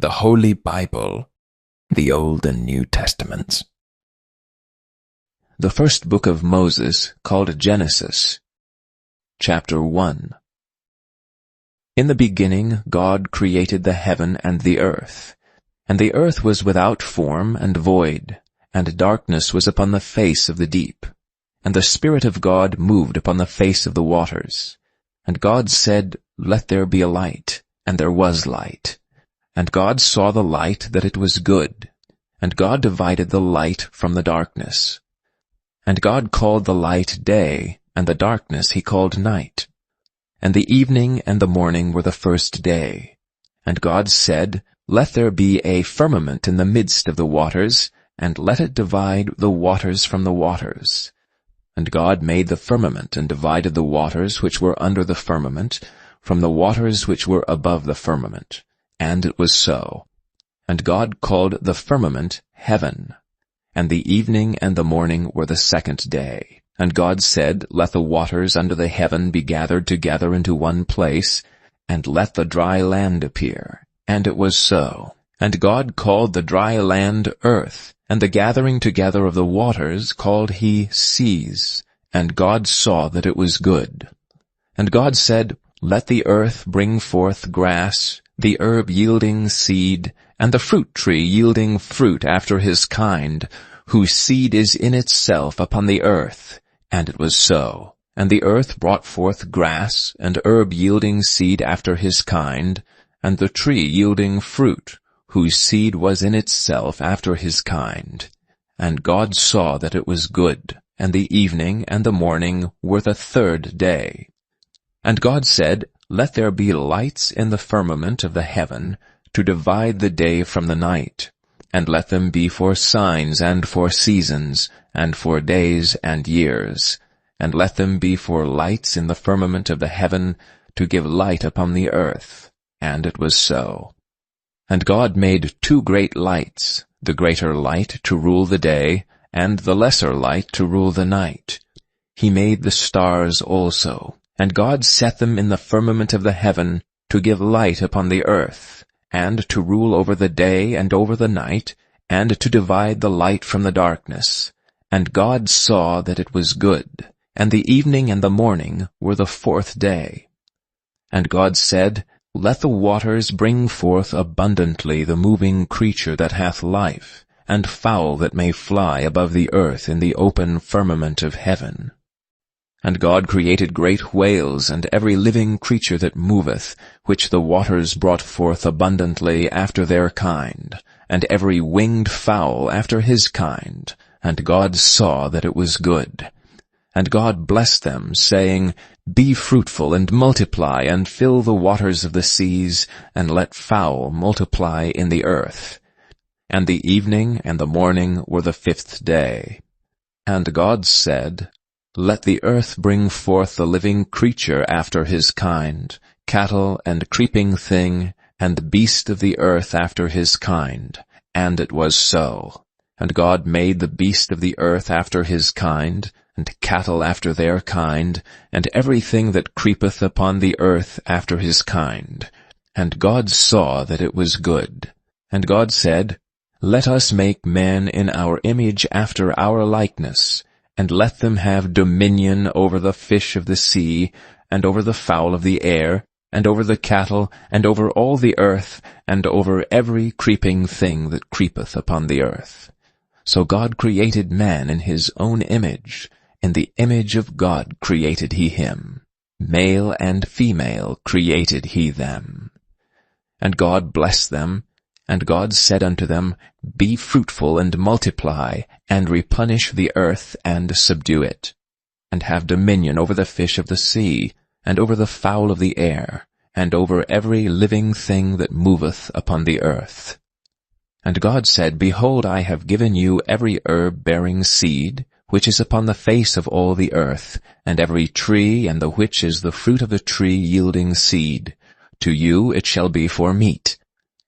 the Holy Bible, the Old and New Testaments. The first book of Moses, called Genesis. Chapter 1. In the beginning God created the heaven and the earth. And the earth was without form and void, and darkness was upon the face of the deep. And the Spirit of God moved upon the face of the waters. And God said, Let there be a light, and there was light. And God saw the light that it was good. And God divided the light from the darkness. And God called the light day, and the darkness he called night. And the evening and the morning were the first day. And God said, Let there be a firmament in the midst of the waters, and let it divide the waters from the waters. And God made the firmament, and divided the waters which were under the firmament from the waters which were above the firmament. And it was so. And God called the firmament heaven. And the evening and the morning were the second day. And God said, Let the waters under the heaven be gathered together into one place, and let the dry land appear. And it was so. And God called the dry land earth, and the gathering together of the waters called he seas. And God saw that it was good. And God said, Let the earth bring forth grass, the herb yielding seed, and the fruit tree yielding fruit after his kind, whose seed is in itself upon the earth. And it was so. And the earth brought forth grass, and herb yielding seed after his kind, and the tree yielding fruit, whose seed was in itself after his kind. And God saw that it was good, and the evening and the morning were the third day. And God said, Let there be lights in the firmament of the heaven, to divide the day from the night, and let them be for signs and for seasons, and for days and years, and let them be for lights in the firmament of the heaven, to give light upon the earth. And it was so. And God made 2 great lights, the greater light to rule the day, and the lesser light to rule the night. He made the stars also, and God set them in the firmament of the heaven, to give light upon the earth, and to rule over the day and over the night, and to divide the light from the darkness. And God saw that it was good, and the evening and the morning were the 4th day. And God said, Let the waters bring forth abundantly the moving creature that hath life, and fowl that may fly above the earth in the open firmament of heaven. And God created great whales, and every living creature that moveth, which the waters brought forth abundantly after their kind, and every winged fowl after his kind. And God saw that it was good. And God blessed them, saying, Be fruitful, and multiply, and fill the waters of the seas, and let fowl multiply in the earth. And the evening and the morning were the 5th day. And God said, Let the earth bring forth the living creature after his kind, cattle and creeping thing, and beast of the earth after his kind. And it was so. And God made the beast of the earth after his kind, and cattle after their kind, and everything that creepeth upon the earth after his kind. And God saw that it was good. And God said, Let us make man in our image after our likeness, and let them have dominion over the fish of the sea, and over the fowl of the air, and over the cattle, and over all the earth, and over every creeping thing that creepeth upon the earth. So God created man in his own image. In the image of God created he him. Male and female created he them. And God blessed them, and God said unto them, Be fruitful and multiply, and replenish the earth and subdue it, and have dominion over the fish of the sea, and over the fowl of the air, and over every living thing that moveth upon the earth. And God said, Behold, I have given you every herb bearing seed, which is upon the face of all the earth, and every tree, and the which is the fruit of a tree yielding seed. To you it shall be for meat.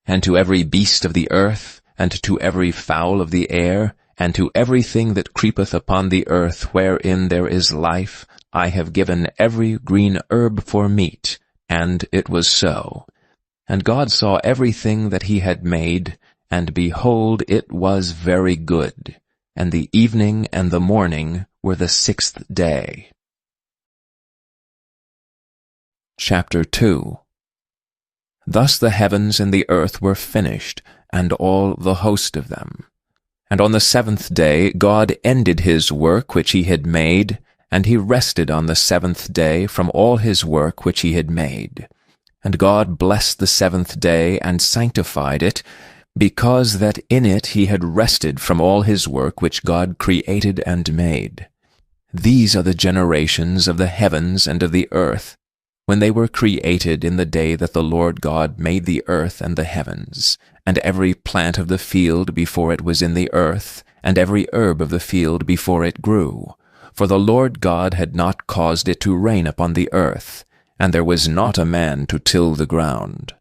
And to every beast of the earth, and to every fowl of the air, and to everything that creepeth upon the earth wherein there is life, I have given every green herb for meat. And it was so. And God saw everything that he had made, and behold, it was very good. And the evening and the morning were the 6th day. Chapter 2. Thus the heavens and the earth were finished, and all the host of them. And on the 7th day God ended his work which he had made, and he rested on the 7th day from all his work which he had made. And God blessed the 7th day and sanctified it, because that in it he had rested from all his work which God created and made. These are the generations of the heavens and of the earth, when they were created in the day that the Lord God made the earth and the heavens, and every plant of the field before it was in the earth, and every herb of the field before it grew. For the Lord God had not caused it to rain upon the earth, and there was not a man to till the ground.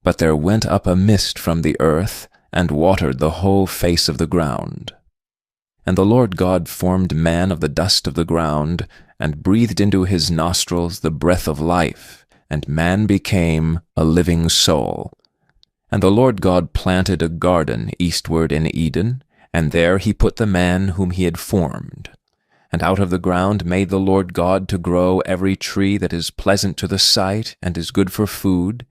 But there went up a mist from the earth, and watered the whole face of the ground. And the Lord God formed man of the dust of the ground, and breathed into his nostrils the breath of life, and man became a living soul. And the Lord God planted a garden eastward in Eden, and there he put the man whom he had formed. And out of the ground made the Lord God to grow every tree that is pleasant to the sight, and is good for food,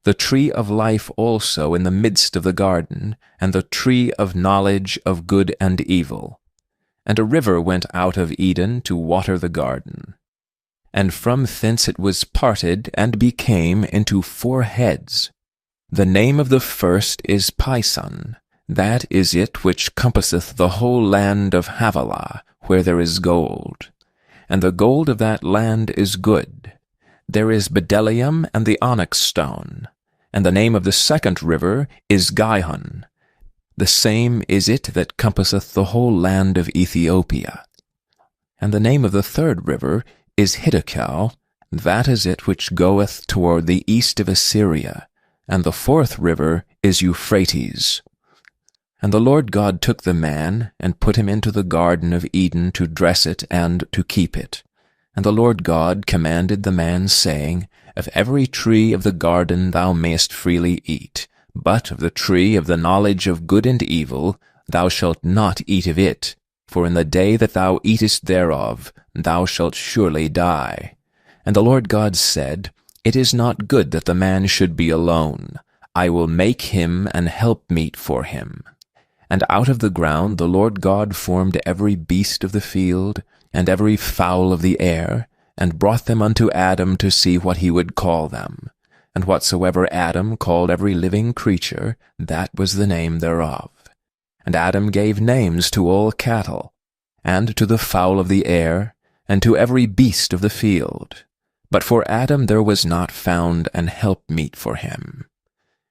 the tree of life also in the midst of the garden, and the tree of knowledge of good and evil. And a river went out of Eden to water the garden. And from thence it was parted, and became into 4 heads. The name of the first is Pison. That is it which compasseth the whole land of Havilah, where there is gold. And the gold of that land is good. There is bdellium and the onyx stone. And the name of the second river is Gihon. The same is it that compasseth the whole land of Ethiopia. And the name of the third river is Hiddekel. That is it which goeth toward the east of Assyria. And the 4th river is Euphrates. And the Lord God took the man, and put him into the garden of Eden to dress it and to keep it. And the Lord God commanded the man, saying, Of every tree of the garden thou mayest freely eat, but of the tree of the knowledge of good and evil thou shalt not eat of it, for in the day that thou eatest thereof thou shalt surely die. And the Lord God said, It is not good that the man should be alone. I will make him an helpmeet for him. And out of the ground the Lord God formed every beast of the field, and every fowl of the air, and brought them unto Adam to see what he would call them. And whatsoever Adam called every living creature, that was the name thereof. And Adam gave names to all cattle, and to the fowl of the air, and to every beast of the field. But for Adam there was not found an helpmeet for him.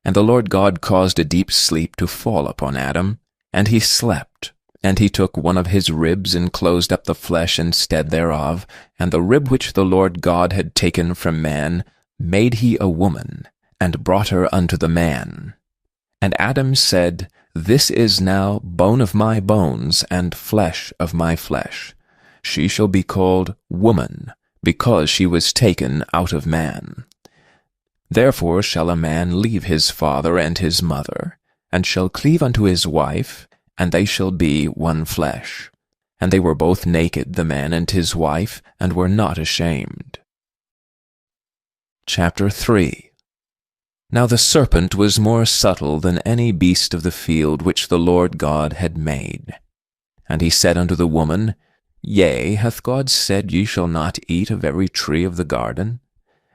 And the Lord God caused a deep sleep to fall upon Adam, and he slept. And he took one of his ribs, and closed up the flesh instead thereof, and the rib which the Lord God had taken from man made he a woman, and brought her unto the man. And Adam said, This is now bone of my bones, and flesh of my flesh. She shall be called woman, because she was taken out of man. Therefore shall a man leave his father and his mother, and shall cleave unto his wife, and they shall be one flesh. And they were both naked, the man and his wife, and were not ashamed. Chapter 3. Now the serpent was more subtle than any beast of the field which the Lord God had made. And he said unto the woman, Yea, hath God said, Ye shall not eat of every tree of the garden?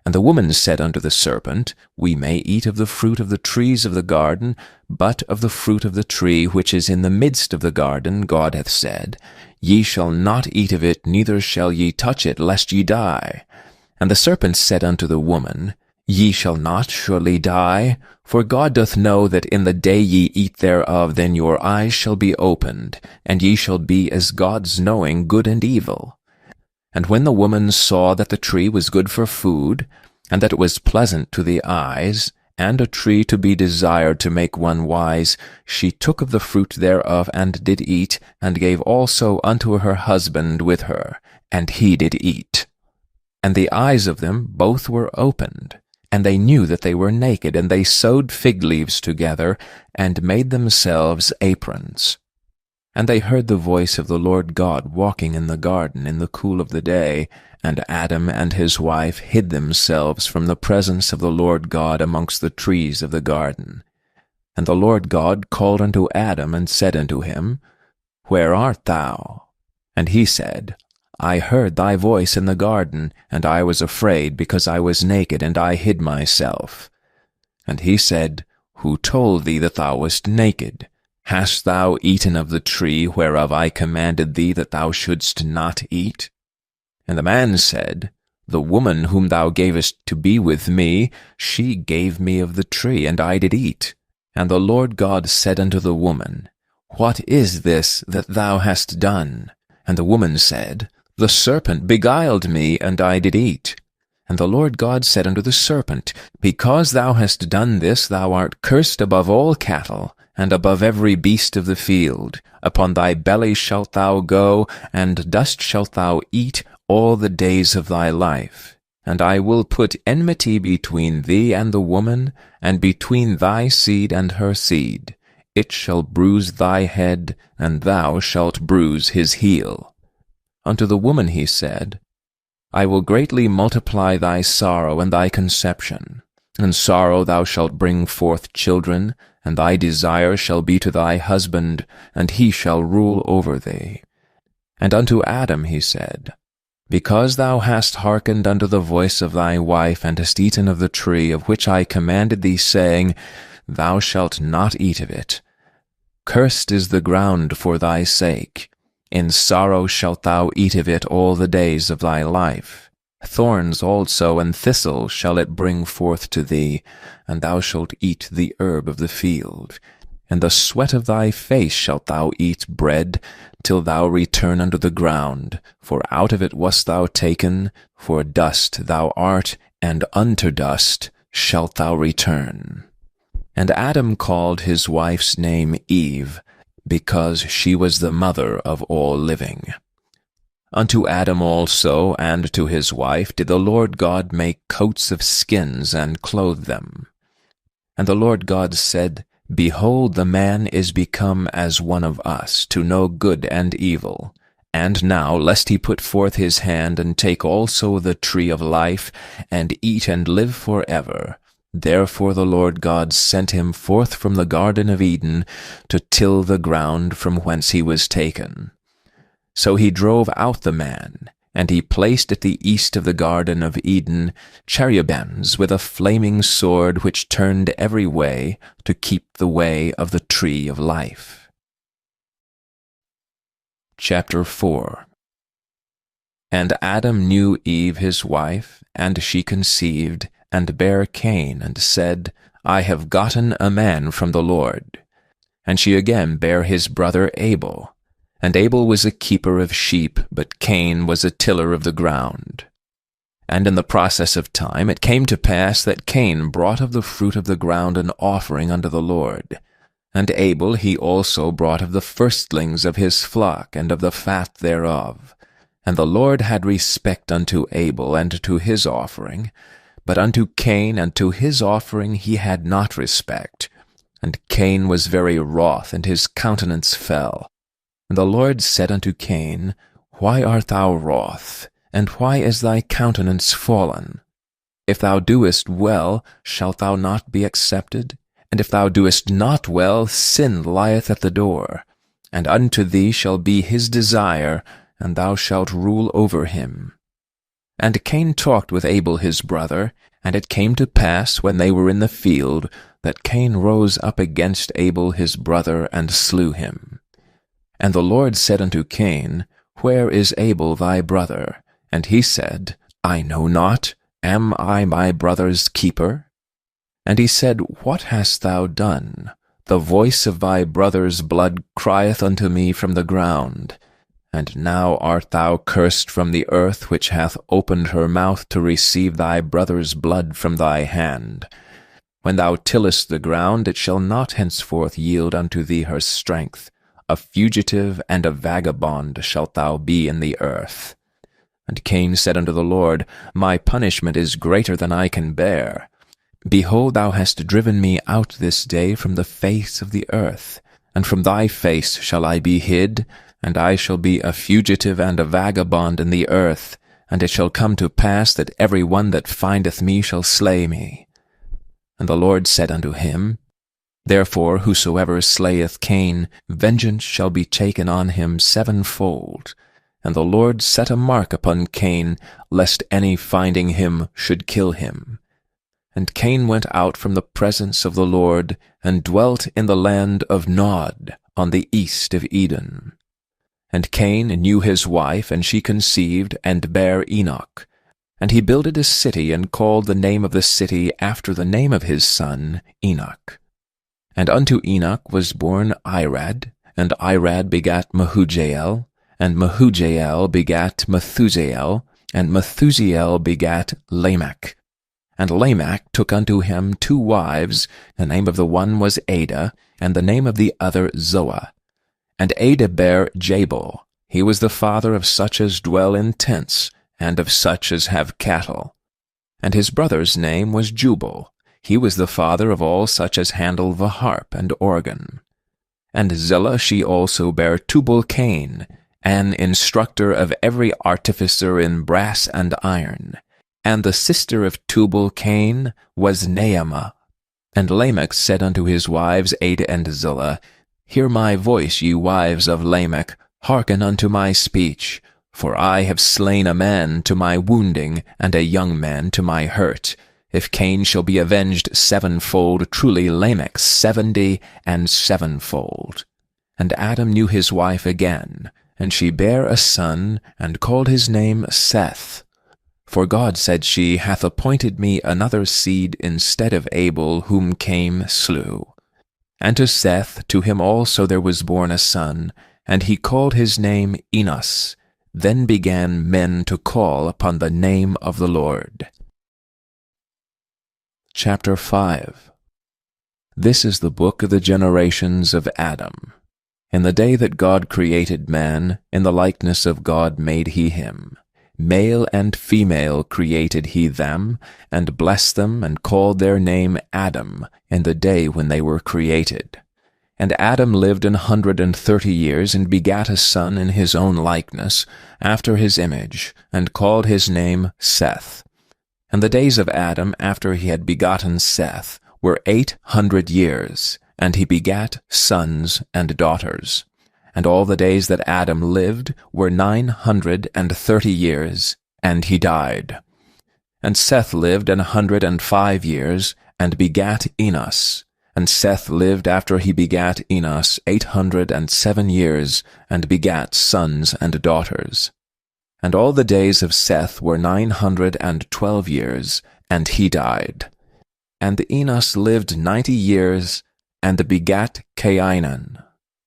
And the woman said unto the serpent, We may eat of the fruit of the trees of the garden, but of the fruit of the tree which is in the midst of the garden God hath said, Ye shall not eat of it, neither shall ye touch it, lest ye die. And the serpent said unto the woman, Ye shall not surely die, for God doth know that in the day ye eat thereof, then your eyes shall be opened, and ye shall be as gods, knowing good and evil. And when the woman saw that the tree was good for food, and that it was pleasant to the eyes, and a tree to be desired to make one wise, she took of the fruit thereof, and did eat, and gave also unto her husband with her, and he did eat. And the eyes of them both were opened, And they knew that they were naked, and they sewed fig leaves together, and made themselves aprons. And they heard the voice of the Lord God walking in the garden in the cool of the day, and Adam and his wife hid themselves from the presence of the Lord God amongst the trees of the garden. And the Lord God called unto Adam, and said unto him, Where art thou? And he said, I heard thy voice in the garden, and I was afraid, because I was naked, and I hid myself. And he said, Who told thee that thou wast naked? Hast thou eaten of the tree whereof I commanded thee that thou shouldst not eat? And the man said, The woman whom thou gavest to be with me, she gave me of the tree, and I did eat. And the Lord God said unto the woman, What is this that thou hast done? And the woman said, The serpent beguiled me, and I did eat. And the Lord God said unto the serpent, Because thou hast done this, thou art cursed above all cattle, and above every beast of the field. Upon thy belly shalt thou go, and dust shalt thou eat all the days of thy life. And I will put enmity between thee and the woman, and between thy seed and her seed. It shall bruise thy head, and thou shalt bruise his heel. Unto the woman he said, I will greatly multiply thy sorrow and thy conception. In sorrow thou shalt bring forth children, and thy desire shall be to thy husband, and he shall rule over thee. And unto Adam he said, Because thou hast hearkened unto the voice of thy wife, and hast eaten of the tree of which I commanded thee, saying, Thou shalt not eat of it. Cursed is the ground for thy sake. In sorrow shalt thou eat of it all the days of thy life. Thorns also and thistles shall it bring forth to thee, and thou shalt eat the herb of the field. In the sweat of thy face shalt thou eat bread, till thou return unto the ground. For out of it wast thou taken, for dust thou art, and unto dust shalt thou return. And Adam called his wife's name Eve, because she was the mother of all living. Unto Adam also and to his wife did the Lord God make coats of skins, and clothe them. And the Lord God said, Behold, the man is become as one of us, to know good and evil. And now, lest he put forth his hand, and take also the tree of life, and eat and live forever. Therefore the Lord God sent him forth from the Garden of Eden, to till the ground from whence he was taken. So he drove out the man, and he placed at the east of the Garden of Eden cherubims with a flaming sword, which turned every way, to keep the way of the tree of life. Chapter 4. And Adam knew Eve his wife, and she conceived, and bare Cain, and said, I have gotten a man from the Lord. And she again bare his brother Abel. And Abel was a keeper of sheep, but Cain was a tiller of the ground. And in the process of time it came to pass that Cain brought of the fruit of the ground an offering unto the Lord. And Abel he also brought of the firstlings of his flock, and of the fat thereof. And the Lord had respect unto Abel and to his offering, but unto Cain and to his offering he had not respect. And Cain was very wroth, and his countenance fell. And the Lord said unto Cain, Why art thou wroth, and why is thy countenance fallen? If thou doest well, shalt thou not be accepted? And if thou doest not well, sin lieth at the door. And unto thee shall be his desire, and thou shalt rule over him. And Cain talked with Abel his brother, and it came to pass, when they were in the field, that Cain rose up against Abel his brother, and slew him. And the Lord said unto Cain, Where is Abel thy brother? And he said, I know not. Am I my brother's keeper? And he said, What hast thou done? The voice of thy brother's blood crieth unto me from the ground. And now art thou cursed from the earth, which hath opened her mouth to receive thy brother's blood from thy hand. When thou tillest the ground, it shall not henceforth yield unto thee her strength. A fugitive and a vagabond shalt thou be in the earth. And Cain said unto the Lord, My punishment is greater than I can bear. Behold, thou hast driven me out this day from the face of the earth, and from thy face shall I be hid, and I shall be a fugitive and a vagabond in the earth, and it shall come to pass that every one that findeth me shall slay me. And the Lord said unto him, Therefore whosoever slayeth Cain, vengeance shall be taken on him sevenfold. And the Lord set a mark upon Cain, lest any finding him should kill him. And Cain went out from the presence of the Lord, and dwelt in the land of Nod, on the east of Eden. And Cain knew his wife, and she conceived, and bare Enoch. And he builded a city, and called the name of the city after the name of his son, Enoch. And unto Enoch was born Irad, and Irad begat Mehujael, and Mehujael begat Methusael, and Methusael begat Lamech. And Lamech took unto him 2 wives, the name of the one was Ada, and the name of the other Zoa. And Ada bare Jabal. He was the father of such as dwell in tents, and of such as have cattle. And his brother's name was Jubal. He was the father of all such as handle the harp and organ. And Zillah she also bare Tubal-Cain, an instructor of every artificer in brass and iron. And the sister of Tubal-Cain was Naamah. And Lamech said unto his wives Ada and Zillah, Hear my voice, ye wives of Lamech, hearken unto my speech. For I have slain a man to my wounding, and a young man to my hurt. If Cain shall be avenged sevenfold, truly Lamech 70 and sevenfold. And Adam knew his wife again, and she bare a son, and called his name Seth. For God, said she, hath appointed me another seed instead of Abel, whom Cain slew. And to Seth, to him also there was born a son, and he called his name Enos. Then began men to call upon the name of the Lord. Chapter 5. This is the book of the generations of Adam. In the day that God created man, in the likeness of God made he him. Male and female created he them, and blessed them, and called their name Adam, in the day when they were created. And Adam lived 130 years, and begat a son in his own likeness, after his image, and called his name Seth. And the days of Adam, after he had begotten Seth, were 800 years, and he begat sons and daughters. And all the days that Adam lived were 930 years, and he died. And Seth lived 105 years, and begat Enos. And Seth lived after he begat Enos 807 years, and begat sons and daughters. And all the days of Seth were 912 years, and he died. And Enos lived 90 years, and begat Cainan.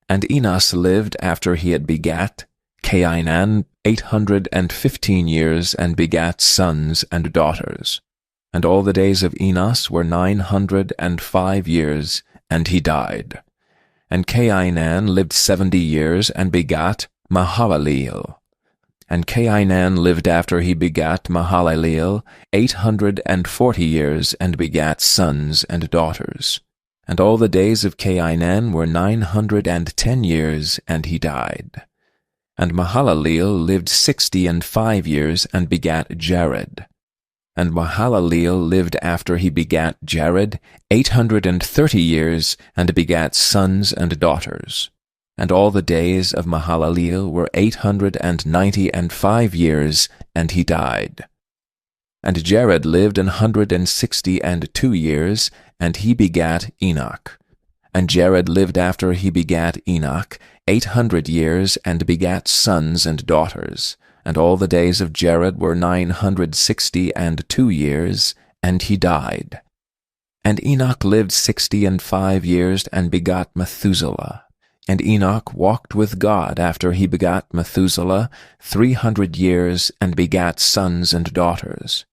And Enos lived after he had begat Cainan 815 years, and begat sons and daughters. And all the days of Enos were 905 years, and he died. And Cainan lived 70 years, and begat Mahalaleel. And Cainan lived after he begat Mahalaleel 840 years, and begat sons and daughters. And all the days of Cainan were 910 years, and he died. And Mahalaleel lived 65 years, and begat Jared. And Mahalaleel lived after he begat Jared 830 years, and begat sons and daughters. And all the days of Mahalaleel were 895 years, and he died. And Jared lived 162 years, and he begat Enoch. And Jared lived after he begat Enoch 800 years, and begat sons and daughters. And all the days of Jared were 962 years, and he died. And Enoch lived 65 years, and begot Methuselah. And Enoch walked with God after he begat Methuselah 300 years, and begat sons and daughters.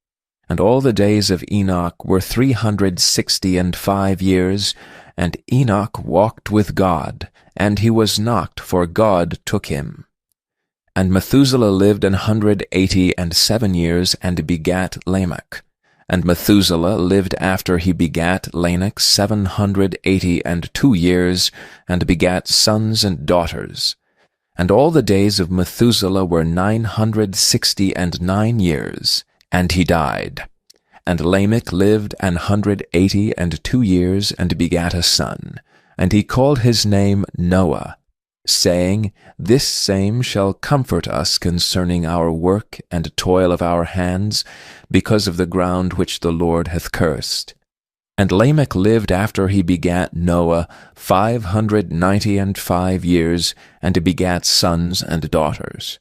And all the days of Enoch were 365 years, and Enoch walked with God, and he was not, for God took him. And Methuselah lived 187 years, and begat Lamech. And Methuselah lived after he begat Lamech 782 years, and begat sons and daughters. And all the days of Methuselah were 969 years, and he died. And Lamech lived 182 years, and begat a son. And he called his name Noah, saying, This same shall comfort us concerning our work and toil of our hands, because of the ground which the Lord hath cursed. And Lamech lived after he begat Noah 595 years, and begat sons and daughters.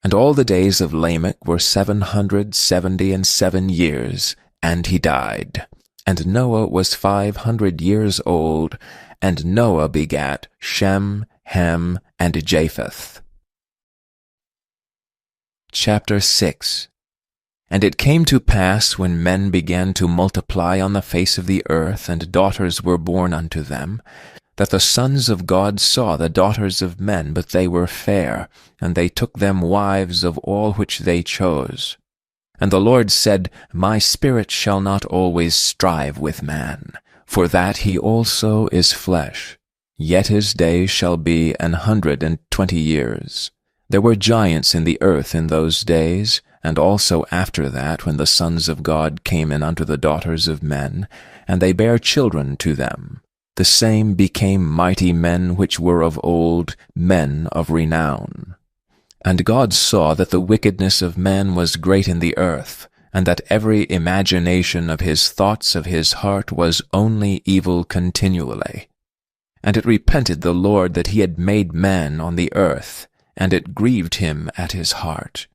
And all the days of Lamech were 777 years, and he died. And Noah was 500 years old, and Noah begat Shem, Ham, and Japheth. Chapter 6. And it came to pass, when men began to multiply on the face of the earth, and daughters were born unto them, that the sons of God saw the daughters of men, but they were fair, and they took them wives of all which they chose. And the Lord said, My spirit shall not always strive with man, for that he also is flesh. Yet his days shall be 120 years. There were giants in the earth in those days, and also after that, when the sons of God came in unto the daughters of men, and they bare children to them. The same became mighty men which were of old, men of renown. And God saw that the wickedness of man was great in the earth, and that every imagination of his thoughts of his heart was only evil continually. And it repented the Lord that he had made man on the earth, and it grieved him at his heart.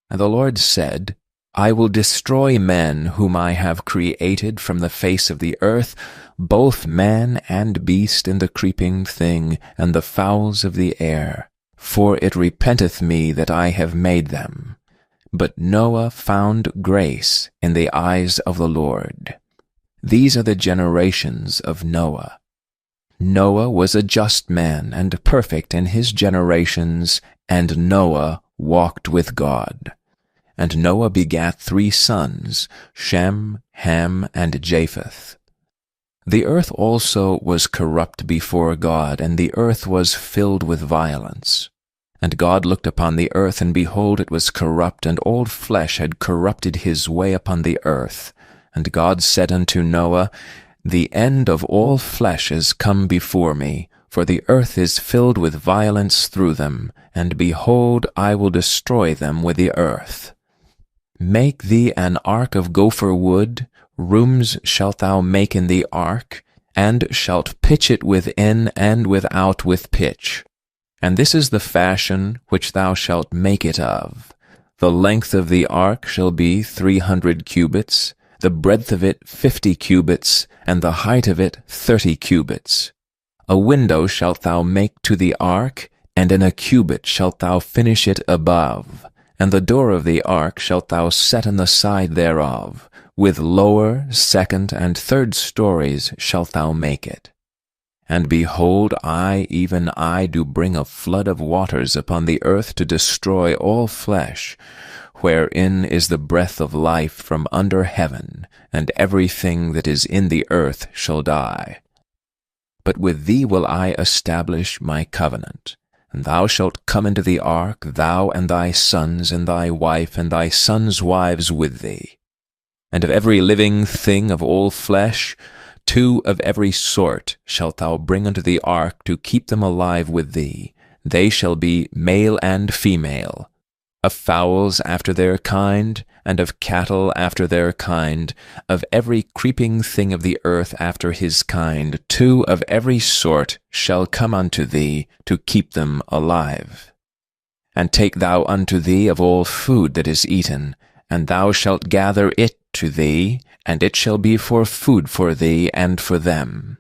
And the Lord said, I will destroy men whom I have created from the face of the earth, both man and beast and the creeping thing, and the fowls of the air. For it repenteth me that I have made them. But Noah found grace in the eyes of the Lord. These are the generations of Noah. Noah was a just man and perfect in his generations, and Noah walked with God. And Noah begat 3 sons, Shem, Ham, and Japheth. The earth also was corrupt before God, and the earth was filled with violence. And God looked upon the earth, and behold, it was corrupt, and all flesh had corrupted his way upon the earth. And God said unto Noah, The end of all flesh is come before me, for the earth is filled with violence through them, and behold, I will destroy them with the earth. Make thee an ark of gopher wood, rooms shalt thou make in the ark, and shalt pitch it within and without with pitch. And this is the fashion which thou shalt make it of. The length of the ark shall be 300 cubits, the breadth of it 50 cubits, and the height of it 30 cubits. A window shalt thou make to the ark, and in a cubit shalt thou finish it above. And the door of the ark shalt thou set in the side thereof. With lower, second, and third stories shalt thou make it. And behold, I, even I, do bring a flood of waters upon the earth to destroy all flesh, wherein is the breath of life from under heaven, and everything that is in the earth shall die. But with thee will I establish my covenant. And thou shalt come into the ark, thou and thy sons, and thy wife, and thy sons' wives with thee. And of every living thing of all flesh, 2 of every sort shalt thou bring unto the ark to keep them alive with thee. They shall be male and female, of fowls after their kind, and of cattle after their kind, of every creeping thing of the earth after his kind, 2 of every sort shall come unto thee, to keep them alive. And take thou unto thee of all food that is eaten, and thou shalt gather it to thee, and it shall be for food for thee and for them.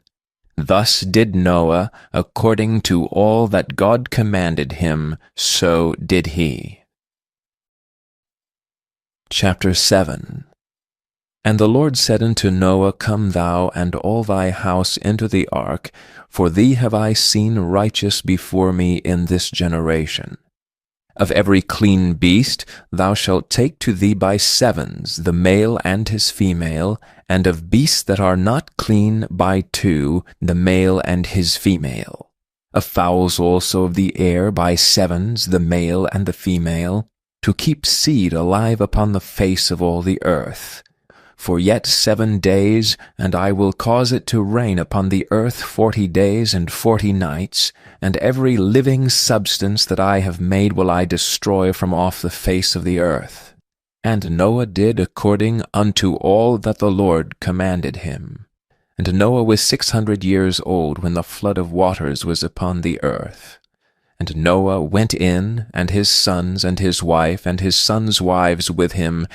Thus did Noah, according to all that God commanded him, so did he. Chapter 7. And the Lord said unto Noah, Come thou and all thy house into the ark, for thee have I seen righteous before me in this generation. Of every clean beast thou shalt take to thee by sevens the male and his female, and of beasts that are not clean by two the male and his female. Of fowls also of the air by sevens the male and the female, to keep seed alive upon the face of all the earth. For yet 7 days, and I will cause it to rain upon the earth 40 days and 40 nights, and every living substance that I have made will I destroy from off the face of the earth. And Noah did according unto all that the Lord commanded him. And Noah was 600 years old when the flood of waters was upon the earth. And Noah went in, and his sons, and his wife, and his sons' wives with him,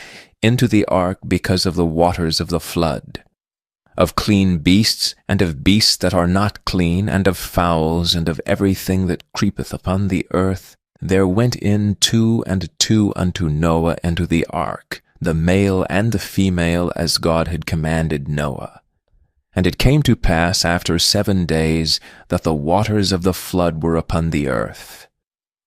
into the ark because of the waters of the flood. Of clean beasts, and of beasts that are not clean, and of fowls, and of everything that creepeth upon the earth, there went in 2 and 2 unto Noah into the ark, the male and the female, as God had commanded Noah. And it came to pass after 7 days that the waters of the flood were upon the earth.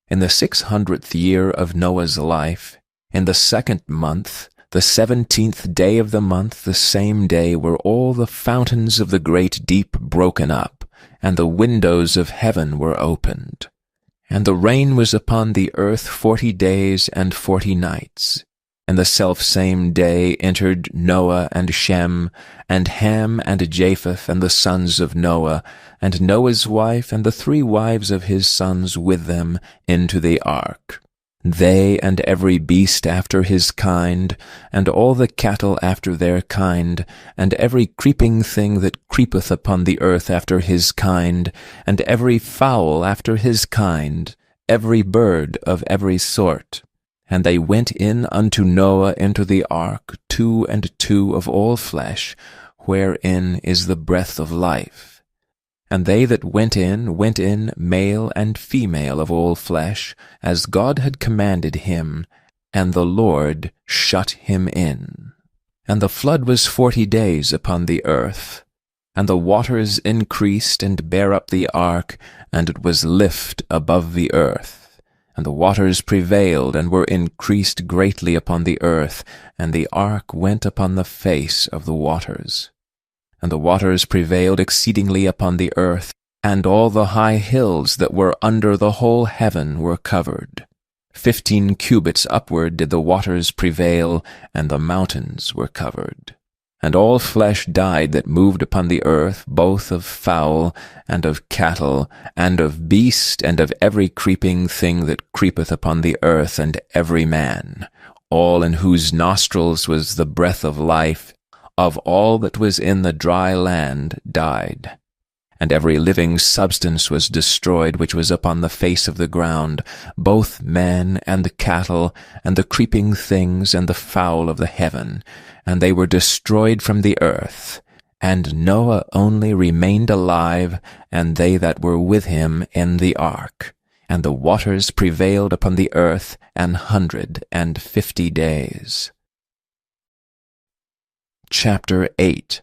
In the 600th year of Noah's life, in the 2nd month, the 17th day of the month, the same day were all the fountains of the great deep broken up, and the windows of heaven were opened. And the rain was upon the earth 40 days and 40 nights. And the selfsame day entered Noah and Shem, and Ham and Japheth, and the sons of Noah, and Noah's wife, and the 3 wives of his sons with them, into the ark. They and every beast after his kind, and all the cattle after their kind, and every creeping thing that creepeth upon the earth after his kind, and every fowl after his kind, every bird of every sort. And they went in unto Noah into the ark, 2 and 2 of all flesh, wherein is the breath of life. And they that went in male and female of all flesh, as God had commanded him, and the Lord shut him in. And the flood was 40 days upon the earth. And the waters increased and bare up the ark, and it was lift above the earth. And the waters prevailed and were increased greatly upon the earth, and the ark went upon the face of the waters. And the waters prevailed exceedingly upon the earth, and all the high hills that were under the whole heaven were covered. 15 cubits upward did the waters prevail, and the mountains were covered. And all flesh died that moved upon the earth, both of fowl, and of cattle, and of beast, and of every creeping thing that creepeth upon the earth, and every man, all in whose nostrils was the breath of life, of all that was in the dry land, died. And every living substance was destroyed which was upon the face of the ground, both men and the cattle, and the creeping things, and the fowl of the heaven, and they were destroyed from the earth. And Noah only remained alive, and they that were with him in the ark. And the waters prevailed upon the earth 150 days. Chapter 8.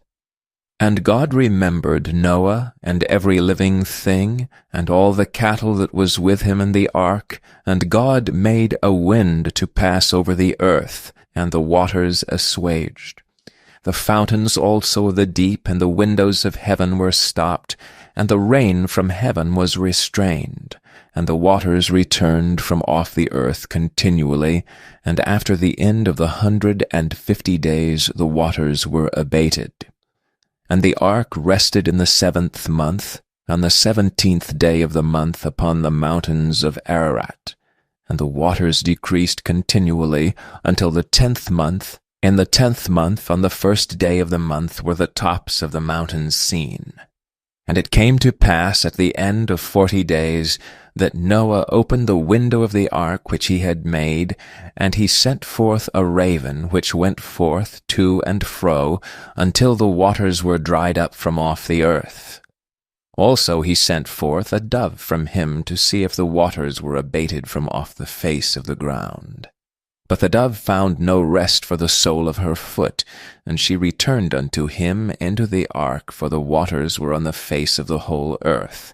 And God remembered Noah, and every living thing, and all the cattle that was with him in the ark, and God made a wind to pass over the earth, and the waters assuaged. The fountains also of the deep and the windows of heaven were stopped, and the rain from heaven was restrained, and the waters returned from off the earth continually, and after the end of the 150 days the waters were abated. And the ark rested in the 7th month, on the 17th day of the month upon the mountains of Ararat. And the waters decreased continually until the 10th month. In the 10th month, on the 1st day of the month, were the tops of the mountains seen. And it came to pass at the end of 40 days that Noah opened the window of the ark which he had made, and he sent forth a raven which went forth to and fro until the waters were dried up from off the earth. Also he sent forth a dove from him to see if the waters were abated from off the face of the ground. But the dove found no rest for the sole of her foot, and she returned unto him into the ark, for the waters were on the face of the whole earth.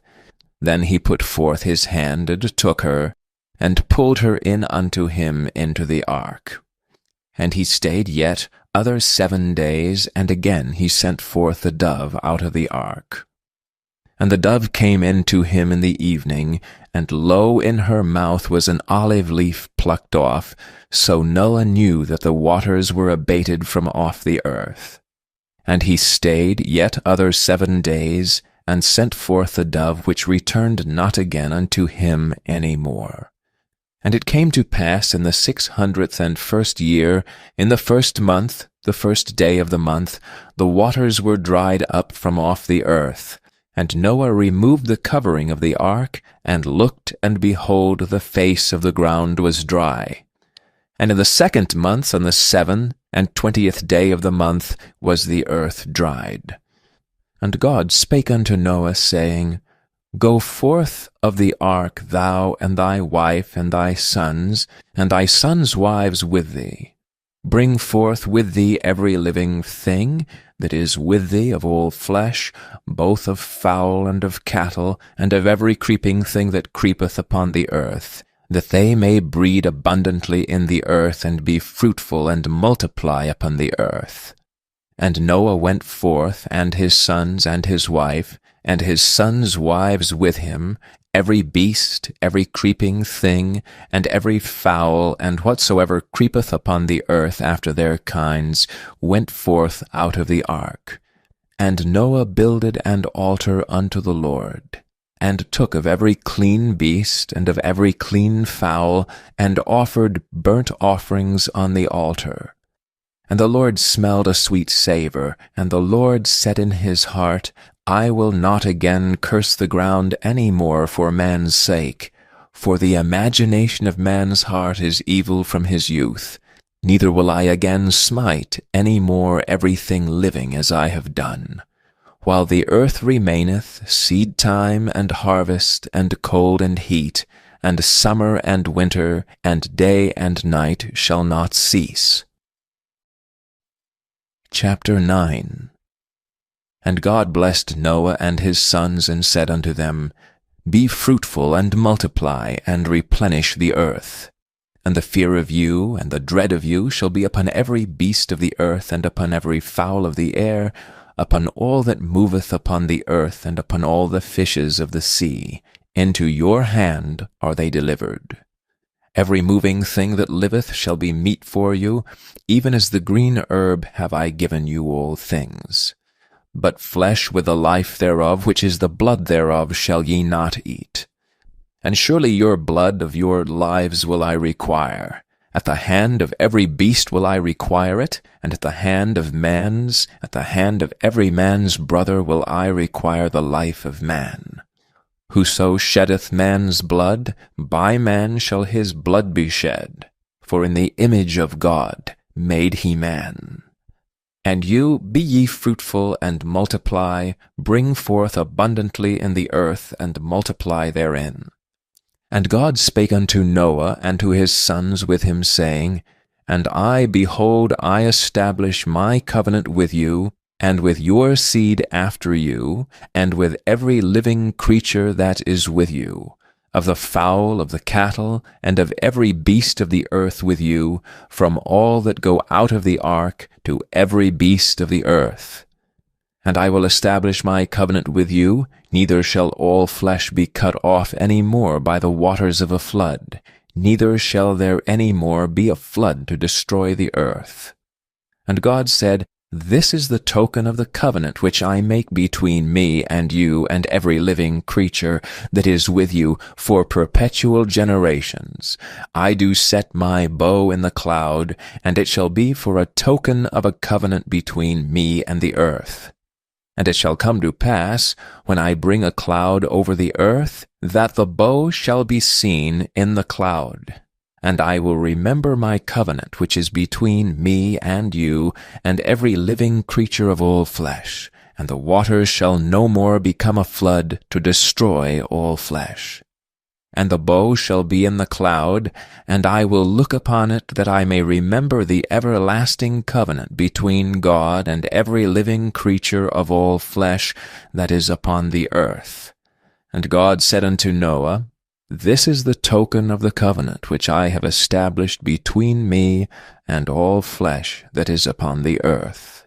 Then he put forth his hand and took her, and pulled her in unto him into the ark. And he stayed yet other 7 days, and again he sent forth the dove out of the ark. And the dove came in to him in the evening, and lo, in her mouth was an olive leaf plucked off, so Noah knew that the waters were abated from off the earth. And he stayed yet other 7 days, and sent forth the dove, which returned not again unto him any more. And it came to pass in the 601st year, in the 1st month, the 1st day of the month, the waters were dried up from off the earth. And Noah removed the covering of the ark, and looked, and behold, the face of the ground was dry. And in the 2nd month, on the 27th day of the month, was the earth dried. And God spake unto Noah, saying, Go forth of the ark, thou, and thy wife, and thy sons wives with thee. Bring forth with thee every living thing that is with thee of all flesh, both of fowl and of cattle, and of every creeping thing that creepeth upon the earth, that they may breed abundantly in the earth, and be fruitful, and multiply upon the earth. And Noah went forth, and his sons, and his wife, and his sons' wives with him, every beast, every creeping thing, and every fowl, and whatsoever creepeth upon the earth after their kinds, went forth out of the ark. And Noah builded an altar unto the Lord, and took of every clean beast, and of every clean fowl, and offered burnt offerings on the altar. And the Lord smelled a sweet savour, and the Lord said in his heart, I will not again curse the ground any more for man's sake, for the imagination of man's heart is evil from his youth, neither will I again smite any more everything living as I have done. While the earth remaineth, seed time and harvest, and cold and heat, and summer and winter, and day and night shall not cease. Chapter 9. And God blessed Noah and his sons, and said unto them, Be fruitful, and multiply, and replenish the earth. And the fear of you, and the dread of you, shall be upon every beast of the earth, and upon every fowl of the air, upon all that moveth upon the earth, and upon all the fishes of the sea. Into your hand are they delivered. Every moving thing that liveth shall be meat for you, even as the green herb have I given you all things. But flesh with the life thereof, which is the blood thereof, shall ye not eat. And surely your blood of your lives will I require. At the hand of every beast will I require it, and at the hand of every man's brother will I require the life of man. Whoso sheddeth man's blood, by man shall his blood be shed, for in the image of God made he man. And you, be ye fruitful, and multiply, bring forth abundantly in the earth, and multiply therein. And God spake unto Noah, and to his sons with him, saying, And I, behold, I establish my covenant with you, and with your seed after you, and with every living creature that is with you, of the fowl, of the cattle, and of every beast of the earth with you, from all that go out of the ark to every beast of the earth. And I will establish my covenant with you, neither shall all flesh be cut off any more by the waters of a flood, neither shall there any more be a flood to destroy the earth. And God said, This is the token of the covenant which I make between me and you and every living creature that is with you for perpetual generations. I do set my bow in the cloud, and it shall be for a token of a covenant between me and the earth. And it shall come to pass, when I bring a cloud over the earth, that the bow shall be seen in the cloud. And I will remember my covenant which is between me and you, and every living creature of all flesh, and the waters shall no more become a flood to destroy all flesh. And the bow shall be in the cloud, and I will look upon it, that I may remember the everlasting covenant between God and every living creature of all flesh that is upon the earth. And God said unto Noah, This is the token of the covenant which I have established between me and all flesh that is upon the earth.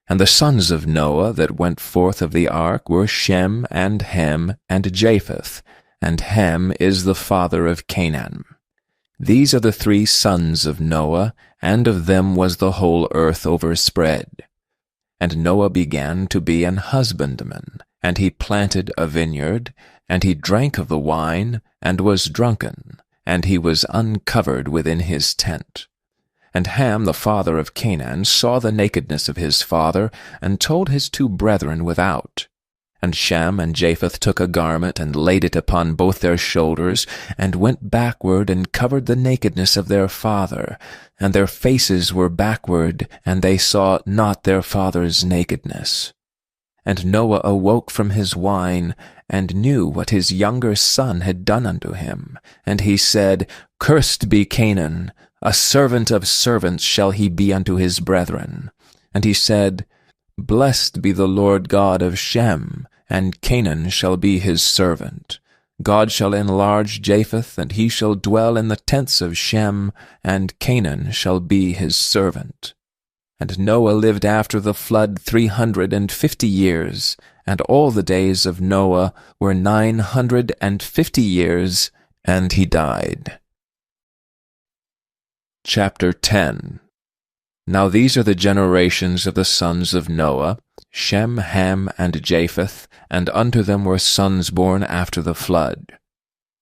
And the sons of Noah that went forth of the ark were Shem, and Ham, and Japheth, and Ham is the father of Canaan. These are the 3 sons of Noah, and of them was the whole earth overspread. And Noah began to be an husbandman, and he planted a vineyard, and he drank of the wine, and was drunken, and he was uncovered within his tent. And Ham, the father of Canaan, saw the nakedness of his father, and told his 2 brethren without. And Shem and Japheth took a garment, and laid it upon both their shoulders, and went backward, and covered the nakedness of their father. And their faces were backward, and they saw not their father's nakedness. And Noah awoke from his wine, and knew what his younger son had done unto him. And he said, Cursed be Canaan, a servant of servants shall he be unto his brethren. And he said, Blessed be the Lord God of Shem, and Canaan shall be his servant. God shall enlarge Japheth, and he shall dwell in the tents of Shem, and Canaan shall be his servant. And Noah lived after the flood 350 years, and all the days of Noah were 950 years, and he died. Chapter 10. Now these are the generations of the sons of Noah, Shem, Ham, and Japheth, and unto them were sons born after the flood.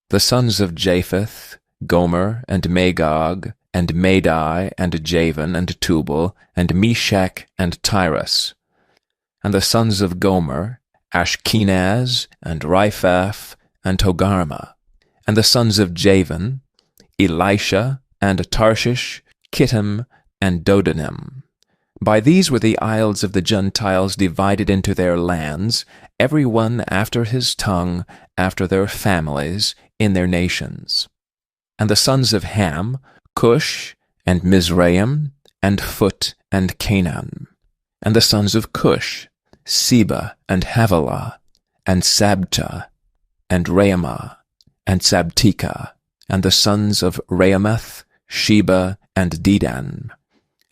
The sons of Japheth, Gomer, and Magog, and Madai, and Javan, and Tubal, and Meshach, and Tyrus. And the sons of Gomer, Ashkenaz, and Riphath, and Togarmah. And the sons of Javan, Elisha, and Tarshish, Kittim, and Dodanim. By these were the isles of the Gentiles divided into their lands, every one after his tongue, after their families, in their nations. And the sons of Ham, Cush, and Mizraim, and Phut, and Canaan. And the sons of Cush, Seba, and Havilah, and Sabta, and Raamah, and Sabteka. And the sons of Raamath, Sheba, and Dedan.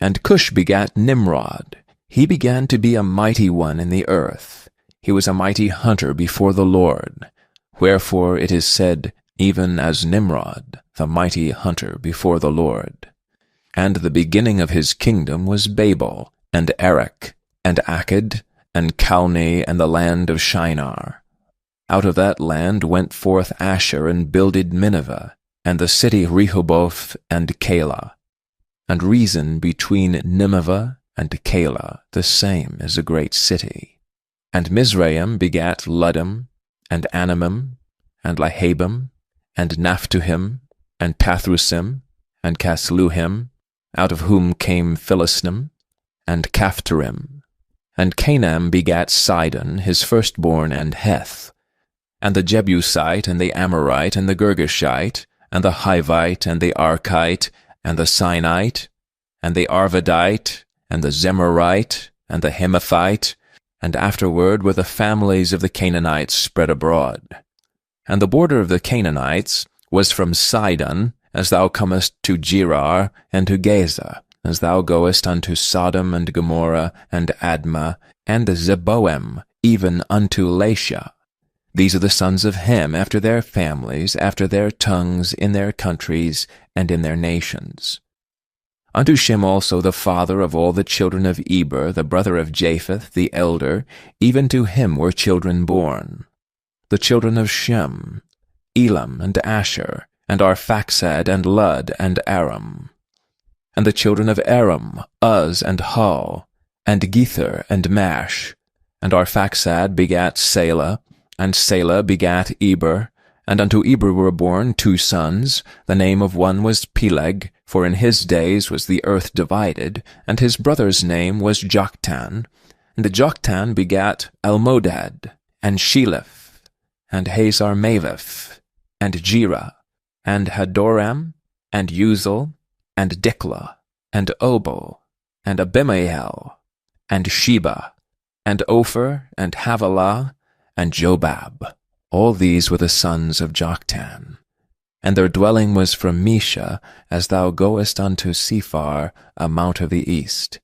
And Cush begat Nimrod. He began to be a mighty one in the earth. He was a mighty hunter before the Lord. Wherefore it is said, even as Nimrod, the mighty hunter before the Lord. And the beginning of his kingdom was Babel, and Erech, and Akkad, and Calne, and the land of Shinar. Out of that land went forth Asher, and builded Nineveh, and the city Rehoboth, and Calah. And reason between Nineveh and Calah, the same is a great city. And Mizraim begat Ludim, and Anamim, and Lahabim, and Naphtuhim, and Pathrusim, and Casluhim, out of whom came Philistim, and Caphtorim. And Canaan begat Sidon, his firstborn, and Heth, and the Jebusite, and the Amorite, and the Girgashite, and the Hivite, and the Archite, and the Sinite, and the Arvadite, and the Zemarite, and the Hemathite, and afterward were the families of the Canaanites spread abroad. And the border of the Canaanites was from Sidon, as thou comest to Gerar, and to Gaza, as thou goest unto Sodom and Gomorrah, and Admah, and Zeboim, even unto Lasha. These are the sons of Ham after their families, after their tongues, in their countries, and in their nations. Unto Shem also the father of all the children of Eber, the brother of Japheth, the elder, even to him were children born. The children of Shem, Elam, and Asher, and Arphaxad, and Lud, and Aram. And the children of Aram, Uz, and Hul, and Gether, and Mash. And Arphaxad begat Salah, and Salah begat Eber, and unto Eber were born 2 sons. The name of one was Peleg, for in his days was the earth divided, and his brother's name was Joktan. And the Joktan begat Almodad, and Sheleph, and Hazarmaveth, and Jerah, and Hadoram, and Uzal, and Diklah, and Obal, and Abimael, and Sheba, and Ophir, and Havilah, and Jobab. All these were the sons of Joktan. And their dwelling was from Mesha, as thou goest unto Sephar, a mount of the east.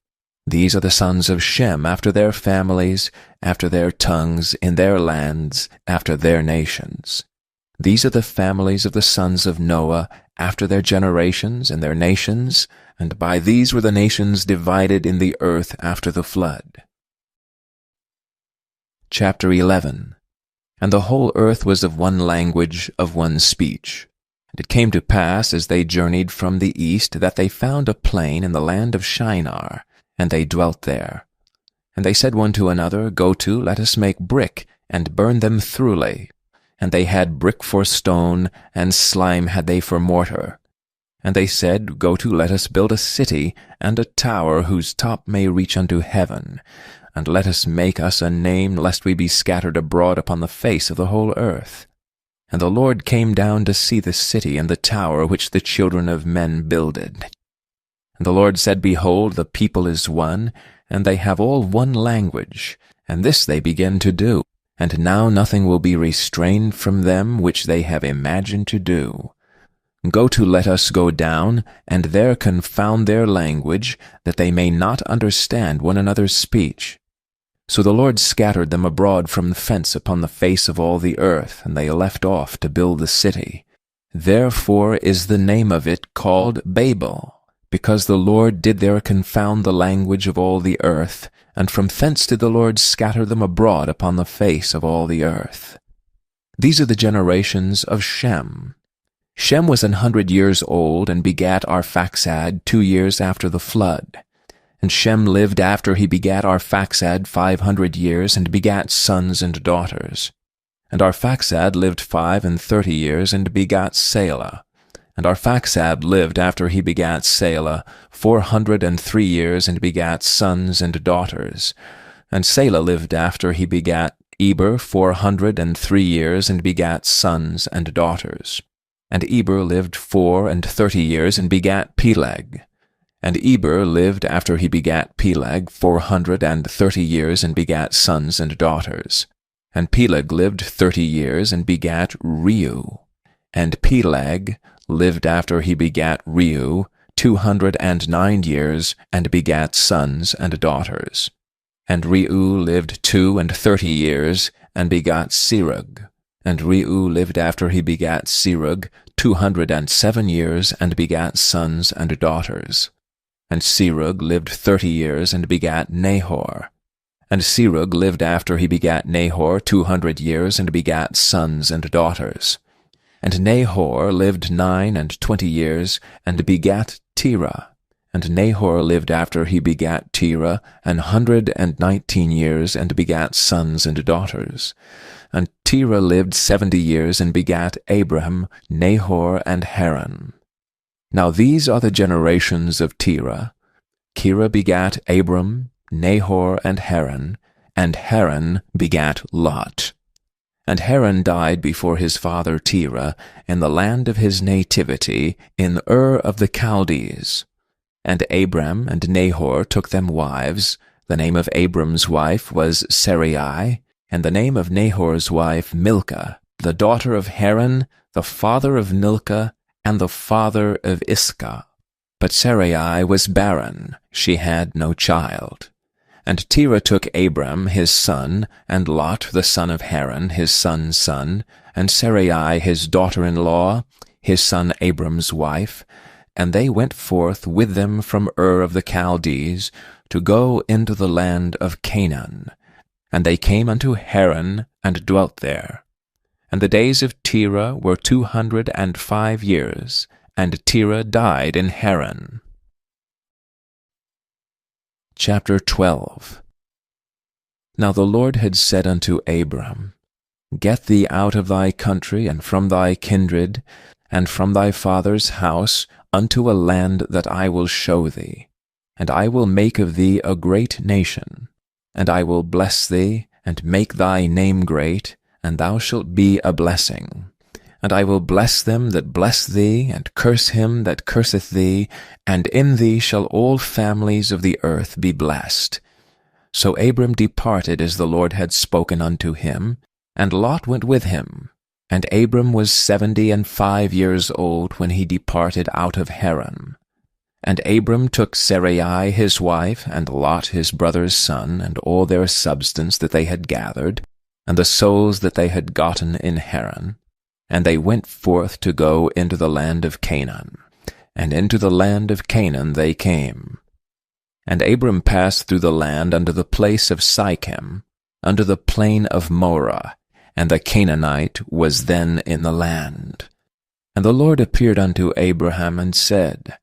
These are the sons of Shem after their families, after their tongues, in their lands, after their nations. These are the families of the sons of Noah, after their generations and their nations, and by these were the nations divided in the earth after the flood. Chapter 11. And the whole earth was of one language, of one speech. And it came to pass, as they journeyed from the east, that they found a plain in the land of Shinar, and they dwelt there. And they said one to another, Go to, let us make brick, and burn them throughly. And they had brick for stone, and slime had they for mortar. And they said, Go to, let us build a city, and a tower whose top may reach unto heaven. And let us make us a name, lest we be scattered abroad upon the face of the whole earth. And the Lord came down to see the city and the tower which the children of men builded. And the Lord said, Behold, the people is one, and they have all one language, and this they begin to do. And now nothing will be restrained from them which they have imagined to do. Go to, let us go down, and there confound their language, that they may not understand one another's speech. So the Lord scattered them abroad from thence upon the face of all the earth, and they left off to build the city. Therefore is the name of it called Babel, because the Lord did there confound the language of all the earth, and from thence did the Lord scatter them abroad upon the face of all the earth. These are the generations of Shem. Shem was 100 years old, and begat Arphaxad 2 years after the flood. And Shem lived after he begat Arphaxad 500 years, and begat sons and daughters. And Arphaxad lived 35 years, and begat Salah. And Arphaxad lived after he begat Salah 403 years, and begat sons and daughters. And Salah lived after he begat Eber 403 years, and begat sons and daughters. And Eber lived 34 years, and begat Peleg. And Eber lived after he begat Peleg 430 years, and begat sons and daughters. And Peleg lived 30 years, and begat Reu. And Peleg lived after he begat Reu 209 years, and begat sons and daughters. And Reu lived 32 years, and begat Serug. And Reu lived after he begat Serug 207 years, and begat sons and daughters. And Serug lived 30 years, and begat Nahor. And Serug lived after he begat Nahor 200 years, and begat sons and daughters. And Nahor lived 29 years, and begat Terah. And Nahor lived after he begat Terah 119 years, and begat sons and daughters. And Terah lived 70 years, and begat Abram, Nahor, and Haran. Now these are the generations of Terah. Terah begat Abram, Nahor, and Haran, and Haran begat Lot. And Haran died before his father Terah, in the land of his nativity, in Ur of the Chaldees. And Abram and Nahor took them wives. The name of Abram's wife was Sarai, and the name of Nahor's wife Milcah, the daughter of Haran, the father of Milcah, and the father of Iscah. But Sarai was barren, she had no child. And Terah took Abram his son, and Lot the son of Haran his son's son, and Sarai his daughter-in-law, his son Abram's wife, and they went forth with them from Ur of the Chaldees, to go into the land of Canaan. And they came unto Haran, and dwelt there. And the days of Terah were 205 years, and Terah died in Haran. Chapter 12. Now the Lord had said unto Abram, Get thee out of thy country, and from thy kindred, and from thy father's house, unto a land that I will show thee. And I will make of thee a great nation. And I will bless thee, and make thy name great, and thou shalt be a blessing. And I will bless them that bless thee, and curse him that curseth thee, and in thee shall all families of the earth be blessed. So Abram departed as the Lord had spoken unto him, and Lot went with him. And Abram was 75 years old when he departed out of Haran. And Abram took Sarai his wife, and Lot his brother's son, and all their substance that they had gathered, and the souls that they had gotten in Haran. And they went forth to go into the land of Canaan. And into the land of Canaan they came. And Abram passed through the land unto the place of Sichem, unto the plain of Moreh, and the Canaanite was then in the land. And the Lord appeared unto Abraham and said,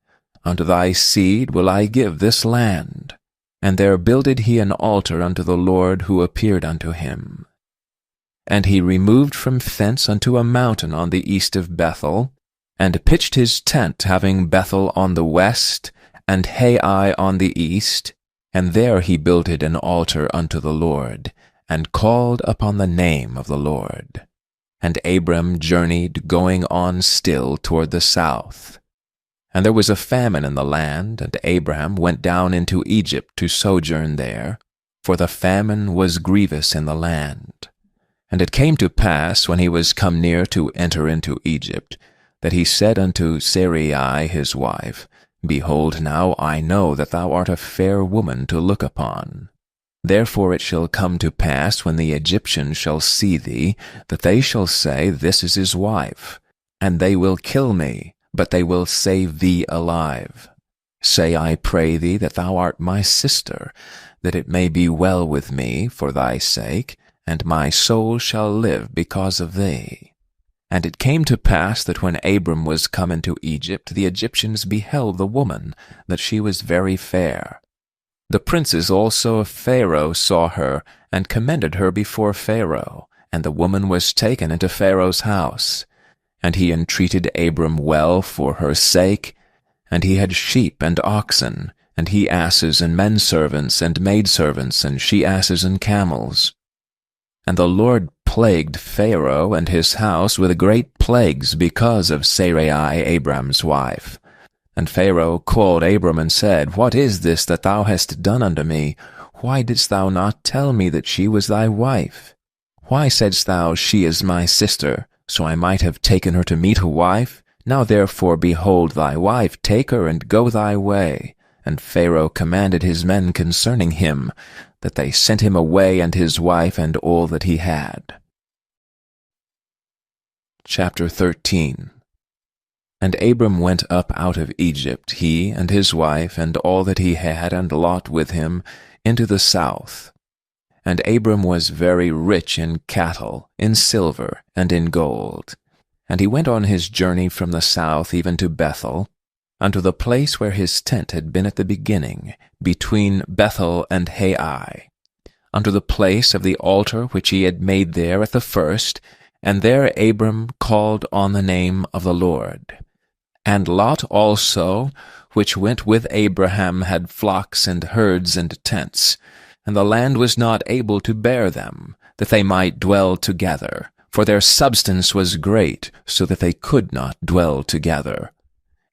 Unto thy seed will I give this land. And there builded he an altar unto the Lord who appeared unto him. And he removed from thence unto a mountain on the east of Bethel, and pitched his tent, having Bethel on the west, and Hai on the east, and there he builded an altar unto the Lord, and called upon the name of the Lord. And Abram journeyed, going on still toward the south. And there was a famine in the land, and Abraham went down into Egypt to sojourn there, for the famine was grievous in the land. And it came to pass, when he was come near to enter into Egypt, that he said unto Sarai his wife, Behold, now I know that thou art a fair woman to look upon. Therefore it shall come to pass, when the Egyptians shall see thee, that they shall say, This is his wife. And they will kill me, but they will save thee alive. Say, I pray thee, that thou art my sister, that it may be well with me for thy sake, and my soul shall live because of thee. And it came to pass that when Abram was come into Egypt, the Egyptians beheld the woman, that she was very fair. The princes also of Pharaoh saw her, and commended her before Pharaoh, and the woman was taken into Pharaoh's house. And he entreated Abram well for her sake, and he had sheep and oxen, and he asses and menservants and maidservants, and she-asses and camels. And the Lord plagued Pharaoh and his house with great plagues because of Sarai Abram's wife. And Pharaoh called Abram and said, What is this that thou hast done unto me? Why didst thou not tell me that she was thy wife? Why saidst thou, She is my sister, so I might have taken her to meet a wife? Now therefore, behold thy wife, take her and go thy way. And Pharaoh commanded his men concerning him, that they sent him away and his wife and all that he had. Chapter 13. And Abram went up out of Egypt, he and his wife and all that he had, and Lot with him, into the south. And Abram was very rich in cattle, in silver, and in gold. And he went on his journey from the south even to Bethel, unto the place where his tent had been at the beginning, between Bethel and Hai, unto the place of the altar which he had made there at the first, and there Abram called on the name of the Lord. And Lot also, which went with Abraham, had flocks and herds and tents, and the land was not able to bear them, that they might dwell together, for their substance was great, so that they could not dwell together.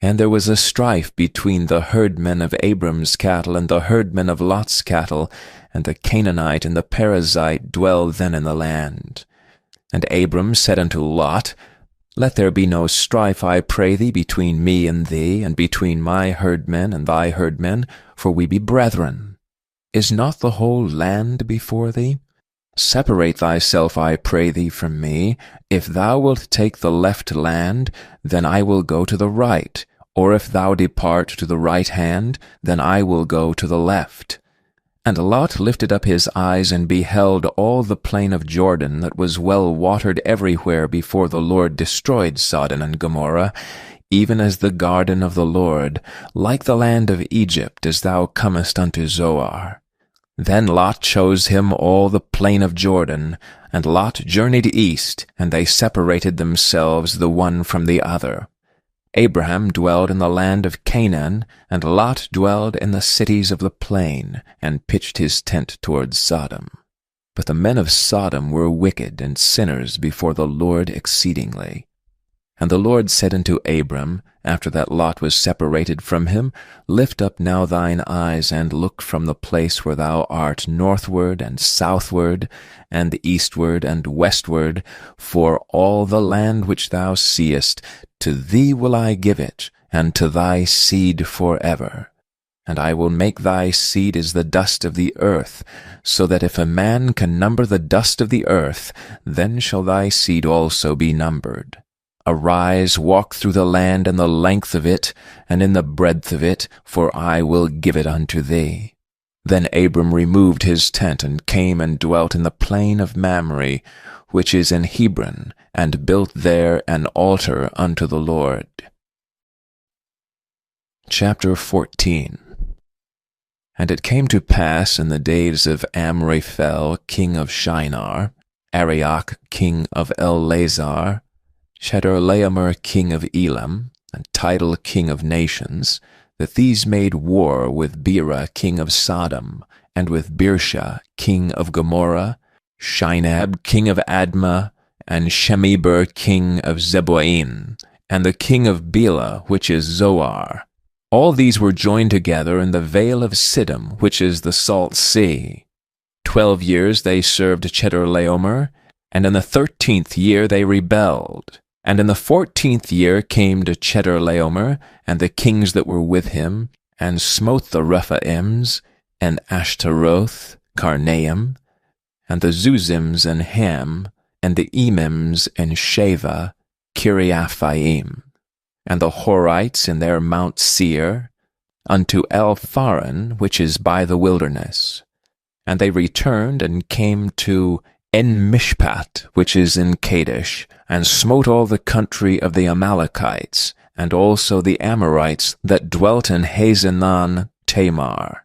And there was a strife between the herdmen of Abram's cattle and the herdmen of Lot's cattle, and the Canaanite and the Perizzite dwell then in the land. And Abram said unto Lot, Let there be no strife, I pray thee, between me and thee, and between my herdmen and thy herdmen, for we be brethren. Is not the whole land before thee? Separate thyself, I pray thee, from me. If thou wilt take the left land, then I will go to the right, or if thou depart to the right hand, then I will go to the left. And Lot lifted up his eyes and beheld all the plain of Jordan that was well watered everywhere before the Lord destroyed Sodom and Gomorrah, even as the garden of the Lord, like the land of Egypt, as thou comest unto Zoar. Then Lot chose him all the plain of Jordan, and Lot journeyed east, and they separated themselves the one from the other. Abraham dwelled in the land of Canaan, and Lot dwelled in the cities of the plain, and pitched his tent toward Sodom. But the men of Sodom were wicked and sinners before the Lord exceedingly. And the Lord said unto Abram, after that Lot was separated from him, Lift up now thine eyes, and look from the place where thou art northward and southward, and eastward and westward, for all the land which thou seest, to thee will I give it, and to thy seed forever. And I will make thy seed as the dust of the earth, so that if a man can number the dust of the earth, then shall thy seed also be numbered. Arise, walk through the land in the length of it, and in the breadth of it, for I will give it unto thee. Then Abram removed his tent, and came and dwelt in the plain of Mamre, which is in Hebron, and built there an altar unto the Lord. Chapter 14. And it came to pass in the days of Amraphel king of Shinar, Arioch king of Elazar, Chedorlaomer king of Elam, and Tidal king of nations, that these made war with Bera king of Sodom, and with Birsha king of Gomorrah, Shinab king of Admah, and Shemeber king of Zeboim, and the king of Bela, which is Zoar. All these were joined together in the vale of Siddim, which is the salt sea. 12 years they served Chedorlaomer, and in the 13th year they rebelled. And in the 14th year came to Chedorlaomer, and the kings that were with him, and smote the Rephaims, and Ashtaroth, Karnaim, and the Zuzims and Ham, and the Emims and Sheva, Kiriathaim, and the Horites in their Mount Seir, unto Elpharan, which is by the wilderness. And they returned and came to En-Mishpat, which is in Kadesh, and smote all the country of the Amalekites, and also the Amorites that dwelt in Hazanon Tamar.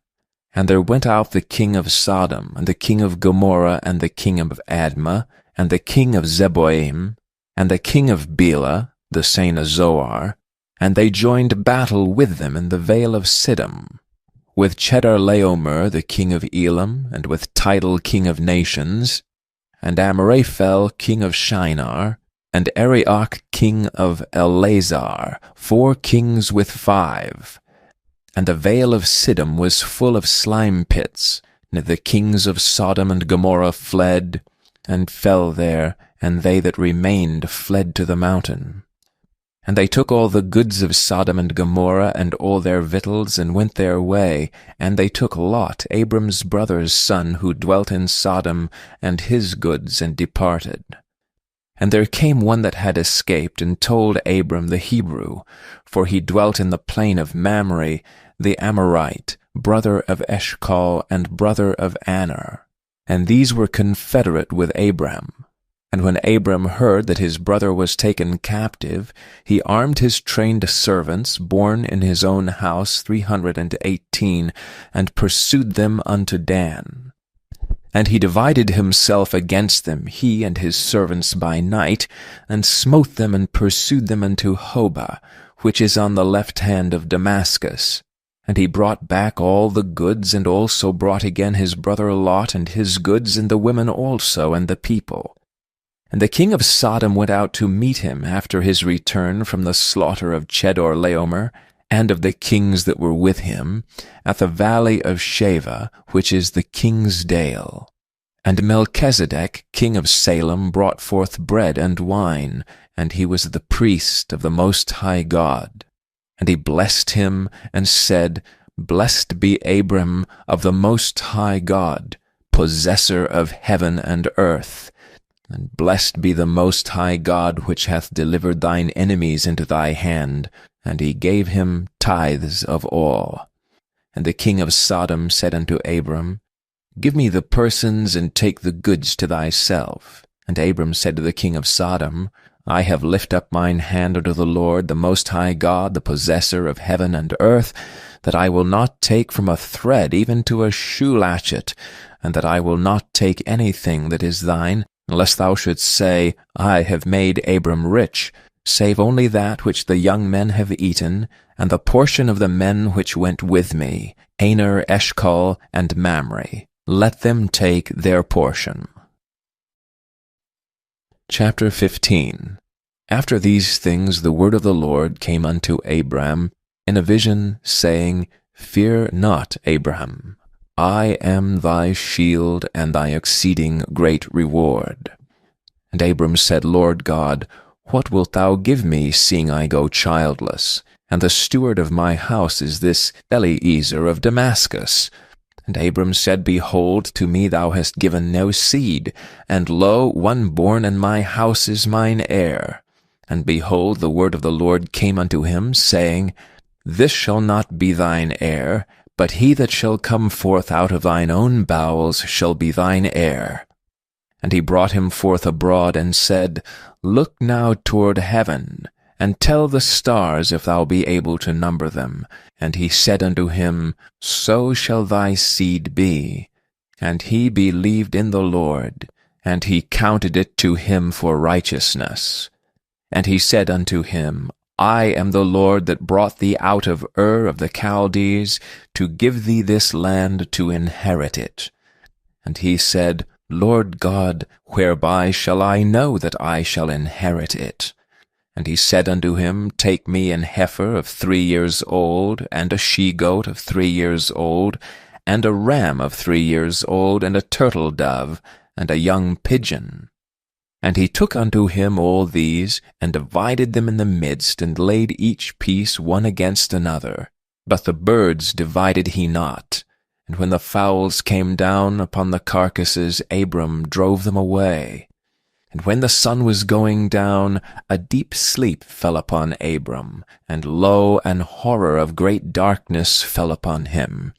And there went out the king of Sodom, and the king of Gomorrah, and the king of Admah, and the king of Zeboim, and the king of Bela, the son of Zoar, and they joined battle with them in the vale of Siddim, with Chedorlaomer the king of Elam, and with Tidal king of nations, and Amraphel king of Shinar, and Arioch king of Elazar, 4 kings with 5. And the vale of Siddim was full of slime pits, and the kings of Sodom and Gomorrah fled, and fell there, and they that remained fled to the mountain. And they took all the goods of Sodom and Gomorrah, and all their victuals, and went their way. And they took Lot, Abram's brother's son, who dwelt in Sodom, and his goods, and departed. And there came one that had escaped, and told Abram the Hebrew, for he dwelt in the plain of Mamre, the Amorite, brother of Eshcol, and brother of Aner. And these were confederate with Abram. And when Abram heard that his brother was taken captive, he armed his trained servants, born in his own house 318, and pursued them unto Dan. And he divided himself against them, he and his servants by night, and smote them and pursued them unto Hobah, which is on the left hand of Damascus. And he brought back all the goods, and also brought again his brother Lot, and his goods, and the women also, and the people. And the king of Sodom went out to meet him after his return from the slaughter of Chedorlaomer, and of the kings that were with him, at the valley of Sheva, which is the king's dale. And Melchizedek, king of Salem, brought forth bread and wine, and he was the priest of the Most High God. And he blessed him, and said, Blessed be Abram of the Most High God, possessor of heaven and earth. And blessed be the Most High God, which hath delivered thine enemies into thy hand. And he gave him tithes of all. And the king of Sodom said unto Abram, Give me the persons, and take the goods to thyself. And Abram said to the king of Sodom, I have lifted up mine hand unto the Lord, the Most High God, the possessor of heaven and earth, that I will not take from a thread even to a shoe latchet, and that I will not take anything that is thine, lest thou shouldst say, I have made Abram rich, save only that which the young men have eaten, and the portion of the men which went with me, Aner, Eshcol, and Mamre. Let them take their portion. Chapter 15. After these things the word of the Lord came unto Abram in a vision, saying, Fear not, Abraham. I am thy shield and thy exceeding great reward. And Abram said, Lord God, what wilt thou give me, seeing I go childless? And the steward of my house is this Eliezer of Damascus. And Abram said, Behold, to me thou hast given no seed, and lo, one born in my house is mine heir. And behold, the word of the Lord came unto him, saying, This shall not be thine heir, but he that shall come forth out of thine own bowels shall be thine heir. And he brought him forth abroad, and said, Look now toward heaven, and tell the stars if thou be able to number them. And he said unto him, So shall thy seed be. And he believed in the Lord, and he counted it to him for righteousness. And he said unto him, I am the Lord that brought thee out of Ur of the Chaldees, to give thee this land to inherit it. And he said, Lord God, whereby shall I know that I shall inherit it? And he said unto him, Take me an heifer of 3 years old, and a she-goat of 3 years old, and a ram of 3 years old, and a turtle dove, and a young pigeon. And he took unto him all these, and divided them in the midst, and laid each piece one against another. But the birds divided he not. And when the fowls came down upon the carcasses, Abram drove them away. And when the sun was going down, a deep sleep fell upon Abram, and lo, an horror of great darkness fell upon him.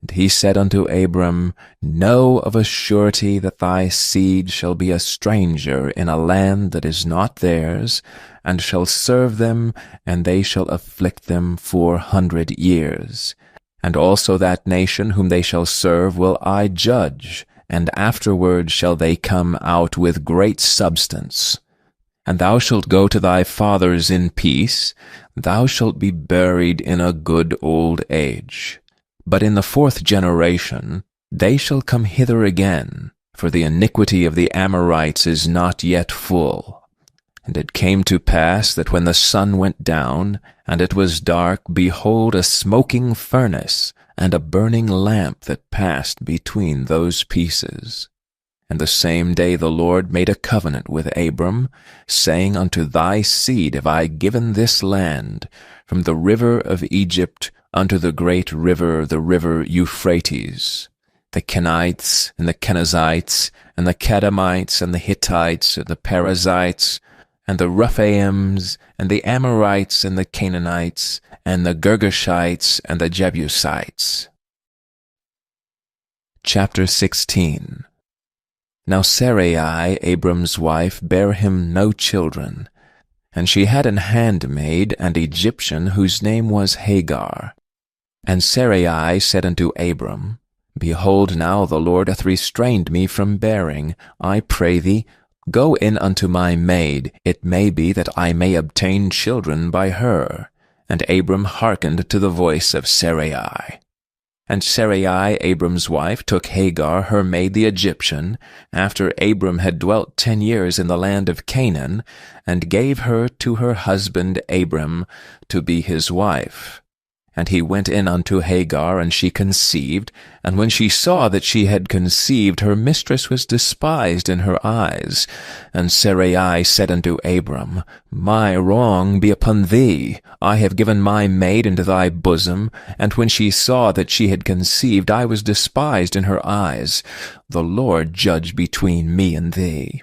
And he said unto Abram, Know of a surety that thy seed shall be a stranger in a land that is not theirs, and shall serve them, and they shall afflict them 400 years. And also that nation whom they shall serve will I judge, and afterward shall they come out with great substance. And thou shalt go to thy fathers in peace, thou shalt be buried in a good old age. But in the 4th generation they shall come hither again, for the iniquity of the Amorites is not yet full. And it came to pass that when the sun went down, and it was dark, behold, a smoking furnace, and a burning lamp that passed between those pieces. And the same day the Lord made a covenant with Abram, saying, Unto thy seed have I given this land, from the river of Egypt unto the great river, the river Euphrates, the Kenites, and the Kenizzites, and the Kadamites, and the Hittites, and the Perizzites, and the Rephaims, and the Amorites, and the Canaanites, and the Girgashites, and the Jebusites. Chapter 16. Now Sarai, Abram's wife, bare him no children, and she had an handmaid, an Egyptian, whose name was Hagar. And Sarai said unto Abram, Behold, now the Lord hath restrained me from bearing. I pray thee, go in unto my maid. It may be that I may obtain children by her. And Abram hearkened to the voice of Sarai. And Sarai, Abram's wife, took Hagar, her maid the Egyptian, after Abram had dwelt 10 years in the land of Canaan, and gave her to her husband Abram to be his wife. And he went in unto Hagar, and she conceived. And when she saw that she had conceived, her mistress was despised in her eyes. And Sarai said unto Abram, My wrong be upon thee. I have given my maid into thy bosom. And when she saw that she had conceived, I was despised in her eyes. The Lord judge between me and thee.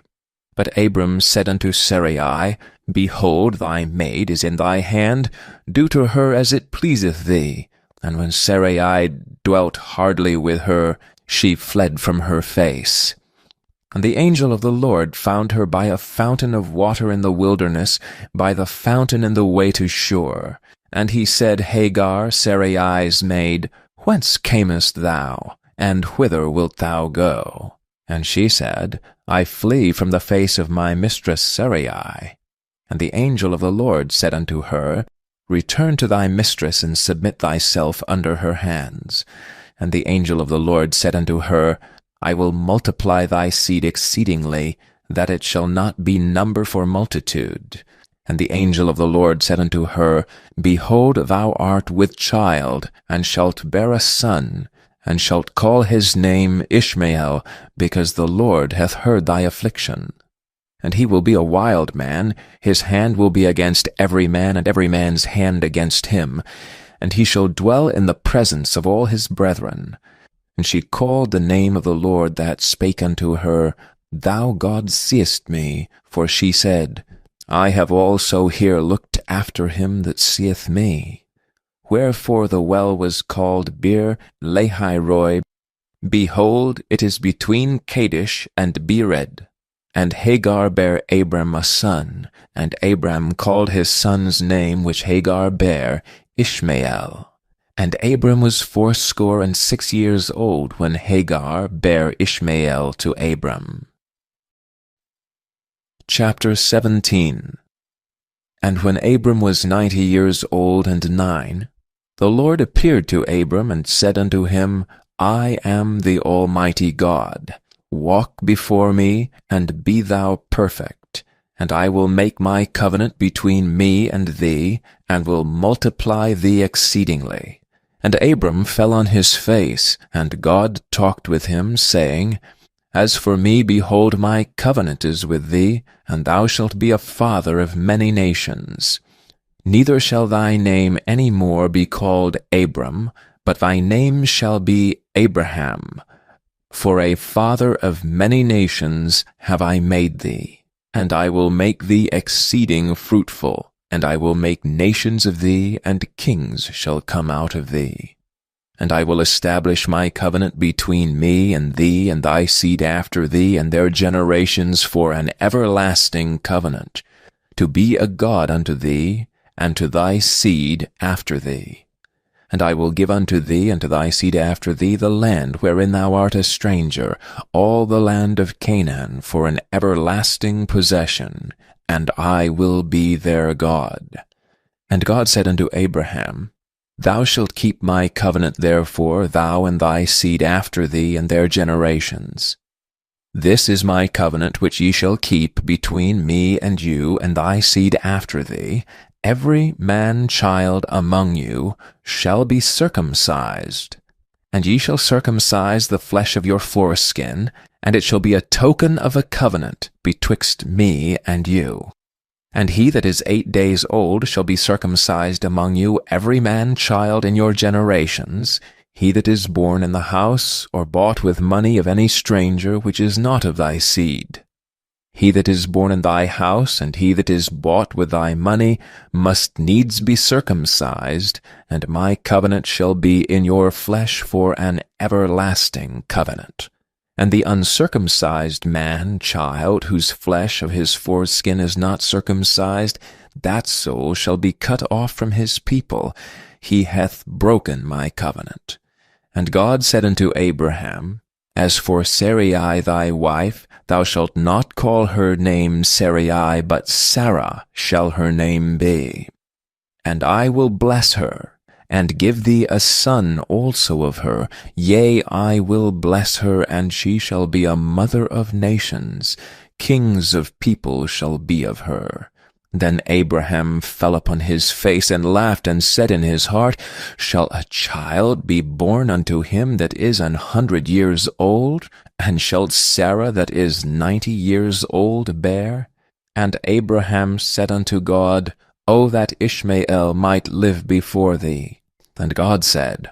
But Abram said unto Sarai, Behold, thy maid is in thy hand. Do to her as it pleaseth thee. And when Sarai dwelt hardly with her, she fled from her face. And the angel of the Lord found her by a fountain of water in the wilderness, by the fountain in the way to Shur. And he said, Hagar, Sarai's maid, Whence camest thou, and whither wilt thou go? And she said, I flee from the face of my mistress Sarai. And the angel of the Lord said unto her, Return to thy mistress, and submit thyself under her hands. And the angel of the Lord said unto her, I will multiply thy seed exceedingly, that it shall not be number for multitude. And the angel of the Lord said unto her, Behold, thou art with child, and shalt bear a son, and shalt call his name Ishmael, because the Lord hath heard thy affliction. And he will be a wild man, his hand will be against every man, and every man's hand against him. And he shall dwell in the presence of all his brethren. And she called the name of the Lord that spake unto her, Thou God seest me. For she said, I have also here looked after him that seeth me. Wherefore the well was called Bir Lahairoi. Behold, it is between Kadesh and Bered. And Hagar bare Abram a son, and Abram called his son's name which Hagar bare Ishmael. And Abram was 86 years old when Hagar bare Ishmael to Abram. Chapter 17. And when Abram was 90 years old and 9, the Lord appeared to Abram and said unto him, I am the Almighty God. Walk before me, and be thou perfect, and I will make my covenant between me and thee, and will multiply thee exceedingly. And Abram fell on his face, and God talked with him, saying, As for me, behold, my covenant is with thee, and thou shalt be a father of many nations. Neither shall thy name any more be called Abram, but thy name shall be Abraham. For a father of many nations have I made thee, and I will make thee exceeding fruitful, and I will make nations of thee, and kings shall come out of thee. And I will establish my covenant between me and thee and thy seed after thee and their generations for an everlasting covenant, to be a God unto thee, and to thy seed after thee. And I will give unto thee and to thy seed after thee the land wherein thou art a stranger, all the land of Canaan, for an everlasting possession, and I will be their God. And God said unto Abraham, Thou shalt keep my covenant therefore, thou and thy seed after thee and their generations. This is my covenant which ye shall keep between me and you and thy seed after thee. Every man-child among you shall be circumcised, and ye shall circumcise the flesh of your foreskin, and it shall be a token of a covenant betwixt me and you. And he that is 8 days old shall be circumcised among you, every man-child in your generations, he that is born in the house or bought with money of any stranger which is not of thy seed. He that is born in thy house, and he that is bought with thy money, must needs be circumcised, and my covenant shall be in your flesh for an everlasting covenant. And the uncircumcised man-child, whose flesh of his foreskin is not circumcised, that soul shall be cut off from his people. He hath broken my covenant. And God said unto Abraham, As for Sarai thy wife, thou shalt not call her name Sarai, but Sarah shall her name be. And I will bless her, and give thee a son also of her. Yea, I will bless her, and she shall be a mother of nations. Kings of people shall be of her. Then Abraham fell upon his face and laughed, and said in his heart, Shall a child be born unto him that is 100 years old? And shall Sarah that is 90 years old bear? And Abraham said unto God, O that Ishmael might live before thee. And God said,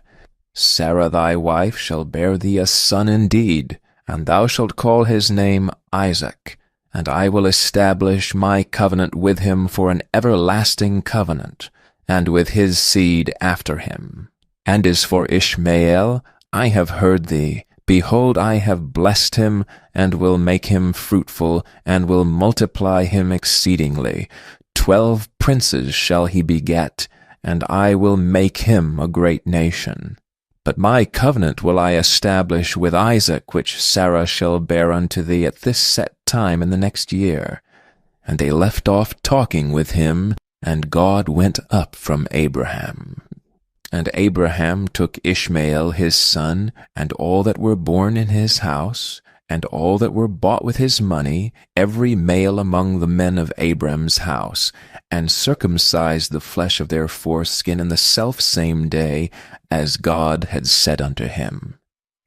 Sarah thy wife shall bear thee a son indeed, and thou shalt call his name Isaac. And I will establish my covenant with him for an everlasting covenant, and with his seed after him. And as for Ishmael, I have heard thee. Behold, I have blessed him, and will make him fruitful, and will multiply him exceedingly. 12 princes shall he beget, and I will make him a great nation. But my covenant will I establish with Isaac, which Sarah shall bear unto thee at this set time in the next year. And they left off talking with him, and God went up from Abraham. And Abraham took Ishmael his son, and all that were born in his house, and all that were bought with his money, every male among the men of Abram's house, and circumcised the flesh of their foreskin in the selfsame day, as God had said unto him.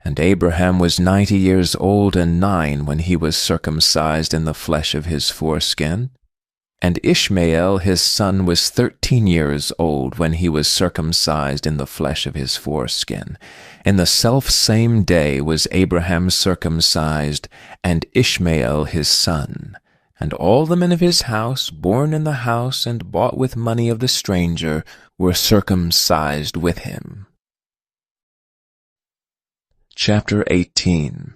And Abraham was 90 years old and 9 when he was circumcised in the flesh of his foreskin. And Ishmael his son was 13 years old when he was circumcised in the flesh of his foreskin. In the selfsame day was Abraham circumcised, and Ishmael his son. And all the men of his house, born in the house and bought with money of the stranger, were circumcised with him. Chapter 18.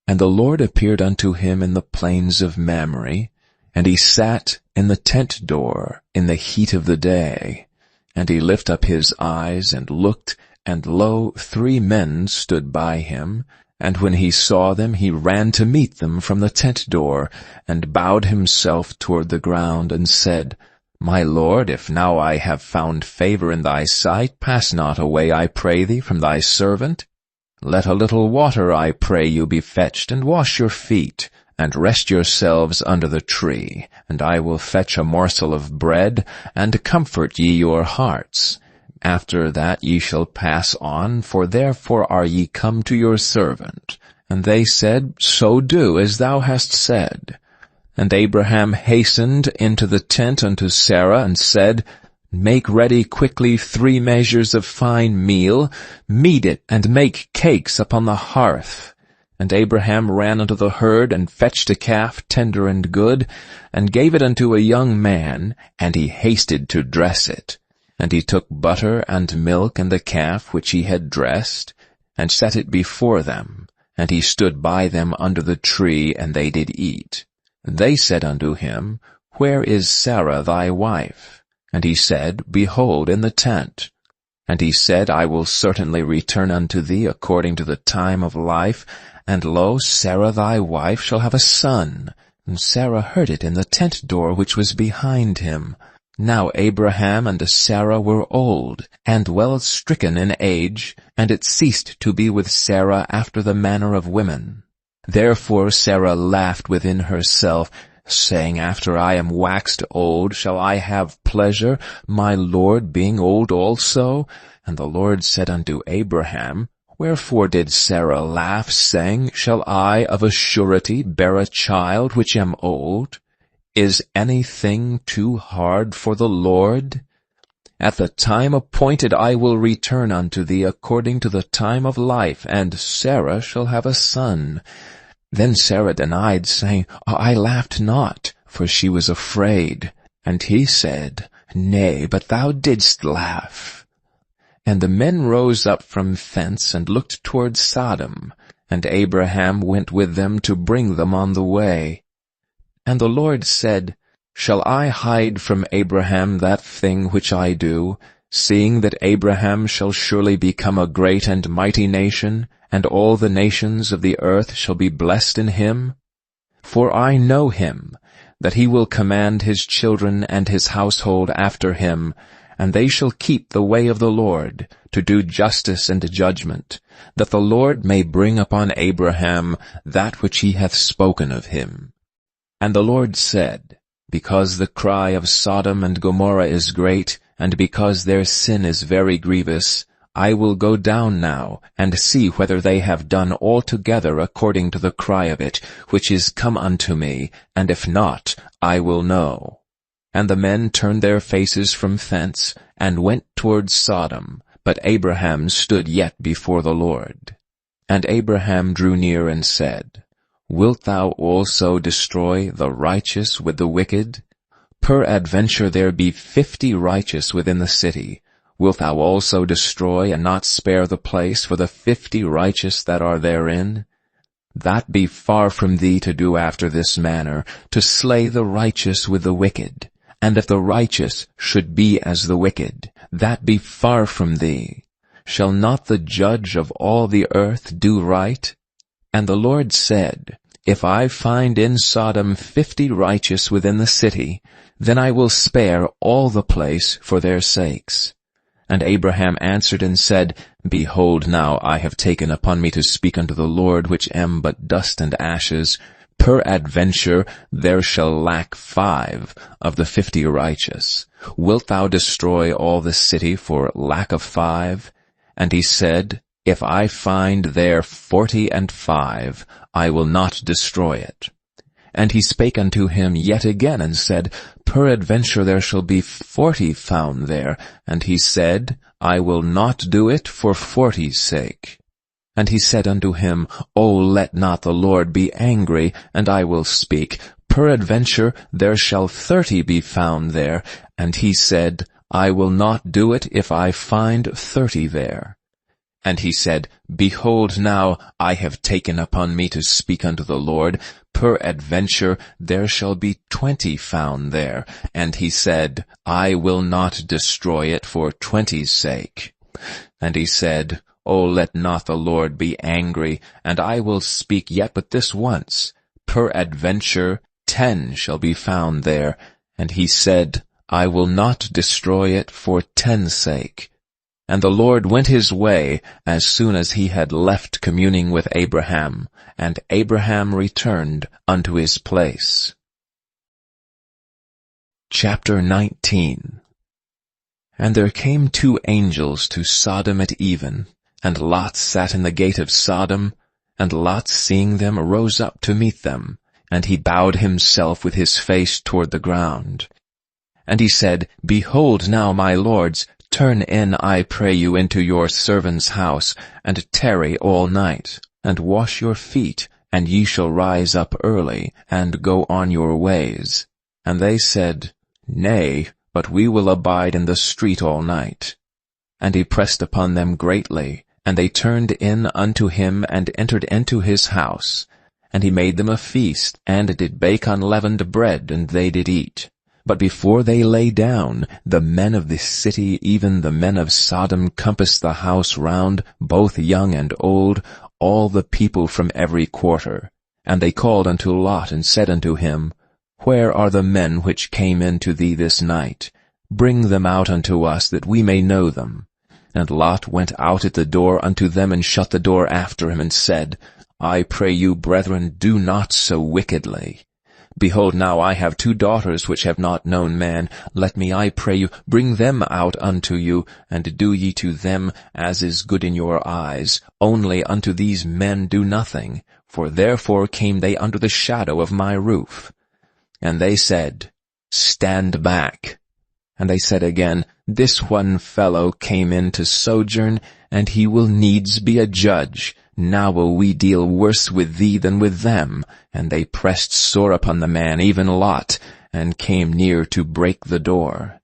And the Lord appeared unto him in the plains of Mamre, and he sat in the tent door in the heat of the day. And he lifted up his eyes and looked, and lo, 3 men stood by him. And when he saw them, he ran to meet them from the tent door, and bowed himself toward the ground, and said, My Lord, if now I have found favor in thy sight, pass not away, I pray thee, from thy servant. Let a little water, I pray you, be fetched, and wash your feet, and rest yourselves under the tree, and I will fetch a morsel of bread, and comfort ye your hearts. After that ye shall pass on, for therefore are ye come to your servant. And they said, So do as thou hast said. And Abraham hastened into the tent unto Sarah, and said, Make ready quickly 3 measures of fine meal, knead it, and make cakes upon the hearth. And Abraham ran unto the herd, and fetched a calf tender and good, and gave it unto a young man, and he hasted to dress it. And he took butter and milk and the calf which he had dressed, and set it before them. And he stood by them under the tree, and they did eat. And they said unto him, Where is Sarah thy wife? And he said, Behold, in the tent. And he said, I will certainly return unto thee according to the time of life, and lo, Sarah thy wife shall have a son. And Sarah heard it in the tent door which was behind him. Now Abraham and Sarah were old, and well stricken in age, and it ceased to be with Sarah after the manner of women. Therefore Sarah laughed within herself, saying, After I am waxed old, shall I have pleasure, my Lord being old also? And the Lord said unto Abraham, Wherefore did Sarah laugh, saying, Shall I of a surety bear a child which am old? Is anything too hard for the Lord? At the time appointed I will return unto thee according to the time of life, and Sarah shall have a son. Then Sarah denied, saying, I laughed not, for she was afraid. And he said, Nay, but thou didst laugh. And the men rose up from thence, and looked toward Sodom, and Abraham went with them to bring them on the way. And the Lord said, Shall I hide from Abraham that thing which I do, seeing that Abraham shall surely become a great and mighty nation, and all the nations of the earth shall be blessed in him? For I know him, that he will command his children and his household after him, and they shall keep the way of the Lord, to do justice and judgment, that the Lord may bring upon Abraham that which he hath spoken of him. And the Lord said, Because the cry of Sodom and Gomorrah is great, and because their sin is very grievous, I will go down now, and see whether they have done altogether according to the cry of it, which is come unto me, and if not, I will know. And the men turned their faces from thence, and went toward Sodom, but Abraham stood yet before the Lord. And Abraham drew near and said, Wilt thou also destroy the righteous with the wicked? Peradventure there be 50 righteous within the city. Wilt thou also destroy and not spare the place for the 50 righteous that are therein? That be far from thee to do after this manner, to slay the righteous with the wicked. And if the righteous should be as the wicked, that be far from thee. Shall not the judge of all the earth do right? And the Lord said, If I find in Sodom 50 righteous within the city, then I will spare all the place for their sakes. And Abraham answered and said, Behold, now I have taken upon me to speak unto the Lord, which am but dust and ashes. Peradventure there shall lack 5 of the 50 righteous. Wilt thou destroy all the city for lack of 5? And he said, If I find there 45, I will not destroy it. And he spake unto him yet again, and said, Peradventure there shall be 40 found there. And he said, I will not do it for 40's sake. And he said unto him, O let not the Lord be angry, and I will speak. Peradventure there shall 30 be found there. And he said, I will not do it if I find 30 there. And he said, Behold, now I have taken upon me to speak unto the Lord. Peradventure there shall be 20 found there. And he said, I will not destroy it for 20's sake. And he said, O let not the Lord be angry, and I will speak yet but this once. Peradventure 10 shall be found there. And he said, I will not destroy it for 10's sake. And the Lord went his way as soon as he had left communing with Abraham, and Abraham returned unto his place. Chapter 19. And there came 2 angels to Sodom at even, and Lot sat in the gate of Sodom, and Lot seeing them rose up to meet them, and he bowed himself with his face toward the ground. And he said, Behold now, my lords, turn in, I pray you, into your servant's house, and tarry all night, and wash your feet, and ye shall rise up early, and go on your ways. And they said, Nay, but we will abide in the street all night. And he pressed upon them greatly, and they turned in unto him, and entered into his house. And he made them a feast, and did bake unleavened bread, and they did eat. But before they lay down, the men of the city, even the men of Sodom, compassed the house round, both young and old, all the people from every quarter. And they called unto Lot, and said unto him, Where are the men which came in to thee this night? Bring them out unto us, that we may know them. And Lot went out at the door unto them, and shut the door after him, and said, I pray you, brethren, do not so wickedly. Behold, now I have 2 daughters which have not known man. Let me, I pray you, bring them out unto you, and do ye to them as is good in your eyes. Only unto these men do nothing, for therefore came they under the shadow of my roof. And they said, Stand back. And they said again, This one fellow came in to sojourn, and he will needs be a judge. Now will we deal worse with thee than with them. And they pressed sore upon the man, even Lot, and came near to break the door.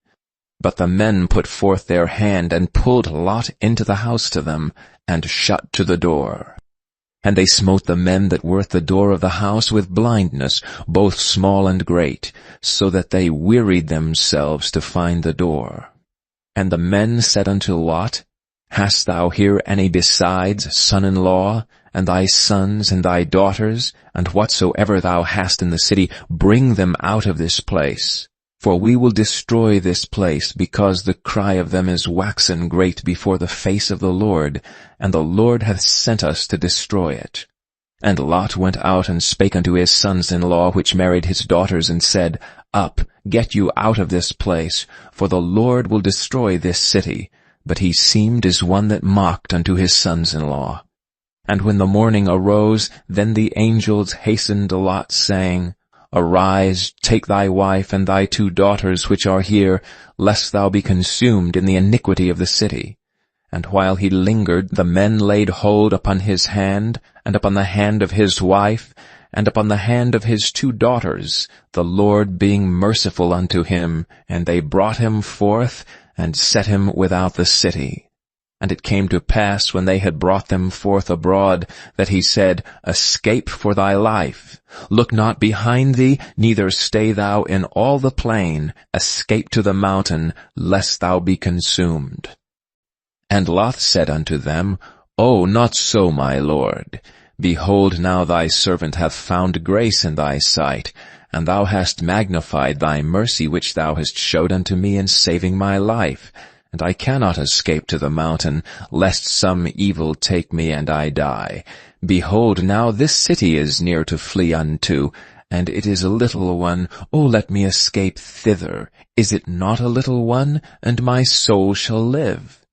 But the men put forth their hand, and pulled Lot into the house to them, and shut to the door. And they smote the men that were at the door of the house with blindness, both small and great, so that they wearied themselves to find the door. And the men said unto Lot, Hast thou here any besides son-in-law, and thy sons and thy daughters, and whatsoever thou hast in the city, bring them out of this place? For we will destroy this place, because the cry of them is waxen great before the face of the Lord, and the Lord hath sent us to destroy it. And Lot went out and spake unto his sons-in-law, which married his daughters, and said, Up, get you out of this place, for the Lord will destroy this city. But he seemed as one that mocked unto his sons-in-law. And when the morning arose, then the angels hastened Lot, saying, Arise, take thy wife and thy 2 daughters which are here, lest thou be consumed in the iniquity of the city. And while he lingered, the men laid hold upon his hand, and upon the hand of his wife, and upon the hand of his 2 daughters, the Lord being merciful unto him, and they brought him forth, and set him without the city. And it came to pass, when they had brought them forth abroad, that he said, Escape for thy life. Look not behind thee, neither stay thou in all the plain. Escape to the mountain, lest thou be consumed. And Lot said unto them, O, not so, my lord. Behold, now thy servant hath found grace in thy sight, and thou hast magnified thy mercy which thou hast showed unto me in saving my life. and I cannot escape to the mountain, lest some evil take me and I die. Behold, now this city is near to flee unto, and it is a little one. O let me escape thither. Is it not a little one? And my soul shall live.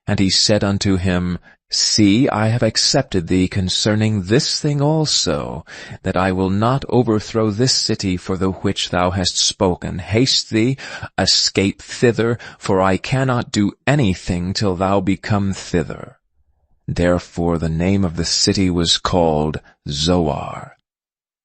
And he said unto him, See, I have accepted thee concerning this thing also, that I will not overthrow this city for the which thou hast spoken. Haste thee, escape thither, for I cannot do anything till thou become thither. Therefore the name of the city was called Zoar.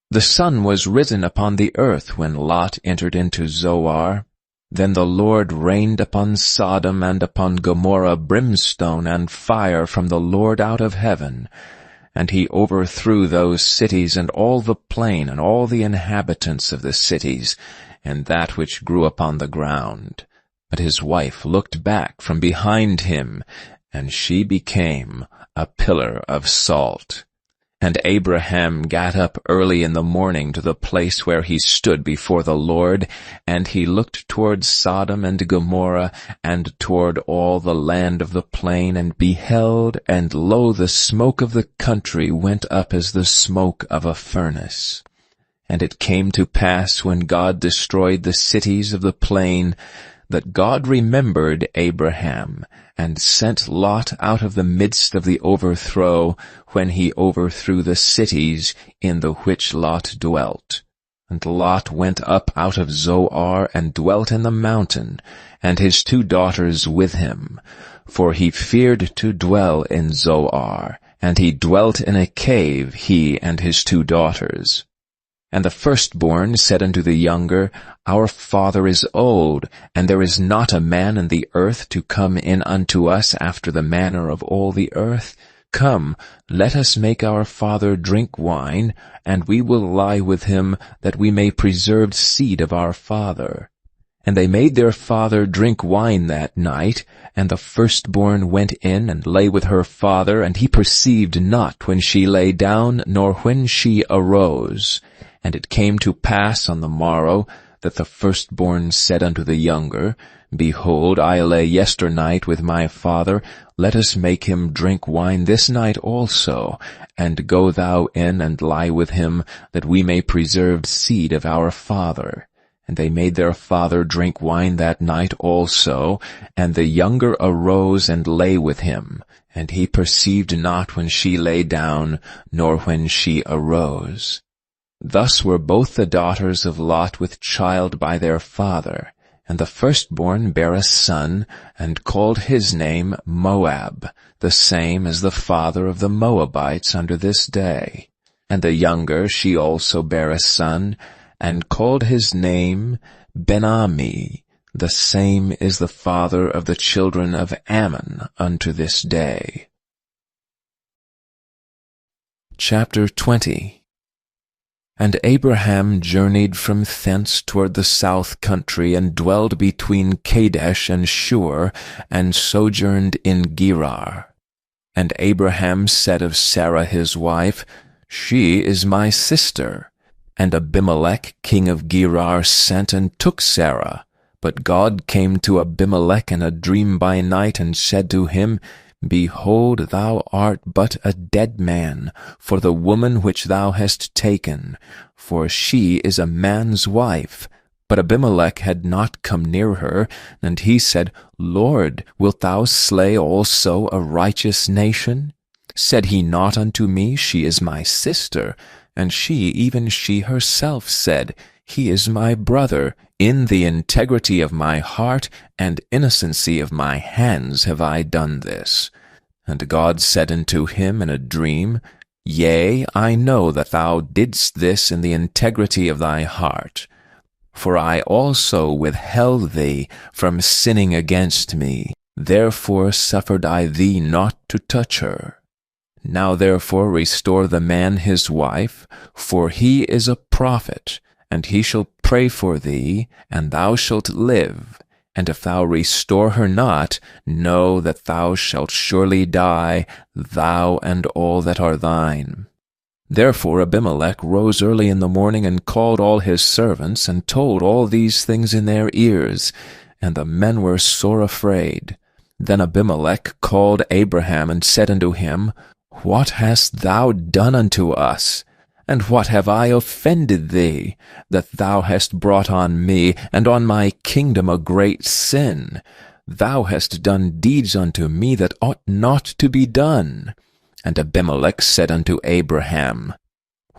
The sun was risen upon the earth when Lot entered into Zoar. Then the Lord rained upon Sodom and upon Gomorrah brimstone and fire from the Lord out of heaven. And he overthrew those cities and all the plain and all the inhabitants of the cities, and that which grew upon the ground. But his wife looked back from behind him, and she became a pillar of salt. And Abraham got up early in the morning to the place where he stood before the Lord, and he looked toward Sodom and Gomorrah, and toward all the land of the plain, and beheld, and lo, the smoke of the country went up as the smoke of a furnace. And it came to pass, when God destroyed the cities of the plain, that God remembered Abraham, and sent Lot out of the midst of the overthrow, when he overthrew the cities in the which Lot dwelt. And Lot went up out of Zoar, and dwelt in the mountain, and his 2 daughters with him. For he feared to dwell in Zoar, and he dwelt in a cave, he and his 2 daughters. And the firstborn said unto the younger, Our father is old, and there is not a man in the earth to come in unto us after the manner of all the earth. Come, let us make our father drink wine, and we will lie with him, that we may preserve seed of our father. And they made their father drink wine that night, and the firstborn went in and lay with her father, and he perceived not when she lay down, nor when she arose. And it came to pass on the morrow, that the firstborn said unto the younger, Behold, I lay yesternight with my father, let us make him drink wine this night also, and go thou in and lie with him, that we may preserve seed of our father. And they made their father drink wine that night also, and the younger arose and lay with him, and he perceived not when she lay down, nor when she arose. Thus were both the daughters of Lot with child by their father. And the firstborn bare a son, and called his name Moab, the same as the father of the Moabites under this day. And the younger she also bare a son, and called his name Ben-Ammi, the same is the father of the children of Ammon unto this day. Chapter 20. And Abraham journeyed from thence toward the south country, and dwelled between Kadesh and Shur, and sojourned in Gerar. And Abraham said of Sarah his wife, She is my sister. And Abimelech king of Gerar sent and took Sarah. But God came to Abimelech in a dream by night, and said to him, Behold, thou art but a dead man, for the woman which thou hast taken, for she is a man's wife. But Abimelech had not come near her, and he said, Lord, wilt thou slay also a righteous nation? Said he not unto me, She is my sister? And she, even she herself, said, He is my brother. In the integrity of my heart and innocency of my hands have I done this. And God said unto him in a dream, Yea, I know that thou didst this in the integrity of thy heart. For I also withheld thee from sinning against me. Therefore suffered I thee not to touch her. Now therefore restore the man his wife, for he is a prophet, and he shall pray for thee, and thou shalt live. And if thou restore her not, know that thou shalt surely die, thou and all that are thine. Therefore Abimelech rose early in the morning, and called all his servants, and told all these things in their ears. and the men were sore afraid. Then Abimelech called Abraham and said unto him, What hast thou done unto us? And what have I offended thee, that thou hast brought on me and on my kingdom a great sin? Thou hast done deeds unto me that ought not to be done. And Abimelech said unto Abraham,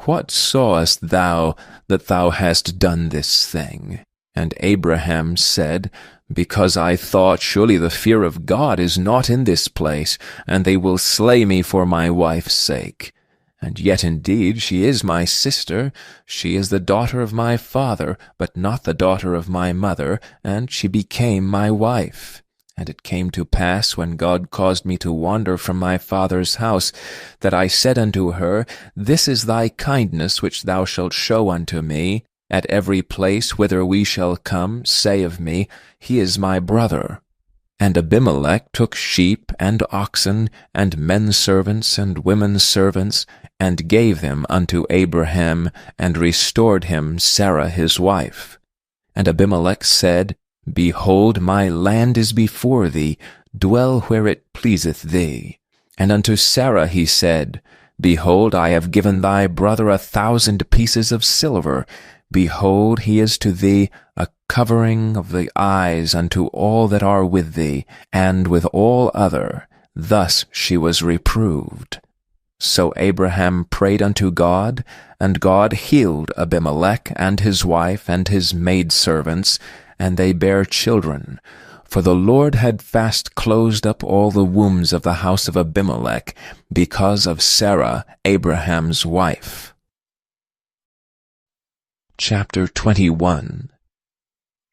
What sawest thou that thou hast done this thing? And Abraham said, Because I thought, surely the fear of God is not in this place, and they will slay me for my wife's sake. And yet indeed she is my sister, she is the daughter of my father, but not the daughter of my mother, and she became my wife. And it came to pass, when God caused me to wander from my father's house, that I said unto her, This is thy kindness which thou shalt show unto me. At every place whither we shall come, say of me, He is my brother. And Abimelech took sheep and oxen, and men servants and women servants, and gave them unto Abraham, and restored him Sarah his wife. And Abimelech said, Behold, my land is before thee, dwell where it pleaseth thee. And unto Sarah he said, Behold, I have given thy brother 1,000 pieces of silver. Behold, he is to thee a covering of the eyes unto all that are with thee, and with all other. Thus she was reproved. So Abraham prayed unto God, and God healed Abimelech and his wife and his maidservants, and they bare children. For the Lord had fast closed up all the wombs of the house of Abimelech, because of Sarah, Abraham's wife. Chapter 21.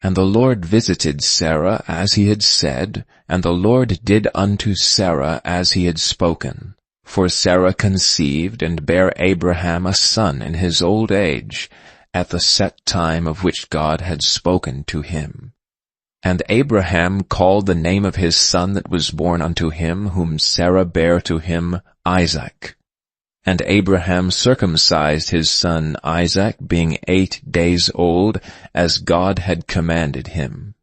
And the Lord visited Sarah as he had said, and the Lord did unto Sarah as he had spoken. For Sarah conceived and bare Abraham a son in his old age, at the set time of which God had spoken to him. And Abraham called the name of his son that was born unto him, whom Sarah bare to him, Isaac. And Abraham circumcised his son Isaac, being 8 days old, as God had commanded him.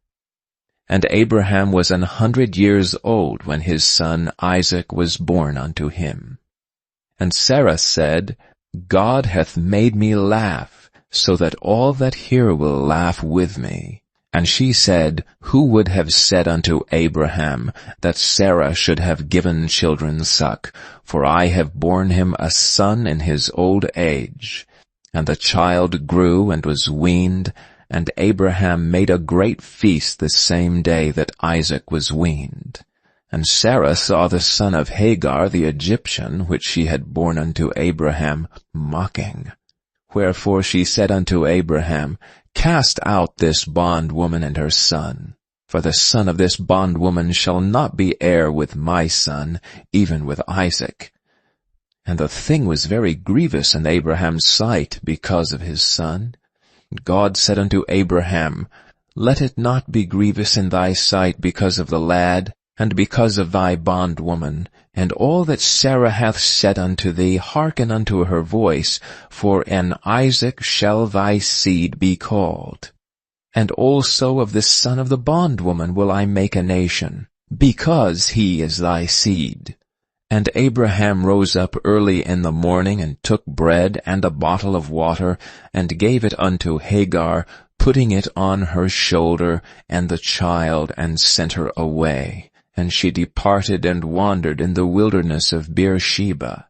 And Abraham was 100 years old when his son Isaac was born unto him. And Sarah said, God hath made me laugh, so that all that hear will laugh with me. And she said, Who would have said unto Abraham that Sarah should have given children suck? For I have borne him a son in his old age. And the child grew and was weaned, and Abraham made a great feast the same day that Isaac was weaned. And Sarah saw the son of Hagar the Egyptian, which she had borne unto Abraham, mocking. Wherefore she said unto Abraham, Cast out this bondwoman and her son, for the son of this bondwoman shall not be heir with my son, even with Isaac. And the thing was very grievous in Abraham's sight because of his son. God said unto Abraham, Let it not be grievous in thy sight because of the lad, and because of thy bondwoman, and all that Sarah hath said unto thee, hearken unto her voice, for in Isaac shall thy seed be called. And also of the son of the bondwoman will I make a nation, because he is thy seed. And Abraham rose up early in the morning, and took bread and a bottle of water, and gave it unto Hagar, putting it on her shoulder, and the child, and sent her away. And she departed and wandered in the wilderness of Beersheba.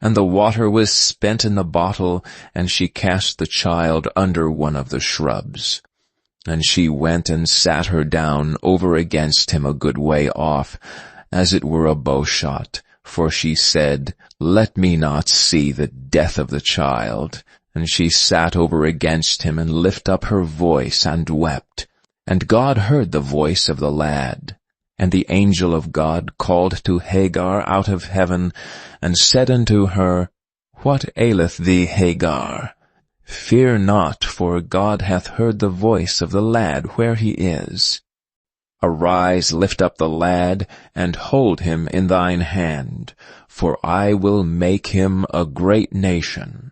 And the water was spent in the bottle, and she cast the child under one of the shrubs. And she went and sat her down over against him a good way off, as it were a bowshot. For she said, Let me not see the death of the child. And she sat over against him, and lift up her voice, and wept. And God heard the voice of the lad. And the angel of God called to Hagar out of heaven, and said unto her, What aileth thee, Hagar? Fear not, for God hath heard the voice of the lad where he is. Arise, lift up the lad, and hold him in thine hand, for I will make him a great nation.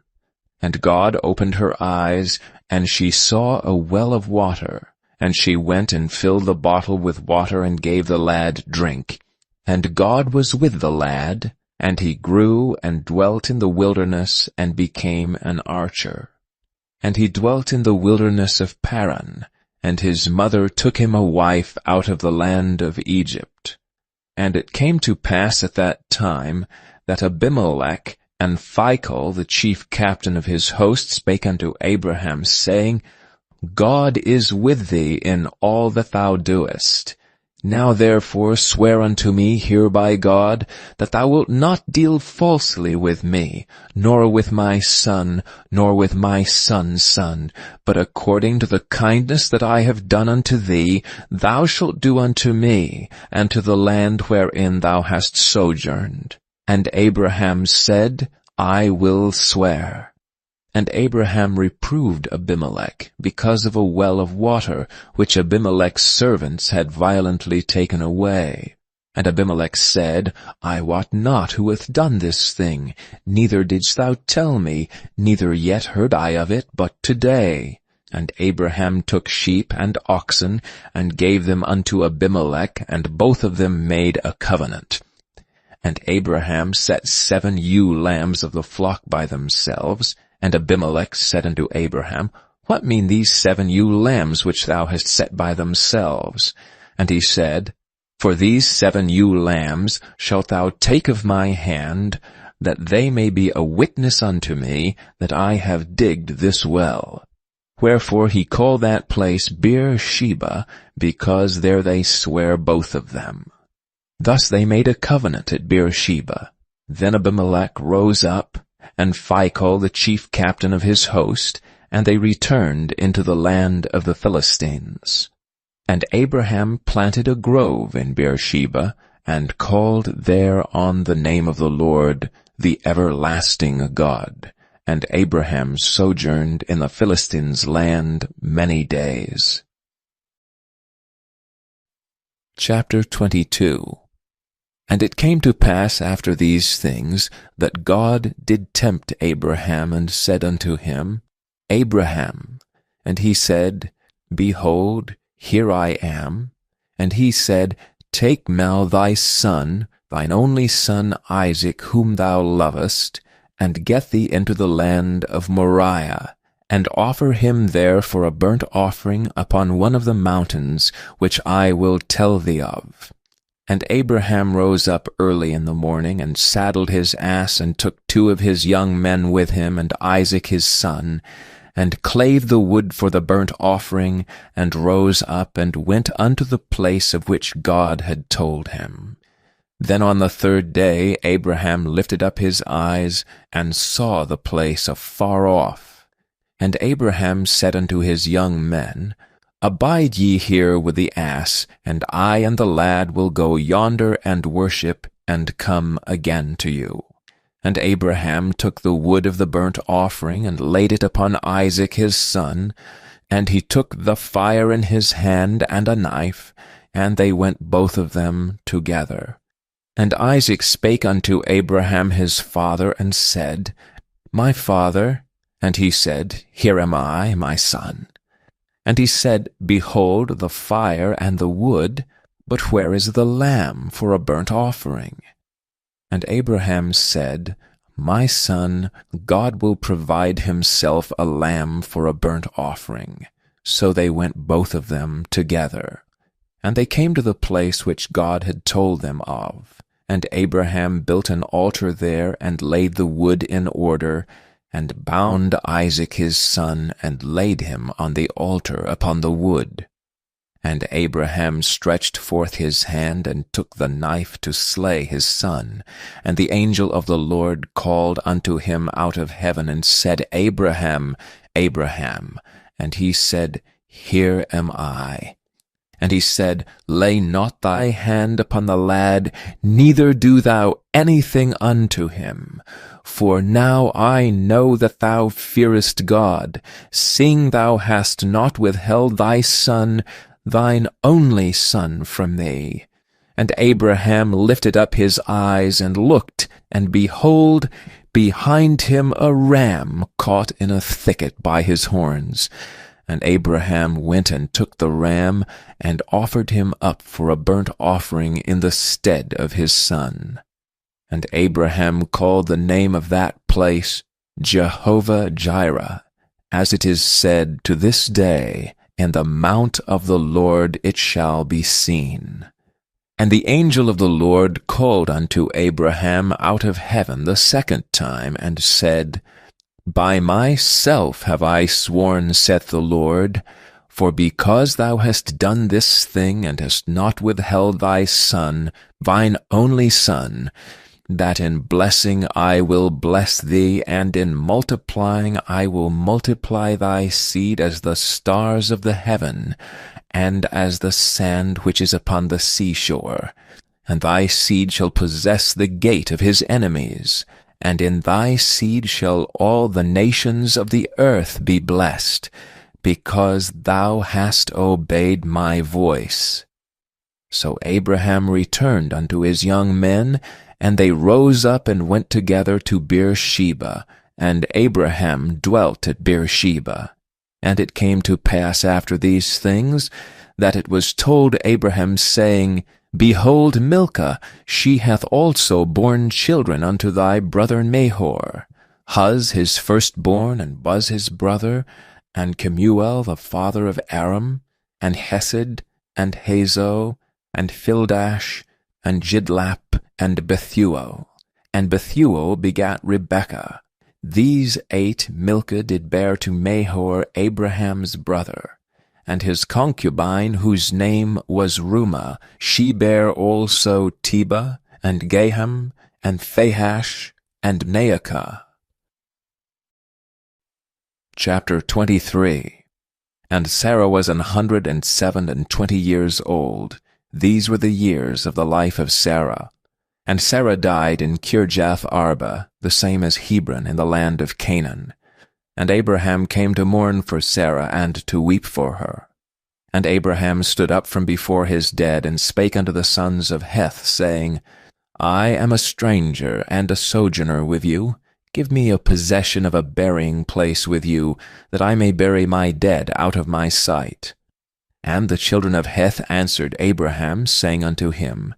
And God opened her eyes, and she saw a well of water, And she went and filled the bottle with water and gave the lad drink. And God was with the lad, and he grew and dwelt in the wilderness and became an archer. And he dwelt in the wilderness of Paran, and his mother took him a wife out of the land of Egypt. And it came to pass at that time that Abimelech and Phicol, the chief captain of his host, spake unto Abraham, saying, God is with thee in all that thou doest. Now therefore swear unto me here by God, that thou wilt not deal falsely with me, nor with my son, nor with my son's son, but according to the kindness that I have done unto thee, thou shalt do unto me, and to the land wherein thou hast sojourned. And Abraham said, I will swear. And Abraham reproved Abimelech because of a well of water, which Abimelech's servants had violently taken away. And Abimelech said, I wot not who hath done this thing, neither didst thou tell me, neither yet heard I of it but today. And Abraham took sheep and oxen, and gave them unto Abimelech, and both of them made a covenant. And Abraham set 7 ewe lambs of the flock by themselves. And Abimelech said unto Abraham, What mean these 7 ewe lambs which thou hast set by themselves? And he said, For these 7 ewe lambs shalt thou take of my hand, that they may be a witness unto me that I have digged this well. Wherefore he called that place Beer-sheba, because there they sware both of them. Thus they made a covenant at Beer-sheba. Then Abimelech rose up, and Phicol the chief captain of his host, and they returned into the land of the Philistines. And Abraham planted a grove in Beer-sheba, and called thereon the name of the Lord, the everlasting God. And Abraham sojourned in the Philistines' land many days. Chapter 22. And it came to pass after these things, that God did tempt Abraham, and said unto him, Abraham. And he said, Behold, here I am. And he said, Take now thy son, thine only son Isaac, whom thou lovest, and get thee into the land of Moriah, and offer him there for a burnt offering upon one of the mountains, which I will tell thee of. And Abraham rose up early in the morning, and saddled his ass, and took 2 of his young men with him, and Isaac his son, and clave the wood for the burnt offering, and rose up, and went unto the place of which God had told him. Then on the 3rd day Abraham lifted up his eyes, and saw the place afar off. And Abraham said unto his young men, Abide ye here with the ass, and I and the lad will go yonder and worship, and come again to you. And Abraham took the wood of the burnt offering, and laid it upon Isaac his son, and he took the fire in his hand and a knife, and they went both of them together. And Isaac spake unto Abraham his father, and said, My father. And he said, Here am I, my son. And he said, Behold the fire and the wood, but where is the lamb for a burnt offering? And Abraham said, My son, God will provide himself a lamb for a burnt offering. So they went both of them together. And they came to the place which God had told them of. And Abraham built an altar there, and laid the wood in order, and bound Isaac his son, and laid him on the altar upon the wood. And Abraham stretched forth his hand, and took the knife to slay his son. And the angel of the Lord called unto him out of heaven, and said, Abraham, Abraham. And he said, Here am I. And he said, Lay not thy hand upon the lad, neither do thou anything unto him. For now I know that thou fearest God, seeing thou hast not withheld thy son, thine only son, from me. And Abraham lifted up his eyes, and looked, and behold, behind him a ram caught in a thicket by his horns. And Abraham went and took the ram, and offered him up for a burnt offering in the stead of his son. And Abraham called the name of that place Jehovah-Jireh, as it is said to this day, In the mount of the Lord it shall be seen. And the angel of the Lord called unto Abraham out of heaven the second time, and said, By myself have I sworn, saith the Lord, for because thou hast done this thing, and hast not withheld thy son, thine only son, that in blessing I will bless thee, and in multiplying I will multiply thy seed as the stars of the heaven, and as the sand which is upon the seashore. And thy seed shall possess the gate of his enemies, and in thy seed shall all the nations of the earth be blessed, because thou hast obeyed my voice. So Abraham returned unto his young men, and they rose up and went together to Beersheba, and Abraham dwelt at Beersheba. And it came to pass after these things, that it was told Abraham, saying, Behold, Milcah, she hath also borne children unto thy brother Nahor, Huz his firstborn, and Buz his brother, and Kemuel the father of Aram, and Hesed, and Hazo, and Fildash, and Jidlap, and Bethuel. And Bethuel begat Rebekah. These 8 Milcah did bear to Nahor Abraham's brother. And his concubine, whose name was Rumah, she bare also Teba, and Gaham, and Thahash, and Naakah. Chapter 23. And Sarah was 127 years old. These were the years of the life of Sarah. And Sarah died in Kirjath Arba, the same as Hebron in the land of Canaan. And Abraham came to mourn for Sarah, and to weep for her. And Abraham stood up from before his dead, and spake unto the sons of Heth, saying, I am a stranger and a sojourner with you. Give me a possession of a burying place with you, that I may bury my dead out of my sight. And the children of Heth answered Abraham, saying unto him,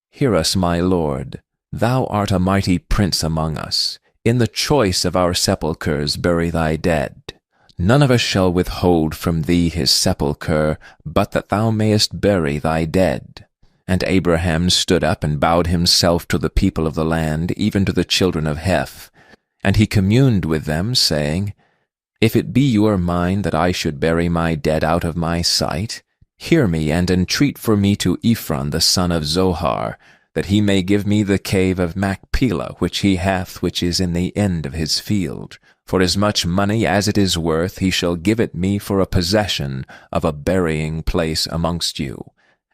Hear us, my lord. Thou art a mighty prince among us. In the choice of our sepulchres bury thy dead. None of us shall withhold from thee his sepulchre, but that thou mayest bury thy dead. And Abraham stood up and bowed himself to the people of the land, even to the children of Heth. And he communed with them, saying, If it be your mind that I should bury my dead out of my sight, hear me, and entreat for me to Ephron the son of Zohar, that he may give me the cave of Machpelah, which he hath, which is in the end of his field. For as much money as it is worth, he shall give it me for a possession of a burying place amongst you.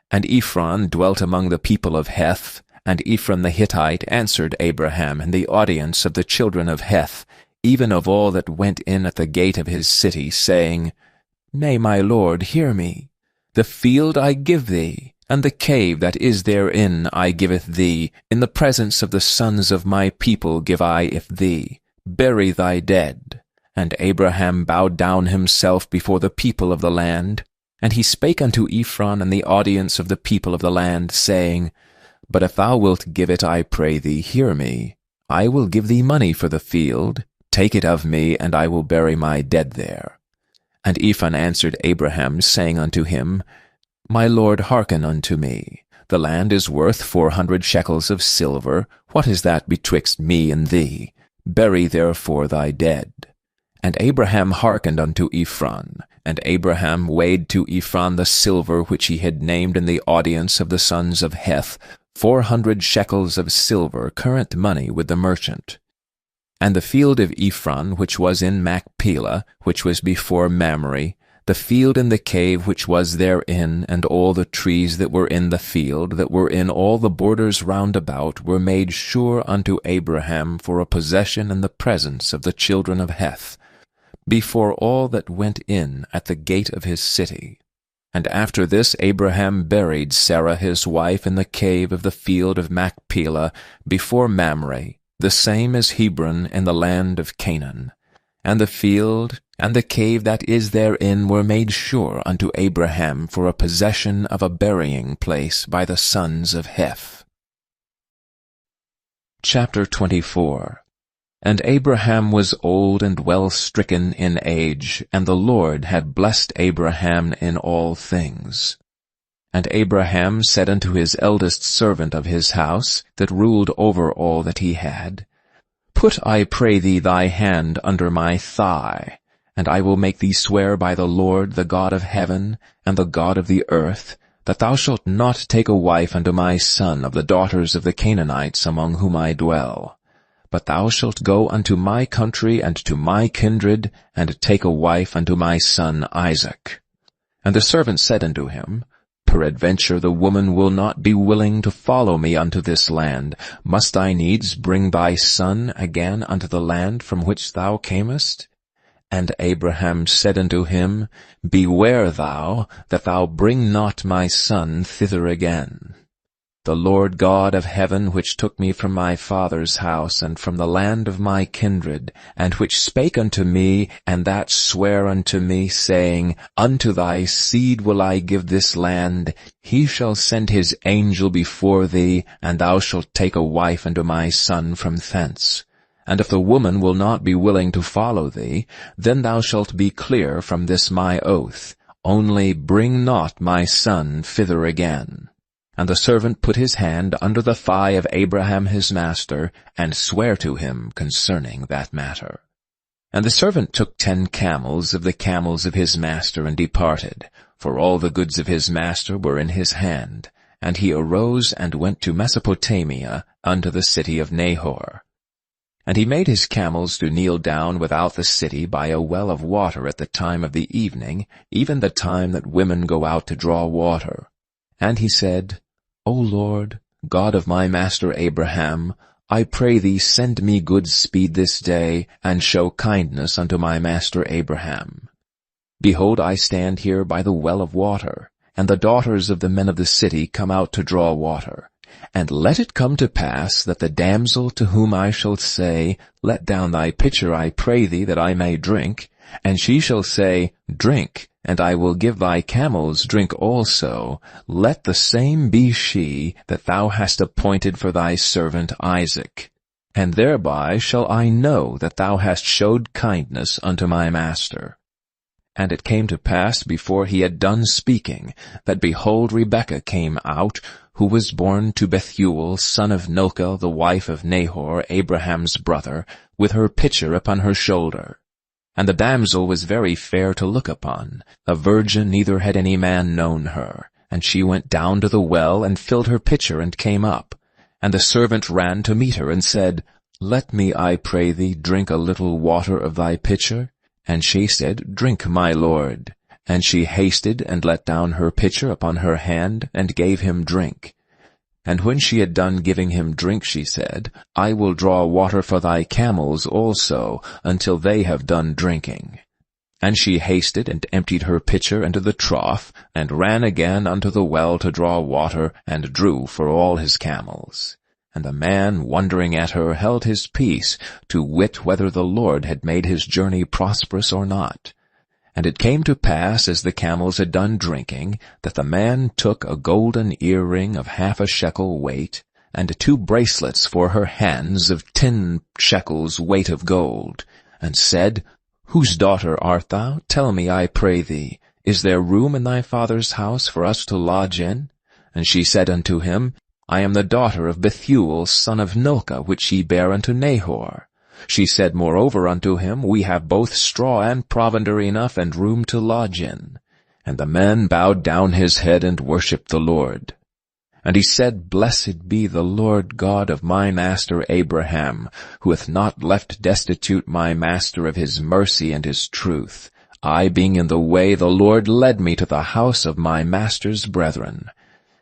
And Ephron dwelt among the people of Heth, and Ephron the Hittite answered Abraham in the audience of the children of Heth, even of all that went in at the gate of his city, saying, Nay, my lord, hear me. The field I give thee, and the cave that is therein I giveth thee, in the presence of the sons of my people give I it thee. Bury thy dead. And Abraham bowed down himself before the people of the land. And he spake unto Ephron in the audience of the people of the land, saying, But if thou wilt give it, I pray thee, hear me. I will give thee money for the field. Take it of me, and I will bury my dead there. And Ephron answered Abraham, saying unto him, My lord, hearken unto me. The land is worth 400 shekels of silver. What is that betwixt me and thee? Bury therefore thy dead. And Abraham hearkened unto Ephron. And Abraham weighed to Ephron the silver which he had named in the audience of the sons of Heth, 400 shekels of silver, current money with the merchant. And the field of Ephron, which was in Machpelah, which was before Mamre, the field and the cave which was therein, and all the trees that were in the field, that were in all the borders round about, were made sure unto Abraham for a possession in the presence of the children of Heth, before all that went in at the gate of his city. And after this Abraham buried Sarah his wife in the cave of the field of Machpelah, before Mamre, the same as Hebron in the land of Canaan. and the field, and the cave that is therein were made sure unto Abraham for a possession of a burying place by the sons of Heth. Chapter 24. And Abraham was old and well stricken in age, and the Lord had blessed Abraham in all things. And Abraham said unto his eldest servant of his house, that ruled over all that he had, Put, I pray thee, thy hand under my thigh, and I will make thee swear by the Lord, the God of heaven, and the God of the earth, that thou shalt not take a wife unto my son of the daughters of the Canaanites among whom I dwell. But thou shalt go unto my country and to my kindred, and take a wife unto my son Isaac. And the servant said unto him, Peradventure the woman will not be willing to follow me unto this land. Must I needs bring thy son again unto the land from which thou camest? And Abraham said unto him, Beware thou, that thou bring not my son thither again. The Lord God of heaven, which took me from my father's house, and from the land of my kindred, and which spake unto me, and that sware unto me, saying, Unto thy seed will I give this land, he shall send his angel before thee, and thou shalt take a wife unto my son from thence. And if the woman will not be willing to follow thee, then thou shalt be clear from this my oath. Only bring not my son thither again. And the servant put his hand under the thigh of Abraham his master, and sware to him concerning that matter. And the servant took 10 camels of the camels of his master, and departed, for all the goods of his master were in his hand. And he arose and went to Mesopotamia, unto the city of Nahor. And he made his camels to kneel down without the city by a well of water at the time of the evening, even the time that women go out to draw water. And he said, O Lord, God of my master Abraham, I pray thee send me good speed this day, and show kindness unto my master Abraham. Behold, I stand here by the well of water, and the daughters of the men of the city come out to draw water. And let it come to pass that the damsel to whom I shall say, Let down thy pitcher, I pray thee, that I may drink, and she shall say, Drink, and I will give thy camels drink also, let the same be she that thou hast appointed for thy servant Isaac. And thereby shall I know that thou hast showed kindness unto my master. And it came to pass before he had done speaking, that behold Rebekah came out, who was born to Bethuel, son of Milcah, the wife of Nahor, Abraham's brother, with her pitcher upon her shoulder. And the damsel was very fair to look upon, a virgin, neither had any man known her. And she went down to the well, and filled her pitcher, and came up. And the servant ran to meet her, and said, Let me, I pray thee, drink a little water of thy pitcher. And she said, Drink, my lord. And she hasted, and let down her pitcher upon her hand, and gave him drink. And when she had done giving him drink, she said, I will draw water for thy camels also, until they have done drinking. And she hasted, and emptied her pitcher into the trough, and ran again unto the well to draw water, and drew for all his camels. And the man, wondering at her, held his peace, to wit whether the Lord had made his journey prosperous or not. And it came to pass, as the camels had done drinking, that the man took a golden earring of half a shekel weight, and 2 bracelets for her hands of 10 shekels weight of gold, and said, Whose daughter art thou? Tell me, I pray thee. Is there room in thy father's house for us to lodge in? And she said unto him, I am the daughter of Bethuel, son of Milcah, which ye bare unto Nahor. She said moreover unto him, We have both straw and provender enough, and room to lodge in. And the man bowed down his head, and worshipped the Lord. And he said, Blessed be the Lord God of my master Abraham, who hath not left destitute my master of his mercy and his truth. I being in the way, the Lord led me to the house of my master's brethren.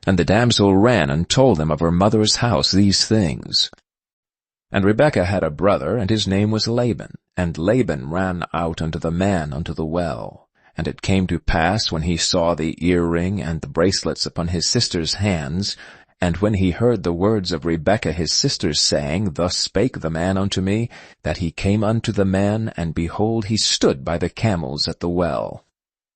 And the damsel ran and told them of her mother's house these things. And Rebekah had a brother, and his name was Laban. And Laban ran out unto the man unto the well. And it came to pass, when he saw the earring and the bracelets upon his sister's hands, And when he heard the words of Rebekah his sister, saying, Thus spake the man unto me, that he came unto the man, and behold, he stood by the camels at the well.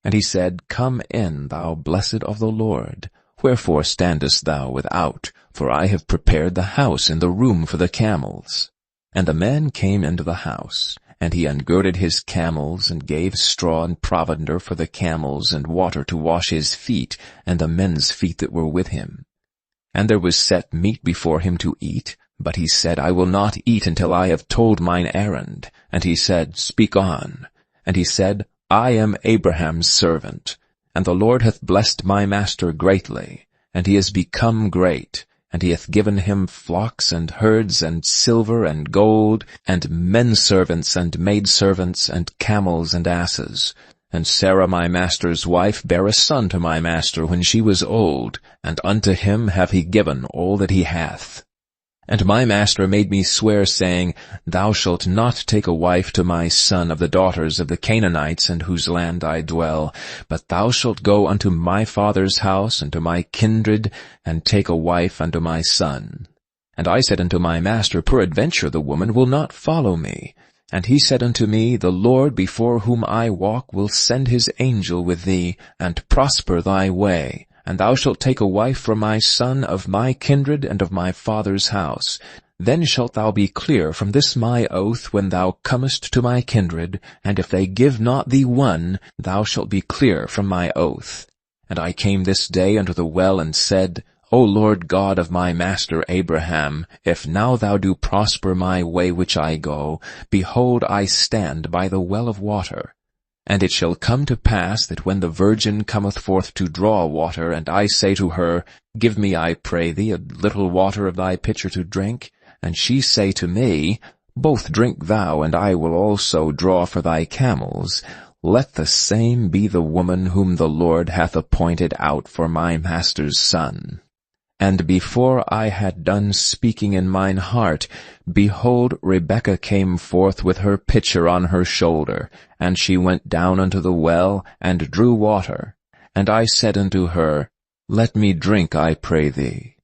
And he said, Come in, thou blessed of the Lord. Wherefore standest thou without? For I have prepared the house and the room for the camels. And the man came into the house, and he ungirded his camels, and gave straw and provender for the camels, and water to wash his feet, and the men's feet that were with him. And there was set meat before him to eat, but he said, I will not eat until I have told mine errand. And he said, Speak on. And he said, I am Abraham's servant, and the Lord hath blessed my master greatly, and he is become great, and he hath given him flocks and herds and silver and gold, and menservants and maidservants, and camels and asses. And Sarah my master's wife bare a son to my master when she was old, and unto him hath he given all that he hath. And my master made me swear, saying, Thou shalt not take a wife to my son of the daughters of the Canaanites, in whose land I dwell, but thou shalt go unto my father's house, and to my kindred, and take a wife unto my son. And I said unto my master, Peradventure the woman will not follow me. And he said unto me, The Lord before whom I walk will send his angel with thee, and prosper thy way. And thou shalt take a wife for my son of my kindred and of my father's house. Then shalt thou be clear from this my oath when thou comest to my kindred, and if they give not thee one, thou shalt be clear from my oath. And I came this day unto the well, and said, O Lord God of my master Abraham, if now thou do prosper my way which I go, behold, I stand by the well of water. And it shall come to pass that when the virgin cometh forth to draw water, and I say to her, Give me, I pray thee, a little water of thy pitcher to drink, and she say to me, Both drink thou, and I will also draw for thy camels, let the same be the woman whom the Lord hath appointed out for my master's son. And before I had done speaking in mine heart, behold, Rebekah came forth with her pitcher on her shoulder, and she went down unto the well, and drew water. And I said unto her, Let me drink, I pray thee.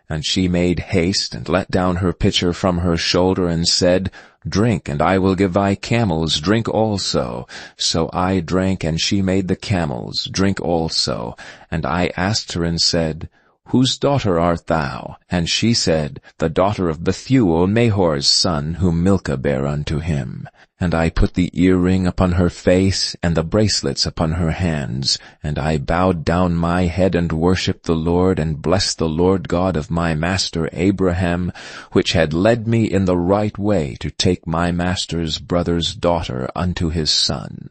And she made haste, and let down her pitcher from her shoulder, and said, Drink, and I will give thy camels drink also. So I drank, and she made the camels drink also. And I asked her and said, Whose daughter art thou? And she said, The daughter of Bethuel, Nahor's son, whom Milcah bare unto him. And I put the earring upon her face, and the bracelets upon her hands. And I bowed down my head, and worshipped the Lord, and blessed the Lord God of my master Abraham, which had led me in the right way to take my master's brother's daughter unto his son.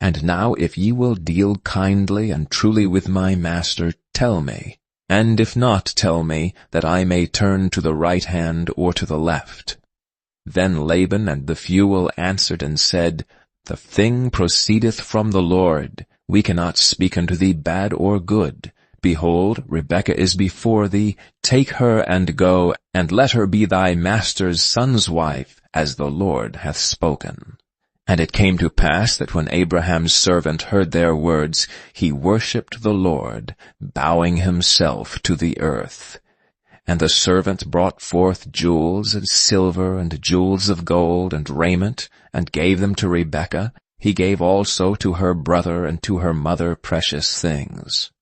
And now if ye will deal kindly and truly with my master, tell me. And if not, tell me, that I may turn to the right hand or to the left. Then Laban and Bethuel answered and said, The thing proceedeth from the Lord. We cannot speak unto thee bad or good. Behold, Rebekah is before thee. Take her and go, and let her be thy master's son's wife, as the Lord hath spoken. And it came to pass that when Abraham's servant heard their words, he worshipped the Lord, bowing himself to the earth. And the servant brought forth jewels and silver and jewels of gold and raiment, and gave them to Rebekah. He gave also to her brother and to her mother precious things.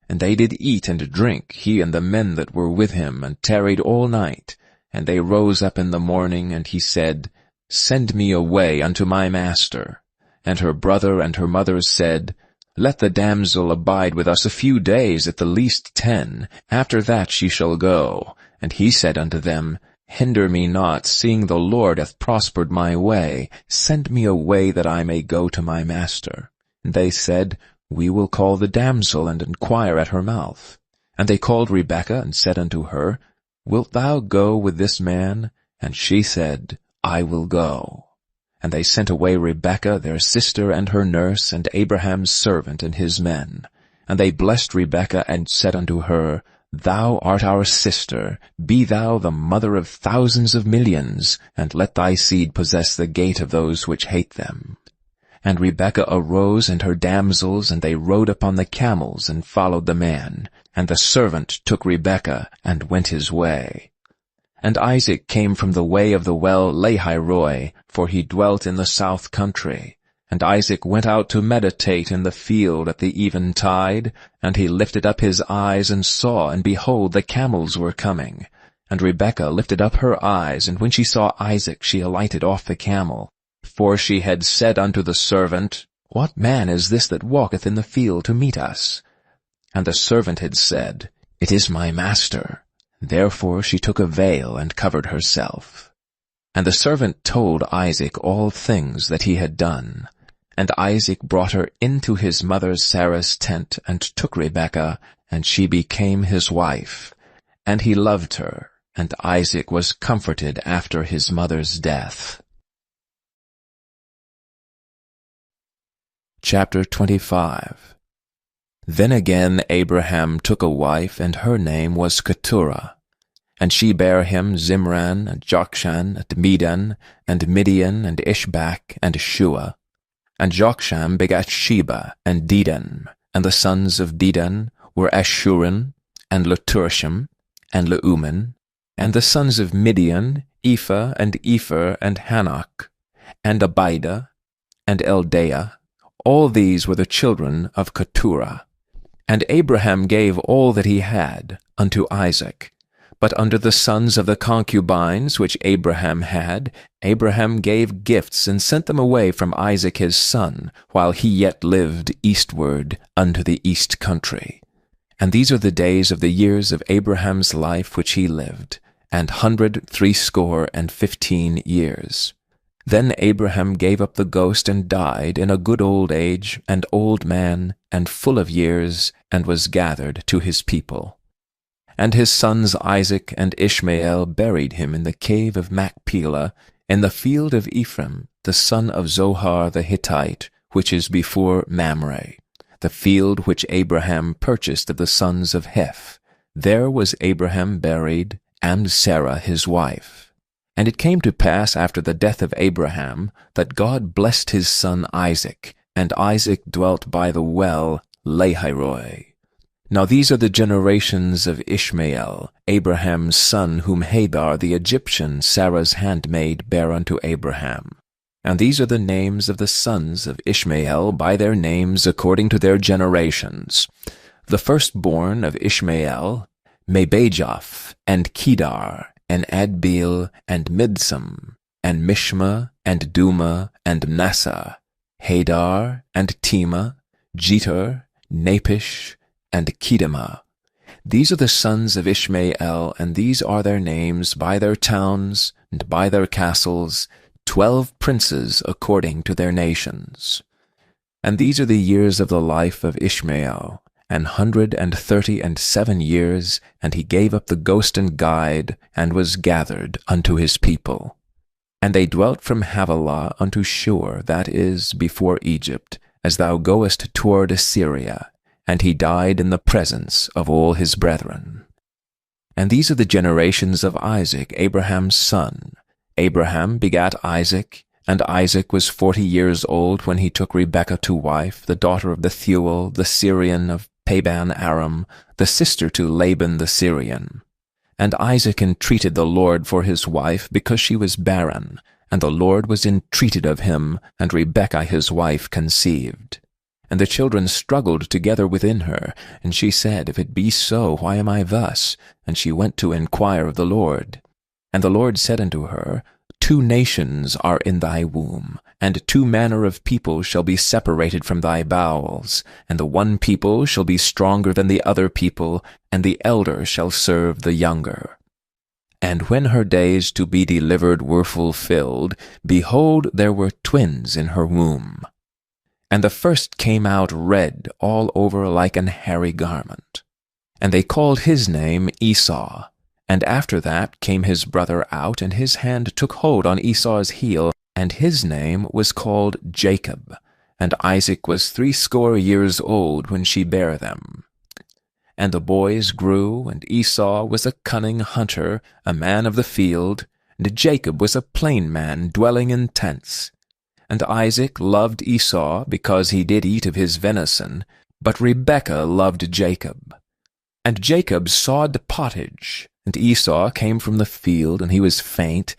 And they did eat and drink, he and the men that were with him, and tarried all night. And they rose up in the morning, and he said, Send me away unto my master. And her brother and her mother said, Let the damsel abide with us a few days, at the least 10. After that she shall go. And he said unto them, Hinder me not, seeing the Lord hath prospered my way. Send me away, that I may go to my master. And they said, We will call the damsel, and inquire at her mouth. And they called Rebekah, and said unto her, Wilt thou go with this man? And she said, I will go. And they sent away Rebekah their sister and her nurse, and Abraham's servant and his men. And they blessed Rebekah, and said unto her, Thou art our sister, be thou the mother of thousands of millions, and let thy seed possess the gate of those which hate them. And Rebekah arose and her damsels, and they rode upon the camels and followed the man. And the servant took Rebekah and went his way. And Isaac came from the way of the well Lahairoi, for he dwelt in the south country. And Isaac went out to meditate in the field at the eventide, and he lifted up his eyes and saw, and behold, the camels were coming. And Rebekah lifted up her eyes, and when she saw Isaac, she alighted off the camel. For she had said unto the servant, What man is this that walketh in the field to meet us? And the servant had said, It is my master. Therefore she took a veil and covered herself. And the servant told Isaac all things that he had done. And Isaac brought her into his mother Sarah's tent, and took Rebekah, and she became his wife. And he loved her, and Isaac was comforted after his mother's death. Chapter 25. Then again Abraham took a wife, and her name was Keturah. And she bare him Zimran, and Jokshan, and Medan, and Midian, and Ishbak, and Shua. And Joksham begat Sheba, and Dedan, and the sons of Dedan were Ashurim, and Leturshim, and Leuman, and the sons of Midian, Ephah, and Epher, and Hanok, and Abida, and Eldaah. All these were the children of Keturah. And Abraham gave all that he had unto Isaac. But unto the sons of the concubines which Abraham had, Abraham gave gifts, and sent them away from Isaac his son, while he yet lived eastward unto the east country. And these are the days of the years of Abraham's life which he lived, 160 years. Then Abraham gave up the ghost and died in a good old age, and old man, and full of years, and was gathered to his people. And his sons Isaac and Ishmael buried him in the cave of Machpelah, in the field of Ephraim, the son of Zohar the Hittite, which is before Mamre, the field which Abraham purchased of the sons of Heth. There was Abraham buried, and Sarah his wife. And it came to pass after the death of Abraham, that God blessed his son Isaac, and Isaac dwelt by the well Lahairoi. Now these are the generations of Ishmael, Abraham's son, whom Hagar the Egyptian, Sarah's handmaid, bare unto Abraham. And these are the names of the sons of Ishmael by their names according to their generations. The firstborn of Ishmael, Mebajaph, and Kedar, and Adbeel, and Midsam, and Mishma, and Duma, and Mnasseh, Hadar, and Tema, Jeter, Napish, and Kedemah. These are the sons of Ishmael, and these are their names by their towns, and by their castles, 12 princes according to their nations. And these are the years of the life of Ishmael, 137 years, and he gave up the ghost and guide, and was gathered unto his people. And they dwelt from Havilah unto Shur, that is, before Egypt, as thou goest toward Assyria, and he died in the presence of all his brethren. And these are the generations of Isaac, Abraham's son. Abraham begat Isaac, and Isaac was 40 years old when he took Rebekah to wife, the daughter of Bethuel, the Syrian of Padan Aram, the sister to Laban the Syrian. And Isaac entreated the Lord for his wife, because she was barren, and the Lord was entreated of him, and Rebekah his wife conceived. And the children struggled together within her, and she said, If it be so, why am I thus? And she went to inquire of the Lord. And the Lord said unto her, 2 nations are in thy womb, and 2 manner of people shall be separated from thy bowels, and the one people shall be stronger than the other people, and the elder shall serve the younger. And when her days to be delivered were fulfilled, behold, there were twins in her womb. And the first came out red all over like an hairy garment. And they called his name Esau. And after that came his brother out, and his hand took hold on Esau's heel, and his name was called Jacob. And Isaac was 80 years old when she bare them. And the boys grew, and Esau was a cunning hunter, a man of the field, and Jacob was a plain man dwelling in tents. And Isaac loved Esau because he did eat of his venison, but Rebekah loved Jacob. And Jacob sawed pottage, and Esau came from the field, and he was faint.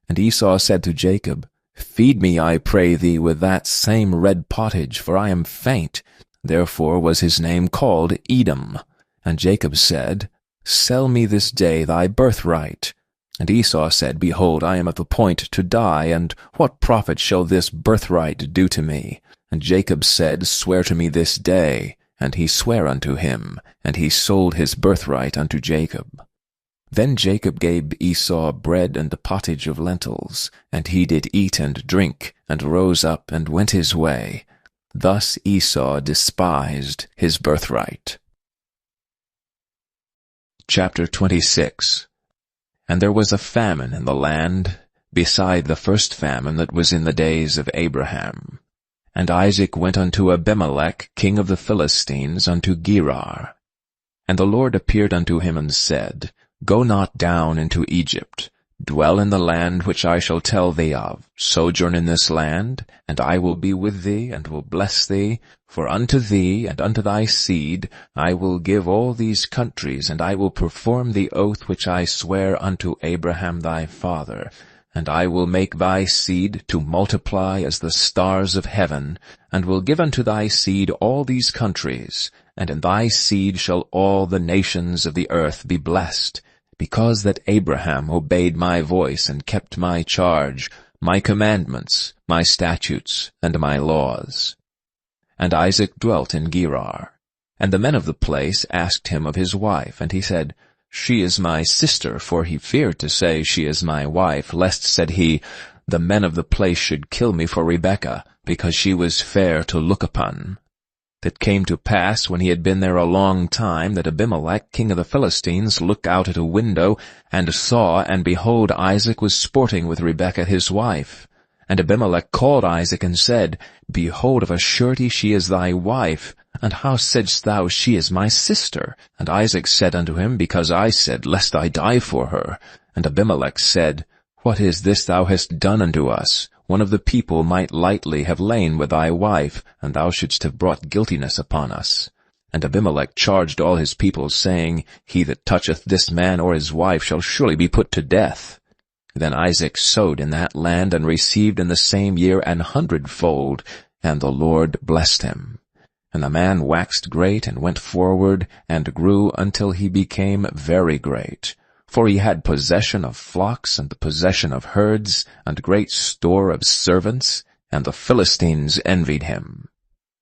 And Esau said to Jacob, Feed me, I pray thee, with that same red pottage, for I am faint. Therefore was his name called Edom. And Jacob said, Sell me this day thy birthright. And Esau said, Behold, I am at the point to die, and what profit shall this birthright do to me? And Jacob said, Swear to me this day. And he sware unto him, and he sold his birthright unto Jacob. Then Jacob gave Esau bread and a pottage of lentils, and he did eat and drink, and rose up and went his way. Thus Esau despised his birthright. Chapter 26. And there was a famine in the land, beside the first famine that was in the days of Abraham. And Isaac went unto Abimelech, king of the Philistines, unto Gerar. And the Lord appeared unto him and said, Go not down into Egypt. Dwell in the land which I shall tell thee of. Sojourn in this land, and I will be with thee, and will bless thee. For unto thee and unto thy seed I will give all these countries, and I will perform the oath which I sware unto Abraham thy father. And I will make thy seed to multiply as the stars of heaven, and will give unto thy seed all these countries, and in thy seed shall all the nations of the earth be blessed, because that Abraham obeyed my voice and kept my charge, my commandments, my statutes, and my laws. And Isaac dwelt in Gerar. And the men of the place asked him of his wife, and he said, She is my sister, for he feared to say, She is my wife, lest, said he, the men of the place should kill me for Rebekah, because she was fair to look upon. It came to pass, when he had been there a long time, that Abimelech, king of the Philistines, looked out at a window, and saw, and behold, Isaac was sporting with Rebekah his wife. And Abimelech called Isaac, and said, Behold, of a surety she is thy wife. And how saidst thou, She is my sister? And Isaac said unto him, Because I said, Lest I die for her. And Abimelech said, What is this thou hast done unto us? One of the people might lightly have lain with thy wife, and thou shouldst have brought guiltiness upon us. And Abimelech charged all his people, saying, He that toucheth this man or his wife shall surely be put to death. Then Isaac sowed in that land, and received in the same year 100-fold, and the Lord blessed him. And the man waxed great, and went forward, and grew until he became very great. For he had possession of flocks, and the possession of herds, and great store of servants, and the Philistines envied him.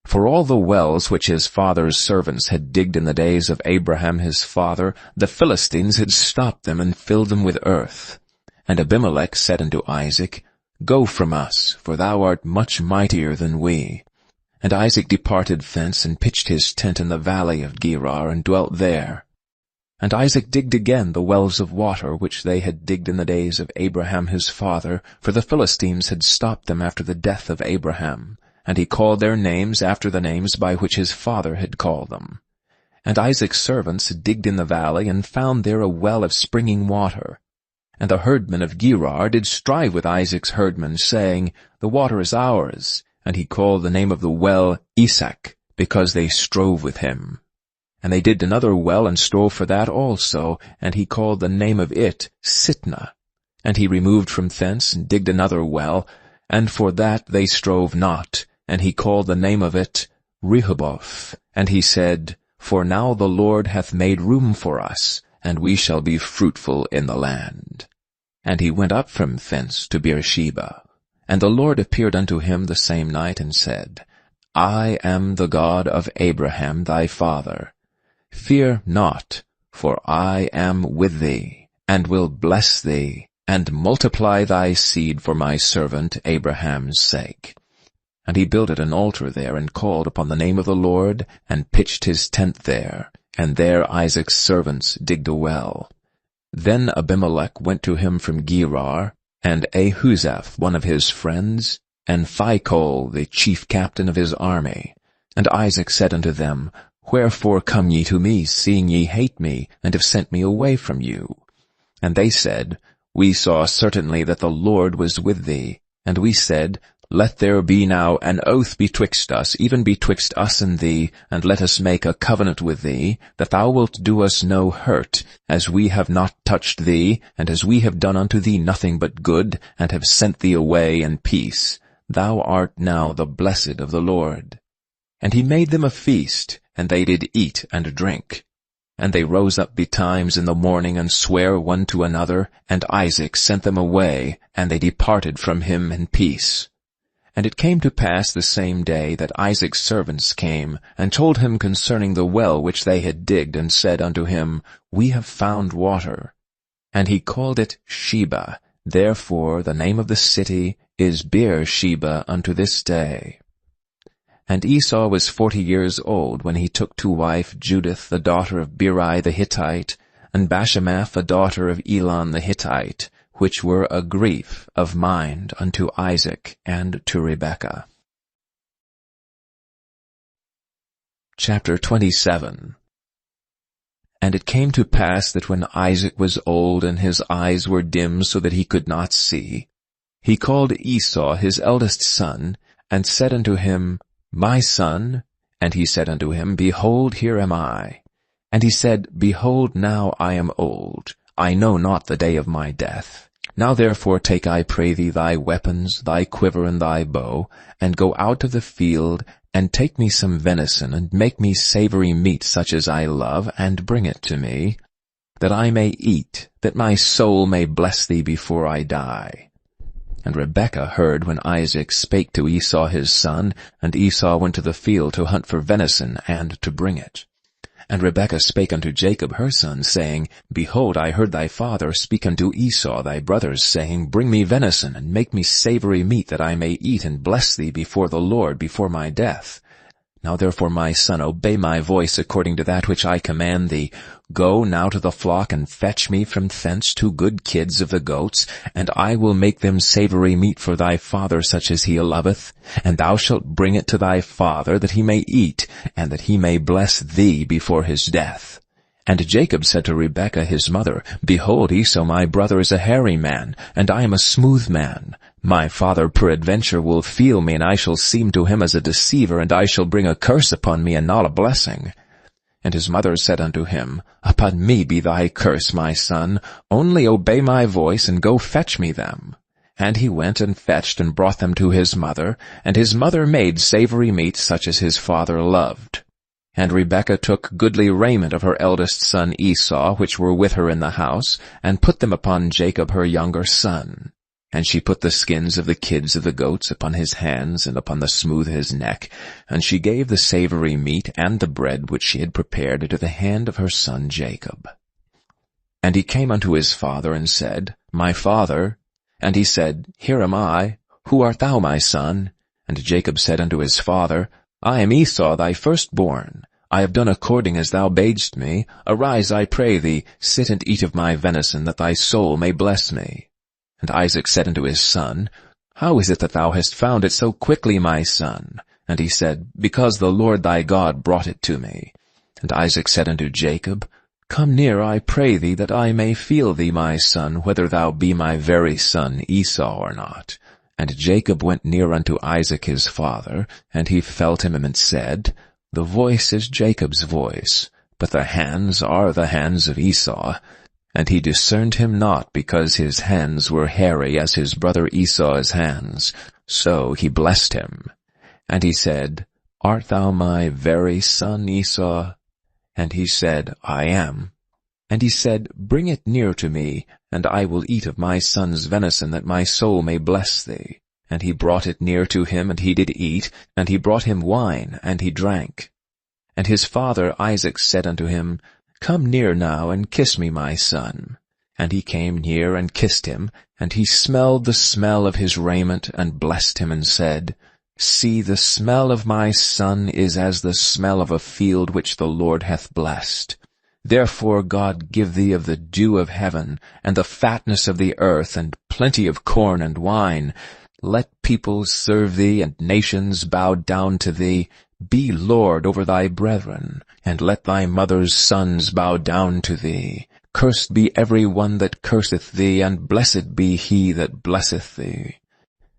For all the wells which his father's servants had digged in the days of Abraham his father, the Philistines had stopped them and filled them with earth. And Abimelech said unto Isaac, Go from us, for thou art much mightier than we. And Isaac departed thence, and pitched his tent in the valley of Gerar, and dwelt there. And Isaac digged again the wells of water which they had digged in the days of Abraham his father, for the Philistines had stopped them after the death of Abraham. And he called their names after the names by which his father had called them. And Isaac's servants digged in the valley, and found there a well of springing water. And the herdmen of Gerar did strive with Isaac's herdmen, saying, The water is ours. And he called the name of the well Esek, because they strove with him. And they did another well, and strove for that also, and he called the name of it Sitnah. And he removed from thence, and digged another well, and for that they strove not, and he called the name of it Rehoboth. And he said, For now the Lord hath made room for us, and we shall be fruitful in the land. And he went up from thence to Beersheba. And the Lord appeared unto him the same night, and said, I am the God of Abraham thy father. Fear not, for I am with thee, and will bless thee, and multiply thy seed for my servant Abraham's sake. And he builded an altar there, and called upon the name of the Lord, and pitched his tent there, and there Isaac's servants digged a well. Then Abimelech went to him from Gerar, and Ahuzaph one of his friends, and Phicol the chief captain of his army. And Isaac said unto them, Wherefore come ye to me, seeing ye hate me, and have sent me away from you? And they said, We saw certainly that the Lord was with thee. And we said, Let there be now an oath betwixt us, even betwixt us and thee, and let us make a covenant with thee, that thou wilt do us no hurt, as we have not touched thee, and as we have done unto thee nothing but good, and have sent thee away in peace. Thou art now the blessed of the Lord. And he made them a feast, and they did eat and drink. And they rose up betimes in the morning, and sware one to another, and Isaac sent them away, and they departed from him in peace. And it came to pass the same day that Isaac's servants came, and told him concerning the well which they had digged, and said unto him, We have found water. And he called it Sheba. Therefore the name of the city is Beer-sheba unto this day. And Esau was 40 years old when he took to wife Judith the daughter of Beri the Hittite, and Bashemath the daughter of Elon the Hittite, which were a grief of mind unto Isaac and to Rebekah. Chapter 27. And it came to pass that when Isaac was old and his eyes were dim so that he could not see, he called Esau his eldest son, and said unto him, My son? And he said unto him, Behold, here am I. And he said, Behold, now I am old. I know not the day of my death. Now therefore take, I pray thee, thy weapons, thy quiver and thy bow, and go out of the field, and take me some venison, and make me savory meat such as I love, and bring it to me, that I may eat, that my soul may bless thee before I die. And Rebekah heard when Isaac spake to Esau his son, and Esau went to the field to hunt for venison, and to bring it. And Rebekah spake unto Jacob her son, saying, Behold, I heard thy father speak unto Esau thy brother, saying, Bring me venison, and make me savory meat, that I may eat and bless thee before the Lord before my death. Now therefore, my son, obey my voice according to that which I command thee. Go now to the flock, and fetch me from thence 2 good kids of the goats, and I will make them savory meat for thy father, such as he loveth. And thou shalt bring it to thy father, that he may eat, and that he may bless thee before his death. And Jacob said to Rebekah his mother, Behold, Esau my brother is a hairy man, and I am a smooth man. My father peradventure will feel me, and I shall seem to him as a deceiver, and I shall bring a curse upon me, and not a blessing. And his mother said unto him, Upon me be thy curse, my son. Only obey my voice, and go fetch me them. And he went and fetched, and brought them to his mother, and his mother made savory meat such as his father loved. And Rebekah took goodly raiment of her eldest son Esau, which were with her in the house, and put them upon Jacob her younger son. And she put the skins of the kids of the goats upon his hands, and upon the smooth of his neck. And she gave the savory meat and the bread which she had prepared into the hand of her son Jacob. And he came unto his father, and said, My father. And he said, Here am I. Who art thou, my son? And Jacob said unto his father, I am Esau thy firstborn. I have done according as thou badest me. Arise, I pray thee, sit and eat of my venison, that thy soul may bless me. And Isaac said unto his son, How is it that thou hast found it so quickly, my son? And he said, Because the Lord thy God brought it to me. And Isaac said unto Jacob, Come near, I pray thee, that I may feel thee, my son, whether thou be my very son Esau or not. And Jacob went near unto Isaac his father, and he felt him, and said, The voice is Jacob's voice, but the hands are the hands of Esau. And he discerned him not, because his hands were hairy as his brother Esau's hands. So he blessed him. And he said, Art thou my very son Esau? And he said, I am. And he said, Bring it near to me, and I will eat of my son's venison, that my soul may bless thee. And he brought it near to him, and he did eat, and he brought him wine, and he drank. And his father Isaac said unto him, Come near now, and kiss me, my son. And he came near and kissed him, and he smelled the smell of his raiment, and blessed him, and said, See, the smell of my son is as the smell of a field which the Lord hath blessed. Therefore God give thee of the dew of heaven, and the fatness of the earth, and plenty of corn and wine. Let peoples serve thee, and nations bow down to thee. Be Lord over thy brethren, and let thy mother's sons bow down to thee. Cursed be every one that curseth thee, and blessed be he that blesseth thee.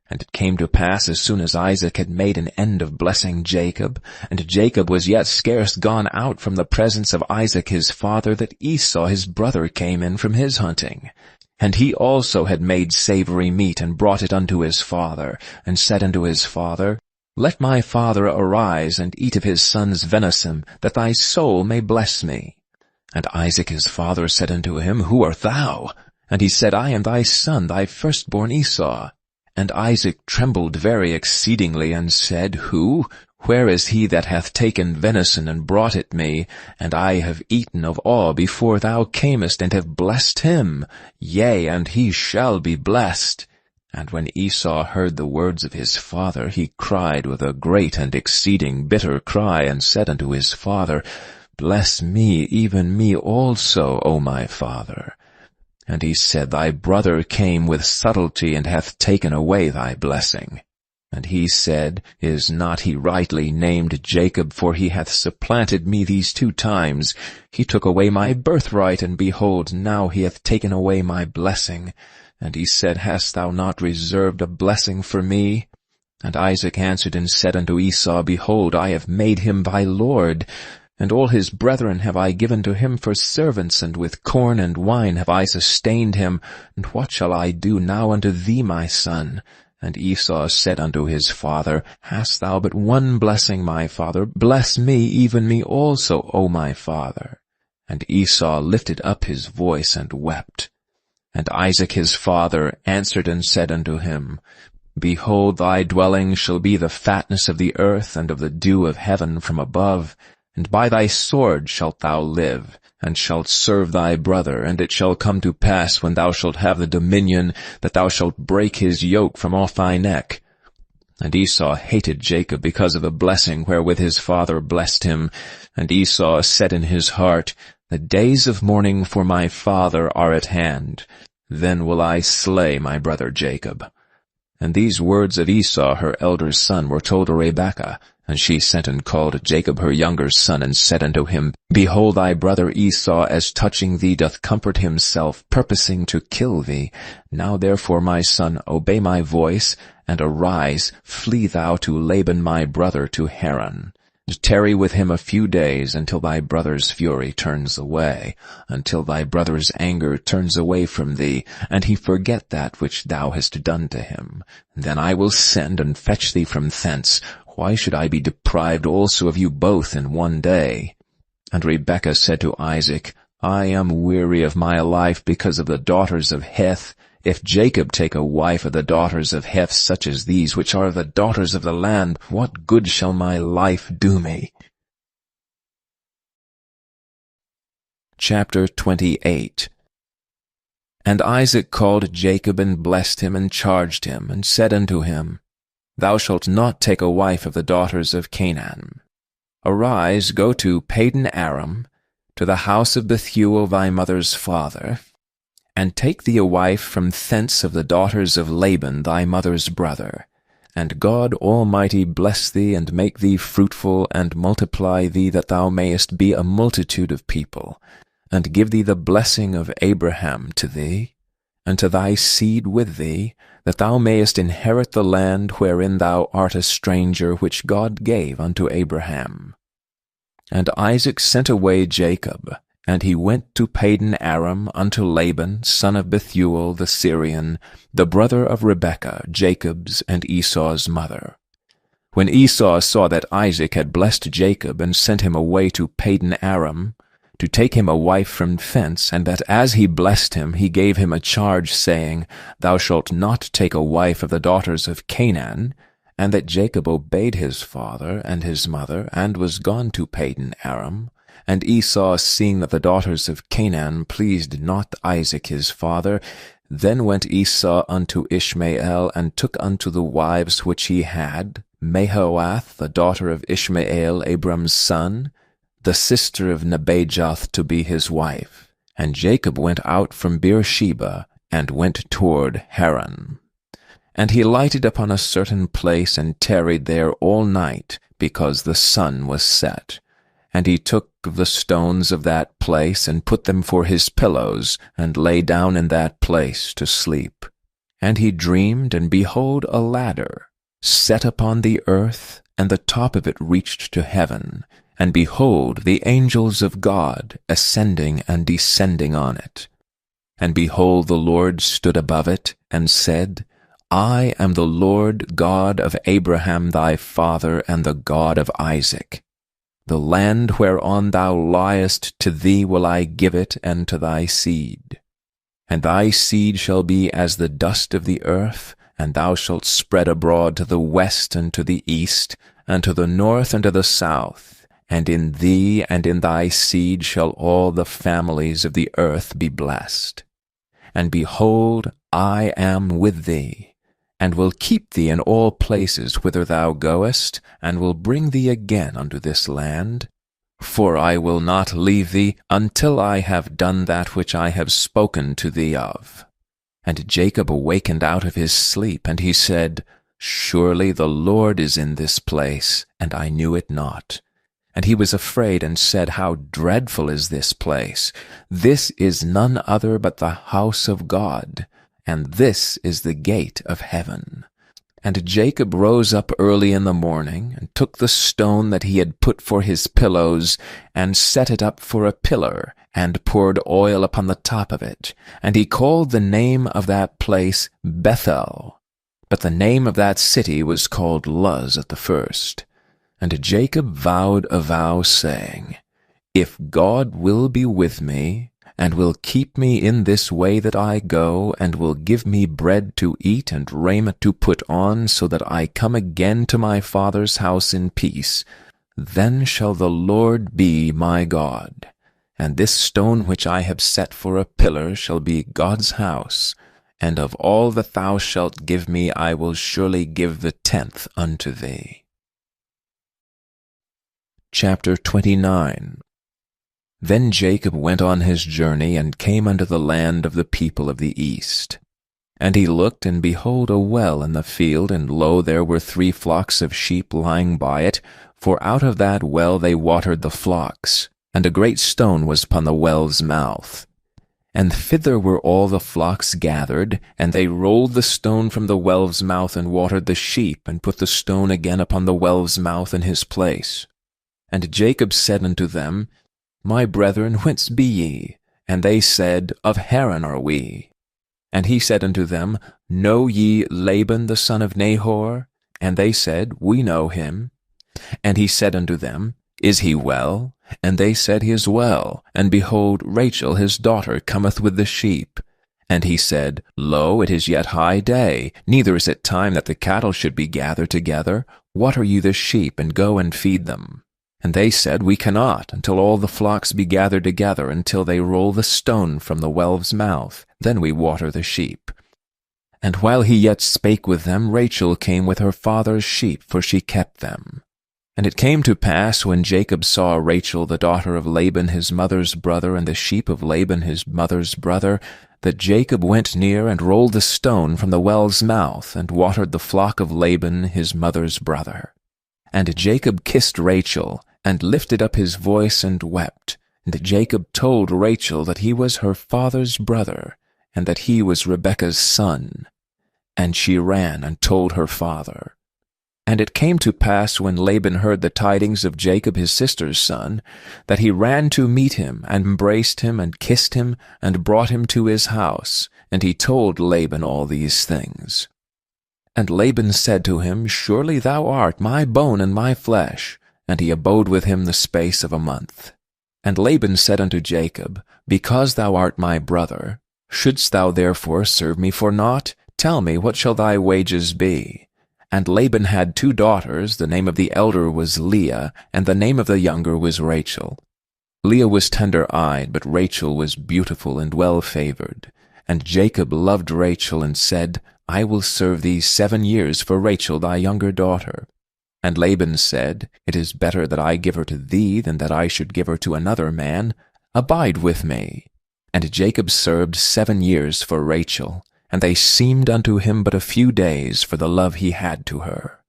And it came to pass, as soon as Isaac had made an end of blessing Jacob, and Jacob was yet scarce gone out from the presence of Isaac his father, that Esau his brother came in from his hunting. And he also had made savory meat, and brought it unto his father, and said unto his father, Let my father arise, and eat of his son's venison, that thy soul may bless me. And Isaac his father said unto him, Who art thou? And he said, I am thy son, thy firstborn Esau. And Isaac trembled very exceedingly, and said, Who? Where is he that hath taken venison, and brought it me? And I have eaten of all before thou camest, and have blessed him. Yea, and he shall be blessed. And when Esau heard the words of his father, he cried with a great and exceeding bitter cry, and said unto his father, Bless me, even me also, O my father. And he said, Thy brother came with subtlety, and hath taken away thy blessing. And he said, Is not he rightly named Jacob? For he hath supplanted me these 2 times. He took away my birthright, and behold, now he hath taken away my blessing. And he said, Hast thou not reserved a blessing for me? And Isaac answered and said unto Esau, Behold, I have made him thy lord. And all his brethren have I given to him for servants, and with corn and wine have I sustained him. And what shall I do now unto thee, my son? And Esau said unto his father, Hast thou but one blessing, my father? Bless me, even me also, O my father. And Esau lifted up his voice and wept. And Isaac his father answered and said unto him, Behold, thy dwelling shall be the fatness of the earth, and of the dew of heaven from above. And by thy sword shalt thou live, and shalt serve thy brother. And it shall come to pass, when thou shalt have the dominion, that thou shalt break his yoke from off thy neck. And Esau hated Jacob because of the blessing wherewith his father blessed him. And Esau said in his heart, The days of mourning for my father are at hand. Then will I slay my brother Jacob. And these words of Esau her elder son were told to Rebekah. And she sent and called Jacob her younger son, and said unto him, Behold, thy brother Esau, as touching thee, doth comfort himself, purposing to kill thee. Now therefore, my son, obey my voice, and arise, flee thou to Laban my brother to Haran. Tarry with him a few days, until thy brother's fury turns away, until thy brother's anger turns away from thee, and he forget that which thou hast done to him. Then I will send and fetch thee from thence. Why should I be deprived also of you both in one day? And Rebekah said to Isaac, I am weary of my life because of the daughters of Heth. If Jacob take a wife of the daughters of Heth, such as these, which are the daughters of the land, what good shall my life do me? Chapter 28. And Isaac called Jacob, and blessed him, and charged him, and said unto him, Thou shalt not take a wife of the daughters of Canaan. Arise, go to Padan Aram, to the house of Bethuel thy mother's father, and take thee a wife from thence of the daughters of Laban thy mother's brother. And God Almighty bless thee, and make thee fruitful, and multiply thee, that thou mayest be a multitude of people, and give thee the blessing of Abraham to thee, and to thy seed with thee, that thou mayest inherit the land wherein thou art a stranger, which God gave unto Abraham. And Isaac sent away Jacob, and he went to Padan Aram unto Laban, son of Bethuel the Syrian, the brother of Rebekah, Jacob's and Esau's mother. When Esau saw that Isaac had blessed Jacob, and sent him away to Padan Aram, to take him a wife from thence, and that as he blessed him, he gave him a charge, saying, Thou shalt not take a wife of the daughters of Canaan, and that Jacob obeyed his father and his mother, and was gone to Padan Aram. And Esau, seeing that the daughters of Canaan pleased not Isaac his father, then went Esau unto Ishmael, and took unto the wives which he had, Mahawath, the daughter of Ishmael, Abram's son, the sister of Nebajoth, to be his wife. And Jacob went out from Beersheba, and went toward Haran. And he lighted upon a certain place, and tarried there all night, because the sun was set. And he took of the stones of that place, and put them for his pillows, and lay down in that place to sleep. And he dreamed, and behold, a ladder, set upon the earth, and the top of it reached to heaven. And behold, the angels of God ascending and descending on it. And behold, the Lord stood above it, and said, I am the Lord God of Abraham thy father, and the God of Isaac. The land whereon thou liest, to thee will I give it, and to thy seed. And thy seed shall be as the dust of the earth, and thou shalt spread abroad to the west and to the east, and to the north and to the south. And in thee and in thy seed shall all the families of the earth be blessed. And behold, I am with thee, and will keep thee in all places whither thou goest, and will bring thee again unto this land. For I will not leave thee until I have done that which I have spoken to thee of. And Jacob awakened out of his sleep, and he said, Surely the Lord is in this place, and I knew it not. And he was afraid, and said, How dreadful is this place! This is none other but the house of God, and this is the gate of heaven. And Jacob rose up early in the morning, and took the stone that he had put for his pillows, and set it up for a pillar, and poured oil upon the top of it. And he called the name of that place Bethel. But the name of that city was called Luz at the first. And Jacob vowed a vow, saying, If God will be with me, and will keep me in this way that I go, and will give me bread to eat and raiment to put on, so that I come again to my father's house in peace, then shall the Lord be my God. And this stone which I have set for a pillar shall be God's house, and of all that thou shalt give me I will surely give the 10th unto thee. Chapter 29. Then Jacob went on his journey, and came unto the land of the people of the east. And he looked, and behold, a well in the field, and lo, there were 3 flocks of sheep lying by it, for out of that well they watered the flocks. And a great stone was upon the well's mouth. And thither were all the flocks gathered, and they rolled the stone from the well's mouth, and watered the sheep, and put the stone again upon the well's mouth in his place. And Jacob said unto them, My brethren, whence be ye? And they said, Of Haran are we. And he said unto them, Know ye Laban the son of Nahor? And they said, We know him. And he said unto them, Is he well? And they said, He is well. And behold, Rachel his daughter cometh with the sheep. And he said, Lo, it is yet high day, neither is it time that the cattle should be gathered together. Water ye the sheep, and go and feed them. And they said, We cannot, until all the flocks be gathered together, until they roll the stone from the well's mouth. Then we water the sheep. And while he yet spake with them, Rachel came with her father's sheep, for she kept them. And it came to pass, when Jacob saw Rachel the daughter of Laban his mother's brother, and the sheep of Laban his mother's brother, that Jacob went near, and rolled the stone from the well's mouth, and watered the flock of Laban his mother's brother. And Jacob kissed Rachel, and lifted up his voice and wept. And Jacob told Rachel that he was her father's brother, and that he was Rebekah's son. And she ran and told her father. And it came to pass, when Laban heard the tidings of Jacob his sister's son, that he ran to meet him, and embraced him, and kissed him, and brought him to his house. And he told Laban all these things. And Laban said to him, Surely thou art my bone and my flesh. And he abode with him the space of a month. And Laban said unto Jacob, Because thou art my brother, shouldst thou therefore serve me for naught? Tell me, what shall thy wages be? And Laban had 2 daughters. The name of the elder was Leah, and the name of the younger was Rachel. Leah was tender-eyed, but Rachel was beautiful and well-favored. And Jacob loved Rachel, and said, I will serve thee 7 years for Rachel thy younger daughter. And Laban said, It is better that I give her to thee than that I should give her to another man. Abide with me. And Jacob served 7 years for Rachel, and they seemed unto him but a few days for the love he had to her.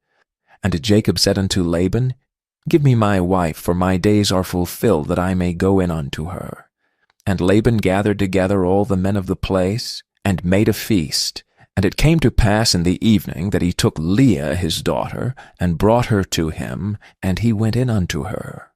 And Jacob said unto Laban, Give me my wife, for my days are fulfilled, that I may go in unto her. And Laban gathered together all the men of the place, and made a feast, And it came to pass in the evening that he took Leah his daughter, and brought her to him, and he went in unto her.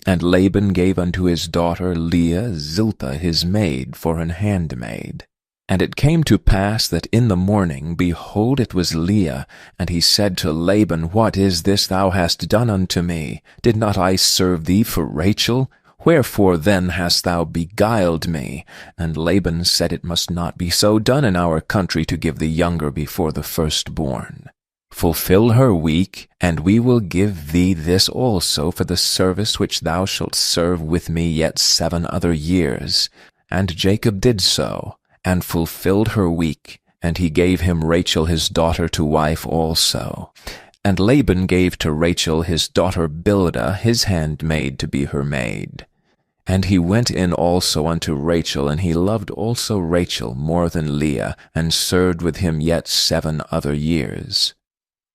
And Laban gave unto his daughter Leah Zilpah his maid for an handmaid. And it came to pass that in the morning, behold, it was Leah. And he said to Laban, What is this thou hast done unto me? Did not I serve thee for Rachel? Wherefore then hast thou beguiled me? And Laban said, It must not be so done in our country to give the younger before the firstborn. Fulfill her week, and we will give thee this also for the service which thou shalt serve with me yet 7 other years. And Jacob did so, and fulfilled her week, and he gave him Rachel his daughter to wife also. And Laban gave to Rachel his daughter Bilhah his handmaid to be her maid. And he went in also unto Rachel, and he loved also Rachel more than Leah, and served with him yet 7 other years.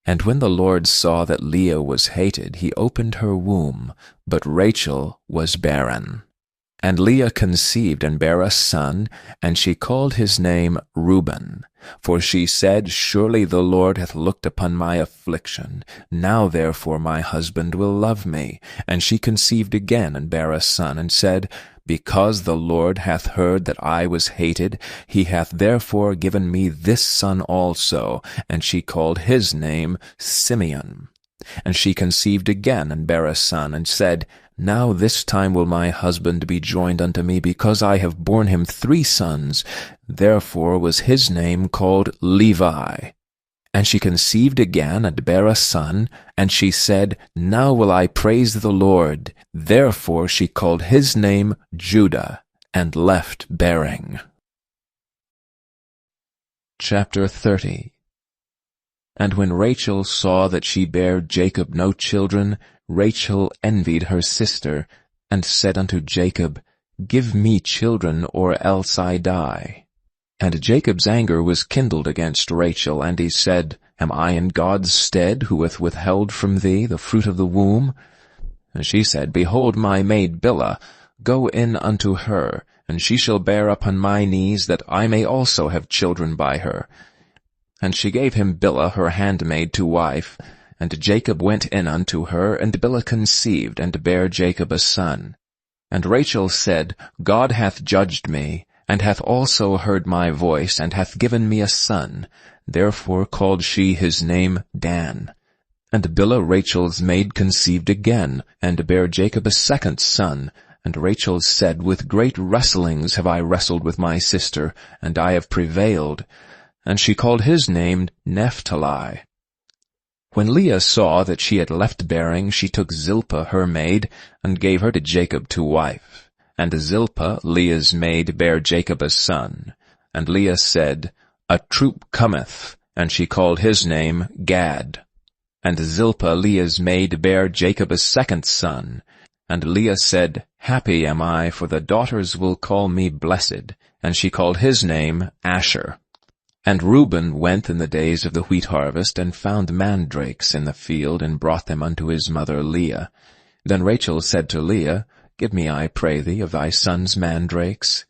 And when the Lord saw that Leah was hated, he opened her womb, but Rachel was barren. And Leah conceived and bare a son, and she called his name Reuben. For she said, Surely the Lord hath looked upon my affliction. Now therefore my husband will love me. And she conceived again, and bare a son, and said, Because the Lord hath heard that I was hated, he hath therefore given me this son also. And she called his name Simeon. And she conceived again, and bare a son, and said, Now this time will my husband be joined unto me, because I have borne him 3 sons. Therefore was his name called Levi. And she conceived again, and bare a son, and she said, Now will I praise the Lord. Therefore she called his name Judah, and left bearing. Chapter 30. And when Rachel saw that she bare Jacob no children, Rachel envied her sister, and said unto Jacob, Give me children, or else I die. And Jacob's anger was kindled against Rachel, and he said, Am I in God's stead, who hath withheld from thee the fruit of the womb? And she said, Behold my maid Bilhah, go in unto her, and she shall bear upon my knees, that I may also have children by her. And she gave him Bilhah her handmaid to wife. And Jacob went in unto her, and Bilhah conceived, and bare Jacob a son. And Rachel said, God hath judged me, and hath also heard my voice, and hath given me a son. Therefore called she his name Dan. And Bilhah Rachel's maid conceived again, and bare Jacob a 2nd son. And Rachel said, With great wrestlings have I wrestled with my sister, and I have prevailed. And she called his name Naphtali. When Leah saw that she had left bearing, she took Zilpah her maid, and gave her to Jacob to wife. And Zilpah, Leah's maid, bare Jacob a son. And Leah said, A troop cometh, and she called his name Gad. And Zilpah, Leah's maid, bare Jacob a 2nd son. And Leah said, Happy am I, for the daughters will call me blessed. And she called his name Asher. And Reuben went in the days of the wheat harvest, and found mandrakes in the field, and brought them unto his mother Leah. Then Rachel said to Leah, Give me, I pray thee, of thy son's mandrakes.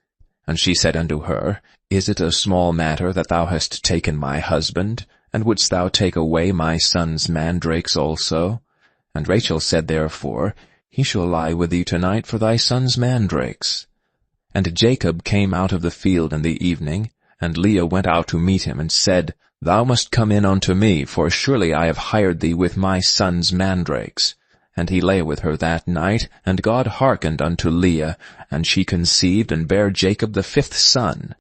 And she said unto her, Is it a small matter that thou hast taken my husband? And wouldst thou take away my son's mandrakes also? And Rachel said therefore, He shall lie with thee tonight for thy son's mandrakes. And Jacob came out of the field in the evening, and Leah went out to meet him, and said, Thou must come in unto me, for surely I have hired thee with my son's mandrakes. And he lay with her that night, and God hearkened unto Leah, and she conceived, and bare Jacob the 5th son.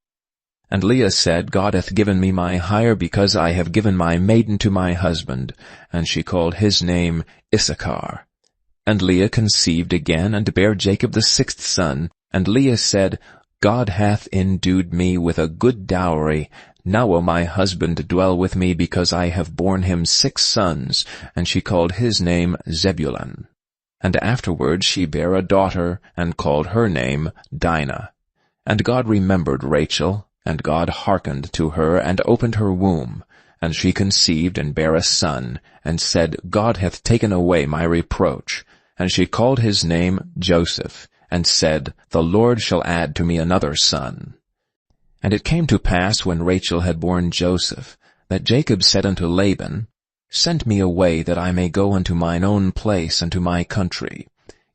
And Leah said, God hath given me my hire, because I have given my maiden to my husband. And she called his name Issachar. And Leah conceived again, and bare Jacob the 6th son. And Leah said, God hath endued me with a good dowry. Now will my husband dwell with me, because I have borne him 6 sons. And she called his name Zebulun. And afterward she bare a daughter, and called her name Dinah. And God remembered Rachel, and God hearkened to her, and opened her womb. And she conceived, and bare a son, and said, God hath taken away my reproach. And she called his name Joseph, and said, The Lord shall add to me another son. And it came to pass, when Rachel had borne Joseph, that Jacob said unto Laban, Send me away, that I may go unto mine own place and to my country.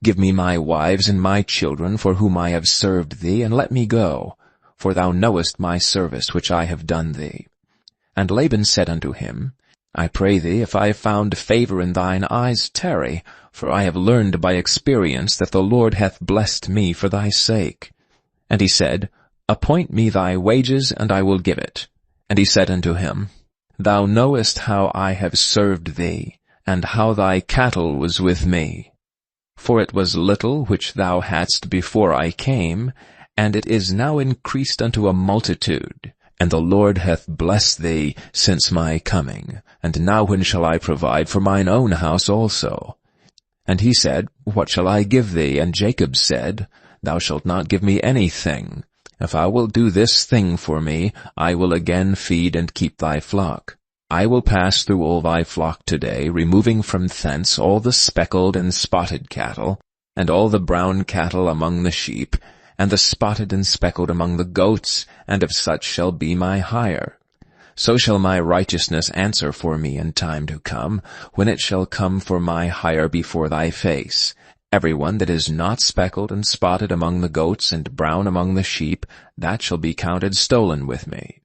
Give me my wives and my children, for whom I have served thee, and let me go. For thou knowest my service which I have done thee. And Laban said unto him, I pray thee, if I have found favor in thine eyes, tarry, for I have learned by experience that the Lord hath blessed me for thy sake. And he said, Appoint me thy wages, and I will give it. And he said unto him, Thou knowest how I have served thee, and how thy cattle was with me. For it was little which thou hadst before I came, and it is now increased unto a multitude. And the Lord hath blessed thee since my coming. And now when shall I provide for mine own house also? And he said, What shall I give thee? And Jacob said, Thou shalt not give me anything. If thou wilt do this thing for me, I will again feed and keep thy flock. I will pass through all thy flock today, removing from thence all the speckled and spotted cattle, and all the brown cattle among the sheep, and the spotted and speckled among the goats, and of such shall be my hire. So shall my righteousness answer for me in time to come, when it shall come for my hire before thy face. Every one that is not speckled and spotted among the goats and brown among the sheep, that shall be counted stolen with me.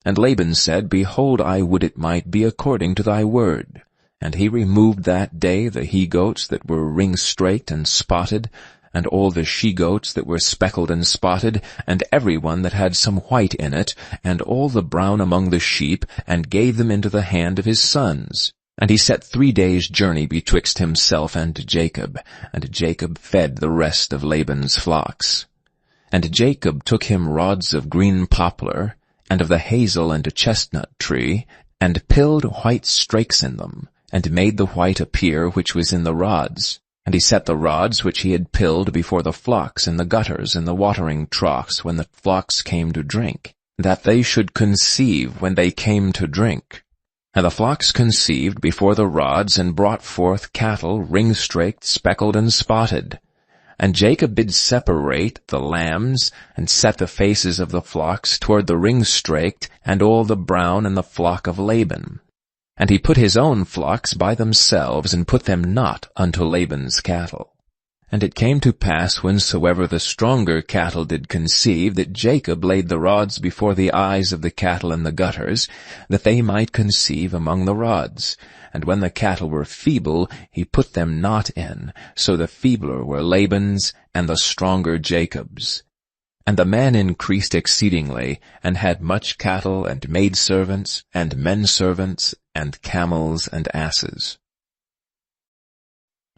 And Laban said, Behold, I would it might be according to thy word. And he removed that day the he-goats that were ring-straked and spotted, and all the she-goats that were speckled and spotted, and every one that had some white in it, and all the brown among the sheep, and gave them into the hand of his sons. And he set 3 days' journey betwixt himself and Jacob, and Jacob fed the rest of Laban's flocks. And Jacob took him rods of green poplar, and of the hazel and chestnut tree, and pilled white strakes in them, and made the white appear which was in the rods. And he set the rods which he had pilled before the flocks in the gutters and the watering troughs when the flocks came to drink, that they should conceive when they came to drink. And the flocks conceived before the rods, and brought forth cattle ring-straked, speckled, and spotted. And Jacob did separate the lambs, and set the faces of the flocks toward the ring-straked, and all the brown in the flock of Laban. And he put his own flocks by themselves, and put them not unto Laban's cattle. And it came to pass, whensoever the stronger cattle did conceive, that Jacob laid the rods before the eyes of the cattle in the gutters, that they might conceive among the rods. And when the cattle were feeble, he put them not in, so the feebler were Laban's, and the stronger Jacob's. And the man increased exceedingly, and had much cattle, and maidservants, and menservants, and camels, and asses.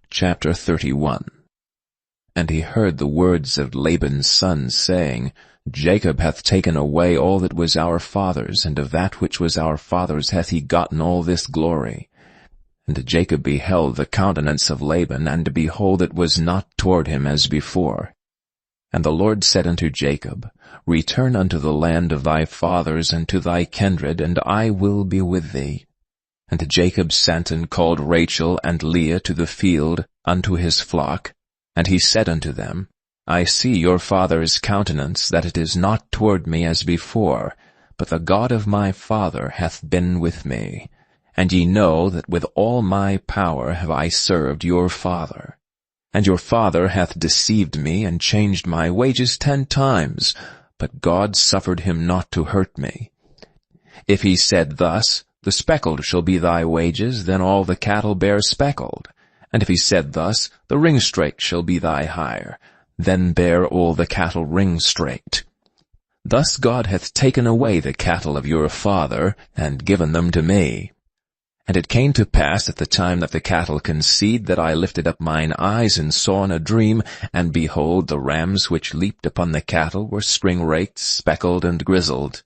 Chapter 31. And he heard the words of Laban's sons, saying, Jacob hath taken away all that was our father's, and of that which was our father's hath he gotten all this glory. And Jacob beheld the countenance of Laban, and behold, it was not toward him as before. And the Lord said unto Jacob, Return unto the land of thy fathers, and to thy kindred, and I will be with thee. And Jacob sent and called Rachel and Leah to the field unto his flock. And he said unto them, I see your father's countenance, that it is not toward me as before, but the God of my father hath been with me. And ye know that with all my power have I served your father. And your father hath deceived me, and changed my wages 10 times, but God suffered him not to hurt me. If he said thus, The speckled shall be thy wages, then all the cattle bear speckled. And if he said thus, The ring-straked shall be thy hire, then bear all the cattle ring-straked. Thus God hath taken away the cattle of your father, and given them to me. And it came to pass at the time that the cattle conceived, that I lifted up mine eyes, and saw in a dream, and behold, the rams which leaped upon the cattle were string-raked, speckled, and grizzled.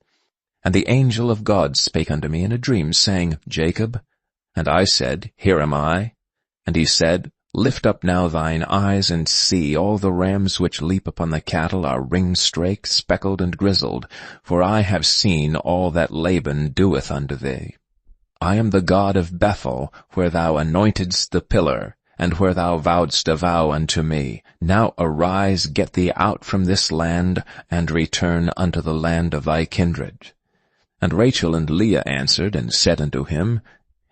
And the angel of God spake unto me in a dream, saying, Jacob. And I said, Here am I. And he said, Lift up now thine eyes, and see, all the rams which leap upon the cattle are ring-straked, speckled, and grizzled, for I have seen all that Laban doeth unto thee. I am the God of Bethel, where thou anointedst the pillar, and where thou vowedst a vow unto me. Now arise, get thee out from this land, and return unto the land of thy kindred. And Rachel and Leah answered and said unto him,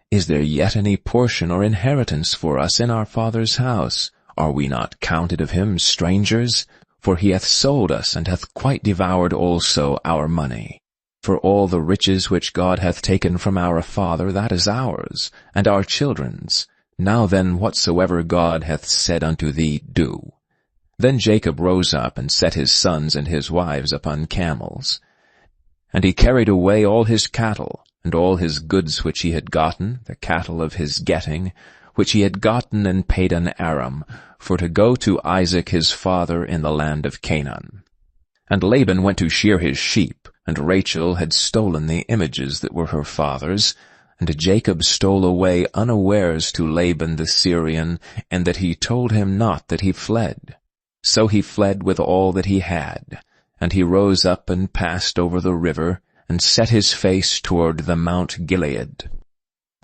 Is there yet any portion or inheritance for us in our father's house? Are we not counted of him strangers? For he hath sold us, and hath quite devoured also our money. For all the riches which God hath taken from our father, that is ours, and our children's. Now then, whatsoever God hath said unto thee, do. Then Jacob rose up, and set his sons and his wives upon camels. And he carried away all his cattle, and all his goods which he had gotten, the cattle of his getting, which he had gotten in Padan Aram, for to go to Isaac his father in the land of Canaan. And Laban went to shear his sheep, and Rachel had stolen the images that were her father's, and Jacob stole away unawares to Laban the Syrian, and that he told him not that he fled. So he fled with all that he had, and he rose up and passed over the river, and set his face toward the Mount Gilead.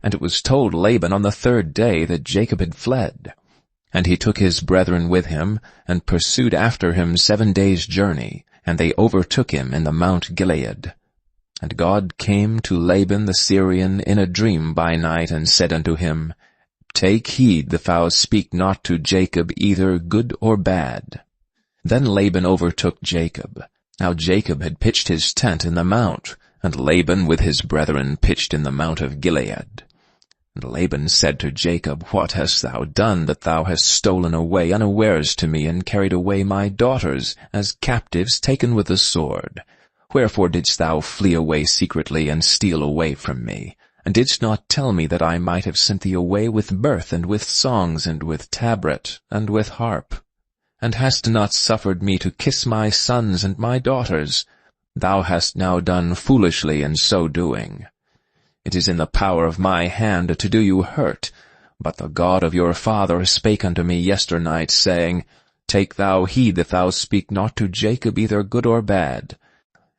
And it was told Laban on the third day that Jacob had fled. And he took his brethren with him, and pursued after him 7 days' journey, and they overtook him in the Mount Gilead. And God came to Laban the Syrian in a dream by night, and said unto him, Take heed that thou speak not to Jacob either good or bad. Then Laban overtook Jacob. Now Jacob had pitched his tent in the mount, and Laban with his brethren pitched in the mount of Gilead. And Laban said to Jacob, What hast thou done, that thou hast stolen away unawares to me, and carried away my daughters, as captives taken with the sword? Wherefore didst thou flee away secretly, and steal away from me? And didst not tell me that I might have sent thee away with mirth, and with songs, and with tabret, and with harp? And hast not suffered me to kiss my sons and my daughters? Thou hast now done foolishly in so doing. It is in the power of my hand to do you hurt. But the God of your father spake unto me yesternight, saying, Take thou heed that thou speak not to Jacob either good or bad.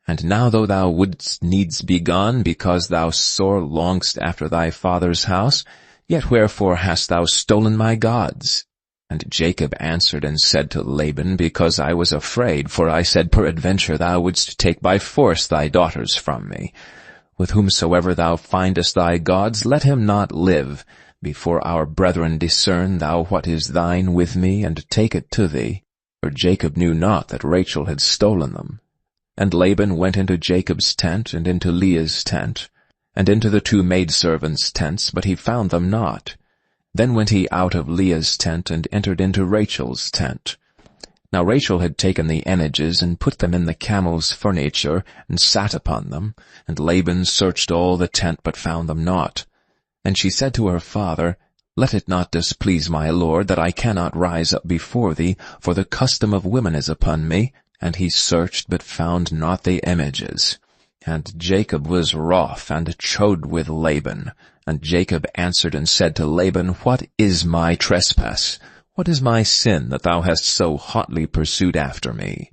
And now though thou wouldst needs be gone, because thou sore longest after thy father's house, yet wherefore hast thou stolen my gods? And Jacob answered and said to Laban, Because I was afraid, for I said, Peradventure thou wouldst take by force thy daughters from me. With whomsoever thou findest thy gods, let him not live. Before our brethren discern thou what is thine with me, and take it to thee. For Jacob knew not that Rachel had stolen them. And Laban went into Jacob's tent, and into Leah's tent, and into the 2 maidservants' tents, but he found them not. Then went he out of Leah's tent, and entered into Rachel's tent. Now Rachel had taken the images, and put them in the camel's furniture, and sat upon them. And Laban searched all the tent, but found them not. And she said to her father, Let it not displease my lord, that I cannot rise up before thee, for the custom of women is upon me. And he searched, but found not the images. And Jacob was wroth, and chode with Laban. And Jacob answered and said to Laban, What is my trespass? What is my sin, that thou hast so hotly pursued after me?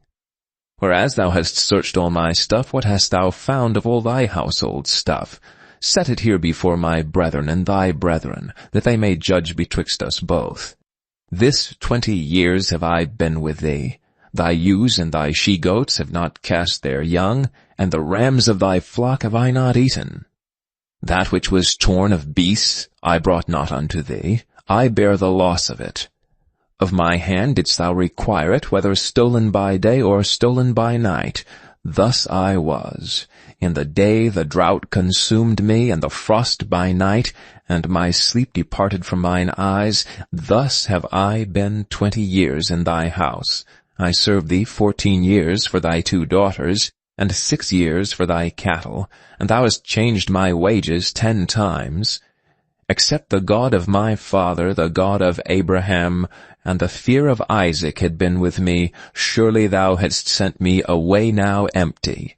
Whereas thou hast searched all my stuff, what hast thou found of all thy household stuff? Set it here before my brethren and thy brethren, that they may judge betwixt us both. This 20 years have I been with thee. Thy ewes and thy she-goats have not cast their young, and the rams of thy flock have I not eaten. That which was torn of beasts I brought not unto thee. I bear the loss of it. Of my hand didst thou require it, whether stolen by day or stolen by night? Thus I was. In the day the drought consumed me, and the frost by night, and my sleep departed from mine eyes. Thus have I been 20 years in thy house. I served thee 14 years for thy 2 daughters, and 6 years for thy cattle, and thou hast changed my wages 10 times. Except the God of my father, the God of Abraham, and the fear of Isaac had been with me, surely thou hadst sent me away now empty.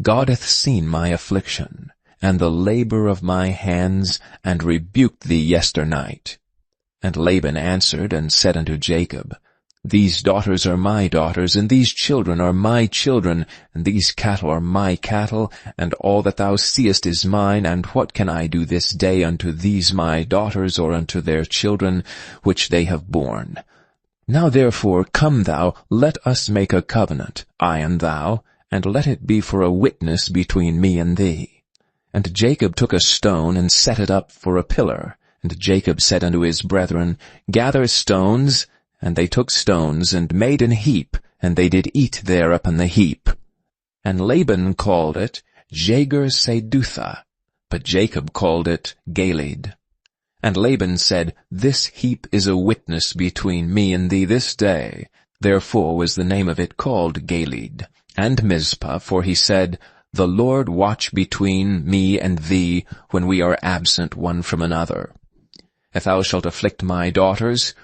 God hath seen my affliction, and the labor of my hands, and rebuked thee yesternight. And Laban answered and said unto Jacob, These daughters are my daughters, and these children are my children, and these cattle are my cattle, and all that thou seest is mine, and what can I do this day unto these my daughters, or unto their children, which they have borne? Now therefore, come thou, let us make a covenant, I and thou, and let it be for a witness between me and thee. And Jacob took a stone, and set it up for a pillar. And Jacob said unto his brethren, Gather stones. And they took stones, and made an heap, and they did eat there upon the heap. And Laban called it Jagar-Sedutha, but Jacob called it Galeed. And Laban said, This heap is a witness between me and thee this day. Therefore was the name of it called Galeed. And Mizpah, for he said, The Lord watch between me and thee, when we are absent one from another. If thou shalt afflict my daughters,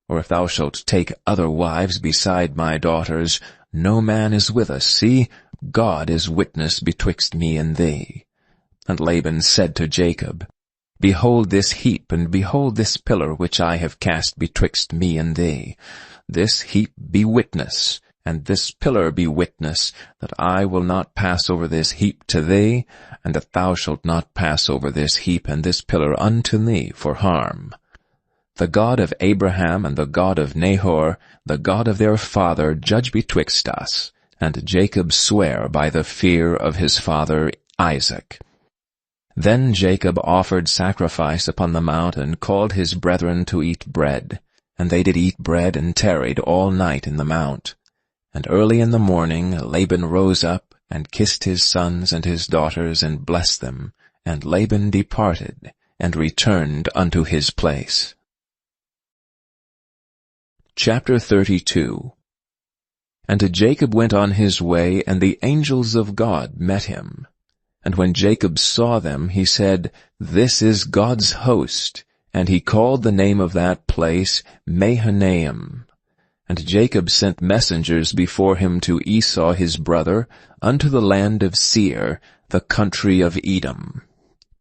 or if thou shalt take other wives beside my daughters, no man is with us. See, God is witness betwixt me and thee. And Laban said to Jacob, Behold this heap, and behold this pillar which I have cast betwixt me and thee. This heap be witness, and this pillar be witness, that I will not pass over this heap to thee, and that thou shalt not pass over this heap and this pillar unto me for harm. The God of Abraham and the God of Nahor, the God of their father, judge betwixt us. And Jacob sware by the fear of his father Isaac. Then Jacob offered sacrifice upon the mount, and called his brethren to eat bread. And they did eat bread, and tarried all night in the mount. And early in the morning Laban rose up, and kissed his sons and his daughters, and blessed them. And Laban departed, and returned unto his place. Chapter 32. And Jacob went on his way, and the angels of God met him. And when Jacob saw them, he said, This is God's host. And he called the name of that place Mahanaim. And Jacob sent messengers before him to Esau his brother, unto the land of Seir, the country of Edom.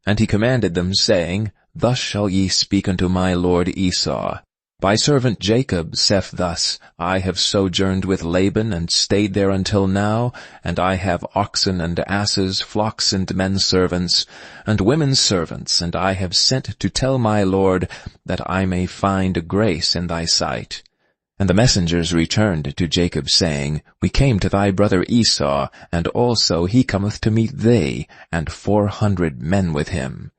And he commanded them, saying, Thus shall ye speak unto my lord Esau. My servant Jacob saith thus, I have sojourned with Laban, and stayed there until now, and I have oxen and asses, flocks and men servants, and women servants, and I have sent to tell my lord, that I may find grace in thy sight. And the messengers returned to Jacob, saying, We came to thy brother Esau, and also he cometh to meet thee, and 400 men with him.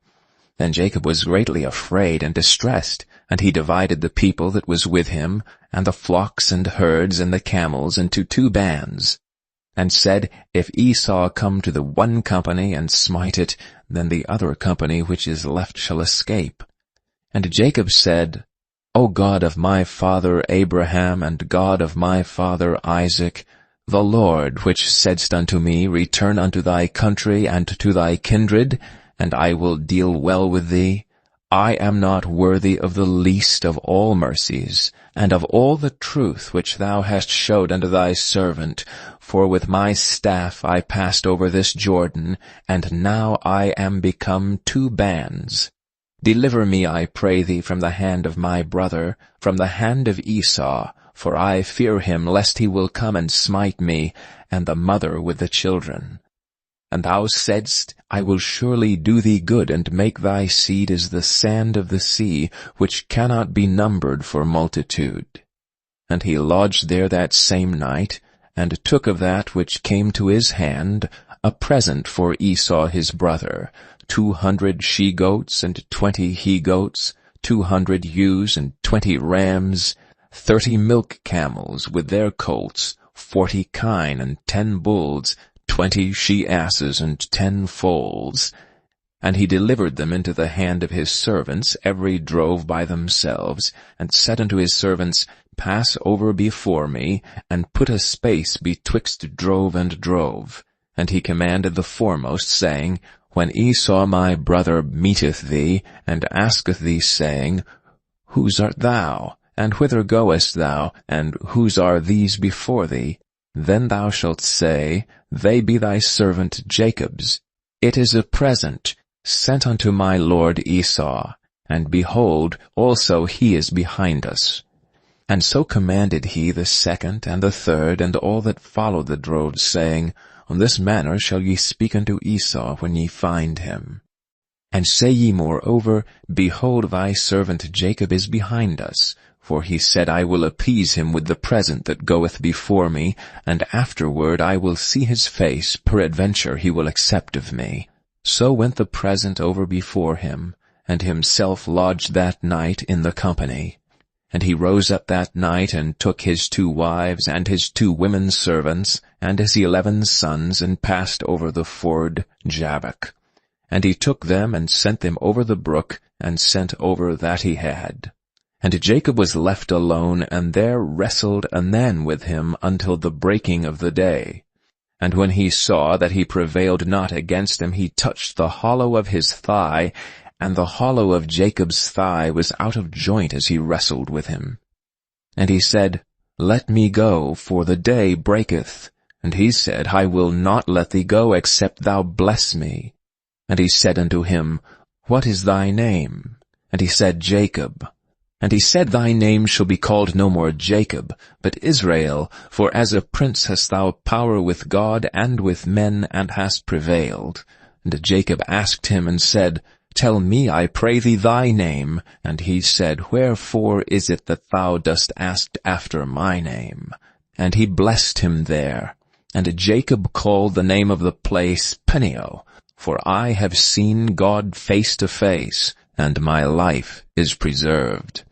Then Jacob was greatly afraid and distressed, and he divided the people that was with him, and the flocks and herds and the camels, into 2 bands, and said, If Esau come to the one company and smite it, then the other company which is left shall escape. And Jacob said, O God of my father Abraham, and God of my father Isaac, the Lord which saidst unto me, Return unto thy country and to thy kindred, and I will deal well with thee, I am not worthy of the least of all mercies, and of all the truth which thou hast showed unto thy servant, for with my staff I passed over this Jordan, and now I am become 2 bands. Deliver me, I pray thee, from the hand of my brother, from the hand of Esau, for I fear him, lest he will come and smite me, and the mother with the children. And thou saidst, I will surely do thee good, and make thy seed as the sand of the sea, which cannot be numbered for multitude. And he lodged there that same night, and took of that which came to his hand a present for Esau his brother, 200 she-goats and 20 he-goats, 200 ewes and 20 rams, 30 milk camels with their colts, 40 kine and 10 bulls, 20 she-asses and 10 foals. And he delivered them into the hand of his servants, every drove by themselves, and said unto his servants, Pass over before me, and put a space betwixt drove and drove. And he commanded the foremost, saying, When Esau my brother meeteth thee, and asketh thee, saying, Whose art thou? And whither goest thou? And whose are these before thee? Then thou shalt say, They be thy servant Jacob's. It is a present, sent unto my lord Esau. And behold, also he is behind us. And so commanded he the second and the third and all that followed the droves, saying, On this manner shall ye speak unto Esau when ye find him. And say ye moreover, Behold, thy servant Jacob is behind us. For he said, I will appease him with the present that goeth before me, and afterward I will see his face, peradventure he will accept of me. So went the present over before him, and himself lodged that night in the company. And he rose up that night, and took his 2 wives, and his 2 women servants, and his 11 sons, and passed over the ford Jabbok. And he took them, and sent them over the brook, and sent over that he had. And Jacob was left alone, and there wrestled Anan with him until the breaking of the day. And when he saw that he prevailed not against him, he touched the hollow of his thigh, and the hollow of Jacob's thigh was out of joint as he wrestled with him. And he said, Let me go, for the day breaketh. And he said, I will not let thee go, except thou bless me. And he said unto him, What is thy name? And he said, Jacob. And he said, Thy name shall be called no more Jacob, but Israel, for as a prince hast thou power with God and with men, and hast prevailed. And Jacob asked him and said, Tell me, I pray thee, thy name. And he said, Wherefore is it that thou dost ask after my name? And he blessed him there. And Jacob called the name of the place Peniel, for I have seen God face to face, and my life is preserved.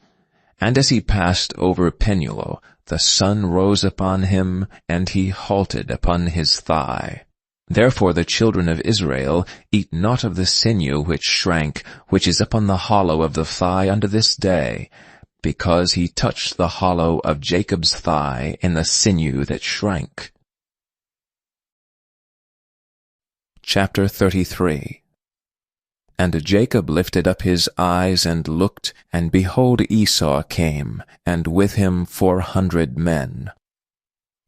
And as he passed over Penuel, the sun rose upon him, and he halted upon his thigh. Therefore the children of Israel eat not of the sinew which shrank, which is upon the hollow of the thigh unto this day, because he touched the hollow of Jacob's thigh in the sinew that shrank. Chapter 33. And Jacob lifted up his eyes and looked, and behold, Esau came, and with him 400 men.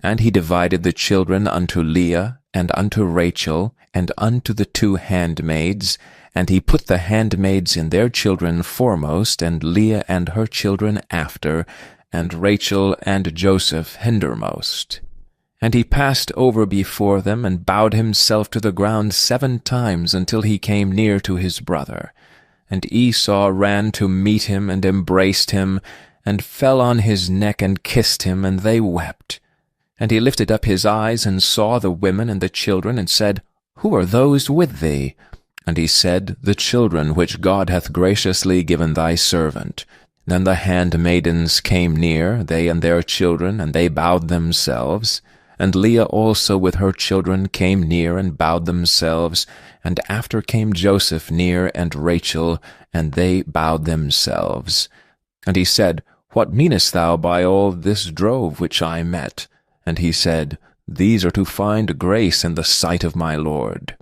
And he divided the children unto Leah, and unto Rachel, and unto the 2 handmaids, and he put the handmaids in their children foremost, and Leah and her children after, and Rachel and Joseph hindermost. And he passed over before them, and bowed himself to the ground 7 times, until he came near to his brother. And Esau ran to meet him, and embraced him, and fell on his neck, and kissed him, and they wept. And he lifted up his eyes, and saw the women and the children, and said, Who are those with thee? And he said, The children which God hath graciously given thy servant. Then the handmaidens came near, they and their children, and they bowed themselves. And Leah also with her children came near, and bowed themselves. And after came Joseph near, and Rachel, and they bowed themselves. And he said, What meanest thou by all this drove which I met? And he said, These are to find grace in the sight of my Lord.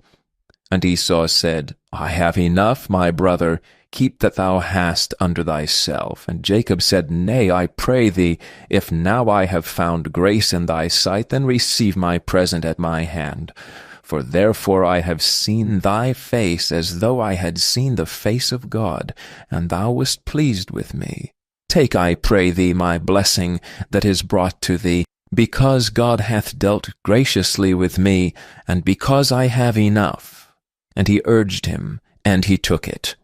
And Esau said, I have enough, my brother, keep that thou hast unto thyself. And Jacob said, Nay, I pray thee, if now I have found grace in thy sight, then receive my present at my hand. For therefore I have seen thy face as though I had seen the face of God, and thou wast pleased with me. Take, I pray thee, my blessing that is brought to thee, because God hath dealt graciously with me, and because I have enough. And he urged him, and he took it.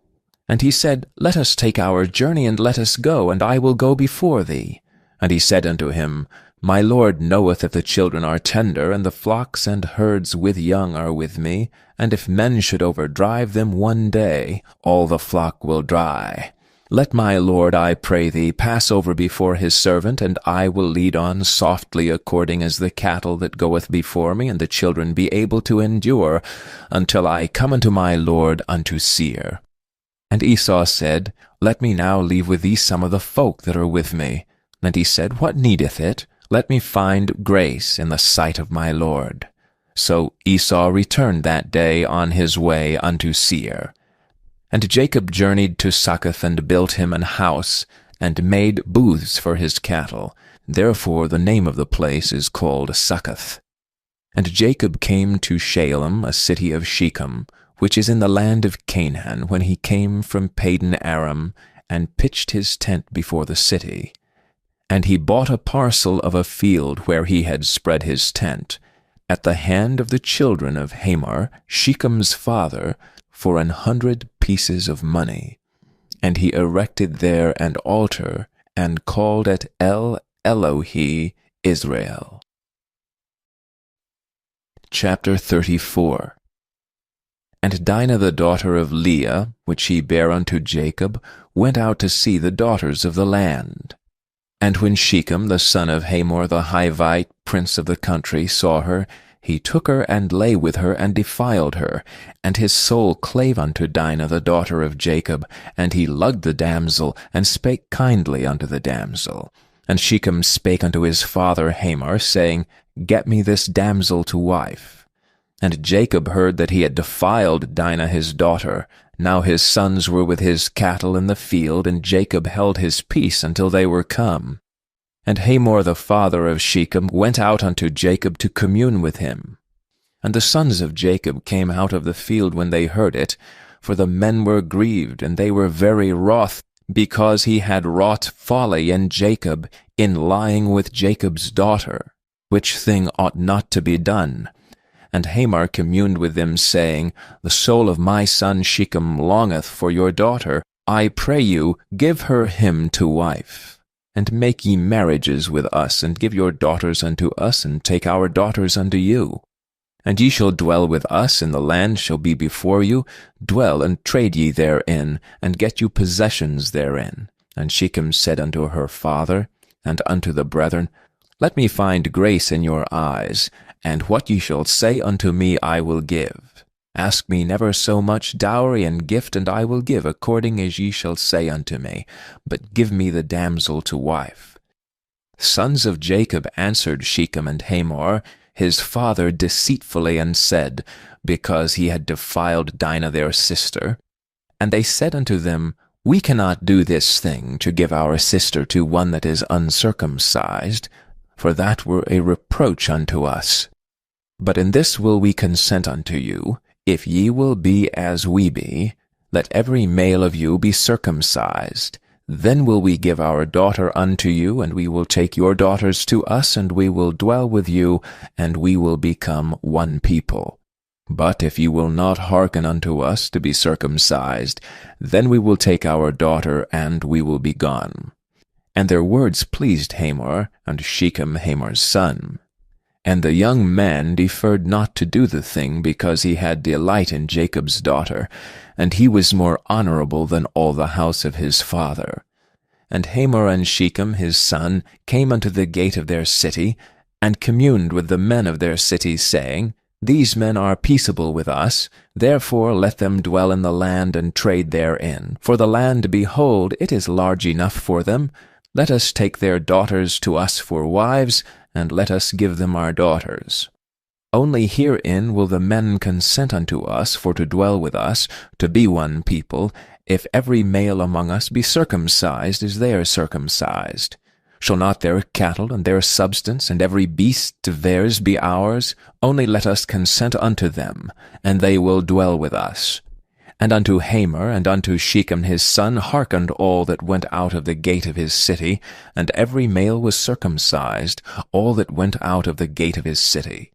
And he said, Let us take our journey, and let us go, and I will go before thee. And he said unto him, My Lord knoweth if the children are tender, and the flocks and herds with young are with me, and if men should overdrive them one day, all the flock will die. Let my Lord, I pray thee, pass over before his servant, and I will lead on softly according as the cattle that goeth before me, and the children be able to endure, until I come unto my Lord unto Seir. And Esau said, Let me now leave with thee some of the folk that are with me. And he said, What needeth it? Let me find grace in the sight of my Lord. So Esau returned that day on his way unto Seir. And Jacob journeyed to Succoth, and built him an house, and made booths for his cattle. Therefore the name of the place is called Succoth. And Jacob came to Shalem, a city of Shechem, which is in the land of Canaan, when he came from Padan Aram, and pitched his tent before the city. And he bought a parcel of a field where he had spread his tent, at the hand of the children of Hamor, Shechem's father, for 100 pieces of money. And he erected there an altar, and called it El Elohe Israel. Chapter 34. And Dinah the daughter of Leah, which he bare unto Jacob, went out to see the daughters of the land. And when Shechem the son of Hamor the Hivite, prince of the country, saw her, he took her and lay with her and defiled her. And his soul clave unto Dinah the daughter of Jacob, and he lugged the damsel, and spake kindly unto the damsel. And Shechem spake unto his father Hamor, saying, Get me this damsel to wife. And Jacob heard that he had defiled Dinah his daughter. Now his sons were with his cattle in the field, and Jacob held his peace until they were come. And Hamor the father of Shechem went out unto Jacob to commune with him. And the sons of Jacob came out of the field when they heard it, for the men were grieved, and they were very wroth, because he had wrought folly in Jacob, in lying with Jacob's daughter, which thing ought not to be done. And Hamor communed with them, saying, The soul of my son Shechem longeth for your daughter. I pray you, give her him to wife. And make ye marriages with us, and give your daughters unto us, and take our daughters unto you. And ye shall dwell with us, and the land shall be before you. Dwell and trade ye therein, and get you possessions therein. And Shechem said unto her father, and unto the brethren, Let me find grace in your eyes, and what ye shall say unto me I will give. Ask me never so much dowry and gift, and I will give according as ye shall say unto me. But give me the damsel to wife. Sons of Jacob answered Shechem and Hamor, his father, deceitfully, and said, because he had defiled Dinah their sister. And they said unto them, We cannot do this thing, to give our sister to one that is uncircumcised, for that were a reproach unto us. But in this will we consent unto you, if ye will be as we be, let every male of you be circumcised. Then will we give our daughter unto you, and we will take your daughters to us, and we will dwell with you, and we will become one people. But if you will not hearken unto us to be circumcised, then we will take our daughter, and we will be gone. And their words pleased Hamor, and Shechem Hamor's son. And the young man deferred not to do the thing, because he had delight in Jacob's daughter, and he was more honorable than all the house of his father. And Hamor and Shechem his son came unto the gate of their city, and communed with the men of their city, saying, These men are peaceable with us, therefore let them dwell in the land and trade therein. For the land, behold, it is large enough for them. Let us take their daughters to us for wives, and let us give them our daughters. Only herein will the men consent unto us for to dwell with us, to be one people, if every male among us be circumcised as they are circumcised. Shall not their cattle and their substance and every beast of theirs be ours? Only let us consent unto them, and they will dwell with us. And unto Hamor and unto Shechem his son hearkened all that went out of the gate of his city, and every male was circumcised, all that went out of the gate of his city.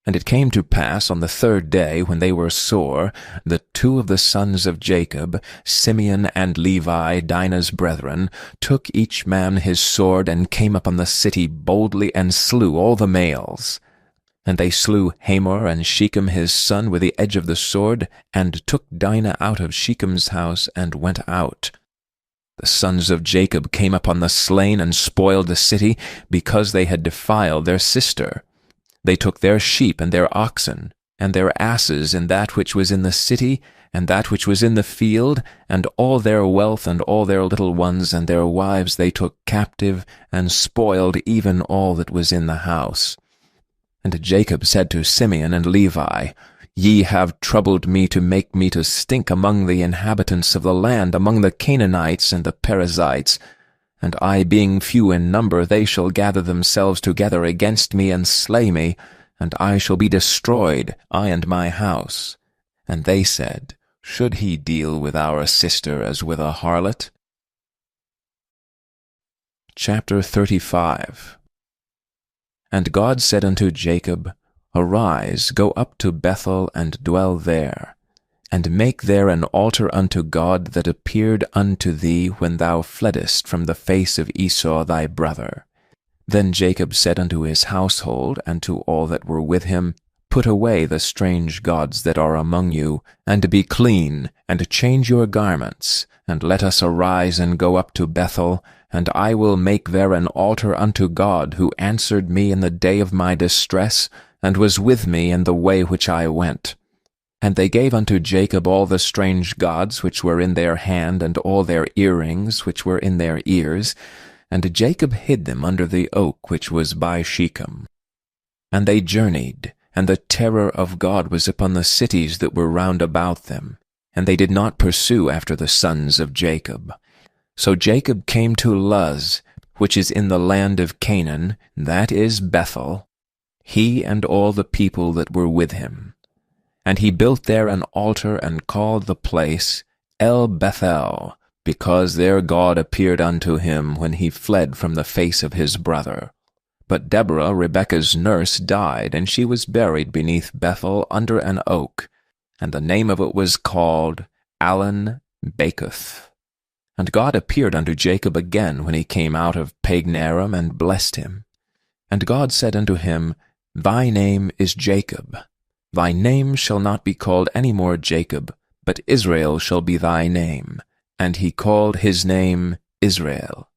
And it came to pass on the 3rd day, when they were sore, that 2 of the sons of Jacob, Simeon and Levi, Dinah's brethren, took each man his sword, and came upon the city boldly, and slew all the males. And they slew Hamor and Shechem his son with the edge of the sword, and took Dinah out of Shechem's house, and went out. The sons of Jacob came upon the slain, and spoiled the city, because they had defiled their sister. They took their sheep and their oxen, and their asses, and that which was in the city, and that which was in the field, and all their wealth, and all their little ones, and their wives they took captive, and spoiled even all that was in the house. And Jacob said to Simeon and Levi, Ye have troubled me to make me to stink among the inhabitants of the land, among the Canaanites and the Perizzites. And I being few in number, they shall gather themselves together against me, and slay me, and I shall be destroyed, I and my house. And they said, Should he deal with our sister as with a harlot? Chapter 35. And God said unto Jacob, Arise, go up to Bethel, and dwell there, and make there an altar unto God that appeared unto thee when thou fleddest from the face of Esau thy brother. Then Jacob said unto his household, and to all that were with him, Put away the strange gods that are among you, and be clean, and change your garments, and let us arise and go up to Bethel, and I will make there an altar unto God, who answered me in the day of my distress, and was with me in the way which I went. And they gave unto Jacob all the strange gods which were in their hand, and all their earrings which were in their ears, and Jacob hid them under the oak which was by Shechem. And they journeyed, and the terror of God was upon the cities that were round about them, and they did not pursue after the sons of Jacob. So Jacob came to Luz, which is in the land of Canaan, that is Bethel, he and all the people that were with him. And he built there an altar, and called the place El Bethel, because there God appeared unto him when he fled from the face of his brother. But Deborah, Rebekah's nurse, died, and she was buried beneath Bethel under an oak, and the name of it was called Allon Bacuth. And God appeared unto Jacob again when he came out of Pagnaram, and blessed him. And God said unto him, Thy name is Jacob. Thy name shall not be called any more Jacob, but Israel shall be thy name. And he called his name Israel.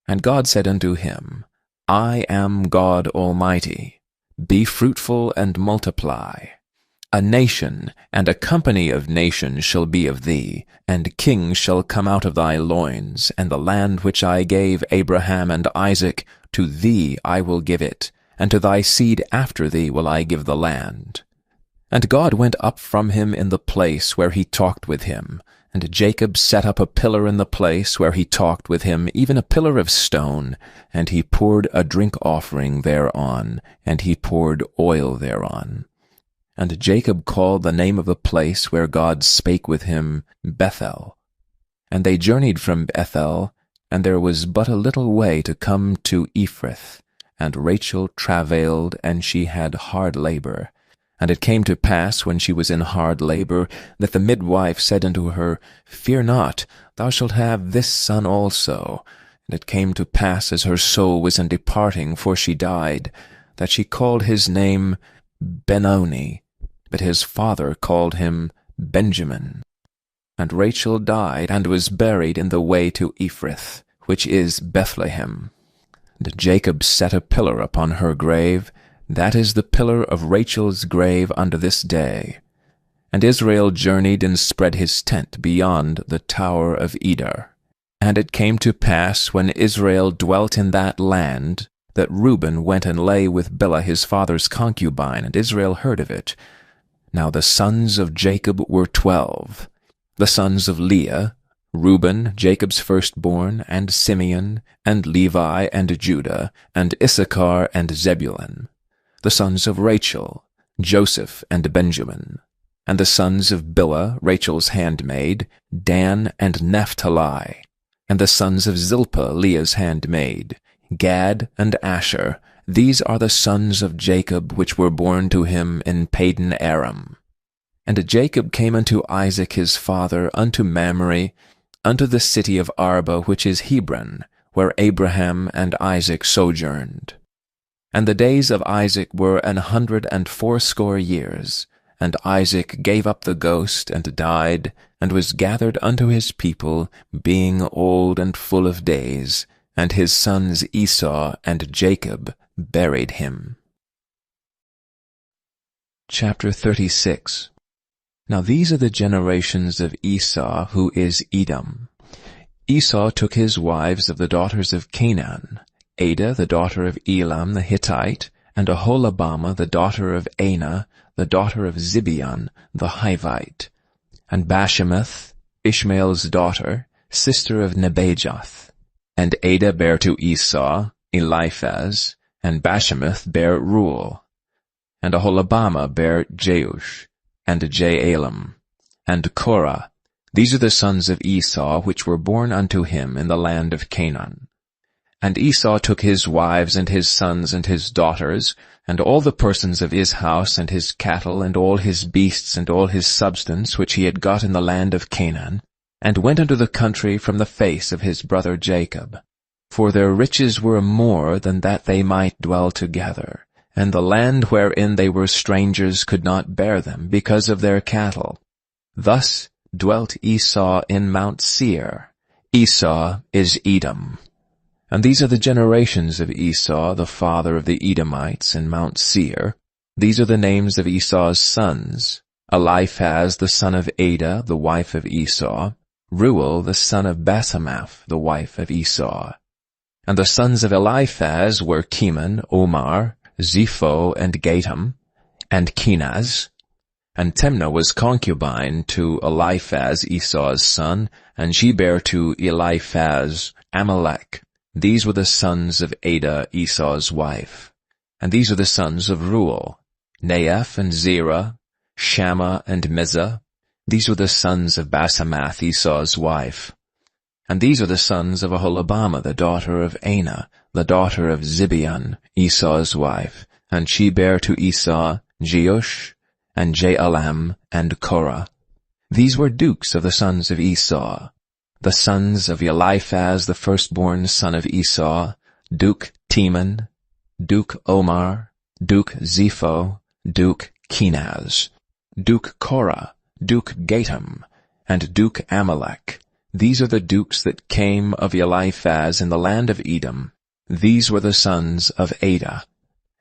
And God said unto him, I am God Almighty. Be fruitful and multiply. A nation and a company of nations shall be of thee, and kings shall come out of thy loins, and the land which I gave Abraham and Isaac, to thee I will give it, and to thy seed after thee will I give the land. And God went up from him in the place where he talked with him, and Jacob set up a pillar in the place where he talked with him, even a pillar of stone, and he poured a drink offering thereon, and he poured oil thereon. And Jacob called the name of the place where God spake with him Bethel. And they journeyed from Bethel, and there was but a little way to come to Ephrath. And Rachel travailed, and she had hard labor. And it came to pass, when she was in hard labor, that the midwife said unto her, Fear not, thou shalt have this son also. And it came to pass, as her soul was in departing, for she died, that she called his name Benoni, but his father called him Benjamin. And Rachel died, and was buried in the way to Ephrath, which is Bethlehem. And Jacob set a pillar upon her grave, that is the pillar of Rachel's grave unto this day. And Israel journeyed and spread his tent beyond the tower of Eder. And it came to pass, when Israel dwelt in that land, that Reuben went and lay with Bilhah his father's concubine, and Israel heard of it. Now the sons of Jacob were 12. The sons of Leah, Reuben, Jacob's firstborn, and Simeon, and Levi, and Judah, and Issachar, and Zebulun. The sons of Rachel, Joseph, and Benjamin. And the sons of Bilhah, Rachel's handmaid, Dan, and Naphtali. And the sons of Zilpah, Leah's handmaid, Gad, and Asher. These are the sons of Jacob, which were born to him in Padan Aram. And Jacob came unto Isaac his father, unto Mamre, unto the city of Arba, which is Hebron, where Abraham and Isaac sojourned. And the days of Isaac were 180 years. And Isaac gave up the ghost, and died, and was gathered unto his people, being old and full of days. And his sons Esau and Jacob buried him. Chapter 36. Now these are the generations of Esau, who is Edom. Esau took his wives of the daughters of Canaan, Adah the daughter of Elam the Hittite, and Aholibamah the daughter of Anah, the daughter of Zibeon the Hivite, and Bashemath, Ishmael's daughter, sister of Nebajoth. And Adah bare to Esau Eliphaz, and Bashemath bare Reuel. And Aholibamah bare Jeush, and Jaalam, and Korah. These are the sons of Esau, which were born unto him in the land of Canaan. And Esau took his wives and his sons and his daughters, and all the persons of his house and his cattle and all his beasts and all his substance which he had got in the land of Canaan, and went unto the country from the face of his brother Jacob. For their riches were more than that they might dwell together, and the land wherein they were strangers could not bear them, because of their cattle. Thus dwelt Esau in Mount Seir. Esau is Edom. And these are the generations of Esau, the father of the Edomites, in Mount Seir. These are the names of Esau's sons: Eliphaz the son of Ada, the wife of Esau; Reuel the son of Basemath, the wife of Esau. And the sons of Eliphaz were Teman, Omar, Zepho, and Gatam, and Kenaz. And Timnah was concubine to Eliphaz, Esau's son, and she bare to Eliphaz Amalek. These were the sons of Ada, Esau's wife. And these are the sons of Reuel: Naaph and Zerah, Shammah and Mizah. These were the sons of Basemath, Esau's wife. And these are the sons of Aholibamah, the daughter of Anah, the daughter of Zibeon, Esau's wife. And she bare to Esau Jeush, and Jaalam, and Korah. These were dukes of the sons of Esau. The sons of Eliphaz, the firstborn son of Esau: Duke Teman, Duke Omar, Duke Zepho, Duke Kenaz, Duke Korah, Duke Gatam, and Duke Amalek. These are the dukes that came of Eliphaz in the land of Edom. These were the sons of Ada.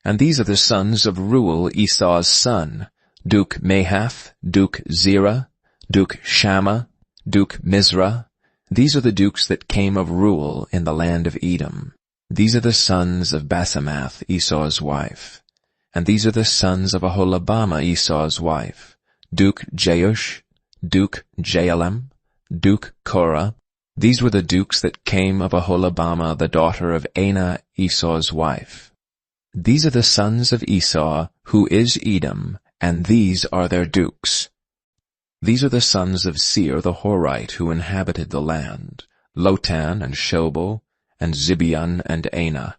And these are the sons of Reuel, Esau's son: Duke Mahath, Duke Zerah, Duke Shammah, Duke Mizrah. These are the dukes that came of Reuel in the land of Edom. These are the sons of Basemath, Esau's wife. And these are the sons of Aholibamah, Esau's wife: Duke Jeush, Duke Jaalam, Duke Korah. These were the dukes that came of Aholibamah, the daughter of Anah, Esau's wife. These are the sons of Esau, who is Edom, and these are their dukes. These are the sons of Seir the Horite, who inhabited the land: Lotan and Shobal, and Zibeon and Anah,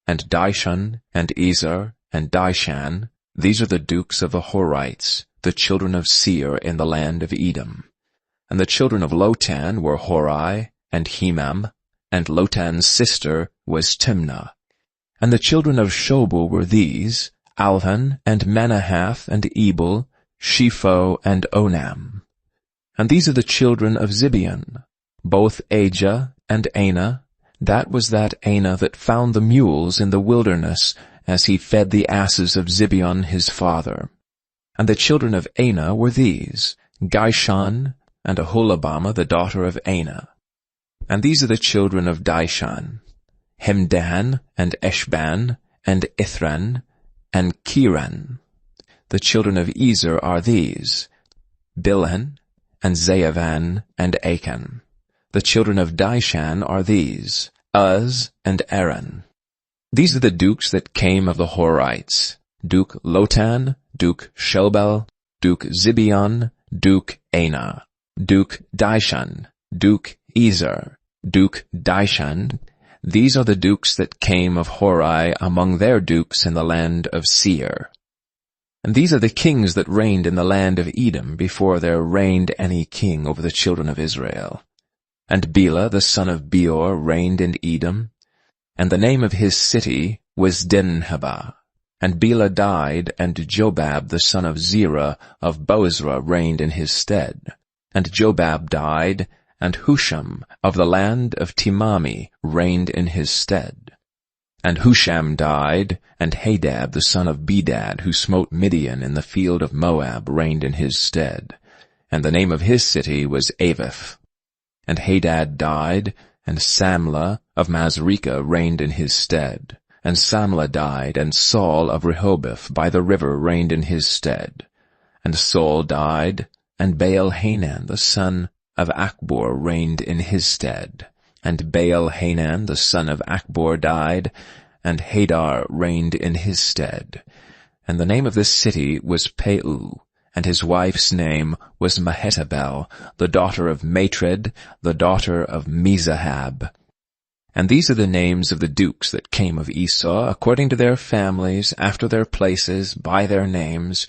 and Dishon, and Ezer, and Dishan. These are the dukes of the Horites, the children of Seir in the land of Edom. And the children of Lotan were Hori, and Hemam, and Lotan's sister was Timnah. And the children of Shobal were these: Alvan, and Manahath, and Ebal, Shepho, and Onam. And these are the children of Zibeon: both Ajah and Anah. That was that Anah that found the mules in the wilderness, as he fed the asses of Zibeon his father. And the children of Anah were these: Gishon, and Aholibamah, the daughter of Anah. And these are the children of Dishon: Hemdan, and Eshban, and Ithran, and Kiran. The children of Ezer are these: Bilhan, and Zaavan, and Achan. The children of Dishan are these: Uz, and Aaron. These are the dukes that came of the Horites: Duke Lotan, Duke Shobal, Duke Zibeon, Duke Anah, Duke Dishan, Duke Ezer, Duke Dishan. These are the dukes that came of Hori among their dukes in the land of Seir. And these are the kings that reigned in the land of Edom before there reigned any king over the children of Israel. And Bela the son of Beor reigned in Edom, and the name of his city was Dinhabah. And Bela died, and Jobab the son of Zerah of Bozrah reigned in his stead. And Jobab died, and Husham of the land of Timami reigned in his stead. And Husham died, and Hadad the son of Bedad, who smote Midian in the field of Moab, reigned in his stead. And the name of his city was Avith. And Hadad died, and Samlah of Masrekah reigned in his stead. And Samlah died, and Saul of Rehoboth by the river reigned in his stead. And Saul died, and Baal-Hanan the son of Achbor reigned in his stead. And Baal-Hanan the son of Achbor died, and Hadar reigned in his stead. And the name of this city was Peu, and his wife's name was Mehetabel, the daughter of Matred, the daughter of Mezahab. And these are the names of the dukes that came of Esau, according to their families, after their places, by their names: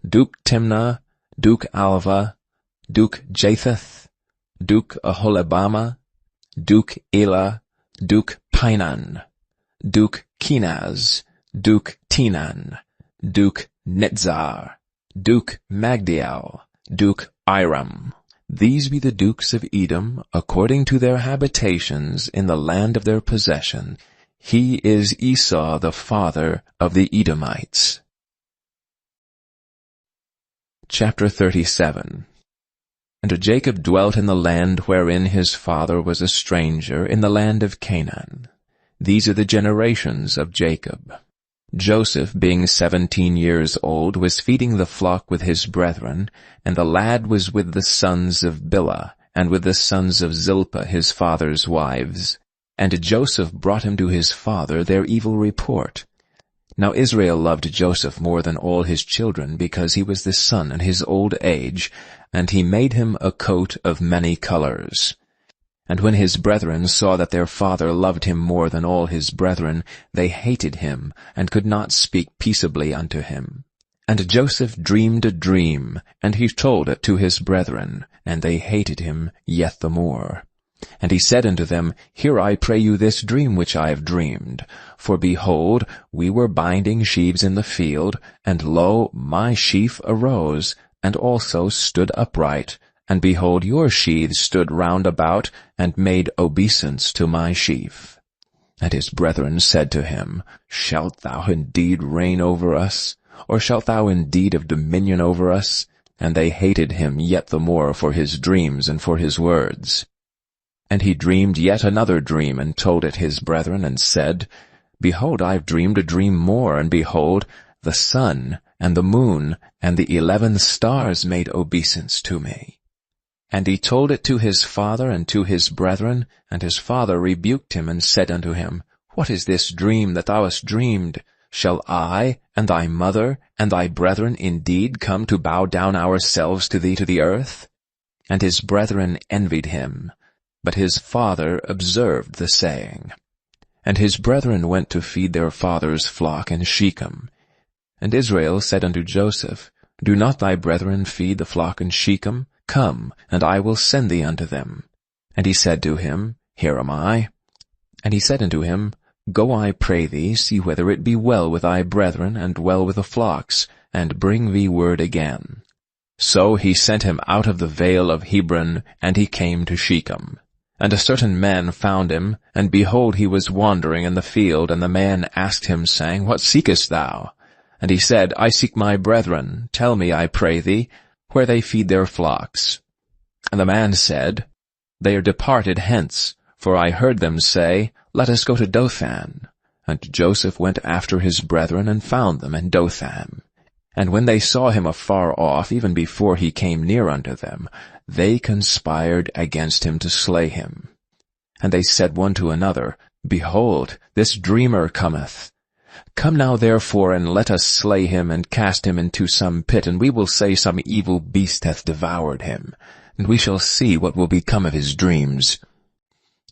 Duke Timnah, Duke Alva, Duke Japheth, Duke Aholibama, Duke Elah, Duke Pinan, Duke Kenaz, Duke Tinan, Duke Netzar, Duke Magdiel, Duke Iram. These be the dukes of Edom, according to their habitations in the land of their possession. He is Esau the father of the Edomites. Chapter 37. And Jacob dwelt in the land wherein his father was a stranger, in the land of Canaan. These are the generations of Jacob. Joseph, being 17 years old, was feeding the flock with his brethren, and the lad was with the sons of Bilhah, and with the sons of Zilpah his father's wives. And Joseph brought him to his father their evil report. Now Israel loved Joseph more than all his children, because he was the son in his old age, and he made him a coat of many colors. And when his brethren saw that their father loved him more than all his brethren, they hated him, and could not speak peaceably unto him. And Joseph dreamed a dream, and he told it to his brethren, and they hated him yet the more. And he said unto them, Hear, I pray you, this dream which I have dreamed. For behold, we were binding sheaves in the field, and lo, my sheaf arose, and also stood upright. And behold, your sheaves stood round about, and made obeisance to my sheaf. And his brethren said to him, Shalt thou indeed reign over us? Or shalt thou indeed have dominion over us? And they hated him yet the more for his dreams and for his words. And he dreamed yet another dream, and told it his brethren, and said, Behold, I have dreamed a dream more, and behold, the sun, and the moon, and the 11 stars made obeisance to me. And he told it to his father and to his brethren, and his father rebuked him, and said unto him, What is this dream that thou hast dreamed? Shall I, and thy mother, and thy brethren indeed come to bow down ourselves to thee to the earth? And his brethren envied him, but his father observed the saying. And his brethren went to feed their father's flock in Shechem. And Israel said unto Joseph, Do not thy brethren feed the flock in Shechem? Come, and I will send thee unto them. And he said to him, Here am I. And he said unto him, Go, I pray thee, see whether it be well with thy brethren, and well with the flocks, and bring thee word again. So he sent him out of the vale of Hebron, and he came to Shechem. And a certain man found him, and behold, he was wandering in the field, and the man asked him, saying, What seekest thou? And he said, I seek my brethren. Tell me, I pray thee, where they feed their flocks. And the man said, They are departed hence, for I heard them say, Let us go to Dothan. And Joseph went after his brethren, and found them in Dothan. And when they saw him afar off, even before he came near unto them, they conspired against him to slay him. And they said one to another, Behold, this dreamer cometh. Come now therefore, and let us slay him, and cast him into some pit, and we will say some evil beast hath devoured him, and we shall see what will become of his dreams.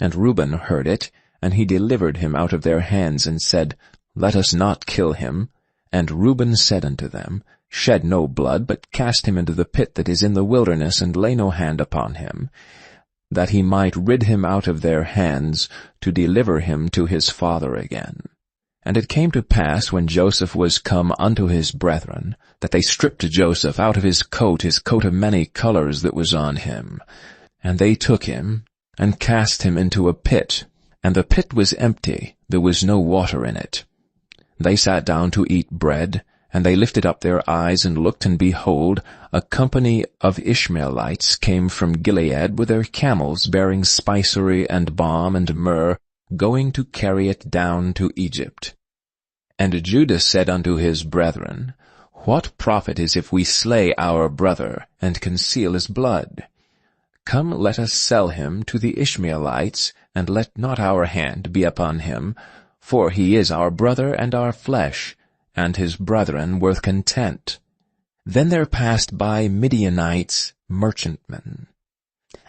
And Reuben heard it, and he delivered him out of their hands, and said, Let us not kill him. And Reuben said unto them, Shed no blood, but cast him into the pit that is in the wilderness, and lay no hand upon him, that he might rid him out of their hands, to deliver him to his father again. And it came to pass, when Joseph was come unto his brethren, that they stripped Joseph out of his coat of many colors that was on him. And they took him, and cast him into a pit, and the pit was empty, there was no water in it. They sat down to eat bread, and they lifted up their eyes and looked, and behold, a company of Ishmaelites came from Gilead with their camels bearing spicery and balm and myrrh, going to carry it down to Egypt. And Judah said unto his brethren, What profit is if we slay our brother, and conceal his blood? Come, let us sell him to the Ishmaelites, and let not our hand be upon him, for he is our brother and our flesh, and his brethren were content. Then there passed by Midianites, merchantmen.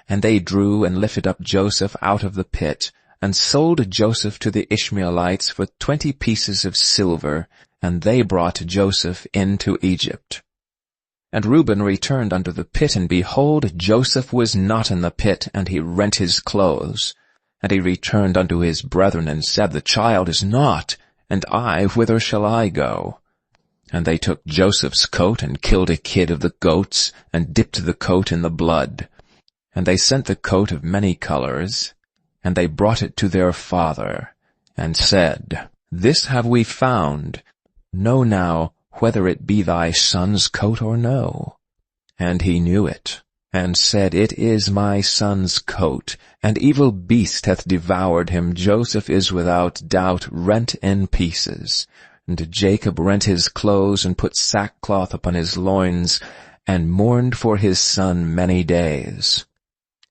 And they drew and lifted up Joseph out of the pit, and sold Joseph to the Ishmaelites for 20 pieces of silver, and they brought Joseph into Egypt. And Reuben returned unto the pit, and behold, Joseph was not in the pit, and he rent his clothes. And he returned unto his brethren, and said, The child is not, and I, whither shall I go? And they took Joseph's coat, and killed a kid of the goats, and dipped the coat in the blood. And they sent the coat of many colors, and they brought it to their father, and said, This have we found. Know now whether it be thy son's coat or no. And he knew it, and said, It is my son's coat. An evil beast hath devoured him. Joseph is without doubt rent in pieces. And Jacob rent his clothes, and put sackcloth upon his loins, and mourned for his son many days.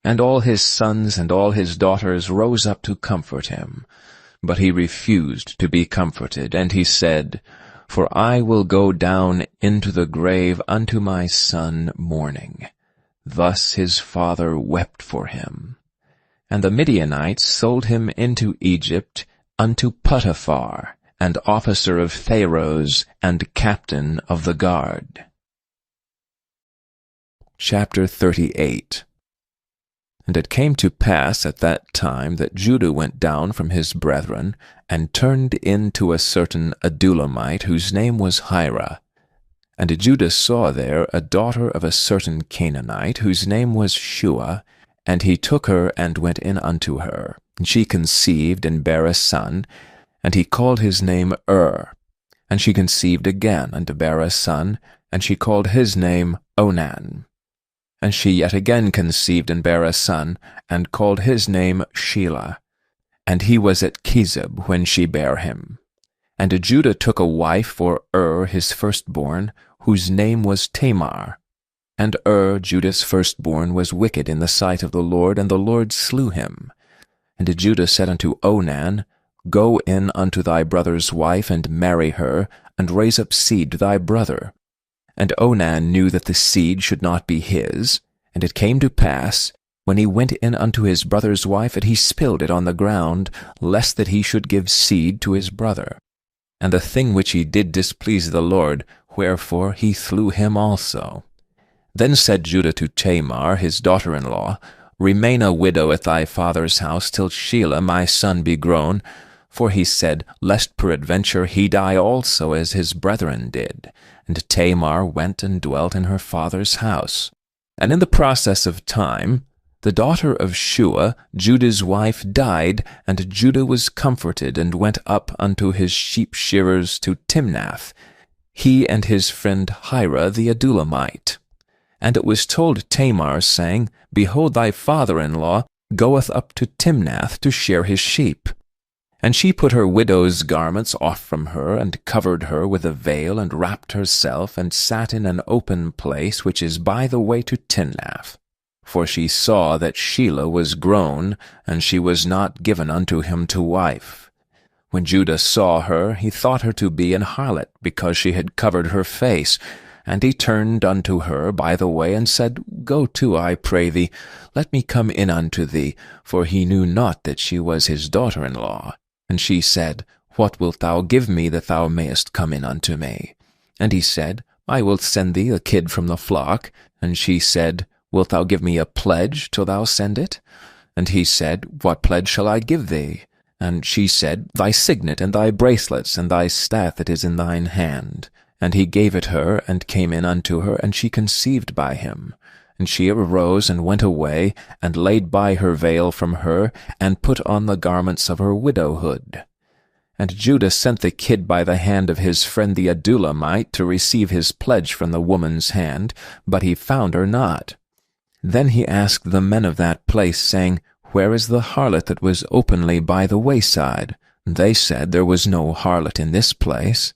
And all his sons and all his daughters rose up to comfort him. But he refused to be comforted, and he said, For I will go down into the grave unto my son mourning. Thus his father wept for him. And the Midianites sold him into Egypt unto Potiphar, an officer of Pharaoh's, and captain of the guard. Chapter 38. And it came to pass at that time that Judah went down from his brethren, and turned into a certain Adullamite, whose name was Hira. And Judah saw there a daughter of a certain Canaanite, whose name was Shua, and he took her and went in unto her. And she conceived and bare a son, and he called his name And she conceived again and bare a son, and she called his name Onan. And she yet again conceived and bare a son, and called his name Shelah. And he was at Chizib when she bare him. And Judah took a wife for his firstborn, whose name was Tamar. And Judah's firstborn, was wicked in the sight of the Lord, and the Lord slew him. And Judah said unto Onan, Go in unto thy brother's wife, and marry her, and raise up seed to thy brother. And Onan knew that the seed should not be his. And it came to pass, when he went in unto his brother's wife, that he spilled it on the ground, lest that he should give seed to his brother. And the thing which he did displeased the Lord, wherefore he slew him also. Then said Judah to Tamar, his daughter-in-law, Remain a widow at thy father's house till Shelah my son be grown. For he said, Lest peradventure he die also as his brethren did. And Tamar went and dwelt in her father's house. And in the process of time, the daughter of Shua, Judah's wife, died, and Judah was comforted, and went up unto his sheep-shearers to Timnath, he and his friend Hira the Adullamite. And it was told Tamar, saying, Behold, thy father-in-law goeth up to Timnath to shear his sheep. And she put her widow's garments off from her, and covered her with a veil, and wrapped herself, and sat in an open place which is by the way to Timnath. For she saw that Shelah was grown, and she was not given unto him to wife. When Judah saw her, he thought her to be an harlot, because she had covered her face. And he turned unto her by the way, and said, Go to, I pray thee, let me come in unto thee, for he knew not that she was his daughter-in-law. And she said, What wilt thou give me that thou mayest come in unto me? And he said, I will send thee a kid from the flock. And she said, Wilt thou give me a pledge till thou send it? And he said, What pledge shall I give thee? And she said, Thy signet, and thy bracelets, and thy staff that is in thine hand. And he gave it her, and came in unto her, and she conceived by him. And she arose and went away, and laid by her veil from her, and put on the garments of her widowhood. And Judah sent the kid by the hand of his friend the Adullamite to receive his pledge from the woman's hand, but he found her not. Then he asked the men of that place, saying, Where is the harlot that was openly by the wayside? And they said, There was no harlot in this place.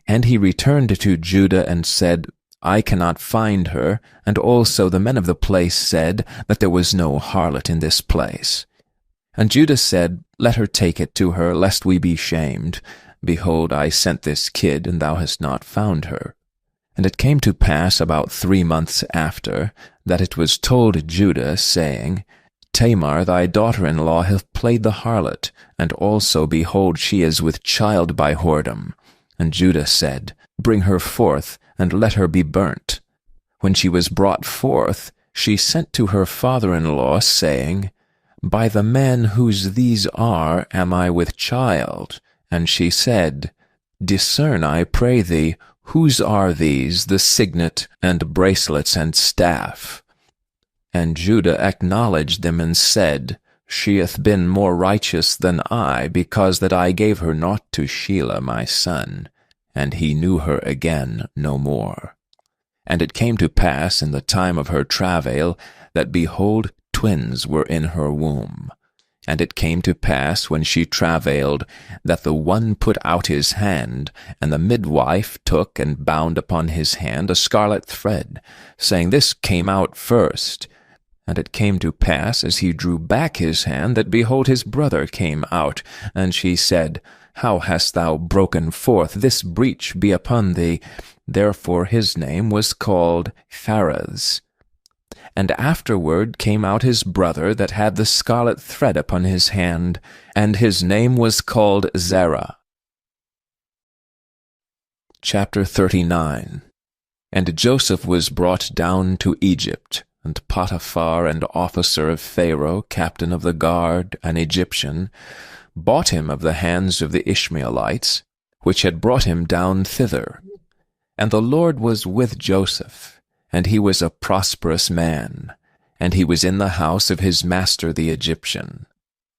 And he returned to Judah and said, I cannot find her, and also the men of the place said that there was no harlot in this place. And Judah said, Let her take it to her, lest we be shamed. Behold, I sent this kid, and thou hast not found her. And it came to pass about 3 months after, that it was told Judah, saying, Tamar thy daughter-in-law hath played the harlot, and also, behold, she is with child by whoredom. And Judah said, Bring her forth, and let her be burnt. When she was brought forth, she sent to her father-in-law, saying, By the men whose these are am I with child. And she said, Discern, I pray thee, whose are these, the signet, and bracelets, and staff? And Judah acknowledged them, and said, She hath been more righteous than I, because that I gave her not to Shelah my son. And he knew her again no more. And it came to pass in the time of her travail, that, behold, twins were in her womb. And it came to pass, when she travailed, that the one put out his hand, and the midwife took and bound upon his hand a scarlet thread, saying, This came out first. And it came to pass, as he drew back his hand, that, behold, his brother came out. And she said, How hast thou broken forth? This breach be upon thee. Therefore his name was called Pharez. And afterward came out his brother that had the scarlet thread upon his hand, and his name was called Zerah. Chapter 39. And Joseph was brought down to Egypt, and Potiphar, an officer of Pharaoh, captain of the guard, an Egyptian, bought him of the hands of the Ishmaelites, which had brought him down thither. And the Lord was with Joseph, and he was a prosperous man, and he was in the house of his master the Egyptian.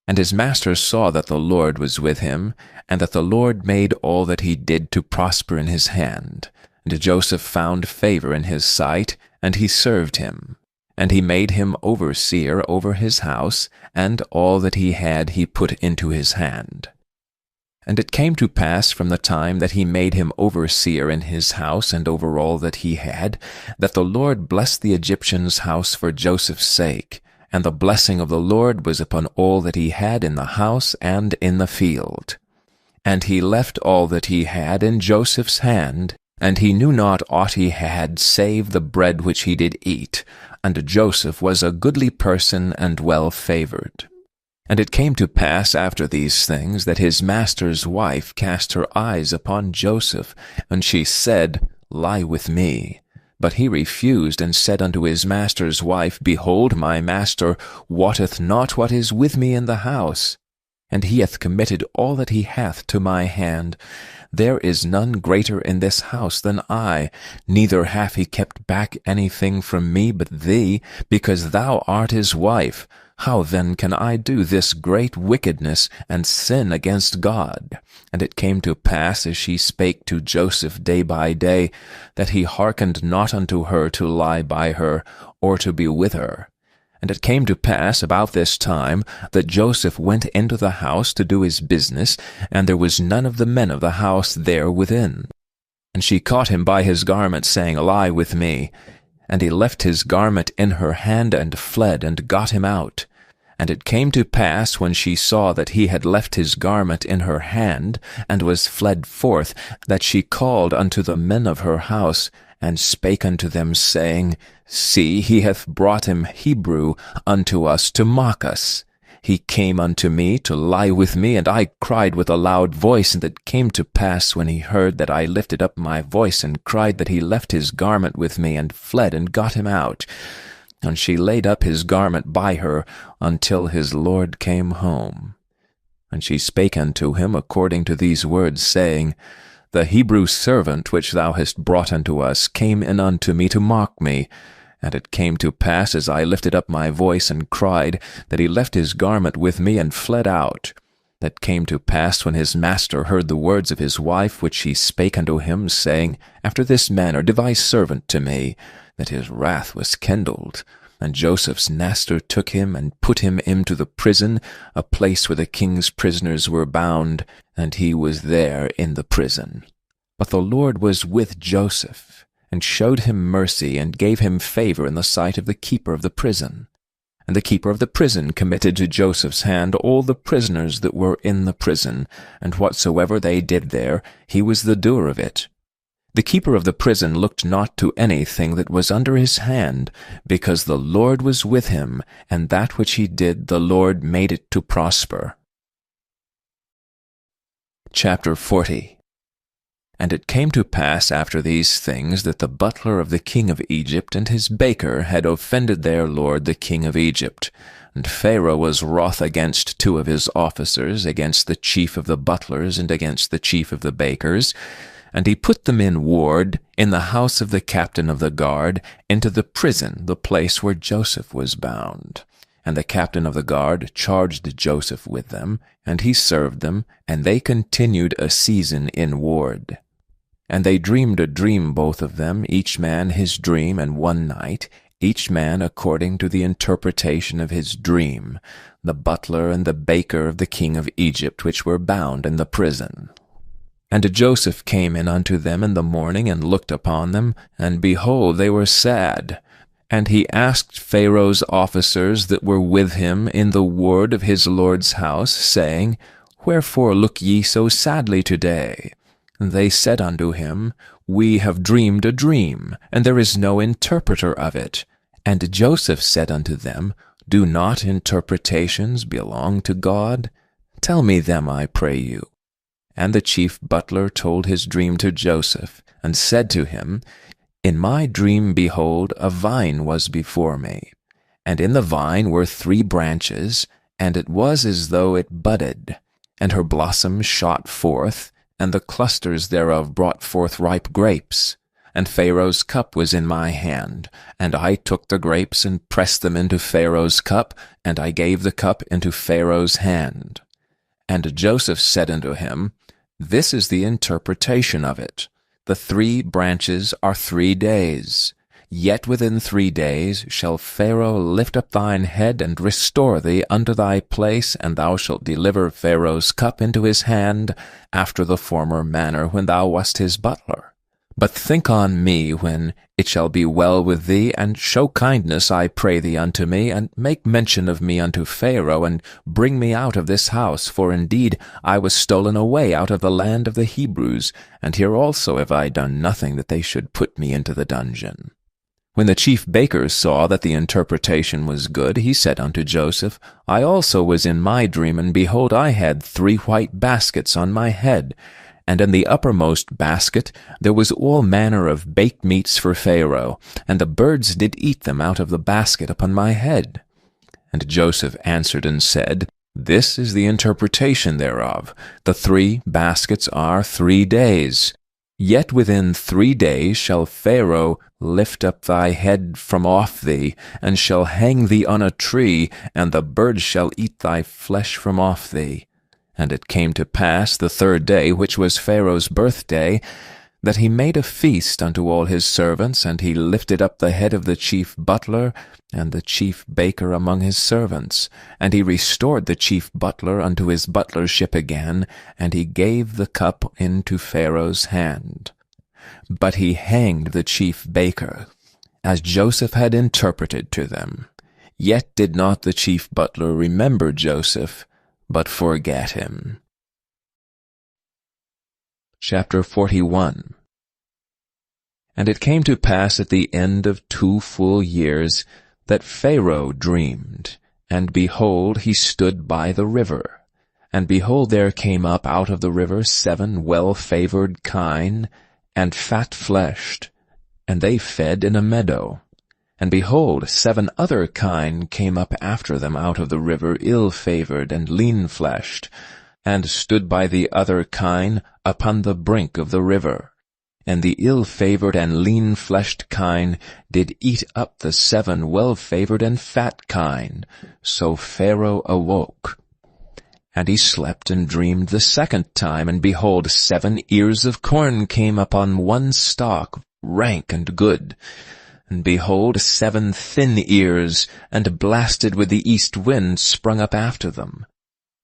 And his master saw that the Lord was with him, and that the Lord made all that he did to prosper in his hand. And Joseph found favor in his sight, and he served him. And he made him overseer over his house, and all that he had he put into his hand. And it came to pass from the time that he made him overseer in his house and over all that he had, that the Lord blessed the Egyptian's house for Joseph's sake, and the blessing of the Lord was upon all that he had in the house and in the field. And he left all that he had in Joseph's hand, and he knew not aught he had save the bread which he did eat, and Joseph was a goodly person and well favored. And it came to pass after these things that his master's wife cast her eyes upon Joseph, and she said, Lie with me. But he refused, and said unto his master's wife, Behold, my master wotteth not what is with me in the house, and he hath committed all that he hath to my hand. There is none greater in this house than I, neither hath he kept back anything from me but thee, because thou art his wife. How then can I do this great wickedness, and sin against God? And it came to pass, as she spake to Joseph day by day, that he hearkened not unto her to lie by her, or to be with her. And it came to pass about this time, that Joseph went into the house to do his business, and there was none of the men of the house there within. And she caught him by his garment, saying, Lie with me. And he left his garment in her hand, and fled, and got him out. And it came to pass, when she saw that he had left his garment in her hand, and was fled forth, that she called unto the men of her house, and spake unto them, saying, See, he hath brought him Hebrew unto us to mock us. He came unto me to lie with me, and I cried with a loud voice. And it came to pass, when he heard that I lifted up my voice and cried, that he left his garment with me, and fled, and got him out. And she laid up his garment by her until his Lord came home. And she spake unto him according to these words, saying, The Hebrew servant which thou hast brought unto us came in unto me to mock me. And it came to pass, as I lifted up my voice and cried, that he left his garment with me and fled out. That came to pass, when his master heard the words of his wife, which she spake unto him, saying, After this manner did thy servant to me, that his wrath was kindled. And Joseph's master took him, and put him into the prison, a place where the king's prisoners were bound, and he was there in the prison. But the Lord was with Joseph, and showed him mercy, and gave him favor in the sight of the keeper of the prison. And the keeper of the prison committed to Joseph's hand all the prisoners that were in the prison, and whatsoever they did there, he was the doer of it. The keeper of the prison looked not to anything that was under his hand, because the Lord was with him, and that which he did the Lord made it to prosper. Chapter 40. And it came to pass after these things that the butler of the king of Egypt and his baker had offended their lord the king of Egypt. And Pharaoh was wroth against two of his officers, against the chief of the butlers and against the chief of the bakers. And he put them in ward in the house of the captain of the guard, into the prison, the place where Joseph was bound. And the captain of the guard charged Joseph with them, and he served them, and they continued a season in ward. And they dreamed a dream, both of them, each man his dream, and one night, each man according to the interpretation of his dream, the butler and the baker of the king of Egypt, which were bound in the prison. And Joseph came in unto them in the morning, and looked upon them, and behold, they were sad. And he asked Pharaoh's officers that were with him in the ward of his lord's house, saying, Wherefore look ye so sadly today? And they said unto him, We have dreamed a dream, and there is no interpreter of it. And Joseph said unto them, Do not interpretations belong to God? Tell me them, I pray you. And the chief butler told his dream to Joseph, and said to him, In my dream, behold, a vine was before me, and in the vine were 3 branches, and it was as though it budded, and her blossoms shot forth, and the clusters thereof brought forth ripe grapes. And Pharaoh's cup was in my hand, and I took the grapes and pressed them into Pharaoh's cup, and I gave the cup into Pharaoh's hand. And Joseph said unto him, This is the interpretation of it. The 3 branches are 3 days. Yet within 3 days shall Pharaoh lift up thine head and restore thee unto thy place, and thou shalt deliver Pharaoh's cup into his hand, after the former manner when thou wast his butler. But think on me when it shall be well with thee, and show kindness, I pray thee, unto me, and make mention of me unto Pharaoh, and bring me out of this house, for indeed I was stolen away out of the land of the Hebrews, and here also have I done nothing that they should put me into the dungeon. When the chief baker saw that the interpretation was good, he said unto Joseph, I also was in my dream, and behold, I had 3 white baskets on my head, and in the uppermost basket there was all manner of baked meats for Pharaoh, and the birds did eat them out of the basket upon my head. And Joseph answered and said, This is the interpretation thereof. The 3 baskets are 3 days. Yet within 3 days shall Pharaoh lift up thy head from off thee, and shall hang thee on a tree, and the birds shall eat thy flesh from off thee. And it came to pass the 3rd day, which was Pharaoh's birthday, that he made a feast unto all his servants, and he lifted up the head of the chief butler and the chief baker among his servants. And he restored the chief butler unto his butlership again, and he gave the cup into Pharaoh's hand. But he hanged the chief baker, as Joseph had interpreted to them. Yet did not the chief butler remember Joseph, but forget him. Chapter 41. And it came to pass at the end of 2 full years that Pharaoh dreamed, and behold, he stood by the river. And behold, there came up out of the river 7 well-favored kine, and fat-fleshed, and they fed in a meadow. And behold, 7 other kine came up after them out of the river, ill-favored and lean-fleshed, and stood by the other kine upon the brink of the river. And the ill-favored and lean-fleshed kine did eat up the 7 well-favored and fat kine. So Pharaoh awoke. And he slept and dreamed the 2nd time, and behold, 7 ears of corn came upon one stalk, rank and good. And behold, 7 thin ears, and blasted with the east wind, sprung up after them.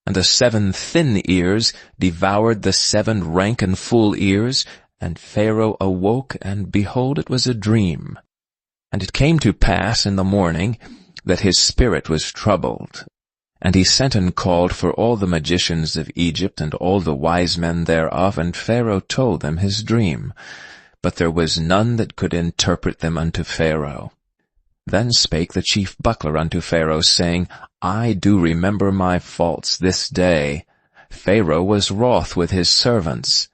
And the 7 thin ears devoured the 7 rank and full ears, and Pharaoh awoke, and behold, it was a dream. And it came to pass in the morning that his spirit was troubled. And he sent and called for all the magicians of Egypt, and all the wise men thereof, and Pharaoh told them his dream. but there was none that could interpret them unto Pharaoh. Then spake the chief buckler unto Pharaoh, saying, I do remember my faults this day. Pharaoh was wroth with his servants,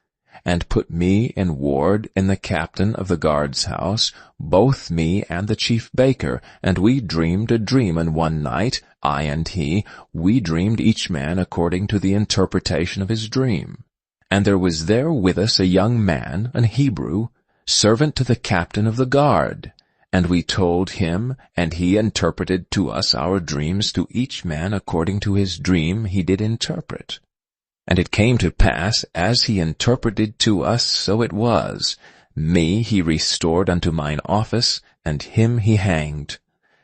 and put me in ward in the captain of the guard's house, both me and the chief baker, and we dreamed a dream in one night, I and he, we dreamed each man according to the interpretation of his dream. And there was there with us a young man, an Hebrew, servant to the captain of the guard. And we told him, and he interpreted to us our dreams, to each man according to his dream he did interpret. And it came to pass, as he interpreted to us, so it was. Me he restored unto mine office, and him he hanged.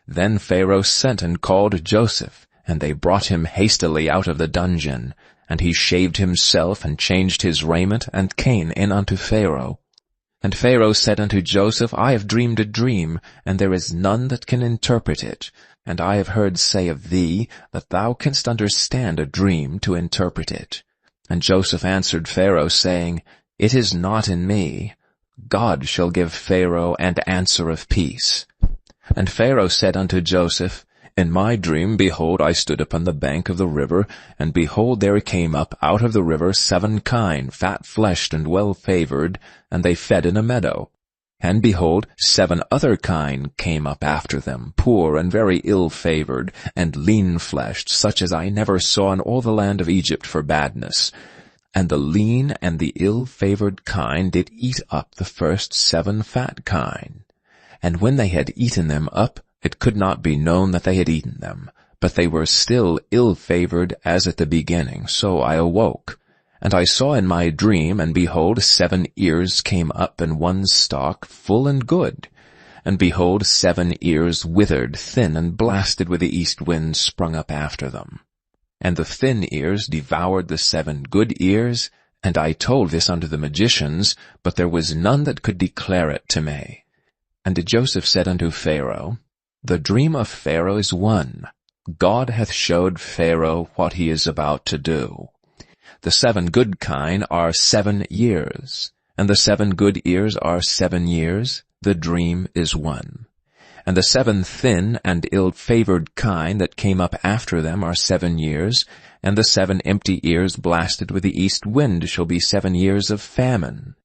Then Pharaoh sent and called Joseph, and they brought him hastily out of the dungeon. And he shaved himself, and changed his raiment, and came in unto Pharaoh. And Pharaoh said unto Joseph, I have dreamed a dream, and there is none that can interpret it. And I have heard say of thee, that thou canst understand a dream to interpret it. And Joseph answered Pharaoh, saying, It is not in me. God shall give Pharaoh an answer of peace. And Pharaoh said unto Joseph, In my dream, behold, I stood upon the bank of the river, and behold, there came up out of the river 7 kine, fat-fleshed and well-favored, and they fed in a meadow. And behold, 7 other kine came up after them, poor and very ill-favored, and lean-fleshed, such as I never saw in all the land of Egypt for badness. And the lean and the ill-favored kine did eat up the first 7 fat kine. And when they had eaten them up, it could not be known that they had eaten them, but they were still ill-favored as at the beginning. So I awoke. And I saw in my dream, and behold, 7 ears came up in one stalk, full and good. And behold, 7 ears withered, thin, and blasted with the east wind sprung up after them. And the thin ears devoured the 7 good ears, and I told this unto the magicians, but there was none that could declare it to me. And Joseph said unto Pharaoh, The dream of Pharaoh is one. God hath showed Pharaoh what he is about to do. The 7 good kine are 7 years, and the 7 good ears are 7 years. The dream is one. And the 7 thin and ill-favored kine that came up after them are 7 years, and the 7 empty ears blasted with the east wind shall be 7 years of famine.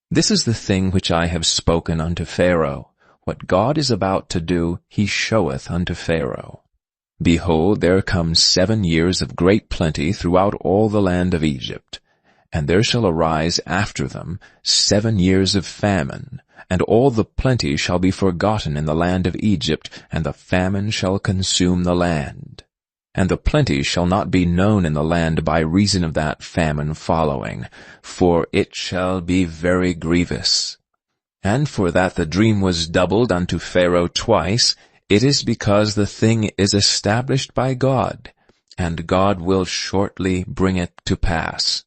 This is the thing which I have spoken unto Pharaoh. What God is about to do, he showeth unto Pharaoh. Behold, there come 7 years of great plenty throughout all the land of Egypt. And there shall arise after them 7 years of famine, and all the plenty shall be forgotten in the land of Egypt, and the famine shall consume the land. And the plenty shall not be known in the land by reason of that famine following, for it shall be very grievous. And for that the dream was doubled unto Pharaoh twice, it is because the thing is established by God, and God will shortly bring it to pass.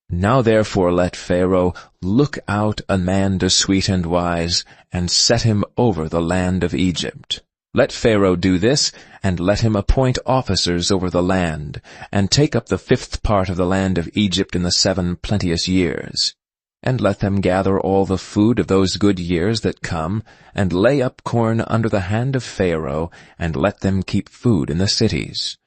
Now therefore let Pharaoh look out a man to sweet and wise, and set him over the land of Egypt. Let Pharaoh do this, and let him appoint officers over the land, and take up the 5th part of the land of Egypt in the 7 plenteous years. And let them gather all the food of those good years that come, and lay up corn under the hand of Pharaoh, and let them keep food in the cities.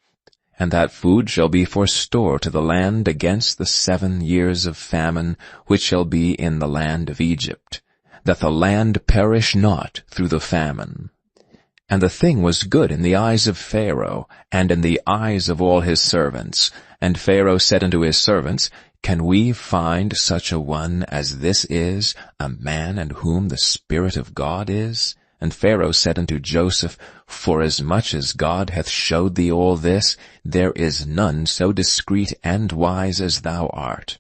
And that food shall be for store to the land against the 7 years of famine, which shall be in the land of Egypt, that the land perish not through the famine. And the thing was good in the eyes of Pharaoh, and in the eyes of all his servants. And Pharaoh said unto his servants, Can we find such a one as this is, a man in whom the Spirit of God is? And Pharaoh said unto Joseph, Forasmuch as God hath showed thee all this, there is none so discreet and wise as thou art.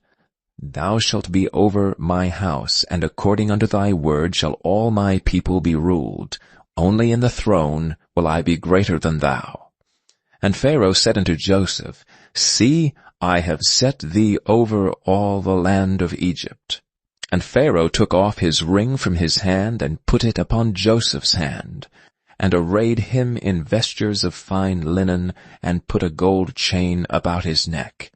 Thou shalt be over my house, and according unto thy word shall all my people be ruled. Only in the throne will I be greater than thou. And Pharaoh said unto Joseph, See, I have set thee over all the land of Egypt. And Pharaoh took off his ring from his hand, and put it upon Joseph's hand, and arrayed him in vestures of fine linen, and put a gold chain about his neck.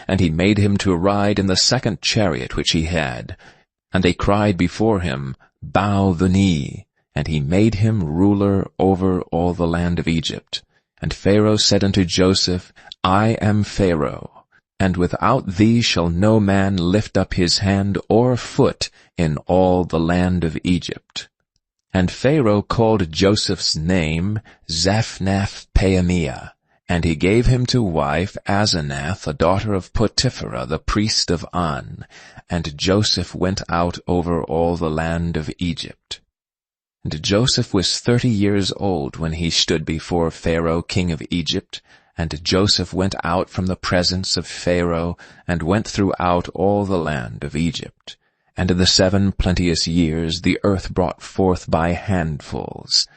And he made him to ride in the 2nd chariot which he had. And they cried before him, Bow the knee. And he made him ruler over all the land of Egypt. And Pharaoh said unto Joseph, I am Pharaoh, and without thee shall no man lift up his hand or foot in all the land of Egypt. And Pharaoh called Joseph's name Zaphnath-Paaneah, and he gave him to wife Asenath, a daughter of Potiphera, the priest of On. And Joseph went out over all the land of Egypt. And Joseph was 30 years old when he stood before Pharaoh king of Egypt. And Joseph went out from the presence of Pharaoh, and went throughout all the land of Egypt. And in the 7 plenteous years the earth brought forth by handfuls.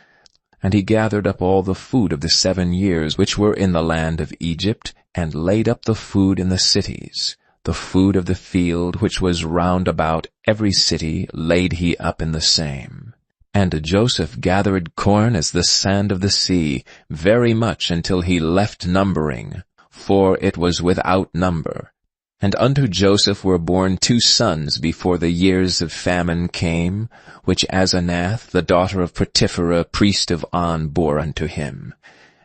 And he gathered up all the food of the 7 years which were in the land of Egypt, and laid up the food in the cities. The food of the field which was round about every city laid he up in the same. And Joseph gathered corn as the sand of the sea, very much until he left numbering, for it was without number. And unto Joseph were born 2 sons before the years of famine came, which Asenath, the daughter of Potiphera, priest of On, bore unto him.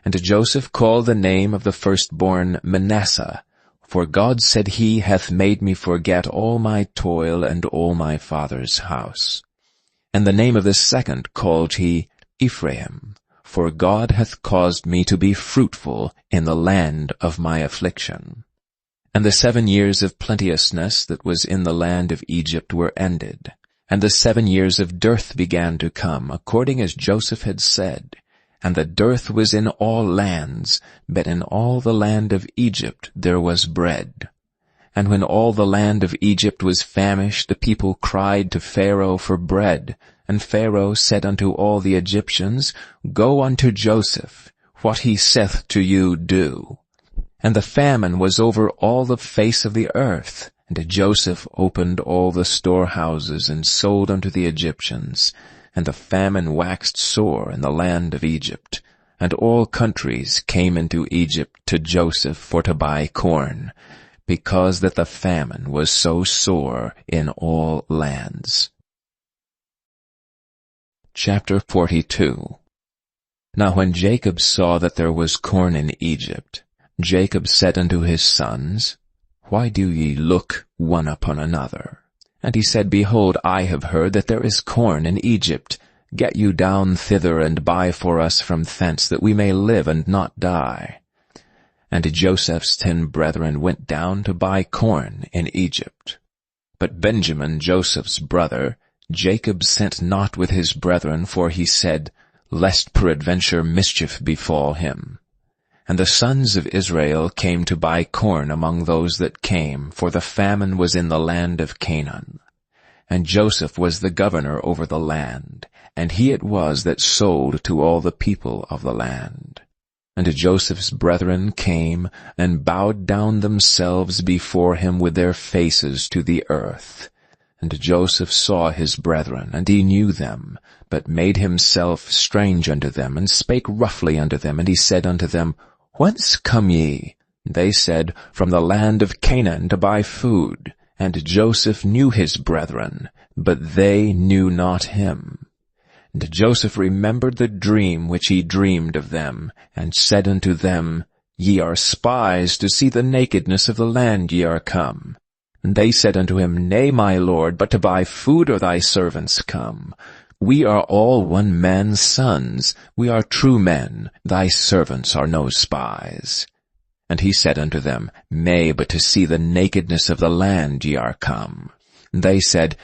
And Joseph called the name of the firstborn Manasseh, for God said, He hath made me forget all my toil and all my father's house. And the name of the second called he Ephraim, for God hath caused me to be fruitful in the land of my affliction. And the 7 years of plenteousness that was in the land of Egypt were ended, and the 7 years of dearth began to come, according as Joseph had said. And the dearth was in all lands, but in all the land of Egypt there was bread. And when all the land of Egypt was famished, the people cried to Pharaoh for bread. And Pharaoh said unto all the Egyptians, Go unto Joseph, what he saith to you do. And the famine was over all the face of the earth. And Joseph opened all the storehouses, and sold unto the Egyptians. And the famine waxed sore in the land of Egypt. And all countries came into Egypt to Joseph for to buy corn, because that the famine was so sore in all lands. Chapter 42. Now when Jacob saw that there was corn in Egypt, Jacob said unto his sons, Why do ye look one upon another? And he said, Behold, I have heard that there is corn in Egypt. Get you down thither, and buy for us from thence, that we may live and not die. And Joseph's 10 brethren went down to buy corn in Egypt. But Benjamin, Joseph's brother, Jacob sent not with his brethren, for he said, Lest peradventure mischief befall him. And the sons of Israel came to buy corn among those that came, for the famine was in the land of Canaan. And Joseph was the governor over the land, and he it was that sold to all the people of the land. And Joseph's brethren came, and bowed down themselves before him with their faces to the earth. And Joseph saw his brethren, and he knew them, but made himself strange unto them, and spake roughly unto them. And he said unto them, Whence come ye? They said, From the land of Canaan to buy food. And Joseph knew his brethren, but they knew not him. And Joseph remembered the dream which he dreamed of them, and said unto them, Ye are spies to see the nakedness of the land ye are come. And they said unto him, Nay, my lord, but to buy food are thy servants come. We are all one man's sons. We are true men. Thy servants are no spies. And he said unto them, Nay, but to see the nakedness of the land ye are come. And they said,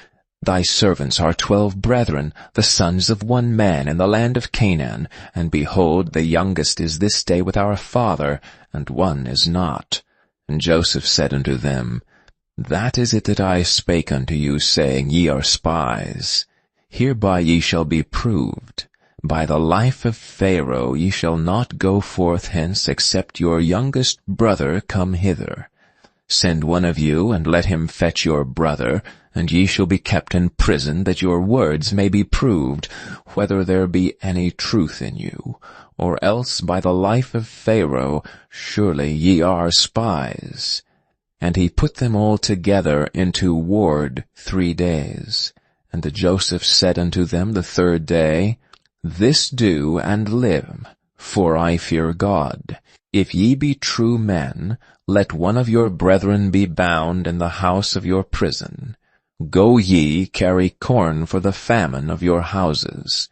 Thy servants are 12 brethren, the sons of one man in the land of Canaan, and behold, the youngest is this day with our father, and one is not. And Joseph said unto them, That is it that I spake unto you, saying, Ye are spies. Hereby ye shall be proved. By the life of Pharaoh ye shall not go forth hence, except your youngest brother come hither. Send one of you, and let him fetch your brother, and ye shall be kept in prison, that your words may be proved, whether there be any truth in you. Or else by the life of Pharaoh, surely ye are spies. And he put them all together into ward 3 days. And Joseph said unto them the 3rd day, This do and live, for I fear God. If ye be true men, let one of your brethren be bound in the house of your prison. Go ye, carry corn for the famine of your houses.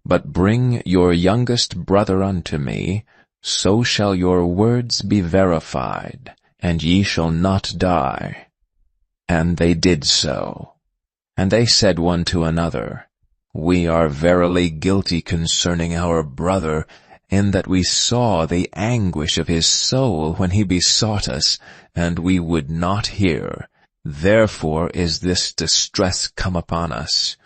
But bring your youngest brother unto me, so shall your words be verified, and ye shall not die. And they did so. And they said one to another, We are verily guilty concerning our brother, in that we saw the anguish of his soul when he besought us, and we would not hear. Therefore is this distress come upon us.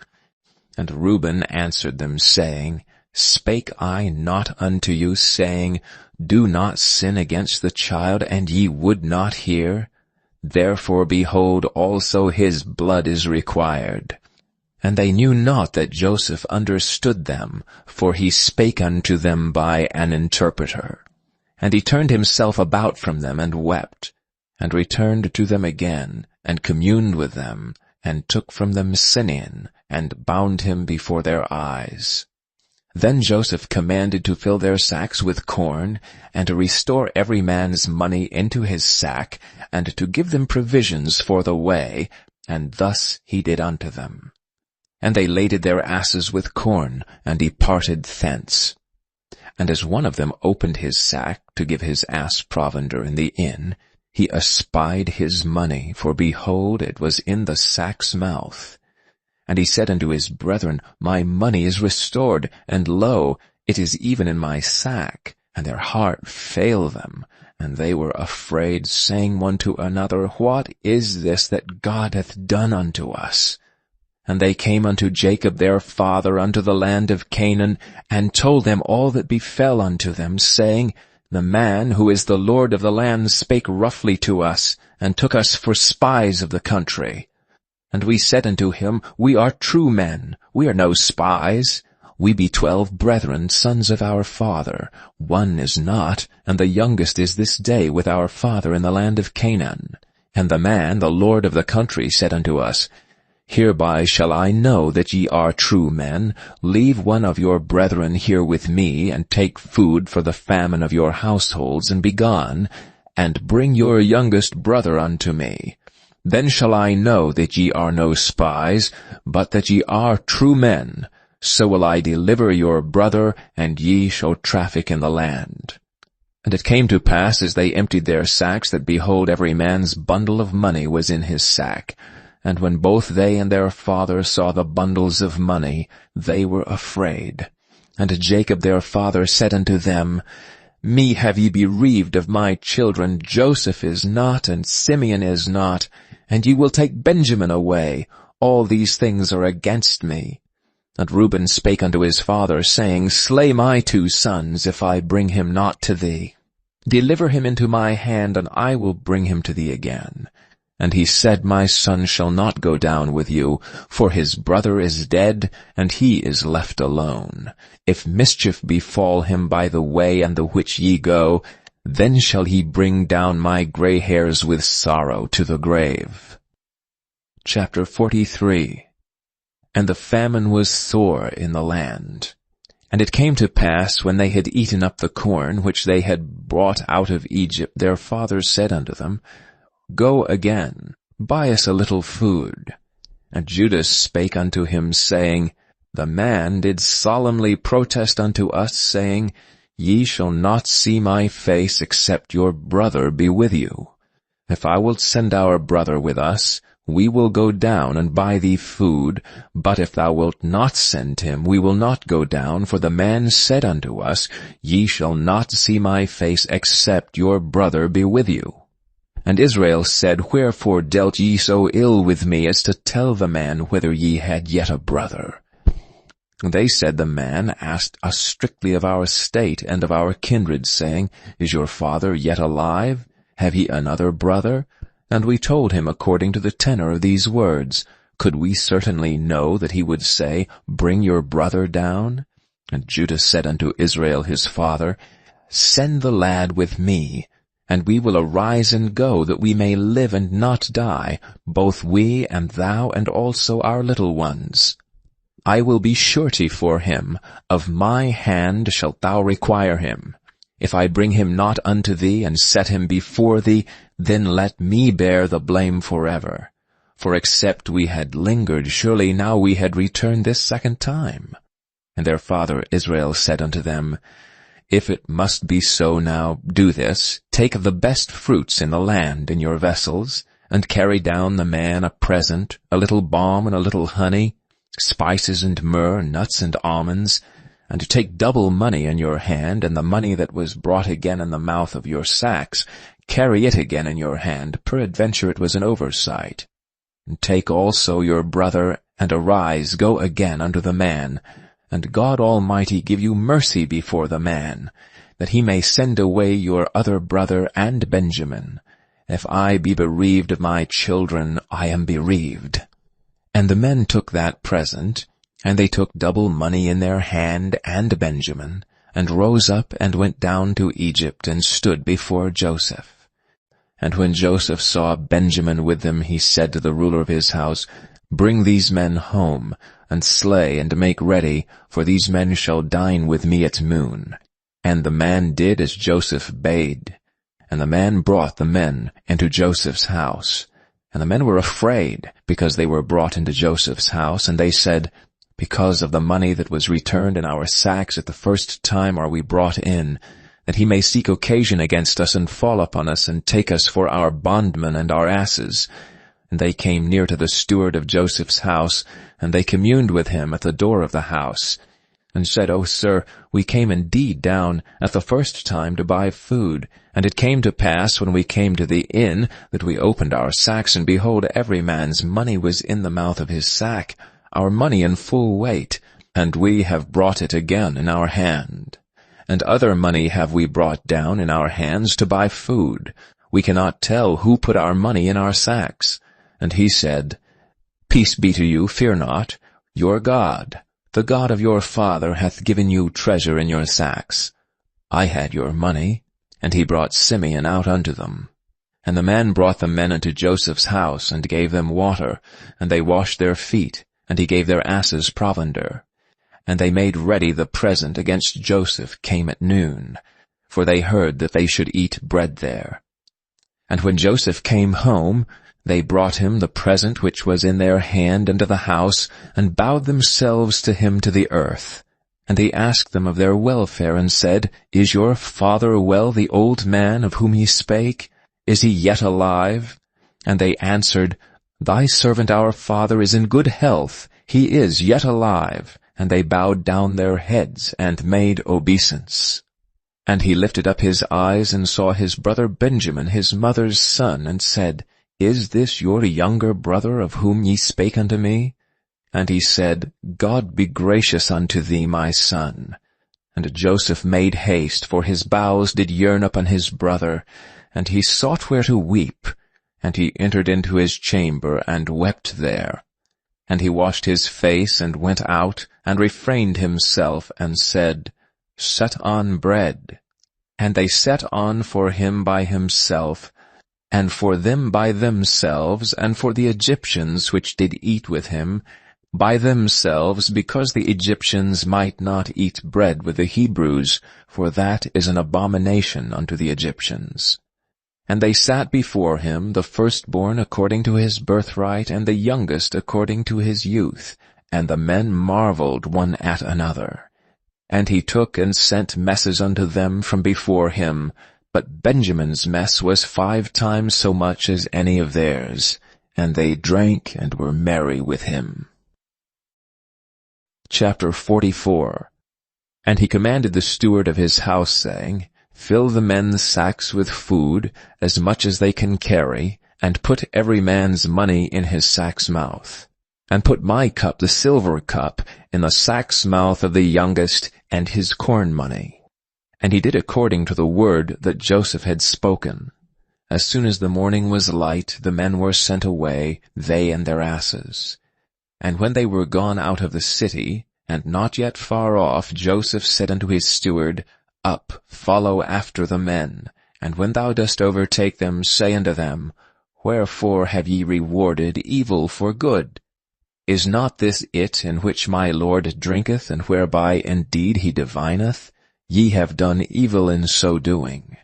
And Reuben answered them, saying, Spake I not unto you, saying, Do not sin against the child, and ye would not hear? Therefore, behold, also his blood is required. And they knew not that Joseph understood them, for he spake unto them by an interpreter. And he turned himself about from them, and wept, and returned to them again, and communed with them, and took from them Simeon, and bound him before their eyes. Then Joseph commanded to fill their sacks with corn, and to restore every man's money into his sack, and to give them provisions for the way, and thus he did unto them. And they laded their asses with corn, and departed thence. And as one of them opened his sack to give his ass provender in the inn, he espied his money, for behold, it was in the sack's mouth. And he said unto his brethren, My money is restored, and lo, it is even in my sack. And their heart failed them, and they were afraid, saying one to another, What is this that God hath done unto us? And they came unto Jacob their father unto the land of Canaan, and told them all that befell unto them, saying, The man who is the Lord of the land spake roughly to us, and took us for spies of the country. And we said unto him, We are true men, we are no spies. We be 12 brethren, sons of our father. One is not, and the youngest is this day with our father in the land of Canaan. And the man, the Lord of the country, said unto us, Hereby shall I know that ye are true men. Leave one of your brethren here with me, and take food for the famine of your households, and be gone, and bring your youngest brother unto me. Then shall I know that ye are no spies, but that ye are true men. So will I deliver your brother, and ye shall traffic in the land. And it came to pass, as they emptied their sacks, that behold, every man's bundle of money was in his sack. And when both they and their father saw the bundles of money, they were afraid. And Jacob their father said unto them, Me have ye bereaved of my children. Joseph is not, and Simeon is not, and ye will take Benjamin away. All these things are against me. And Reuben spake unto his father, saying, Slay my 2 sons, if I bring him not to thee. Deliver him into my hand, and I will bring him to thee again. And he said, My son shall not go down with you, for his brother is dead, and he is left alone. If mischief befall him by the way and the which ye go, then shall he bring down my gray hairs with sorrow to the grave. Chapter 43. And the famine was sore in the land. And it came to pass, when they had eaten up the corn which they had brought out of Egypt, their father said unto them, Go again, buy us a little food. And Judas spake unto him, saying, The man did solemnly protest unto us, saying, Ye shall not see my face, except your brother be with you. If I will send our brother with us, we will go down and buy thee food, but if thou wilt not send him, we will not go down, for the man said unto us, Ye shall not see my face, except your brother be with you. And Israel said, Wherefore dealt ye so ill with me, as to tell the man whether ye had yet a brother? And they said, The man asked us strictly of our state and of our kindred, saying, Is your father yet alive? Have ye another brother? And we told him according to the tenor of these words. Could we certainly know that he would say, Bring your brother down? And Judah said unto Israel his father, Send the lad with me, And we will arise and go, that we may live and not die, both we and thou and also our little ones. I will be surety for him, of my hand shalt thou require him. If I bring him not unto thee, and set him before thee, then let me bear the blame forever. For except we had lingered, surely now we had returned this second time. And their father Israel said unto them, If it must be so now, do this, take of the best fruits in the land in your vessels, and carry down the man a present, a little balm and a little honey, spices and myrrh, nuts and almonds, and to take double money in your hand, and the money that was brought again in the mouth of your sacks, carry it again in your hand, peradventure it was an oversight. And take also your brother, and arise, go again unto the man, and God Almighty give you mercy before the man, that he may send away your other brother and Benjamin. If I be bereaved of my children, I am bereaved. And the men took that present, and they took double money in their hand and Benjamin, and rose up and went down to Egypt, and stood before Joseph. And when Joseph saw Benjamin with them, he said to the ruler of his house, Bring these men home, and slay and make ready, for these men shall dine with me at noon. And the man did as Joseph bade. And the man brought the men into Joseph's house. And the men were afraid, because they were brought into Joseph's house, and they said, Because of the money that was returned in our sacks at the first time are we brought in, that he may seek occasion against us, and fall upon us, and take us for our bondmen and our asses. And they came near to the steward of Joseph's house, and they communed with him at the door of the house, and said, O sir, we came indeed down at the first time to buy food. And it came to pass, when we came to the inn, that we opened our sacks, and behold, every man's money was in the mouth of his sack, our money in full weight, and we have brought it again in our hand. And other money have we brought down in our hands to buy food. We cannot tell who put our money in our sacks. And he said, Peace be to you, fear not. Your God, the God of your father, hath given you treasure in your sacks. I had your money. And he brought Simeon out unto them. And the man brought the men into Joseph's house, and gave them water, and they washed their feet, and he gave their asses provender. And they made ready the present against Joseph came at noon, for they heard that they should eat bread there. And when Joseph came home, they brought him the present which was in their hand into the house, and bowed themselves to him to the earth. And he asked them of their welfare, and said, Is your father well, the old man of whom he spake? Is he yet alive? And they answered, Thy servant our father is in good health, he is yet alive. And they bowed down their heads, and made obeisance. And he lifted up his eyes, and saw his brother Benjamin, his mother's son, and said, Is this your younger brother, of whom ye spake unto me? And he said, God be gracious unto thee, my son. And Joseph made haste, for his bowels did yearn upon his brother, and he sought where to weep. And he entered into his chamber, and wept there. And he washed his face, and went out, and refrained himself, and said, Set on bread. And they set on for him by himself, and for them by themselves, and for the Egyptians which did eat with him, by themselves, because the Egyptians might not eat bread with the Hebrews, for that is an abomination unto the Egyptians. And they sat before him, the firstborn according to his birthright, and the youngest according to his youth, and the men marveled one at another. And he took and sent messes unto them from before him, but Benjamin's mess was 5 times so much as any of theirs, and they drank and were merry with him. Chapter 44. And he commanded the steward of his house, saying, Fill the men's sacks with food, as much as they can carry, and put every man's money in his sack's mouth. And put my cup, the silver cup, in the sack's mouth of the youngest, and his corn money. And he did according to the word that Joseph had spoken. As soon as the morning was light, the men were sent away, they and their asses. And when they were gone out of the city, and not yet far off, Joseph said unto his steward, Up, follow after the men, And when thou dost overtake them, say unto them, Wherefore have ye rewarded evil for good? Is not this it in which my Lord drinketh, and whereby indeed he divineth? Ye have done evil in so doing.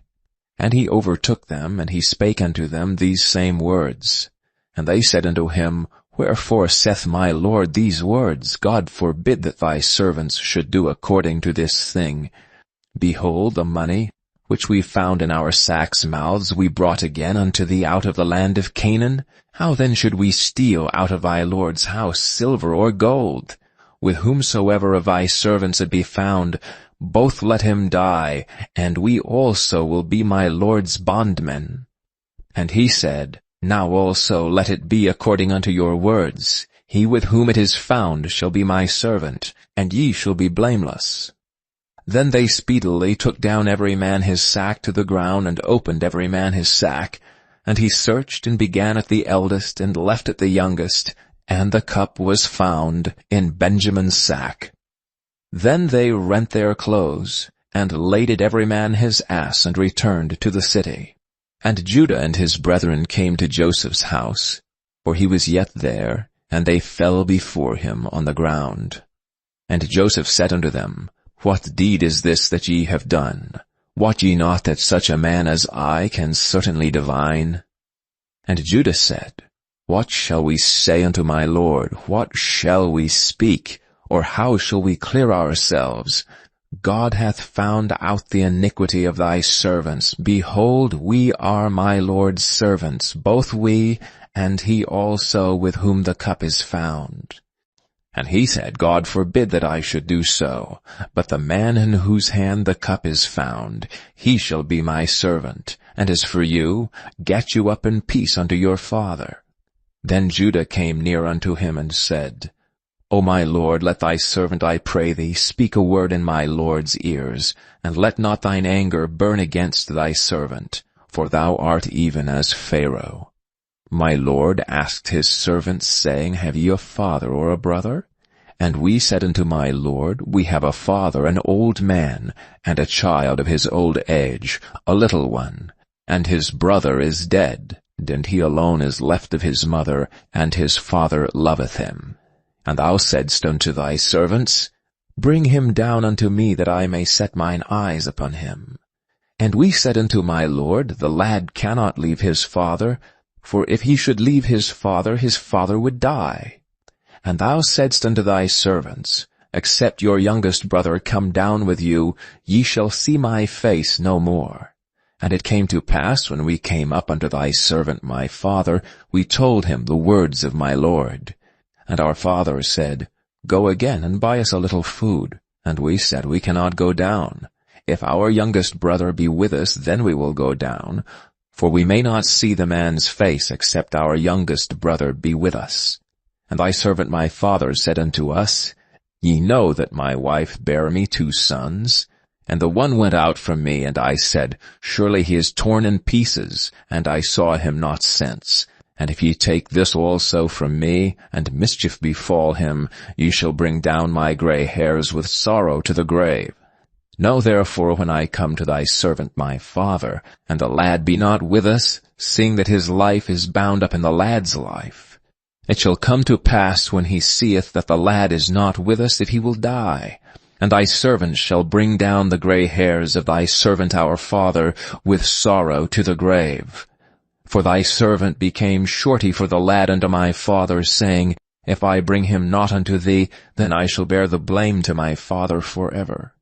And he overtook them, and he spake unto them these same words. And they said unto him, Wherefore saith my Lord these words? God forbid that thy servants should do according to this thing. Behold, the money which we found in our sacks' mouths we brought again unto thee out of the land of Canaan. How then should we steal out of thy Lord's house silver or gold? With whomsoever of thy servants it be found, both let him die, and we also will be my Lord's bondmen. And he said, Now also let it be according unto your words. He with whom it is found shall be my servant, and ye shall be blameless. Then they speedily took down every man his sack to the ground, and opened every man his sack. And he searched, and began at the eldest, and left at the youngest, and the cup was found in Benjamin's sack. Then they rent their clothes, and laded every man his ass, and returned to the city. And Judah and his brethren came to Joseph's house, for he was yet there, and they fell before him on the ground. And Joseph said unto them, What deed is this that ye have done? Wot ye not that such a man as I can certainly divine? And Judah said, What shall we say unto my Lord? What shall we speak? Or how shall we clear ourselves? God hath found out the iniquity of thy servants. Behold, we are my Lord's servants, both we, and he also with whom the cup is found. And he said, God forbid that I should do so. But the man in whose hand the cup is found, he shall be my servant. And as for you, get you up in peace unto your father. Then Judah came near unto him and said, O my Lord, let thy servant, I pray thee, speak a word in my Lord's ears, and let not thine anger burn against thy servant, for thou art even as Pharaoh. My Lord asked his servants, saying, Have ye a father or a brother? And we said unto my Lord, We have a father, an old man, and a child of his old age, a little one. And his brother is dead, and he alone is left of his mother, and his father loveth him. And thou saidst unto thy servants, Bring him down unto me, that I may set mine eyes upon him. And we said unto my Lord, The lad cannot leave his father, for if he should leave his father would die. And thou saidst unto thy servants, Except your youngest brother come down with you, ye shall see my face no more. And it came to pass, when we came up unto thy servant my father, we told him the words of my Lord. And our father said, Go again, and buy us a little food. And we said, We cannot go down. If our youngest brother be with us, then we will go down. For we may not see the man's face, except our youngest brother be with us. And thy servant my father said unto us, Ye know that my wife bare me 2 sons. And the one went out from me, and I said, Surely he is torn in pieces, and I saw him not since. And if ye take this also from me, and mischief befall him, ye shall bring down my gray hairs with sorrow to the grave. Know therefore, when I come to thy servant my father, and the lad be not with us, seeing that his life is bound up in the lad's life, it shall come to pass, when he seeth that the lad is not with us, that he will die. And thy servant shall bring down the gray hairs of thy servant our father with sorrow to the grave. For thy servant became surety for the lad unto my father, saying, If I bring him not unto thee, then I shall bear the blame to my father forever.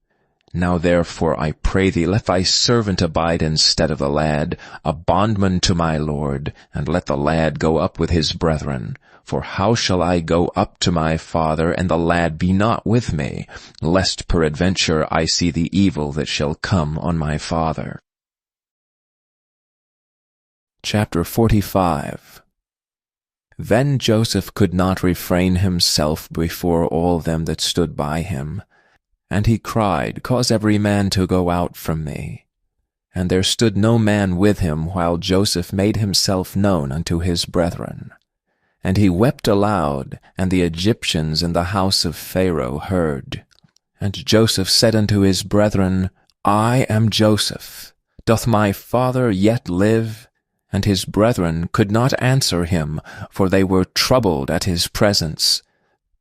Now therefore I pray thee, let thy servant abide instead of the lad, a bondman to my Lord, and let the lad go up with his brethren. For how shall I go up to my father, and the lad be not with me, lest peradventure I see the evil that shall come on my father? Chapter 45. Then Joseph could not refrain himself before all them that stood by him. And he cried, Cause every man to go out from me. And there stood no man with him, while Joseph made himself known unto his brethren. And he wept aloud, and the Egyptians in the house of Pharaoh heard. And Joseph said unto his brethren, I am Joseph. Doth my father yet live? And his brethren could not answer him, for they were troubled at his presence.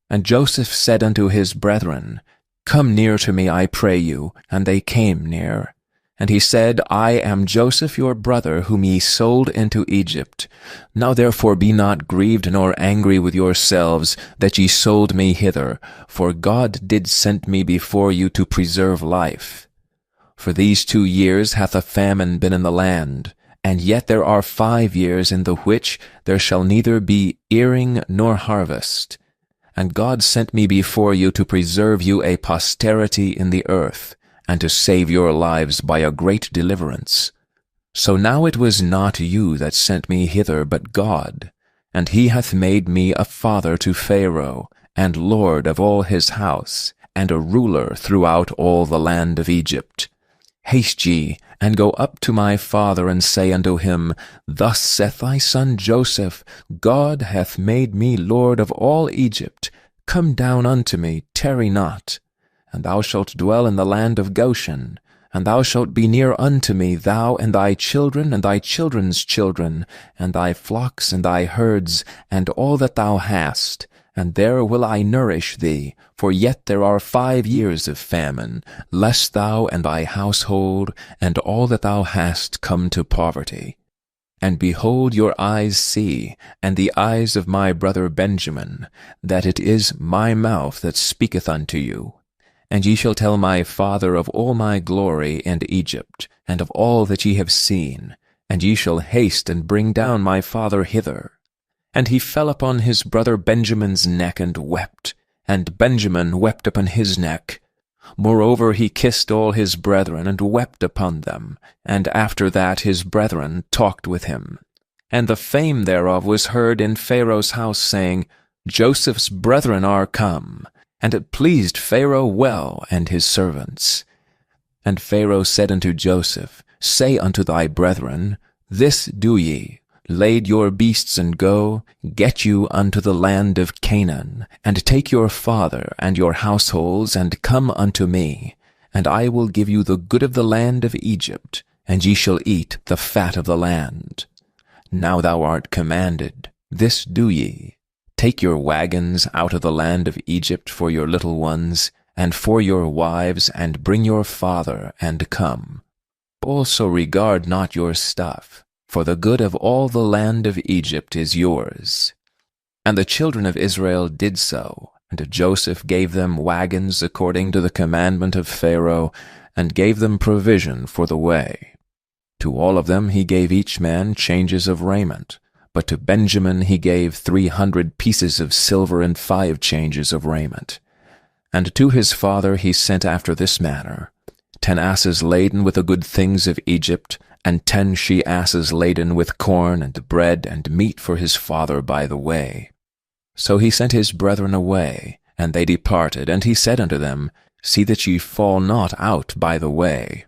And Joseph said unto his brethren, Come near to me, I pray you. And they came near. And he said, I am Joseph your brother, whom ye sold into Egypt. Now therefore be not grieved nor angry with yourselves, that ye sold me hither, for God did send me before you to preserve life. For these 2 years hath a famine been in the land, and yet there are 5 years in the which there shall neither be earing nor harvest. And God sent me before you to preserve you a posterity in the earth, and to save your lives by a great deliverance. So now it was not you that sent me hither, but God, and he hath made me a father to Pharaoh, and lord of all his house, and a ruler throughout all the land of Egypt. Haste ye, and go up to my father, and say unto him, Thus saith thy son Joseph, God hath made me lord of all Egypt. Come down unto me, tarry not. And thou shalt dwell in the land of Goshen, and thou shalt be near unto me, thou and thy children and thy children's children, and thy flocks and thy herds, and all that thou hast. And there will I nourish thee, for yet there are 5 years of famine, lest thou and thy household and all that thou hast come to poverty. And behold, your eyes see, and the eyes of my brother Benjamin, that it is my mouth that speaketh unto you. And ye shall tell my father of all my glory in Egypt, and of all that ye have seen, and ye shall haste and bring down my father hither. And he fell upon his brother Benjamin's neck and wept, and Benjamin wept upon his neck. Moreover he kissed all his brethren, and wept upon them, and after that his brethren talked with him. And the fame thereof was heard in Pharaoh's house, saying, Joseph's brethren are come. And it pleased Pharaoh well, and his servants. And Pharaoh said unto Joseph, Say unto thy brethren, This do ye, lade your beasts and go, get you unto the land of Canaan, and take your father and your households, and come unto me, and I will give you the good of the land of Egypt, and ye shall eat the fat of the land. Now thou art commanded, this do ye. Take your wagons out of the land of Egypt for your little ones, and for your wives, and bring your father, and come. Also regard not your stuff, for the good of all the land of Egypt is yours. And the children of Israel did so, and Joseph gave them wagons according to the commandment of Pharaoh, and gave them provision for the way. To all of them he gave each man changes of raiment, but to Benjamin he gave 300 pieces of silver and 5 changes of raiment. And to his father he sent after this manner, 10 asses laden with the good things of Egypt, and 10 she-asses laden with corn and bread and meat for his father by the way. So he sent his brethren away, and they departed, and he said unto them, See that ye fall not out by the way.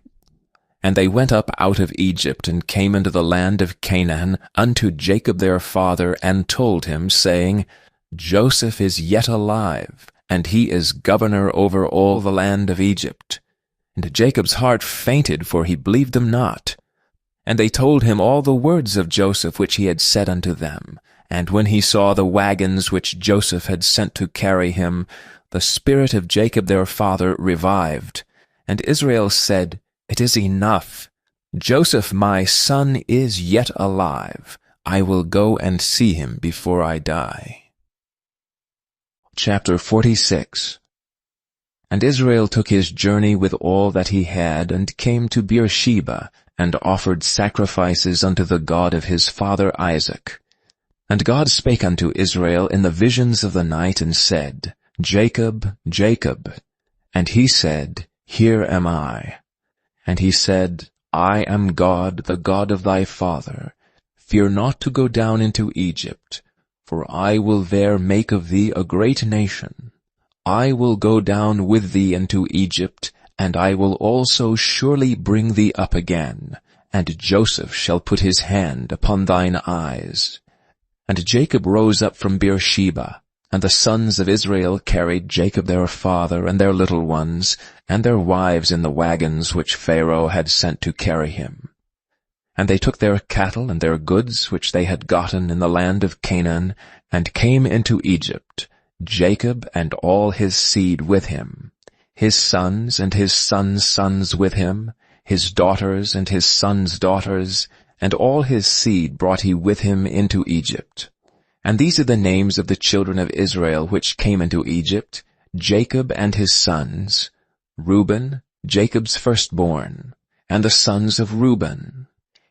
And they went up out of Egypt, and came into the land of Canaan, unto Jacob their father, and told him, saying, Joseph is yet alive, and he is governor over all the land of Egypt. And Jacob's heart fainted, for he believed them not. And they told him all the words of Joseph which he had said unto them. And when he saw the wagons which Joseph had sent to carry him, the spirit of Jacob their father revived. And Israel said, It is enough. Joseph my son is yet alive. I will go and see him before I die. Chapter 46. And Israel took his journey with all that he had, and came to Beersheba, and offered sacrifices unto the God of his father Isaac. And God spake unto Israel in the visions of the night, and said, Jacob, Jacob. And he said, Here am I. And he said, I am God, the God of thy father. Fear not to go down into Egypt, for I will there make of thee a great nation. I will go down with thee into Egypt, and I will also surely bring thee up again, and Joseph shall put his hand upon thine eyes. And Jacob rose up from Beersheba, And the sons of Israel carried Jacob their father and their little ones, and their wives in the wagons which Pharaoh had sent to carry him. And they took their cattle and their goods which they had gotten in the land of Canaan, and came into Egypt, Jacob and all his seed with him, his sons and his sons' sons with him, his daughters and his sons' daughters, and all his seed brought he with him into Egypt. And these are the names of the children of Israel which came into Egypt, Jacob and his sons, Reuben, Jacob's firstborn, and the sons of Reuben,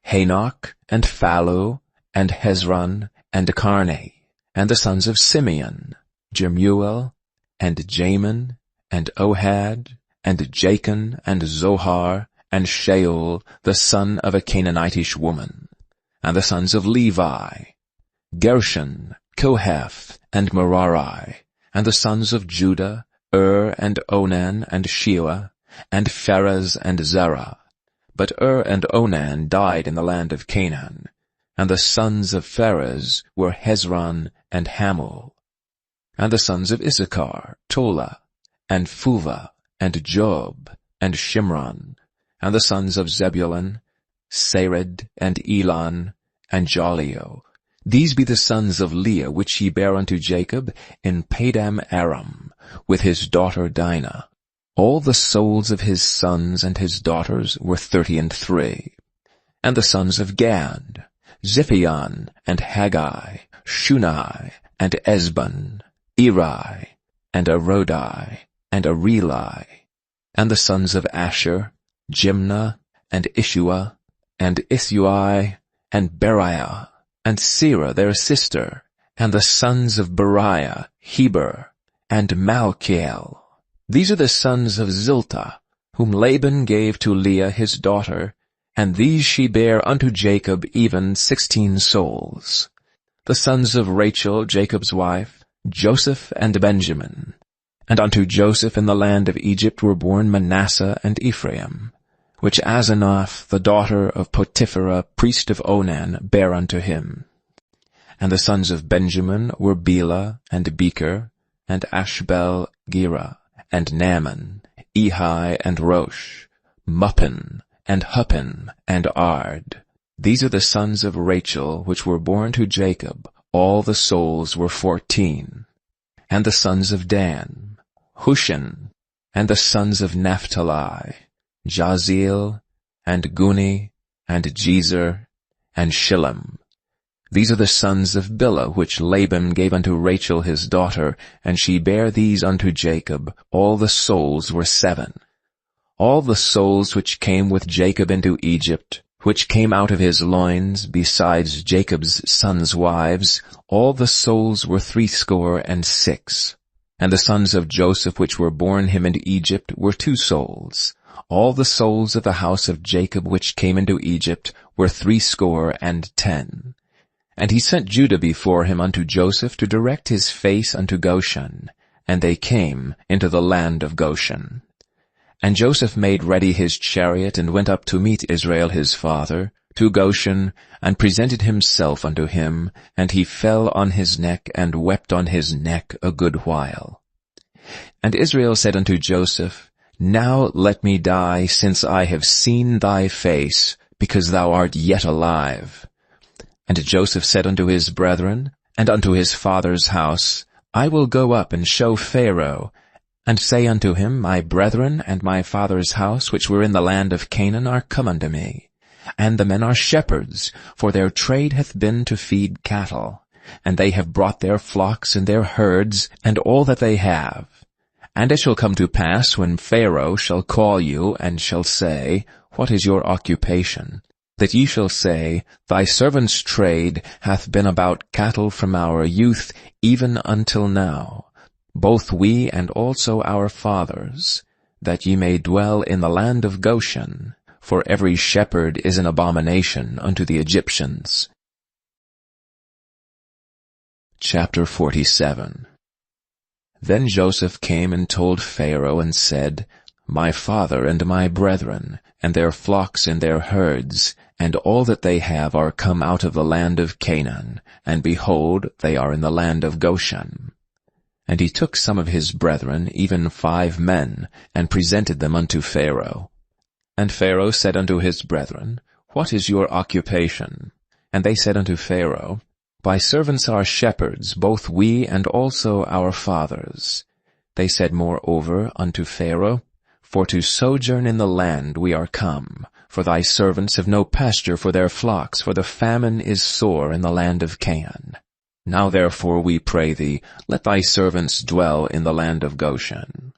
Hanoch, and Phallu, and Hezron, and Carne, and the sons of Simeon, Jemuel, and Jamin, and Ohad, and Jachin, and Zohar, and Shaul, the son of a Canaanitish woman, and the sons of Levi, Gershon, Kohath, and Merari, and the sons of Judah, and Onan, and Shewa, and Pharez, and Zerah. But and Onan died in the land of Canaan, and the sons of Pharez were Hezron and Hamul. And the sons of Issachar, Tola, and Phuvah, and Job, and Shimron, and the sons of Zebulun, Sarid, and Elon, and Jalio. These be the sons of Leah which he bare unto Jacob in Padam Aram, with his daughter Dinah. All the souls of his sons and his daughters were 33. And the sons of Gad, Ziphion, and Haggai, Shunai, and Esbon, Eri, and Arodi, and Areli. And the sons of Asher, Jimnah, and Ishua, and Isui, and Beriah, and Serah their sister, and the sons of Beriah, Heber, and Malchiel. These are the sons of Zilpah, whom Laban gave to Leah his daughter, and these she bare unto Jacob even 16 souls. The sons of Rachel, Jacob's wife, Joseph and Benjamin. And unto Joseph in the land of Egypt were born Manasseh and Ephraim, which Asenath, the daughter of Potiphera, priest of Onan, bare unto him. And the sons of Benjamin were Bela, and Becher, and Ashbel, Gera, and Naaman, Ehi, and Rosh, Muppin, and Huppim, and Ard. These are the sons of Rachel, which were born to Jacob. All the souls were 14. And the sons of Dan, Hushan, and the sons of Naphtali, Jaziel, and Guni, and Jezer, and Shillem. These are the sons of Bilhah, which Laban gave unto Rachel his daughter, and she bare these unto Jacob. All the souls were 7. All the souls which came with Jacob into Egypt, which came out of his loins, besides Jacob's sons' wives, all the souls were 66. And the sons of Joseph which were born him in Egypt were 2 souls. All the souls of the house of Jacob which came into Egypt were 70. And he sent Judah before him unto Joseph to direct his face unto Goshen, and they came into the land of Goshen. And Joseph made ready his chariot, and went up to meet Israel his father, to Goshen, and presented himself unto him, and he fell on his neck, and wept on his neck a good while. And Israel said unto Joseph, Now let me die, since I have seen thy face, because thou art yet alive. And Joseph said unto his brethren, and unto his father's house, I will go up and show Pharaoh, and say unto him, My brethren and my father's house, which were in the land of Canaan, are come unto me. And the men are shepherds, for their trade hath been to feed cattle. And they have brought their flocks and their herds, and all that they have. And it shall come to pass, when Pharaoh shall call you, and shall say, What is your occupation? That ye shall say, Thy servant's trade hath been about cattle from our youth even until now, both we and also our fathers, that ye may dwell in the land of Goshen, for every shepherd is an abomination unto the Egyptians. Chapter 47. Then Joseph came and told Pharaoh, and said, My father and my brethren, and their flocks and their herds, and all that they have are come out of the land of Canaan, and behold, they are in the land of Goshen. And he took some of his brethren, even 5 men, and presented them unto Pharaoh. And Pharaoh said unto his brethren, What is your occupation? And they said unto Pharaoh, Thy servants are shepherds, both we and also our fathers. They said moreover unto Pharaoh, For to sojourn in the land we are come, for thy servants have no pasture for their flocks, for the famine is sore in the land of Canaan. Now therefore we pray thee, let thy servants dwell in the land of Goshen.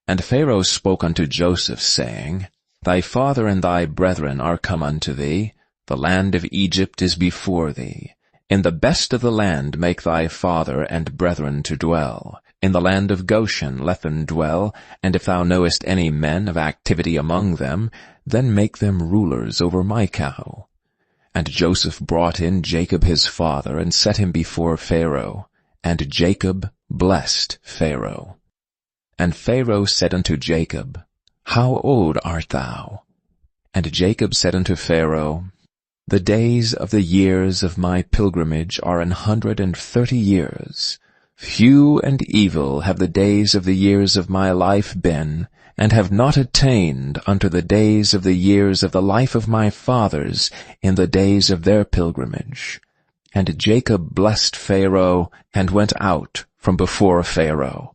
And Pharaoh spoke unto Joseph, saying, Thy father and thy brethren are come unto thee, the land of Egypt is before thee. In the best of the land make thy father and brethren to dwell. In the land of Goshen let them dwell, and if thou knowest any men of activity among them, then make them rulers over my cow. And Joseph brought in Jacob his father, and set him before Pharaoh. And Jacob blessed Pharaoh. And Pharaoh said unto Jacob, How old art thou? And Jacob said unto Pharaoh, The days of the years of my pilgrimage are 130 years. Few and evil have the days of the years of my life been, and have not attained unto the days of the years of the life of my fathers in the days of their pilgrimage. And Jacob blessed Pharaoh, and went out from before Pharaoh.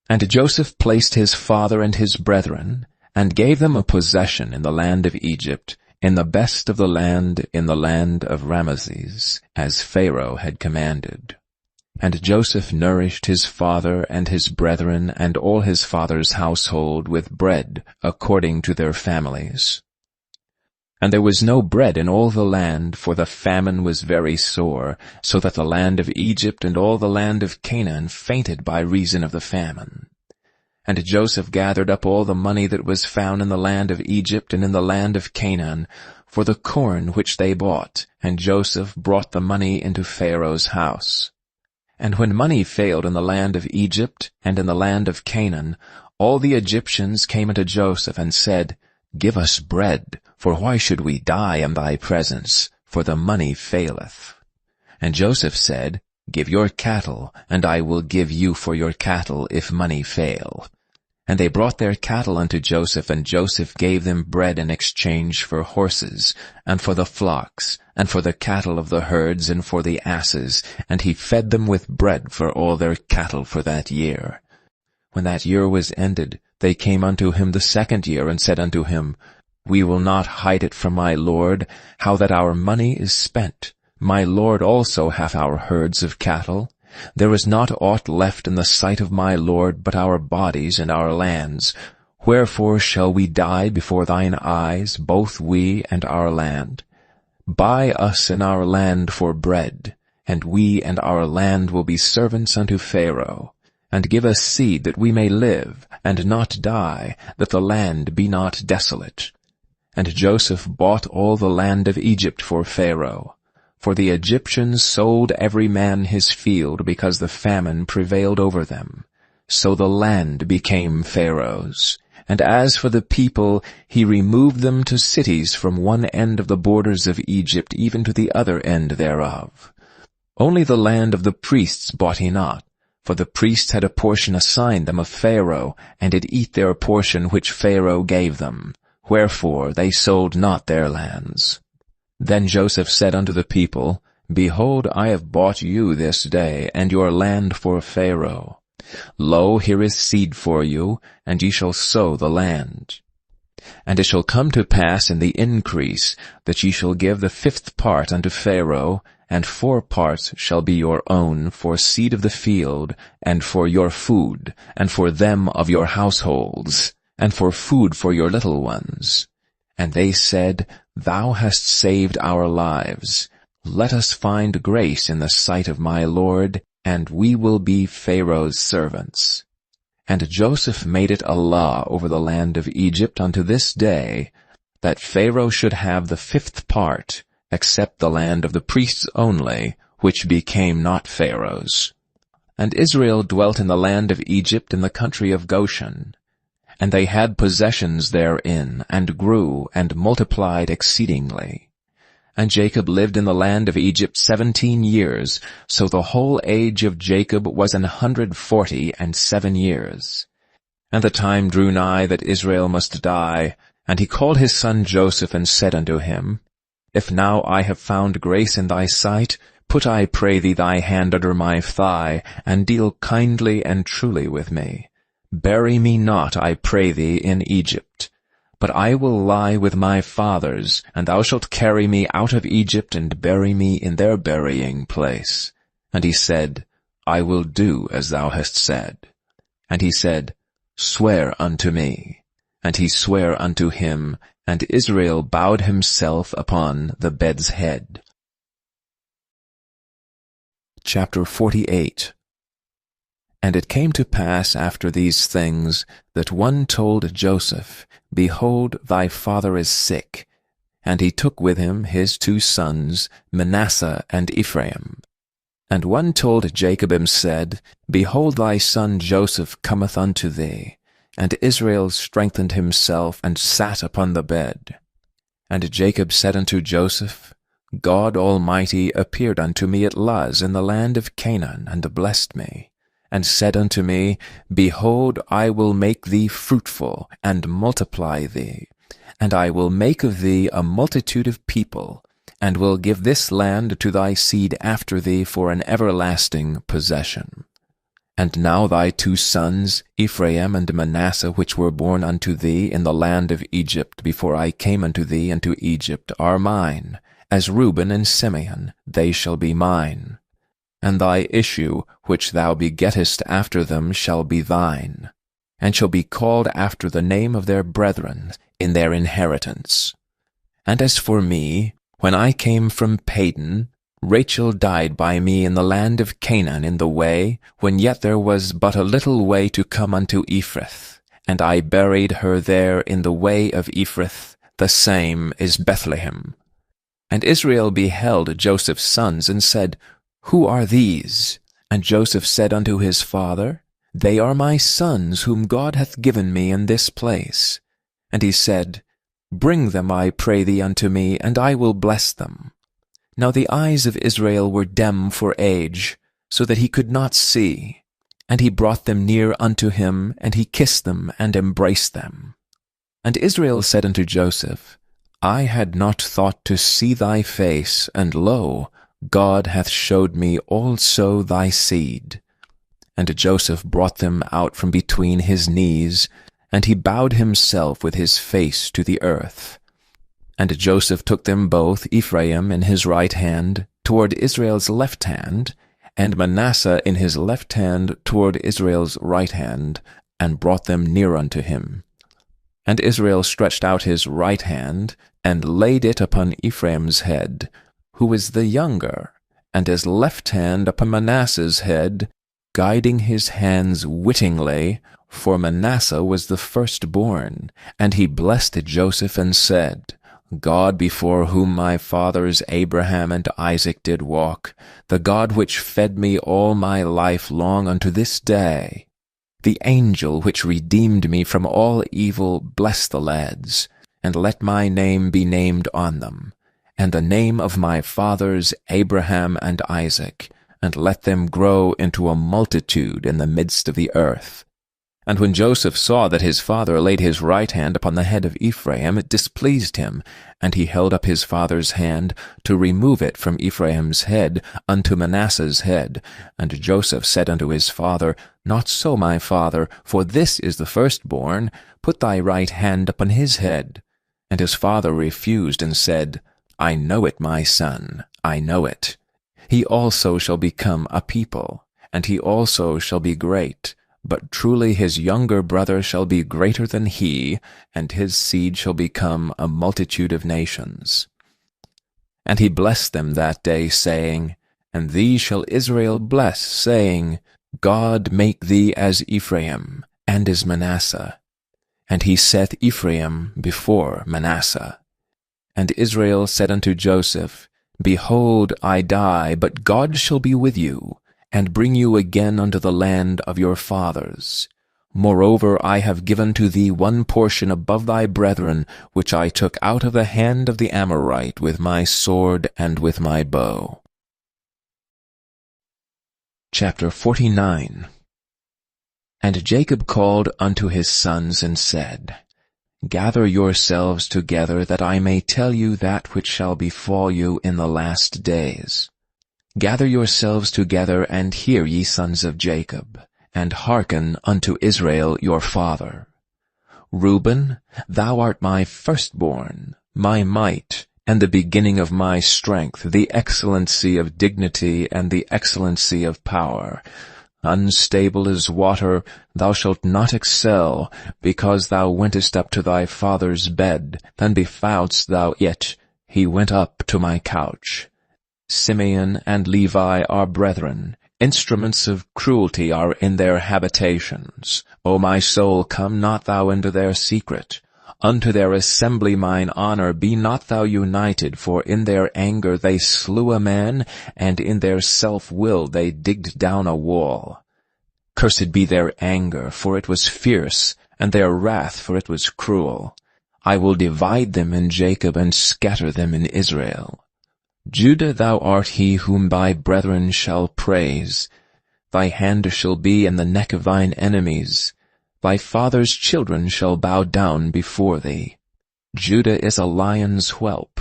And Joseph placed his father and his brethren, and gave them a possession in the land of Egypt, in the best of the land in the land of Ramesses, as Pharaoh had commanded. And Joseph nourished his father and his brethren and all his father's household with bread according to their families. And there was no bread in all the land, for the famine was very sore, so that the land of Egypt and all the land of Canaan fainted by reason of the famine. And Joseph gathered up all the money that was found in the land of Egypt and in the land of Canaan, for the corn which they bought, and Joseph brought the money into Pharaoh's house. And when money failed in the land of Egypt and in the land of Canaan, all the Egyptians came unto Joseph and said, Give us bread, for why should we die in thy presence? For the money faileth. And Joseph said, Give your cattle, and I will give you for your cattle if money fail. And they brought their cattle unto Joseph, and Joseph gave them bread in exchange for horses, and for the flocks, and for the cattle of the herds, and for the asses, and he fed them with bread for all their cattle for that year. When that year was ended, they came unto him the 2nd year, and said unto him, We will not hide it from my lord, how that our money is spent. My lord also hath our herds of cattle. There is not aught left in the sight of my lord but our bodies and our lands. Wherefore shall we die before thine eyes, both we and our land? Buy us and our land for bread, and we and our land will be servants unto Pharaoh. And give us seed that we may live, and not die, that the land be not desolate. And Joseph bought all the land of Egypt for Pharaoh. For the Egyptians sold every man his field, because the famine prevailed over them. So the land became Pharaoh's. And as for the people, he removed them to cities from one end of the borders of Egypt even to the other end thereof. Only the land of the priests bought he not, for the priests had a portion assigned them of Pharaoh, and did eat their portion which Pharaoh gave them. Wherefore they sold not their lands. Then Joseph said unto the people, Behold, I have bought you this day, and your land for Pharaoh. Lo, here is seed for you, and ye shall sow the land. And it shall come to pass in the increase, that ye shall give the 5th part unto Pharaoh, and 4 parts shall be your own for seed of the field, and for your food, and for them of your households, and for food for your little ones. And they said, Thou hast saved our lives. Let us find grace in the sight of my lord, and we will be Pharaoh's servants. And Joseph made it a law over the land of Egypt unto this day, that Pharaoh should have the 5th part, except the land of the priests only, which became not Pharaoh's. And Israel dwelt in the land of Egypt in the country of Goshen. And they had possessions therein, and grew, and multiplied exceedingly. And Jacob lived in the land of Egypt 17 years, so the whole age of Jacob was 147 years. And the time drew nigh that Israel must die, and he called his son Joseph, and said unto him, If now I have found grace in thy sight, put, I pray thee, thy hand under my thigh, and deal kindly and truly with me. Bury me not, I pray thee, in Egypt. But I will lie with my fathers, and thou shalt carry me out of Egypt, and bury me in their burying place. And he said, I will do as thou hast said. And he said, Swear unto me. And he sware unto him, and Israel bowed himself upon the bed's head. Chapter 48. And it came to pass after these things, that one told Joseph, Behold, thy father is sick. And he took with him his 2 sons, Manasseh and Ephraim. And one told Jacob and said, Behold, thy son Joseph cometh unto thee. And Israel strengthened himself, and sat upon the bed. And Jacob said unto Joseph, God Almighty appeared unto me at Luz in the land of Canaan, and blessed me, and said unto me, Behold, I will make thee fruitful, and multiply thee, and I will make of thee a multitude of people, and will give this land to thy seed after thee for an everlasting possession. And now thy 2 sons, Ephraim and Manasseh, which were born unto thee in the land of Egypt before I came unto thee into Egypt, are mine. As Reuben and Simeon, they shall be mine. And thy issue, which thou begettest after them, shall be thine, and shall be called after the name of their brethren in their inheritance. And as for me, when I came from Padan, Rachel died by me in the land of Canaan in the way, when yet there was but a little way to come unto Ephrath, and I buried her there in the way of Ephrath, the same is Bethlehem. And Israel beheld Joseph's sons, and said, Who are these? And Joseph said unto his father, They are my sons, whom God hath given me in this place. And he said, Bring them, I pray thee, unto me, and I will bless them. Now the eyes of Israel were dim for age, so that he could not see. And he brought them near unto him, and he kissed them, and embraced them. And Israel said unto Joseph, I had not thought to see thy face, and lo, God hath showed me also thy seed. And Joseph brought them out from between his knees, and he bowed himself with his face to the earth. And Joseph took them both, Ephraim in his right hand, toward Israel's left hand, and Manasseh in his left hand toward Israel's right hand, and brought them near unto him. And Israel stretched out his right hand, and laid it upon Ephraim's head, who is the younger, and his left hand upon Manasseh's head, guiding his hands wittingly, for Manasseh was the firstborn. And he blessed Joseph, and said, God before whom my fathers Abraham and Isaac did walk, the God which fed me all my life long unto this day, the angel which redeemed me from all evil, bless the lads, and let my name be named on them, and the name of my fathers Abraham and Isaac, and let them grow into a multitude in the midst of the earth. And when Joseph saw that his father laid his right hand upon the head of Ephraim, it displeased him, and he held up his father's hand to remove it from Ephraim's head unto Manasseh's head. And Joseph said unto his father, Not so, my father, for this is the firstborn. Put thy right hand upon his head. And his father refused, and said, I know it, my son, I know it. He also shall become a people, and he also shall be great. But truly his younger brother shall be greater than he, and his seed shall become a multitude of nations. And he blessed them that day, saying, And thee shall Israel bless, saying, God make thee as Ephraim, and as Manasseh. And he set Ephraim before Manasseh. And Israel said unto Joseph, Behold, I die, but God shall be with you, and bring you again unto the land of your fathers. Moreover, I have given to thee one portion above thy brethren, which I took out of the hand of the Amorite with my sword and with my bow. Chapter 49. And Jacob called unto his sons and said, Gather yourselves together, that I may tell you that which shall befall you in the last days. Gather yourselves together, and hear, ye sons of Jacob, and hearken unto Israel your father. Reuben, thou art my firstborn, my might, and the beginning of my strength, the excellency of dignity and the excellency of power. Unstable as water, thou shalt not excel, because thou wentest up to thy father's bed, then befouledst thou it. He went up to my couch. Simeon and Levi are brethren. Instruments of cruelty are in their habitations. O my soul, come not thou into their secret. Unto their assembly mine honor, be not thou united, for in their anger they slew a man, and in their self-will they digged down a wall. Cursed be their anger, for it was fierce, and their wrath, for it was cruel. I will divide them in Jacob, and scatter them in Israel. Judah, thou art he whom thy brethren shall praise. Thy hand shall be in the neck of thine enemies. Thy father's children shall bow down before thee. Judah is a lion's whelp.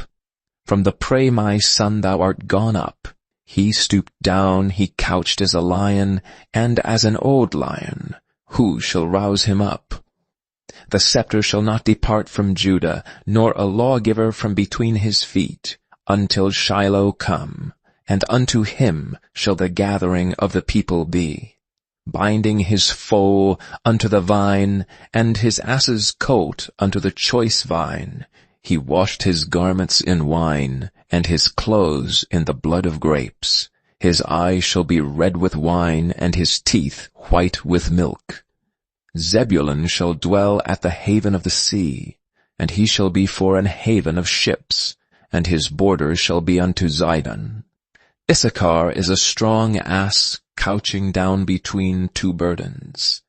From the prey, my son, thou art gone up. He stooped down, he couched as a lion, and as an old lion. Who shall rouse him up? The scepter shall not depart from Judah, nor a lawgiver from between his feet, until Shiloh come, and unto him shall the gathering of the people be. Binding his foal unto the vine, and his ass's colt unto the choice vine. He washed his garments in wine, and his clothes in the blood of grapes. His eyes shall be red with wine, and his teeth white with milk. Zebulun shall dwell at the haven of the sea, and he shall be for an haven of ships, and his borders shall be unto Zidon. Issachar is a strong ass, couching down between two burdens.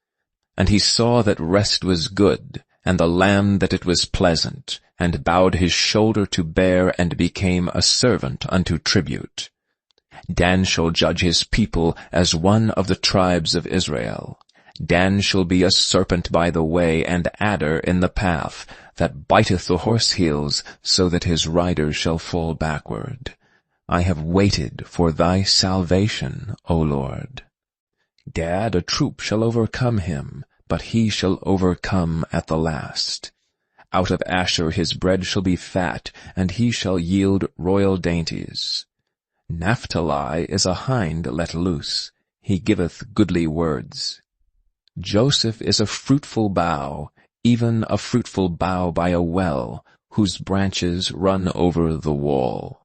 And he saw that rest was good, and the land that it was pleasant, and bowed his shoulder to bear, and became a servant unto tribute. Dan shall judge his people as one of the tribes of Israel. Dan shall be a serpent by the way, and adder in the path, that biteth the horse heels, so that his rider shall fall backward. I have waited for thy salvation, O Lord. Gad, a troop shall overcome him, but he shall overcome at the last. Out of Asher his bread shall be fat, and he shall yield royal dainties. Naphtali is a hind let loose. He giveth goodly words. Joseph is a fruitful bough, even a fruitful bough by a well, whose branches run over the wall.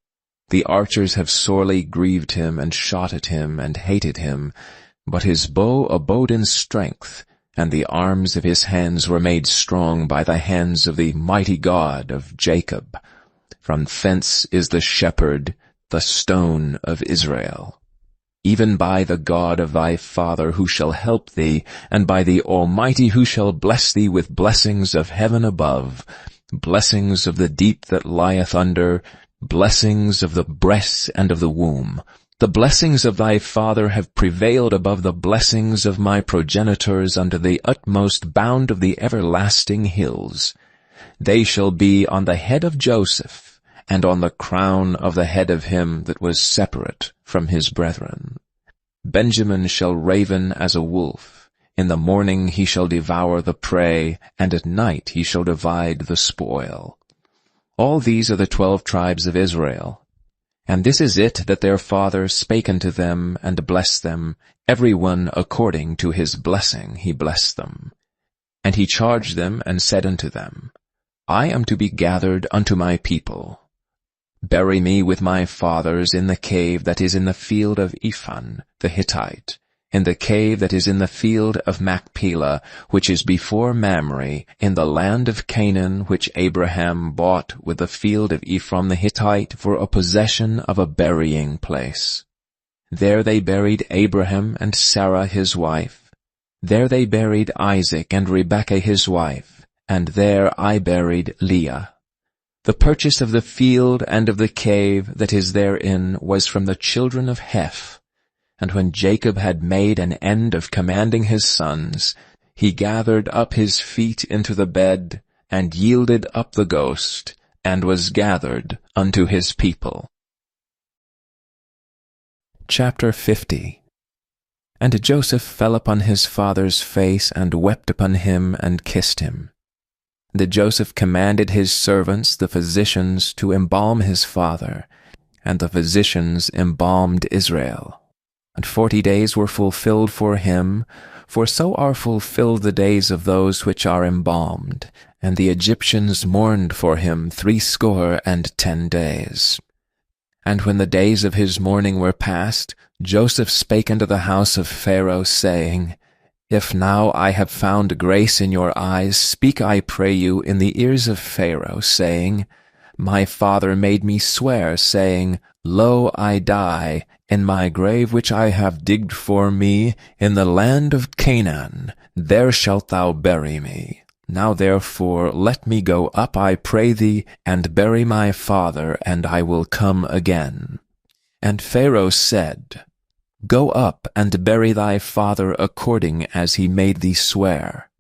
The archers have sorely grieved him, and shot at him, and hated him. But his bow abode in strength, and the arms of his hands were made strong by the hands of the mighty God of Jacob. From thence is the shepherd, the stone of Israel. Even by the God of thy father who shall help thee, and by the Almighty who shall bless thee with blessings of heaven above, blessings of the deep that lieth under, blessings of the breast and of the womb. The blessings of thy father have prevailed above the blessings of my progenitors unto the utmost bound of the everlasting hills. They shall be on the head of Joseph, and on the crown of the head of him that was separate from his brethren. Benjamin shall raven as a wolf. In the morning he shall devour the prey, and at night he shall divide the spoil. All these are the 12 tribes of Israel. And this is it that their father spake unto them, and blessed them, every one according to his blessing he blessed them. And he charged them, and said unto them, I am to be gathered unto my people. Bury me with my fathers in the cave that is in the field of Ephon the Hittite, in the cave that is in the field of Machpelah, which is before Mamre, in the land of Canaan, which Abraham bought with the field of Ephron the Hittite for a possession of a burying place. There they buried Abraham and Sarah his wife. There they buried Isaac and Rebekah his wife, and there I buried Leah. The purchase of the field and of the cave that is therein was from the children of Heth. And when Jacob had made an end of commanding his sons, he gathered up his feet into the bed, and yielded up the ghost, and was gathered unto his people. Chapter 50. And Joseph fell upon his father's face, and wept upon him, and kissed him. And Joseph commanded his servants, the physicians, to embalm his father, and the physicians embalmed Israel. And 40 days were fulfilled for him, for so are fulfilled the days of those which are embalmed. And the Egyptians mourned for him 60 days. And when the days of his mourning were past, Joseph spake unto the house of Pharaoh, saying, If now I have found grace in your eyes, speak, I pray you, in the ears of Pharaoh, saying, My father made me swear, saying, Lo, I die, in my grave which I have digged for me, in the land of Canaan, there shalt thou bury me. Now therefore let me go up, I pray thee, and bury my father, and I will come again. And Pharaoh said, Go up and bury thy father according as he made thee swear.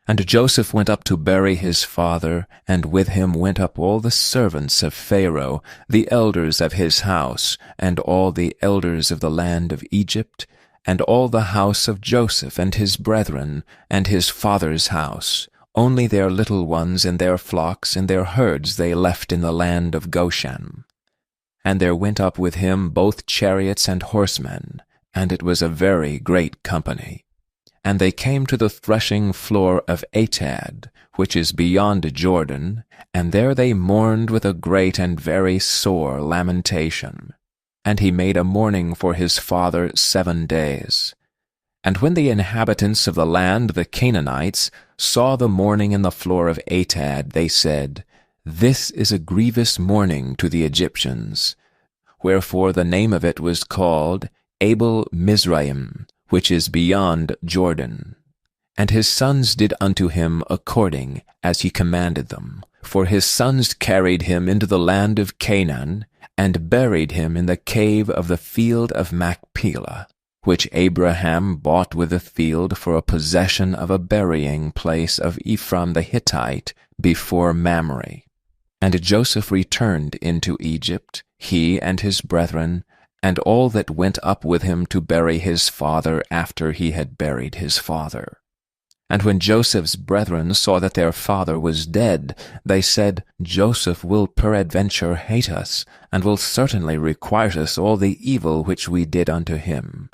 And Joseph went up to bury his father, and with him went up all the servants of Pharaoh, the elders of his house, and all the elders of the land of Egypt, and all the house of Joseph and his brethren, and his father's house. Only their little ones and their flocks and their herds they left in the land of Goshen. And there went up with him both chariots and horsemen, and it was a very great company. And they came to the threshing floor of Atad, which is beyond Jordan, and there they mourned with a great and very sore lamentation. And he made a mourning for his father 7 days. And when the inhabitants of the land, the Canaanites, saw the mourning in the floor of Atad, they said, This is a grievous mourning to the Egyptians. Wherefore the name of it was called Abel Mizraim, which is beyond Jordan. And his sons did unto him according as he commanded them. For his sons carried him into the land of Canaan, and buried him in the cave of the field of Machpelah, which Abraham bought with the field for a possession of a burying place of Ephron the Hittite before Mamre. And Joseph returned into Egypt, he and his brethren, and all that went up with him to bury his father after he had buried his father. And when Joseph's brethren saw that their father was dead, they said, Joseph will peradventure hate us, and will certainly requite us all the evil which we did unto him.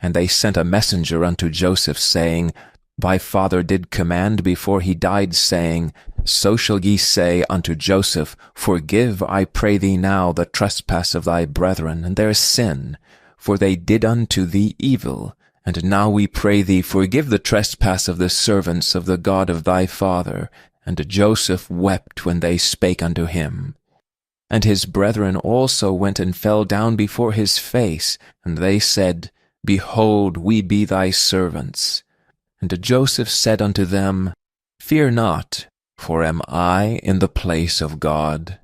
And they sent a messenger unto Joseph, saying, Thy father did command before he died, saying, So shall ye say unto Joseph, Forgive, I pray thee now, the trespass of thy brethren, and their sin, for they did unto thee evil. And now we pray thee, forgive the trespass of the servants of the God of thy father. And Joseph wept when they spake unto him. And his brethren also went and fell down before his face, and they said, Behold, we be thy servants. And Joseph said unto them, Fear not, for am I in the place of God?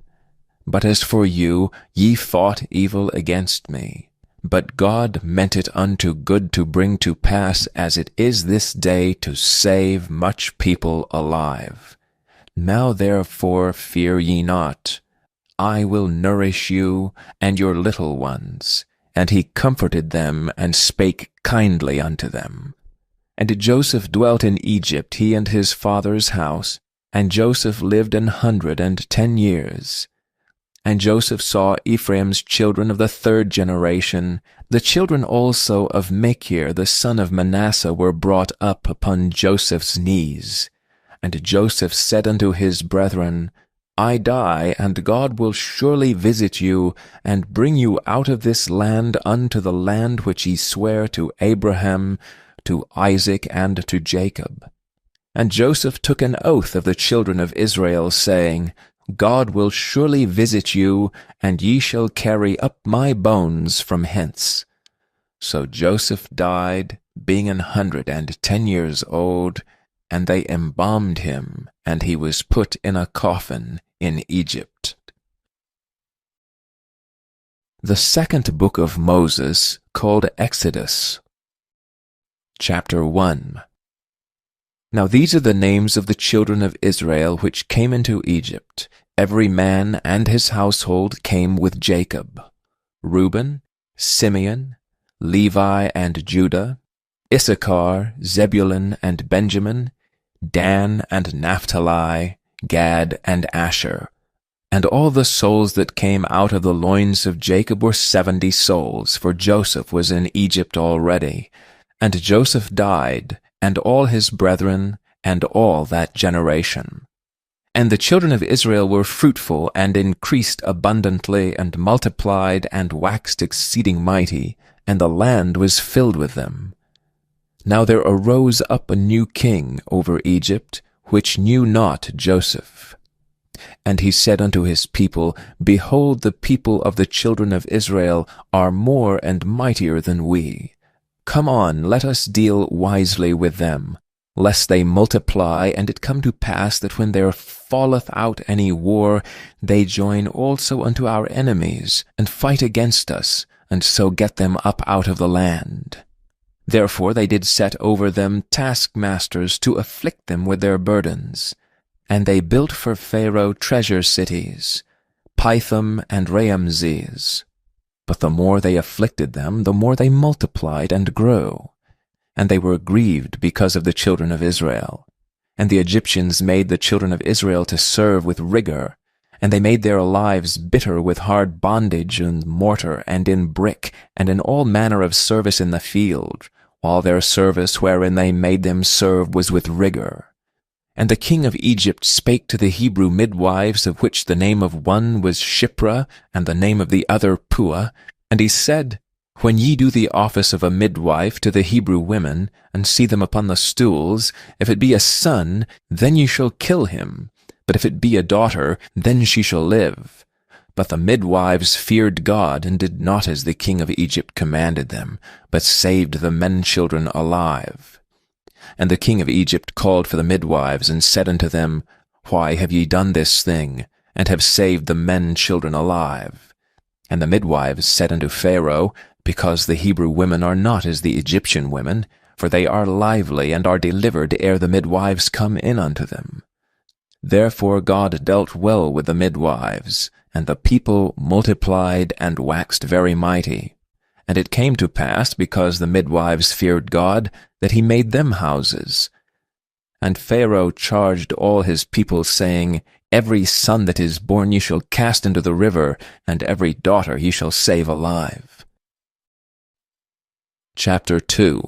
But as for you, ye fought evil against me. But God meant it unto good to bring to pass as it is this day to save much people alive. Now therefore fear ye not. I will nourish you and your little ones. And he comforted them, and spake kindly unto them. And Joseph dwelt in Egypt, he and his father's house, and Joseph lived 110 years. And Joseph saw Ephraim's children of the 3rd generation. The children also of Machir the son of Manasseh were brought up upon Joseph's knees. And Joseph said unto his brethren, I die, and God will surely visit you, and bring you out of this land unto the land which he sware to Abraham, to Isaac, and to Jacob. And Joseph took an oath of the children of Israel, saying, God will surely visit you, and ye shall carry up my bones from hence. So Joseph died, being 110 years old, and they embalmed him, and he was put in a coffin in Egypt. The second book of Moses, called Exodus. Chapter 1. Now these are the names of the children of Israel which came into Egypt. Every man and his household came with Jacob: Reuben, Simeon, Levi and Judah, Issachar, Zebulun and Benjamin, Dan and Naphtali, Gad and Asher. And all the souls that came out of the loins of Jacob were 70 souls, for Joseph was in Egypt already. And Joseph died, and all his brethren, and all that generation. And the children of Israel were fruitful, and increased abundantly, and multiplied, and waxed exceeding mighty, and the land was filled with them. Now there arose up a new king over Egypt, which knew not Joseph. And he said unto his people, Behold, the people of the children of Israel are more and mightier than we. Come on, let us deal wisely with them, lest they multiply, and it come to pass that when there falleth out any war, they join also unto our enemies, and fight against us, and so get them up out of the land. Therefore they did set over them taskmasters to afflict them with their burdens. And they built for Pharaoh treasure cities, Pithom and Raamses. But the more they afflicted them, the more they multiplied and grew. And they were grieved because of the children of Israel. And the Egyptians made the children of Israel to serve with rigor, and they made their lives bitter with hard bondage in mortar and in brick, and in all manner of service in the field, while their service wherein they made them serve was with rigor. And the king of Egypt spake to the Hebrew midwives, of which the name of one was Shiphrah, and the name of the other Puah. And he said, When ye do the office of a midwife to the Hebrew women, and see them upon the stools, if it be a son, then ye shall kill him. But if it be a daughter, then she shall live. But the midwives feared God, and did not as the king of Egypt commanded them, but saved the men-children alive. And the king of Egypt called for the midwives, and said unto them, Why have ye done this thing, and have saved the men-children alive? And the midwives said unto Pharaoh, Because the Hebrew women are not as the Egyptian women, for they are lively, and are delivered ere the midwives come in unto them. Therefore God dealt well with the midwives, and the people multiplied and waxed very mighty. And it came to pass, because the midwives feared God, that he made them houses. And Pharaoh charged all his people, saying, Every son that is born ye shall cast into the river, and every daughter ye shall save alive. Chapter 2.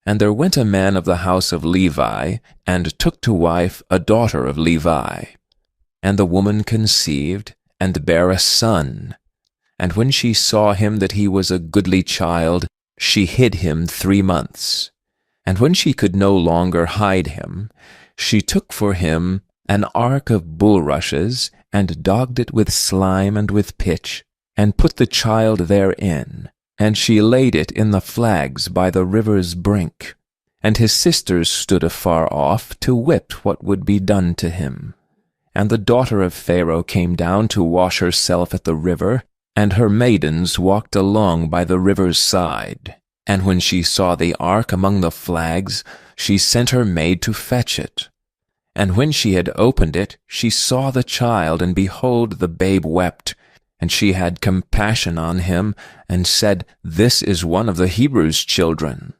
And there went a man of the house of Levi, and took to wife a daughter of Levi. And the woman conceived, and bare a son. And when she saw him that he was a goodly child, she hid him 3 months. And when she could no longer hide him, she took for him an ark of bulrushes, and daubed it with slime and with pitch, and put the child therein. And she laid it in the flags by the river's brink. And his sisters stood afar off to wit what would be done to him. And the daughter of Pharaoh came down to wash herself at the river, and her maidens walked along by the river's side. And when she saw the ark among the flags, she sent her maid to fetch it. And when she had opened it, she saw the child, and behold, the babe wept. And she had compassion on him, and said, This is one of the Hebrews' children.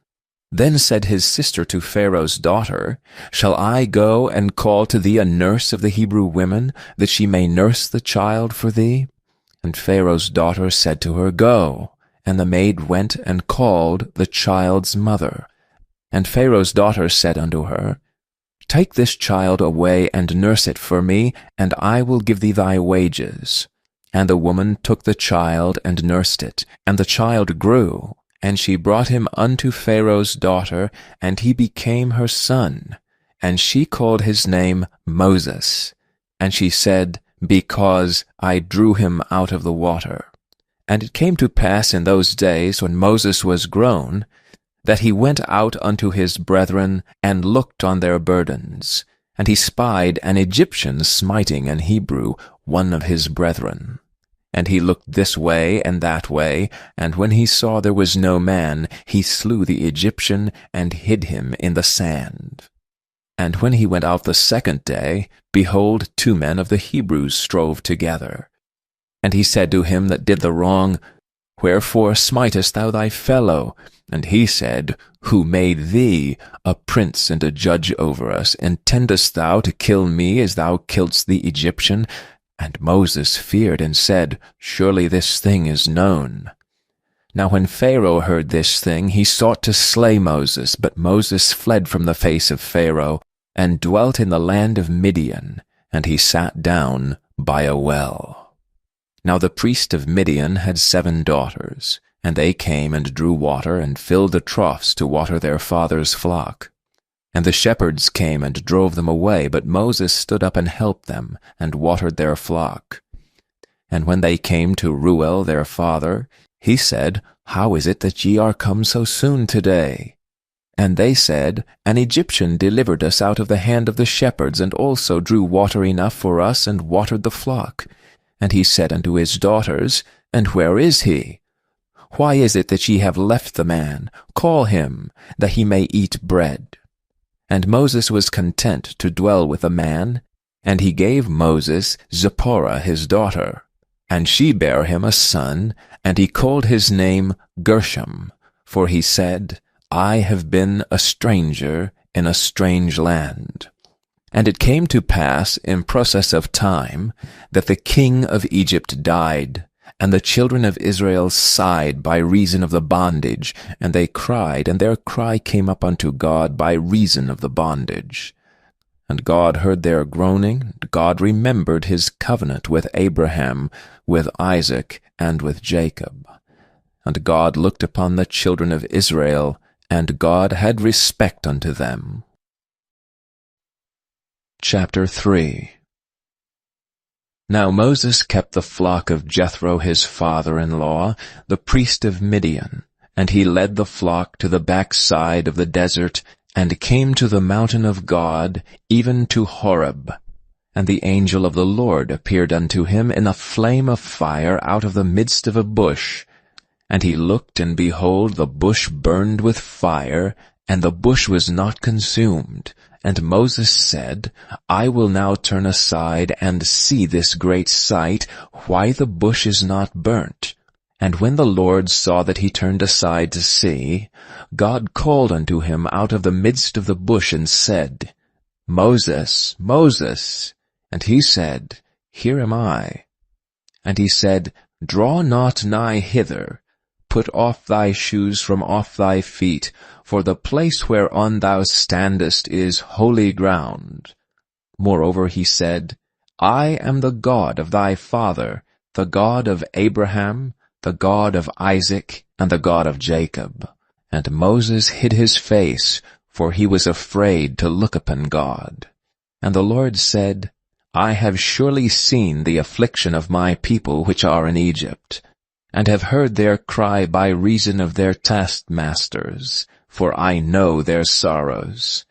Then said his sister to Pharaoh's daughter, Shall I go and call to thee a nurse of the Hebrew women, that she may nurse the child for thee? And Pharaoh's daughter said to her, Go. And the maid went and called the child's mother. And Pharaoh's daughter said unto her, Take this child away and nurse it for me, and I will give thee thy wages. And the woman took the child and nursed it, and the child grew. And she brought him unto Pharaoh's daughter, and he became her son. And she called his name Moses. And she said, Because I drew him out of the water. And it came to pass in those days, when Moses was grown, that he went out unto his brethren, and looked on their burdens. And he spied an Egyptian smiting an Hebrew, one of his brethren. And he looked this way and that way, and when he saw there was no man, he slew the Egyptian, and hid him in the sand. And when he went out the second day, behold, 2 men of the Hebrews strove together. And he said to him that did the wrong, Wherefore smitest thou thy fellow? And he said, Who made thee a prince and a judge over us? Intendest thou to kill me as thou killedst the Egyptian? And Moses feared and said, Surely this thing is known. Now when Pharaoh heard this thing, he sought to slay Moses, but Moses fled from the face of Pharaoh, and dwelt in the land of Midian, and he sat down by a well. Now the priest of Midian had 7 daughters, and they came and drew water, and filled the troughs to water their father's flock. And the shepherds came and drove them away, but Moses stood up and helped them, and watered their flock. And when they came to Reuel their father, he said, How is it that ye are come so soon today? And they said, An Egyptian delivered us out of the hand of the shepherds, and also drew water enough for us, and watered the flock. And he said unto his daughters, And where is he? Why is it that ye have left the man? Call him, that he may eat bread. And Moses was content to dwell with the man, and he gave Moses Zipporah his daughter. And she bare him a son, and he called his name Gershom, for he said, I have been a stranger in a strange land. And it came to pass in process of time that the king of Egypt died, and the children of Israel sighed by reason of the bondage, and they cried, and their cry came up unto God by reason of the bondage. And God heard their groaning, and God remembered his covenant with Abraham, with Isaac, and with Jacob. And God looked upon the children of Israel, and God had respect unto them. Chapter 3. Now Moses kept the flock of Jethro his father-in-law, the priest of Midian, and he led the flock to the backside of the desert, and came to the mountain of God, even to Horeb. And the angel of the Lord appeared unto him in a flame of fire out of the midst of a bush. And he looked, and behold, the bush burned with fire, and the bush was not consumed. And Moses said, I will now turn aside and see this great sight, why the bush is not burnt. And when the Lord saw that he turned aside to see, God called unto him out of the midst of the bush, and said, Moses, Moses. And he said, Here am I. And he said, Draw not nigh hither. Put off thy shoes from off thy feet, for the place whereon thou standest is holy ground. Moreover he said, I am the God of thy father, the God of Abraham, the God of Isaac, and the God of Jacob. And Moses hid his face, for he was afraid to look upon God. And the Lord said, I have surely seen the affliction of my people which are in Egypt, and have heard their cry by reason of their taskmasters, for I know their sorrows.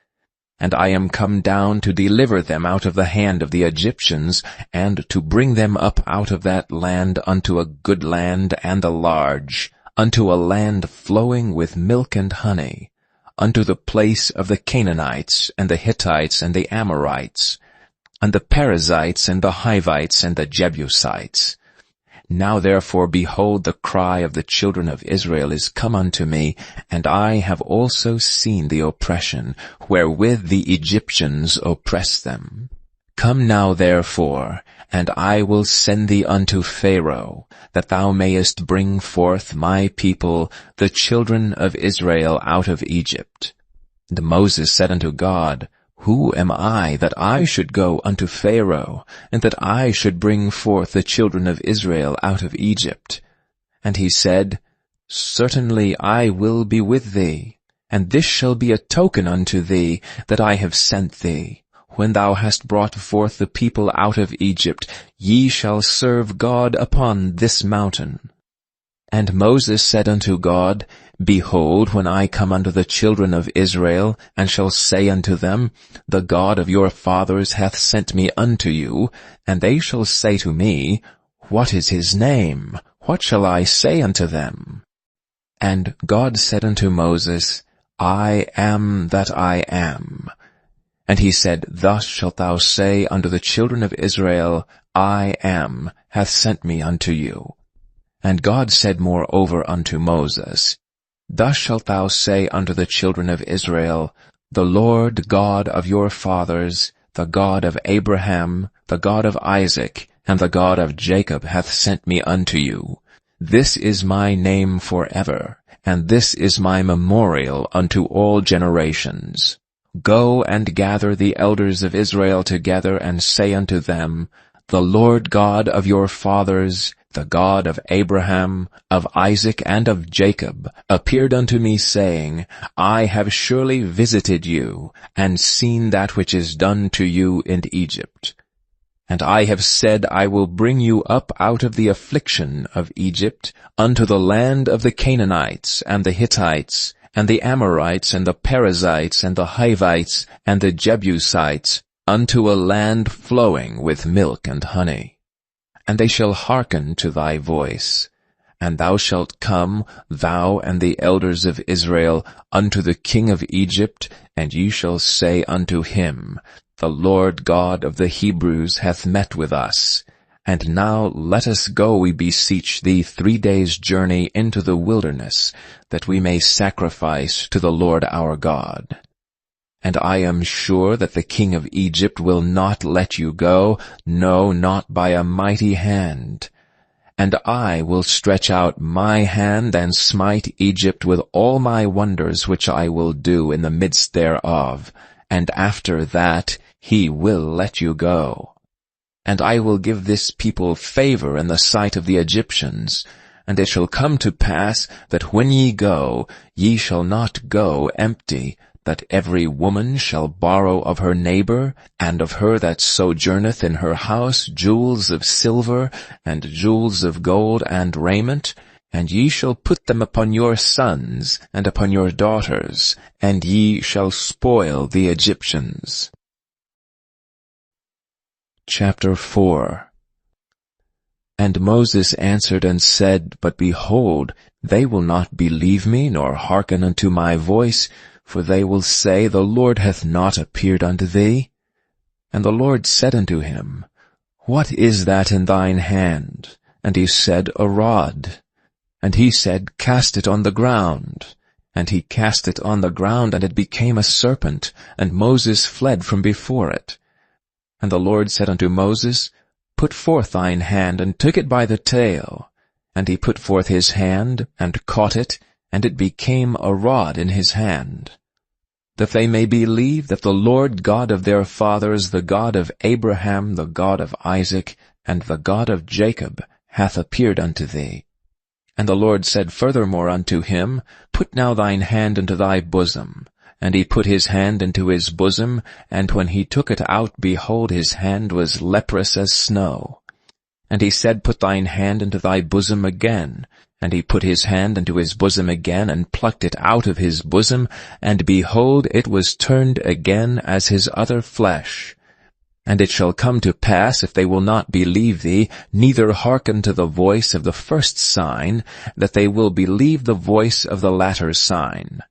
And I am come down to deliver them out of the hand of the Egyptians, and to bring them up out of that land unto a good land and a large, unto a land flowing with milk and honey, unto the place of the Canaanites, and the Hittites, and the Amorites, and the Perizzites, and the Hivites, and the Jebusites. Now therefore, behold, the cry of the children of Israel is come unto me, and I have also seen the oppression, wherewith the Egyptians oppress them. Come now therefore, and I will send thee unto Pharaoh, that thou mayest bring forth my people, the children of Israel, out of Egypt. And Moses said unto God, Who am I, that I should go unto Pharaoh, and that I should bring forth the children of Israel out of Egypt? And he said, Certainly I will be with thee, and this shall be a token unto thee, that I have sent thee. When thou hast brought forth the people out of Egypt, ye shall serve God upon this mountain. And Moses said unto God, Behold, when I come unto the children of Israel, and shall say unto them, The God of your fathers hath sent me unto you, and they shall say to me, What is his name? What shall I say unto them? And God said unto Moses, I am that I am. And he said, Thus shalt thou say unto the children of Israel, I am, hath sent me unto you. And God said moreover unto Moses, Thus shalt thou say unto the children of Israel, The Lord God of your fathers, the God of Abraham, the God of Isaac, and the God of Jacob hath sent me unto you. This is my name forever, and this is my memorial unto all generations. Go and gather the elders of Israel together, and say unto them, The Lord God of your fathers, the God of Abraham, of Isaac, and of Jacob, appeared unto me, saying, I have surely visited you, and seen that which is done to you in Egypt. And I have said, I will bring you up out of the affliction of Egypt unto the land of the Canaanites, and the Hittites, and the Amorites, and the Perizzites, and the Hivites, and the Jebusites, unto a land flowing with milk and honey. And they shall hearken to thy voice. And thou shalt come, thou and the elders of Israel, unto the king of Egypt, and ye shall say unto him, The Lord God of the Hebrews hath met with us. And now let us go, we beseech thee, 3 days' journey into the wilderness, that we may sacrifice to the Lord our God. And I am sure that the king of Egypt will not let you go, no, not by a mighty hand. And I will stretch out my hand and smite Egypt with all my wonders which I will do in the midst thereof, and after that he will let you go. And I will give this people favor in the sight of the Egyptians, and it shall come to pass that when ye go, ye shall not go empty, that every woman shall borrow of her neighbor, and of her that sojourneth in her house, jewels of silver, and jewels of gold, and raiment, and ye shall put them upon your sons, and upon your daughters, and ye shall spoil the Egyptians. Chapter 4. And Moses answered and said, But behold, they will not believe me, nor hearken unto my voice, for they will say, The Lord hath not appeared unto thee. And the Lord said unto him, What is that in thine hand? And he said, A rod. And he said, Cast it on the ground. And he cast it on the ground, and it became a serpent, and Moses fled from before it. And the Lord said unto Moses, Put forth thine hand, and took it by the tail. And he put forth his hand, and caught it, and it became a rod in his hand. That they may believe that the Lord God of their fathers, the God of Abraham, the God of Isaac, and the God of Jacob, hath appeared unto thee. And the Lord said furthermore unto him, Put now thine hand into thy bosom. And he put his hand into his bosom, and when he took it out, behold, his hand was leprous as snow. And he said, Put thine hand into thy bosom again. And he put his hand into his bosom again, and plucked it out of his bosom, and behold, it was turned again as his other flesh. And it shall come to pass, if they will not believe thee, neither hearken to the voice of the first sign, that they will believe the voice of the latter sign.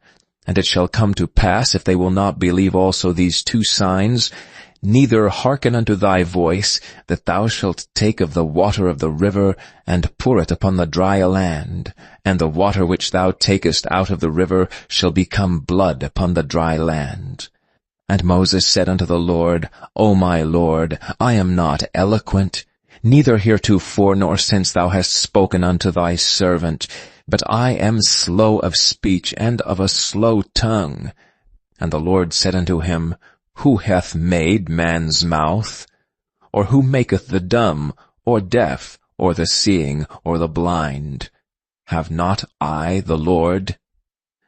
And it shall come to pass, if they will not believe also these 2 signs, neither hearken unto thy voice, that thou shalt take of the water of the river, and pour it upon the dry land, and the water which thou takest out of the river shall become blood upon the dry land. And Moses said unto the Lord, O my Lord, I am not eloquent, neither heretofore nor since thou hast spoken unto thy servant, but I am slow of speech and of a slow tongue. And the Lord said unto him, Who hath made man's mouth? Or who maketh the dumb, or deaf, or the seeing, or the blind? Have not I the Lord?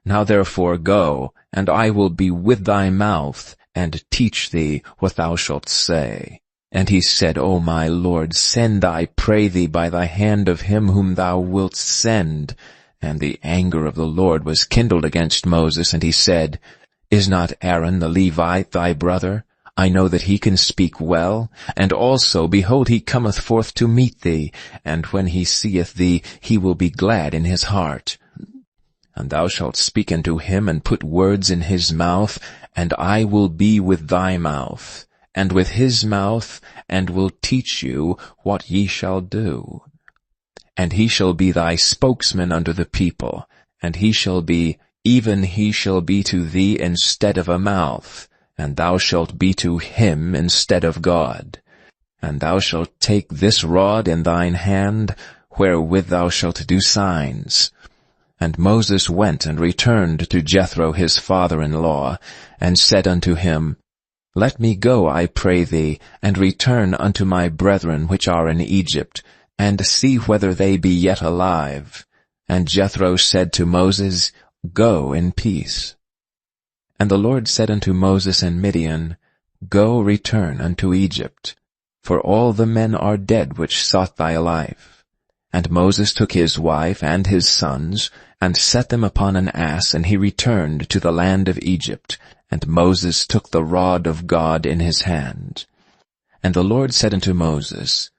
Now therefore go, and I will be with thy mouth, and teach thee what thou shalt say. And he said, O my Lord, send, I pray thee, by thy hand of him whom thou wilt send. And the anger of the Lord was kindled against Moses, and he said, Is not Aaron the Levite thy brother? I know that he can speak well. And also, behold, he cometh forth to meet thee, and when he seeth thee, he will be glad in his heart. And thou shalt speak unto him, and put words in his mouth, and I will be with thy mouth, and with his mouth, and will teach you what ye shall do. And he shall be thy spokesman unto the people, and he shall be to thee instead of a mouth, and thou shalt be to him instead of God. And thou shalt take this rod in thine hand, wherewith thou shalt do signs. And Moses went and returned to Jethro his father-in-law, and said unto him, Let me go, I pray thee, and return unto my brethren which are in Egypt, and see whether they be yet alive. And Jethro said to Moses, Go in peace. And the Lord said unto Moses and Midian, Go, return unto Egypt, for all the men are dead which sought thy life. And Moses took his wife and his sons, and set them upon an ass, and he returned to the land of Egypt. And Moses took the rod of God in his hand. And the Lord said unto Moses,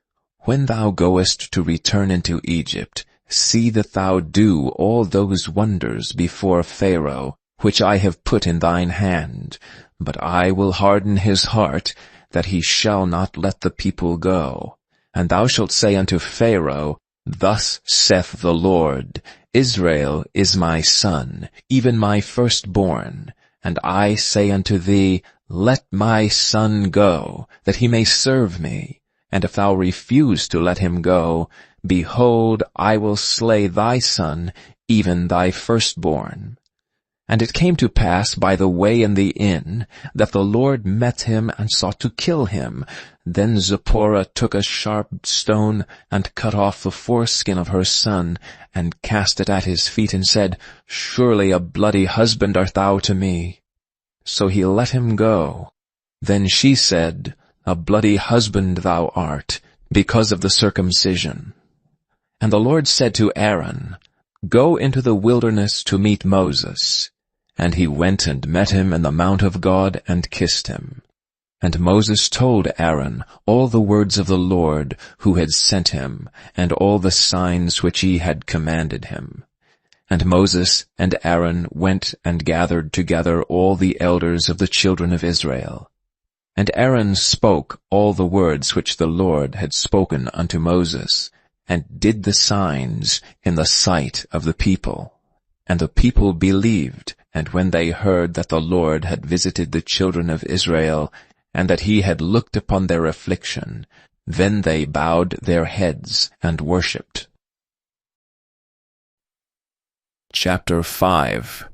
When thou goest to return into Egypt, see that thou do all those wonders before Pharaoh, which I have put in thine hand. But I will harden his heart, that he shall not let the people go. And thou shalt say unto Pharaoh, Thus saith the Lord, Israel is my son, even my firstborn. And I say unto thee, Let my son go, that he may serve me. And if thou refuse to let him go, behold, I will slay thy son, even thy firstborn. And it came to pass by the way in the inn, that the Lord met him and sought to kill him. Then Zipporah took a sharp stone, and cut off the foreskin of her son, and cast it at his feet, and said, Surely a bloody husband art thou to me. So he let him go. Then she said, A bloody husband thou art, because of the circumcision. And the Lord said to Aaron, Go into the wilderness to meet Moses. And he went and met him in the mount of God, and kissed him. And Moses told Aaron all the words of the Lord, who had sent him, and all the signs which he had commanded him. And Moses and Aaron went and gathered together all the elders of the children of Israel. And Aaron spoke all the words which the Lord had spoken unto Moses, and did the signs in the sight of the people. And the people believed, and when they heard that the Lord had visited the children of Israel, and that he had looked upon their affliction, then they bowed their heads and worshipped. Chapter 5.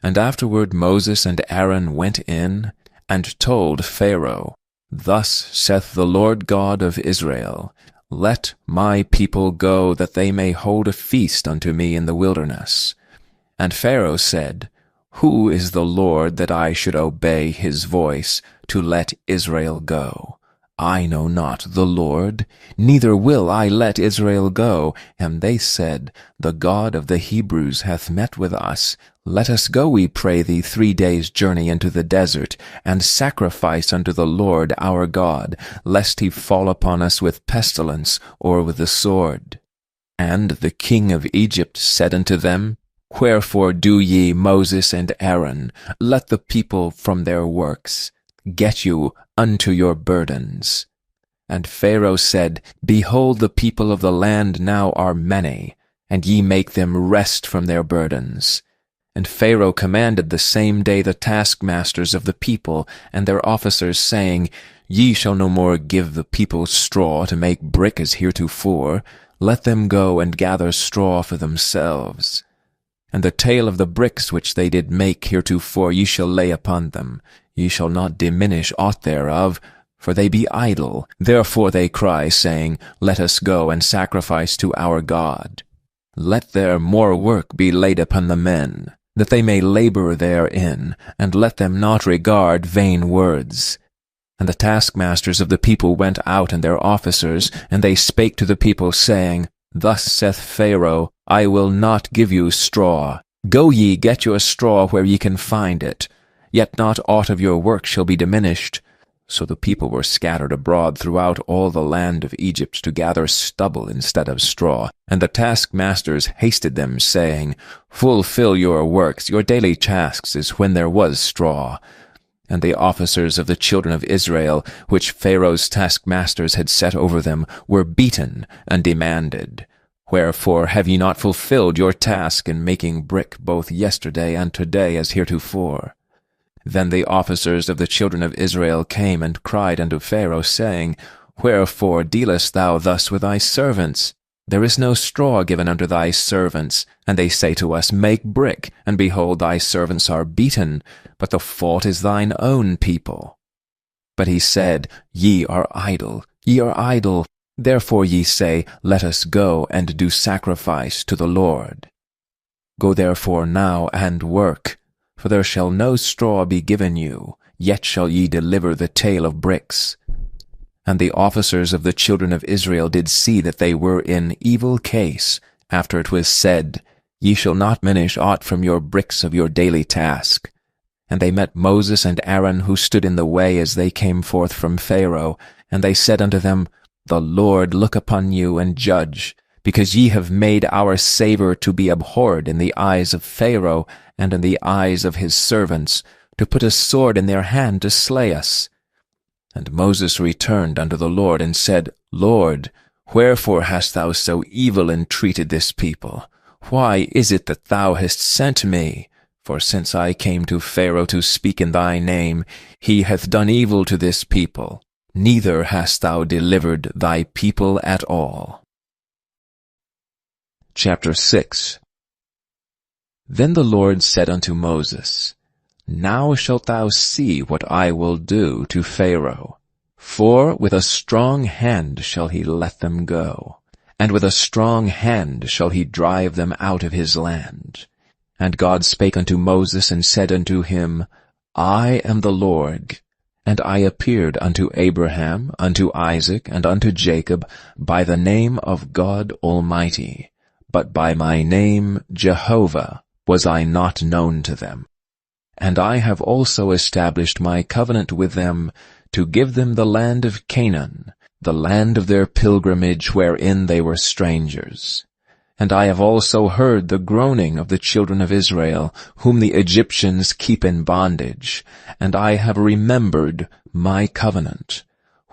And afterward Moses and Aaron went in, and told Pharaoh, Thus saith the Lord God of Israel, Let my people go, that they may hold a feast unto me in the wilderness. And Pharaoh said, Who is the Lord that I should obey his voice, to let Israel go? I know not the Lord, neither will I let Israel go. And they said, The God of the Hebrews hath met with us. Let us go, we pray thee, 3 days' journey into the desert, and sacrifice unto the Lord our God, lest he fall upon us with pestilence or with the sword. And the king of Egypt said unto them, Wherefore do ye, Moses and Aaron, let the people from their works? Get you unto your burdens. And Pharaoh said, Behold, the people of the land now are many, and ye make them rest from their burdens. And Pharaoh commanded the same day the taskmasters of the people and their officers, saying, Ye shall no more give the people straw to make brick as heretofore. Let them go and gather straw for themselves. And the tale of the bricks which they did make heretofore ye shall lay upon them. Ye shall not diminish aught thereof, for they be idle. Therefore they cry, saying, Let us go and sacrifice to our God. Let their more work be laid upon the men, that they may labor therein, and let them not regard vain words. And the taskmasters of the people went out, and their officers, and they spake to the people, saying, Thus saith Pharaoh, I will not give you straw. Go ye, get your straw where ye can find it. Yet not aught of your work shall be diminished. So the people were scattered abroad throughout all the land of Egypt to gather stubble instead of straw. And the taskmasters hasted them, saying, Fulfill your works, your daily tasks, as when there was straw. And the officers of the children of Israel, which Pharaoh's taskmasters had set over them, were beaten and demanded, Wherefore have ye not fulfilled your task in making brick both yesterday and today as heretofore? Then the officers of the children of Israel came and cried unto Pharaoh, saying, Wherefore dealest thou thus with thy servants? There is no straw given unto thy servants. And they say to us, Make brick, and behold, thy servants are beaten, but the fault is thine own people. But he said, Ye are idle, ye are idle. Therefore ye say, Let us go and do sacrifice to the Lord. Go therefore now and work, for there shall no straw be given you, yet shall ye deliver the tale of bricks. And the officers of the children of Israel did see that they were in evil case, after it was said, Ye shall not diminish aught from your bricks of your daily task. And they met Moses and Aaron, who stood in the way as they came forth from Pharaoh, and they said unto them, The Lord look upon you and judge, because ye have made our savour to be abhorred in the eyes of Pharaoh and in the eyes of his servants, to put a sword in their hand to slay us. And Moses returned unto the Lord and said, Lord, wherefore hast thou so evil entreated this people? Why is it that thou hast sent me? For since I came to Pharaoh to speak in thy name, he hath done evil to this people. Neither hast thou delivered thy people at all. Chapter 6. Then the Lord said unto Moses, Now shalt thou see what I will do to Pharaoh. For with a strong hand shall he let them go, and with a strong hand shall he drive them out of his land. And God spake unto Moses, and said unto him, I am the Lord. And I appeared unto Abraham, unto Isaac, and unto Jacob by the name of God Almighty, but by my name Jehovah was I not known to them. And I have also established my covenant with them, to give them the land of Canaan, the land of their pilgrimage wherein they were strangers. And I have also heard the groaning of the children of Israel, whom the Egyptians keep in bondage, and I have remembered my covenant.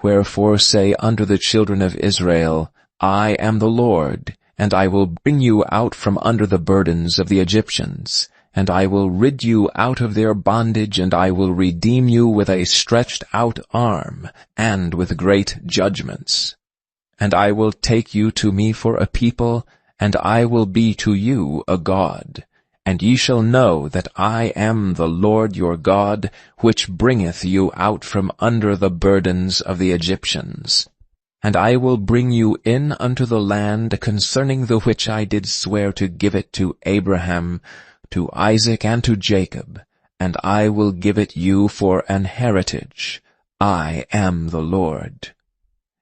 Wherefore say unto the children of Israel, I am the Lord, and I will bring you out from under the burdens of the Egyptians, and I will rid you out of their bondage, and I will redeem you with a stretched out arm, and with great judgments. And I will take you to me for a people, and I will be to you a God. And ye shall know that I am the Lord your God, which bringeth you out from under the burdens of the Egyptians. And I will bring you in unto the land concerning the which I did swear to give it to Abraham, to Isaac, and to Jacob, and I will give it you for an heritage. I am the Lord.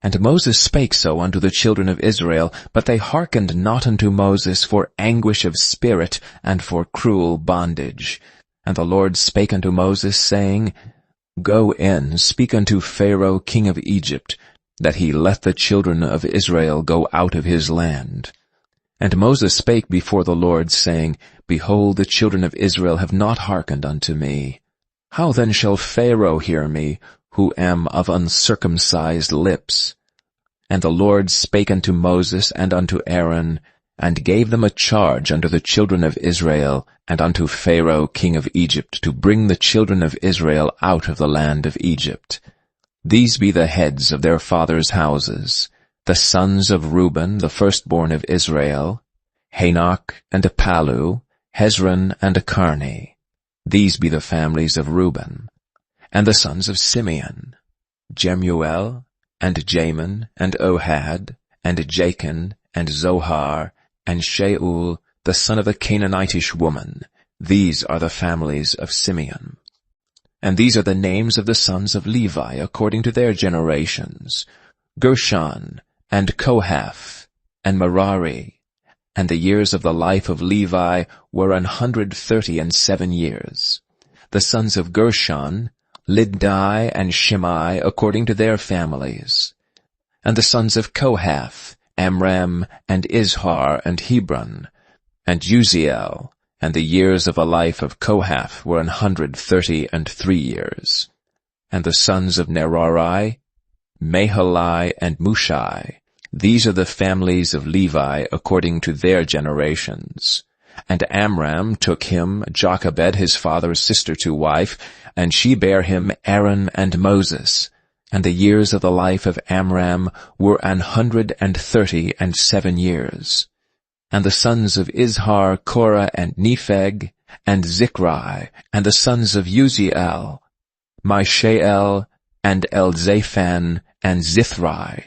And Moses spake so unto the children of Israel, but they hearkened not unto Moses for anguish of spirit and for cruel bondage. And the Lord spake unto Moses, saying, Go in, speak unto Pharaoh king of Egypt, that he let the children of Israel go out of his land. And Moses spake before the Lord, saying, Behold, the children of Israel have not hearkened unto me. How then shall Pharaoh hear me, who am of uncircumcised lips? And the Lord spake unto Moses and unto Aaron, and gave them a charge unto the children of Israel, and unto Pharaoh king of Egypt, to bring the children of Israel out of the land of Egypt. These be the heads of their fathers' houses, the sons of Reuben, the firstborn of Israel, Hanok and Palu, Hezron and Carni. These be the families of Reuben. And the sons of Simeon, Jemuel, and Jamin, and Ohad, and Jachin, and Zohar, and Shaul, the son of a Canaanitish woman. These are the families of Simeon. And these are the names of the sons of Levi according to their generations: Gershon, and Kohath, and Merari. And the years of the life of Levi were 137 years. The sons of Gershon, Liddai and Shimei according to their families. And the sons of Kohath, Amram, and Izhar, and Hebron, and Uziel. And the years of the life of Kohath were 133 years. And the sons of Merari, Mahali, and Mushai. These are the families of Levi according to their generations. And Amram took him Jochebed his father's sister to wife, and she bare him Aaron and Moses. And the years of the life of Amram were 137 years. And the sons of Izhar, Korah, and Nepheg, and Zichri, and the sons of Uziel, Mishael, and Elzaphan, and Zithri.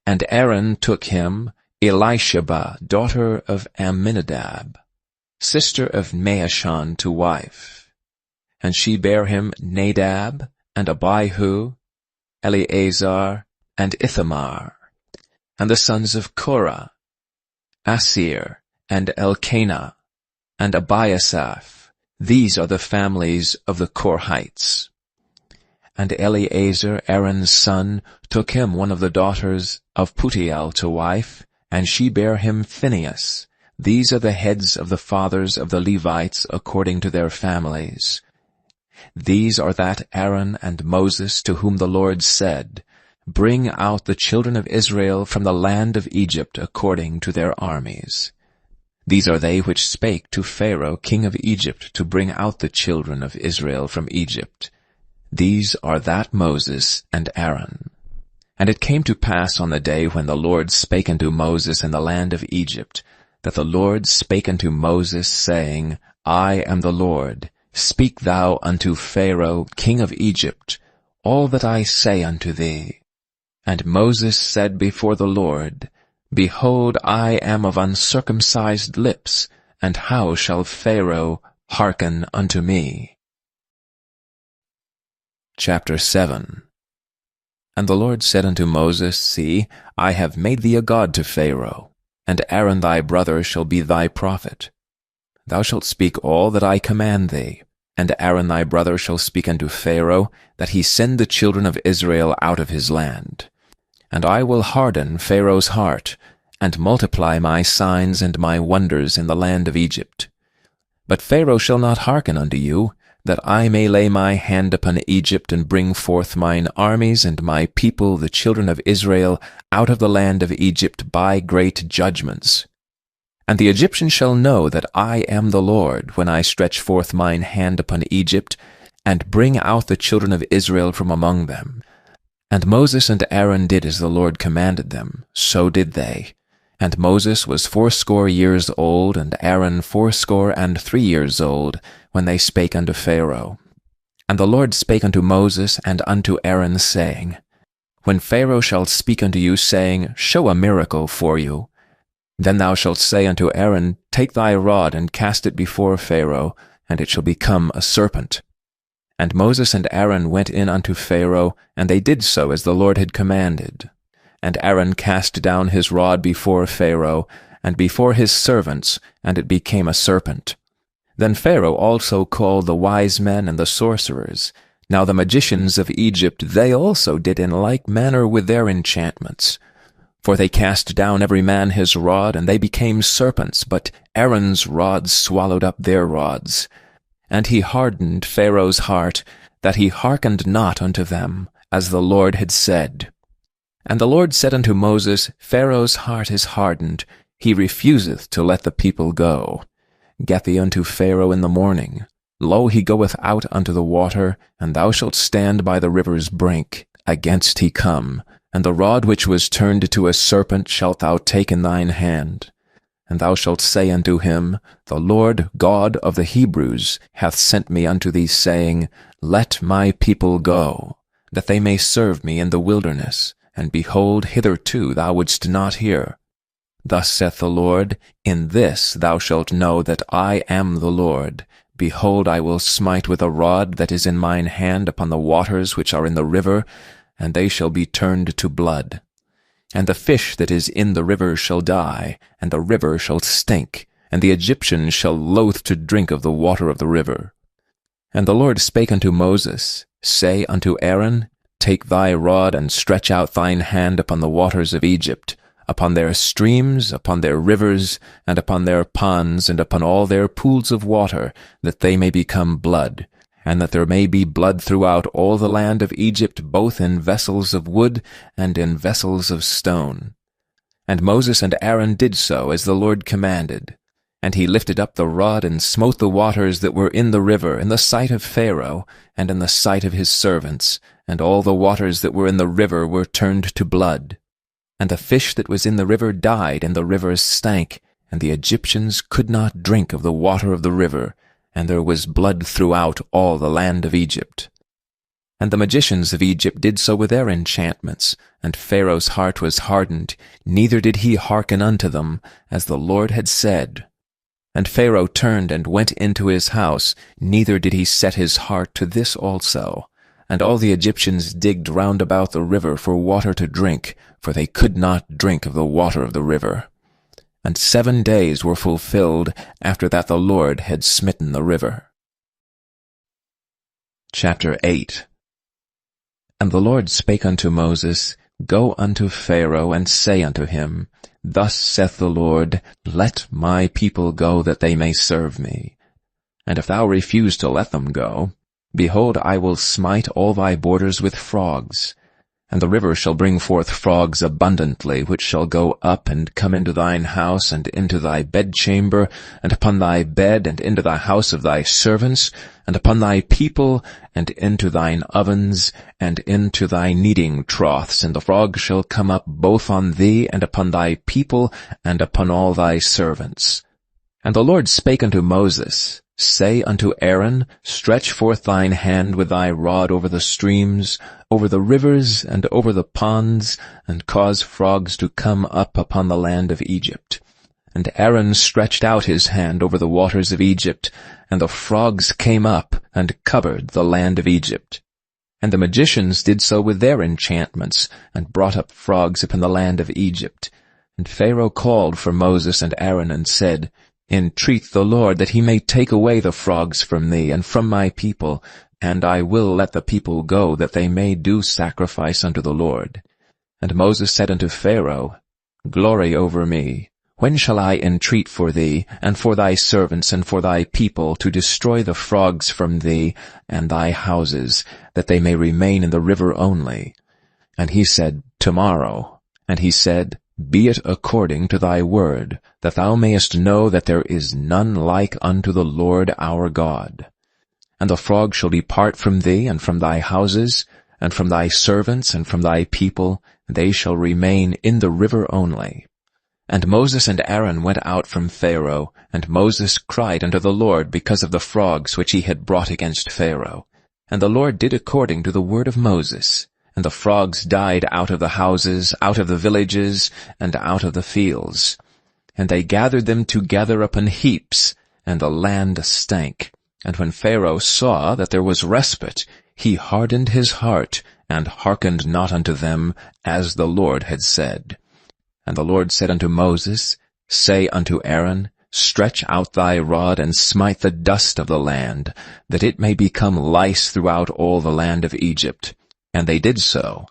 And Aaron took him Elisheba, daughter of Amminadab, sister of Naashon, to wife. And she bare him Nadab, and Abihu, Eleazar, and Ithamar. And the sons of Korah, Asir, and Elkanah, and Abiasaph. These are the families of the Korhites. And Eleazar, Aaron's son, took him one of the daughters of Putiel to wife, and she bare him Phinehas. These are the heads of the fathers of the Levites according to their families. These are that Aaron and Moses to whom the Lord said, Bring out the children of Israel from the land of Egypt according to their armies. These are they which spake to Pharaoh king of Egypt to bring out the children of Israel from Egypt. These are that Moses and Aaron. And it came to pass on the day when the Lord spake unto Moses in the land of Egypt, that the Lord spake unto Moses, saying, I am the Lord. Speak thou unto Pharaoh king of Egypt all that I say unto thee. And Moses said before the Lord, Behold, I am of uncircumcised lips, and how shall Pharaoh hearken unto me? Chapter 7. And the Lord said unto Moses, See, I have made thee a god to Pharaoh, and Aaron thy brother shall be thy prophet. Thou shalt speak all that I command thee, and Aaron thy brother shall speak unto Pharaoh, that he send the children of Israel out of his land. And I will harden Pharaoh's heart, and multiply my signs and my wonders in the land of Egypt. But Pharaoh shall not hearken unto you, that I may lay my hand upon Egypt, and bring forth mine armies and my people, the children of Israel, out of the land of Egypt by great judgments. And the Egyptians shall know that I am the Lord, when I stretch forth mine hand upon Egypt, and bring out the children of Israel from among them. And Moses and Aaron did as the Lord commanded them, so did they. And Moses was 80 years old, and Aaron 83 years old, when they spake unto Pharaoh. And the Lord spake unto Moses and unto Aaron, saying, When Pharaoh shall speak unto you, saying, Show a miracle for you, then thou shalt say unto Aaron, Take thy rod, and cast it before Pharaoh, and it shall become a serpent. And Moses and Aaron went in unto Pharaoh, and they did so as the Lord had commanded. And Aaron cast down his rod before Pharaoh, and before his servants, and it became a serpent. Then Pharaoh also called the wise men and the sorcerers. Now the magicians of Egypt, they also did in like manner with their enchantments. For they cast down every man his rod, and they became serpents, but Aaron's rods swallowed up their rods. And he hardened Pharaoh's heart, that he hearkened not unto them, as the Lord had said. And the Lord said unto Moses, Pharaoh's heart is hardened, he refuseth to let the people go. Get thee unto Pharaoh in the morning. Lo, he goeth out unto the water, and thou shalt stand by the river's brink, against he come. And the rod which was turned to a serpent shalt thou take in thine hand. And thou shalt say unto him, The Lord God of the Hebrews hath sent me unto thee, saying, Let my people go, that they may serve me in the wilderness. And behold, hitherto thou wouldst not hear. Thus saith the Lord, In this thou shalt know that I am the Lord. Behold, I will smite with a rod that is in mine hand upon the waters which are in the river, and they shall be turned to blood. And the fish that is in the river shall die, and the river shall stink, and the Egyptians shall loathe to drink of the water of the river. And the Lord spake unto Moses, Say unto Aaron, Take thy rod, and stretch out thine hand upon the waters of Egypt, upon their streams, upon their rivers, and upon their ponds, and upon all their pools of water, that they may become blood, and that there may be blood throughout all the land of Egypt, both in vessels of wood and in vessels of stone. And Moses and Aaron did so as the Lord commanded. And he lifted up the rod and smote the waters that were in the river in the sight of Pharaoh, and in the sight of his servants, and all the waters that were in the river were turned to blood. And the fish that was in the river died, and the river stank, and the Egyptians could not drink of the water of the river, and there was blood throughout all the land of Egypt. And the magicians of Egypt did so with their enchantments, and Pharaoh's heart was hardened, neither did he hearken unto them, as the Lord had said. And Pharaoh turned and went into his house, neither did he set his heart to this also. And all the Egyptians digged round about the river for water to drink, for they could not drink of the water of the river. And 7 days were fulfilled after that the Lord had smitten the river. Chapter 8. And the Lord spake unto Moses, Go unto Pharaoh, and say unto him, Thus saith the Lord, Let my people go, that they may serve me. And if thou refuse to let them go, behold, I will smite all thy borders with frogs. And the river shall bring forth frogs abundantly, which shall go up and come into thine house, and into thy bedchamber, and upon thy bed, and into the house of thy servants, and upon thy people, and into thine ovens, and into thy kneading troughs. And the frogs shall come up both on thee, and upon thy people, and upon all thy servants. And the Lord spake unto Moses, Say unto Aaron, Stretch forth thine hand with thy rod over the streams, over the rivers, and over the ponds, and cause frogs to come up upon the land of Egypt. And Aaron stretched out his hand over the waters of Egypt, and the frogs came up, and covered the land of Egypt. And the magicians did so with their enchantments, and brought up frogs upon the land of Egypt. And Pharaoh called for Moses and Aaron, and said, Entreat the Lord that he may take away the frogs from thee and from my people, and I will let the people go, that they may do sacrifice unto the Lord. And Moses said unto Pharaoh, Glory over me. When shall I entreat for thee, and for thy servants, and for thy people, to destroy the frogs from thee and thy houses, that they may remain in the river only? And he said, Tomorrow. And he said, Be it according to thy word, that thou mayest know that there is none like unto the Lord our God. And the frogs shall depart from thee, and from thy houses, and from thy servants, and from thy people, they shall remain in the river only. And Moses and Aaron went out from Pharaoh, and Moses cried unto the Lord because of the frogs which he had brought against Pharaoh. And the Lord did according to the word of Moses. And the frogs died out of the houses, out of the villages, and out of the fields. And they gathered them together upon heaps, and the land stank. And when Pharaoh saw that there was respite, he hardened his heart, and hearkened not unto them, as the Lord had said. And the Lord said unto Moses, Say unto Aaron, Stretch out thy rod, and smite the dust of the land, that it may become lice throughout all the land of Egypt. And they did so.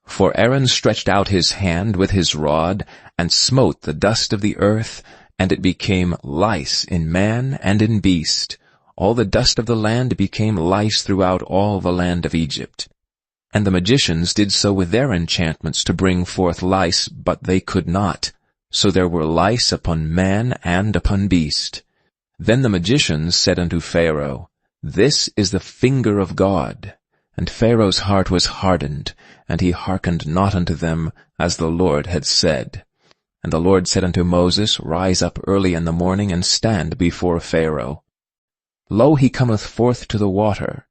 For Aaron stretched out his hand with his rod, and smote the dust of the earth, and it became lice in man and in beast. All the dust of the land became lice throughout all the land of Egypt. And the magicians did so with their enchantments to bring forth lice, but they could not. So there were lice upon man and upon beast. Then the magicians said unto Pharaoh, This is the finger of God. And Pharaoh's heart was hardened, and he hearkened not unto them, as the Lord had said. And the Lord said unto Moses, Rise up early in the morning, and stand before Pharaoh. Lo, he cometh forth to the water.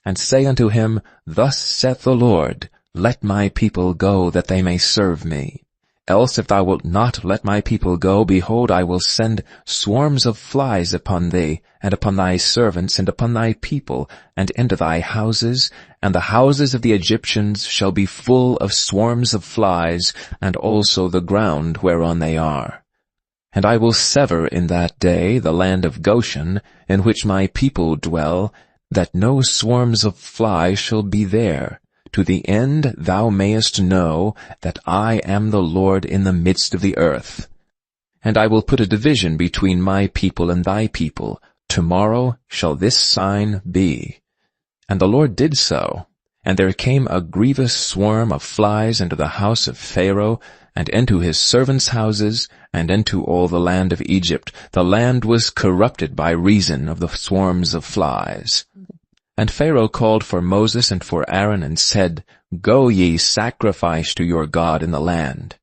And say unto him, Thus saith the Lord, Let my people go, that they may serve me. Else if thou wilt not let my people go, behold, I will send swarms of flies upon thee, and upon thy servants, and upon thy people, and into thy houses, and the houses of the Egyptians shall be full of swarms of flies, and also the ground whereon they are. And I will sever in that day the land of Goshen, in which my people dwell, that no swarms of flies shall be there, to the end thou mayest know that I am the Lord in the midst of the earth. And I will put a division between my people and thy people. Tomorrow shall this sign be. And the Lord did so. And there came a grievous swarm of flies into the house of Pharaoh, and into his servants' houses, and into all the land of Egypt. The land was corrupted by reason of the swarms of flies. And Pharaoh called for Moses and for Aaron, and said, Go ye, sacrifice to your God in the land.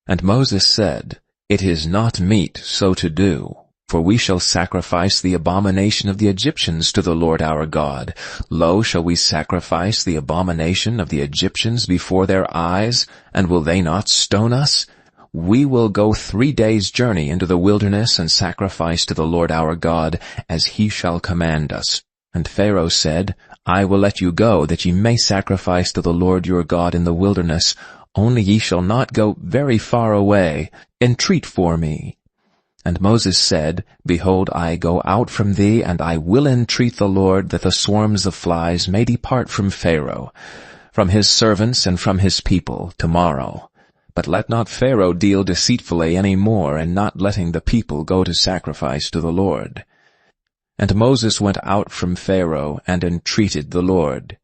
And Moses said, It is not meet so to do, for we shall sacrifice the abomination of the Egyptians to the Lord our God. Lo, shall we sacrifice the abomination of the Egyptians before their eyes, and will they not stone us? We will go 3 days' journey into the wilderness, and sacrifice to the Lord our God, as he shall command us. And Pharaoh said, I will let you go, that ye may sacrifice to the Lord your God in the wilderness. Only ye shall not go very far away. Entreat for me. And Moses said, Behold, I go out from thee, and I will entreat the Lord, that the swarms of flies may depart from Pharaoh, from his servants and from his people, tomorrow. But let not Pharaoh deal deceitfully any more, in not letting the people go to sacrifice to the Lord. And Moses went out from Pharaoh, and entreated the Lord.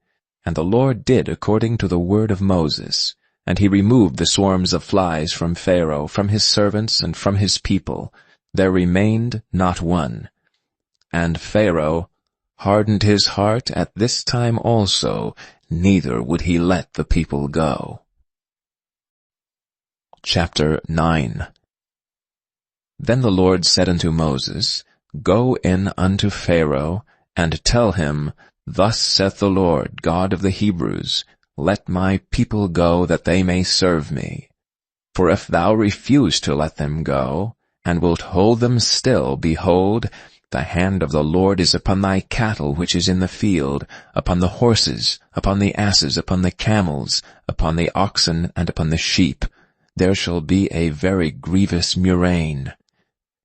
And the Lord did according to the word of Moses. And he removed the swarms of flies from Pharaoh, from his servants, and from his people. There remained not one. And Pharaoh hardened his heart at this time also, neither would he let the people go. Chapter 9. Then the Lord said unto Moses, Go in unto Pharaoh, and tell him, Thus saith the Lord, God of the Hebrews, Let my people go, that they may serve me. For if thou refuse to let them go, and wilt hold them still, behold, the hand of the Lord is upon thy cattle which is in the field, upon the horses, upon the asses, upon the camels, upon the oxen, and upon the sheep. There shall be a very grievous murrain.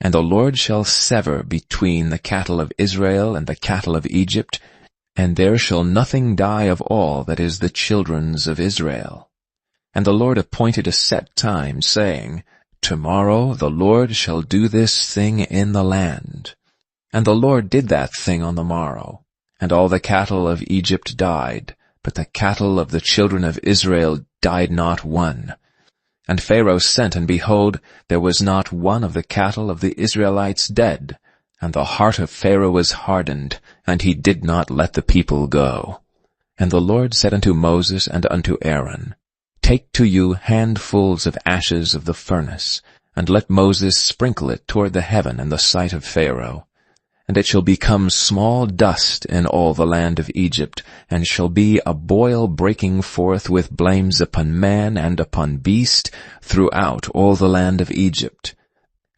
And the Lord shall sever between the cattle of Israel and the cattle of Egypt, and there shall nothing die of all that is the children's of Israel. And the Lord appointed a set time, saying, Tomorrow the Lord shall do this thing in the land. And the Lord did that thing on the morrow. And all the cattle of Egypt died, but the cattle of the children of Israel died not one. And Pharaoh sent, and behold, there was not one of the cattle of the Israelites dead. And the heart of Pharaoh was hardened, and he did not let the people go. And the Lord said unto Moses and unto Aaron, Take to you handfuls of ashes of the furnace, and let Moses sprinkle it toward the heaven in the sight of Pharaoh. And it shall become small dust in all the land of Egypt, and shall be a boil breaking forth with blames upon man and upon beast throughout all the land of Egypt.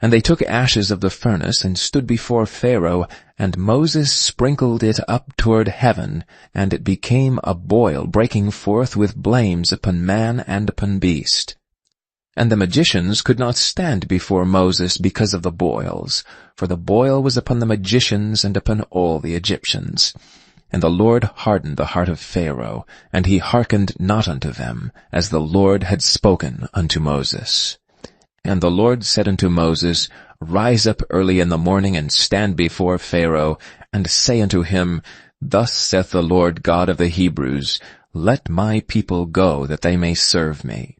And they took ashes of the furnace, and stood before Pharaoh, and Moses sprinkled it up toward heaven, and it became a boil breaking forth with blames upon man and upon beast. And the magicians could not stand before Moses because of the boils, for the boil was upon the magicians and upon all the Egyptians. And the Lord hardened the heart of Pharaoh, and he hearkened not unto them, as the Lord had spoken unto Moses. And the Lord said unto Moses, Rise up early in the morning, and stand before Pharaoh, and say unto him, Thus saith the Lord God of the Hebrews, Let my people go, that they may serve me.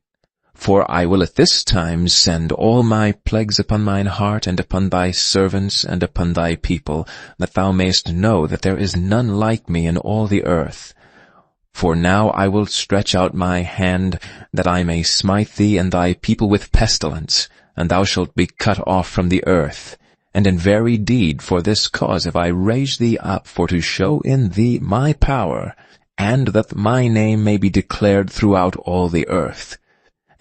For I will at this time send all my plagues upon mine heart, and upon thy servants, and upon thy people, that thou mayest know that there is none like me in all the earth. For now I will stretch out my hand, that I may smite thee and thy people with pestilence, and thou shalt be cut off from the earth. And in very deed for this cause have I raised thee up, for to show in thee my power, and that my name may be declared throughout all the earth.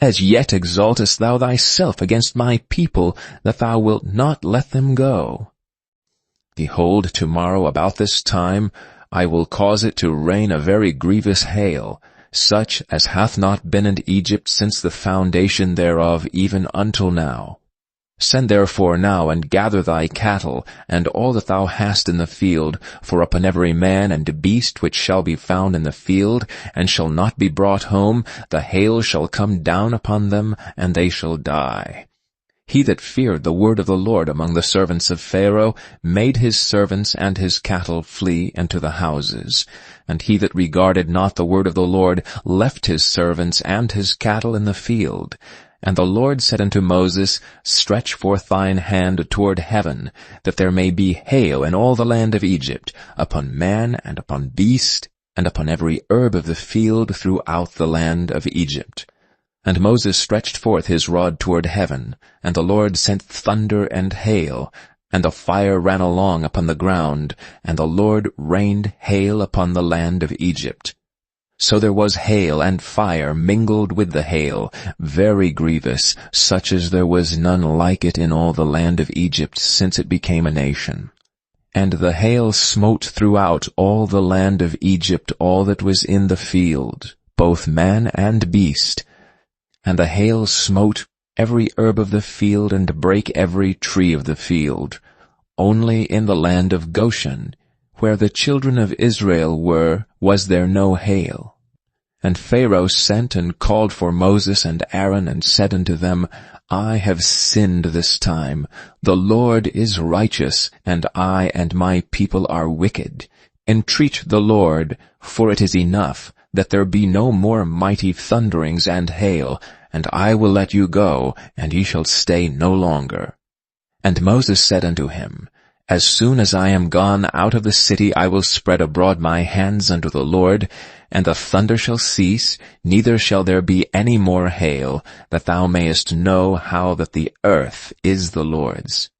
As yet exaltest thou thyself against my people, that thou wilt not let them go. Behold, tomorrow about this time I will cause it to rain a very grievous hail, such as hath not been in Egypt since the foundation thereof even until now. Send therefore now and gather thy cattle, and all that thou hast in the field, for upon every man and beast which shall be found in the field, and shall not be brought home, the hail shall come down upon them, and they shall die. He that feared the word of the Lord among the servants of Pharaoh made his servants and his cattle flee into the houses. And he that regarded not the word of the Lord left his servants and his cattle in the field. And the Lord said unto Moses, Stretch forth thine hand toward heaven, that there may be hail in all the land of Egypt, upon man and upon beast, and upon every herb of the field throughout the land of Egypt. And Moses stretched forth his rod toward heaven, and the Lord sent thunder and hail, and the fire ran along upon the ground, and the Lord rained hail upon the land of Egypt. So there was hail and fire mingled with the hail, very grievous, such as there was none like it in all the land of Egypt since it became a nation. And the hail smote throughout all the land of Egypt all that was in the field, both man and beast. And the hail smote every herb of the field, and brake every tree of the field. Only in the land of Goshen, where the children of Israel were, was there no hail. And Pharaoh sent and called for Moses and Aaron, and said unto them, I have sinned this time. The Lord is righteous, and I and my people are wicked. Entreat the Lord, for it is enough, that there be no more mighty thunderings and hail, and I will let you go, and ye shall stay no longer. And Moses said unto him, As soon as I am gone out of the city, I will spread abroad my hands unto the Lord, and the thunder shall cease, neither shall there be any more hail, that thou mayest know how that the earth is the Lord's.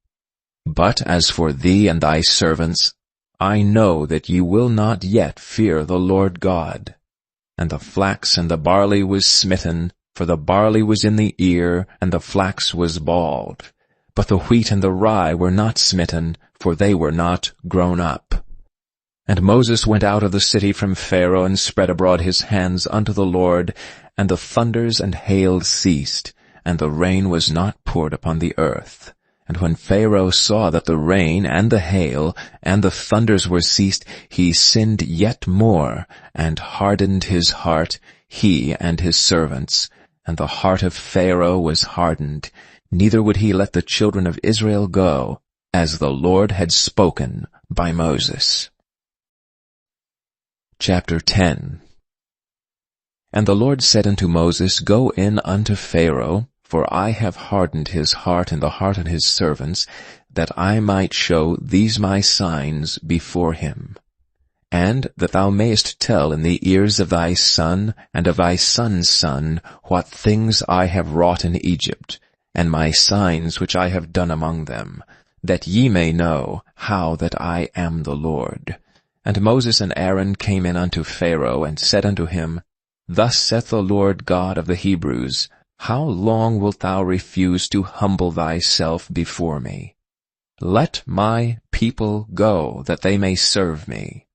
But as for thee and thy servants, I know that ye will not yet fear the Lord God. And the flax and the barley was smitten, for the barley was in the ear, and the flax was bald. But the wheat and the rye were not smitten, for they were not grown up. And Moses went out of the city from Pharaoh, and spread abroad his hands unto the Lord, and the thunders and hail ceased, and the rain was not poured upon the earth. And when Pharaoh saw that the rain and the hail and the thunders were ceased, he sinned yet more, and hardened his heart, he and his servants. And the heart of Pharaoh was hardened, neither would he let the children of Israel go, as the Lord had spoken by Moses. Chapter 10. And the Lord said unto Moses, Go in unto Pharaoh, for I have hardened his heart and the heart of his servants, that I might show these my signs before him. And that thou mayest tell in the ears of thy son and of thy son's son what things I have wrought in Egypt, and my signs which I have done among them, that ye may know how that I am the Lord. And Moses and Aaron came in unto Pharaoh, and said unto him, Thus saith the Lord God of the Hebrews, How long wilt thou refuse to humble thyself before me? Let my people go, that they may serve me.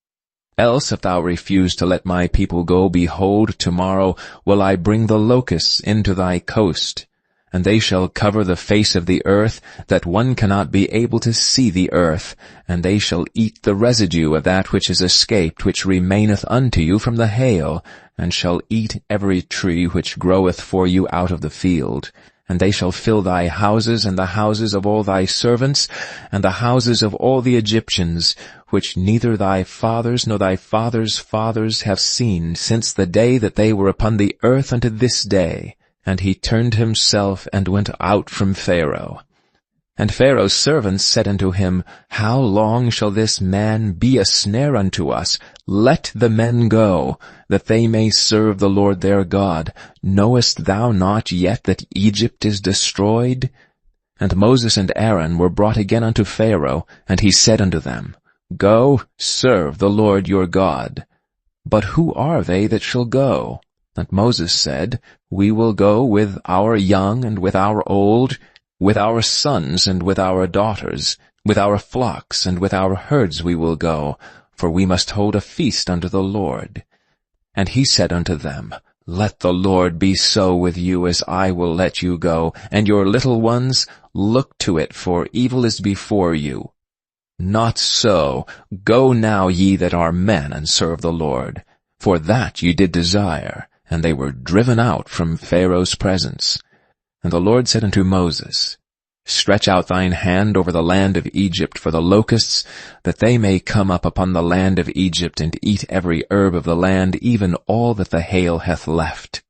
Else if thou refuse to let my people go, behold, tomorrow will I bring the locusts into thy coast, and they shall cover the face of the earth, that one cannot be able to see the earth, and they shall eat the residue of that which is escaped, which remaineth unto you from the hail, and shall eat every tree which groweth for you out of the field. And they shall fill thy houses, and the houses of all thy servants, and the houses of all the Egyptians, which neither thy fathers nor thy fathers' fathers have seen, since the day that they were upon the earth unto this day. And he turned himself and went out from Pharaoh. And Pharaoh's servants said unto him, How long shall this man be a snare unto us? Let the men go, that they may serve the Lord their God. Knowest thou not yet that Egypt is destroyed? And Moses and Aaron were brought again unto Pharaoh, and he said unto them, Go, serve the Lord your God. But who are they that shall go? And Moses said, We will go with our young and with our old, with our sons and with our daughters, with our flocks and with our herds we will go, for we must hold a feast unto the Lord. And he said unto them, Let the Lord be so with you as I will let you go, and your little ones, look to it, for evil is before you. Not so. Go now ye that are men, and serve the Lord. For that ye did desire, and they were driven out from Pharaoh's presence. And the Lord said unto Moses, Stretch out thine hand over the land of Egypt for the locusts, that they may come up upon the land of Egypt, and eat every herb of the land, even all that the hail hath left.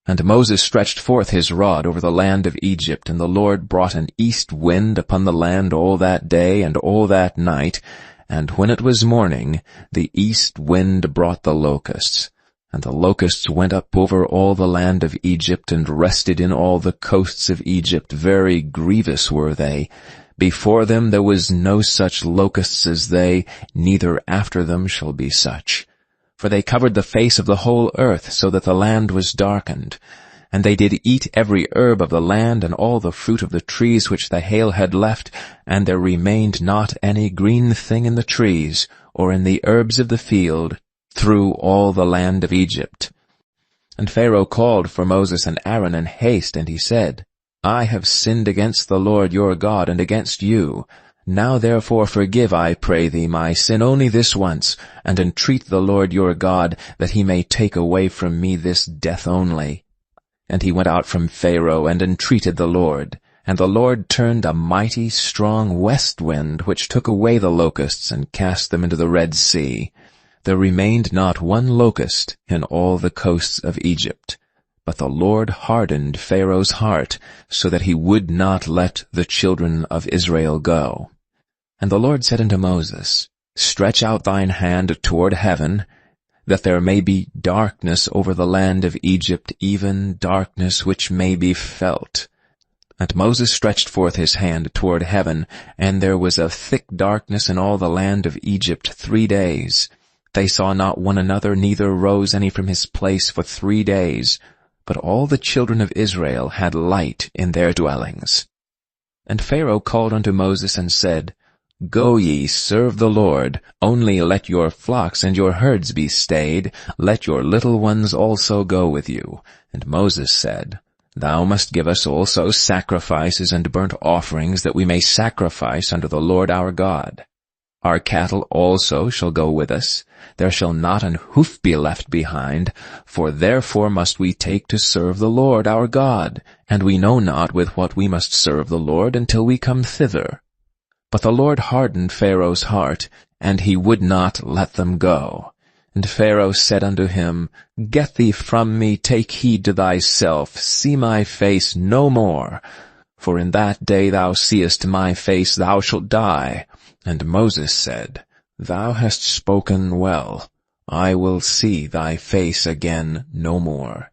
And Moses stretched forth his rod over the land of Egypt, and the Lord brought an east wind upon the land all that day and all that night, and when it was morning, the east wind brought the locusts. And the locusts went up over all the land of Egypt, and rested in all the coasts of Egypt. Very grievous were they. Before them there was no such locusts as they, neither after them shall be such. For they covered the face of the whole earth, so that the land was darkened. And they did eat every herb of the land, and all the fruit of the trees which the hail had left, and there remained not any green thing in the trees, or in the herbs of the field, through all the land of Egypt. And Pharaoh called for Moses and Aaron in haste, and he said, I have sinned against the Lord your God and against you. Now therefore forgive, I pray thee, my sin only this once, and entreat the Lord your God, that he may take away from me this death only. And he went out from Pharaoh, and entreated the Lord. And the Lord turned a mighty strong west wind, which took away the locusts, and cast them into the Red Sea. There remained not one locust in all the coasts of Egypt. But the Lord hardened Pharaoh's heart, so that he would not let the children of Israel go. And the Lord said unto Moses, Stretch out thine hand toward heaven, that there may be darkness over the land of Egypt, even darkness which may be felt. And Moses stretched forth his hand toward heaven, and there was a thick darkness in all the land of Egypt 3 days. They saw not one another, neither rose any from his place for 3 days. But all the children of Israel had light in their dwellings. And Pharaoh called unto Moses and said, Go ye, serve the Lord, only let your flocks and your herds be stayed, let your little ones also go with you. And Moses said, Thou must give us also sacrifices and burnt offerings, that we may sacrifice unto the Lord our God. Our cattle also shall go with us. There shall not an hoof be left behind, for therefore must we take to serve the Lord our God, and we know not with what we must serve the Lord until we come thither. But the Lord hardened Pharaoh's heart, and he would not let them go. And Pharaoh said unto him, Get thee from me, take heed to thyself, see my face no more. For in that day thou seest my face, thou shalt die. And Moses said, Thou hast spoken well. I will see thy face again no more.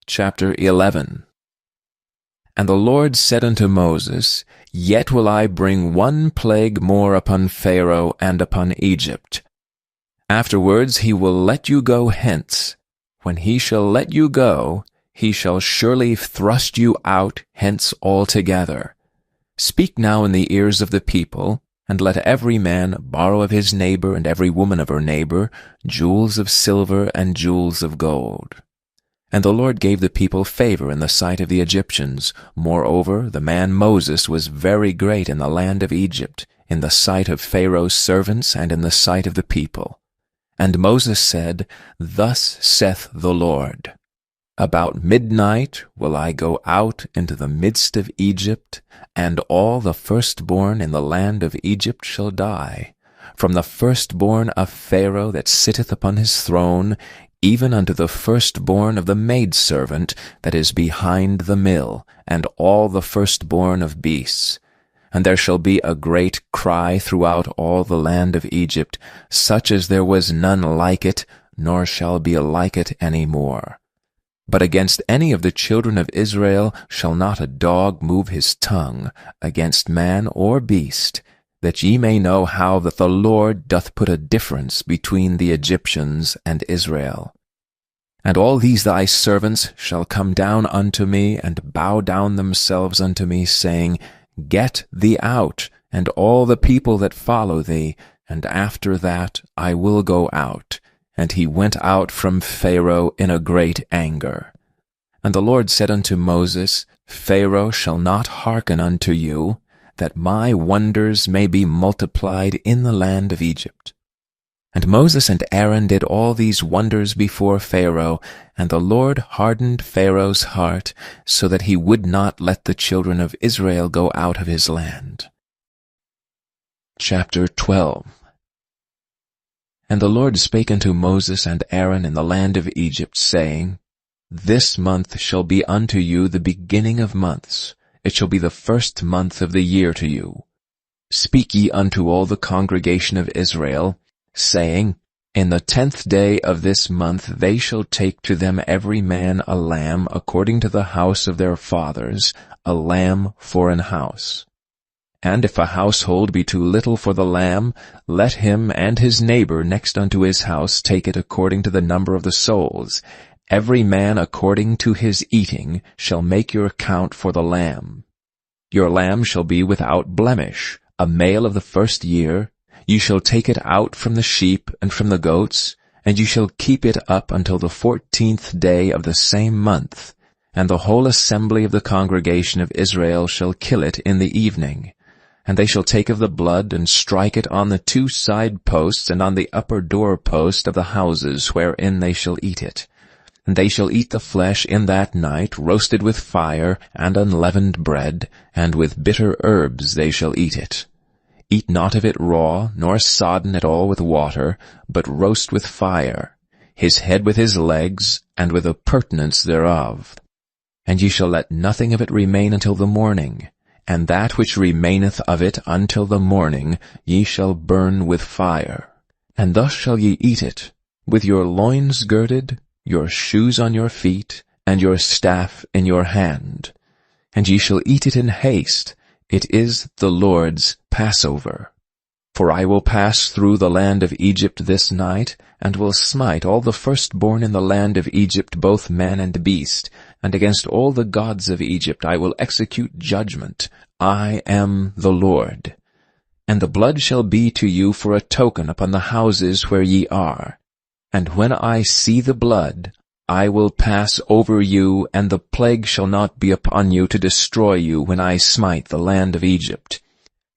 Chapter 11. And the Lord said unto Moses, Yet will I bring one plague more upon Pharaoh and upon Egypt. Afterwards he will let you go hence. When he shall let you go, he shall surely thrust you out hence altogether. Speak now in the ears of the people, and let every man borrow of his neighbor and every woman of her neighbor jewels of silver and jewels of gold. And the Lord gave the people favor in the sight of the Egyptians. Moreover, the man Moses was very great in the land of Egypt, in the sight of Pharaoh's servants and in the sight of the people. And Moses said, Thus saith the Lord, About midnight will I go out into the midst of Egypt, and all the firstborn in the land of Egypt shall die, from the firstborn of Pharaoh that sitteth upon his throne, even unto the firstborn of the maidservant that is behind the mill, and all the firstborn of beasts. And there shall be a great cry throughout all the land of Egypt, such as there was none like it, nor shall be like it any more. But against any of the children of Israel shall not a dog move his tongue, against man or beast, that ye may know how that the Lord doth put a difference between the Egyptians and Israel. And all these thy servants shall come down unto me, and bow down themselves unto me, saying, Get thee out, and all the people that follow thee, and after that I will go out. And he went out from Pharaoh in a great anger. And the Lord said unto Moses, Pharaoh shall not hearken unto you, that my wonders may be multiplied in the land of Egypt. And Moses and Aaron did all these wonders before Pharaoh, and the Lord hardened Pharaoh's heart, so that he would not let the children of Israel go out of his land. Chapter 12. And the Lord spake unto Moses and Aaron in the land of Egypt, saying, This month shall be unto you the beginning of months. It shall be the first month of the year to you. Speak ye unto all the congregation of Israel, saying, In the 10th day of this month they shall take to them every man a lamb according to the house of their fathers, a lamb for an house. And if a household be too little for the lamb, let him and his neighbor next unto his house take it according to the number of the souls. Every man according to his eating shall make your account for the lamb. Your lamb shall be without blemish, a male of the first year. You shall take it out from the sheep and from the goats, and you shall keep it up until the 14th day of the same month. And the whole assembly of the congregation of Israel shall kill it in the evening. And they shall take of the blood, and strike it on the 2 side posts, and on the upper door post of the houses wherein they shall eat it. And they shall eat the flesh in that night, roasted with fire, and unleavened bread, and with bitter herbs they shall eat it. Eat not of it raw, nor sodden at all with water, but roast with fire, his head with his legs, and with the appurtenance thereof. And ye shall let nothing of it remain until the morning, and that which remaineth of it until the morning ye shall burn with fire. And thus shall ye eat it, with your loins girded, your shoes on your feet, and your staff in your hand. And ye shall eat it in haste. It is the Lord's Passover. For I will pass through the land of Egypt this night, and will smite all the firstborn in the land of Egypt, both man and beast, and against all the gods of Egypt I will execute judgment. I am the Lord. And the blood shall be to you for a token upon the houses where ye are. And when I see the blood, I will pass over you, and the plague shall not be upon you to destroy you when I smite the land of Egypt.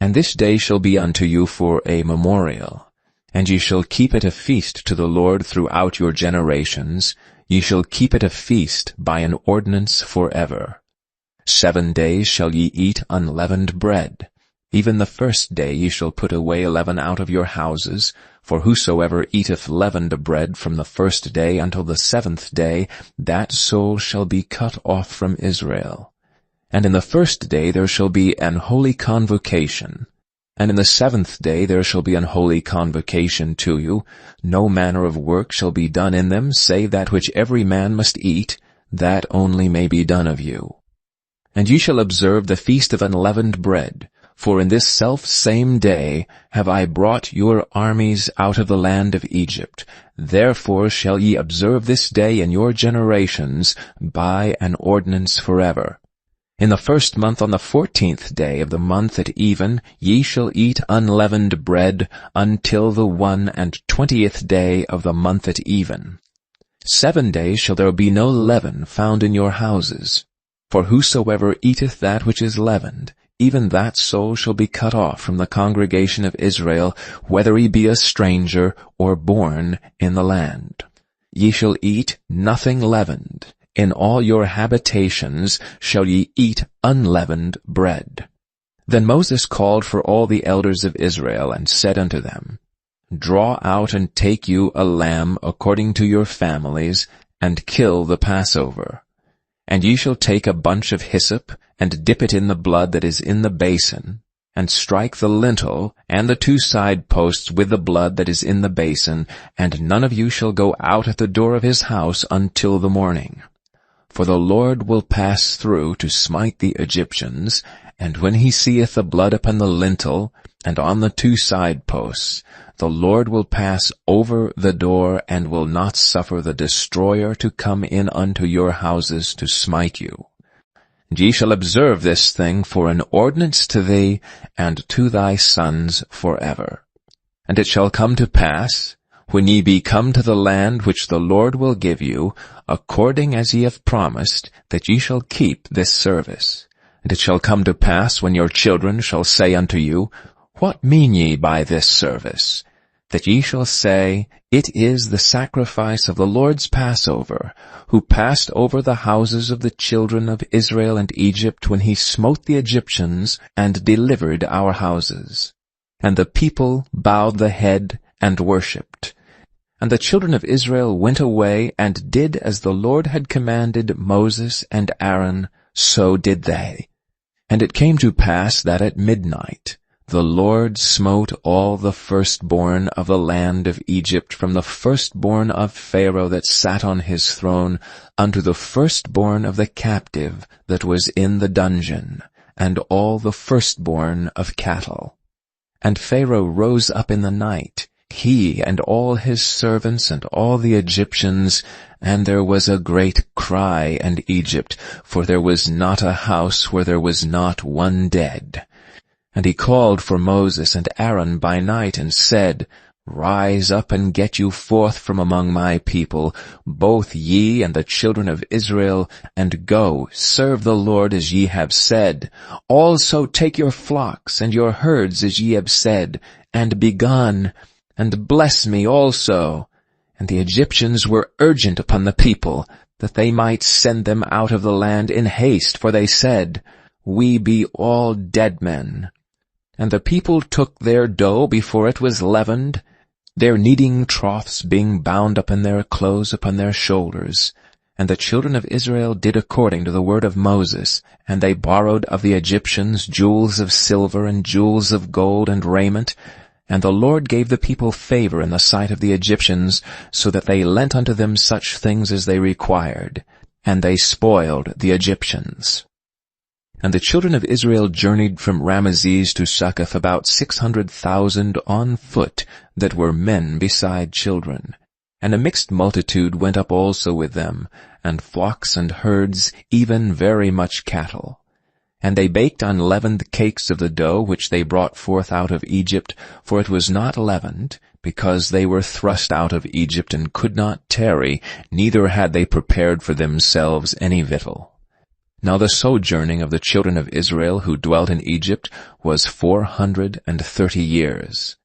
And this day shall be unto you for a memorial. And ye shall keep it a feast to the Lord throughout your generations. Ye shall keep it a feast by an ordinance forever. 7 days shall ye eat unleavened bread. Even the first day ye shall put away leaven out of your houses, for whosoever eateth leavened bread from the first day until the 7th day, that soul shall be cut off from Israel. And in the first day there shall be an holy convocation. And in the 7th day there shall be an holy convocation to you. No manner of work shall be done in them, save that which every man must eat, that only may be done of you. And ye shall observe the feast of unleavened bread, for in this selfsame day have I brought your armies out of the land of Egypt. Therefore shall ye observe this day in your generations by an ordinance forever. In the 1st month on the 14th day of the month at even, ye shall eat unleavened bread until the 21st day of the month at even. 7 days shall there be no leaven found in your houses. For whosoever eateth that which is leavened, even that soul shall be cut off from the congregation of Israel, whether he be a stranger or born in the land. Ye shall eat nothing leavened. In all your habitations shall ye eat unleavened bread. Then Moses called for all the elders of Israel, and said unto them, Draw out and take you a lamb according to your families, and kill the Passover. And ye shall take a bunch of hyssop, and dip it in the blood that is in the basin, and strike the lintel and the 2 side posts with the blood that is in the basin, and none of you shall go out at the door of his house until the morning. For the Lord will pass through to smite the Egyptians, and when he seeth the blood upon the lintel, and on the 2 side posts. The Lord will pass over the door, and will not suffer the destroyer to come in unto your houses to smite you. And ye shall observe this thing for an ordinance to thee, and to thy sons forever. And it shall come to pass, when ye be come to the land which the Lord will give you, according as ye have promised, that ye shall keep this service. And it shall come to pass, when your children shall say unto you, What mean ye by this service? That ye shall say, It is the sacrifice of the Lord's Passover, who passed over the houses of the children of Israel and Egypt when he smote the Egyptians and delivered our houses. And the people bowed the head and worshipped. And the children of Israel went away and did as the Lord had commanded Moses and Aaron, so did they. And it came to pass that at midnight the Lord smote all the firstborn of the land of Egypt, from the firstborn of Pharaoh that sat on his throne, unto the firstborn of the captive that was in the dungeon, and all the firstborn of cattle. And Pharaoh rose up in the night, he and all his servants and all the Egyptians, and there was a great cry in Egypt, for there was not a house where there was not one dead. And he called for Moses and Aaron by night, and said, Rise up and get you forth from among my people, both ye and the children of Israel, and go, serve the Lord as ye have said. Also take your flocks and your herds as ye have said, and be gone, and bless me also. And the Egyptians were urgent upon the people, that they might send them out of the land in haste, for they said, We be all dead men. And the people took their dough before it was leavened, their kneading troughs being bound up in their clothes upon their shoulders. And the children of Israel did according to the word of Moses, and they borrowed of the Egyptians jewels of silver and jewels of gold and raiment. And the Lord gave the people favor in the sight of the Egyptians, so that they lent unto them such things as they required, and they spoiled the Egyptians. And the children of Israel journeyed from Ramesses to Succoth about 600,000 on foot, that were men beside children. And a mixed multitude went up also with them, and flocks and herds, even very much cattle. And they baked unleavened cakes of the dough which they brought forth out of Egypt, for it was not leavened, because they were thrust out of Egypt and could not tarry, neither had they prepared for themselves any victual. Now the sojourning of the children of Israel who dwelt in Egypt was 430 years.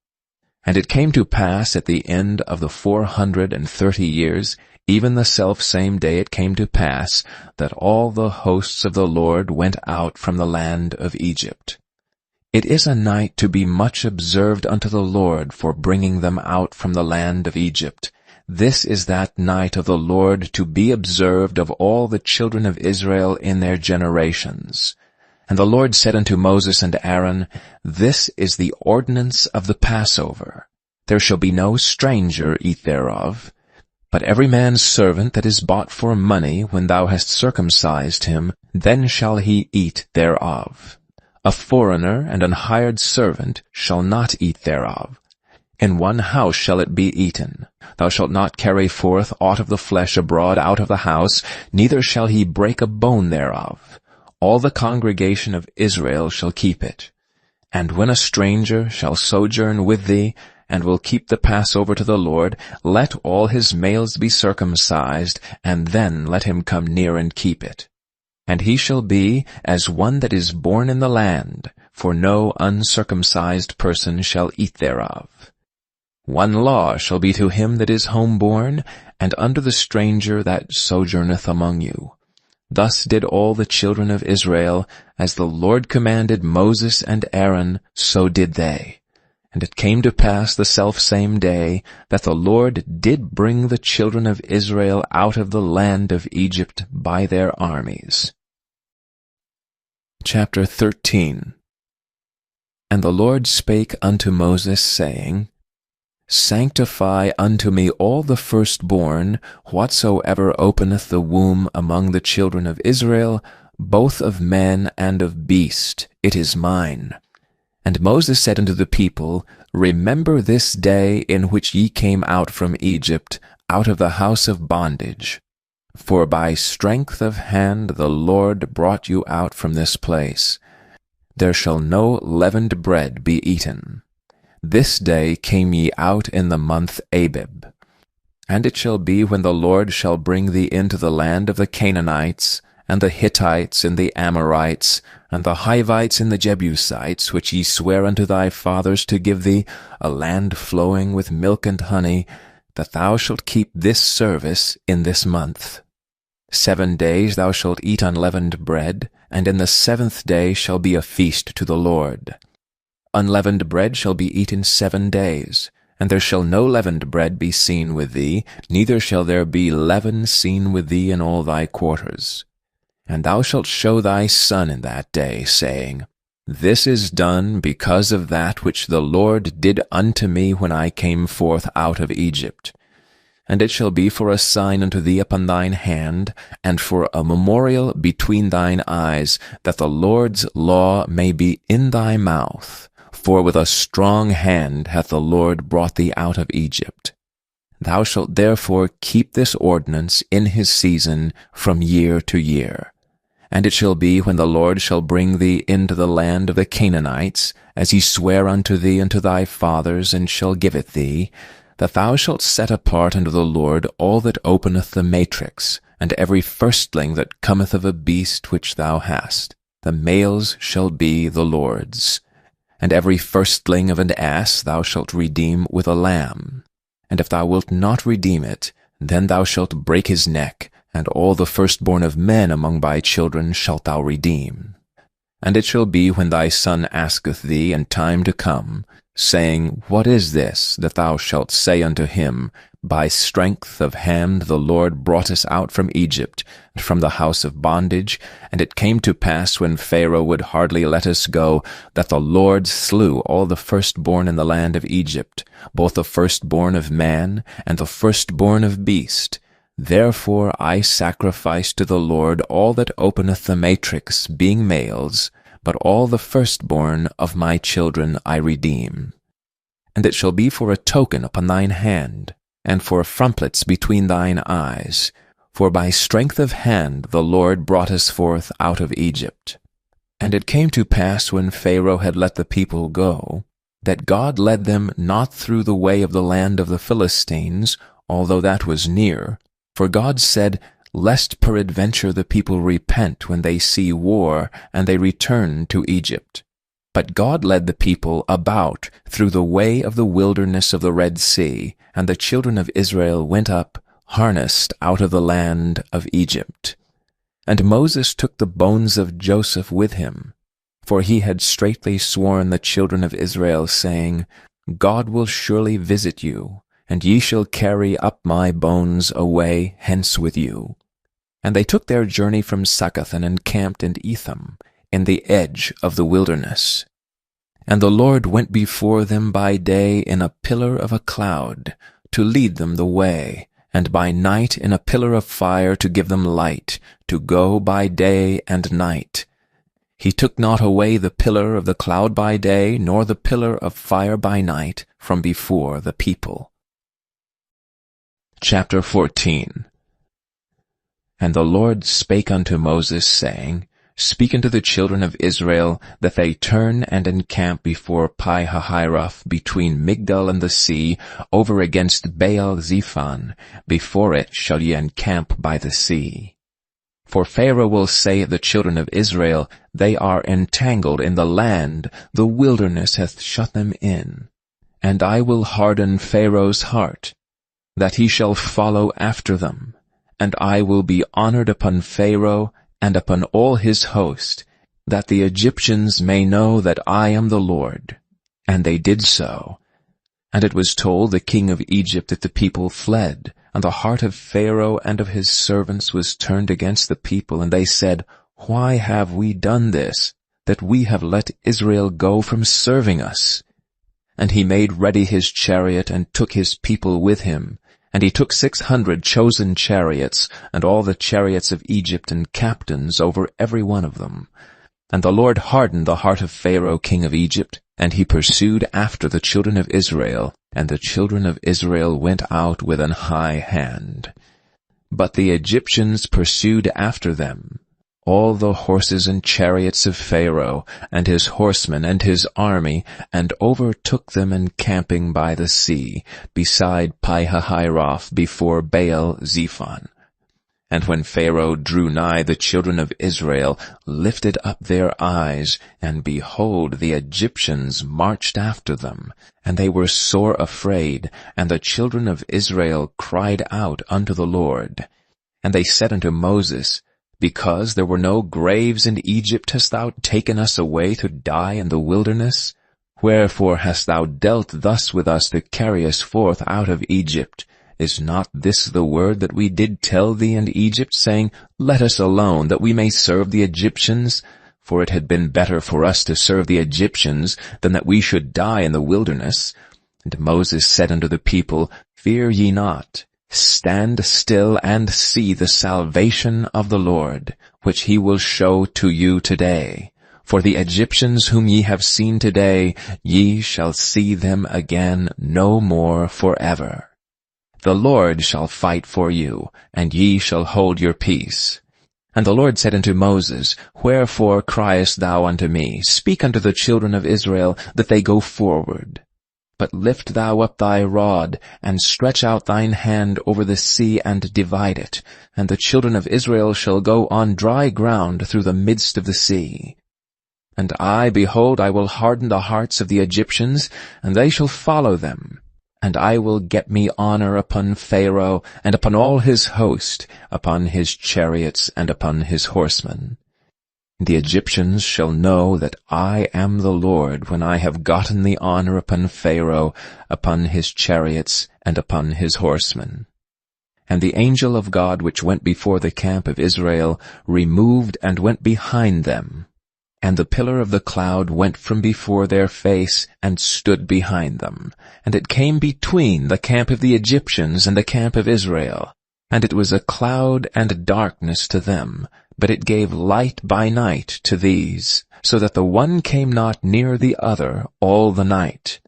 And it came to pass at the end of the 430 years, even the selfsame day it came to pass, that all the hosts of the Lord went out from the land of Egypt. It is a night to be much observed unto the Lord for bringing them out from the land of Egypt. This is that night of the Lord to be observed of all the children of Israel in their generations. And the Lord said unto Moses and Aaron, This is the ordinance of the Passover. There shall be no stranger eat thereof. But every man's servant that is bought for money, when thou hast circumcised him, then shall he eat thereof. A foreigner and an hired servant shall not eat thereof. In one house shall it be eaten. Thou shalt not carry forth aught of the flesh abroad out of the house, neither shall he break a bone thereof. All the congregation of Israel shall keep it. And when a stranger shall sojourn with thee, and will keep the Passover to the Lord, let all his males be circumcised, and then let him come near and keep it. And he shall be as one that is born in the land, for no uncircumcised person shall eat thereof. One law shall be to him that is homeborn, and unto the stranger that sojourneth among you. Thus did all the children of Israel, as the Lord commanded Moses and Aaron, so did they. And it came to pass the selfsame day, that the Lord did bring the children of Israel out of the land of Egypt by their armies. Chapter 13. And the Lord spake unto Moses, saying, Sanctify unto me all the firstborn, whatsoever openeth the womb among the children of Israel, both of men and of beast, it is mine. And Moses said unto the people, Remember this day in which ye came out from Egypt, out of the house of bondage. For by strength of hand the Lord brought you out from this place. There shall no leavened bread be eaten. This day came ye out in the month Abib. And it shall be when the Lord shall bring thee into the land of the Canaanites, and the Hittites, and the Amorites, and the Hivites, and the Jebusites, which ye sware unto thy fathers to give thee, a land flowing with milk and honey, that thou shalt keep this service in this month. 7 days thou shalt eat unleavened bread, and in the 7th day shall be a feast to the Lord. Unleavened bread shall be eaten 7 days, and there shall no leavened bread be seen with thee, neither shall there be leaven seen with thee in all thy quarters. And thou shalt show thy son in that day, saying, This is done because of that which the Lord did unto me when I came forth out of Egypt. And it shall be for a sign unto thee upon thine hand, and for a memorial between thine eyes, that the Lord's law may be in thy mouth. For with a strong hand hath the Lord brought thee out of Egypt. Thou shalt therefore keep this ordinance in his season from year to year. And it shall be when the Lord shall bring thee into the land of the Canaanites, as he sware unto thee and to thy fathers, and shall give it thee, that thou shalt set apart unto the Lord all that openeth the matrix, and every firstling that cometh of a beast which thou hast. The males shall be the Lord's. And every firstling of an ass thou shalt redeem with a lamb. And if thou wilt not redeem it, then thou shalt break his neck, and all the firstborn of men among thy children shalt thou redeem. And it shall be when thy son asketh thee in time to come, saying, What is this? That thou shalt say unto him, By strength of hand the Lord brought us out from Egypt, and from the house of bondage, and it came to pass when Pharaoh would hardly let us go, that the Lord slew all the firstborn in the land of Egypt, both the firstborn of man, and the firstborn of beast. Therefore I sacrifice to the Lord all that openeth the matrix, being males, but all the firstborn of my children I redeem. And it shall be for a token upon thine hand, and for frontlets between thine eyes, for by strength of hand the Lord brought us forth out of Egypt. And it came to pass when Pharaoh had let the people go, that God led them not through the way of the land of the Philistines, although that was near. For God said, Lest peradventure the people repent when they see war, and they return to Egypt. But God led the people about through the way of the wilderness of the Red Sea, and the children of Israel went up, harnessed out of the land of Egypt. And Moses took the bones of Joseph with him, for he had straitly sworn the children of Israel, saying, God will surely visit you, and ye shall carry up my bones away hence with you. And they took their journey from Succoth and encamped in Etham, in the edge of the wilderness. And the Lord went before them by day in a pillar of a cloud, to lead them the way, and by night in a pillar of fire to give them light, to go by day and night. He took not away the pillar of the cloud by day, nor the pillar of fire by night, from before the people. Chapter 14. And the Lord spake unto Moses, saying, Speak unto the children of Israel, that they turn and encamp before Pi-hahiroth, between Migdol and the sea, over against Baal-zephon. Before it shall ye encamp by the sea. For Pharaoh will say of the children of Israel, They are entangled in the land, the wilderness hath shut them in. And I will harden Pharaoh's heart, that he shall follow after them. And I will be honored upon Pharaoh, and upon all his host, that the Egyptians may know that I am the Lord. And they did so. And it was told the king of Egypt that the people fled, and the heart of Pharaoh and of his servants was turned against the people, and they said, Why have we done this, that we have let Israel go from serving us? And he made ready his chariot, and took his people with him. And he took 600 chosen chariots, and all the chariots of Egypt, and captains over every one of them. And the Lord hardened the heart of Pharaoh king of Egypt, And he pursued after the children of Israel, and the children of Israel went out with an high hand. But the Egyptians pursued after them, all the horses and chariots of Pharaoh, and his horsemen and his army, and overtook them encamping by the sea, beside Pi-hahiroth, before Baal-zephon. And when Pharaoh drew nigh, the children of Israel lifted up their eyes, and behold, the Egyptians marched after them. And they were sore afraid, and the children of Israel cried out unto the Lord. And they said unto Moses, Because there were no graves in Egypt, hast thou taken us away to die in the wilderness? Wherefore hast thou dealt thus with us to carry us forth out of Egypt? Is not this the word that we did tell thee in Egypt, saying, Let us alone, that we may serve the Egyptians? For it had been better for us to serve the Egyptians, than that we should die in the wilderness. And Moses said unto the people, Fear ye not. Stand still and see the salvation of the Lord, which he will show to you today. For the Egyptians whom ye have seen today, ye shall see them again no more forever. The Lord shall fight for you, and ye shall hold your peace. And the Lord said unto Moses, Wherefore criest thou unto me? Speak unto the children of Israel, that they go forward. But lift thou up thy rod, and stretch out thine hand over the sea, and divide it, and the children of Israel shall go on dry ground through the midst of the sea. And I, behold, I will harden the hearts of the Egyptians, and they shall follow them. And I will get me honor upon Pharaoh, and upon all his host, upon his chariots, and upon his horsemen. The Egyptians shall know that I am the Lord, when I have gotten the honor upon Pharaoh, upon his chariots, and upon his horsemen. And the angel of God which went before the camp of Israel removed and went behind them. And the pillar of the cloud went from before their face, and stood behind them. And it came between the camp of the Egyptians and the camp of Israel. And it was a cloud and darkness to them, but it gave light by night to these, so that the one came not near the other all the night.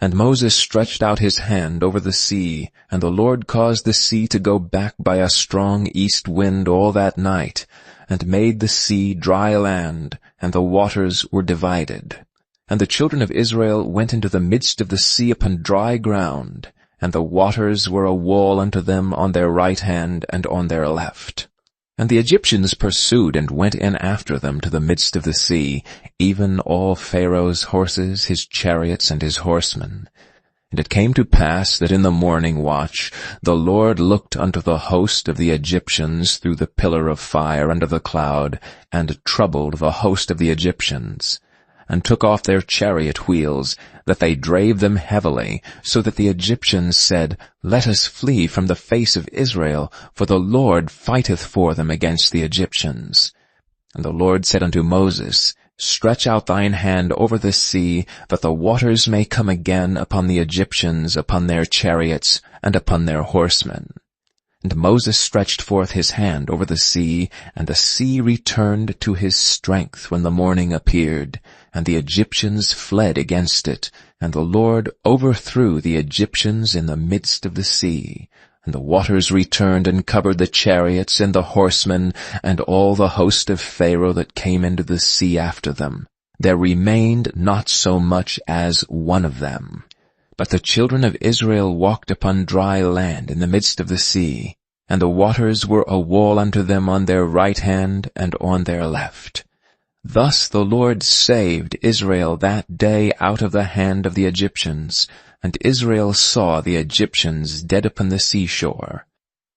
And Moses stretched out his hand over the sea, and the Lord caused the sea to go back by a strong east wind all that night, and made the sea dry land, and the waters were divided. And the children of Israel went into the midst of the sea upon dry ground, and the waters were a wall unto them on their right hand and on their left. And the Egyptians pursued and went in after them to the midst of the sea, even all Pharaoh's horses, his chariots, and his horsemen. And it came to pass that in the morning watch the Lord looked unto the host of the Egyptians through the pillar of fire and of the cloud, and troubled the host of the Egyptians, and took off their chariot wheels, that they drave them heavily, so that the Egyptians said, Let us flee from the face of Israel, for the Lord fighteth for them against the Egyptians. And the Lord said unto Moses, Stretch out thine hand over the sea, that the waters may come again upon the Egyptians, upon their chariots, and upon their horsemen. And Moses stretched forth his hand over the sea, and the sea returned to his strength when the morning appeared, and the Egyptians fled against it, and the Lord overthrew the Egyptians in the midst of the sea. And the waters returned and covered the chariots and the horsemen, and all the host of Pharaoh that came into the sea after them. There remained not so much as one of them. But the children of Israel walked upon dry land in the midst of the sea, and the waters were a wall unto them on their right hand and on their left. Thus the Lord saved Israel that day out of the hand of the Egyptians, and Israel saw the Egyptians dead upon the seashore.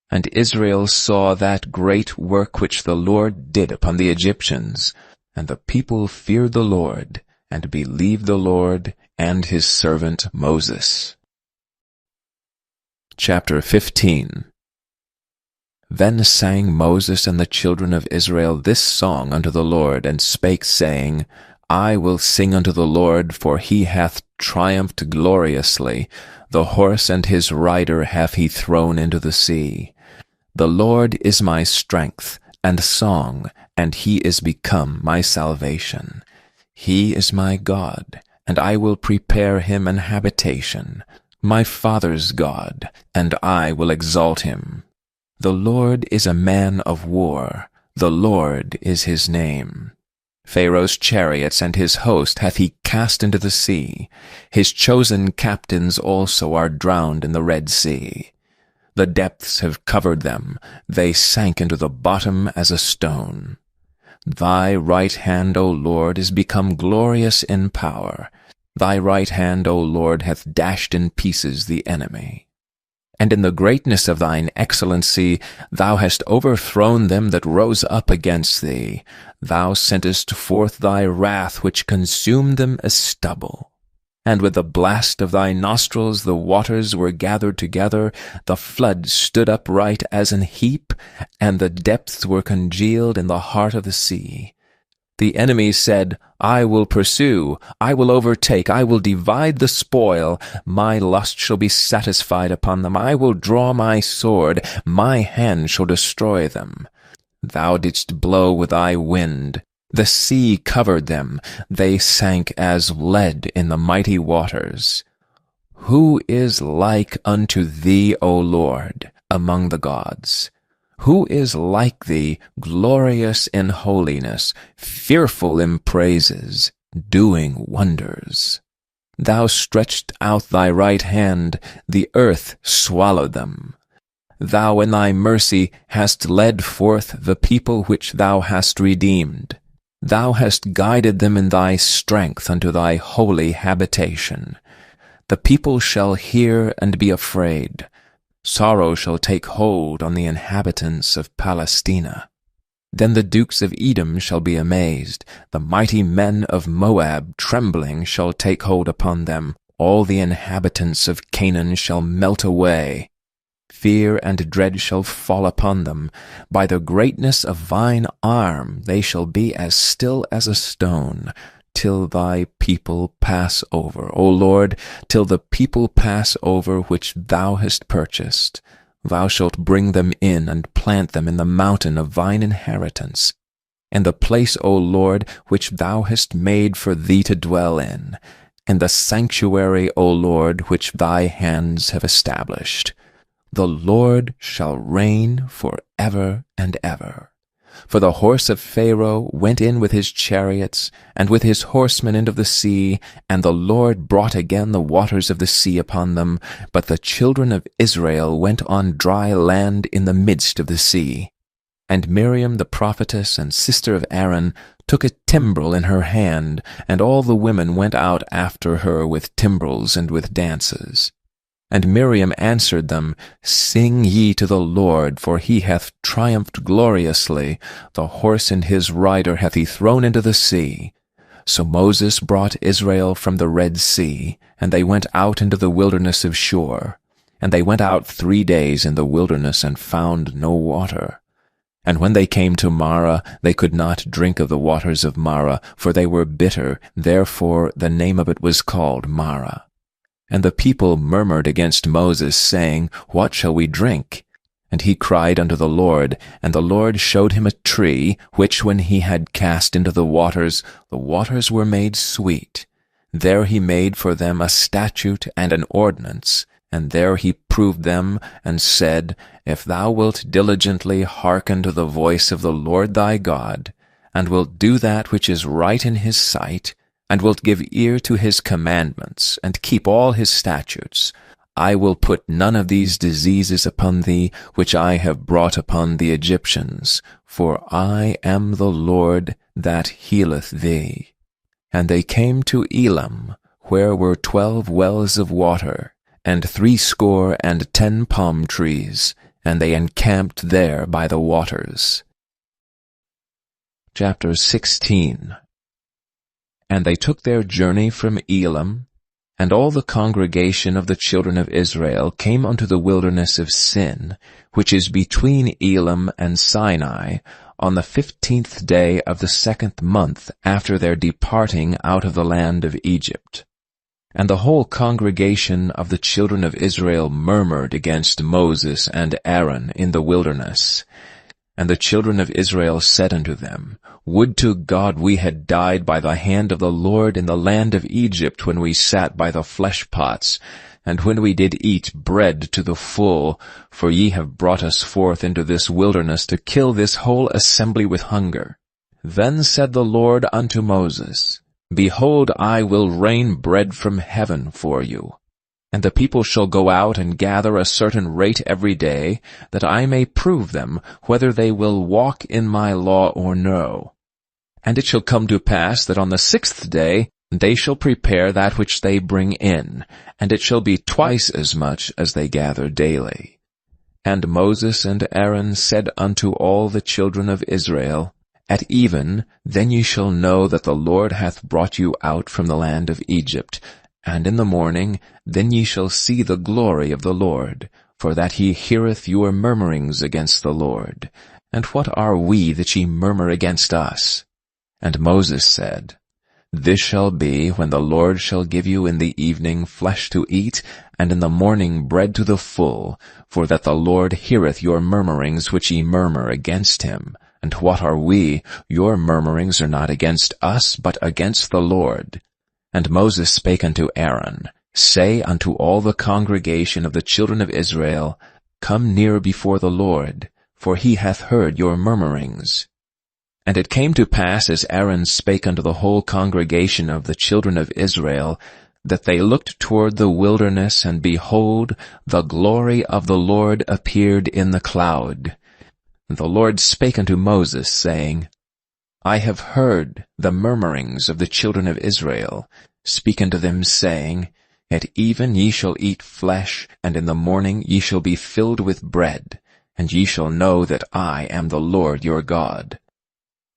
And Israel saw that great work which the Lord did upon the Egyptians, and the people feared the Lord, and believed the Lord and his servant Moses. Chapter 15. Then sang Moses and the children of Israel this song unto the Lord, and spake, saying, I will sing unto the Lord, for he hath triumphed gloriously. The horse and his rider hath he thrown into the sea. The Lord is my strength and song, and he is become my salvation. He is my God, and I will prepare him an habitation, my father's God, and I will exalt him. The Lord is a man of war, the Lord is his name. Pharaoh's chariots and his host hath he cast into the sea. His chosen captains also are drowned in the Red Sea. The depths have covered them, they sank into the bottom as a stone. Thy right hand, O Lord, is become glorious in power. Thy right hand, O Lord, hath dashed in pieces the enemy. And in the greatness of thine excellency thou hast overthrown them that rose up against thee. Thou sentest forth thy wrath, which consumed them as stubble. And with the blast of thy nostrils the waters were gathered together, the flood stood upright as an heap, and the depths were congealed in the heart of the sea. The enemy said, I will pursue, I will overtake, I will divide the spoil. My lust shall be satisfied upon them. I will draw my sword, my hand shall destroy them. Thou didst blow with thy wind. The sea covered them. They sank as lead in the mighty waters. Who is like unto thee, O Lord, among the gods? Who is like thee, glorious in holiness, fearful in praises, doing wonders? Thou stretched out thy right hand, the earth swallowed them. Thou in thy mercy hast led forth the people which thou hast redeemed. Thou hast guided them in thy strength unto thy holy habitation. The people shall hear and be afraid. Sorrow shall take hold on the inhabitants of Palestina. Then the dukes of Edom shall be amazed. The mighty men of Moab trembling shall take hold upon them. All the inhabitants of Canaan shall melt away. Fear and dread shall fall upon them. By the greatness of thine arm they shall be as still as a stone, till thy people pass over, O Lord, till the people pass over which thou hast purchased. Thou shalt bring them in and plant them in the mountain of thine inheritance, in the place, O Lord, which thou hast made for thee to dwell in the sanctuary, O Lord, which thy hands have established. The Lord shall reign for ever and ever. For the horse of Pharaoh went in with his chariots, and with his horsemen into the sea, and the Lord brought again the waters of the sea upon them. But the children of Israel went on dry land in the midst of the sea. And Miriam the prophetess and sister of Aaron took a timbrel in her hand, and all the women went out after her with timbrels and with dances. And Miriam answered them, Sing ye to the Lord, for he hath triumphed gloriously. The horse and his rider hath he thrown into the sea. So Moses brought Israel from the Red Sea, and they went out into the wilderness of Shur. And they went out 3 days in the wilderness, and found no water. And when they came to Marah, they could not drink of the waters of Marah, for they were bitter. Therefore the name of it was called Marah. And the people murmured against Moses, saying, What shall we drink? And he cried unto the Lord, and the Lord showed him a tree, which when he had cast into the waters were made sweet. There he made for them a statute and an ordinance, and there he proved them, and said, If thou wilt diligently hearken to the voice of the Lord thy God, and wilt do that which is right in his sight, and wilt give ear to his commandments, and keep all his statutes, I will put none of these diseases upon thee, which I have brought upon the Egyptians, for I am the Lord that healeth thee. And they came to Elam, where were 12 wells of water, and 70 palm trees, and they encamped there by the waters. Chapter 16. And they took their journey from Elam, and all the congregation of the children of Israel came unto the wilderness of Sin, which is between Elam and Sinai, on the 15th day of the 2nd month after their departing out of the land of Egypt. And the whole congregation of the children of Israel murmured against Moses and Aaron in the wilderness. And the children of Israel said unto them, Would to God we had died by the hand of the Lord in the land of Egypt, when we sat by the flesh pots, and when we did eat bread to the full, for ye have brought us forth into this wilderness to kill this whole assembly with hunger. Then said the Lord unto Moses, Behold, I will rain bread from heaven for you. And the people shall go out and gather a certain rate every day, that I may prove them whether they will walk in my law or no. And it shall come to pass that on the 6th day they shall prepare that which they bring in, and it shall be twice as much as they gather daily. And Moses and Aaron said unto all the children of Israel, At even, then ye shall know that the Lord hath brought you out from the land of Egypt. And in the morning, then ye shall see the glory of the Lord, for that he heareth your murmurings against the Lord. And what are we that ye murmur against us? And Moses said, This shall be when the Lord shall give you in the evening flesh to eat, and in the morning bread to the full, for that the Lord heareth your murmurings which ye murmur against him. And what are we? Your murmurings are not against us, but against the Lord. And Moses spake unto Aaron, Say unto all the congregation of the children of Israel, Come near before the Lord, for he hath heard your murmurings. And it came to pass, as Aaron spake unto the whole congregation of the children of Israel, that they looked toward the wilderness, and behold, the glory of the Lord appeared in the cloud. And the Lord spake unto Moses, saying, I have heard the murmurings of the children of Israel. Speak unto them, saying, At even ye shall eat flesh, and in the morning ye shall be filled with bread, and ye shall know that I am the Lord your God.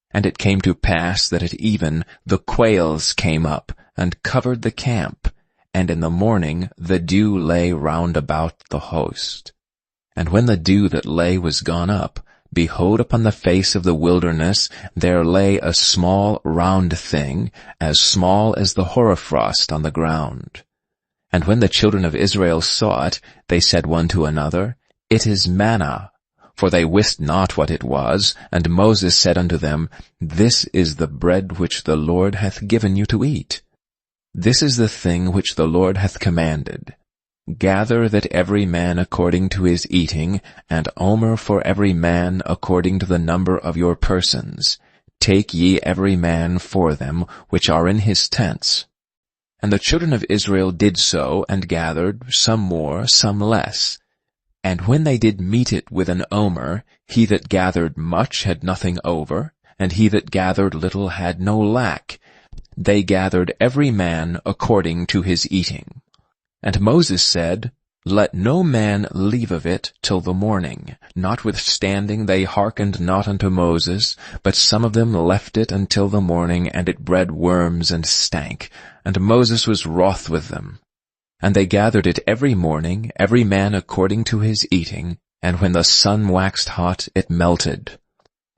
And it came to pass that at even the quails came up, and covered the camp, and in the morning the dew lay round about the host. And when the dew that lay was gone up, behold, upon the face of the wilderness there lay a small round thing, as small as the hoarfrost on the ground. And when the children of Israel saw it, they said one to another, It is manna. For they wist not what it was. And Moses said unto them, This is the bread which the Lord hath given you to eat. This is the thing which the Lord hath commanded. Gather that every man according to his eating, and omer for every man according to the number of your persons. Take ye every man for them which are in his tents. And the children of Israel did so, and gathered, some more, some less. And when they did meet it with an omer, he that gathered much had nothing over, and he that gathered little had no lack. They gathered every man according to his eating. And Moses said, Let no man leave of it till the morning. Notwithstanding they hearkened not unto Moses, but some of them left it until the morning, and it bred worms and stank. And Moses was wroth with them. And they gathered it every morning, every man according to his eating, and when the sun waxed hot, it melted.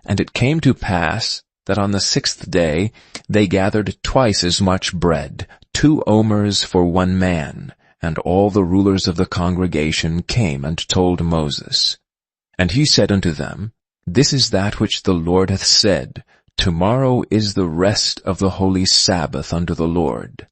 And it came to pass that on the 6th day they gathered twice as much bread, 2 omers for 1 man. And all the rulers of the congregation came and told Moses. And he said unto them, This is that which the Lord hath said, Tomorrow is the rest of the holy Sabbath unto the Lord.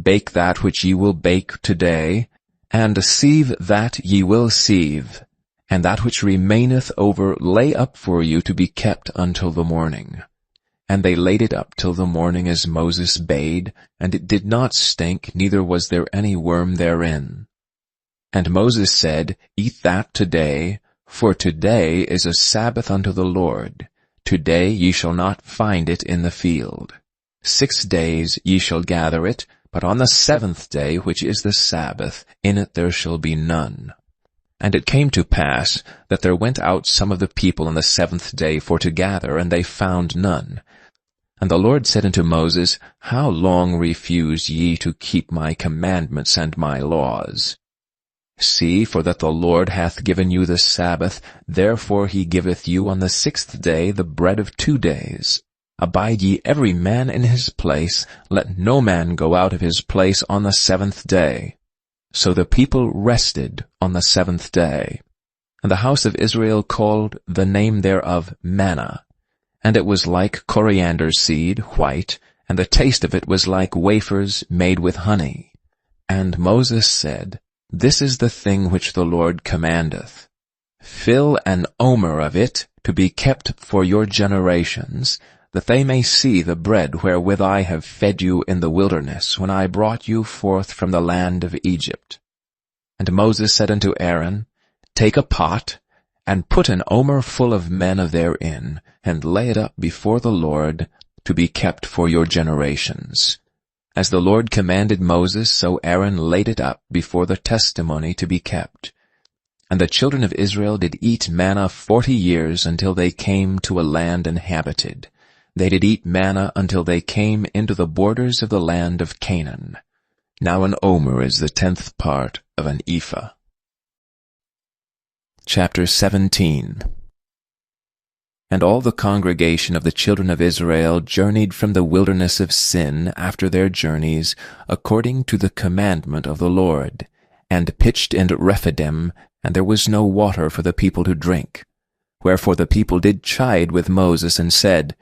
Bake that which ye will bake today, and sieve that ye will sieve, and that which remaineth over lay up for you to be kept until the morning. And they laid it up till the morning as Moses bade, and it did not stink, neither was there any worm therein. And Moses said, Eat that today, for today is a Sabbath unto the Lord. Today ye shall not find it in the field. 6 days ye shall gather it, but on the 7th day, which is the Sabbath, in it there shall be none. And it came to pass that there went out some of the people on the 7th day for to gather, and they found none. And the Lord said unto Moses, How long refuse ye to keep my commandments and my laws? See, for that the Lord hath given you the Sabbath, therefore he giveth you on the 6th day the bread of 2 days. Abide ye every man in his place, let no man go out of his place on the 7th day. So the people rested on the 7th day. And the house of Israel called the name thereof manna. And it was like coriander seed, white, and the taste of it was like wafers made with honey. And Moses said, This is the thing which the Lord commandeth. Fill an omer of it to be kept for your generations, that they may see the bread wherewith I have fed you in the wilderness, when I brought you forth from the land of Egypt. And Moses said unto Aaron, Take a pot, and put an omer full of manna therein, and lay it up before the Lord, to be kept for your generations. As the Lord commanded Moses, so Aaron laid it up before the testimony to be kept. And the children of Israel did eat manna 40 years, until they came to a land inhabited. They did eat manna until they came into the borders of the land of Canaan. Now an omer is the 10th part of an ephah. Chapter 17. And all the congregation of the children of Israel journeyed from the wilderness of Sin after their journeys, according to the commandment of the Lord, and pitched in Rephidim, and there was no water for the people to drink. Wherefore the people did chide with Moses, and said,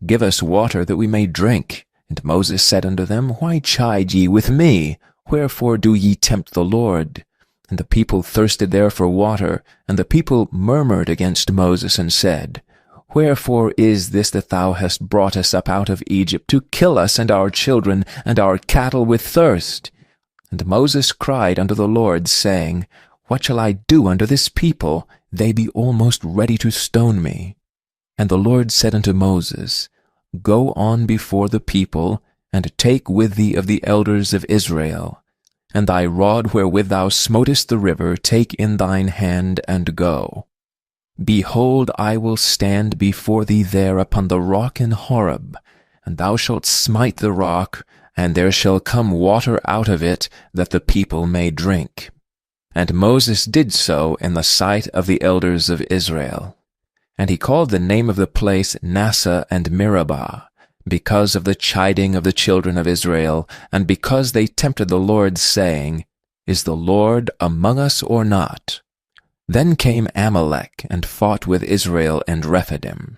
Give us water that we may drink. And Moses said unto them, Why chide ye with me? Wherefore do ye tempt the Lord? And the people thirsted there for water, and the people murmured against Moses, and said, Wherefore is this that thou hast brought us up out of Egypt, to kill us and our children and our cattle with thirst? And Moses cried unto the Lord, saying, What shall I do unto this people? They be almost ready to stone me. And the Lord said unto Moses, Go on before the people, and take with thee of the elders of Israel. And thy rod wherewith thou smotest the river take in thine hand, and go. Behold, I will stand before thee there upon the rock in Horeb, and thou shalt smite the rock, and there shall come water out of it, that the people may drink. And Moses did so in the sight of the elders of Israel. And he called the name of the place Nasa and Meribah, because of the chiding of the children of Israel, and because they tempted the Lord, saying, Is the Lord among us or not? Then came Amalek, and fought with Israel and Rephidim.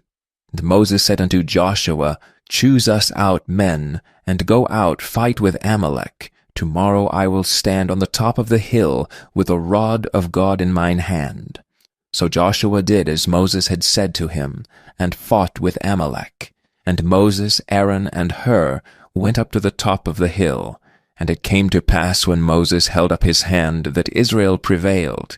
And Moses said unto Joshua, Choose us out men, and go out, fight with Amalek. Tomorrow I will stand on the top of the hill, with the rod of God in mine hand. So Joshua did as Moses had said to him, and fought with Amalek. And Moses, Aaron, and Hur went up to the top of the hill. And it came to pass, when Moses held up his hand, that Israel prevailed.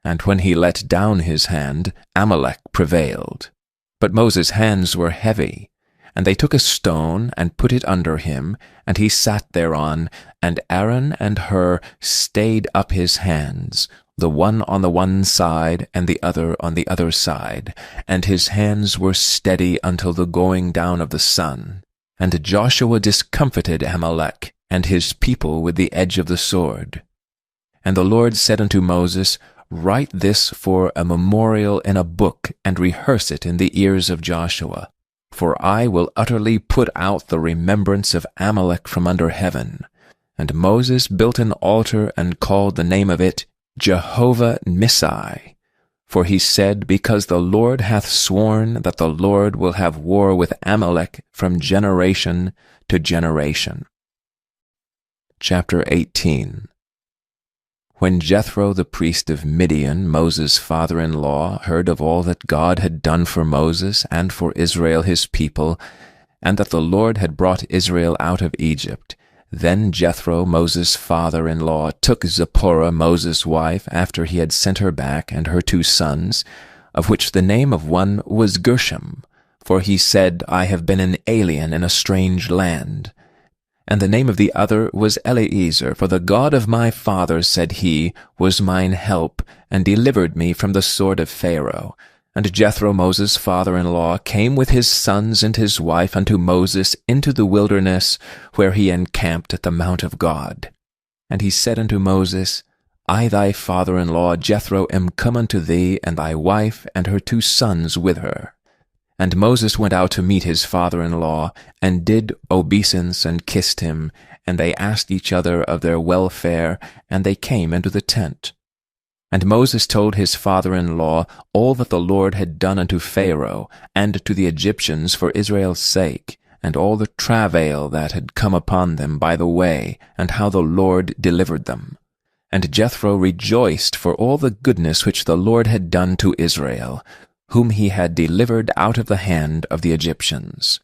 And when he let down his hand, Amalek prevailed. But Moses' hands were heavy. And they took a stone, and put it under him, and he sat thereon, and Aaron and Hur stayed up his hands, the one on the one side, and the other on the other side, and his hands were steady until the going down of the sun. And Joshua discomfited Amalek and his people with the edge of the sword. And the Lord said unto Moses, Write this for a memorial in a book, and rehearse it in the ears of Joshua. For I will utterly put out the remembrance of Amalek from under heaven. And Moses built an altar, and called the name of it Jehovah Nissi. For he said, Because the Lord hath sworn that the Lord will have war with Amalek from generation to generation. Chapter 18. When Jethro the priest of Midian, Moses' father-in-law, heard of all that God had done for Moses and for Israel his people, and that the Lord had brought Israel out of Egypt, then Jethro, Moses' father-in-law, took Zipporah, Moses' wife, after he had sent her back, and her 2 sons, of which the name of one was Gershom, for he said, I have been an alien in a strange land. And the name of the other was Eleazar, for the God of my father, said he, was mine help, and delivered me from the sword of Pharaoh. And Jethro, Moses' father-in-law, came with his sons and his wife unto Moses into the wilderness, where he encamped at the mount of God. And he said unto Moses, I thy father-in-law Jethro am come unto thee, and thy wife and her 2 sons with her. And Moses went out to meet his father-in-law, and did obeisance, and kissed him, and they asked each other of their welfare, and they came into the tent. And Moses told his father-in-law all that the Lord had done unto Pharaoh and to the Egyptians for Israel's sake, and all the travail that had come upon them by the way, and how the Lord delivered them. And Jethro rejoiced for all the goodness which the Lord had done to Israel, whom he had delivered out of the hand of the Egyptians.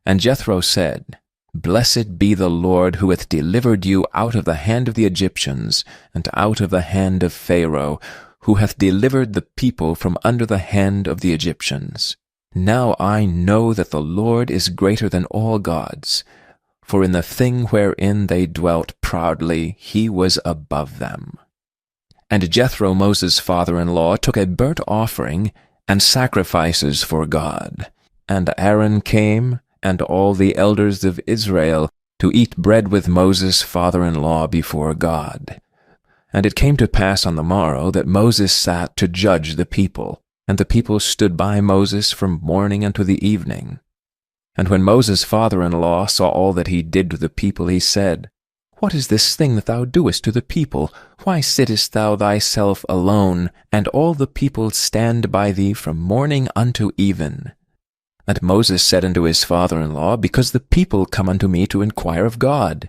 And Jethro said, Blessed be the Lord, who hath delivered you out of the hand of the Egyptians, and out of the hand of Pharaoh, who hath delivered the people from under the hand of the Egyptians. Now I know that the Lord is greater than all gods, for in the thing wherein they dwelt proudly he was above them. And Jethro Moses' father-in-law took a burnt offering and sacrifices for God. And Aaron came, and all the elders of Israel, to eat bread with Moses' father-in-law before God. And it came to pass on the morrow that Moses sat to judge the people, and the people stood by Moses from morning unto the evening. And when Moses' father-in-law saw all that he did to the people, he said, What is this thing that thou doest to the people? Why sittest thou thyself alone, and all the people stand by thee from morning unto even? And Moses said unto his father-in-law, Because the people come unto me to inquire of God.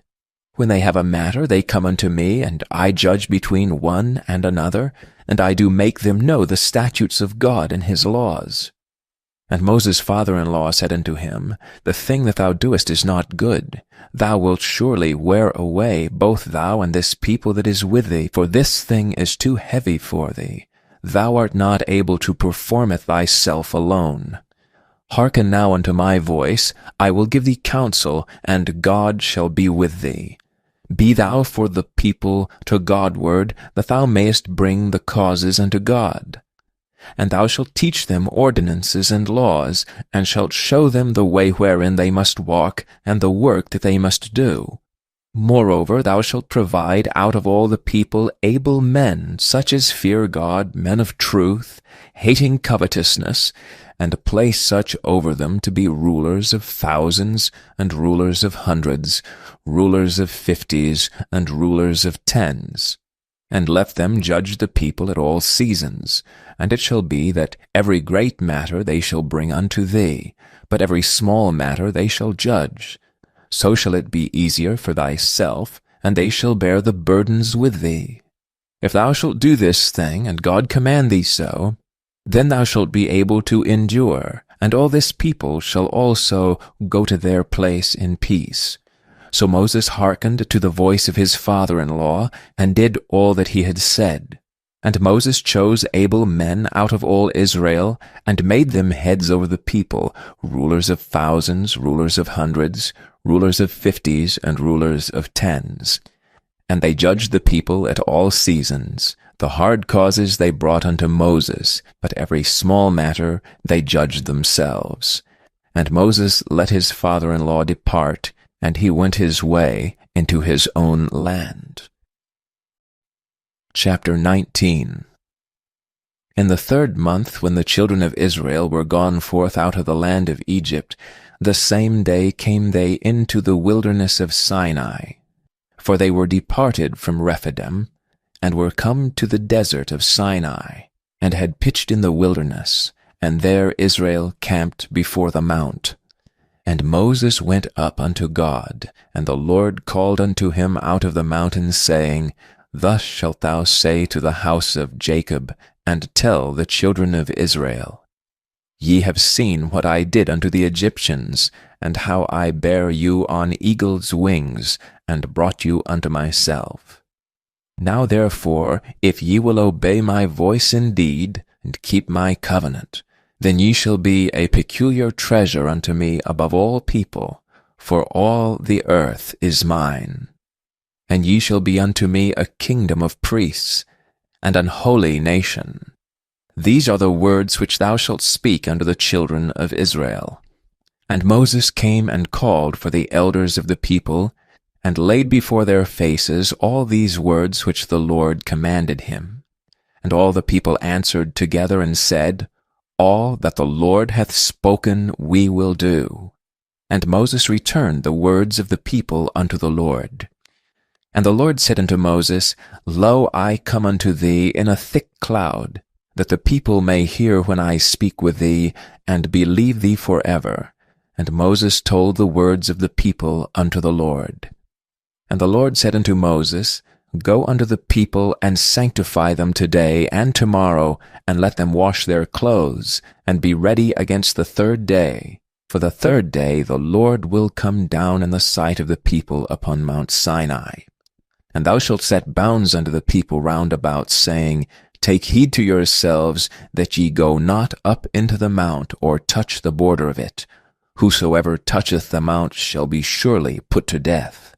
When they have a matter, they come unto me, and I judge between one and another, and I do make them know the statutes of God and his laws. And Moses' father-in-law said unto him, The thing that thou doest is not good. Thou wilt surely wear away both thou and this people that is with thee, for this thing is too heavy for thee. Thou art not able to perform it thyself alone. Hearken now unto my voice, I will give thee counsel, and God shall be with thee. Be thou for the people to Godward, that thou mayest bring the causes unto God. And thou shalt teach them ordinances and laws, and shalt show them the way wherein they must walk, and the work that they must do. Moreover, thou shalt provide out of all the people able men, such as fear God, men of truth, hating covetousness, and place such over them to be rulers of thousands, and rulers of hundreds, rulers of 50s, and rulers of 10s. And let them judge the people at all seasons. And it shall be that every great matter they shall bring unto thee, but every small matter they shall judge. So shall it be easier for thyself, and they shall bear the burdens with thee. If thou shalt do this thing, and God command thee so, then thou shalt be able to endure, and all this people shall also go to their place in peace. So Moses hearkened to the voice of his father-in-law, and did all that he had said. And Moses chose able men out of all Israel, and made them heads over the people, rulers of thousands, rulers of hundreds, rulers of 50s, and rulers of 10s. And they judged the people at all seasons. The hard causes they brought unto Moses, but every small matter they judged themselves. And Moses let his father-in-law depart, and he went his way into his own land. Chapter 19. In the 3rd month, when the children of Israel were gone forth out of the land of Egypt, the same day came they into the wilderness of Sinai. For they were departed from Rephidim, and were come to the desert of Sinai, and had pitched in the wilderness, and there Israel camped before the mount. And Moses went up unto God, and the Lord called unto him out of the mountain, saying, Thus shalt thou say to the house of Jacob, and tell the children of Israel, Ye have seen what I did unto the Egyptians, and how I bare you on eagle's wings, and brought you unto myself. Now therefore, if ye will obey my voice indeed, and keep my covenant, then ye shall be a peculiar treasure unto me above all people, for all the earth is mine. And ye shall be unto me a kingdom of priests, and an holy nation. These are the words which thou shalt speak unto the children of Israel. And Moses came and called for the elders of the people, and laid before their faces all these words which the Lord commanded him. And all the people answered together and said, All that the Lord hath spoken we will do. And Moses returned the words of the people unto the Lord. And the Lord said unto Moses, Lo, I come unto thee in a thick cloud, that the people may hear when I speak with thee, and believe thee forever. And Moses told the words of the people unto the Lord. And the Lord said unto Moses, Go unto the people, and sanctify them today and tomorrow, and let them wash their clothes, and be ready against the third day. For the third day the Lord will come down in the sight of the people upon Mount Sinai. And thou shalt set bounds unto the people round about, saying, Take heed to yourselves, that ye go not up into the mount, or touch the border of it. Whosoever toucheth the mount shall be surely put to death.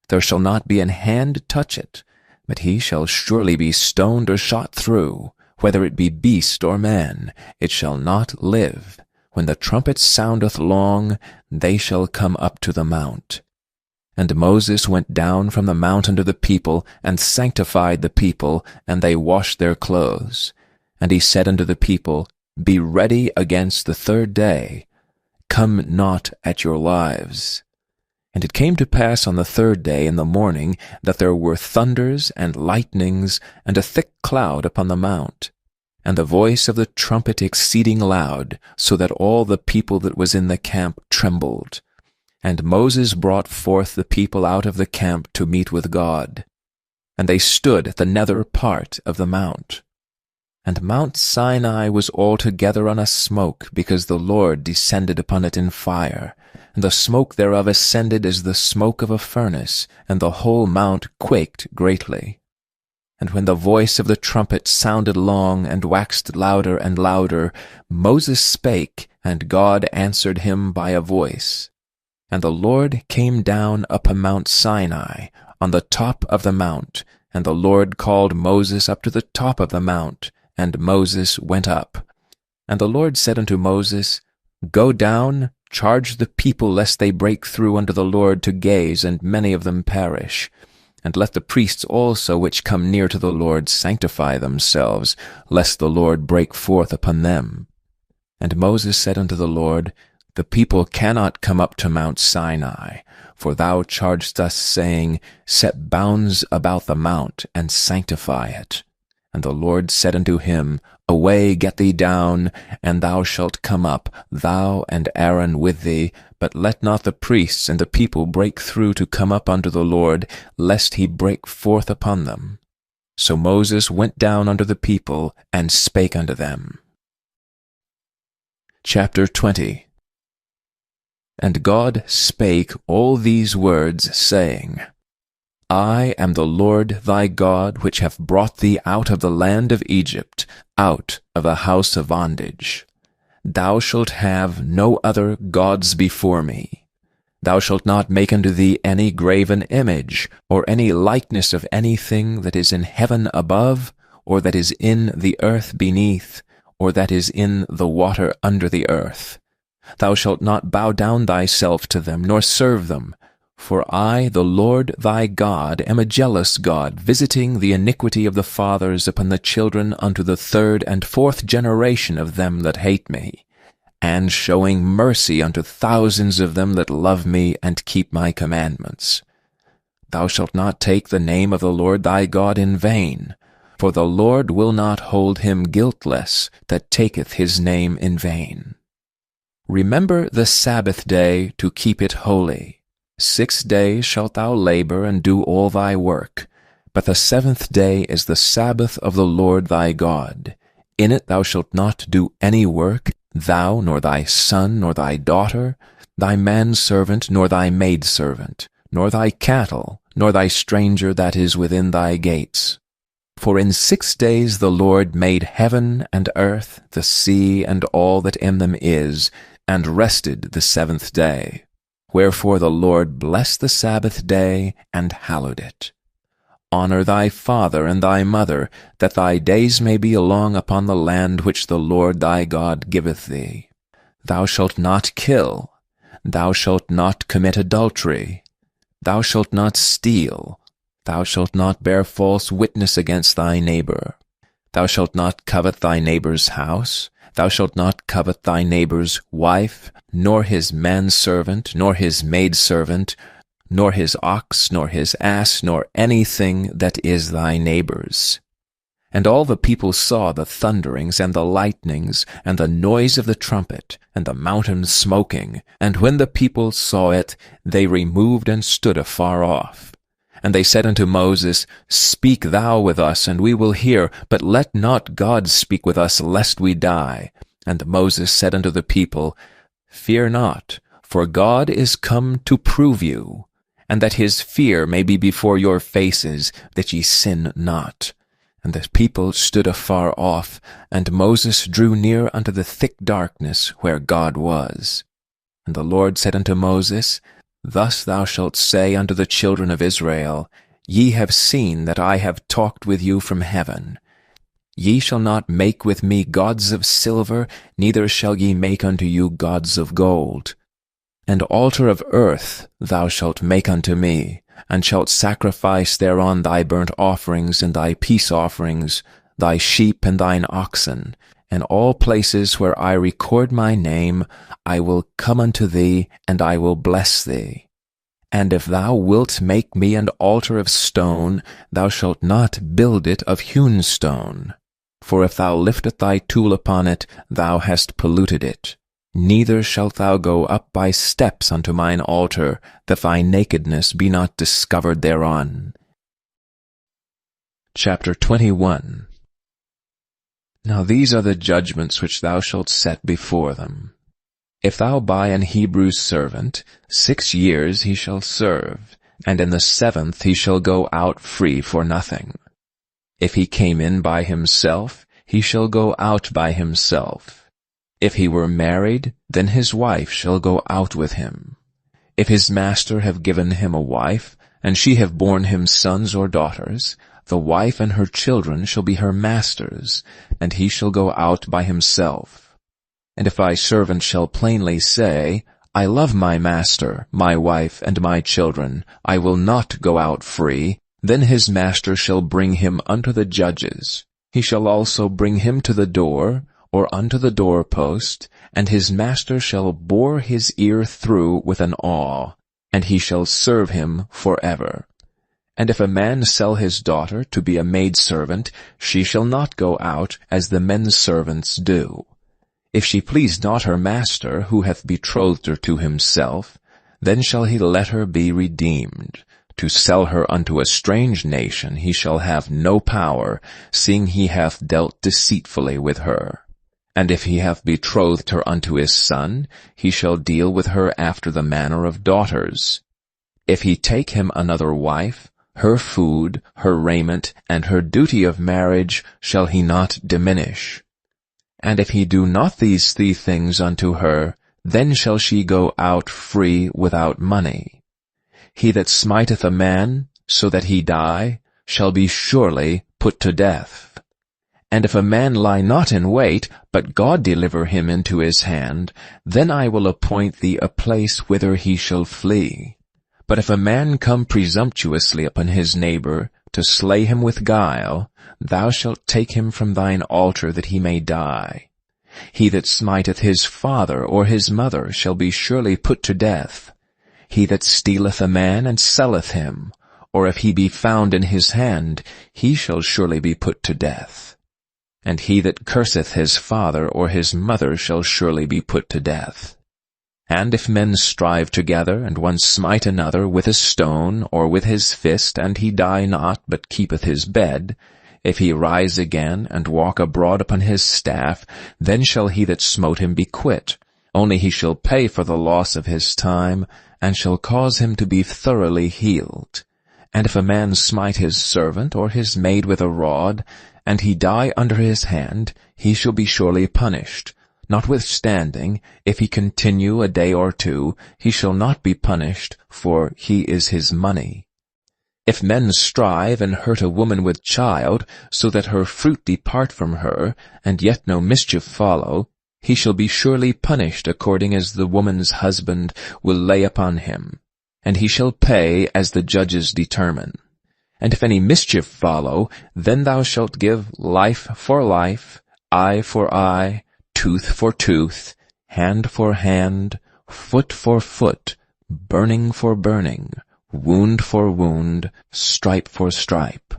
There shall not be an hand touch it, but he shall surely be stoned or shot through, whether it be beast or man, it shall not live. When the trumpet soundeth long, they shall come up to the mount. And Moses went down from the mount unto the people, and sanctified the people, and they washed their clothes. And he said unto the people, Be ready against the third day. Come not at your lives. And it came to pass on the third day in the morning, that there were thunders and lightnings, and a thick cloud upon the mount, and the voice of the trumpet exceeding loud, so that all the people that was in the camp trembled. And Moses brought forth the people out of the camp to meet with God. And they stood at the nether part of the mount. And Mount Sinai was altogether on a smoke, because the Lord descended upon it in fire. And the smoke thereof ascended as the smoke of a furnace, and the whole mount quaked greatly. And when the voice of the trumpet sounded long, and waxed louder and louder, Moses spake, and God answered him by a voice. And the Lord came down upon Mount Sinai, on the top of the mount, and the Lord called Moses up to the top of the mount, and Moses went up. And the Lord said unto Moses, Go down, charge the people, lest they break through unto the Lord to gaze, and many of them perish. And let the priests also which come near to the Lord sanctify themselves, lest the Lord break forth upon them. And Moses said unto the Lord, The people cannot come up to Mount Sinai, for thou chargedst us, saying, Set bounds about the mount, and sanctify it. And the Lord said unto him, Away, get thee down, and thou shalt come up, thou and Aaron with thee, but let not the priests and the people break through to come up unto the Lord, lest he break forth upon them. So Moses went down unto the people, and spake unto them. Chapter 20. And God spake all these words, saying, I am the Lord thy God, which hath brought thee out of the land of Egypt, out of the house of bondage. Thou shalt have no other gods before me. Thou shalt not make unto thee any graven image, or any likeness of anything that is in heaven above, or that is in the earth beneath, or that is in the water under the earth. Thou shalt not bow down thyself to them, nor serve them. For I, the Lord thy God, am a jealous God, visiting the iniquity of the fathers upon the children unto the third and fourth generation of them that hate me, and showing mercy unto thousands of them that love me and keep my commandments. Thou shalt not take the name of the Lord thy God in vain, for the Lord will not hold him guiltless that taketh his name in vain. Remember the Sabbath day to keep it holy. 6 days shalt thou labor and do all thy work, but the 7th day is the Sabbath of the Lord thy God. In it thou shalt not do any work, thou, nor thy son, nor thy daughter, thy manservant, nor thy maidservant, nor thy cattle, nor thy stranger that is within thy gates. For in 6 days the Lord made heaven and earth, the sea, and all that in them is, and rested the 7th day. Wherefore the Lord blessed the Sabbath day, and hallowed it. Honor thy father and thy mother, that thy days may be long upon the land which the Lord thy God giveth thee. Thou shalt not kill. Thou shalt not commit adultery. Thou shalt not steal. Thou shalt not bear false witness against thy neighbor. Thou shalt not covet thy neighbor's house. Thou shalt not covet thy neighbor's wife, nor his manservant, nor his maidservant, nor his ox, nor his ass, nor anything that is thy neighbor's. And all the people saw the thunderings and the lightnings, and the noise of the trumpet, and the mountain smoking. And when the people saw it, they removed and stood afar off. And they said unto Moses, Speak thou with us, and we will hear, but let not God speak with us, lest we die. And Moses said unto the people, Fear not, for God is come to prove you, and that his fear may be before your faces, that ye sin not. And the people stood afar off, and Moses drew near unto the thick darkness where God was. And the Lord said unto Moses, Thus thou shalt say unto the children of Israel, Ye have seen that I have talked with you from heaven. Ye shall not make with me gods of silver, neither shall ye make unto you gods of gold. An altar of earth thou shalt make unto me, and shalt sacrifice thereon thy burnt offerings and thy peace offerings, thy sheep and thine oxen. And all places where I record my name, I will come unto thee, and I will bless thee. And if thou wilt make me an altar of stone, thou shalt not build it of hewn stone. For if thou liftest thy tool upon it, thou hast polluted it. Neither shalt thou go up by steps unto mine altar, that thy nakedness be not discovered thereon. Chapter 21. Now these are the judgments which thou shalt set before them. If thou buy an Hebrew servant, 6 years he shall serve, and in the 7th he shall go out free for nothing. If he came in by himself, he shall go out by himself. If he were married, then his wife shall go out with him. If his master have given him a wife, and she have borne him sons or daughters, the wife and her children shall be her master's, and he shall go out by himself. And if thy servant shall plainly say, I love my master, my wife, and my children, I will not go out free, then his master shall bring him unto the judges. He shall also bring him to the door, or unto the doorpost, and his master shall bore his ear through with an awl, and he shall serve him forever. And if a man sell his daughter to be a maidservant, she shall not go out as the men's servants do. If she please not her master, who hath betrothed her to himself, then shall he let her be redeemed. To sell her unto a strange nation he shall have no power, seeing he hath dealt deceitfully with her. And if he hath betrothed her unto his son, he shall deal with her after the manner of daughters. If he take him another wife, her food, her raiment, and her duty of marriage shall he not diminish. And if he do not these 3 things unto her, then shall she go out free without money. He that smiteth a man, so that he die, shall be surely put to death. And if a man lie not in wait, but God deliver him into his hand, then I will appoint thee a place whither he shall flee. But if a man come presumptuously upon his neighbor, to slay him with guile, thou shalt take him from thine altar that he may die. He that smiteth his father or his mother shall be surely put to death. He that stealeth a man and selleth him, or if he be found in his hand, he shall surely be put to death. And he that curseth his father or his mother shall surely be put to death. And if men strive together, and one smite another with a stone, or with his fist, and he die not, but keepeth his bed, if he rise again, and walk abroad upon his staff, then shall he that smote him be quit. Only he shall pay for the loss of his time, and shall cause him to be thoroughly healed. And if a man smite his servant or his maid with a rod, and he die under his hand, he shall be surely punished. Notwithstanding, if he continue a day or 2, he shall not be punished, for he is his money. If men strive and hurt a woman with child, so that her fruit depart from her, and yet no mischief follow, he shall be surely punished according as the woman's husband will lay upon him, and he shall pay as the judges determine. And if any mischief follow, then thou shalt give life for life, eye for eye, tooth for tooth, hand for hand, foot for foot, burning for burning, wound for wound, stripe for stripe.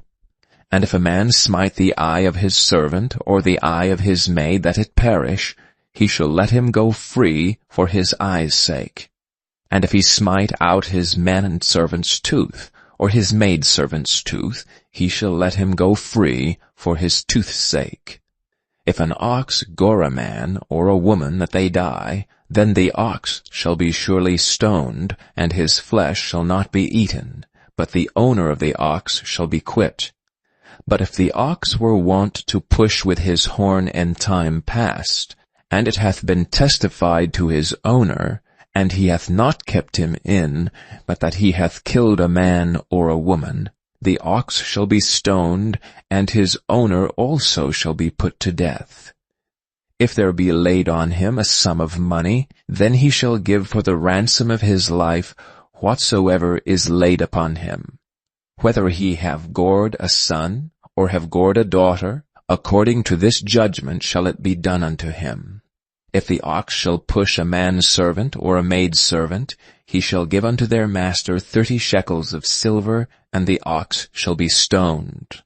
And if a man smite the eye of his servant, or the eye of his maid, that it perish, he shall let him go free for his eye's sake. And if he smite out his manservant's tooth, or his maidservant's tooth, he shall let him go free for his tooth's sake. If an ox gore a man or a woman that they die, then the ox shall be surely stoned, and his flesh shall not be eaten, but the owner of the ox shall be quit. But if the ox were wont to push with his horn in time past, and it hath been testified to his owner, and he hath not kept him in, but that he hath killed a man or a woman, the ox shall be stoned, and his owner also shall be put to death. If there be laid on him a sum of money, then he shall give for the ransom of his life whatsoever is laid upon him. Whether he have gored a son, or have gored a daughter, according to this judgment shall it be done unto him. If the ox shall push a manservant or a maidservant, he shall give unto their master 30 shekels of silver, and the ox shall be stoned.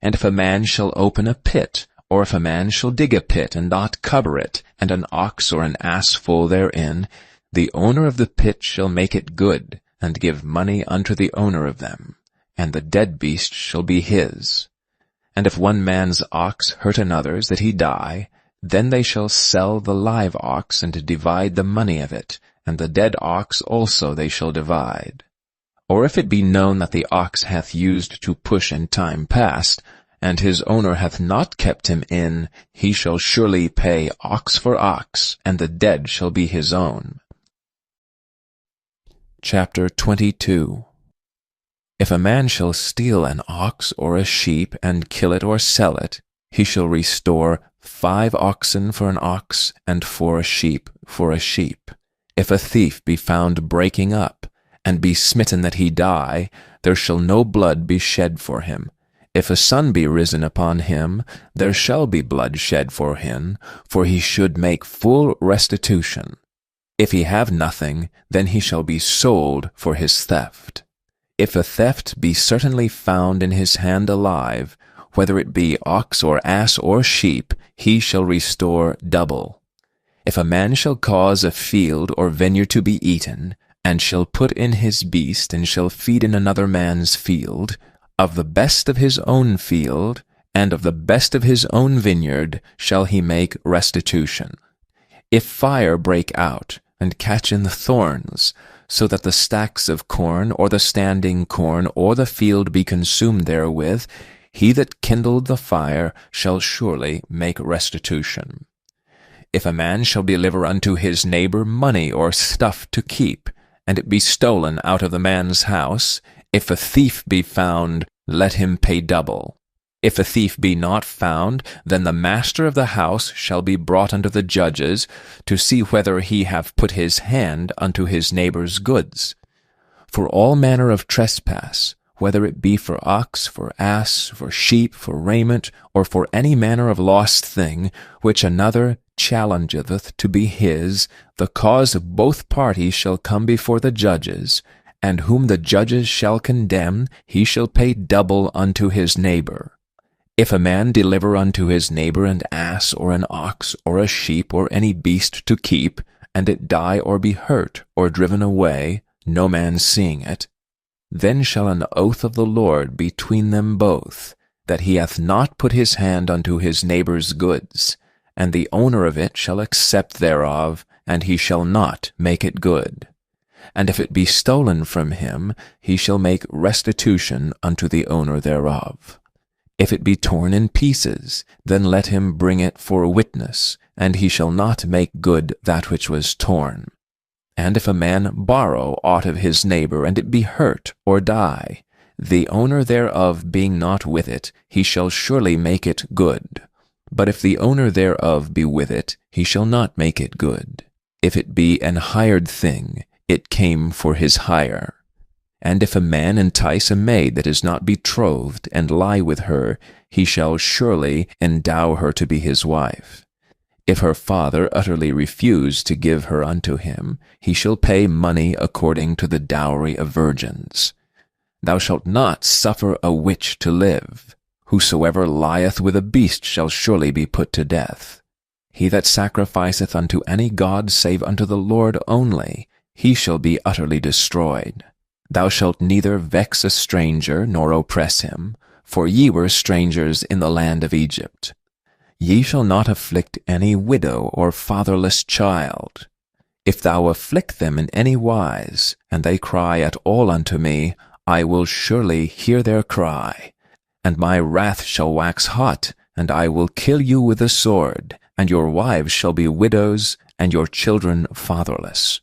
And if a man shall open a pit, or if a man shall dig a pit and not cover it, and an ox or an ass fall therein, the owner of the pit shall make it good, and give money unto the owner of them, and the dead beast shall be his. And if one man's ox hurt another's that he die, then they shall sell the live ox, and divide the money of it, and the dead ox also they shall divide. Or if it be known that the ox hath used to push in time past, and his owner hath not kept him in, he shall surely pay ox for ox, and the dead shall be his own. Chapter 22. If a man shall steal an ox or a sheep, and kill it or sell it, he shall restore 5 oxen for an ox, and 4 sheep for a sheep. If a thief be found breaking up, and be smitten that he die, there shall no blood be shed for him. If a son be risen upon him, there shall be blood shed for him, for he should make full restitution. If he have nothing, then he shall be sold for his theft. If a theft be certainly found in his hand alive, whether it be ox or ass or sheep, he shall restore double. If a man shall cause a field or vineyard to be eaten, and shall put in his beast, and shall feed in another man's field, of the best of his own field, and of the best of his own vineyard, shall he make restitution. If fire break out, and catch in the thorns, so that the stacks of corn, or the standing corn, or the field be consumed therewith, he that kindled the fire shall surely make restitution. If a man shall deliver unto his neighbor money or stuff to keep, and it be stolen out of the man's house, if a thief be found, let him pay double. If a thief be not found, then the master of the house shall be brought unto the judges, to see whether he have put his hand unto his neighbor's goods. For all manner of trespass, whether it be for ox, for ass, for sheep, for raiment, or for any manner of lost thing, which another challengeth to be his, the cause of both parties shall come before the judges, and whom the judges shall condemn, he shall pay double unto his neighbor. If a man deliver unto his neighbor an ass, or an ox, or a sheep, or any beast to keep, and it die or be hurt, or driven away, no man seeing it, then shall an oath of the Lord between them both, that he hath not put his hand unto his neighbor's goods, and the owner of it shall accept thereof, and he shall not make it good. And if it be stolen from him, he shall make restitution unto the owner thereof. If it be torn in pieces, then let him bring it for a witness, and he shall not make good that which was torn. And if a man borrow aught of his neighbor, and it be hurt or die, the owner thereof being not with it, he shall surely make it good. But if the owner thereof be with it, he shall not make it good. If it be an hired thing, it came for his hire. And if a man entice a maid that is not betrothed, and lie with her, he shall surely endow her to be his wife. If her father utterly refuse to give her unto him, he shall pay money according to the dowry of virgins. Thou shalt not suffer a witch to live. Whosoever lieth with a beast shall surely be put to death. He that sacrificeth unto any god save unto the Lord only, he shall be utterly destroyed. Thou shalt neither vex a stranger nor oppress him, for ye were strangers in the land of Egypt. Ye shall not afflict any widow or fatherless child. If thou afflict them in any wise, and they cry at all unto me, I will surely hear their cry. And my wrath shall wax hot, and I will kill you with the sword, and your wives shall be widows, and your children fatherless.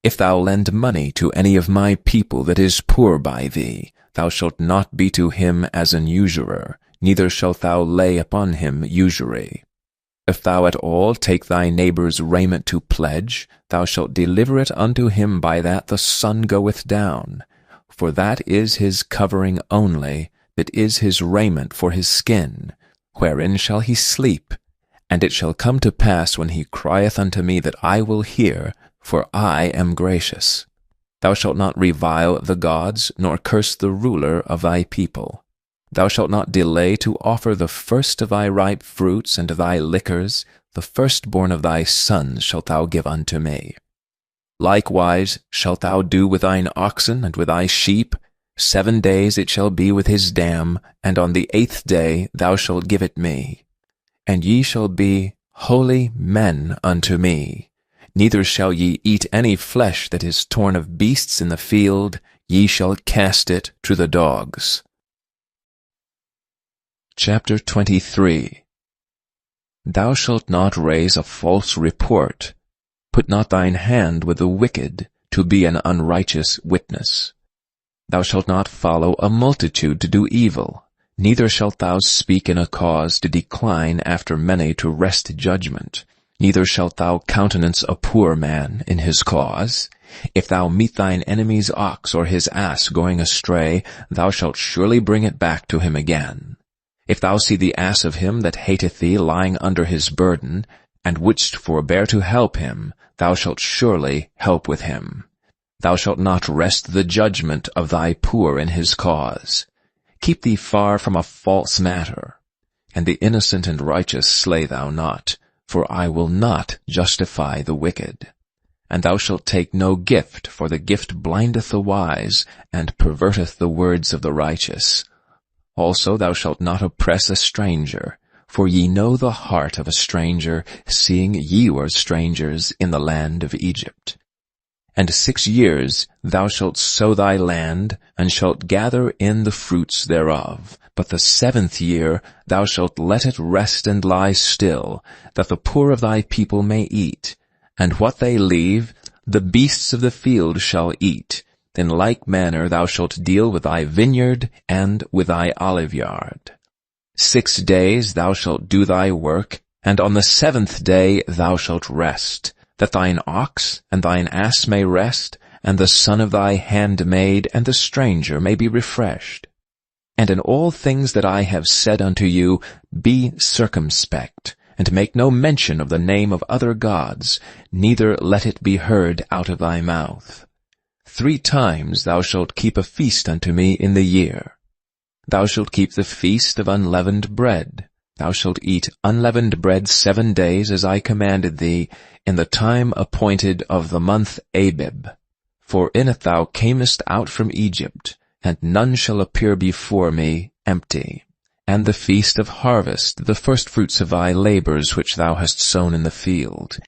If thou lend money to any of my people that is poor by thee, thou shalt not be to him as an usurer, neither shalt thou lay upon him usury. If thou at all take thy neighbour's raiment to pledge, thou shalt deliver it unto him by that the sun goeth down. For that is his covering only, that is his raiment for his skin. Wherein shall he sleep? And it shall come to pass when he crieth unto me that I will hear, for I am gracious. Thou shalt not revile the gods, nor curse the ruler of thy people. Thou shalt not delay to offer the first of thy ripe fruits and thy liquors, the firstborn of thy sons shalt thou give unto me. Likewise shalt thou do with thine oxen and with thy sheep. 7 days it shall be with his dam, and on the 8th day thou shalt give it me. And ye shall be holy men unto me. Neither shall ye eat any flesh that is torn of beasts in the field, ye shall cast it to the dogs. Chapter 23. Thou shalt not raise a false report. Put not thine hand with the wicked, to be an unrighteous witness. Thou shalt not follow a multitude to do evil, neither shalt thou speak in a cause to decline after many to wrest judgment, neither shalt thou countenance a poor man in his cause. If thou meet thine enemy's ox or his ass going astray, thou shalt surely bring it back to him again. If thou see the ass of him that hateth thee lying under his burden, and wouldst forbear to help him, thou shalt surely help with him. Thou shalt not wrest the judgment of thy poor in his cause. Keep thee far from a false matter. And the innocent and righteous slay thou not, for I will not justify the wicked. And thou shalt take no gift, for the gift blindeth the wise, and perverteth the words of the righteous. Also thou shalt not oppress a stranger, for ye know the heart of a stranger, seeing ye were strangers in the land of Egypt. And 6 years thou shalt sow thy land, and shalt gather in the fruits thereof. But the 7th year thou shalt let it rest and lie still, that the poor of thy people may eat. And what they leave, the beasts of the field shall eat. In like manner thou shalt deal with thy vineyard and with thy oliveyard. 6 days thou shalt do thy work, and on the 7th day thou shalt rest, that thine ox and thine ass may rest, and the son of thy handmaid and the stranger may be refreshed. And in all things that I have said unto you, be circumspect, and make no mention of the name of other gods, neither let it be heard out of thy mouth. 3 times thou shalt keep a feast unto me in the year. Thou shalt keep the feast of unleavened bread. Thou shalt eat unleavened bread 7 days, as I commanded thee, in the time appointed of the month Abib. For in it thou camest out from Egypt, and none shall appear before me empty. And the feast of harvest, the firstfruits of thy labors which thou hast sown in the field.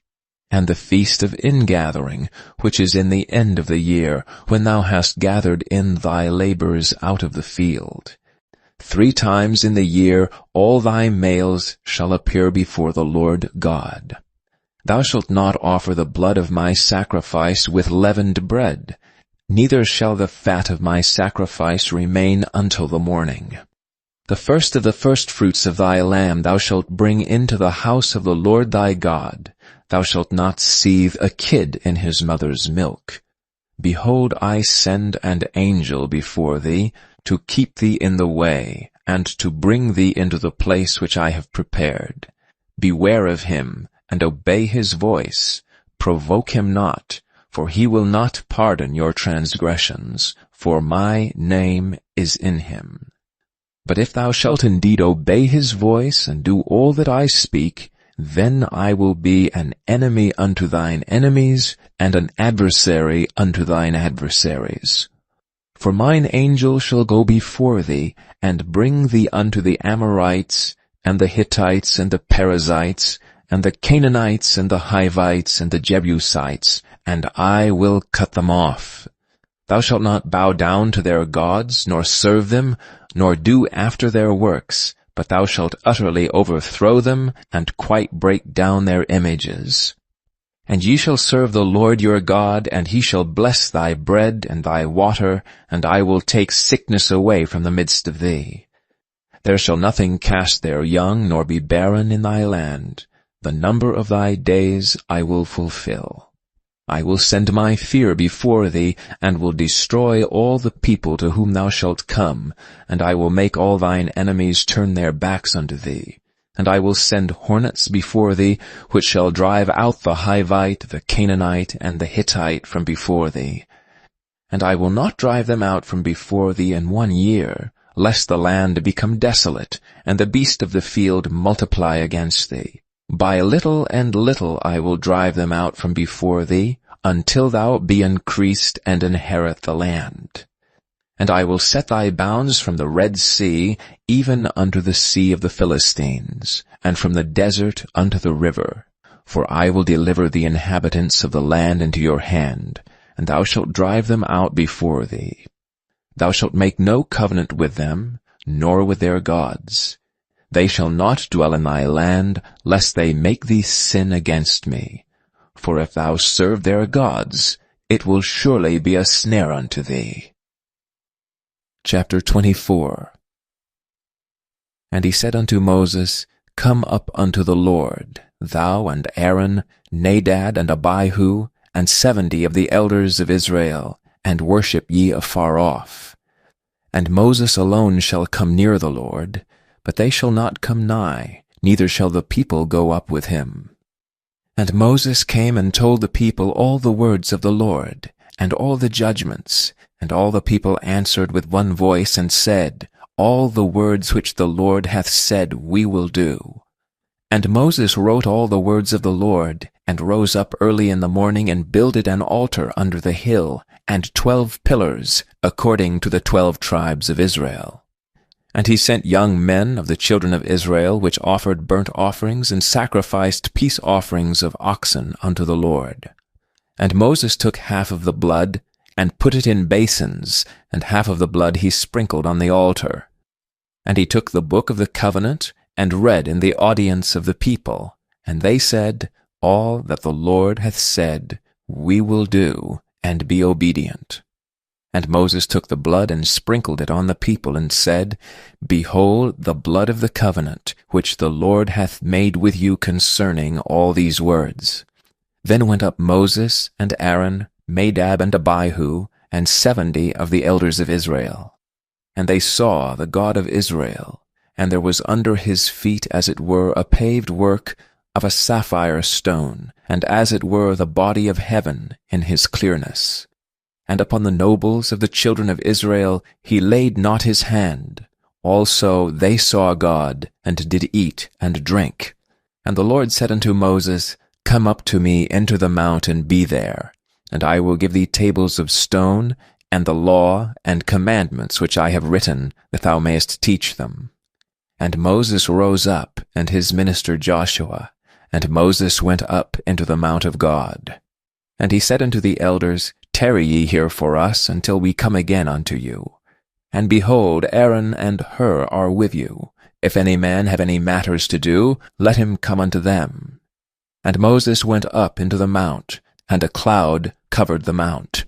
And the feast of ingathering, which is in the end of the year, when thou hast gathered in thy labors out of the field. 3 times in the year all thy males shall appear before the Lord God. Thou shalt not offer the blood of my sacrifice with leavened bread, neither shall the fat of my sacrifice remain until the morning. The first of the firstfruits of thy lamb thou shalt bring into the house of the Lord thy God. Thou shalt not seethe a kid in his mother's milk. Behold, I send an angel before thee, to keep thee in the way, and to bring thee into the place which I have prepared. Beware of him, and obey his voice. Provoke him not, for he will not pardon your transgressions, for my name is in him. But if thou shalt indeed obey his voice, and do all that I speak, then I will be an enemy unto thine enemies, and an adversary unto thine adversaries. For mine angel shall go before thee, and bring thee unto the Amorites, and the Hittites, and the Perizzites, and the Canaanites, and the Hivites, and the Jebusites, and I will cut them off. Thou shalt not bow down to their gods, nor serve them, nor do after their works, but thou shalt utterly overthrow them, and quite break down their images. And ye shall serve the Lord your God, and he shall bless thy bread and thy water, and I will take sickness away from the midst of thee. There shall nothing cast their young, nor be barren in thy land. The number of thy days I will fulfill. I will send my fear before thee, and will destroy all the people to whom thou shalt come, and I will make all thine enemies turn their backs unto thee. And I will send hornets before thee, which shall drive out the Hivite, the Canaanite, and the Hittite from before thee. And I will not drive them out from before thee in 1 year, lest the land become desolate, and the beast of the field multiply against thee. By little and little I will drive them out from before thee, until thou be increased and inherit the land. And I will set thy bounds from the Red Sea, even unto the sea of the Philistines, and from the desert unto the river. For I will deliver the inhabitants of the land into your hand, and thou shalt drive them out before thee. Thou shalt make no covenant with them, nor with their gods. They shall not dwell in thy land, lest they make thee sin against me. For if thou serve their gods, it will surely be a snare unto thee. Chapter 24. And he said unto Moses, Come up unto the Lord, thou and Aaron, Nadab and Abihu, and 70 of the elders of Israel, and worship ye afar off. And Moses alone shall come near the Lord, but they shall not come nigh, neither shall the people go up with him. And Moses came and told the people all the words of the Lord, and all the judgments, and all the people answered with one voice, and said, All the words which the Lord hath said we will do. And Moses wrote all the words of the Lord, and rose up early in the morning, and builded an altar under the hill, and 12 pillars, according to the 12 tribes of Israel. And he sent young men of the children of Israel, which offered burnt offerings, and sacrificed peace offerings of oxen unto the Lord. And Moses took half of the blood, and put it in basins, and half of the blood he sprinkled on the altar. And he took the book of the covenant, and read in the audience of the people. And they said, All that the Lord hath said, we will do, and be obedient. And Moses took the blood, and sprinkled it on the people, and said, Behold the blood of the covenant, which the Lord hath made with you concerning all these words. Then went up Moses, and Aaron, Nadab and Abihu, and 70 of the elders of Israel. And they saw the God of Israel, and there was under his feet as it were a paved work of a sapphire stone, and as it were the body of heaven in his clearness. And upon the nobles of the children of Israel he laid not his hand. Also they saw God, and did eat and drink. And the Lord said unto Moses, Come up to me into the mount, and be there. And I will give thee tables of stone, and the law and commandments which I have written, that thou mayest teach them. And Moses rose up, and his minister Joshua, and Moses went up into the mount of God. And he said unto the elders, Tarry ye here for us, until we come again unto you. And behold, Aaron and Hur are with you. If any man have any matters to do, let him come unto them. And Moses went up into the mount, and a cloud covered the mount.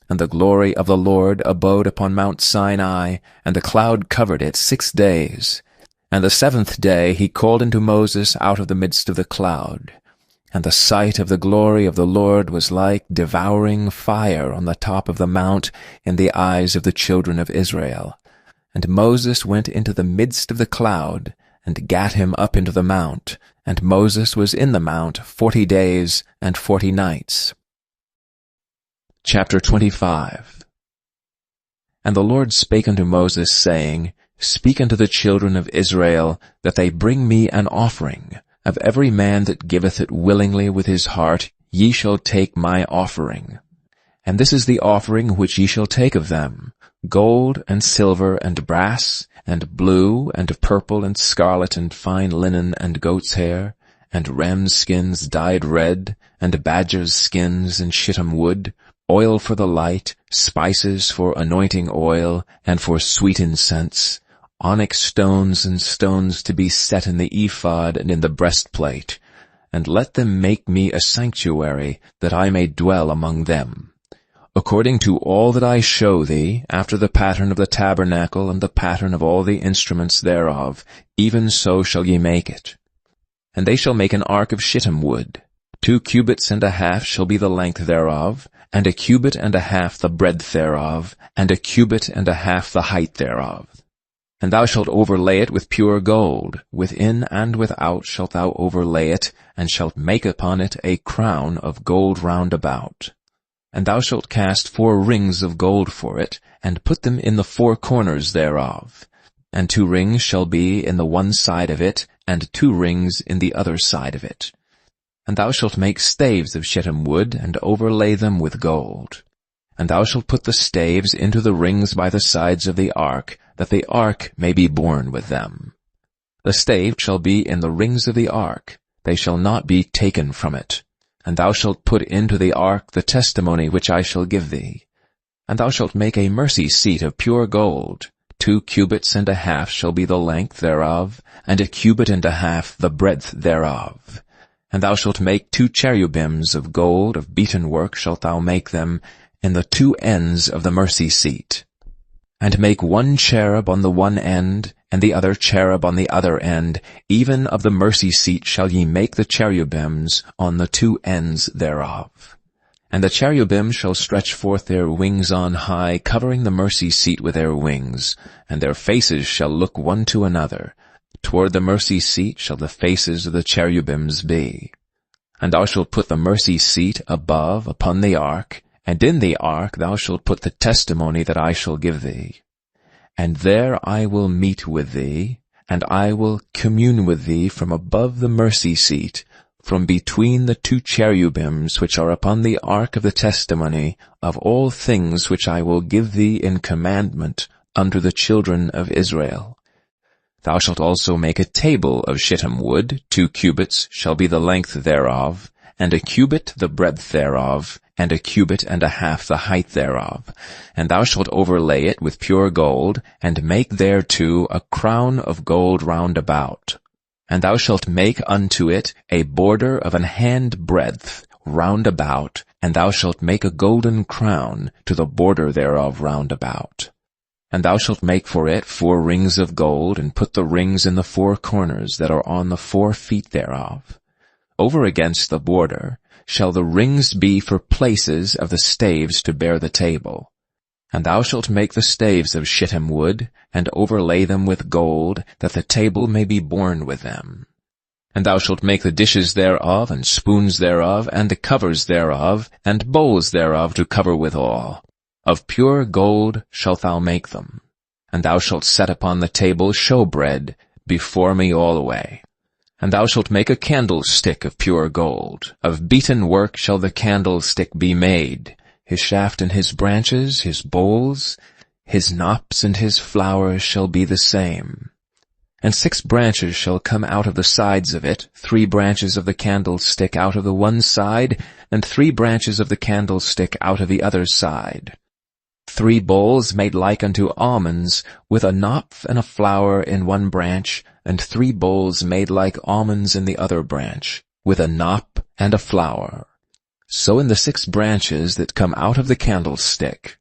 And the glory of the Lord abode upon Mount Sinai, and the cloud covered it 6 days. And the 7th day he called unto Moses out of the midst of the cloud. And the sight of the glory of the Lord was like devouring fire on the top of the mount in the eyes of the children of Israel. And Moses went into the midst of the cloud, and gat him up into the mount, And Moses was in the mount 40 days and 40 nights. Chapter 25. And the Lord spake unto Moses, saying, Speak unto the children of Israel, that they bring me an offering. Of every man that giveth it willingly with his heart, ye shall take my offering. And this is the offering which ye shall take of them: gold, and silver, and brass, and blue, and purple, and scarlet, and fine linen, and goat's hair, and rams' skins dyed red, and badgers' skins, and shittim wood, oil for the light, spices for anointing oil, and for sweet incense, onyx stones and stones to be set in the ephod and in the breastplate. And let them make me a sanctuary, that I may dwell among them. According to all that I show thee, after the pattern of the tabernacle and the pattern of all the instruments thereof, even so shall ye make it. And they shall make an ark of shittim wood. 2 cubits and a half shall be the length thereof, and 1 cubit and a half the breadth thereof, and 1 cubit and a half the height thereof. And thou shalt overlay it with pure gold. Within and without shalt thou overlay it, and shalt make upon it a crown of gold round about. And thou shalt cast 4 rings of gold for it, and put them in the 4 corners thereof. And 2 rings shall be in the one side of it, and 2 rings in the other side of it. And thou shalt make staves of shittim wood, and overlay them with gold. And thou shalt put the staves into the rings by the sides of the ark, that the ark may be borne with them. The stave shall be in the rings of the ark, they shall not be taken from it. And thou shalt put into the ark the testimony which I shall give thee. And thou shalt make a mercy seat of pure gold. 2 cubits and a half shall be the length thereof, and 1 cubit and a half the breadth thereof. And thou shalt make 2 cherubims of gold, of beaten work shalt thou make them, in the 2 ends of the mercy seat. And make 1 cherub on the one end, and the other cherub on the other end, even of the mercy seat shall ye make the cherubims on the 2 ends thereof. And the cherubim shall stretch forth their wings on high, covering the mercy seat with their wings, and their faces shall look one to another. Toward the mercy seat shall the faces of the cherubims be. And thou shalt put the mercy seat above upon the ark, and in the ark thou shalt put the testimony that I shall give thee. And there I will meet with thee, and I will commune with thee from above the mercy seat, from between the 2 cherubims which are upon the ark of the testimony, of all things which I will give thee in commandment unto the children of Israel. Thou shalt also make a table of shittim wood, 2 cubits shall be the length thereof, and 1 cubit the breadth thereof, and 1 cubit and a half the height thereof. And thou shalt overlay it with pure gold, and make thereto a crown of gold round about. And thou shalt make unto it a border of an hand breadth round about, and thou shalt make a golden crown to the border thereof round about. And thou shalt make for it 4 rings of gold, and put the rings in the 4 corners that are on the 4 feet thereof. Over against the border shall the rings be for places of the staves to bear the table. And thou shalt make the staves of shittim wood, and overlay them with gold, that the table may be borne with them. And thou shalt make the dishes thereof, and spoons thereof, and the covers thereof, and bowls thereof to cover withal. Of pure gold shalt thou make them. And thou shalt set upon the table showbread before me alway. And thou shalt make a candlestick of pure gold. Of beaten work shall the candlestick be made, his shaft and his branches, his bowls, his knops and his flowers shall be the same. And 6 branches shall come out of the sides of it, 3 branches of the candlestick out of the one side, and 3 branches of the candlestick out of the other side. 3 bowls made like unto almonds, with a knop and a flower in one branch, and 3 bowls made like almonds in the other branch, with a knop and a flower. So in the 6 branches that come out of the candlestick.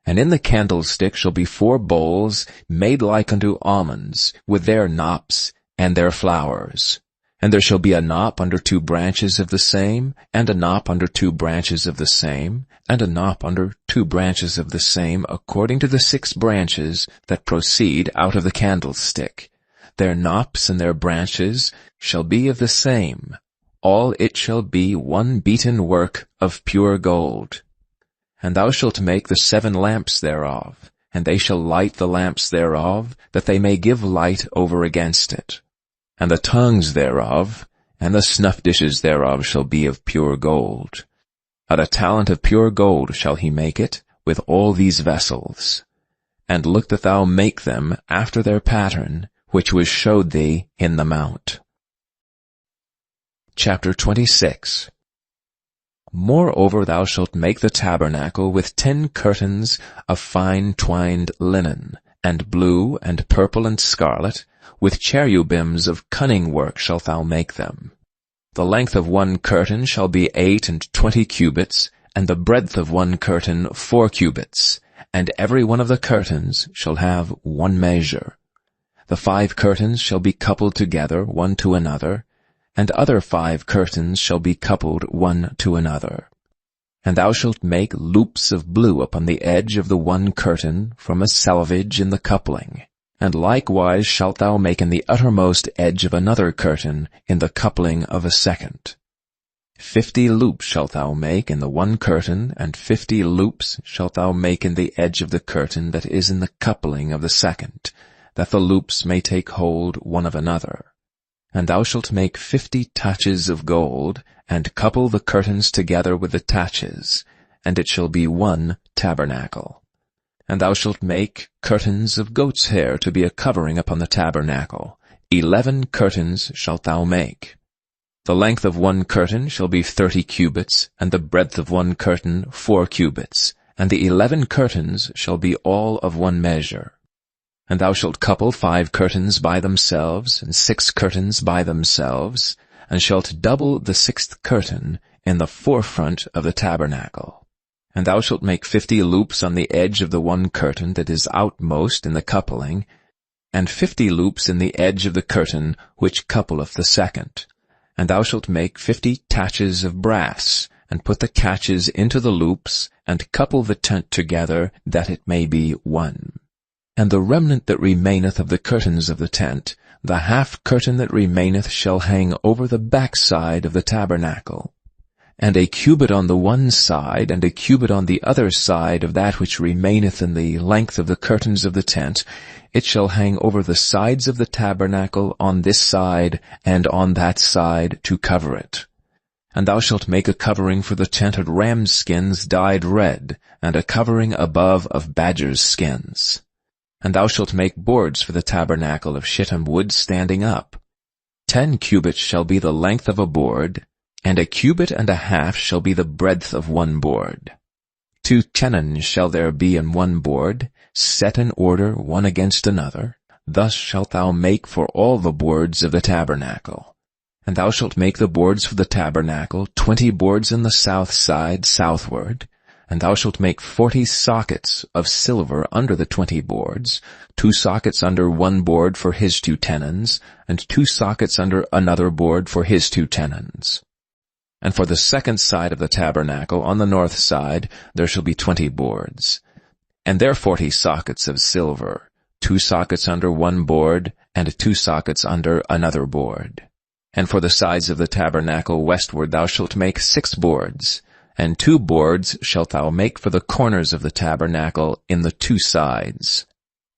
And in the candlestick shall be 4 bowls made like unto almonds, with their knops and their flowers. And there shall be a knop under 2 branches of the same, and a knop under 2 branches of the same, and a knop under 2 branches of the same, according to the 6 branches that proceed out of the candlestick. their knops and their branches, shall be of the same. All it shall be one beaten work of pure gold. And thou shalt make the 7 lamps thereof, and they shall light the lamps thereof, that they may give light over against it. And the tongues thereof, and the snuff dishes thereof shall be of pure gold. At a talent of pure gold shall he make it, with all these vessels. And look that thou make them after their pattern, which was showed thee in the mount. Chapter 26. Moreover thou shalt make the tabernacle with 10 curtains of fine twined linen, and blue, and purple, and scarlet, with cherubims of cunning work shalt thou make them. The length of one curtain shall be 28 cubits, and the breadth of one curtain 4 cubits, and every one of the curtains shall have 1 measure. The 5 curtains shall be coupled together one to another, and other 5 curtains shall be coupled one to another. And thou shalt make loops of blue upon the edge of the one curtain from a selvage in the coupling. And likewise shalt thou make in the uttermost edge of another curtain in the coupling of a second. 50 loops shalt thou make in the one curtain, and 50 loops shalt thou make in the edge of the curtain that is in the coupling of the second, that the loops may take hold one of another. And thou shalt make 50 taches of gold, and couple the curtains together with the taches, and it shall be one tabernacle. And thou shalt make curtains of goat's hair to be a covering upon the tabernacle. 11 curtains shalt thou make. The length of one curtain shall be 30 cubits, and the breadth of one curtain 4 cubits, and the 11 curtains shall be all of 1 measure. And thou shalt couple 5 curtains by themselves, and 6 curtains by themselves, and shalt double the 6th curtain in the forefront of the tabernacle. And thou shalt make 50 loops on the edge of the one curtain that is outmost in the coupling, and 50 loops in the edge of the curtain which coupleth the second. And thou shalt make 50 taches of brass, and put the catches into the loops, and couple the tent together, that it may be one. And the remnant that remaineth of the curtains of the tent, the half curtain that remaineth shall hang over the backside of the tabernacle. And a cubit on the one side, and a cubit on the other side of that which remaineth in the length of the curtains of the tent, it shall hang over the sides of the tabernacle on this side and on that side to cover it. And thou shalt make a covering for the tent of ram skins dyed red, and a covering above of badgers' skins. And thou shalt make boards for the tabernacle of shittim wood standing up. 10 cubits shall be the length of a board, and a cubit and a half shall be the breadth of one board. 2 tenons shall there be in one board, set in order one against another. Thus shalt thou make for all the boards of the tabernacle. And thou shalt make the boards for the tabernacle, 20 boards in the south side southward. And thou shalt make 40 sockets of silver under the 20 boards, 2 sockets under one board for his 2 tenons, and 2 sockets under another board for his 2 tenons. And for the second side of the tabernacle, on the north side, there shall be 20 boards. And there 40 sockets of silver, 2 sockets under one board, and 2 sockets under another board. And for the sides of the tabernacle westward thou shalt make 6 boards, and 2 boards shalt thou make for the corners of the tabernacle in the 2 sides.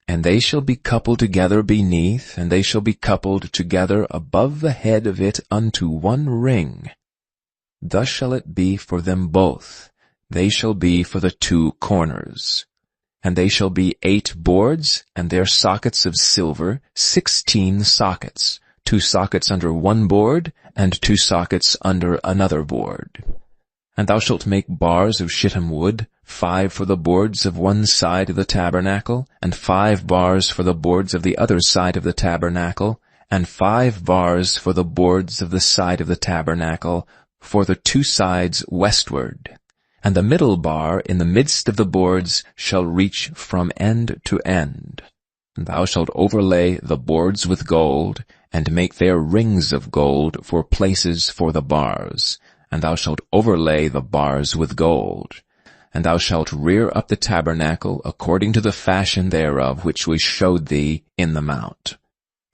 And they shall be coupled together beneath, and they shall be coupled together above the head of it unto one ring. Thus shall it be for them both. They shall be for the 2 corners. And they shall be 8 boards, and their sockets of silver, 16 sockets, 2 sockets under one board, and 2 sockets under another board. And thou shalt make bars of shittim wood, 5 for the boards of one side of the tabernacle, and 5 bars for the boards of the other side of the tabernacle, and 5 bars for the boards of the side of the tabernacle, for the 2 sides westward. And the middle bar in the midst of the boards shall reach from end to end. And thou shalt overlay the boards with gold, and make their rings of gold for places for the bars. And thou shalt overlay the bars with gold. And thou shalt rear up the tabernacle according to the fashion thereof which was showed thee in the mount.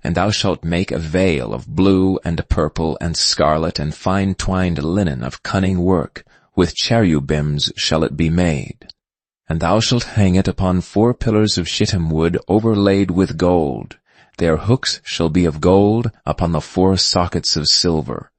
And thou shalt make a veil of blue and purple and scarlet and fine-twined linen of cunning work, with cherubims shall it be made. And thou shalt hang it upon 4 pillars of shittim wood overlaid with gold. Their hooks shall be of gold upon the 4 sockets of silver.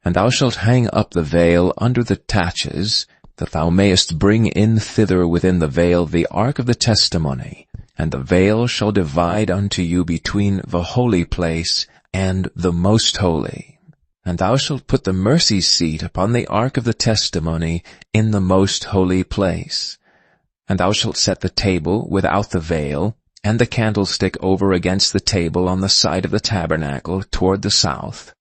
And thou shalt hang up the veil under the taches, that thou mayest bring in thither within the veil the ark of the testimony. And the veil shall divide unto you between the holy place and the most holy. And thou shalt put the mercy seat upon the ark of the testimony in the most holy place. And thou shalt set the table without the veil, and the candlestick over against the table on the side of the tabernacle toward the south.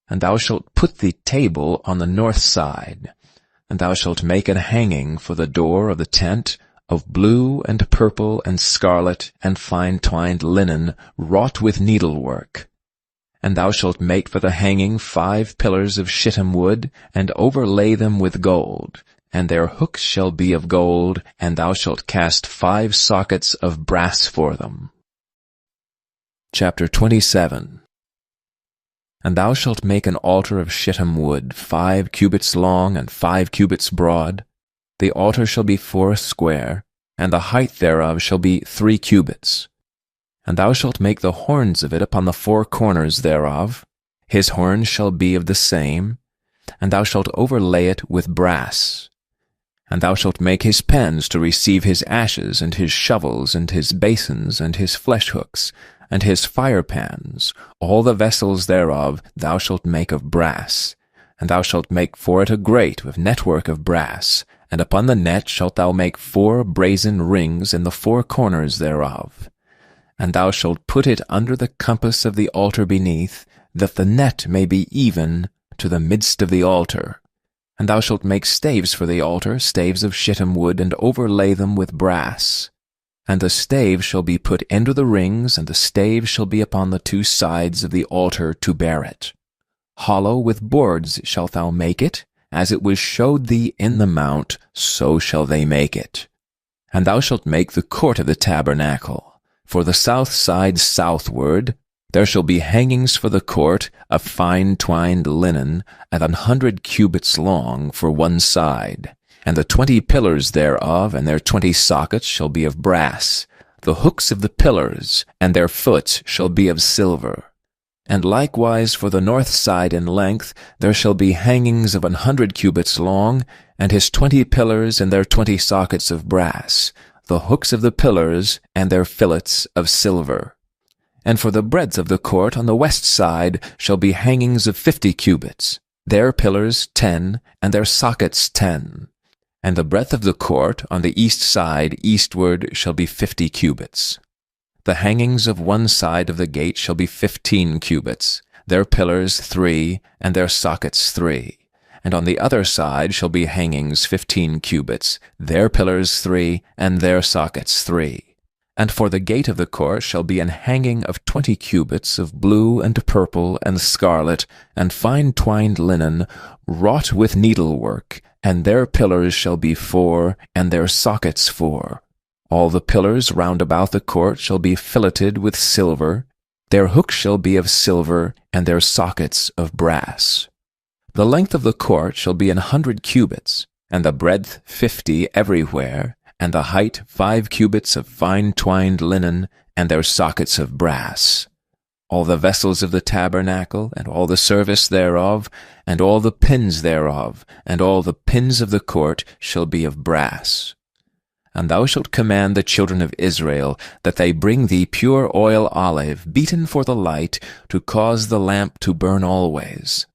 And thou shalt put the table on the north side. And thou shalt make an hanging for the door of the tent of blue and purple and scarlet and fine-twined linen wrought with needlework. And thou shalt make for the hanging 5 pillars of shittim wood, and overlay them with gold, and their hooks shall be of gold, and thou shalt cast 5 sockets of brass for them. Chapter 27. And thou shalt make an altar of shittim wood, 5 cubits long and 5 cubits broad. The altar shall be 4 square, and the height thereof shall be 3 cubits. And thou shalt make the horns of it upon the 4 corners thereof. His horns shall be of the same, and thou shalt overlay it with brass. And thou shalt make his pans to receive his ashes, and his shovels, and his basins, and his flesh hooks, and his fire pans. All the vessels thereof thou shalt make of brass. And thou shalt make for it a grate with network of brass, and upon the net shalt thou make 4 brazen rings in the 4 corners thereof. And thou shalt put it under the compass of the altar beneath, that the net may be even to the midst of the altar. And thou shalt make staves for the altar, staves of shittim wood, and overlay them with brass. And the stave shall be put into the rings, and the stave shall be upon the 2 sides of the altar to bear it. Hollow with boards shalt thou make it, as it was showed thee in the mount, so shall they make it. And thou shalt make the court of the tabernacle. For the south side southward there shall be hangings for the court of fine-twined linen, and 100 cubits long for one side. And the 20 pillars thereof and their 20 sockets shall be of brass. The hooks of the pillars and their foots shall be of silver. And likewise for the north side in length there shall be hangings of 100 cubits long, and his 20 pillars and their 20 sockets of brass, the hooks of the pillars and their fillets of silver. And for the breadth of the court on the west side shall be hangings of 50 cubits, their pillars 10, and their sockets 10. And the breadth of the court on the east side eastward shall be 50 cubits. The hangings of one side of the gate shall be 15 cubits, their pillars 3, and their sockets 3. And on the other side shall be hangings 15 cubits, their pillars 3, and their sockets 3. And for the gate of the court shall be an hanging of 20 cubits of blue and purple and scarlet and fine-twined linen, wrought with needlework, and their pillars shall be 4, and their sockets 4. All the pillars round about the court shall be filleted with silver. Their hooks shall be of silver, and their sockets of brass. The length of the court shall be 100 cubits, and the breadth 50 everywhere, and the height 5 cubits of fine-twined linen, and their sockets of brass. All the vessels of the tabernacle, and all the service thereof, and all the pins thereof, and all the pins of the court shall be of brass. And thou shalt command the children of Israel that they bring thee pure oil olive, beaten for the light, to cause the lamp to burn always.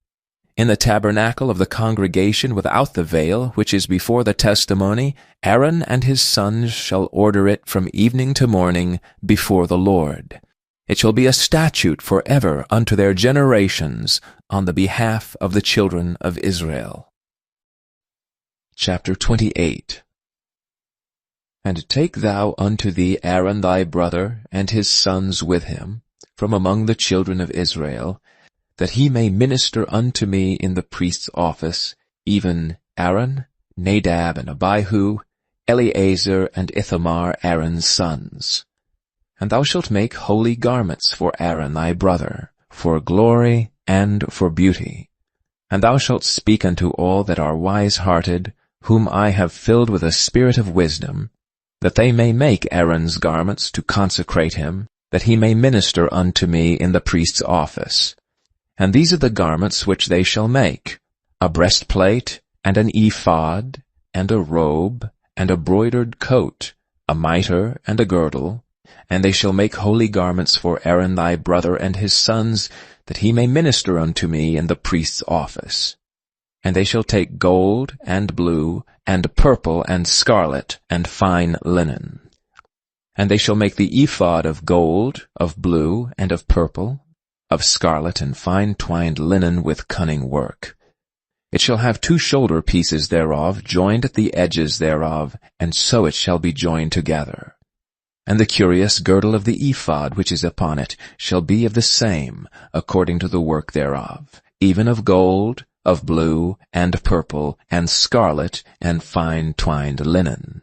In the tabernacle of the congregation without the veil, which is before the testimony, Aaron and his sons shall order it from evening to morning before the Lord. It shall be a statute forever unto their generations on the behalf of the children of Israel. Chapter 28. And take thou unto thee Aaron thy brother, and his sons with him, from among the children of Israel, that he may minister unto me in the priest's office, even Aaron, Nadab, and Abihu, Eleazar, and Ithamar Aaron's sons. And thou shalt make holy garments for Aaron thy brother, for glory and for beauty. And thou shalt speak unto all that are wise-hearted, whom I have filled with a spirit of wisdom, that they may make Aaron's garments to consecrate him, that he may minister unto me in the priest's office. And these are the garments which they shall make: a breastplate, and an ephod, and a robe, and a broidered coat, a mitre, and a girdle. And they shall make holy garments for Aaron thy brother and his sons, that he may minister unto me in the priest's office. And they shall take gold, and blue, and purple, and scarlet, and fine linen. And they shall make the ephod of gold, of blue, and of purple, of scarlet, and fine twined linen with cunning work. It shall have 2 shoulder pieces thereof, joined at the edges thereof, and so it shall be joined together. And the curious girdle of the ephod which is upon it shall be of the same, according to the work thereof, even of gold, of blue, and purple, and scarlet, and fine twined linen.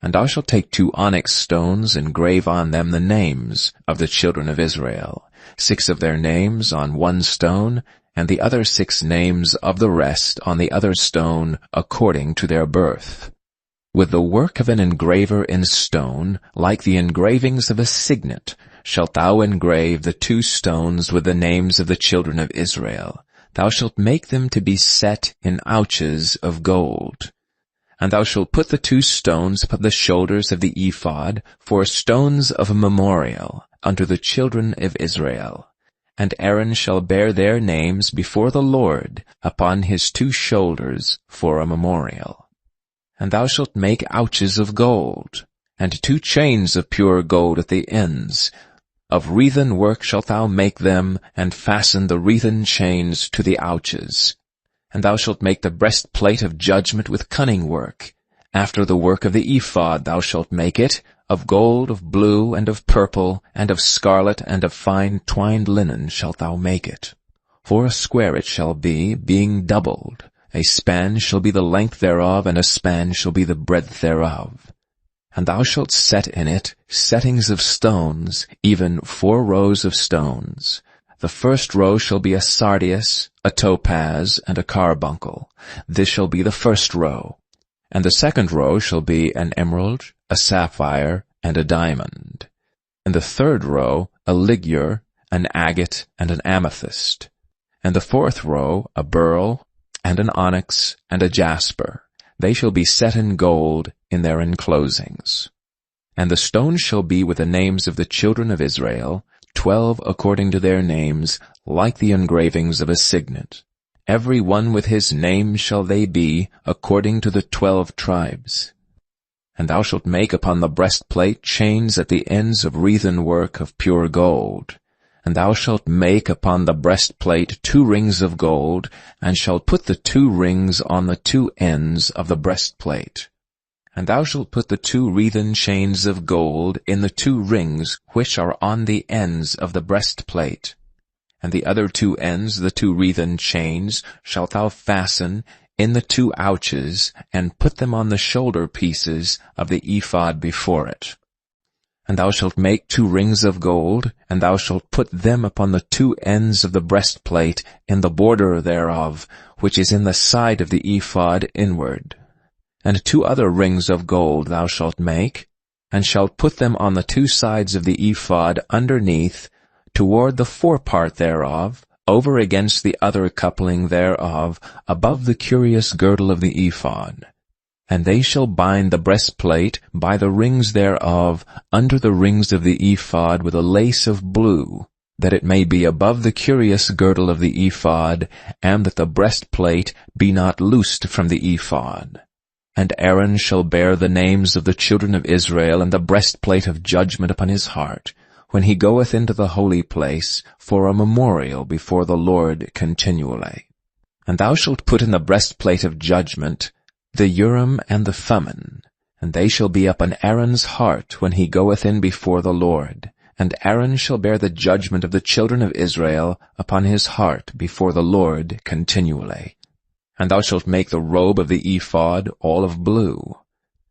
And thou shalt take 2 onyx stones, and grave on them the names of the children of Israel, 6 of their names on one stone, and the other 6 names of the rest on the other stone, according to their birth. With the work of an engraver in stone, like the engravings of a signet, shalt thou engrave the 2 stones with the names of the children of Israel. Thou shalt make them to be set in ouches of gold. And thou shalt put the 2 stones upon the shoulders of the ephod for stones of memorial unto the children of Israel. And Aaron shall bear their names before the Lord upon his 2 shoulders for a memorial. And thou shalt make ouches of gold, and 2 chains of pure gold at the ends. Of wreathen work shalt thou make them, and fasten the wreathen chains to the ouches. And thou shalt make the breastplate of judgment with cunning work. After the work of the ephod thou shalt make it, of gold, of blue, and of purple, and of scarlet, and of fine twined linen shalt thou make it. For a square it shall be, being doubled. A span shall be the length thereof, and a span shall be the breadth thereof. And thou shalt set in it settings of stones, even 4 rows of stones. The first row shall be a sardius, a topaz, and a carbuncle. This shall be the first row. And the second row shall be an emerald, a sapphire, and a diamond. And the third row a ligure, an agate, and an amethyst. And the 4th row a beryl, and an onyx, and a jasper. They shall be set in gold in their enclosings. And the stones shall be with the names of the children of Israel, 12 according to their names, like the engravings of a signet. Every one with his name shall they be, according to the 12 tribes. And thou shalt make upon the breastplate chains at the ends of wreathen work of pure gold. And thou shalt make upon the breastplate 2 rings of gold, and shalt put the 2 rings on the 2 ends of the breastplate. And thou shalt put the 2 wreathen chains of gold in the 2 rings which are on the ends of the breastplate. And the other 2 ends, the 2 wreathen chains, shalt thou fasten in the 2 ouches, and put them on the shoulder pieces of the ephod before it. And thou shalt make 2 rings of gold, and thou shalt put them upon the 2 ends of the breastplate in the border thereof, which is in the side of the ephod inward. And 2 other rings of gold thou shalt make, and shalt put them on the 2 sides of the ephod underneath, toward the forepart thereof, over against the other coupling thereof, above the curious girdle of the ephod. And they shall bind the breastplate by the rings thereof under the rings of the ephod with a lace of blue, that it may be above the curious girdle of the ephod, and that the breastplate be not loosed from the ephod. And Aaron shall bear the names of the children of Israel and the breastplate of judgment upon his heart, when he goeth into the holy place, for a memorial before the Lord continually. And thou shalt put in the breastplate of judgment the Urim and the Thummim, and they shall be upon Aaron's heart when he goeth in before the Lord. And Aaron shall bear the judgment of the children of Israel upon his heart before the Lord continually. And thou shalt make the robe of the ephod all of blue.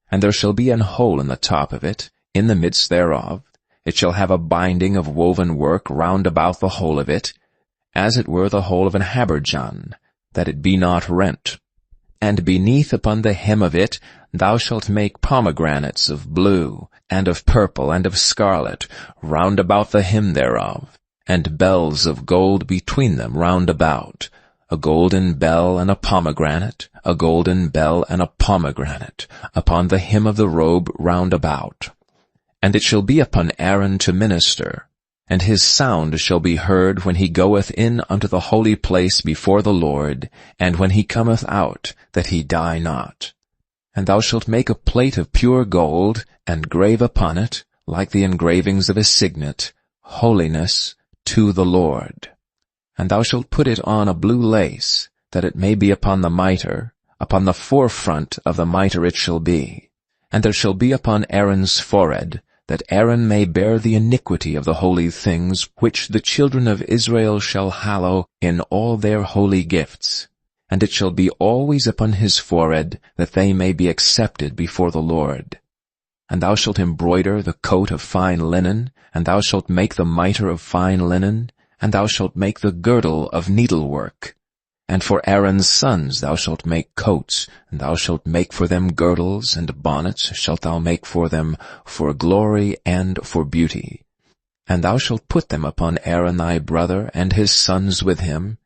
And there shall be an hole in the top of it, in the midst thereof. It shall have a binding of woven work round about the whole of it, as it were the whole of an habergeon, that it be not rent. And beneath upon the hem of it thou shalt make pomegranates of blue, and of purple, and of scarlet, round about the hem thereof, and bells of gold between them round about, a golden bell and a pomegranate, a golden bell and a pomegranate, upon the hem of the robe round about. And it shall be upon Aaron to minister, and his sound shall be heard when he goeth in unto the holy place before the Lord, and when he cometh out, that he die not. And thou shalt make a plate of pure gold, and grave upon it, like the engravings of a signet, Holiness to the Lord. And thou shalt put it on a blue lace, that it may be upon the mitre, upon the forefront of the mitre it shall be. And there shall be upon Aaron's forehead, that Aaron may bear the iniquity of the holy things which the children of Israel shall hallow in all their holy gifts. And it shall be always upon his forehead, that they may be accepted before the Lord. And thou shalt embroider the coat of fine linen, and thou shalt make the mitre of fine linen, and thou shalt make the girdle of needlework. And for Aaron's sons thou shalt make coats, and thou shalt make for them girdles, and bonnets shalt thou make for them, for glory and for beauty. And thou shalt put them upon Aaron thy brother, and his sons with him,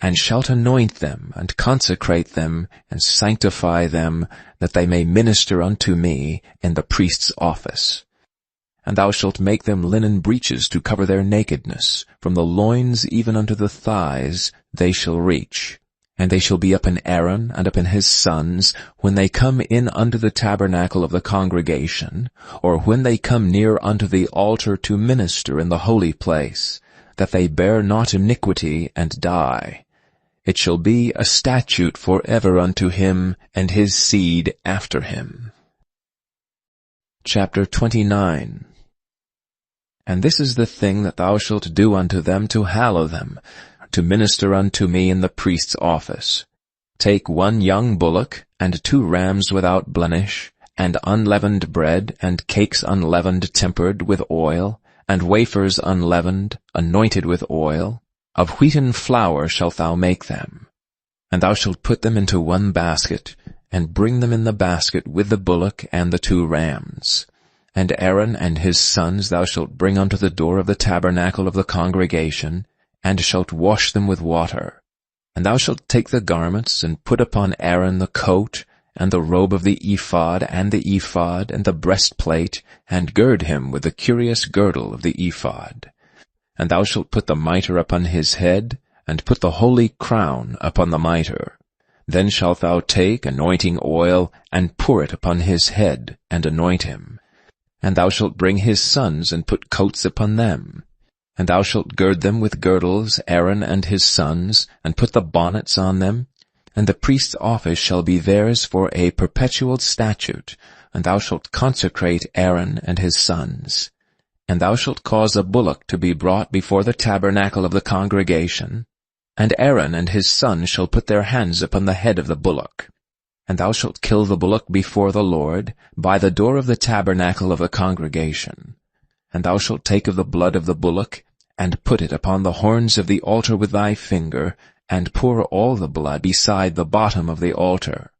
and shalt anoint them, and consecrate them, and sanctify them, that they may minister unto me in the priest's office. And thou shalt make them linen breeches to cover their nakedness, from the loins even unto the thighs they shall reach. And they shall be upon Aaron and upon his sons, when they come in unto the tabernacle of the congregation, or when they come near unto the altar to minister in the holy place, that they bear not iniquity and die. It shall be a statute forever unto him and his seed after him. Chapter 29. And this is the thing that thou shalt do unto them to hallow them, to minister unto me in the priest's office. Take 1 young bullock, and 2 rams without blemish, and unleavened bread, and cakes unleavened tempered with oil, and wafers unleavened, anointed with oil. Of wheaten flour shalt thou make them. And thou shalt put them into 1 basket, and bring them in the basket with the bullock and the 2 rams. And Aaron and his sons thou shalt bring unto the door of the tabernacle of the congregation, and shalt wash them with water. And thou shalt take the garments, and put upon Aaron the coat, and the robe of the ephod, and the breastplate, and gird him with the curious girdle of the ephod. And thou shalt put the mitre upon his head, and put the holy crown upon the mitre. Then shalt thou take anointing oil, and pour it upon his head, and anoint him. And thou shalt bring his sons, and put coats upon them. And thou shalt gird them with girdles, Aaron and his sons, and put the bonnets on them. And the priest's office shall be theirs for a perpetual statute, and thou shalt consecrate Aaron and his sons. And thou shalt cause a bullock to be brought before the tabernacle of the congregation, and Aaron and his sons shall put their hands upon the head of the bullock. And thou shalt kill the bullock before the Lord, by the door of the tabernacle of the congregation. And thou shalt take of the blood of the bullock, and put it upon the horns of the altar with thy finger, and pour all the blood beside the bottom of the altar.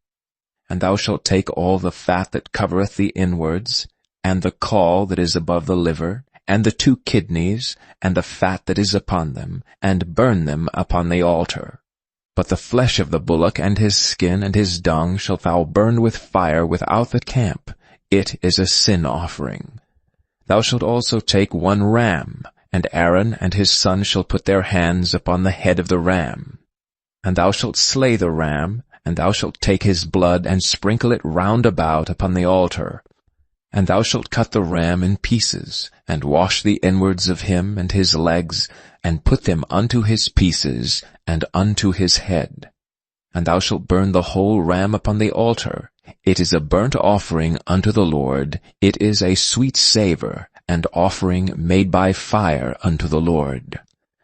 And thou shalt take all the fat that covereth the inwards, and the caul that is above the liver, and the 2 kidneys, and the fat that is upon them, and burn them upon the altar. But the flesh of the bullock and his skin and his dung shalt thou burn with fire without the camp. It is a sin offering. Thou shalt also take 1 ram, and Aaron and his sons shall put their hands upon the head of the ram. And thou shalt slay the ram, and thou shalt take his blood, and sprinkle it round about upon the altar. And thou shalt cut the ram in pieces, and wash the inwards of him and his legs, and put them unto his pieces, and unto his head. And thou shalt burn the whole ram upon the altar. It is a burnt offering unto the Lord. It is a sweet savour, and offering made by fire unto the Lord.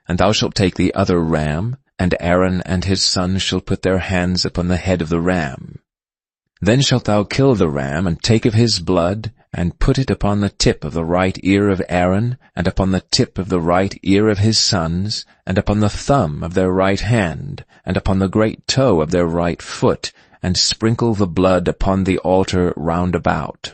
And thou shalt take the other ram, and Aaron and his sons shall put their hands upon the head of the ram. Then shalt thou kill the ram, and take of his blood, and put it upon the tip of the right ear of Aaron, and upon the tip of the right ear of his sons, and upon the thumb of their right hand, and upon the great toe of their right foot, and sprinkle the blood upon the altar round about.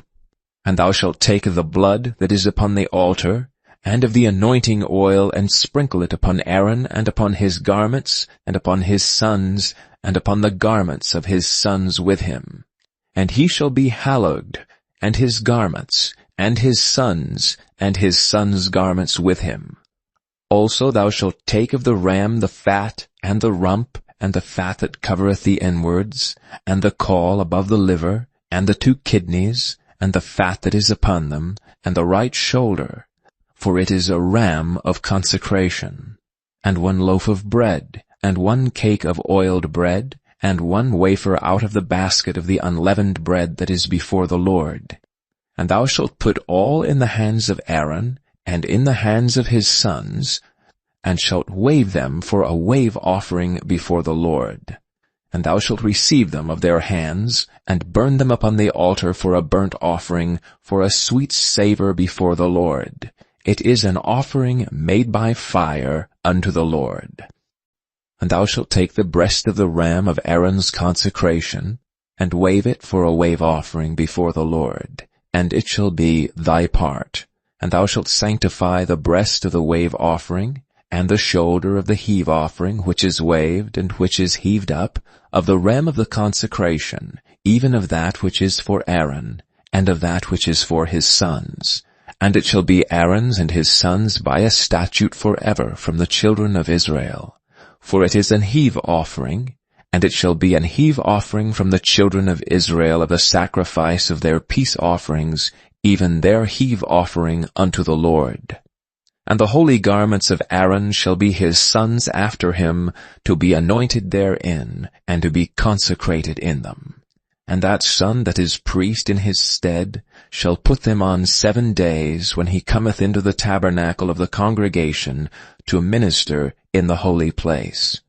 And thou shalt take of the blood that is upon the altar, and of the anointing oil, and sprinkle it upon Aaron, and upon his garments, and upon his sons, and upon the garments of his sons with him. And he shall be hallowed, and his garments, and his sons garments with him. Also thou shalt take of the ram the fat, and the rump, and the fat that covereth the inwards, and the caul above the liver, and the 2 kidneys, and the fat that is upon them, and the right shoulder, for it is a ram of consecration, and 1 loaf of bread, and 1 cake of oiled bread, and 1 wafer out of the basket of the unleavened bread that is before the Lord. And thou shalt put all in the hands of Aaron, and in the hands of his sons, and shalt wave them for a wave offering before the Lord. And thou shalt receive them of their hands, and burn them upon the altar for a burnt offering, for a sweet savour before the Lord. It is an offering made by fire unto the Lord. And thou shalt take the breast of the ram of Aaron's consecration, and wave it for a wave offering before the Lord, and it shall be thy part. And thou shalt sanctify the breast of the wave offering, and the shoulder of the heave offering, which is waved and which is heaved up, of the ram of the consecration, even of that which is for Aaron, and of that which is for his sons. And it shall be Aaron's and his sons by a statute forever from the children of Israel. For it is an heave offering, and it shall be an heave offering from the children of Israel of the sacrifice of their peace offerings, even their heave offering unto the Lord. And the holy garments of Aaron shall be his sons after him, to be anointed therein, and to be consecrated in them. And that son that is priest in his stead shall put them on 7 days when he cometh into the tabernacle of the congregation to minister in the holy place.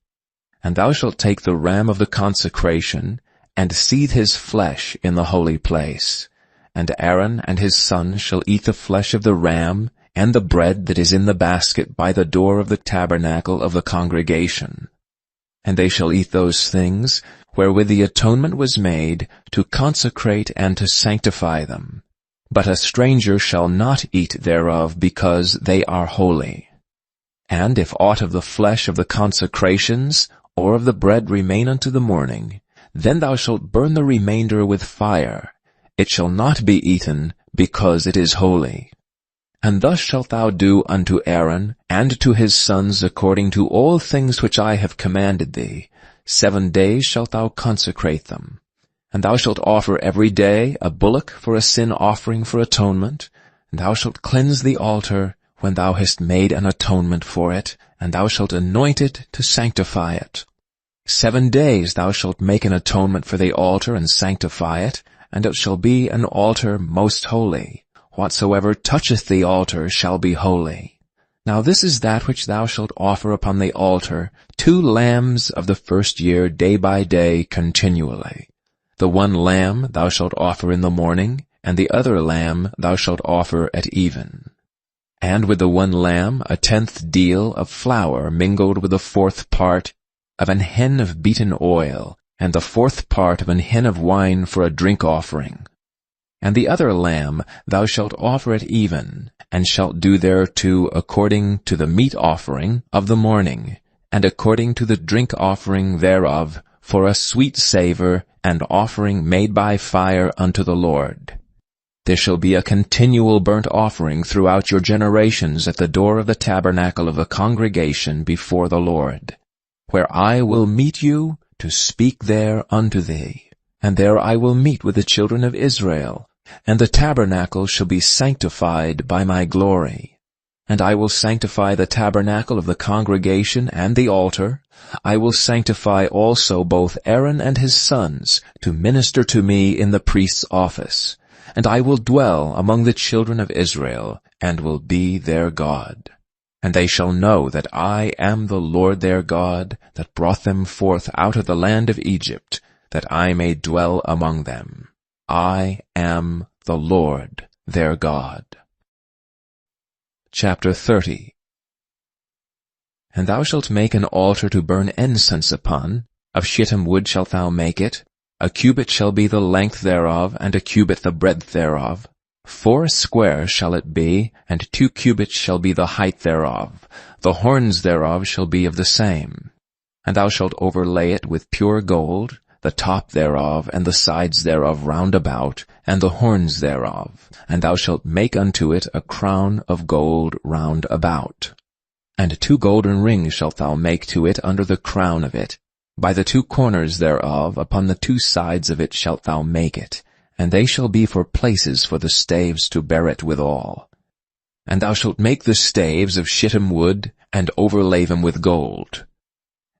And thou shalt take the ram of the consecration, and seethe his flesh in the holy place. And Aaron and his sons shall eat the flesh of the ram, and the bread that is in the basket by the door of the tabernacle of the congregation. And they shall eat those things wherewith the atonement was made, to consecrate and to sanctify them. But a stranger shall not eat thereof, because they are holy. And if aught of the flesh of the consecrations, or of the bread remain unto the morning, then thou shalt burn the remainder with fire. It shall not be eaten, because it is holy. And thus shalt thou do unto Aaron, and to his sons according to all things which I have commanded thee. 7 days shalt thou consecrate them. And thou shalt offer every day a bullock for a sin offering for atonement, and thou shalt cleanse the altar when thou hast made an atonement for it, and thou shalt anoint it to sanctify it. 7 days thou shalt make an atonement for the altar and sanctify it, and it shall be an altar most holy. Whatsoever toucheth the altar shall be holy. Now this is that which thou shalt offer upon the altar, 2 lambs of the first year day by day continually. The 1 lamb thou shalt offer in the morning, and the other lamb thou shalt offer at even. And with the 1 lamb 1/10 deal of flour mingled with the 4th part of an hin of beaten oil, and the 4th part of an hin of wine for a drink offering. And the other lamb thou shalt offer at even, and shalt do thereto according to the meat offering of the morning, and according to the drink offering thereof, for a sweet savour, and offering made by fire unto the Lord. There shall be a continual burnt offering throughout your generations at the door of the tabernacle of the congregation before the Lord, where I will meet you to speak there unto thee. And there I will meet with the children of Israel, and the tabernacle shall be sanctified by my glory. And I will sanctify the tabernacle of the congregation and the altar. I will sanctify also both Aaron and his sons to minister to me in the priest's office. And I will dwell among the children of Israel, and will be their God. And they shall know that I am the Lord their God, that brought them forth out of the land of Egypt, that I may dwell among them. I am the Lord their God. Chapter 30. And thou shalt make an altar to burn incense upon. Of shittim wood shalt thou make it. A cubit shall be the length thereof, and a cubit the breadth thereof. 4 square shall it be, and 2 cubits shall be the height thereof. The horns thereof shall be of the same. And thou shalt overlay it with pure gold, the top thereof, and the sides thereof round about, and the horns thereof. And thou shalt make unto it a crown of gold round about. And 2 golden rings shalt thou make to it under the crown of it. By the 2 corners thereof, upon the 2 sides of it shalt thou make it, and they shall be for places for the staves to bear it withal. And thou shalt make the staves of shittim wood, and overlay them with gold.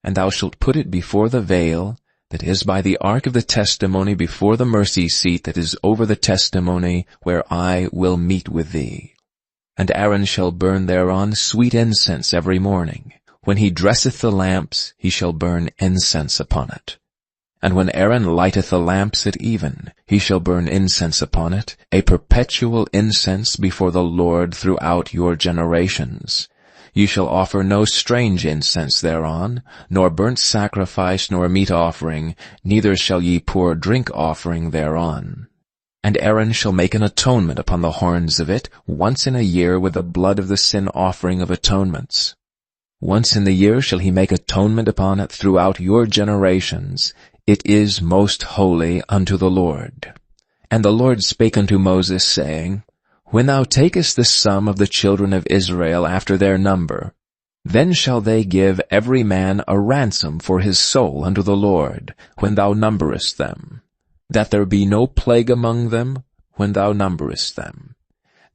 And thou shalt put it before the veil, that is by the ark of the testimony, before the mercy seat that is over the testimony, where I will meet with thee. And Aaron shall burn thereon sweet incense every morning. When he dresseth the lamps, he shall burn incense upon it. And when Aaron lighteth the lamps at even, he shall burn incense upon it, a perpetual incense before the Lord throughout your generations. Ye shall offer no strange incense thereon, nor burnt sacrifice, nor meat offering, neither shall ye pour drink offering thereon. And Aaron shall make an atonement upon the horns of it once in a year with the blood of the sin offering of atonements. Once in the year shall he make atonement upon it throughout your generations. It is most holy unto the Lord. And the Lord spake unto Moses, saying, When thou takest the sum of the children of Israel after their number, then shall they give every man a ransom for his soul unto the Lord, when thou numberest them, that there be no plague among them when thou numberest them.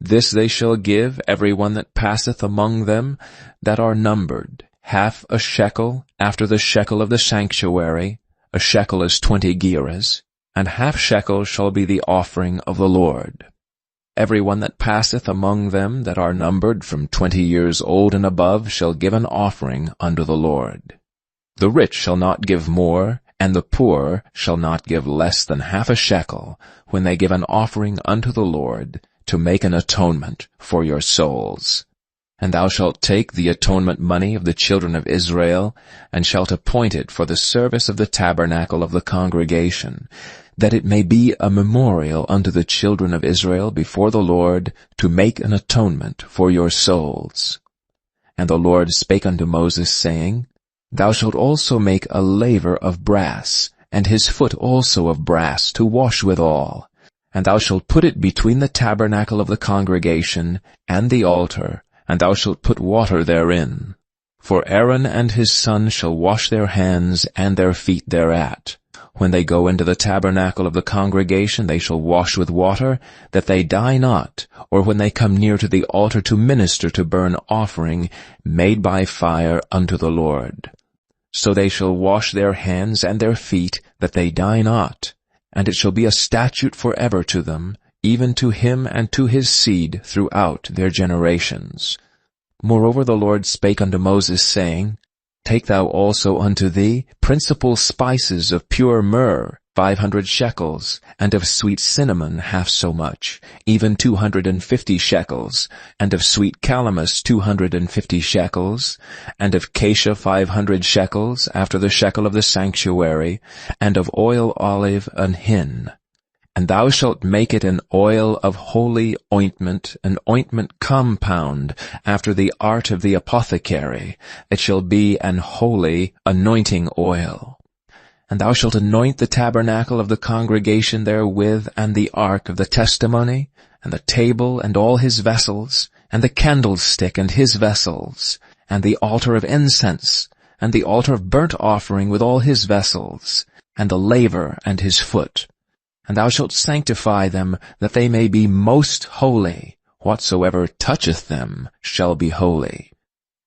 This they shall give every one that passeth among them that are numbered, 1/2 shekel after the shekel of the sanctuary. A shekel is 20 gerahs, and 1/2 shekel shall be the offering of the Lord. Every one that passeth among them that are numbered from 20 years old and above shall give an offering unto the Lord. The rich shall not give more, and the poor shall not give less than 1/2 shekel, when they give an offering unto the Lord, to make an atonement for your souls. And thou shalt take the atonement money of the children of Israel, and shalt appoint it for the service of the tabernacle of the congregation, that it may be a memorial unto the children of Israel before the Lord, to make an atonement for your souls. And the Lord spake unto Moses, saying, Thou shalt also make a laver of brass, and his foot also of brass, to wash withal. And thou shalt put it between the tabernacle of the congregation and the altar, and thou shalt put water therein. For Aaron and his sons shall wash their hands and their feet thereat. When they go into the tabernacle of the congregation, they shall wash with water, that they die not, or when they come near to the altar to minister to burn offering made by fire unto the Lord. So they shall wash their hands and their feet, that they die not. And it shall be a statute forever to them, even to him and to his seed throughout their generations. Moreover the Lord spake unto Moses, saying, Take thou also unto thee principal spices of pure myrrh, 500 shekels, and of sweet cinnamon 1/2 so much, even 250 shekels, and of sweet calamus 250 shekels, and of cassia 500 shekels, after the shekel of the sanctuary, and of oil olive an hin. And thou shalt make it an oil of holy ointment, an ointment compound, after the art of the apothecary. It shall be an holy anointing oil. And thou shalt anoint the tabernacle of the congregation therewith, and the ark of the testimony, and the table and all his vessels, and the candlestick and his vessels, and the altar of incense, and the altar of burnt offering with all his vessels, and the laver and his foot. And thou shalt sanctify them, that they may be most holy. Whatsoever toucheth them shall be holy.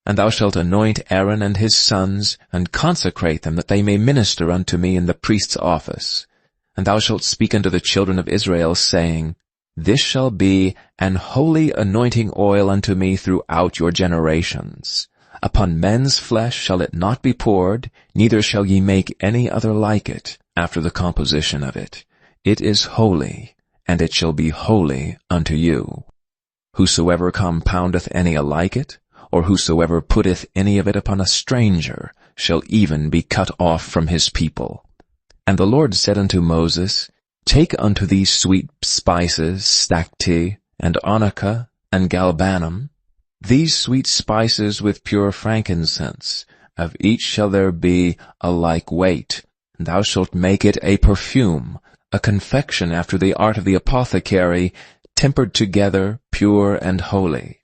And thou shalt anoint Aaron and his sons, and consecrate them, that they may minister unto me in the priest's office. And thou shalt speak unto the children of Israel, saying, This shall be an holy anointing oil unto me throughout your generations. Upon men's flesh shall it not be poured, neither shall ye make any other like it, after the composition of it. It is holy, and it shall be holy unto you. Whosoever compoundeth any alike it, or whosoever putteth any of it upon a stranger, shall even be cut off from his people. And the Lord said unto Moses, Take unto thee sweet spices, stacte, and onycha, and galbanum, these sweet spices with pure frankincense. Of each shall there be a like weight. Thou shalt make it a perfume, a confection after the art of the apothecary, tempered together, pure and holy.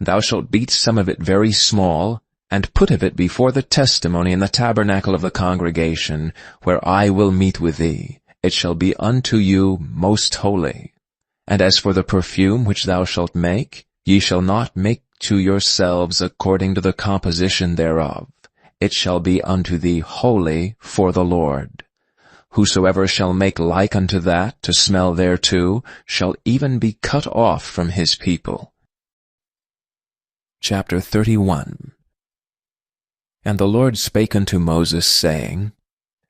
Thou shalt beat some of it very small, and put of it before the testimony in the tabernacle of the congregation, where I will meet with thee. It shall be unto you most holy. And as for the perfume which thou shalt make, ye shall not make to yourselves according to the composition thereof. It shall be unto thee holy for the Lord. Whosoever shall make like unto that, to smell thereto, shall even be cut off from his people. Chapter 31. And the Lord spake unto Moses, saying,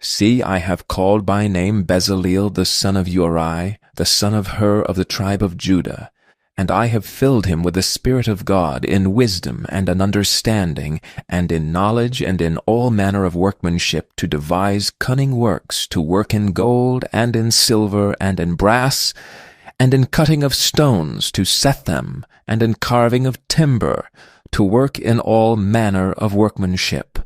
See, I have called by name Bezaleel the son of Uri, the son of Hur of the tribe of Judah, and I have filled him with the Spirit of God in wisdom and in understanding, and in knowledge and in all manner of workmanship, to devise cunning works, to work in gold, and in silver, and in brass, and in cutting of stones, to set them, and in carving of timber, to work in all manner of workmanship.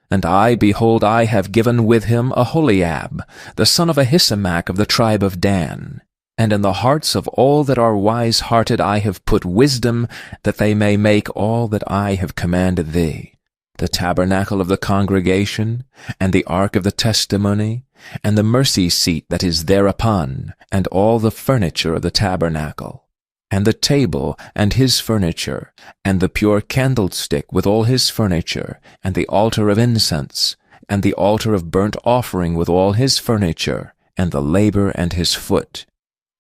And I, behold, I have given with him Aholiab, the son of Ahisamach of the tribe of Dan. And in the hearts of all that are wise-hearted I have put wisdom, that they may make all that I have commanded thee, the tabernacle of the congregation, and the ark of the testimony, and the mercy seat that is thereupon, and all the furniture of the tabernacle, and the table and his furniture, and the pure candlestick with all his furniture, and the altar of incense, and the altar of burnt offering with all his furniture, and the laver and his foot,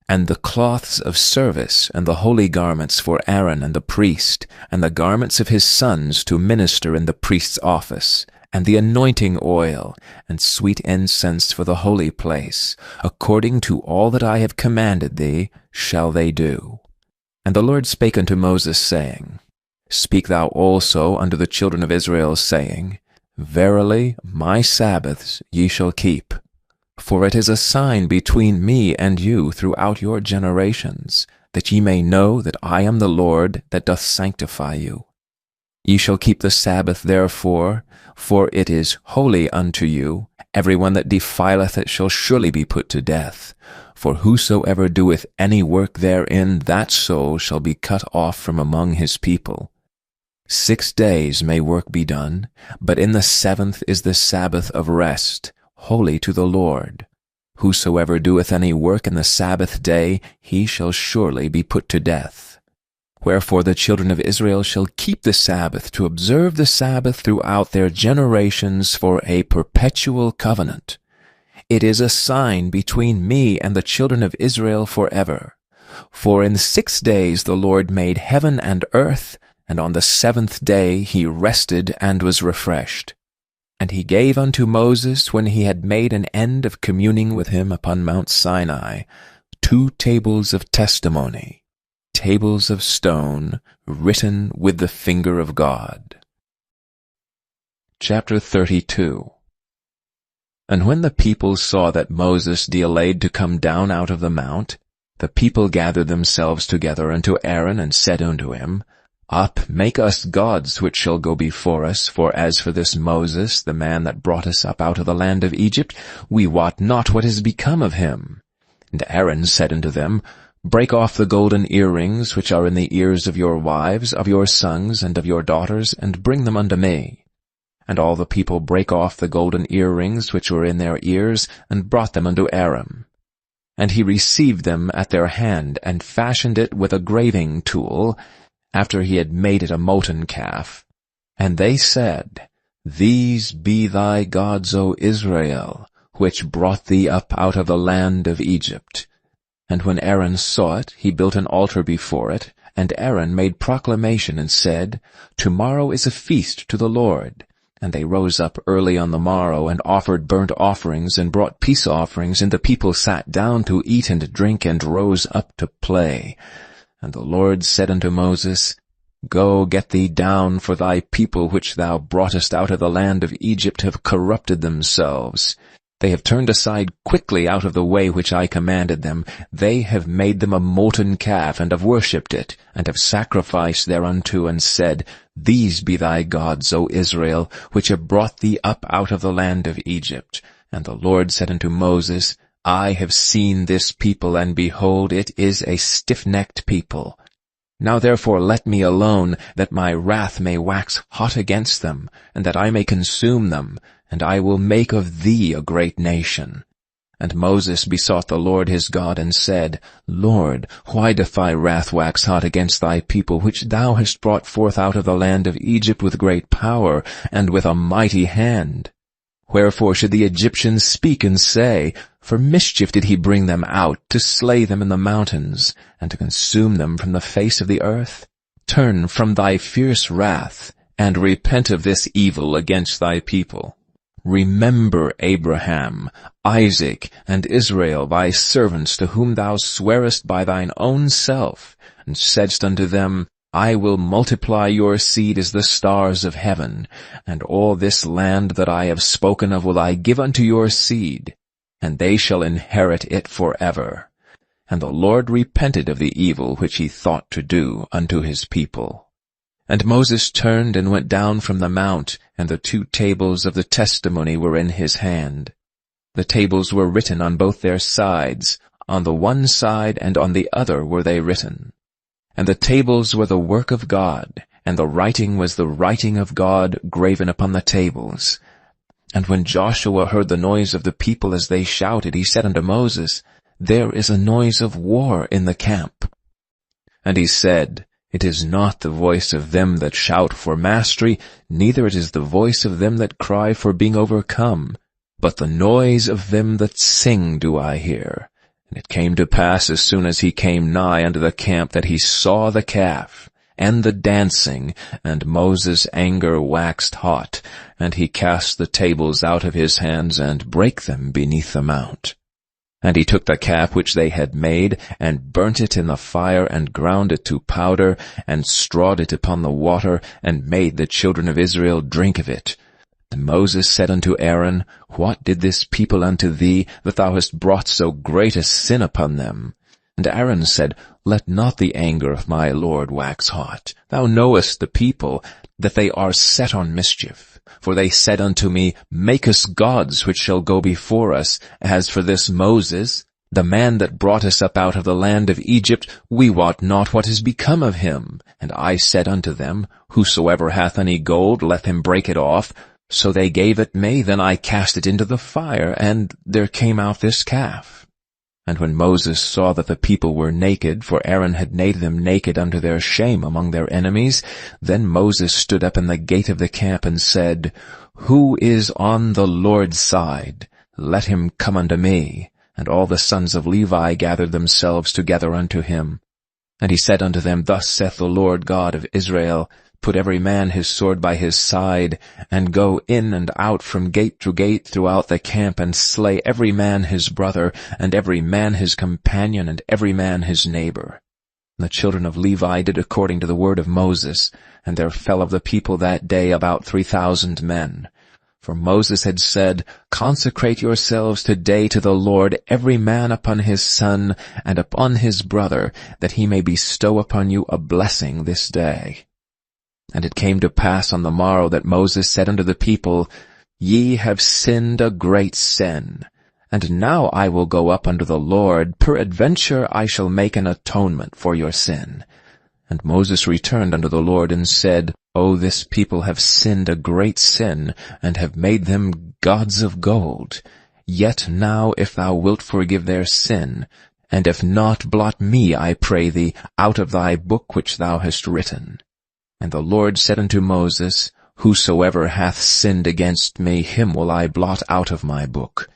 and the cloths of service, and the holy garments for Aaron and the priest, and the garments of his sons to minister in the priest's office, and the anointing oil, and sweet incense for the holy place, according to all that I have commanded thee, shall they do. And the Lord spake unto Moses, saying, Speak thou also unto the children of Israel, saying, Verily my Sabbaths ye shall keep. For it is a sign between me and you throughout your generations, that ye may know that I am the Lord that doth sanctify you. Ye shall keep the Sabbath therefore, for it is holy unto you. Every one that defileth it shall surely be put to death. For whosoever doeth any work therein, that soul shall be cut off from among his people. 6 days may work be done, but in the 7th is the Sabbath of rest, holy to the Lord. Whosoever doeth any work in the Sabbath day, he shall surely be put to death. Wherefore the children of Israel shall keep the Sabbath, to observe the Sabbath throughout their generations for a perpetual covenant. It is a sign between me and the children of Israel forever. For in 6 days the Lord made heaven and earth, and on the 7th day he rested and was refreshed. And he gave unto Moses, when he had made an end of communing with him upon Mount Sinai, 2 tables of testimony, tables of stone, written with the finger of God. Chapter 32. And when the people saw that Moses delayed to come down out of the mount, the people gathered themselves together unto Aaron, and said unto him, Up, make us gods which shall go before us, for as for this Moses, the man that brought us up out of the land of Egypt, we wot not what is become of him. And Aaron said unto them, Break off the golden earrings which are in the ears of your wives, of your sons, and of your daughters, and bring them unto me. And all the people brake off the golden earrings which were in their ears, and brought them unto Aaron. And he received them at their hand, and fashioned it with a graving tool, after he had made it a molten calf. And they said, These be thy gods, O Israel, which brought thee up out of the land of Egypt. And when Aaron saw it, he built an altar before it, and Aaron made proclamation and said, Tomorrow is a feast to the Lord. And they rose up early on the morrow, and offered burnt offerings, and brought peace offerings, and the people sat down to eat and drink, and rose up to play. And the Lord said unto Moses, Go, get thee down, for thy people which thou broughtest out of the land of Egypt have corrupted themselves. They have turned aside quickly out of the way which I commanded them. They have made them a molten calf, and have worshipped it, and have sacrificed thereunto, and said, These be thy gods, O Israel, which have brought thee up out of the land of Egypt. And the Lord said unto Moses, I have seen this people, and behold, it is a stiff-necked people. Now therefore let me alone, that my wrath may wax hot against them, and that I may consume them, and I will make of thee a great nation. And Moses besought the Lord his God, and said, Lord, why doth thy wrath wax hot against thy people, which thou hast brought forth out of the land of Egypt with great power, and with a mighty hand? Wherefore should the Egyptians speak and say, For mischief did he bring them out, to slay them in the mountains, and to consume them from the face of the earth? Turn from thy fierce wrath, and repent of this evil against thy people. Remember Abraham, Isaac, and Israel thy servants, to whom thou swarest by thine own self, and saidst unto them, I will multiply your seed as the stars of heaven, and all this land that I have spoken of will I give unto your seed, and they shall inherit it forever. And the Lord repented of the evil which he thought to do unto his people. And Moses turned and went down from the mount, and the 2 tables of the testimony were in his hand. The tables were written on both their sides, on the one side and on the other were they written. And the tables were the work of God, and the writing was the writing of God graven upon the tables. And when Joshua heard the noise of the people as they shouted, he said unto Moses, There is a noise of war in the camp. And he said, It is not the voice of them that shout for mastery, neither it is the voice of them that cry for being overcome, but the noise of them that sing do I hear. And it came to pass, as soon as he came nigh unto the camp, that he saw the calf, and the dancing, and Moses' anger waxed hot, and he cast the tables out of his hands, and brake them beneath the mount. And he took the calf which they had made, and burnt it in the fire, and ground it to powder, and strawed it upon the water, and made the children of Israel drink of it. And Moses said unto Aaron, What did this people unto thee, that thou hast brought so great a sin upon them? And Aaron said, Let not the anger of my Lord wax hot. Thou knowest the people, that they are set on mischief. For they said unto me, Make us gods which shall go before us. As for this Moses, the man that brought us up out of the land of Egypt, we wot not what is become of him. And I said unto them, Whosoever hath any gold, let him break it off. So they gave it me, then I cast it into the fire, and there came out this calf. And when Moses saw that the people were naked, for Aaron had made them naked unto their shame among their enemies, then Moses stood up in the gate of the camp and said, Who is on the Lord's side? Let him come unto me. And all the sons of Levi gathered themselves together unto him. And he said unto them, Thus saith the Lord God of Israel, Put every man his sword by his side, and go in and out from gate to gate throughout the camp, and slay every man his brother, and every man his companion, and every man his neighbor. And the children of Levi did according to the word of Moses, and there fell of the people that day about 3,000 men. For Moses had said, Consecrate yourselves today to the Lord, every man upon his son, and upon his brother, that he may bestow upon you a blessing this day. And it came to pass on the morrow that Moses said unto the people, Ye have sinned a great sin. And now I will go up unto the Lord, peradventure I shall make an atonement for your sin. And Moses returned unto the Lord and said, O this people have sinned a great sin, and have made them gods of gold. Yet now if thou wilt forgive their sin, and if not, blot me, I pray thee, out of thy book which thou hast written. And the Lord said unto Moses, Whosoever hath sinned against me, him will I blot out of my book.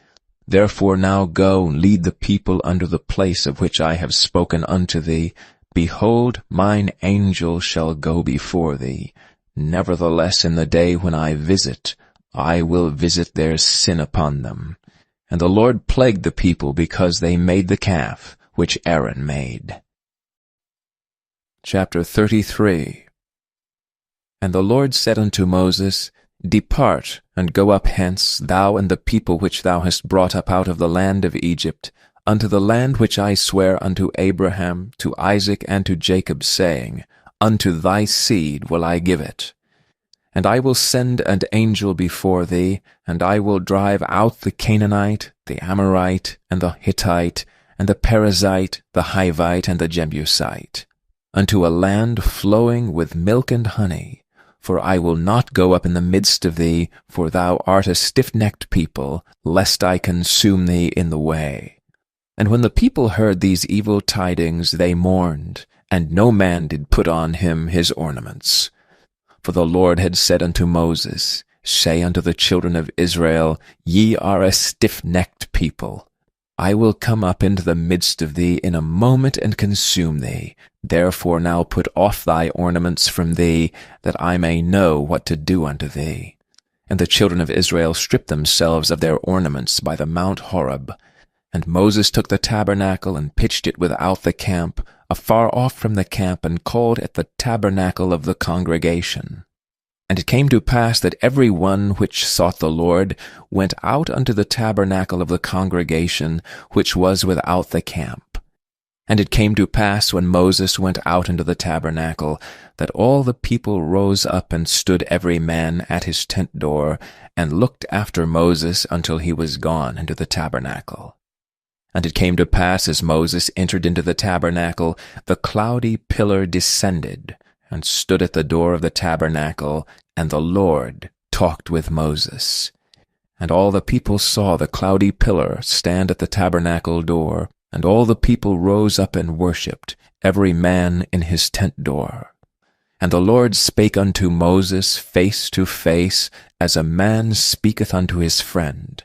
Therefore now go, lead the people unto the place of which I have spoken unto thee. Behold, mine angel shall go before thee. Nevertheless, in the day when I visit, I will visit their sin upon them. And the Lord plagued the people because they made the calf which Aaron made. Chapter 33. And the Lord said unto Moses, Depart, and go up hence, thou and the people which thou hast brought up out of the land of Egypt, unto the land which I swear unto Abraham, to Isaac, and to Jacob, saying, Unto thy seed will I give it. And I will send an angel before thee, and I will drive out the Canaanite, the Amorite, and the Hittite, and the Perizzite, the Hivite, and the Jebusite, unto a land flowing with milk and honey. For I will not go up in the midst of thee, for thou art a stiff-necked people, lest I consume thee in the way. And when the people heard these evil tidings, they mourned, and no man did put on him his ornaments. For the Lord had said unto Moses, Say unto the children of Israel, Ye are a stiff-necked people. I will come up into the midst of thee in a moment and consume thee. Therefore now put off thy ornaments from thee, that I may know what to do unto thee. And the children of Israel stripped themselves of their ornaments by the Mount Horeb. And Moses took the tabernacle and pitched it without the camp, afar off from the camp, and called it the tabernacle of the congregation. And it came to pass that every one which sought the Lord went out unto the tabernacle of the congregation, which was without the camp. And it came to pass, when Moses went out into the tabernacle, that all the people rose up and stood every man at his tent door, and looked after Moses until he was gone into the tabernacle. And it came to pass, as Moses entered into the tabernacle, the cloudy pillar descended, and stood at the door of the tabernacle, and the Lord talked with Moses. And all the people saw the cloudy pillar stand at the tabernacle door, and all the people rose up and worshipped, every man in his tent door. And the Lord spake unto Moses face to face, as a man speaketh unto his friend.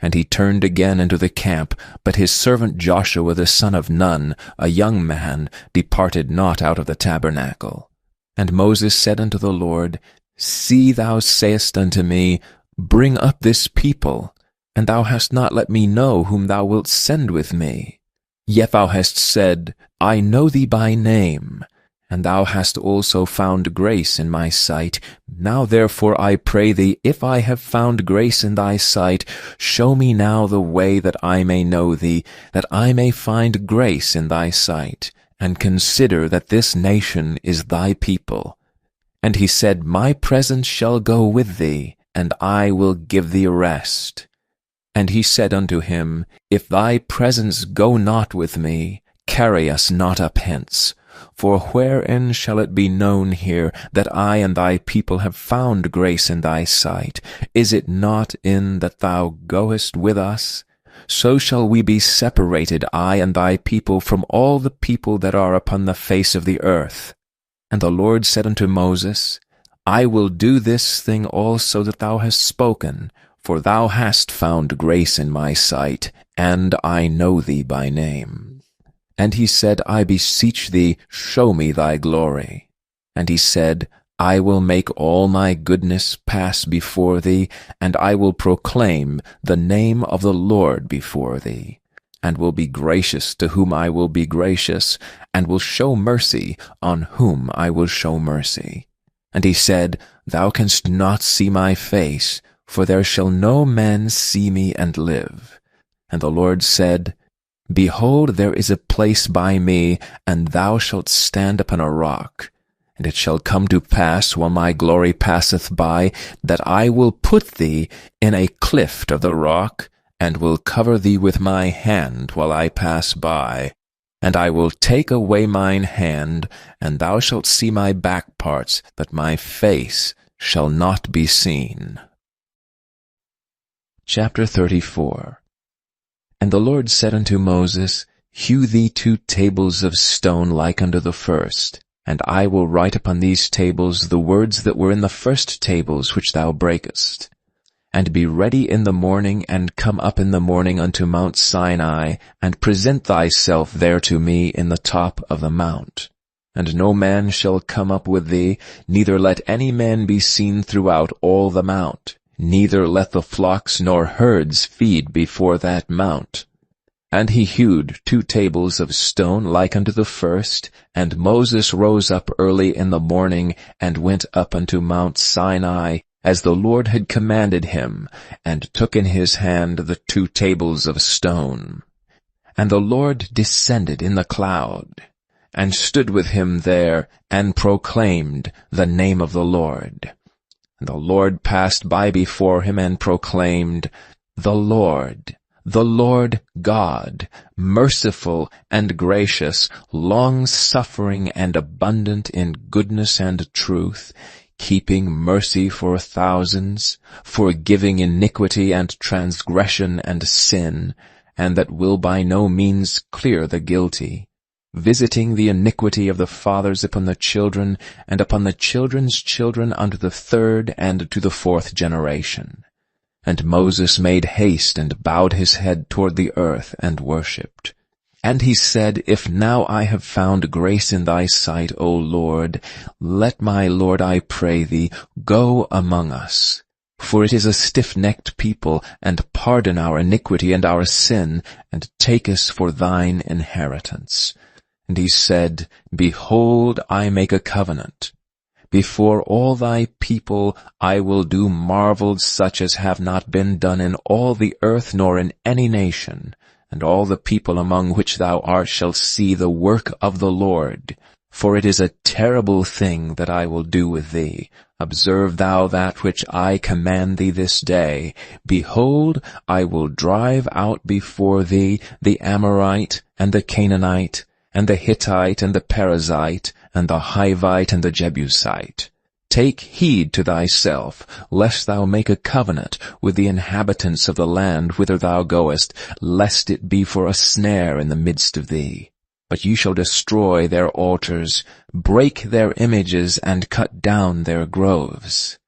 And he turned again into the camp, but his servant Joshua the son of Nun, a young man, departed not out of the tabernacle. And Moses said unto the Lord, See, thou sayest unto me, Bring up this people, and thou hast not let me know whom thou wilt send with me. Yet thou hast said, I know thee by name, and thou hast also found grace in my sight. Now therefore I pray thee, if I have found grace in thy sight, show me now the way that I may know thee, that I may find grace in thy sight, and consider that this nation is thy people. And he said, My presence shall go with thee, and I will give thee rest. And he said unto him, If thy presence go not with me, carry us not up hence. For wherein shall it be known here that I and thy people have found grace in thy sight? Is it not in that thou goest with us? So shall we be separated, I and thy people, from all the people that are upon the face of the earth. And the Lord said unto Moses, I will do this thing also that thou hast spoken, for thou hast found grace in my sight, and I know thee by name. And he said, I beseech thee, show me thy glory. And he said, I will make all my goodness pass before thee, and I will proclaim the name of the Lord before thee, and will be gracious to whom I will be gracious, and will show mercy on whom I will show mercy. And he said, Thou canst not see my face, for there shall no man see me and live. And the Lord said, Behold, there is a place by me, and thou shalt stand upon a rock. And it shall come to pass, while my glory passeth by, that I will put thee in a clift of the rock, and will cover thee with my hand while I pass by. And I will take away mine hand, and thou shalt see my back parts, that my face shall not be seen. Chapter 34. And the Lord said unto Moses, Hew thee 2 tables of stone like unto the first, and I will write upon these tables the words that were in the first tables which thou breakest. And be ready in the morning, and come up in the morning unto Mount Sinai, and present thyself there to me in the top of the mount. and no man shall come up with thee, neither let any man be seen throughout all the mount, neither let the flocks nor herds feed before that mount. And he hewed 2 tables of stone like unto the first, and Moses rose up early in the morning, and went up unto Mount Sinai, as the Lord had commanded him, and took in his hand the 2 tables of stone. And the Lord descended in the cloud, and stood with him there, and proclaimed the name of the Lord. And the Lord passed by before him, and proclaimed, the Lord God, merciful and gracious, long-suffering and abundant in goodness and truth, keeping mercy for thousands, forgiving iniquity and transgression and sin, and that will by no means clear the guilty, visiting the iniquity of the fathers upon the children, and upon the children's children unto the 3rd and to the 4th generation. And Moses made haste, and bowed his head toward the earth, and worshipped. And he said, If now I have found grace in thy sight, O Lord, let my Lord, I pray thee, go among us. For it is a stiff-necked people, and pardon our iniquity and our sin, and take us for thine inheritance. And he said, Behold, I make a covenant. Before all thy people I will do marvels such as have not been done in all the earth nor in any nation, and all the people among which thou art shall see the work of the Lord. For it is a terrible thing that I will do with thee. Observe thou that which I command thee this day. Behold, I will drive out before thee the Amorite, and the Canaanite, and the Hittite, and the Perizzite, and the Hivite, and the Jebusite. Take heed to thyself, lest thou make a covenant with the inhabitants of the land whither thou goest, lest it be for a snare in the midst of thee. But ye shall destroy their altars, break their images, and cut down their groves.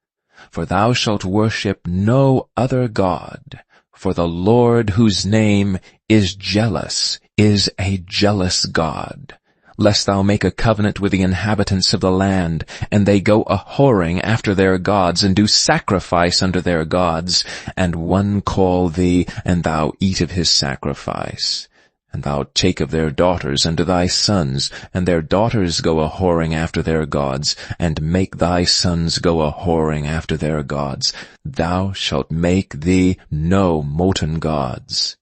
For thou shalt worship no other God, for the Lord, whose name is jealous, is a jealous God. Lest thou make a covenant with the inhabitants of the land, and they go a-whoring after their gods, and do sacrifice unto their gods, and one call thee, and thou eat of his sacrifice. And thou take of their daughters unto thy sons, and their daughters go a-whoring after their gods, and make thy sons go a-whoring after their gods. Thou shalt make thee no molten gods.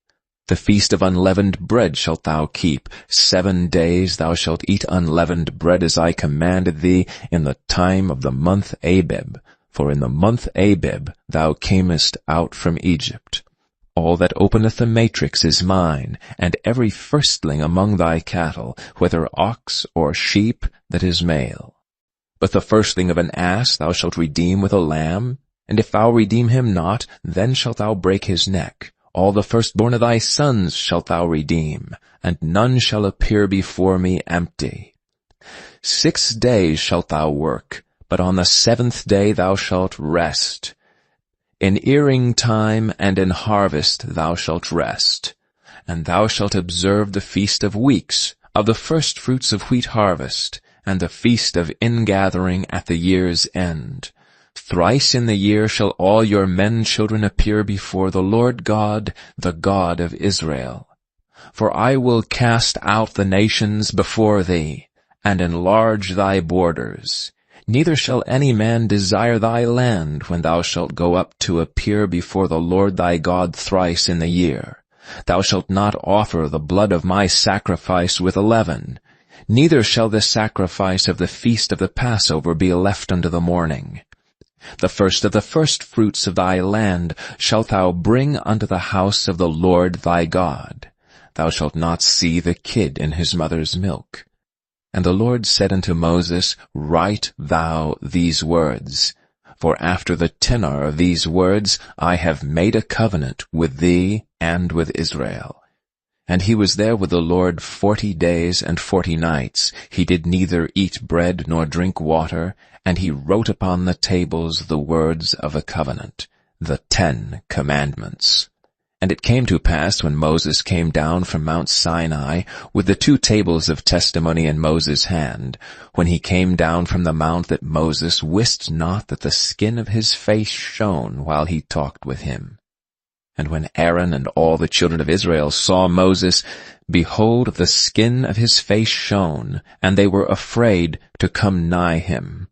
The feast of unleavened bread shalt thou keep. 7 days thou shalt eat unleavened bread, as I commanded thee, in the time of the month Abib. For in the month Abib thou camest out from Egypt. All that openeth the matrix is mine, and every firstling among thy cattle, whether ox or sheep, that is male. But the firstling of an ass thou shalt redeem with a lamb, and if thou redeem him not, then shalt thou break his neck. All the firstborn of thy sons shalt thou redeem, and none shall appear before me empty. 6 days shalt thou work, but on the 7th day thou shalt rest. In earing time and in harvest thou shalt rest. And thou shalt observe the feast of weeks, of the first fruits of wheat harvest, and the feast of ingathering at the year's end. Thrice in the year shall all your men children appear before the Lord God, the God of Israel. For I will cast out the nations before thee, and enlarge thy borders. Neither shall any man desire thy land when thou shalt go up to appear before the Lord thy God thrice in the year. Thou shalt not offer the blood of my sacrifice with leaven. Neither shall the sacrifice of the feast of the Passover be left unto the morning. The first of the firstfruits of thy land shalt thou bring unto the house of the Lord thy God. Thou shalt not see the kid in his mother's milk. And the Lord said unto Moses, Write thou these words, for after the tenor of these words I have made a covenant with thee and with Israel. And he was there with the Lord 40 days and 40 nights. He did neither eat bread nor drink water, and he wrote upon the tables the words of a covenant, the 10 commandments. And it came to pass, when Moses came down from Mount Sinai, with the 2 tables of testimony in Moses' hand, when he came down from the mount, that Moses wist not that the skin of his face shone while he talked with him. And when Aaron and all the children of Israel saw Moses, behold, the skin of his face shone, and they were afraid to come nigh him.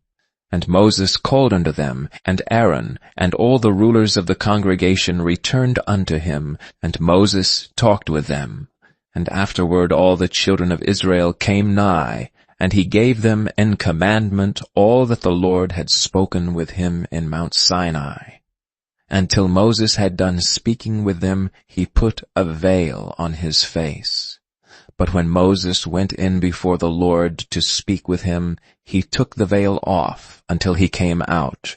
And Moses called unto them, and Aaron, and all the rulers of the congregation returned unto him, and Moses talked with them. And afterward all the children of Israel came nigh, and he gave them in commandment all that the Lord had spoken with him in Mount Sinai. And till Moses had done speaking with them, he put a veil on his face. But when Moses went in before the Lord to speak with him, he took the veil off until he came out.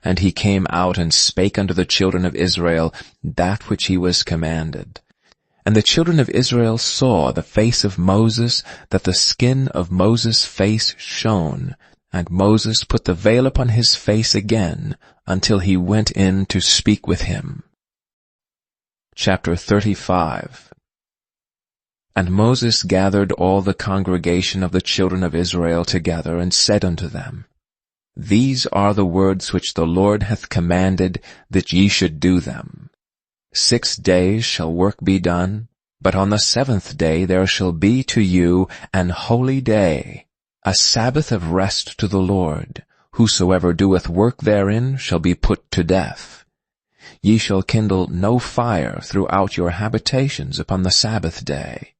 And he came out and spake unto the children of Israel that which he was commanded. And the children of Israel saw the face of Moses, that the skin of Moses' face shone. And Moses put the veil upon his face again, until he went in to speak with him. Chapter 35. And Moses gathered all the congregation of the children of Israel together, and said unto them, These are the words which the Lord hath commanded, that ye should do them. 6 days shall work be done, but on the 7th day there shall be to you an holy day, a Sabbath of rest to the Lord. Whosoever doeth work therein shall be put to death. Ye shall kindle no fire throughout your habitations upon the Sabbath day.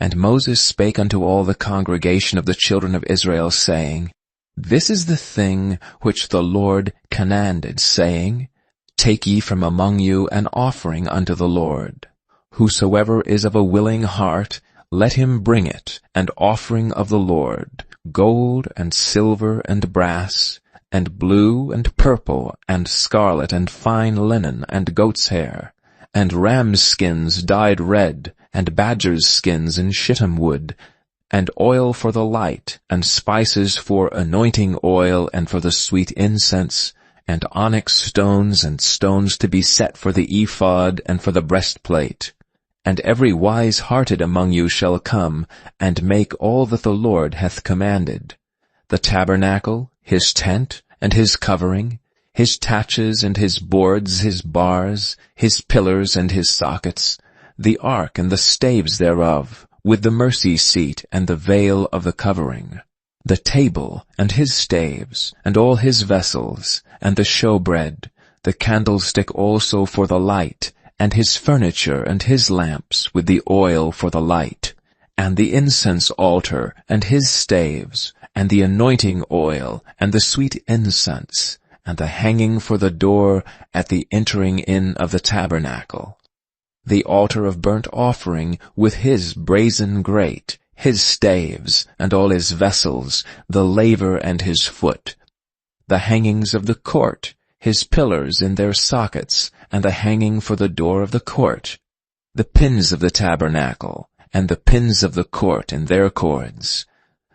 And Moses spake unto all the congregation of the children of Israel, saying, This is the thing which the Lord commanded, saying, Take ye from among you an offering unto the Lord. Whosoever is of a willing heart, let him bring it, an offering of the Lord, gold and silver and brass, and blue and purple and scarlet and fine linen and goat's hair, and rams' skins dyed red, and badgers' skins and shittim wood, and oil for the light, and spices for anointing oil and for the sweet incense, and onyx stones and stones to be set for the ephod and for the breastplate. And every wise-hearted among you shall come, and make all that the Lord hath commanded: the tabernacle, his tent, and his covering, his taches and his boards, his bars, his pillars and his sockets, the ark and the staves thereof, with the mercy seat and the veil of the covering, the table and his staves, and all his vessels, and the showbread, the candlestick also for the light, and his furniture and his lamps with the oil for the light, and the incense altar and his staves, and the anointing oil, and the sweet incense, and the hanging for the door at the entering in of the tabernacle, the altar of burnt offering with his brazen grate, his staves, and all his vessels, the laver and his foot, the hangings of the court, his pillars in their sockets, and the hanging for the door of the court, the pins of the tabernacle, and the pins of the court in their cords,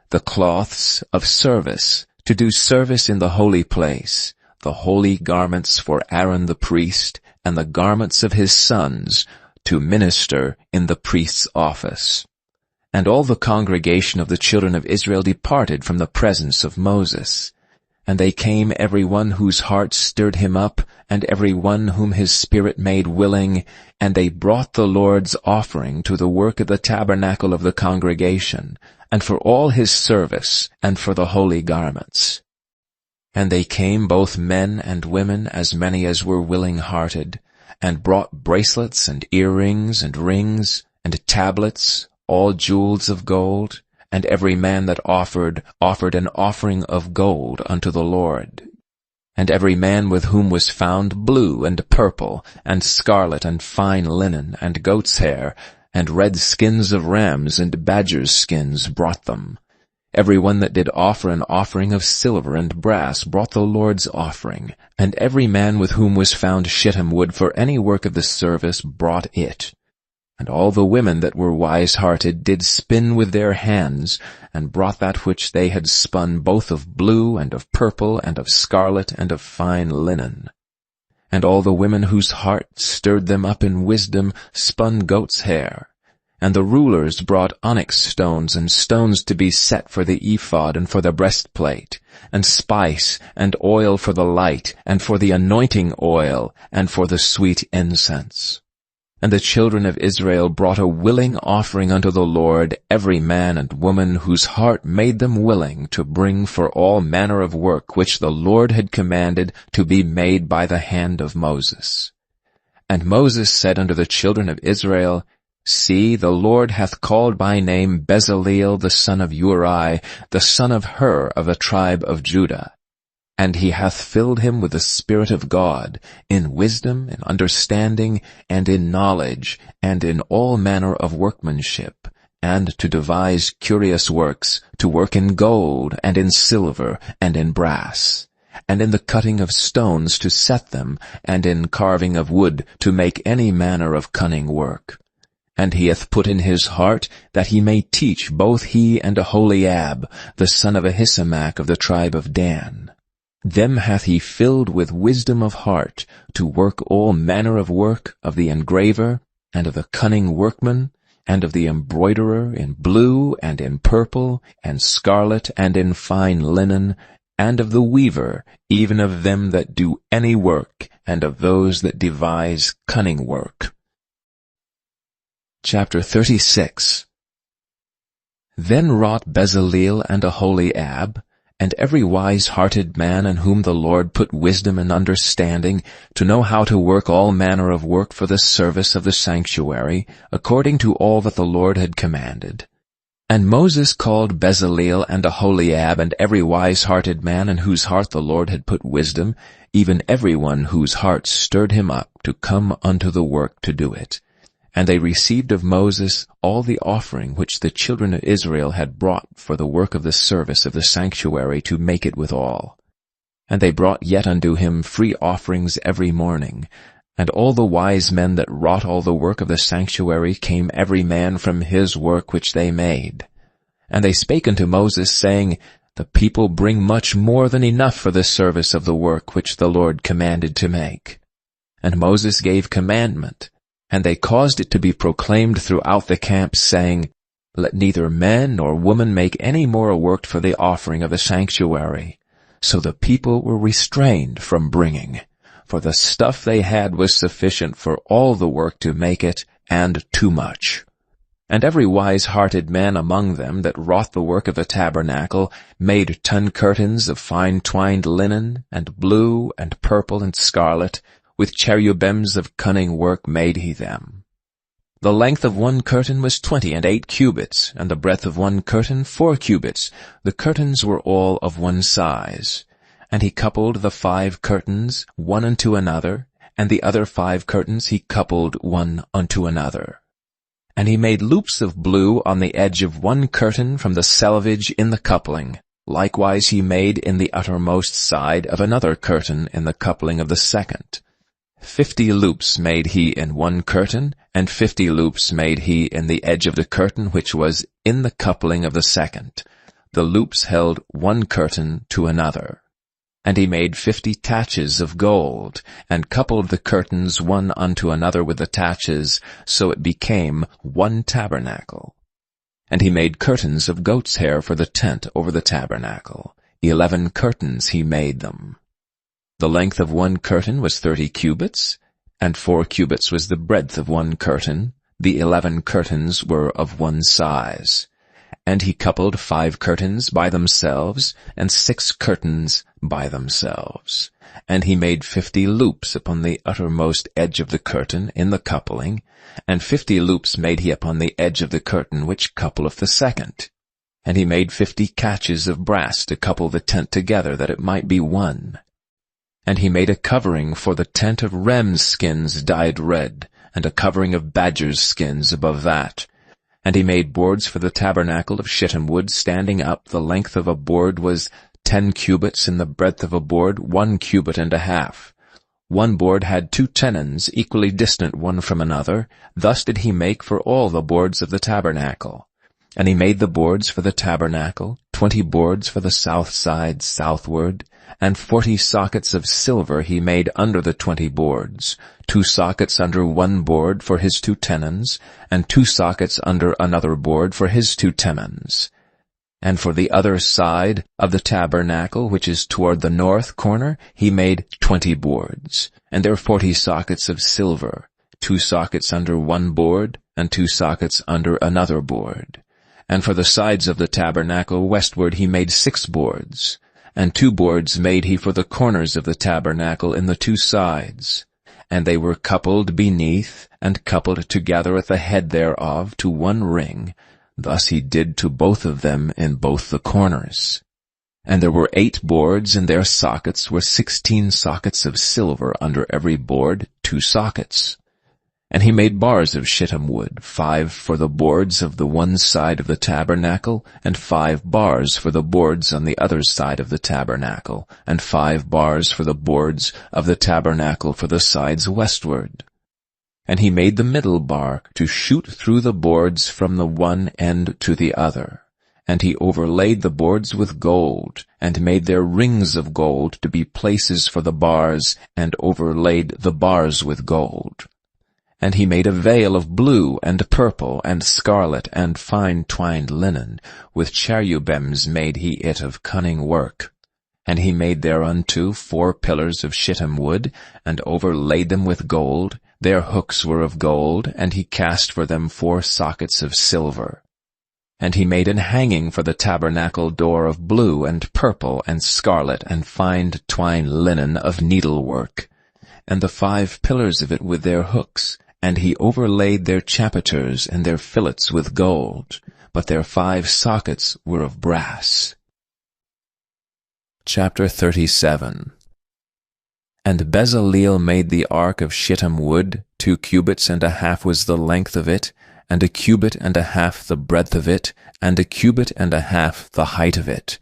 the cloths of service, to do service in the holy place, the holy garments for Aaron the priest, and the garments of his sons, to minister in the priest's office. And all the congregation of the children of Israel departed from the presence of Moses. And they came, every one whose heart stirred him up, and every one whom his spirit made willing, and they brought the Lord's offering to the work of the tabernacle of the congregation, and for all his service, and for the holy garments. And they came, both men and women, as many as were willing-hearted, and brought bracelets and earrings and rings, and tablets, all jewels of gold, and every man that offered an offering of gold unto the Lord. And every man with whom was found blue and purple, and scarlet and fine linen, and goat's hair, and red skins of rams and badgers' skins brought them. Every one that did offer an offering of silver and brass brought the Lord's offering, and every man with whom was found shittim wood for any work of the service brought it. And all the women that were wise-hearted did spin with their hands, and brought that which they had spun, both of blue, and of purple, and of scarlet, and of fine linen. And all the women whose heart stirred them up in wisdom spun goat's hair. And the rulers brought onyx stones and stones to be set for the ephod and for the breastplate, and spice and oil for the light, and for the anointing oil, and for the sweet incense. And the children of Israel brought a willing offering unto the Lord, every man and woman whose heart made them willing to bring for all manner of work which the Lord had commanded to be made by the hand of Moses. And Moses said unto the children of Israel, See, the Lord hath called by name Bezaleel the son of Uri, the son of Hur of the tribe of Judah. And he hath filled him with the Spirit of God, in wisdom, in understanding, and in knowledge, and in all manner of workmanship, and to devise curious works, to work in gold, and in silver, and in brass, and in the cutting of stones to set them, and in carving of wood to make any manner of cunning work. And he hath put in his heart that he may teach both he and Aholiab, the son of Ahisamach of the tribe of Dan. Them hath he filled with wisdom of heart, to work all manner of work of the engraver, and of the cunning workman, and of the embroiderer in blue, and in purple, and scarlet, and in fine linen, and of the weaver, even of them that do any work, and of those that devise cunning work. Chapter 36. Then wrought Bezaleel and Aholiab, and every wise-hearted man in whom the Lord put wisdom and understanding, to know how to work all manner of work for the service of the sanctuary, according to all that the Lord had commanded. And Moses called Bezaleel and Aholiab and every wise-hearted man in whose heart the Lord had put wisdom, even every one whose heart stirred him up to come unto the work to do it. And they received of Moses all the offering which the children of Israel had brought for the work of the service of the sanctuary to make it withal. And they brought yet unto him free offerings every morning. And all the wise men that wrought all the work of the sanctuary came every man from his work which they made. And they spake unto Moses, saying, The people bring much more than enough for the service of the work which the Lord commanded to make. And Moses gave commandment, and they caused it to be proclaimed throughout the camp, saying, Let neither man nor woman make any more work for the offering of the sanctuary. So the people were restrained from bringing, for the stuff they had was sufficient for all the work to make it, and too much. And every wise-hearted man among them that wrought the work of the tabernacle made 10 curtains of fine twined linen, and blue, and purple, and scarlet, with cherubims of cunning work made he them. The length of one curtain was 28 cubits, and the breadth of one curtain 4 cubits. The curtains were all of one size. And he coupled the 5 curtains one unto another, and the other 5 curtains he coupled one unto another. And he made loops of blue on the edge of one curtain from the selvage in the coupling. Likewise he made in the uttermost side of another curtain in the coupling of the second. 50 loops made he in one curtain, and 50 loops made he in the edge of the curtain which was in the coupling of the second. The loops held one curtain to another. And he made 50 taches of gold, and coupled the curtains one unto another with the taches, so it became one tabernacle. And he made curtains of goat's hair for the tent over the tabernacle. 11 curtains he made them. The length of one curtain was 30 cubits, and 4 cubits was the breadth of one curtain. The 11 curtains were of one size. And he coupled 5 curtains by themselves, and 6 curtains by themselves. And he made 50 loops upon the uttermost edge of the curtain in the coupling, and 50 loops made he upon the edge of the curtain which coupleth the second. And he made 50 catches of brass to couple the tent together, that it might be one. And he made a covering for the tent of ram's skins dyed red, and a covering of badger's skins above that. And he made boards for the tabernacle of shittim wood, standing up. The length of a board was 10 cubits, and the breadth of a board 1 cubit and a half. One board had 2 tenons, equally distant one from another. Thus did he make for all the boards of the tabernacle. And he made the boards for the tabernacle, 20 boards for the south side southward, and 40 sockets of silver he made under the 20 boards, 2 sockets under one board for his 2 tenons, and 2 sockets under another board for his 2 tenons. And for the other side of the tabernacle, which is toward the north corner, he made 20 boards, and there 40 sockets of silver, 2 sockets under one board, and 2 sockets under another board. And for the sides of the tabernacle westward he made 6 boards, and 2 boards made he for the corners of the tabernacle in the 2 sides. And they were coupled beneath, and coupled together at the head thereof to one ring. Thus he did to both of them in both the corners. And there were 8 boards, and their sockets were 16 sockets of silver under every board, 2 sockets. And he made bars of shittim wood, 5 for the boards of the one side of the tabernacle, and 5 bars for the boards on the other side of the tabernacle, and 5 bars for the boards of the tabernacle for the sides westward. And he made the middle bar to shoot through the boards from the one end to the other. And he overlaid the boards with gold, and made their rings of gold to be places for the bars, and overlaid the bars with gold. And he made a veil of blue and purple and scarlet and fine twined linen. With cherubims made he it of cunning work. And he made thereunto 4 pillars of shittim wood, and overlaid them with gold. Their hooks were of gold, and he cast for them 4 sockets of silver. And he made an hanging for the tabernacle door of blue and purple and scarlet and fine twined linen of needlework, and the 5 pillars of it with their hooks. And he overlaid their chapiters and their fillets with gold, but their 5 sockets were of brass. Chapter 37. And Bezaleel made the ark of shittim wood, 2 cubits and a half was the length of it, and 1 cubit and a half the breadth of it, and 1 cubit and a half the height of it.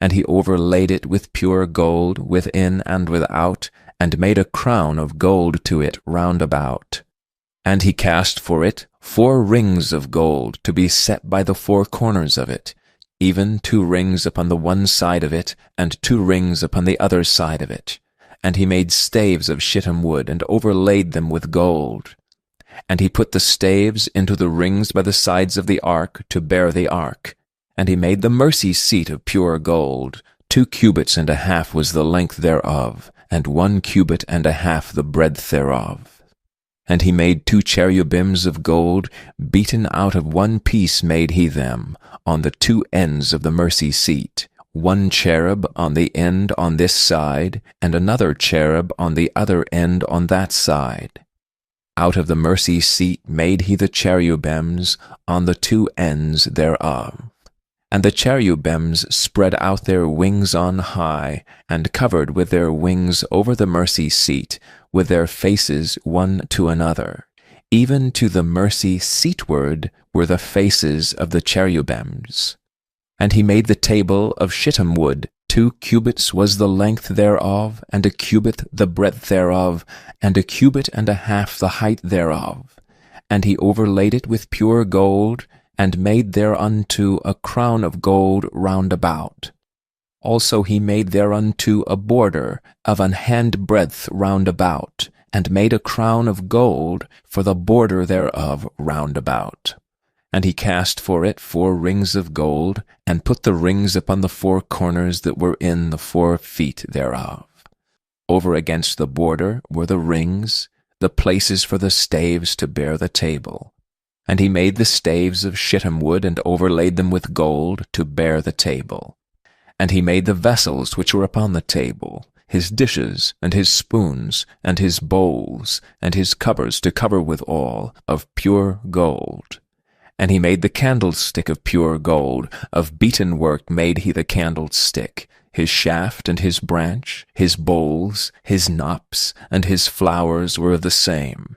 And he overlaid it with pure gold within and without, and made a crown of gold to it round about. And he cast for it 4 rings of gold to be set by the 4 corners of it, even 2 rings upon the one side of it, and 2 rings upon the other side of it. And he made staves of shittim wood, and overlaid them with gold. And he put the staves into the rings by the sides of the ark to bear the ark. And he made the mercy seat of pure gold. 2 cubits and a half was the length thereof, and 1 cubit and a half the breadth thereof. And he made 2 cherubims of gold, beaten out of one piece made he them, on the 2 ends of the mercy seat, 1 cherub on the end on this side, and another cherub on the other end on that side. Out of the mercy seat made he the cherubims on the 2 ends thereof. And the cherubims spread out their wings on high, and covered with their wings over the mercy seat, with their faces one to another. Even to the mercy seatward were the faces of the cherubims. And he made the table of shittim wood. 2 cubits was the length thereof, and 1 cubit the breadth thereof, and 1 cubit and a half the height thereof. And he overlaid it with pure gold, and made thereunto a crown of gold round about. Also he made thereunto a border of an handbreadth round about, and made a crown of gold for the border thereof round about. And he cast for it 4 rings of gold, and put the rings upon the 4 corners that were in the 4 feet thereof. Over against the border were the rings, the places for the staves to bear the table. And he made the staves of shittim wood, and overlaid them with gold to bear the table. And he made the vessels which were upon the table, his dishes, and his spoons, and his bowls, and his covers to cover withal, of pure gold. And he made the candlestick of pure gold, of beaten work made he the candlestick, his shaft and his branch, his bowls, his knops, and his flowers were of the same.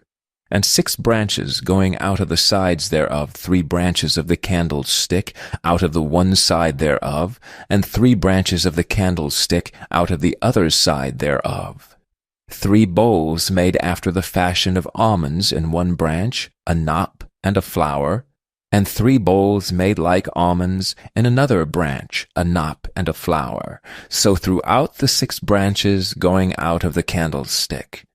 And 6 branches going out of the sides thereof, 3 branches of the candlestick out of the one side thereof, and 3 branches of the candlestick out of the other side thereof. 3 bowls made after the fashion of almonds in one branch, a knop and a flower, and 3 bowls made like almonds, in another branch a knop and a flower, so throughout the 6 branches going out of the candlestick.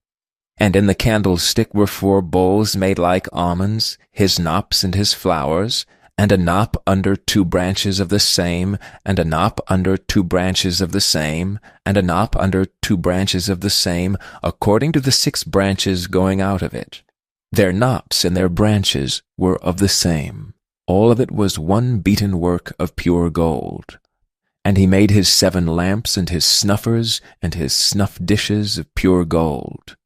And in the candlestick were 4 bowls made like almonds, his knops and his flowers, and a knop under 2 branches of the same, and a knop under 2 branches of the same, and a knop under 2 branches of the same, according to the 6 branches going out of it. Their knops and their branches were of the same. All of it was one beaten work of pure gold. And he made his 7 lamps and his snuffers and his snuff dishes of pure gold.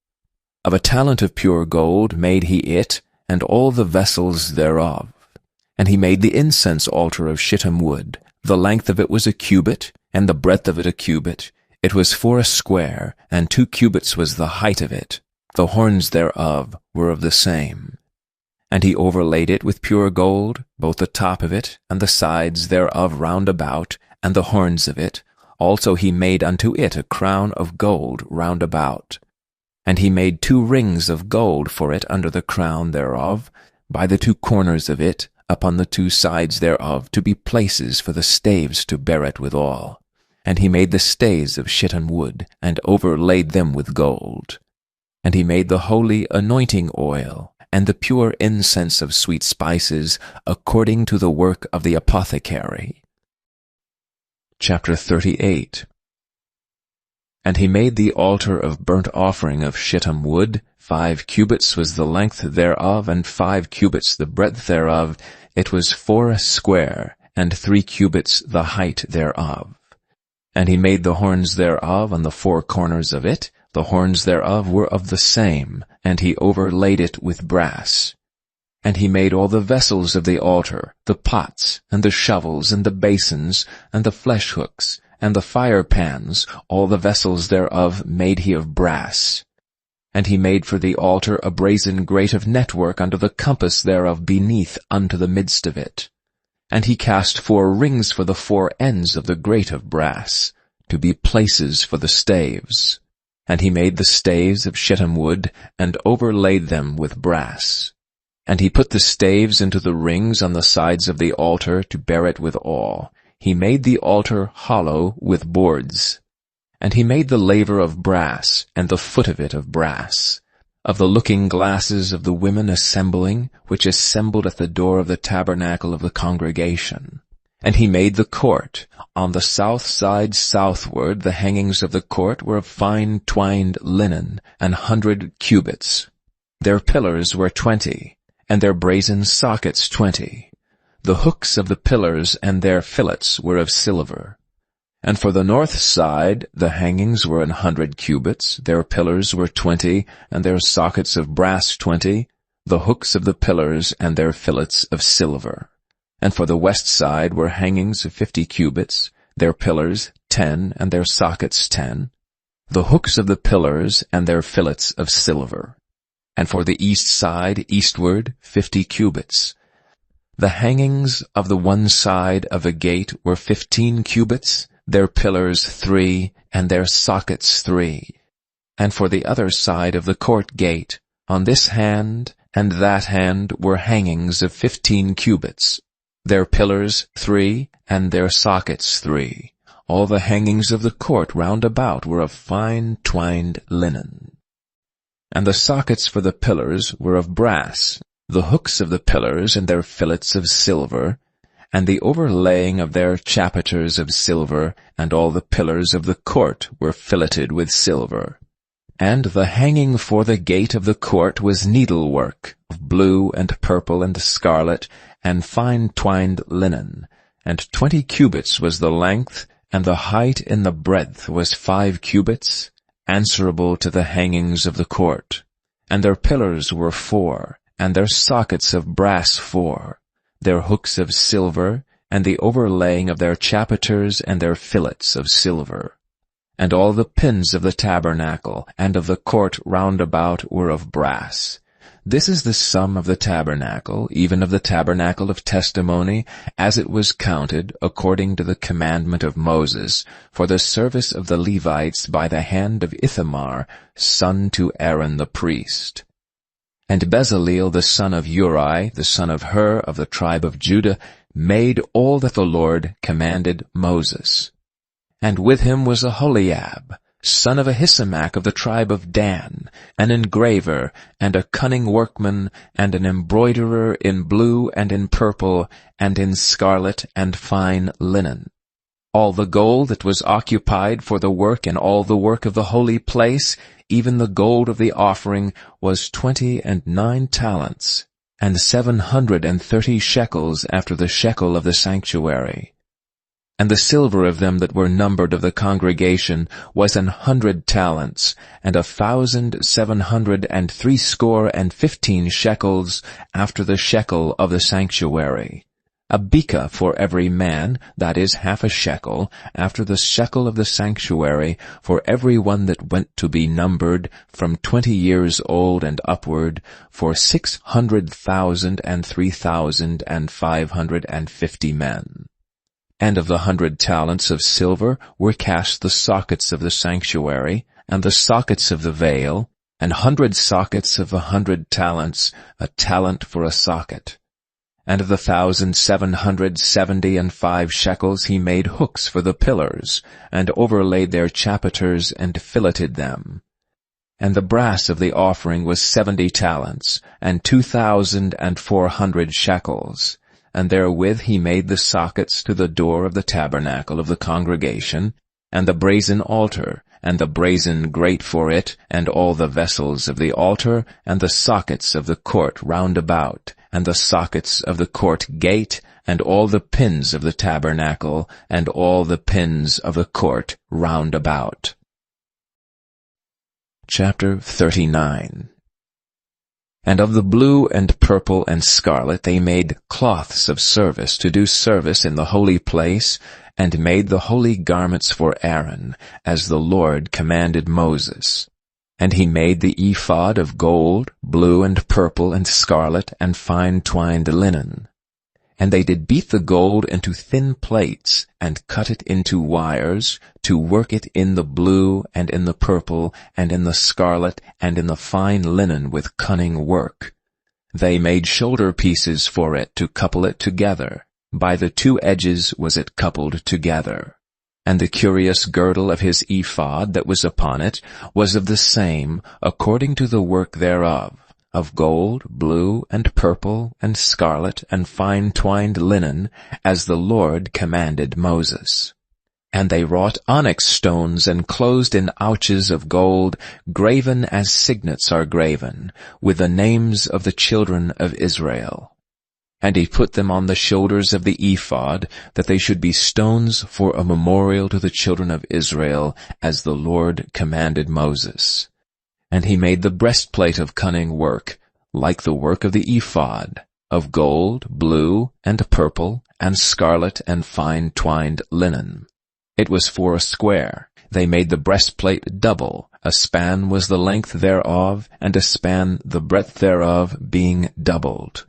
Of a talent of pure gold made he it, and all the vessels thereof. And he made the incense altar of shittim wood. The length of it was a cubit, and the breadth of it a cubit. It was 4 square, and 2 cubits was the height of it. The horns thereof were of the same. And he overlaid it with pure gold, both the top of it, and the sides thereof round about, and the horns of it. Also he made unto it a crown of gold round about. And he made 2 rings of gold for it under the crown thereof, by the 2 corners of it, upon the 2 sides thereof, to be places for the staves to bear it withal. And he made the staves of shittim wood, and overlaid them with gold. And he made the holy anointing oil, and the pure incense of sweet spices, according to the work of the apothecary. Chapter 38. And he made the altar of burnt offering of shittim wood. 5 cubits was the length thereof, and 5 cubits the breadth thereof. It was 4 square, and 3 cubits the height thereof. And he made the horns thereof on the 4 corners of it. The horns thereof were of the same, and he overlaid it with brass. And he made all the vessels of the altar, the pots, and the shovels, and the basins, and the flesh hooks, and the fire pans, all the vessels thereof made he of brass. And he made for the altar a brazen grate of network under the compass thereof beneath unto the midst of it. And he cast 4 rings for the 4 ends of the grate of brass, to be places for the staves. And he made the staves of shittim wood, and overlaid them with brass. And he put the staves into the rings on the sides of the altar to bear it withal. He made the altar hollow with boards. And he made the laver of brass, and the foot of it of brass. Of the looking glasses of the women assembling, which assembled at the door of the tabernacle of the congregation. And he made the court. On the south side southward the hangings of the court were of fine twined linen, 100 cubits. Their pillars were 20, and their brazen sockets 20. The hooks of the pillars and their fillets were of silver. And for the north side the hangings were 100 cubits, their pillars were 20, and their sockets of brass 20, the hooks of the pillars and their fillets of silver. And for the west side were hangings of 50 cubits, their pillars 10, and their sockets 10, the hooks of the pillars and their fillets of silver. And for the east side eastward 50 cubits. The hangings of the one side of a gate were 15 cubits, their pillars 3, and their sockets 3. And for the other side of the court gate, on this hand and that hand were hangings of 15 cubits, their pillars 3, and their sockets 3. All the hangings of the court round about were of fine twined linen. And the sockets for the pillars were of brass, the hooks of the pillars and their fillets of silver, and the overlaying of their chapiters of silver, and all the pillars of the court were filleted with silver. And the hanging for the gate of the court was needlework, of blue and purple and scarlet, and fine twined linen, and 20 cubits was the length, and the height in the breadth was 5 cubits, answerable to the hangings of the court. And their pillars were 4, and their sockets of brass 4, their hooks of silver, and the overlaying of their chapiters and their fillets of silver. And all the pins of the tabernacle and of the court round about were of brass. This is the sum of the tabernacle, even of the tabernacle of testimony, as it was counted, according to the commandment of Moses, for the service of the Levites by the hand of Ithamar, son to Aaron the priest. And Bezaleel the son of Uri, the son of Hur of the tribe of Judah, made all that the Lord commanded Moses. And with him was Aholiab, son of Ahisamach of the tribe of Dan, an engraver, and a cunning workman, and an embroiderer in blue and in purple, and in scarlet and fine linen. All the gold that was occupied for the work and all the work of the holy place, even the gold of the offering, was 29 talents, and 730 shekels after the shekel of the sanctuary. And the silver of them that were numbered of the congregation was 100 talents, and 1,760 shekels after the shekel of the sanctuary. A beka for every man, that is half a shekel, after the shekel of the sanctuary, for every one that went to be numbered, from 20 years old and upward, for 600,000 and 3,550 men. And of the 100 talents of silver were cast the sockets of the sanctuary, and the sockets of the veil, and 100 sockets of 100 talents, a talent for a socket. And of the 1,775 shekels he made hooks for the pillars, and overlaid their chapiters, and filleted them. And the brass of the offering was 70 talents, and 2,400 shekels. And therewith he made the sockets to the door of the tabernacle of the congregation, and the brazen altar, and the brazen grate for it, and all the vessels of the altar, and the sockets of the court round about, and the sockets of the court gate, and all the pins of the tabernacle, and all the pins of the court round about. Chapter 39. And of the blue and purple and scarlet they made cloths of service to do service in the holy place, and made the holy garments for Aaron, as the Lord commanded Moses. And he made the ephod of gold, blue and purple and scarlet, and fine twined linen. And they did beat the gold into thin plates, and cut it into wires, to work it in the blue, and in the purple, and in the scarlet, and in the fine linen with cunning work. They made shoulder pieces for it to couple it together. By the 2 edges was it coupled together. And the curious girdle of his ephod that was upon it was of the same, according to the work thereof, of gold, blue, and purple, and scarlet, and fine twined linen, as the Lord commanded Moses. And they wrought onyx stones enclosed in ouches of gold, graven as signets are graven, with the names of the children of Israel. And he put them on the shoulders of the ephod, that they should be stones for a memorial to the children of Israel, as the Lord commanded Moses. And he made the breastplate of cunning work, like the work of the ephod, of gold, blue, and purple, and scarlet, and fine twined linen. It was 4 square. They made the breastplate double. A span was the length thereof, and a span the breadth thereof, being doubled.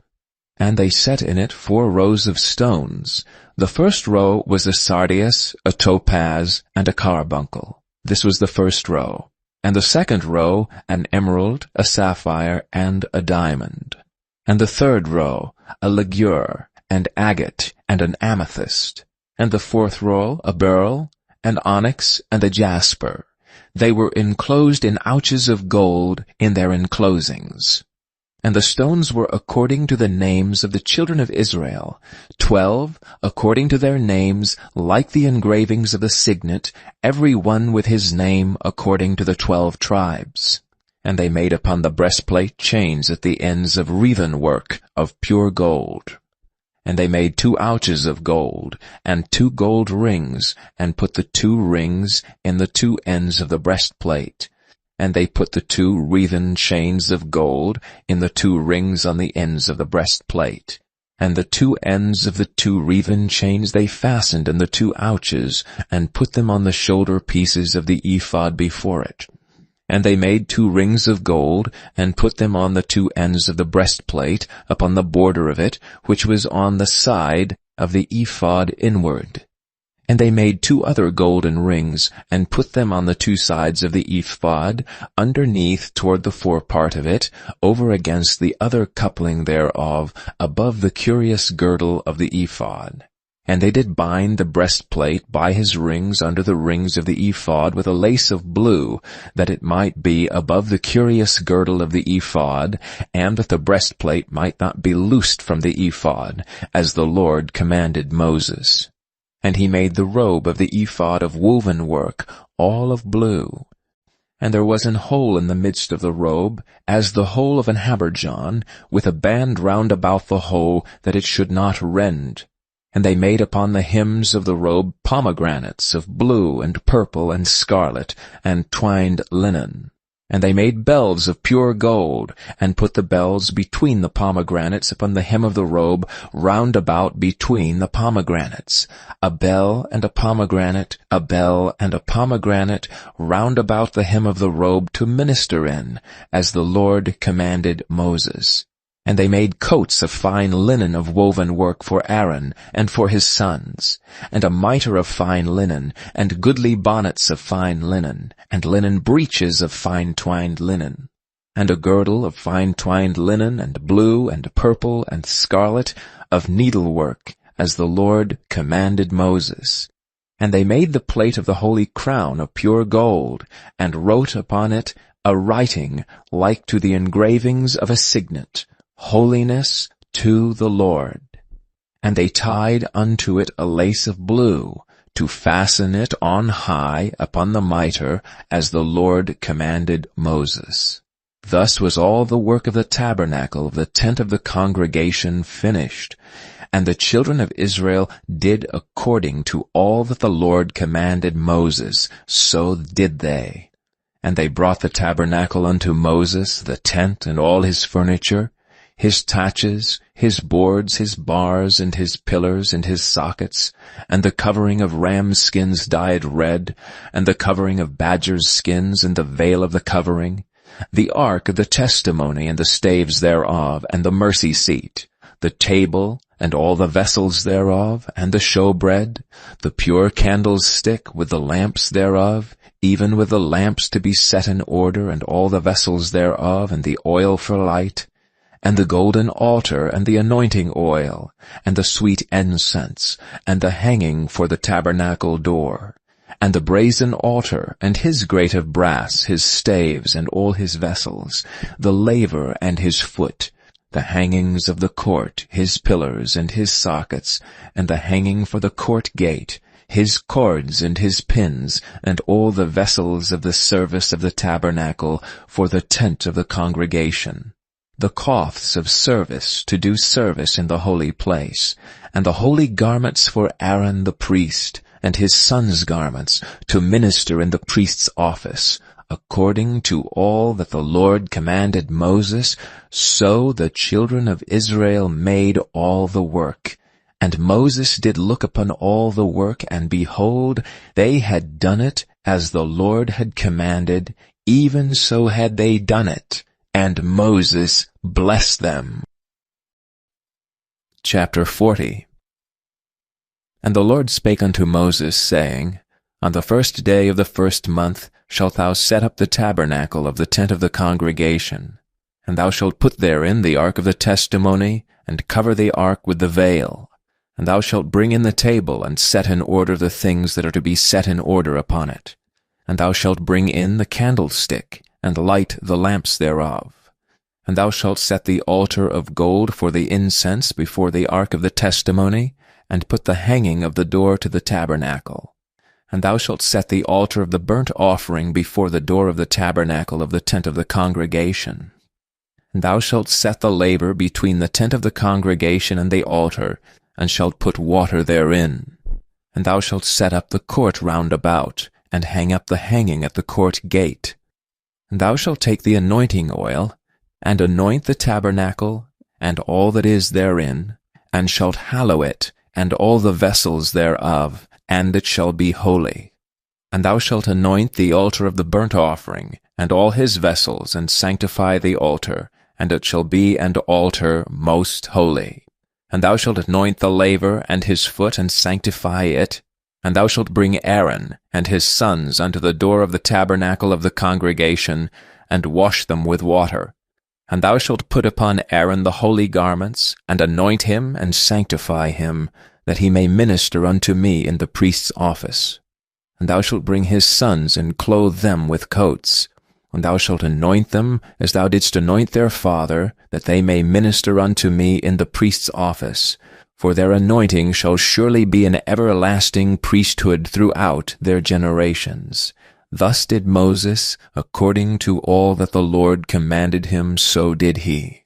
And they set in it 4 rows of stones. The first row was a sardius, a topaz, and a carbuncle. This was the first row. And the second row, an emerald, a sapphire, and a diamond. And the third row, a ligure, and agate, and an amethyst. And the fourth row, a beryl, an onyx, and a jasper. They were enclosed in ouches of gold in their enclosings. And the stones were according to the names of the children of Israel, 12, according to their names, like the engravings of the signet, every one with his name according to the 12 tribes. And they made upon the breastplate chains at the ends of wreathen work of pure gold. And they made 2 ouches of gold, and 2 gold rings, and put the 2 rings in the 2 ends of the breastplate. And they put the 2 wreathen chains of gold in the 2 rings on the ends of the breastplate. And the 2 ends of the 2 wreathen chains they fastened in the 2 ouches, and put them on the shoulder pieces of the ephod before it. And they made 2 rings of gold, and put them on the 2 ends of the breastplate, upon the border of it, which was on the side of the ephod inward. And they made 2 other golden rings, and put them on the 2 sides of the ephod, underneath toward the forepart of it, over against the other coupling thereof, above the curious girdle of the ephod. And they did bind the breastplate by his rings under the rings of the ephod with a lace of blue, that it might be above the curious girdle of the ephod, and that the breastplate might not be loosed from the ephod, as the Lord commanded Moses. And he made the robe of the ephod of woven work, all of blue. And there was an hole in the midst of the robe, as the hole of an habergeon, with a band round about the hole, that it should not rend. And they made upon the hems of the robe pomegranates of blue and purple and scarlet, and twined linen. And they made bells of pure gold, and put the bells between the pomegranates upon the hem of the robe, round about between the pomegranates. A bell and a pomegranate, a bell and a pomegranate, round about the hem of the robe to minister in, as the Lord commanded Moses. And they made coats of fine linen of woven work for Aaron and for his sons, and a mitre of fine linen, and goodly bonnets of fine linen, and linen breeches of fine twined linen, and a girdle of fine twined linen, and blue, and purple, and scarlet, of needlework, as the Lord commanded Moses. And they made the plate of the holy crown of pure gold, and wrote upon it a writing like to the engravings of a signet, Holiness to the Lord. And they tied unto it a lace of blue, to fasten it on high upon the mitre, as the Lord commanded Moses. Thus was all the work of the tabernacle of the tent of the congregation finished. And the children of Israel did according to all that the Lord commanded Moses, so did they. And they brought the tabernacle unto Moses, the tent and all his furniture, his taches, his boards, his bars, and his pillars, and his sockets, and the covering of rams' skins dyed red, and the covering of badgers' skins, and the veil of the covering, the ark of the testimony, and the staves thereof, and the mercy seat, the table, and all the vessels thereof, and the showbread, the pure candlestick with the lamps thereof, even with the lamps to be set in order, and all the vessels thereof, and the oil for light, and the golden altar, and the anointing oil, and the sweet incense, and the hanging for the tabernacle door, and the brazen altar, and his grate of brass, his staves, and all his vessels, the laver and his foot, the hangings of the court, his pillars, and his sockets, and the hanging for the court gate, his cords and his pins, and all the vessels of the service of the tabernacle for the tent of the congregation, the cloths of service to do service in the holy place, and the holy garments for Aaron the priest, and his sons' garments, to minister in the priest's office, according to all that the Lord commanded Moses, so the children of Israel made all the work. And Moses did look upon all the work, and behold, they had done it as the Lord had commanded, even so had they done it. And Moses blessed them. Chapter 40. And the Lord spake unto Moses, saying, On the 1st day of the 1st month shalt thou set up the tabernacle of the tent of the congregation, and thou shalt put therein the ark of the testimony, and cover the ark with the veil. And thou shalt bring in the table, and set in order the things that are to be set in order upon it. And thou shalt bring in the candlestick, and light the lamps thereof. And thou shalt set the altar of gold for the incense before the ark of the testimony, and put the hanging of the door to the tabernacle. And thou shalt set the altar of the burnt offering before the door of the tabernacle of the tent of the congregation. And thou shalt set the laver between the tent of the congregation and the altar, and shalt put water therein. And thou shalt set up the court round about, and hang up the hanging at the court gate. And thou shalt take the anointing oil, and anoint the tabernacle, and all that is therein, and shalt hallow it, and all the vessels thereof, and it shall be holy. And thou shalt anoint the altar of the burnt offering, and all his vessels, and sanctify the altar, and it shall be an altar most holy. And thou shalt anoint the laver and his foot, and sanctify it, And thou shalt bring Aaron and his sons unto the door of the tabernacle of the congregation, and wash them with water. And thou shalt put upon Aaron the holy garments, and anoint him, and sanctify him, that he may minister unto me in the priest's office. And thou shalt bring his sons, and clothe them with coats. And thou shalt anoint them, as thou didst anoint their father, that they may minister unto me in the priest's office. For their anointing shall surely be an everlasting priesthood throughout their generations. Thus did Moses, according to all that the Lord commanded him, so did he.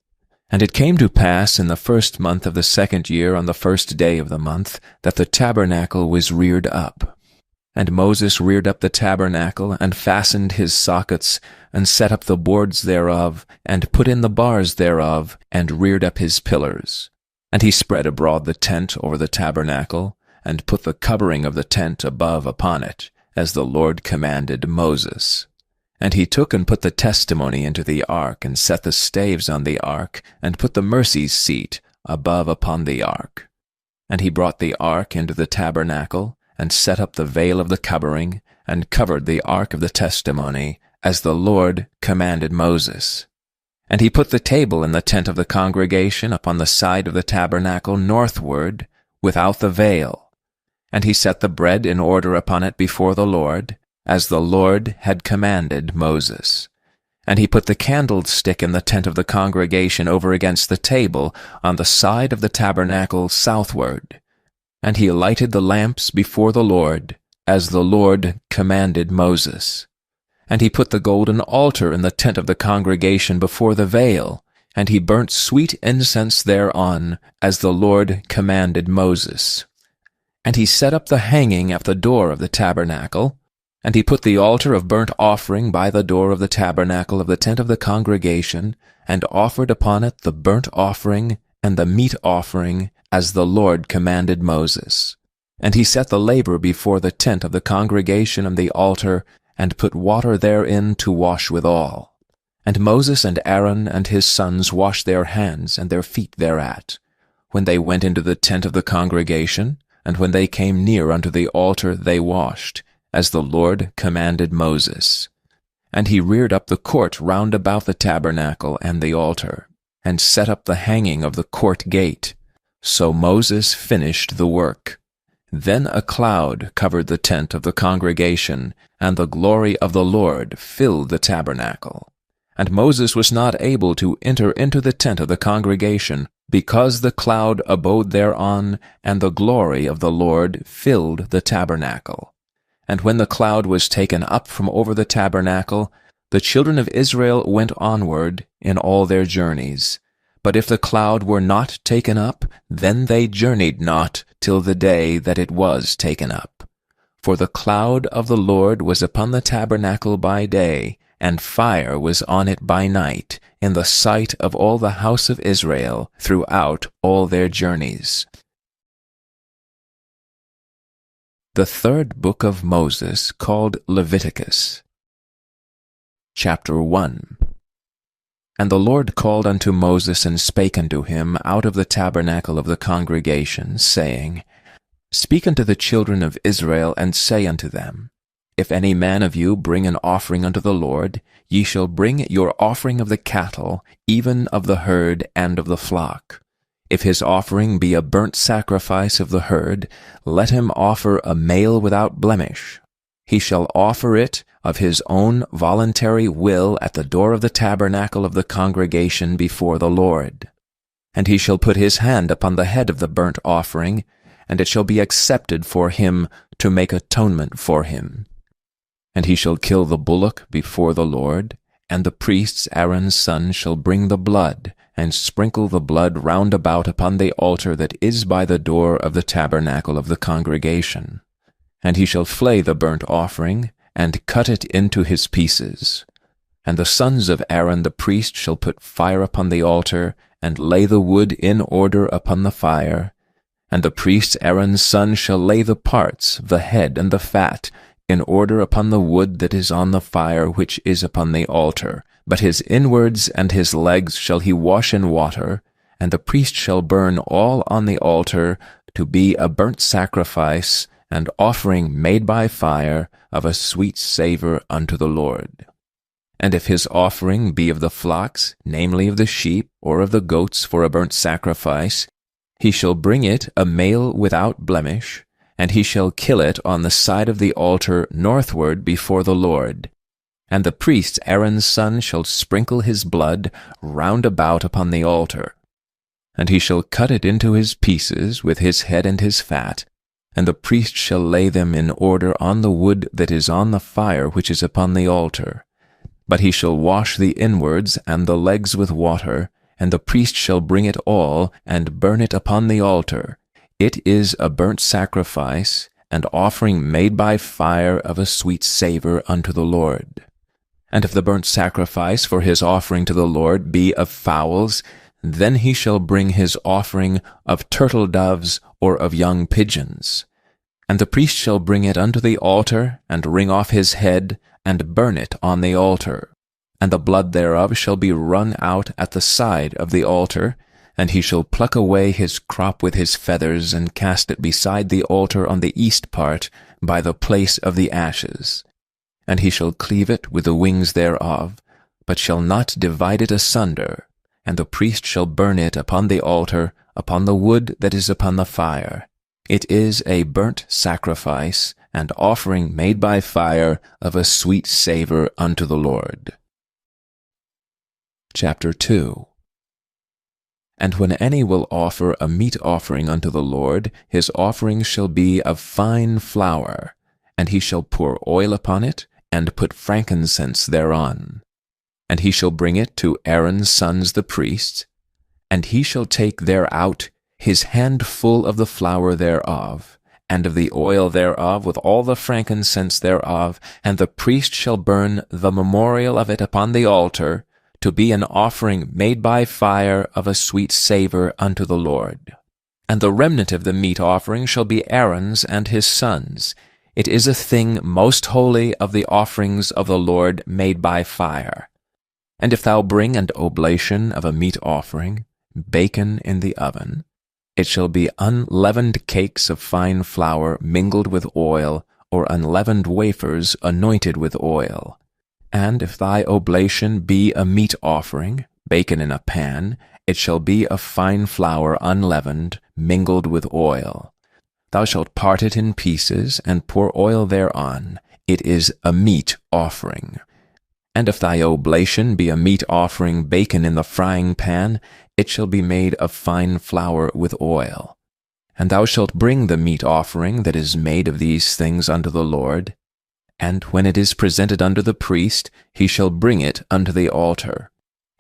And it came to pass in the 1st month of the 2nd year, on the 1st day of the month, that the tabernacle was reared up. And Moses reared up the tabernacle, and fastened his sockets, and set up the boards thereof, and put in the bars thereof, and reared up his pillars. And he spread abroad the tent over the tabernacle, and put the covering of the tent above upon it, as the Lord commanded Moses. And he took and put the testimony into the ark, and set the staves on the ark, and put the mercy seat above upon the ark. And he brought the ark into the tabernacle, and set up the veil of the covering, and covered the ark of the testimony, as the Lord commanded Moses. And he put the table in the tent of the congregation upon the side of the tabernacle northward, without the veil. And he set the bread in order upon it before the Lord, as the Lord had commanded Moses. And he put the candlestick in the tent of the congregation over against the table, on the side of the tabernacle southward. And he lighted the lamps before the Lord, as the Lord commanded Moses. And he put the golden altar in the tent of the congregation before the veil, and he burnt sweet incense thereon, as the Lord commanded Moses. And he set up the hanging at the door of the tabernacle, and he put the altar of burnt offering by the door of the tabernacle of the tent of the congregation, and offered upon it the burnt offering and the meat offering, as the Lord commanded Moses. And he set the laver before the tent of the congregation and the altar, and put water therein to wash withal. And Moses and Aaron and his sons washed their hands and their feet thereat, when they went into the tent of the congregation, and when they came near unto the altar they washed, as the Lord commanded Moses. And he reared up the court round about the tabernacle and the altar, and set up the hanging of the court gate. So Moses finished the work. Then a cloud covered the tent of the congregation, and the glory of the Lord filled the tabernacle. And Moses was not able to enter into the tent of the congregation, because the cloud abode thereon, and the glory of the Lord filled the tabernacle. And when the cloud was taken up from over the tabernacle, the children of Israel went onward in all their journeys. But if the cloud were not taken up, then they journeyed not till the day that it was taken up. For the cloud of the Lord was upon the tabernacle by day, and fire was on it by night, in the sight of all the house of Israel throughout all their journeys. The 3rd book of Moses, called Leviticus. Chapter 1. And the Lord called unto Moses, and spake unto him out of the tabernacle of the congregation, saying, Speak unto the children of Israel, and say unto them, If any man of you bring an offering unto the Lord, ye shall bring your offering of the cattle, even of the herd and of the flock. If his offering be a burnt sacrifice of the herd, let him offer a male without blemish. He shall offer it of his own voluntary will at the door of the tabernacle of the congregation before the Lord. And he shall put his hand upon the head of the burnt offering, and it shall be accepted for him to make atonement for him. And he shall kill the bullock before the Lord, and the priests Aaron's son shall bring the blood, and sprinkle the blood round about upon the altar that is by the door of the tabernacle of the congregation. And he shall flay the burnt offering, and cut it into his pieces. And the sons of Aaron the priest shall put fire upon the altar, and lay the wood in order upon the fire. And the priest Aaron's son shall lay the parts, the head and the fat, in order upon the wood that is on the fire which is upon the altar. But his inwards and his legs shall he wash in water, and the priest shall burn all on the altar to be a burnt sacrifice, and offering made by fire of a sweet savour unto the Lord. And if his offering be of the flocks, namely of the sheep, or of the goats for a burnt sacrifice, he shall bring it a male without blemish, and he shall kill it on the side of the altar northward before the Lord. And the priest Aaron's son shall sprinkle his blood round about upon the altar. And he shall cut it into his pieces with his head and his fat, and the priest shall lay them in order on the wood that is on the fire which is upon the altar. But he shall wash the inwards and the legs with water, and the priest shall bring it all, and burn it upon the altar. It is a burnt sacrifice, and offering made by fire of a sweet savour unto the Lord. And if the burnt sacrifice for his offering to the Lord be of fowls, then he shall bring his offering of turtle doves or of young pigeons. And the priest shall bring it unto the altar, and wring off his head, and burn it on the altar. And the blood thereof shall be wrung out at the side of the altar, and he shall pluck away his crop with his feathers, and cast it beside the altar on the east part, by the place of the ashes. And he shall cleave it with the wings thereof, but shall not divide it asunder. And the priest shall burn it upon the altar, upon the wood that is upon the fire. It is a burnt sacrifice, and offering made by fire of a sweet savour unto the Lord. Chapter 2. And when any will offer a meat offering unto the Lord, his offering shall be of fine flour, and he shall pour oil upon it, and put frankincense thereon. And he shall bring it to Aaron's sons the priests, and he shall take thereout his handful of the flour thereof, and of the oil thereof with all the frankincense thereof, and the priest shall burn the memorial of it upon the altar, to be an offering made by fire of a sweet savour unto the Lord. And the remnant of the meat offering shall be Aaron's and his sons. It is a thing most holy of the offerings of the Lord made by fire. And if thou bring an oblation of a meat offering, bacon in the oven, it shall be unleavened cakes of fine flour mingled with oil, or unleavened wafers anointed with oil. And if thy oblation be a meat offering, bacon in a pan, it shall be of fine flour unleavened, mingled with oil. Thou shalt part it in pieces, and pour oil thereon. It is a meat offering. And if thy oblation be a meat offering, bacon in the frying pan, it shall be made of fine flour with oil. And thou shalt bring the meat offering that is made of these things unto the Lord. And when it is presented unto the priest, he shall bring it unto the altar.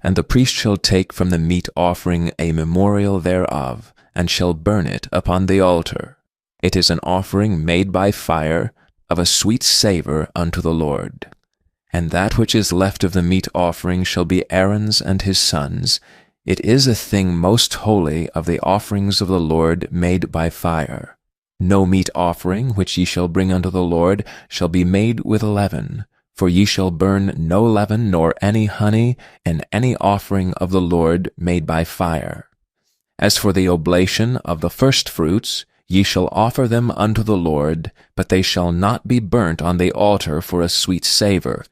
And the priest shall take from the meat offering a memorial thereof, and shall burn it upon the altar. It is an offering made by fire, of a sweet savour unto the Lord. And that which is left of the meat offering shall be Aaron's and his sons. It is a thing most holy of the offerings of the Lord made by fire. No meat offering which ye shall bring unto the Lord shall be made with leaven, for ye shall burn no leaven nor any honey in any offering of the Lord made by fire. As for the oblation of the firstfruits, ye shall offer them unto the Lord, but they shall not be burnt on the altar for a sweet savour.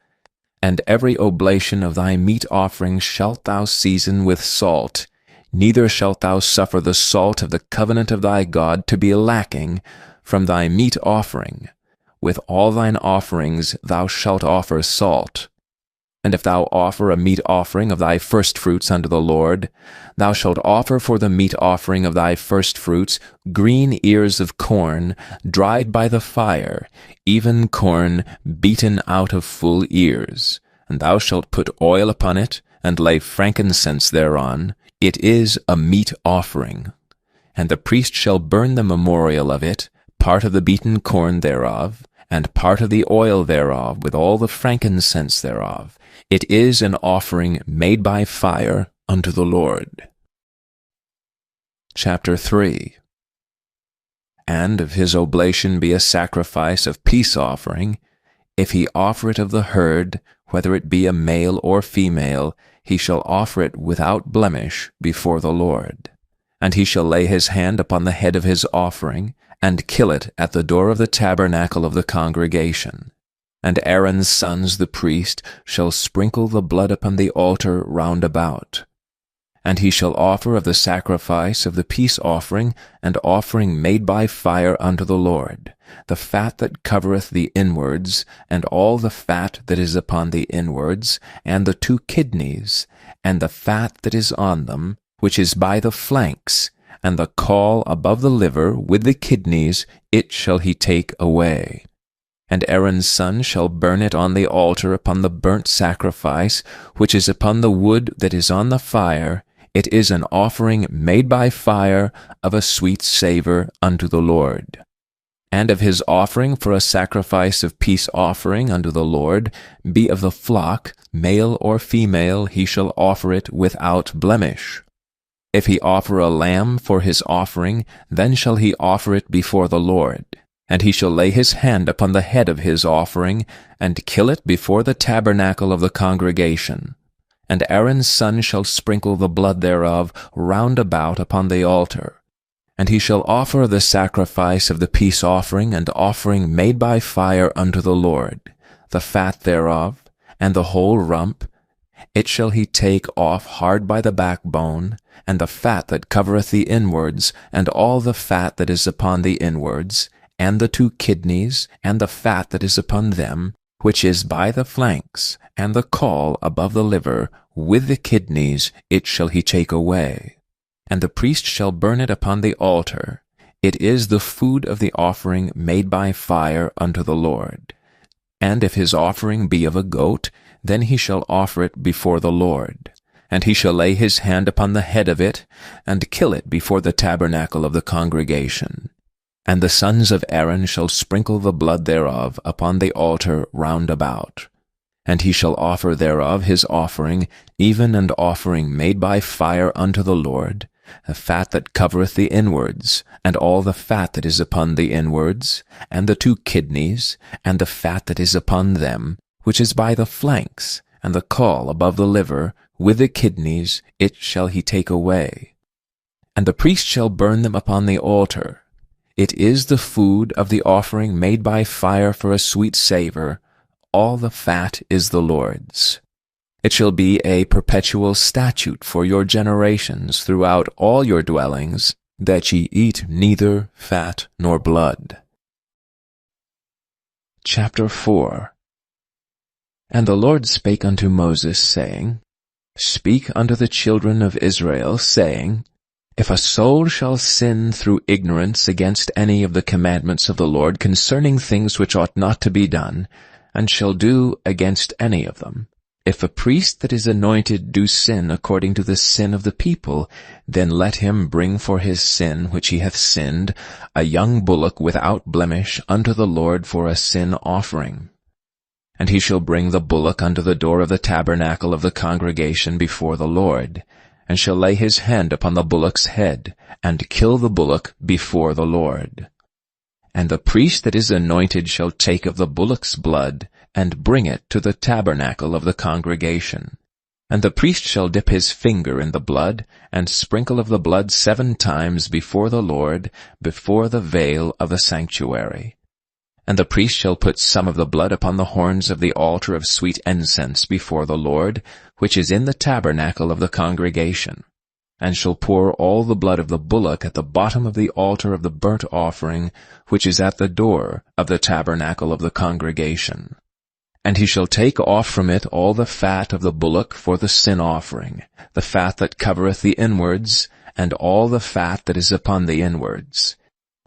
And every oblation of thy meat offering shalt thou season with salt, neither shalt thou suffer the salt of the covenant of thy God to be lacking from thy meat offering. With all thine offerings thou shalt offer salt. And if thou offer a meat offering of thy firstfruits unto the Lord, thou shalt offer for the meat offering of thy firstfruits green ears of corn, dried by the fire, even corn beaten out of full ears. And thou shalt put oil upon it, and lay frankincense thereon. It is a meat offering. And the priest shall burn the memorial of it, part of the beaten corn thereof, and part of the oil thereof, with all the frankincense thereof. It is an offering made by fire unto the Lord. Chapter 3. And if his oblation be a sacrifice of peace offering, if he offer it of the herd, whether it be a male or female, he shall offer it without blemish before the Lord. And he shall lay his hand upon the head of his offering, and kill it at the door of the tabernacle of the congregation. And Aaron's sons the priest shall sprinkle the blood upon the altar round about. And he shall offer of the sacrifice of the peace offering and offering made by fire unto the Lord, the fat that covereth the inwards, and all the fat that is upon the inwards, and the 2 kidneys, and the fat that is on them, which is by the flanks, and the caul above the liver with the kidneys, it shall he take away. And Aaron's son shall burn it on the altar upon the burnt sacrifice, which is upon the wood that is on the fire. It is an offering made by fire of a sweet savour unto the Lord. And of his offering for a sacrifice of peace offering unto the Lord, be of the flock, male or female, he shall offer it without blemish. If he offer a lamb for his offering, then shall he offer it before the Lord. And he shall lay his hand upon the head of his offering, and kill it before the tabernacle of the congregation. And Aaron's son shall sprinkle the blood thereof round about upon the altar. And he shall offer the sacrifice of the peace offering and offering made by fire unto the Lord, the fat thereof, and the whole rump. It shall he take off hard by the backbone, and the fat that covereth the inwards, and all the fat that is upon the inwards, and the 2 kidneys, and the fat that is upon them, which is by the flanks, and the caul above the liver, with the kidneys, it shall he take away. And the priest shall burn it upon the altar. It is the food of the offering made by fire unto the Lord. And if his offering be of a goat, then he shall offer it before the Lord. And he shall lay his hand upon the head of it, and kill it before the tabernacle of the congregation. And the sons of Aaron shall sprinkle the blood thereof upon the altar round about. And he shall offer thereof his offering, even an offering made by fire unto the Lord, the fat that covereth the inwards, and all the fat that is upon the inwards, and the 2 kidneys, and the fat that is upon them, which is by the flanks, and the caul above the liver, with the kidneys, it shall he take away. And the priest shall burn them upon the altar. It is the food of the offering made by fire for a sweet savour. All the fat is the Lord's. It shall be a perpetual statute for your generations throughout all your dwellings, that ye eat neither fat nor blood. Chapter 4. And the Lord spake unto Moses, saying, Speak unto the children of Israel, saying, If a soul shall sin through ignorance against any of the commandments of the Lord concerning things which ought not to be done, and shall do against any of them, if a priest that is anointed do sin according to the sin of the people, then let him bring for his sin which he hath sinned a young bullock without blemish unto the Lord for a sin offering. And he shall bring the bullock unto the door of the tabernacle of the congregation before the Lord, and shall lay his hand upon the bullock's head, and kill the bullock before the Lord. And the priest that is anointed shall take of the bullock's blood, and bring it to the tabernacle of the congregation. And the priest shall dip his finger in the blood, and sprinkle of the blood 7 times before the Lord, before the veil of the sanctuary. And the priest shall put some of the blood upon the horns of the altar of sweet incense before the Lord, which is in the tabernacle of the congregation, and shall pour all the blood of the bullock at the bottom of the altar of the burnt offering, which is at the door of the tabernacle of the congregation. And he shall take off from it all the fat of the bullock for the sin offering, the fat that covereth the inwards, and all the fat that is upon the inwards,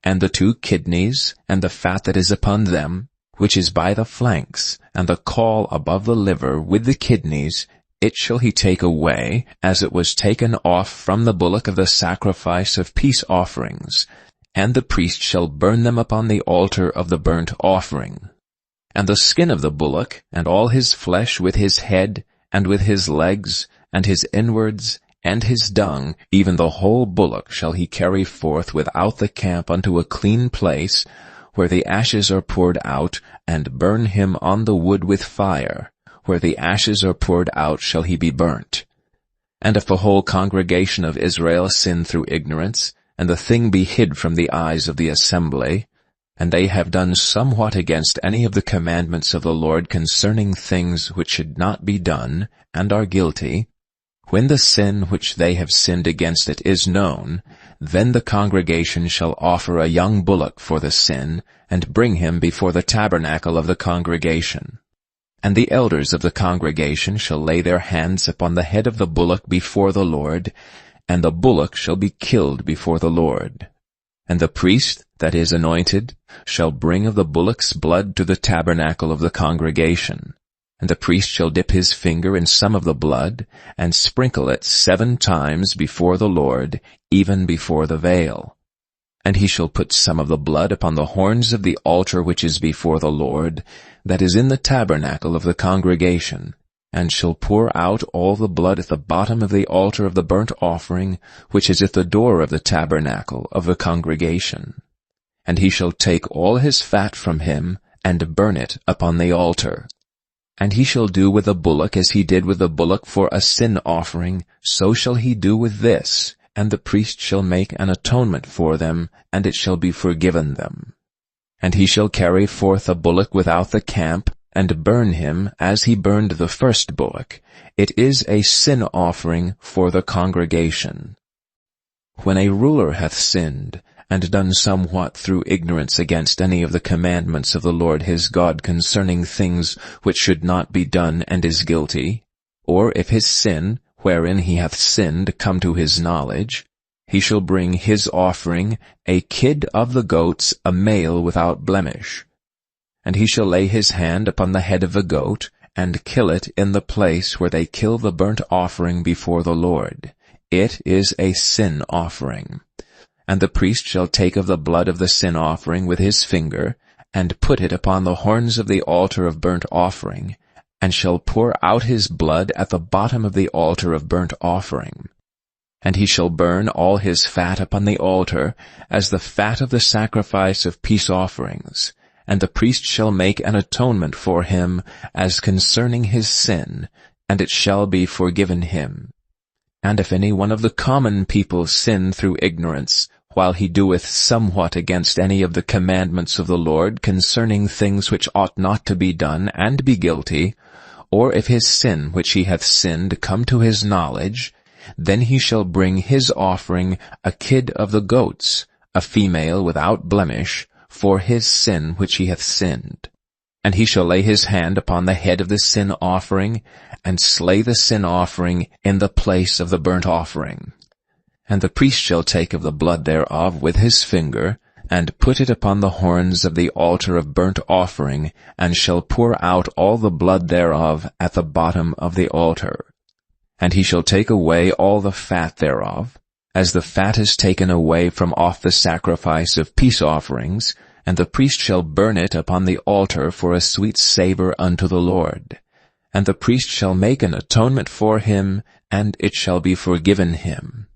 and the 2 kidneys, and the fat that is upon them, which is by the flanks, and the caul above the liver with the kidneys, it shall he take away, as it was taken off from the bullock of the sacrifice of peace offerings, and the priest shall burn them upon the altar of the burnt offering. And the skin of the bullock, and all his flesh with his head, and with his legs, and his inwards, and his dung, even the whole bullock shall he carry forth without the camp unto a clean place, where the ashes are poured out, and burn him on the wood with fire. Where the ashes are poured out shall he be burnt. And if the whole congregation of Israel sin through ignorance, and the thing be hid from the eyes of the assembly, and they have done somewhat against any of the commandments of the Lord concerning things which should not be done, and are guilty, when the sin which they have sinned against it is known, then the congregation shall offer a young bullock for the sin, and bring him before the tabernacle of the congregation. And the elders of the congregation shall lay their hands upon the head of the bullock before the Lord, and the bullock shall be killed before the Lord. And the priest that is anointed shall bring of the bullock's blood to the tabernacle of the congregation. And the priest shall dip his finger in some of the blood, and sprinkle it 7 times before the Lord, even before the veil. And he shall put some of the blood upon the horns of the altar which is before the Lord, that is in the tabernacle of the congregation, and shall pour out all the blood at the bottom of the altar of the burnt offering, which is at the door of the tabernacle of the congregation. And he shall take all his fat from him, and burn it upon the altar. And he shall do with the bullock as he did with the bullock for a sin offering, so shall he do with this, and the priest shall make an atonement for them, and it shall be forgiven them. And he shall carry forth a bullock without the camp, and burn him as he burned the first bullock. It is a sin offering for the congregation. When a ruler hath sinned, and done somewhat through ignorance against any of the commandments of the Lord his God concerning things which should not be done, and is guilty, or if his sin, wherein he hath sinned, come to his knowledge, he shall bring his offering, a kid of the goats, a male without blemish. And he shall lay his hand upon the head of the goat, and kill it in the place where they kill the burnt offering before the Lord. It is a sin offering. And the priest shall take of the blood of the sin offering with his finger, and put it upon the horns of the altar of burnt offering, and shall pour out his blood at the bottom of the altar of burnt offering. And he shall burn all his fat upon the altar, as the fat of the sacrifice of peace offerings. And the priest shall make an atonement for him, as concerning his sin, and it shall be forgiven him. And if any one of the common people sin through ignorance, while he doeth somewhat against any of the commandments of the Lord concerning things which ought not to be done, and be guilty, or if his sin which he hath sinned come to his knowledge, then he shall bring his offering, a kid of the goats, a female without blemish, for his sin which he hath sinned. And he shall lay his hand upon the head of the sin offering, and slay the sin offering in the place of the burnt offering. And the priest shall take of the blood thereof with his finger, and put it upon the horns of the altar of burnt offering, and shall pour out all the blood thereof at the bottom of the altar. And he shall take away all the fat thereof, as the fat is taken away from off the sacrifice of peace offerings, and the priest shall burn it upon the altar for a sweet savour unto the Lord. And the priest shall make an atonement for him, and it shall be forgiven him.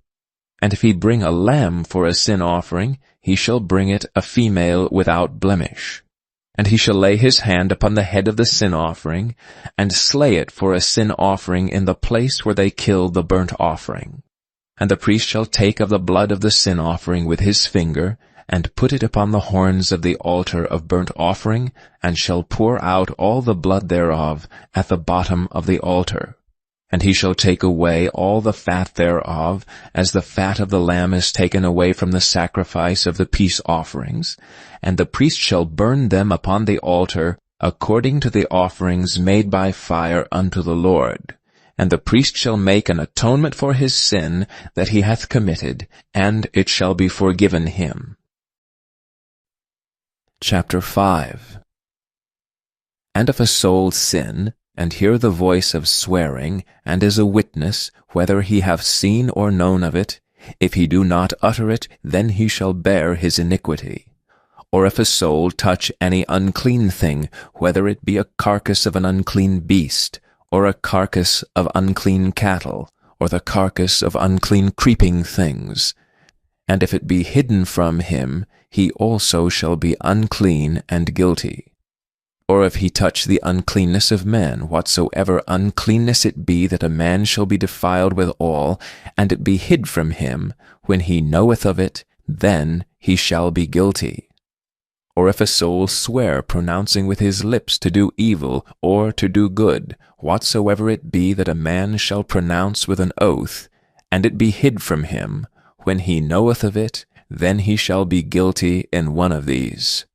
And if he bring a lamb for a sin offering, he shall bring it a female without blemish. And he shall lay his hand upon the head of the sin offering, and slay it for a sin offering in the place where they kill the burnt offering. And the priest shall take of the blood of the sin offering with his finger, and put it upon the horns of the altar of burnt offering, and shall pour out all the blood thereof at the bottom of the altar. And he shall take away all the fat thereof, as the fat of the lamb is taken away from the sacrifice of the peace offerings, and the priest shall burn them upon the altar, according to the offerings made by fire unto the Lord. And the priest shall make an atonement for his sin that he hath committed, and it shall be forgiven him. Chapter 5. And if a soul sin, and hear the voice of swearing, and is a witness, whether he have seen or known of it, if he do not utter it, then he shall bear his iniquity. Or if a soul touch any unclean thing, whether it be a carcass of an unclean beast, or a carcass of unclean cattle, or the carcass of unclean creeping things, and if it be hidden from him, he also shall be unclean and guilty. Or if he touch the uncleanness of man, whatsoever uncleanness it be, that a man shall be defiled withal, and it be hid from him, when he knoweth of it, then he shall be guilty. Or if a soul swear, pronouncing with his lips to do evil, or to do good, whatsoever it be that a man shall pronounce with an oath, and it be hid from him, when he knoweth of it, then he shall be guilty in one of these.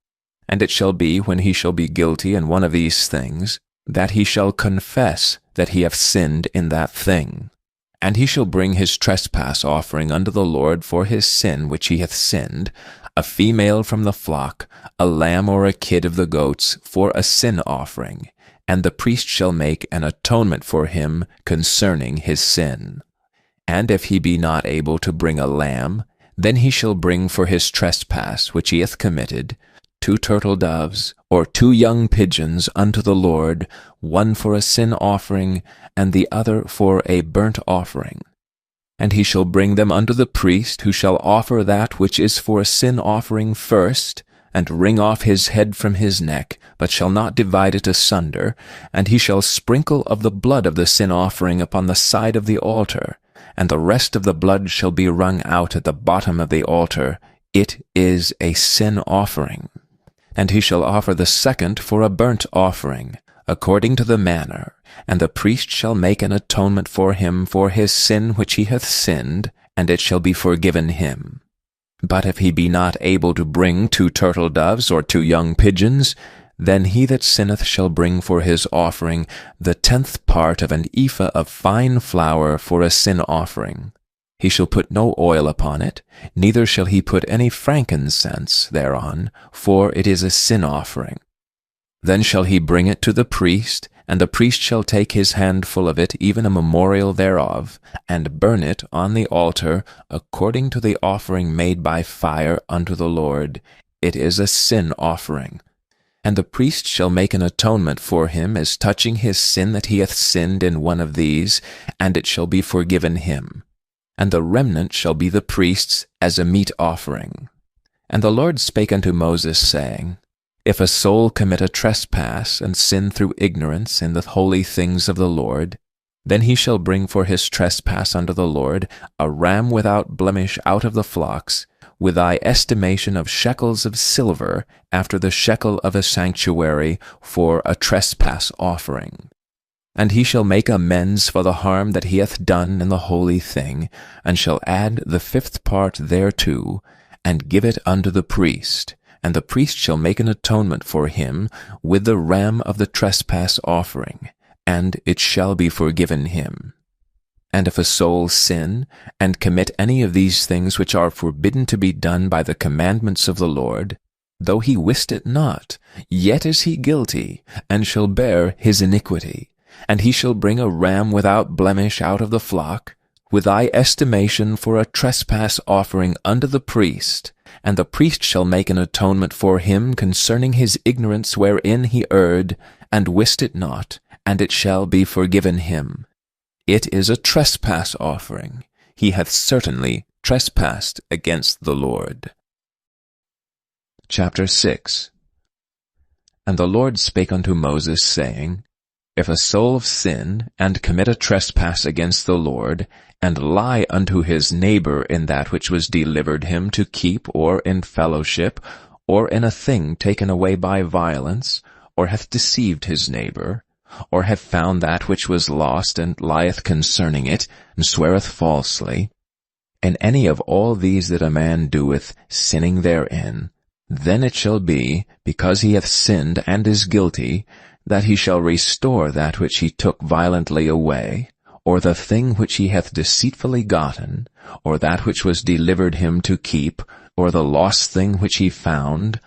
And it shall be, when he shall be guilty in one of these things, that he shall confess that he hath sinned in that thing. And he shall bring his trespass offering unto the Lord for his sin which he hath sinned, a female from the flock, a lamb or a kid of the goats, for a sin offering, and the priest shall make an atonement for him concerning his sin. And if he be not able to bring a lamb, then he shall bring for his trespass which he hath committed 2 turtle doves, or 2 young pigeons unto the Lord, one for a sin offering, and the other for a burnt offering. And he shall bring them unto the priest, who shall offer that which is for a sin offering first, and wring off his head from his neck, but shall not divide it asunder, and he shall sprinkle of the blood of the sin offering upon the side of the altar, and the rest of the blood shall be wrung out at the bottom of the altar. It is a sin offering. And he shall offer the second for a burnt offering, according to the manner, and the priest shall make an atonement for him for his sin which he hath sinned, and it shall be forgiven him. But if he be not able to bring 2 turtle doves or 2 young pigeons, then he that sinneth shall bring for his offering the 10th part of an ephah of fine flour for a sin offering. He shall put no oil upon it, neither shall he put any frankincense thereon, for it is a sin offering. Then shall he bring it to the priest, and the priest shall take his handful of it, even a memorial thereof, and burn it on the altar, according to the offering made by fire unto the Lord. It is a sin offering. And the priest shall make an atonement for him as touching his sin that he hath sinned in one of these, and it shall be forgiven him. And the remnant shall be the priest's as a meat offering. And the Lord spake unto Moses, saying, If a soul commit a trespass, and sin through ignorance in the holy things of the Lord, then he shall bring for his trespass unto the Lord a ram without blemish out of the flocks, with thy estimation of shekels of silver, after the shekel of a sanctuary, for a trespass offering. And he shall make amends for the harm that he hath done in the holy thing, and shall add the 5th part thereto, and give it unto the priest. And the priest shall make an atonement for him with the ram of the trespass offering, and it shall be forgiven him. And if a soul sin, and commit any of these things which are forbidden to be done by the commandments of the Lord, though he wist it not, yet is he guilty, and shall bear his iniquity. And he shall bring a ram without blemish out of the flock, with thy estimation for a trespass offering unto the priest, and the priest shall make an atonement for him concerning his ignorance wherein he erred, and wist it not, and it shall be forgiven him. It is a trespass offering. He hath certainly trespassed against the Lord. Chapter 6. And the Lord spake unto Moses, saying, If a soul sin, and commit a trespass against the Lord, and lie unto his neighbor in that which was delivered him to keep, or in fellowship, or in a thing taken away by violence, or hath deceived his neighbor, or hath found that which was lost, and lieth concerning it, and sweareth falsely, in any of all these that a man doeth, sinning therein, then it shall be, because he hath sinned and is guilty, that he shall restore that which he took violently away, or the thing which he hath deceitfully gotten, or that which was delivered him to keep, or the lost thing which he found,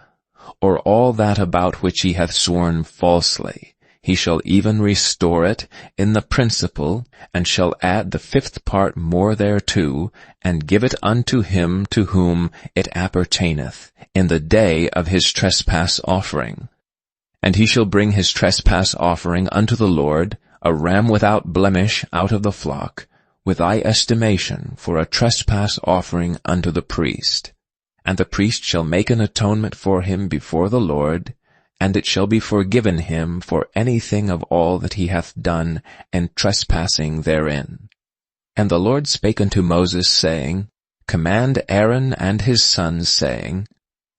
or all that about which he hath sworn falsely. He shall even restore it in the principal, and shall add the 5th part more thereto, and give it unto him to whom it appertaineth, in the day of his trespass offering. And he shall bring his trespass offering unto the Lord, a ram without blemish out of the flock, with thy estimation for a trespass offering unto the priest. And the priest shall make an atonement for him before the Lord, and it shall be forgiven him for anything of all that he hath done, and trespassing therein. And the Lord spake unto Moses, saying, Command Aaron and his sons, saying,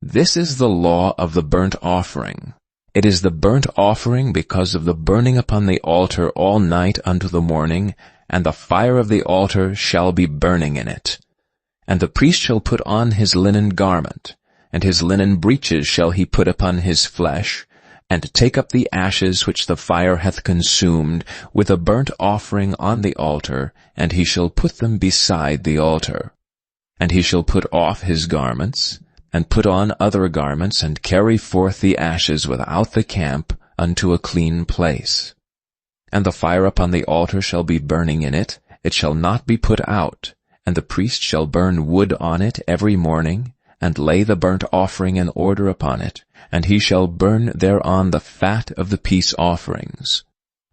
This is the law of the burnt offering. It is the burnt offering because of the burning upon the altar all night unto the morning, and the fire of the altar shall be burning in it. And the priest shall put on his linen garment, and his linen breeches shall he put upon his flesh, and take up the ashes which the fire hath consumed, with a burnt offering on the altar, and he shall put them beside the altar. And he shall put off his garments, and put on other garments, and carry forth the ashes without the camp unto a clean place. And the fire upon the altar shall be burning in it, it shall not be put out, and the priest shall burn wood on it every morning, and lay the burnt offering in order upon it, and he shall burn thereon the fat of the peace offerings.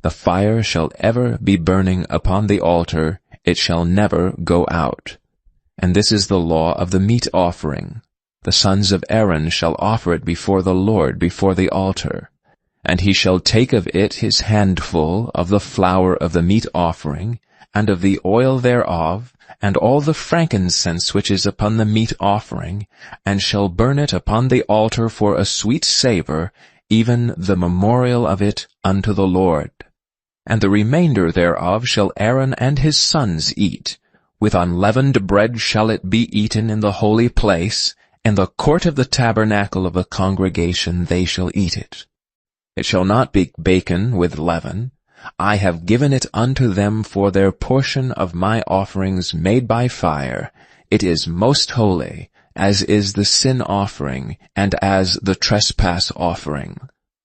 The fire shall ever be burning upon the altar, it shall never go out. And this is the law of the meat offering. The sons of Aaron shall offer it before the Lord before the altar. And he shall take of it his handful of the flour of the meat offering, and of the oil thereof, and all the frankincense which is upon the meat offering, and shall burn it upon the altar for a sweet savour, even the memorial of it unto the Lord. And the remainder thereof shall Aaron and his sons eat. With unleavened bread shall it be eaten in the holy place. In the court of the tabernacle of the congregation they shall eat it. It shall not be baken with leaven. I have given it unto them for their portion of my offerings made by fire. It is most holy, as is the sin offering, and as the trespass offering.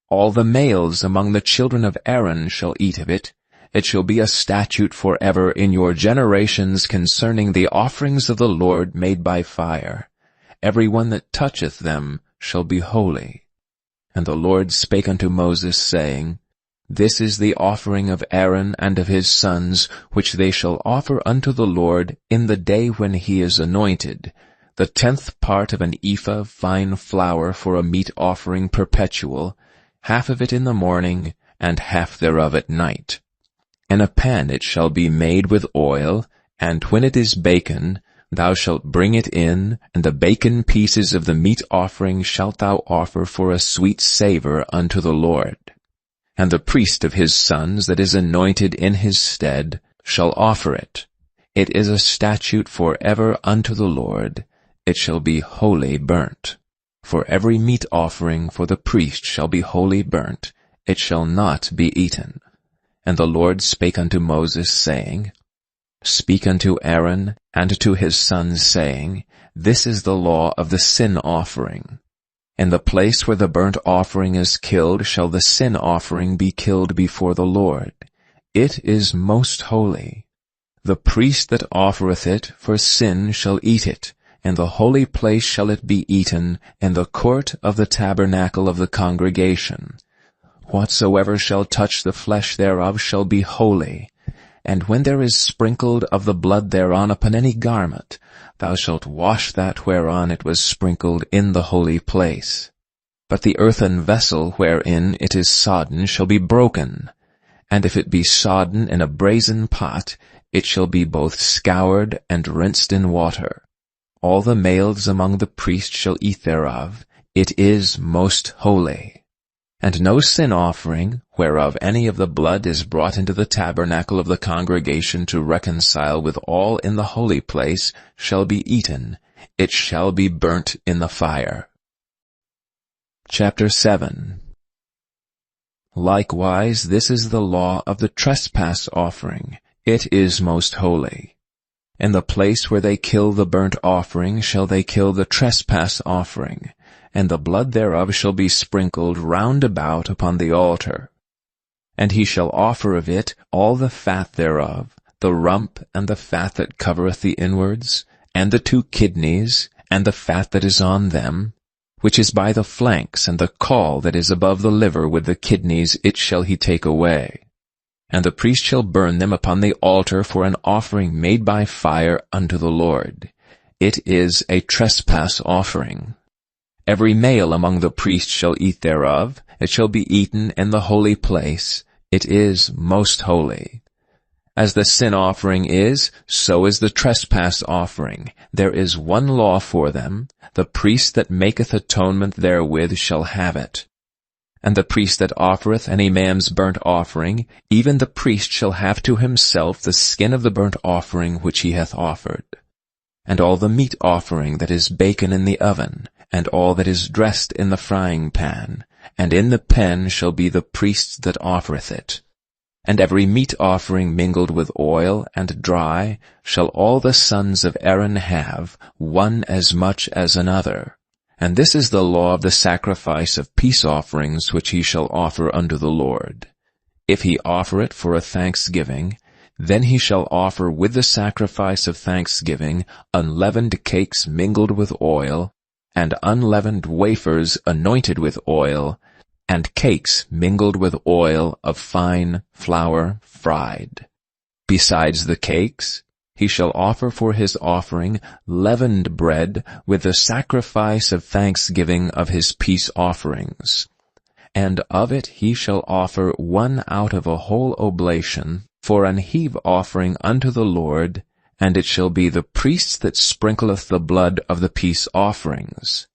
All the males among the children of Aaron shall eat of it. It shall be a statute forever in your generations concerning the offerings of the Lord made by fire. Every one that toucheth them shall be holy. And the Lord spake unto Moses, saying, This is the offering of Aaron and of his sons, which they shall offer unto the Lord in the day when he is anointed, the 10th part of an ephah of fine flour for a meat offering perpetual, half of it in the morning, and half thereof at night. In a pan it shall be made with oil, and when it is baken, thou shalt bring it in, and the baken pieces of the meat offering shalt thou offer for a sweet savour unto the Lord. And the priest of his sons that is anointed in his stead shall offer it. It is a statute for ever unto the Lord. It shall be wholly burnt. For every meat offering for the priest shall be wholly burnt. It shall not be eaten. And the Lord spake unto Moses, saying, Speak unto Aaron and to his sons, saying, This is the law of the sin offering. In the place where the burnt offering is killed shall the sin offering be killed before the Lord. It is most holy. The priest that offereth it for sin shall eat it. In the holy place shall it be eaten, in the court of the tabernacle of the congregation. Whatsoever shall touch the flesh thereof shall be holy. And when there is sprinkled of the blood thereon upon any garment, thou shalt wash that whereon it was sprinkled in the holy place. But the earthen vessel wherein it is sodden shall be broken. And if it be sodden in a brazen pot, it shall be both scoured and rinsed in water. All the males among the priests shall eat thereof. It is most holy. And no sin offering, whereof any of the blood is brought into the tabernacle of the congregation to reconcile with all in the holy place, shall be eaten. It shall be burnt in the fire. Chapter 7. Likewise, this is the law of the trespass offering. It is most holy. In the place where they kill the burnt offering shall they kill the trespass offering, and the blood thereof shall be sprinkled round about upon the altar. And he shall offer of it all the fat thereof, the rump and the fat that covereth the inwards, and the 2 kidneys, and the fat that is on them, which is by the flanks, and the caul that is above the liver with the kidneys, it shall he take away. And the priest shall burn them upon the altar for an offering made by fire unto the Lord. It is a trespass offering. Every male among the priests shall eat thereof, it shall be eaten in the holy place. It is most holy. As the sin offering is, so is the trespass offering. There is one law for them. The priest that maketh atonement therewith shall have it. And the priest that offereth any man's burnt offering, even the priest shall have to himself the skin of the burnt offering which he hath offered. And all the meat offering that is baken in the oven, and all that is dressed in the frying pan, and in the pen shall be the priest's that offereth it. And every meat offering mingled with oil and dry shall all the sons of Aaron have, one as much as another. And this is the law of the sacrifice of peace offerings which he shall offer unto the Lord. If he offer it for a thanksgiving, then he shall offer with the sacrifice of thanksgiving unleavened cakes mingled with oil, and unleavened wafers anointed with oil, and cakes mingled with oil of fine flour fried. Besides the cakes, he shall offer for his offering leavened bread with the sacrifice of thanksgiving of his peace offerings. And of it he shall offer one out of a whole oblation for an heave offering unto the Lord, and it shall be the priest that sprinkleth the blood of the peace offerings.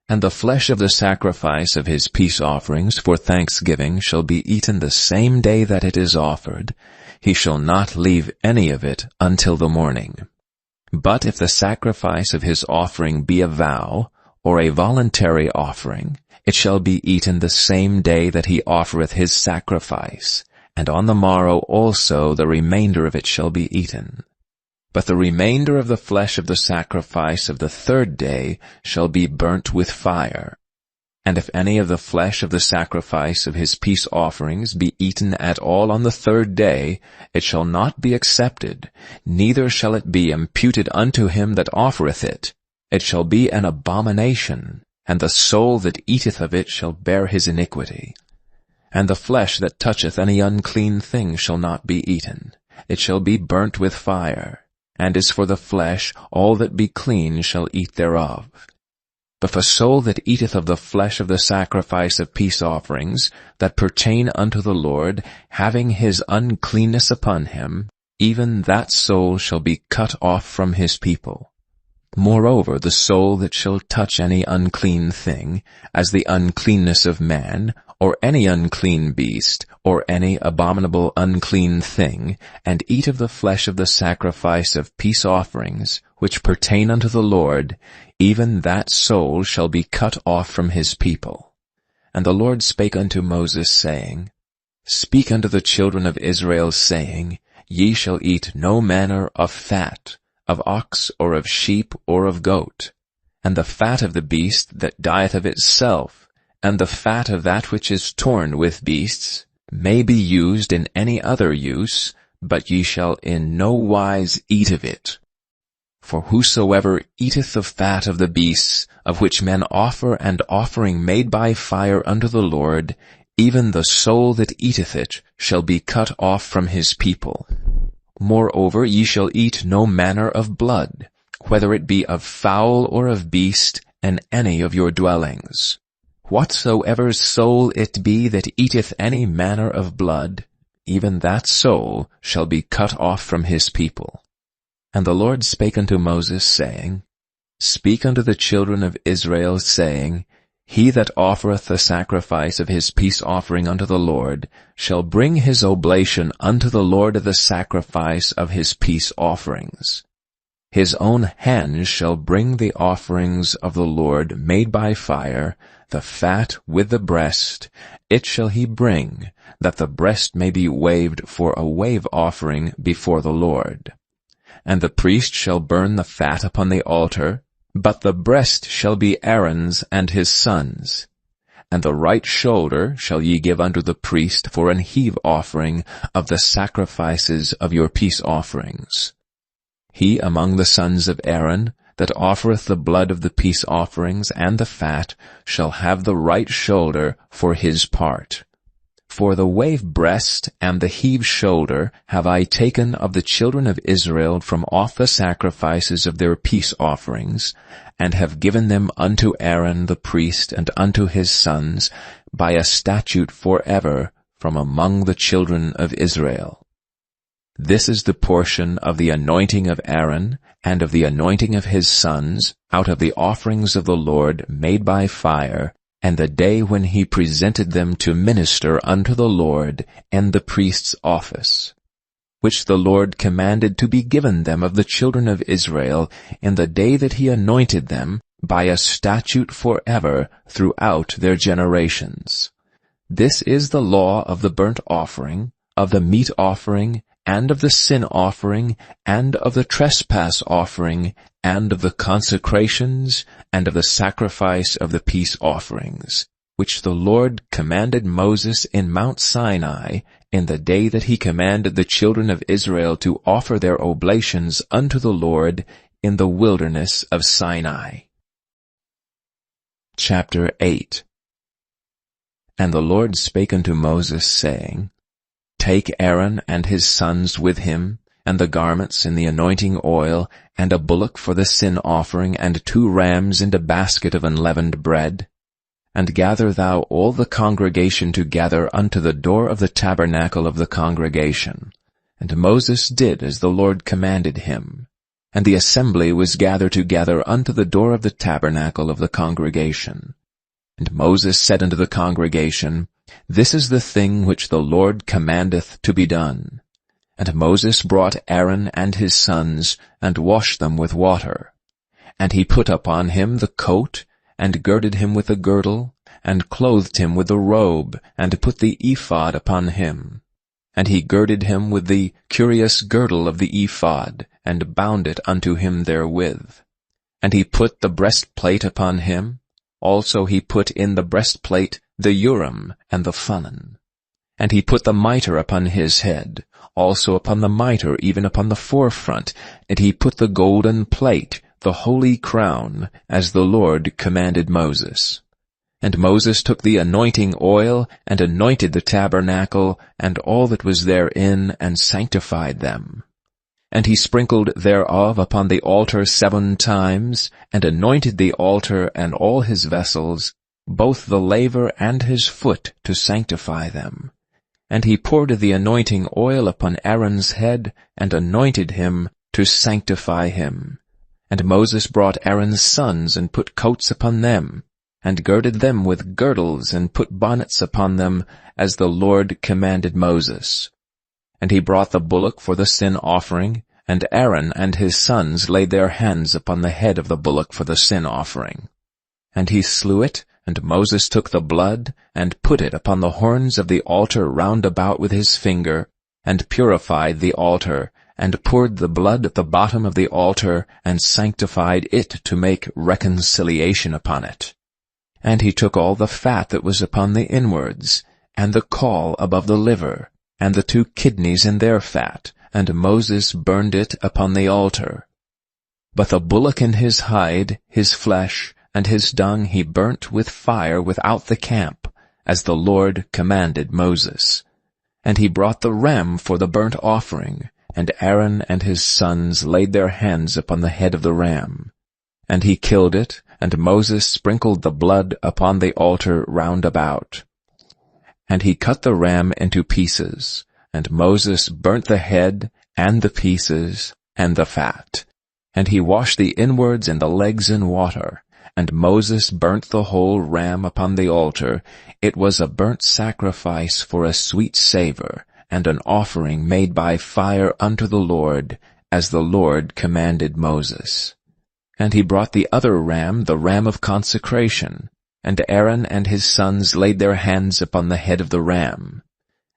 And the flesh of the sacrifice of his peace offerings for thanksgiving shall be eaten the same day that it is offered. He shall not leave any of it until the morning. But if the sacrifice of his offering be a vow, or a voluntary offering, it shall be eaten the same day that he offereth his sacrifice, and on the morrow also the remainder of it shall be eaten. But the remainder of the flesh of the sacrifice of the third day shall be burnt with fire. And if any of the flesh of the sacrifice of his peace offerings be eaten at all on the third day, it shall not be accepted, neither shall it be imputed unto him that offereth it. It shall be an abomination, and the soul that eateth of it shall bear his iniquity. And the flesh that toucheth any unclean thing shall not be eaten. It shall be burnt with fire. And as for the flesh, all that be clean shall eat thereof. But the soul that eateth of the flesh of the sacrifice of peace offerings, that pertain unto the Lord, having his uncleanness upon him, even that soul shall be cut off from his people. Moreover, the soul that shall touch any unclean thing, as the uncleanness of man, or any unclean beast, or any abominable unclean thing, and eat of the flesh of the sacrifice of peace offerings, which pertain unto the Lord, even that soul shall be cut off from his people. And the Lord spake unto Moses, saying, Speak unto the children of Israel, saying, Ye shall eat no manner of fat, of ox, or of sheep, or of goat, and the fat of the beast that dieth of itself, and the fat of that which is torn with beasts, may be used in any other use, but ye shall in no wise eat of it. For whosoever eateth the fat of the beasts, of which men offer an offering made by fire unto the Lord, even the soul that eateth it shall be cut off from his people. Moreover, ye shall eat no manner of blood, whether it be of fowl or of beast, in any of your dwellings. Whatsoever soul it be that eateth any manner of blood, even that soul shall be cut off from his people. And the Lord spake unto Moses, saying, Speak unto the children of Israel, saying, He that offereth the sacrifice of his peace offering unto the Lord shall bring his oblation unto the Lord of the sacrifice of his peace offerings. His own hands shall bring the offerings of the Lord made by fire, the fat with the breast, it shall he bring, that the breast may be waved for a wave offering before the Lord. And the priest shall burn the fat upon the altar, but the breast shall be Aaron's and his sons'. And the right shoulder shall ye give unto the priest for an heave offering of the sacrifices of your peace offerings. He among the sons of Aaron, that offereth the blood of the peace offerings and the fat, shall have the right shoulder for his part. For the wave breast and the heave shoulder have I taken of the children of Israel from off the sacrifices of their peace offerings, and have given them unto Aaron the priest and unto his sons by a statute forever from among the children of Israel. This is the portion of the anointing of Aaron and of the anointing of his sons out of the offerings of the Lord made by fire, and the day when he presented them to minister unto the Lord in the priest's office, which the Lord commanded to be given them of the children of Israel in the day that he anointed them by a statute forever throughout their generations. This is the law of the burnt offering, of the meat offering, and of the sin offering, and of the trespass offering, and of the consecrations, and of the sacrifice of the peace offerings, which the Lord commanded Moses in Mount Sinai in the day that he commanded the children of Israel to offer their oblations unto the Lord in the wilderness of Sinai. Chapter 8. And the Lord spake unto Moses, saying, Take Aaron and his sons with him, and the garments and the anointing oil, and a bullock for the sin offering, and 2 rams and a basket of unleavened bread. And gather thou all the congregation together unto the door of the tabernacle of the congregation. And Moses did as the Lord commanded him. And the assembly was gathered together unto the door of the tabernacle of the congregation. And Moses said unto the congregation, This is the thing which the Lord commandeth to be done. And Moses brought Aaron and his sons, and washed them with water. And he put upon him the coat, and girded him with a girdle, and clothed him with a robe, and put the ephod upon him. And he girded him with the curious girdle of the ephod, and bound it unto him therewith. And he put the breastplate upon him. Also he put in the breastplate the Urim and the Thummim. And he put the mitre upon his head, also upon the mitre, even upon the forefront, and he put the golden plate, the holy crown, as the Lord commanded Moses. And Moses took the anointing oil, and anointed the tabernacle, and all that was therein, and sanctified them. And he sprinkled thereof upon the altar 7 times, and anointed the altar and all his vessels, both the laver and his foot, to sanctify them. And he poured the anointing oil upon Aaron's head, and anointed him, to sanctify him. And Moses brought Aaron's sons, and put coats upon them, and girded them with girdles, and put bonnets upon them, as the Lord commanded Moses. And he brought the bullock for the sin offering, and Aaron and his sons laid their hands upon the head of the bullock for the sin offering. And he slew it, and Moses took the blood, and put it upon the horns of the altar round about with his finger, and purified the altar, and poured the blood at the bottom of the altar, and sanctified it to make reconciliation upon it. And he took all the fat that was upon the inwards, and the caul above the liver, and the 2 kidneys in their fat, and Moses burned it upon the altar. But the bullock and his hide, his flesh, and his dung he burnt with fire without the camp, as the Lord commanded Moses. And he brought the ram for the burnt offering, and Aaron and his sons laid their hands upon the head of the ram. And he killed it, and Moses sprinkled the blood upon the altar round about. And he cut the ram into pieces, and Moses burnt the head, and the pieces, and the fat. And he washed the inwards and the legs in water. And Moses burnt the whole ram upon the altar. It was a burnt sacrifice for a sweet savor, and an offering made by fire unto the Lord, as the Lord commanded Moses. And he brought the other ram, the ram of consecration. And Aaron and his sons laid their hands upon the head of the ram.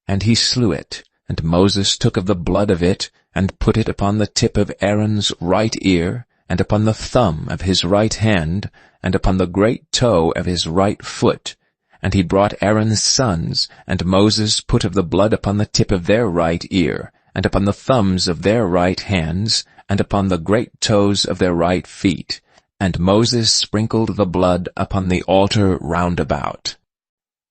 And he slew it, and Moses took of the blood of it, and put it upon the tip of Aaron's right ear, and upon the thumb of his right hand, and upon the great toe of his right foot. And he brought Aaron's sons, and Moses put of the blood upon the tip of their right ear, and upon the thumbs of their right hands, and upon the great toes of their right feet. And Moses sprinkled the blood upon the altar round about.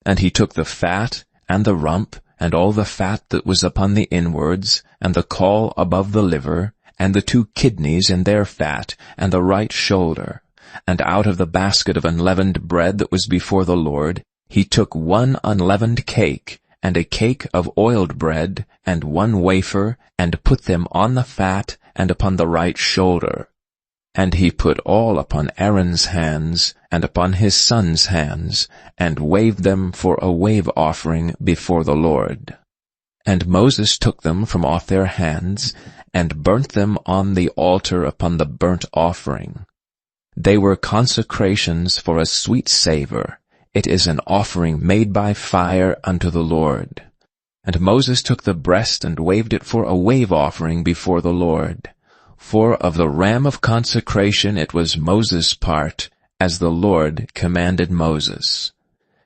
And he took the fat, and the rump, and all the fat that was upon the inwards, and the caul above the liver, and the 2 kidneys in their fat, and the right shoulder. And out of the basket of unleavened bread that was before the Lord, he took 1 unleavened cake, and a cake of oiled bread, and 1 wafer, and put them on the fat, and upon the right shoulder. And he put all upon Aaron's hands, and upon his sons' hands, and waved them for a wave offering before the Lord. And Moses took them from off their hands, and burnt them on the altar upon the burnt offering. They were consecrations for a sweet savor. It is an offering made by fire unto the Lord. And Moses took the breast and waved it for a wave offering before the Lord. For of the ram of consecration it was Moses' part, as the Lord commanded Moses.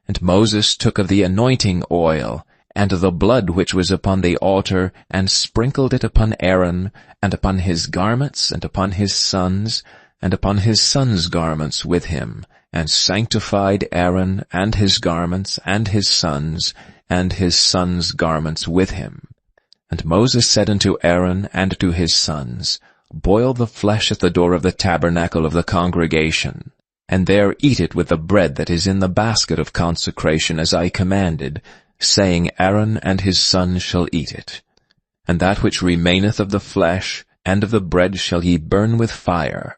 And Moses took of the anointing oil, and the blood which was upon the altar, and sprinkled it upon Aaron, and upon his garments, and upon his sons, and upon his sons' garments with him, and sanctified Aaron, and his garments, and his sons' garments with him. And Moses said unto Aaron and to his sons, Boil the flesh at the door of the tabernacle of the congregation, and there eat it with the bread that is in the basket of consecration, as I commanded, saying, Aaron and his sons shall eat it. And that which remaineth of the flesh and of the bread shall ye burn with fire.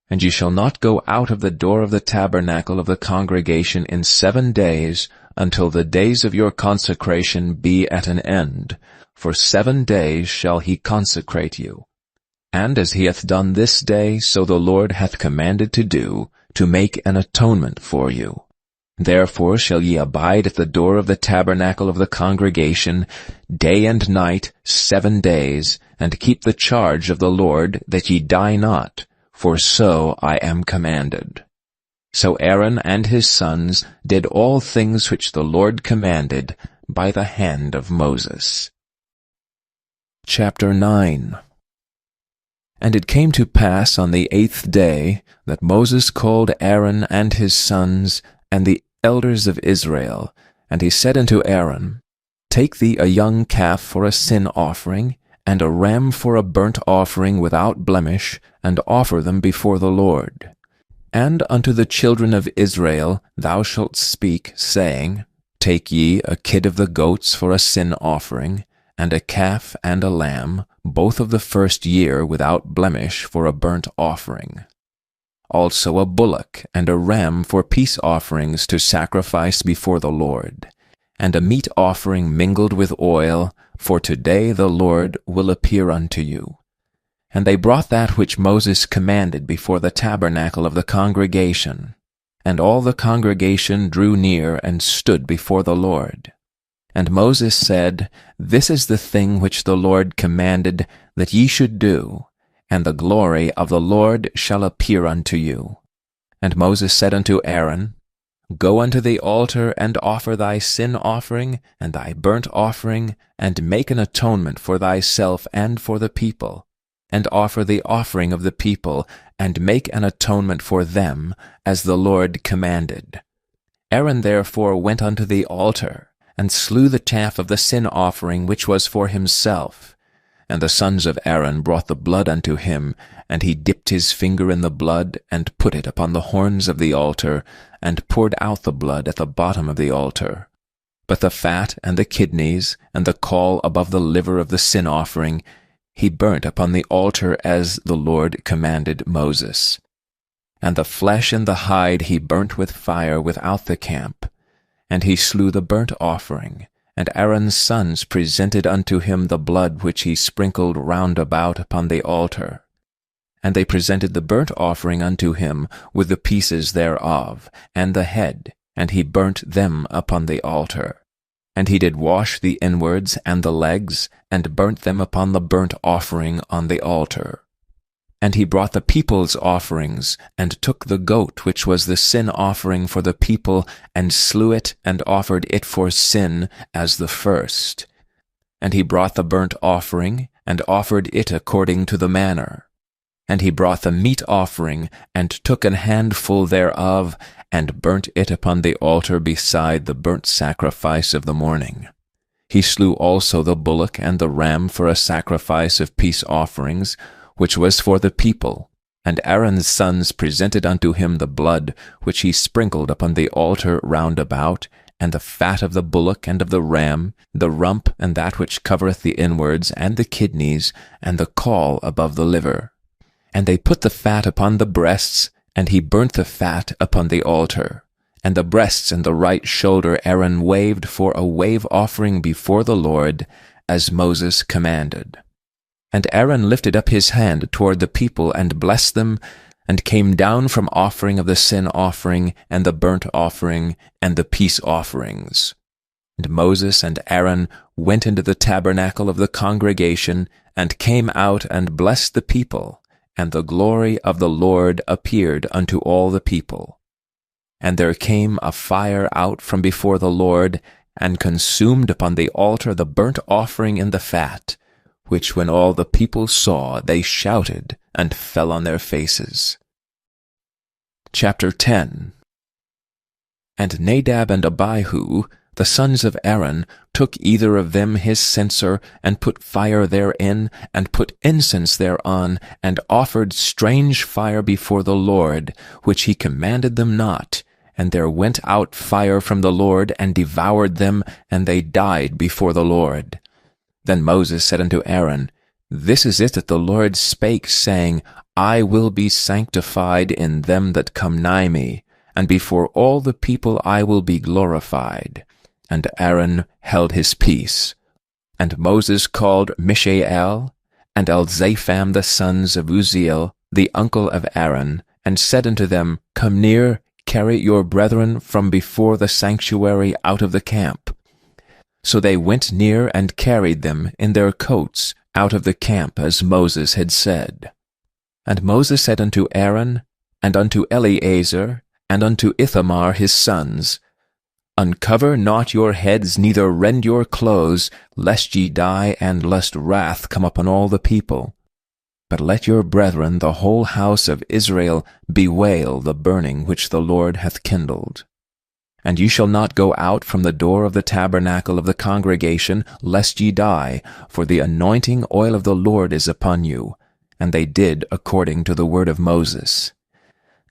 And ye shall not go out of the door of the tabernacle of the congregation in 7 days, until the days of your consecration be at an end. For 7 days shall he consecrate you. And as he hath done this day, so the Lord hath commanded to do, to make an atonement for you. Therefore shall ye abide at the door of the tabernacle of the congregation, day and night, 7 days, and keep the charge of the Lord, that ye die not, for so I am commanded. So Aaron and his sons did all things which the Lord commanded by the hand of Moses. Chapter 9. And it came to pass on the 8th day that Moses called Aaron and his sons and the elders of Israel, and he said unto Aaron, Take thee a young calf for a sin offering, and a ram for a burnt offering without blemish, and offer them before the Lord. And unto the children of Israel thou shalt speak, saying, Take ye a kid of the goats for a sin offering, and a calf and a lamb, both of the first year without blemish, for a burnt offering. Also a bullock and a ram for peace offerings to sacrifice before the Lord, and a meat offering mingled with oil, for today the Lord will appear unto you. And they brought that which Moses commanded before the tabernacle of the congregation. And all the congregation drew near and stood before the Lord. And Moses said, This is the thing which the Lord commanded that ye should do, and the glory of the Lord shall appear unto you. And Moses said unto Aaron, Go unto the altar, and offer thy sin offering, and thy burnt offering, and make an atonement for thyself and for the people, and offer the offering of the people, and make an atonement for them, as the Lord commanded. Aaron therefore went unto the altar, and slew the calf of the sin offering which was for himself. And the sons of Aaron brought the blood unto him, and he dipped his finger in the blood, and put it upon the horns of the altar, and poured out the blood at the bottom of the altar. But the fat and the kidneys, and the caul above the liver of the sin offering, he burnt upon the altar as the Lord commanded Moses. And the flesh and the hide he burnt with fire without the camp. And he slew the burnt offering, and Aaron's sons presented unto him the blood which he sprinkled round about upon the altar. And they presented the burnt offering unto him with the pieces thereof, and the head, and he burnt them upon the altar. And he did wash the inwards and the legs, and burnt them upon the burnt offering on the altar. And he brought the people's offerings, and took the goat which was the sin offering for the people, and slew it, and offered it for sin as the first. And he brought the burnt offering, and offered it according to the manner. And he brought the meat offering, and took an handful thereof, and burnt it upon the altar beside the burnt sacrifice of the morning. He slew also the bullock and the ram for a sacrifice of peace offerings, which was for the people. And Aaron's sons presented unto him the blood, which he sprinkled upon the altar round about, and the fat of the bullock and of the ram, the rump and that which covereth the inwards, and the kidneys, and the caul above the liver. And they put the fat upon the breasts, and he burnt the fat upon the altar. And the breasts and the right shoulder Aaron waved for a wave offering before the Lord, as Moses commanded. And Aaron lifted up his hand toward the people, and blessed them, and came down from offering of the sin offering, and the burnt offering, and the peace offerings. And Moses and Aaron went into the tabernacle of the congregation, and came out and blessed the people, and the glory of the Lord appeared unto all the people. And there came a fire out from before the Lord, and consumed upon the altar the burnt offering in the fat, which when all the people saw, they shouted, and fell on their faces. Chapter 10. And Nadab and Abihu, the sons of Aaron, took either of them his censer, and put fire therein, and put incense thereon, and offered strange fire before the Lord, which he commanded them not. And there went out fire from the Lord, and devoured them, and they died before the Lord. Then Moses said unto Aaron, This is it that the Lord spake, saying, I will be sanctified in them that come nigh me, and before all the people I will be glorified. And Aaron held his peace. And Moses called Mishael and Elzapham the sons of Uzziel, the uncle of Aaron, and said unto them, Come near, carry your brethren from before the sanctuary out of the camp. So they went near and carried them in their coats out of the camp, as Moses had said. And Moses said unto Aaron, and unto Eleazar, and unto Ithamar his sons, Uncover not your heads, neither rend your clothes, lest ye die, and lest wrath come upon all the people. But let your brethren, the whole house of Israel, bewail the burning which the Lord hath kindled. And ye shall not go out from the door of the tabernacle of the congregation, lest ye die, for the anointing oil of the Lord is upon you. And they did according to the word of Moses.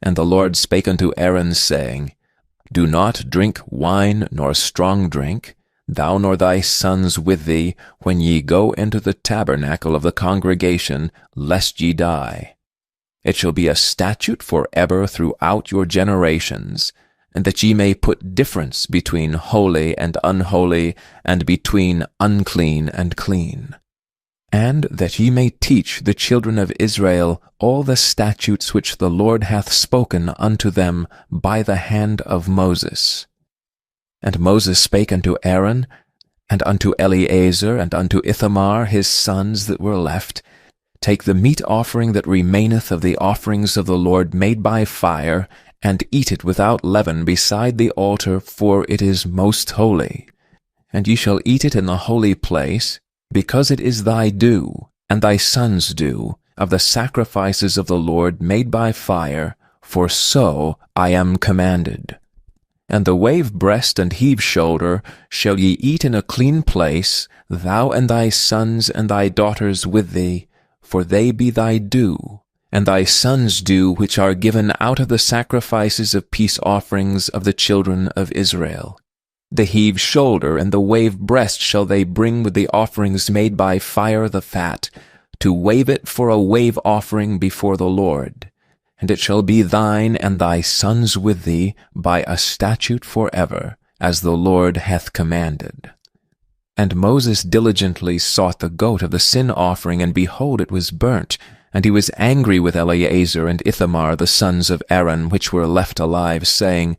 And the Lord spake unto Aaron, saying, Do not drink wine nor strong drink, thou nor thy sons with thee, when ye go into the tabernacle of the congregation, lest ye die. It shall be a statute for ever throughout your generations, and that ye may put difference between holy and unholy, and between unclean and clean. And that ye may teach the children of Israel all the statutes which the Lord hath spoken unto them by the hand of Moses. And Moses spake unto Aaron, and unto Eleazar, and unto Ithamar his sons that were left, Take the meat offering that remaineth of the offerings of the Lord made by fire, and eat it without leaven beside the altar, for it is most holy. And ye shall eat it in the holy place, because it is thy due, and thy sons' due, of the sacrifices of the Lord made by fire, for so I am commanded. And the wave breast and heave shoulder shall ye eat in a clean place, thou and thy sons and thy daughters with thee, for they be thy due, and thy sons' due which are given out of the sacrifices of peace offerings of the children of Israel. The heave shoulder and the wave breast shall they bring with the offerings made by fire the fat, to wave it for a wave offering before the Lord. And it shall be thine and thy sons with thee by a statute forever, as the Lord hath commanded. And Moses diligently sought the goat of the sin offering, and behold, it was burnt. And he was angry with Eleazar and Ithamar the sons of Aaron, which were left alive, saying,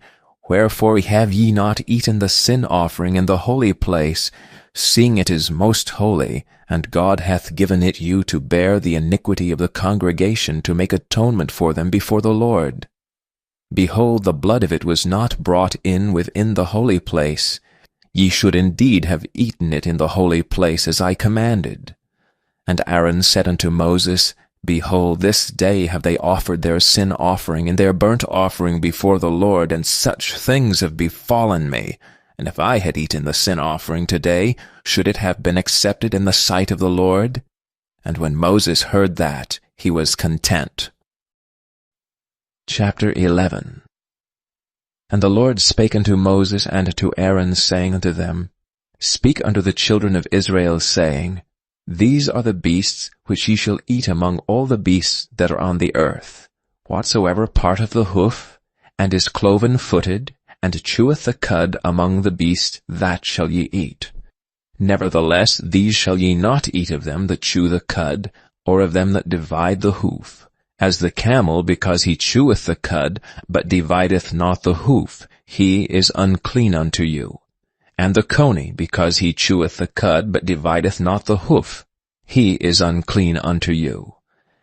Wherefore have ye not eaten the sin offering in the holy place, seeing it is most holy, and God hath given it you to bear the iniquity of the congregation, to make atonement for them before the Lord? Behold, the blood of it was not brought in within the holy place. Ye should indeed have eaten it in the holy place, as I commanded. And Aaron said unto Moses, Behold, this day have they offered their sin offering and their burnt offering before the Lord, and such things have befallen me. And if I had eaten the sin offering today, should it have been accepted in the sight of the Lord? And when Moses heard that, he was content. Chapter 11. And the Lord spake unto Moses and to Aaron, saying unto them, Speak unto the children of Israel, saying, These are the beasts which ye shall eat among all the beasts that are on the earth. Whatsoever parteth the hoof, and is cloven-footed, and cheweth the cud among the beasts, that shall ye eat. Nevertheless, these shall ye not eat of them that chew the cud, or of them that divide the hoof. As the camel, because he cheweth the cud, but divideth not the hoof, he is unclean unto you. And the coney, because he cheweth the cud, but divideth not the hoof, he is unclean unto you.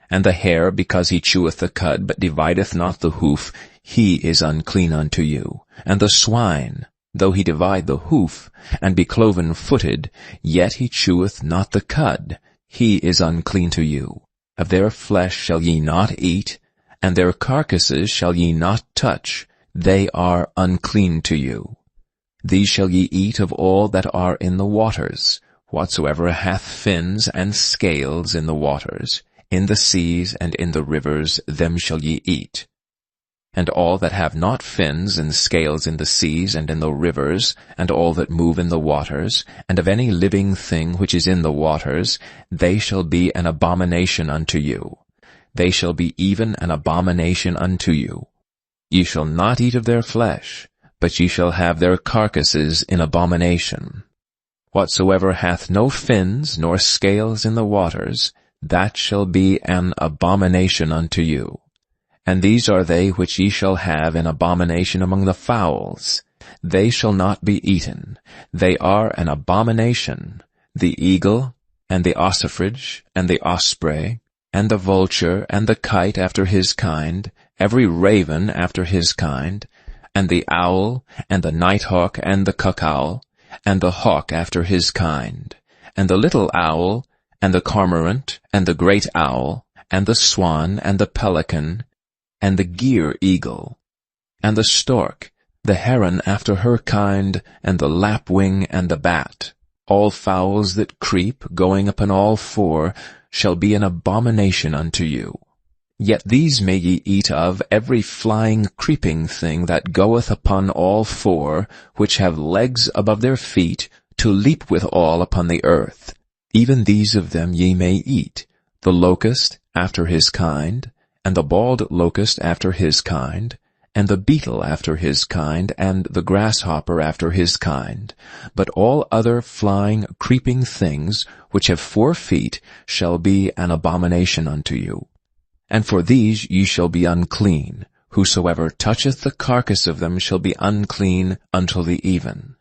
And the hare, because he cheweth the cud, but divideth not the hoof, he is unclean unto you. And the swine, though he divide the hoof, and be cloven-footed, yet he cheweth not the cud, he is unclean to you. Of their flesh shall ye not eat, and their carcasses shall ye not touch, they are unclean to you. These shall ye eat of all that are in the waters, whatsoever hath fins and scales in the waters, in the seas and in the rivers, them shall ye eat. And all that have not fins and scales in the seas and in the rivers, and all that move in the waters, and of any living thing which is in the waters, they shall be an abomination unto you. They shall be even an abomination unto you. Ye shall not eat of their flesh, but ye shall have their carcasses in abomination. Whatsoever hath no fins nor scales in the waters, that shall be an abomination unto you. And these are they which ye shall have in abomination among the fowls. They shall not be eaten. They are an abomination, the eagle, and the ossifrage, and the osprey, and the vulture, and the kite after his kind, every raven after his kind, and the owl, and the nighthawk, and the cuckowl, and the hawk after his kind, and the little owl, and the cormorant, and the great owl, and the swan, and the pelican, and the gyre eagle, and the stork, the heron after her kind, and the lapwing, and the bat. All fowls that creep, going upon all four, shall be an abomination unto you. Yet these may ye eat of, every flying creeping thing that goeth upon all four, which have legs above their feet, to leap withal upon the earth. Even these of them ye may eat, the locust after his kind, and the bald locust after his kind, and the beetle after his kind, and the grasshopper after his kind. But all other flying, creeping things, which have 4 feet, shall be an abomination unto you. And for these ye shall be unclean. Whosoever toucheth the carcass of them shall be unclean until the even.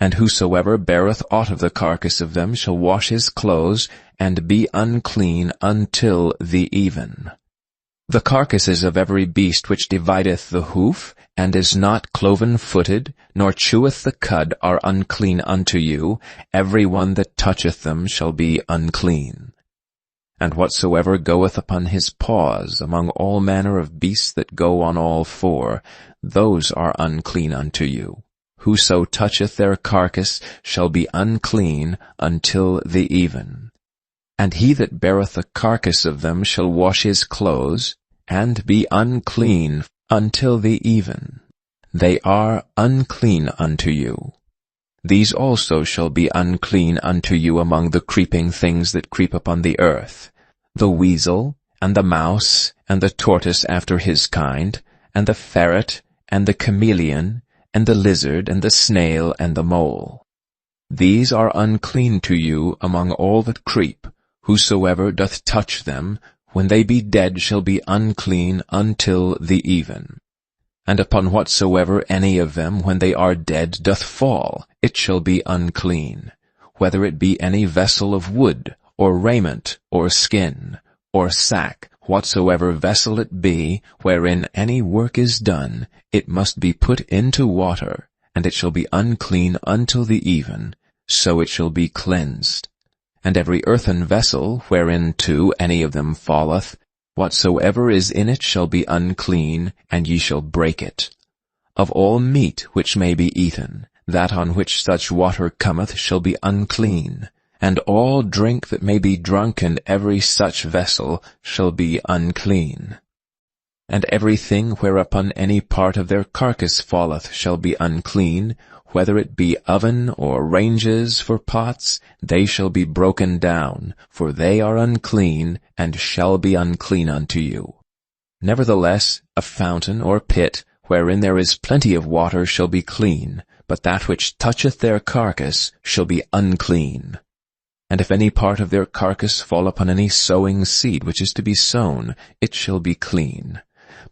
And whosoever beareth aught of the carcass of them shall wash his clothes, and be unclean until the even. The carcasses of every beast which divideth the hoof, and is not cloven-footed, nor cheweth the cud, are unclean unto you. Every one that toucheth them shall be unclean. And whatsoever goeth upon his paws among all manner of beasts that go on all 4, those are unclean unto you. Whoso toucheth their carcass shall be unclean until the even. And he that beareth the carcass of them shall wash his clothes, and be unclean until the even. They are unclean unto you. These also shall be unclean unto you among the creeping things that creep upon the earth, the weasel, and the mouse, and the tortoise after his kind, and the ferret, and the chameleon, and the lizard, and the snail, and the mole. These are unclean to you among all that creep. Whosoever doth touch them, when they be dead, shall be unclean until the even. And upon whatsoever any of them, when they are dead, doth fall, it shall be unclean, whether it be any vessel of wood, or raiment, or skin, or sack, whatsoever vessel it be, wherein any work is done, it must be put into water, and it shall be unclean until the even, so it shall be cleansed. And every earthen vessel, whereinto any of them falleth, whatsoever is in it shall be unclean, and ye shall break it. Of all meat which may be eaten, that on which such water cometh shall be unclean, and all drink that may be drunk in every such vessel shall be unclean. And everything whereupon any part of their carcass falleth shall be unclean, whether it be oven or ranges for pots, they shall be broken down, for they are unclean, and shall be unclean unto you. Nevertheless, a fountain or pit, wherein there is plenty of water, shall be clean, but that which toucheth their carcass shall be unclean. And if any part of their carcass fall upon any sowing seed which is to be sown, it shall be clean.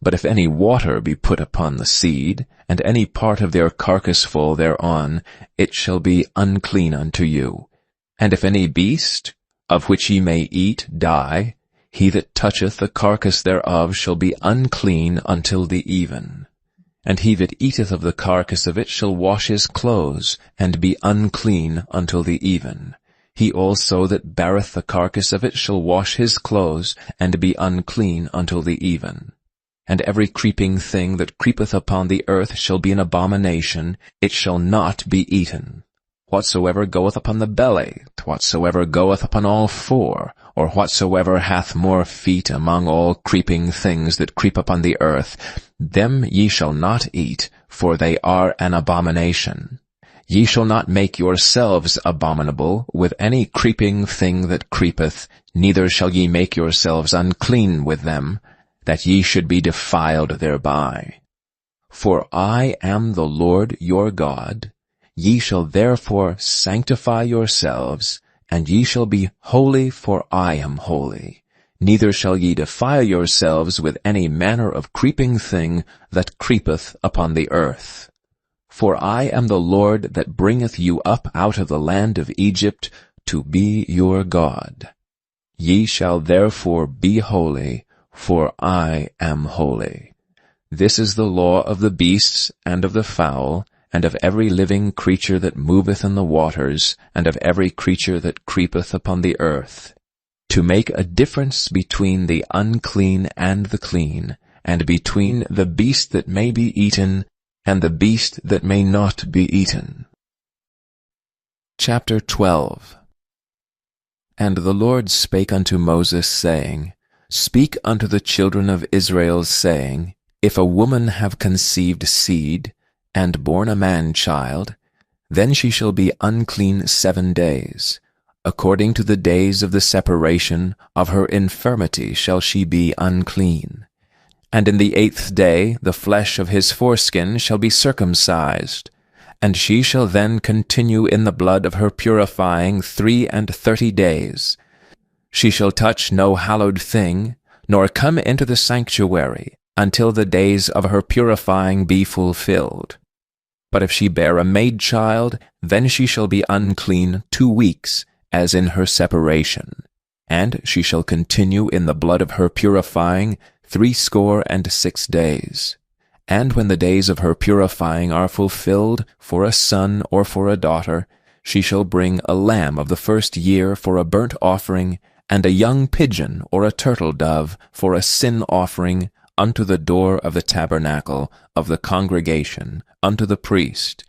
But if any water be put upon the seed, and any part of their carcass fall thereon, it shall be unclean unto you. And if any beast, of which ye may eat, die, he that toucheth the carcass thereof shall be unclean until the even. And he that eateth of the carcass of it shall wash his clothes, and be unclean until the even. He also that beareth the carcass of it shall wash his clothes, and be unclean until the even. And every creeping thing that creepeth upon the earth shall be an abomination, it shall not be eaten. Whatsoever goeth upon the belly, whatsoever goeth upon all four, or whatsoever hath more feet among all creeping things that creep upon the earth, them ye shall not eat, for they are an abomination. Ye shall not make yourselves abominable with any creeping thing that creepeth, neither shall ye make yourselves unclean with them, that ye should be defiled thereby. For I am the Lord your God. Ye shall therefore sanctify yourselves, and ye shall be holy, for I am holy. Neither shall ye defile yourselves with any manner of creeping thing that creepeth upon the earth. For I am the Lord that bringeth you up out of the land of Egypt to be your God. Ye shall therefore be holy, for I am holy. This is the law of the beasts, and of the fowl, and of every living creature that moveth in the waters, and of every creature that creepeth upon the earth, to make a difference between the unclean and the clean, and between the beast that may be eaten, and the beast that may not be eaten. Chapter 12. And the Lord spake unto Moses, saying, Speak unto the children of Israel, saying, If a woman have conceived seed, and born a man-child, then she shall be unclean 7 days. According to the days of the separation of her infirmity shall she be unclean. And in the 8th day the flesh of his foreskin shall be circumcised, and she shall then continue in the blood of her purifying 33 days. She shall touch no hallowed thing, nor come into the sanctuary, until the days of her purifying be fulfilled. But if she bear a maid-child, then she shall be unclean 2 weeks, as in her separation. And she shall continue in the blood of her purifying 66 days. And when the days of her purifying are fulfilled, for a son or for a daughter, she shall bring a lamb of the first year for a burnt offering, and a young pigeon or a turtle dove for a sin offering unto the door of the tabernacle of the congregation, unto the priest,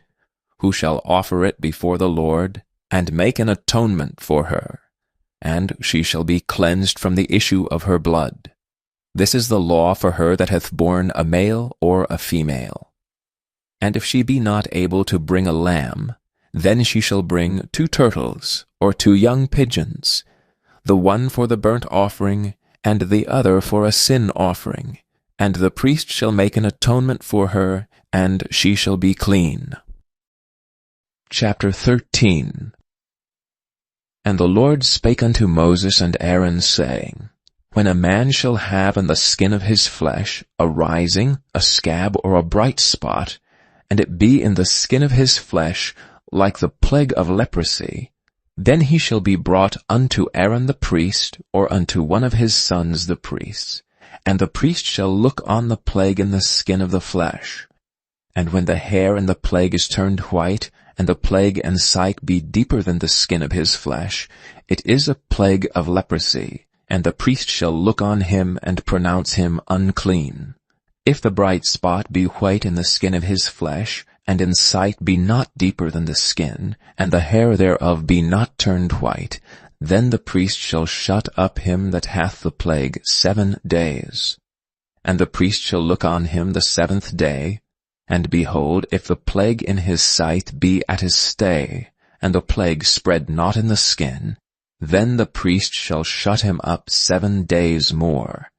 who shall offer it before the Lord, and make an atonement for her. And she shall be cleansed from the issue of her blood. This is the law for her that hath borne a male or a female. And if she be not able to bring a lamb, then she shall bring 2 turtles, or 2 young pigeons, the one for the burnt offering, and the other for a sin offering, and the priest shall make an atonement for her, and she shall be clean. Chapter 13. And the Lord spake unto Moses and Aaron, saying, When a man shall have in the skin of his flesh a rising, a scab, or a bright spot, and it be in the skin of his flesh like the plague of leprosy, then he shall be brought unto Aaron the priest, or unto one of his sons the priests. And the priest shall look on the plague in the skin of the flesh. And when the hair in the plague is turned white, and the plague in sight be deeper than the skin of his flesh, it is a plague of leprosy, and the priest shall look on him and pronounce him unclean. If the bright spot be white in the skin of his flesh, and in sight be not deeper than the skin, and the hair thereof be not turned white, then the priest shall shut up him that hath the plague 7 days. And the priest shall look on him the 7th day, and behold, if the plague in his sight be at his stay, and the plague spread not in the skin, then the priest shall shut him up 7 days more.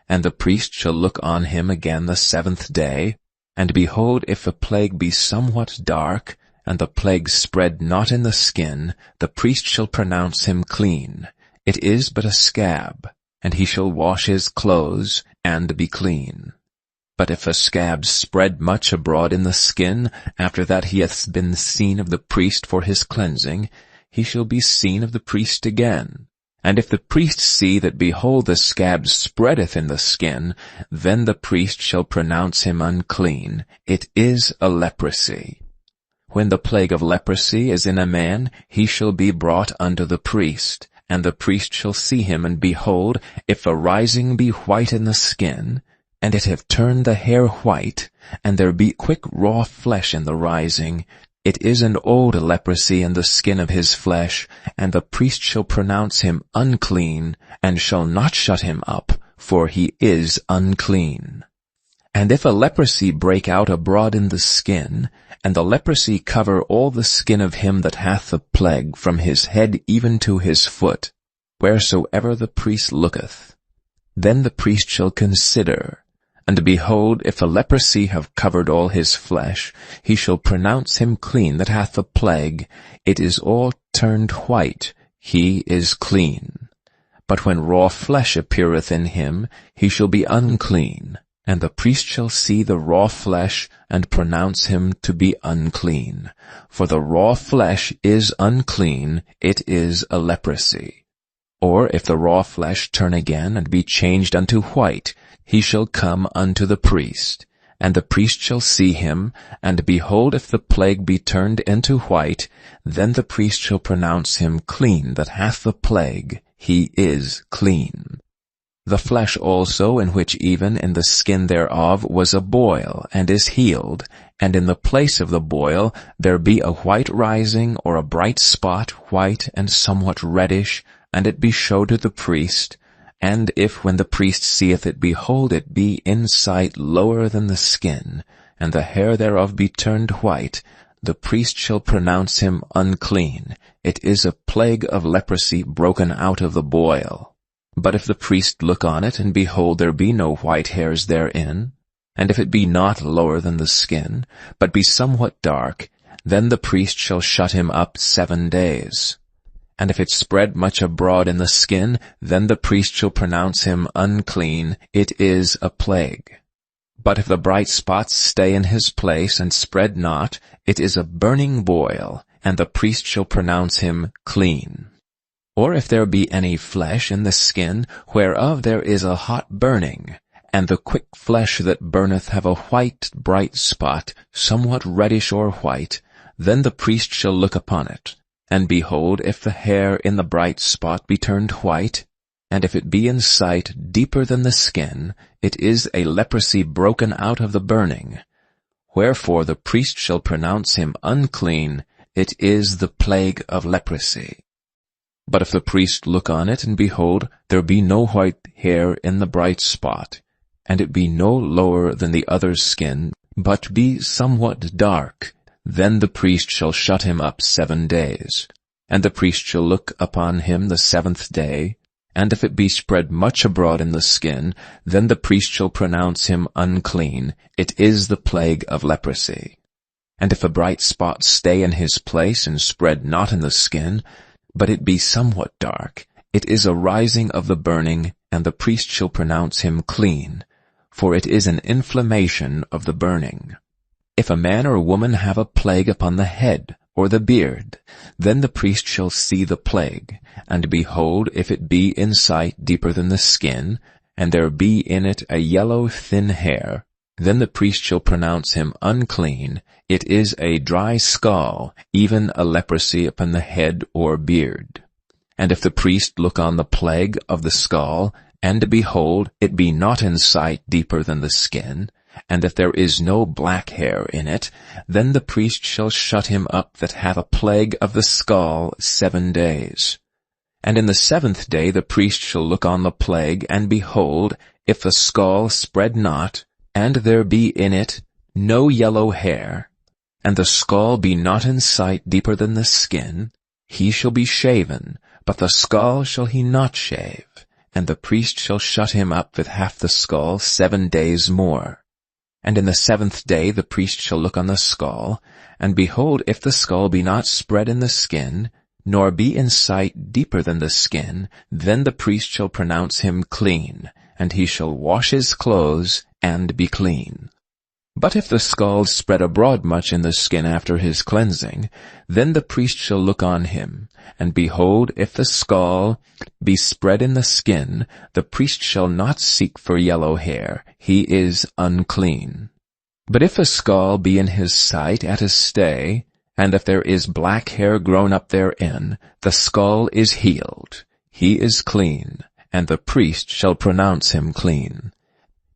And the priest shall look on him again the 7th day, and behold, if the plague be somewhat dark, and the plague spread not in the skin, the priest shall pronounce him clean. It is but a scab, and he shall wash his clothes, and be clean. But if a scab spread much abroad in the skin, after that he hath been seen of the priest for his cleansing, he shall be seen of the priest again. And if the priest see that, behold, the scab spreadeth in the skin, then the priest shall pronounce him unclean. It is a leprosy. When the plague of leprosy is in a man, he shall be brought unto the priest, and the priest shall see him, and behold, if the rising be white in the skin, and it have turned the hair white, and there be quick raw flesh in the rising, it is an old leprosy in the skin of his flesh, and the priest shall pronounce him unclean, and shall not shut him up, for he is unclean. And if a leprosy break out abroad in the skin, and the leprosy cover all the skin of him that hath the plague, from his head even to his foot, wheresoever the priest looketh, then the priest shall consider, and behold, if the leprosy have covered all his flesh, he shall pronounce him clean that hath the plague. It is all turned white, he is clean. But when raw flesh appeareth in him, he shall be unclean, and the priest shall see the raw flesh, and pronounce him to be unclean. For the raw flesh is unclean, it is a leprosy. Or if the raw flesh turn again, and be changed unto white, he shall come unto the priest, and the priest shall see him, and behold, if the plague be turned into white, then the priest shall pronounce him clean that hath the plague, he is clean. The flesh also, in which even in the skin thereof was a boil, and is healed, and in the place of the boil there be a white rising, or a bright spot, white and somewhat reddish, and it be showed to the priest, and if when the priest seeth it, behold, it be in sight lower than the skin, and the hair thereof be turned white, the priest shall pronounce him unclean. It is a plague of leprosy broken out of the boil. But if the priest look on it, and behold, there be no white hairs therein, and if it be not lower than the skin, but be somewhat dark, then the priest shall shut him up 7 days. And if it spread much abroad in the skin, then the priest shall pronounce him unclean. It is a plague. But if the bright spots stay in his place, and spread not, it is a burning boil, and the priest shall pronounce him clean. Or if there be any flesh in the skin, whereof there is a hot burning, and the quick flesh that burneth have a white bright spot, somewhat reddish or white, then the priest shall look upon it. And behold, if the hair in the bright spot be turned white, and if it be in sight deeper than the skin, it is a leprosy broken out of the burning. Wherefore the priest shall pronounce him unclean. It is the plague of leprosy. But if the priest look on it, and behold, there be no white hair in the bright spot, and it be no lower than the other's skin, but be somewhat dark, then the priest shall shut him up 7 days. And the priest shall look upon him the 7th day, and if it be spread much abroad in the skin, then the priest shall pronounce him unclean. It is the plague of leprosy. And if a bright spot stay in his place, and spread not in the skin, but it be somewhat dark, it is a rising of the burning, and the priest shall pronounce him clean, for it is an inflammation of the burning. If a man or woman have a plague upon the head, or the beard, then the priest shall see the plague, and behold, if it be in sight deeper than the skin, and there be in it a yellow thin hair, Then the priest shall pronounce him unclean. It is a dry scall, even a leprosy upon the head or beard. And if the priest look on the plague of the scall, and behold, it be not in sight deeper than the skin, and if there is no black hair in it, then the priest shall shut him up that hath a plague of the scall 7 days. And in the 7th day the priest shall look on the plague, and behold, if the scall spread not, and there be in it no yellow hair, and the scall be not in sight deeper than the skin, he shall be shaven, but the scall shall he not shave, and the priest shall shut him up that hath the scall 7 days more. And in the 7th day the priest shall look on the scall, and behold, if the scall be not spread in the skin, nor be in sight deeper than the skin, then the priest shall pronounce him clean, and he shall wash his clothes, and be clean. But if the scall spread abroad much in the skin after his cleansing, then the priest shall look on him, and behold, if the scall be spread in the skin, the priest shall not seek for yellow hair, he is unclean. But if a scall be in his sight at a stay, and if there is black hair grown up therein, the scall is healed, he is clean, and the priest shall pronounce him clean.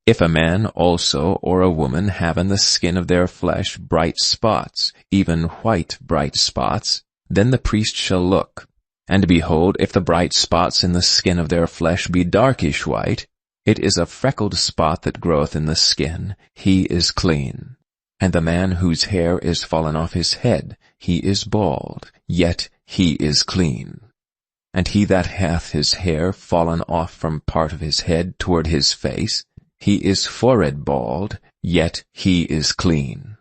If a man also or a woman have in the skin of their flesh bright spots, even white bright spots, then the priest shall look. And behold, if the bright spots in the skin of their flesh be darkish white, it is a freckled spot that groweth in the skin, he is clean. And the man whose hair is fallen off his head, he is bald, yet he is clean. And he that hath his hair fallen off from part of his head toward his face, he is forehead bald, yet he is clean.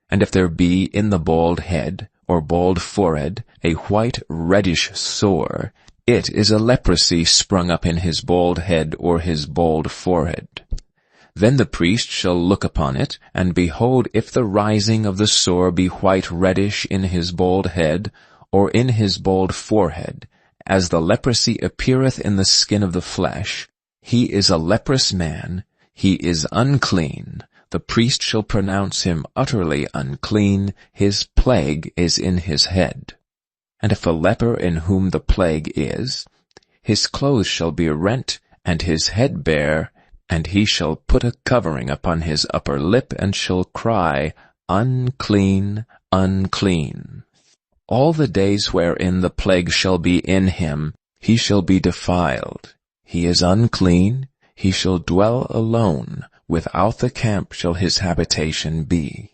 And if there be in the bald head, or bald forehead, a white reddish sore, it is a leprosy sprung up in his bald head or his bald forehead. Then the priest shall look upon it, and behold, if the rising of the sore be white reddish in his bald head, or in his bald forehead, as the leprosy appeareth in the skin of the flesh, he is a leprous man, he is unclean. The priest shall pronounce him utterly unclean, his plague is in his head. And if a leper in whom the plague is, his clothes shall be rent, and his head bare, and he shall put a covering upon his upper lip, and shall cry, Unclean, unclean. All the days wherein the plague shall be in him, he shall be defiled. He is unclean, he shall dwell alone, without the camp shall his habitation be.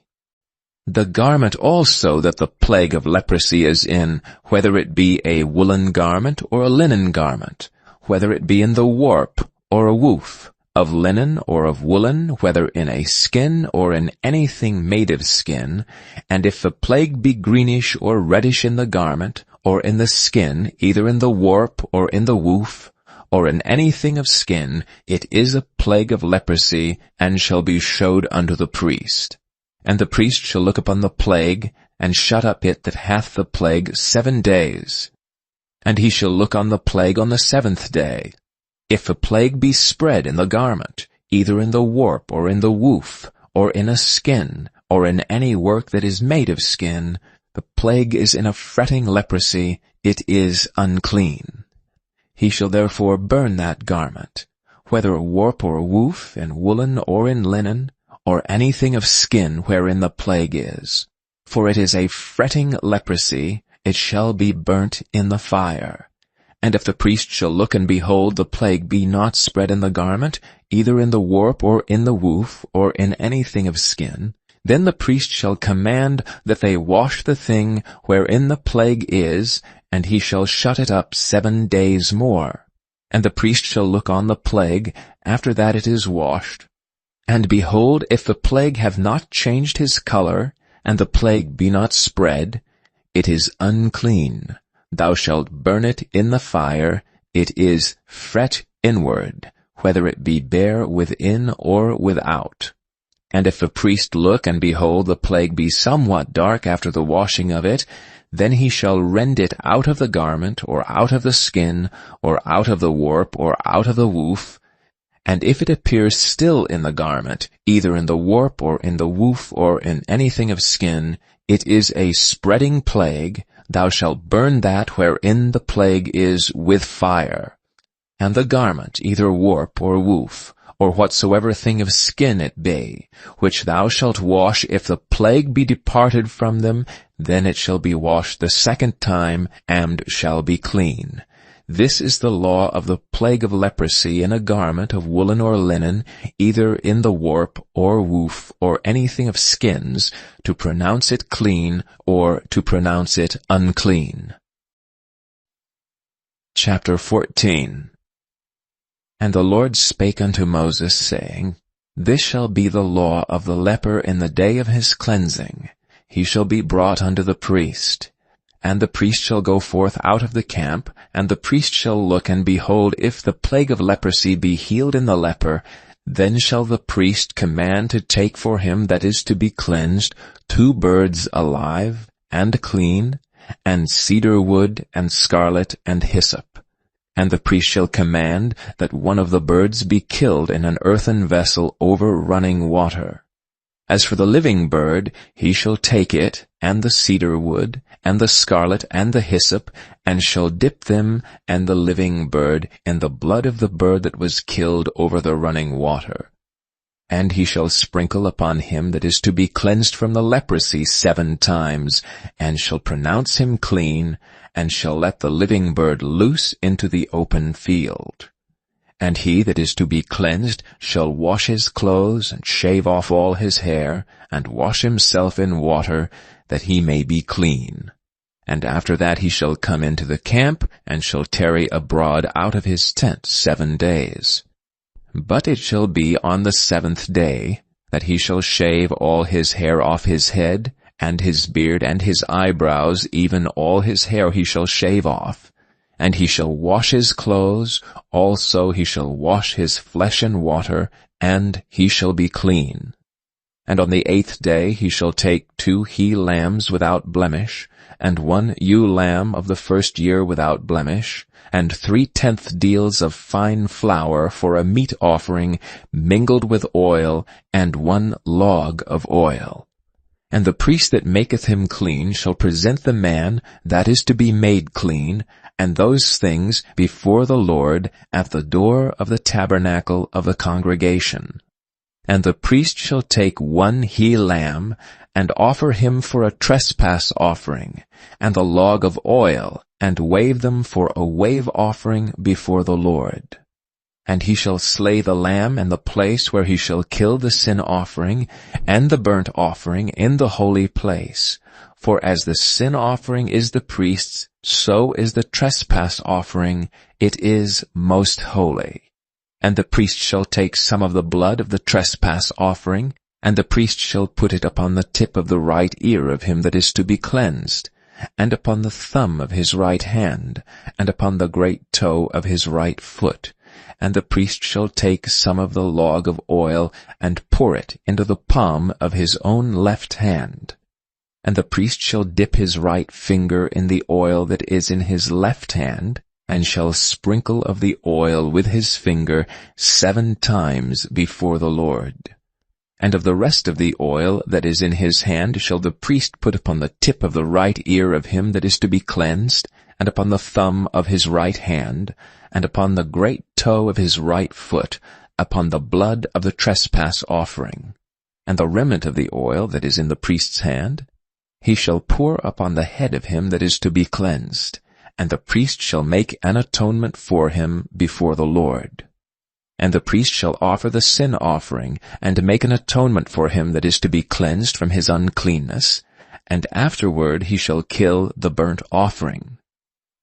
The garment also that the plague of leprosy is in, whether it be a woolen garment or a linen garment, whether it be in the warp or a woof, of linen or of woolen, whether in a skin or in anything made of skin, and if the plague be greenish or reddish in the garment, or in the skin, either in the warp or in the woof, or in anything of skin, it is a plague of leprosy, and shall be showed unto the priest. And the priest shall look upon the plague, and shut up it that hath the plague 7 days. And he shall look on the plague on the 7th day. If the plague be spread in the garment, either in the warp or in the woof, or in a skin, or in any work that is made of skin, the plague is in a fretting leprosy, it is unclean. He shall therefore burn that garment, whether a warp or a woof, in woolen or in linen, or anything of skin wherein the plague is. For it is a fretting leprosy, it shall be burnt in the fire. And if the priest shall look and behold the plague be not spread in the garment, either in the warp or in the woof, or in anything of skin, then the priest shall command that they wash the thing wherein the plague is, and he shall shut it up 7 days more. And the priest shall look on the plague, after that it is washed. And behold, if the plague have not changed his color, and the plague be not spread, it is unclean. Thou shalt burn it in the fire, it is fret inward, whether it be bare within or without. And if the priest look and behold the plague be somewhat dark after the washing of it, then he shall rend it out of the garment, or out of the skin, or out of the warp, or out of the woof, And if it appears still in the garment, either in the warp or in the woof or in anything of skin, it is a spreading plague. Thou shalt burn that wherein the plague is with fire. And the garment, either warp or woof, or whatsoever thing of skin it be, which thou shalt wash, if the plague be departed from them, then it shall be washed the second time, and shall be clean. This is the law of the plague of leprosy in a garment of woolen or linen, either in the warp or woof or anything of skins, to pronounce it clean or to pronounce it unclean. Chapter 14. And the Lord spake unto Moses, saying, This shall be the law of the leper in the day of his cleansing. He shall be brought unto the priest. And the priest shall go forth out of the camp, and the priest shall look, and behold, if the plague of leprosy be healed in the leper, then shall the priest command to take for him that is to be cleansed 2 birds alive and clean, and cedar wood, and scarlet, and hyssop. And the priest shall command that one of the birds be killed in an earthen vessel over running water. As for the living bird, he shall take it, and the cedar wood, and the scarlet, and the hyssop, and shall dip them and the living bird in the blood of the bird that was killed over the running water. And he shall sprinkle upon him that is to be cleansed from the leprosy 7 times, and shall pronounce him clean, and shall let the living bird loose into the open field. And he that is to be cleansed shall wash his clothes, and shave off all his hair, and wash himself in water, that he may be clean. And after that he shall come into the camp, and shall tarry abroad out of his tent 7 days. But it shall be on the 7th day, that he shall shave all his hair off his head, and his beard, and his eyebrows, even all his hair he shall shave off. And he shall wash his clothes, also he shall wash his flesh in water, and he shall be clean. And on the 8th day he shall take 2 he-lambs without blemish, and 1 ewe-lamb of the 1st year without blemish, and 3/10 deals of fine flour for a meat offering mingled with oil, and 1 log of oil. And the priest that maketh him clean shall present the man that is to be made clean, and those things before the Lord at the door of the tabernacle of the congregation. And the priest shall take 1 he-lamb, and offer him for a trespass offering, and a log of oil, and wave them for a wave offering before the Lord. And he shall slay the lamb in the place where he shall kill the sin offering and the burnt offering in the holy place. For as the sin offering is the priest's, so is the trespass offering, it is most holy. And the priest shall take some of the blood of the trespass offering, and the priest shall put it upon the tip of the right ear of him that is to be cleansed, and upon the thumb of his right hand, and upon the great toe of his right foot. And the priest shall take some of the log of oil, and pour it into the palm of his own left hand. And the priest shall dip his right finger in the oil that is in his left hand, and shall sprinkle of the oil with his finger 7 times before the Lord. And of the rest of the oil that is in his hand shall the priest put upon the tip of the right ear of him that is to be cleansed, and upon the thumb of his right hand, and upon the great toe of his right foot, upon the blood of the trespass offering. And the remnant of the oil that is in the priest's hand he shall pour upon the head of him that is to be cleansed, and the priest shall make an atonement for him before the Lord. And the priest shall offer the sin offering, and make an atonement for him that is to be cleansed from his uncleanness, and afterward he shall kill the burnt offering.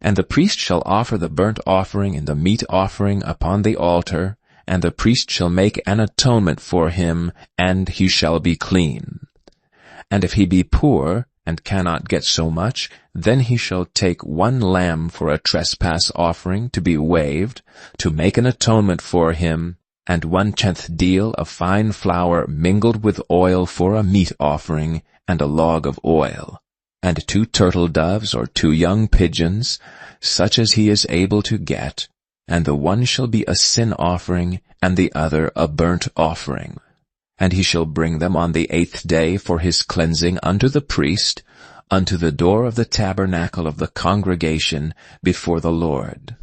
And the priest shall offer the burnt offering and the meat offering upon the altar, and the priest shall make an atonement for him, and he shall be clean. And if he be poor, and cannot get so much, then he shall take 1 lamb for a trespass offering to be waved, to make an atonement for him, and 1/10 deal of fine flour mingled with oil for a meat offering, and a log of oil, and 2 turtle doves or 2 young pigeons, such as he is able to get, and the one shall be a sin offering, and the other a burnt offering. And he shall bring them on the 8th day for his cleansing unto the priest, unto the door of the tabernacle of the congregation before the Lord.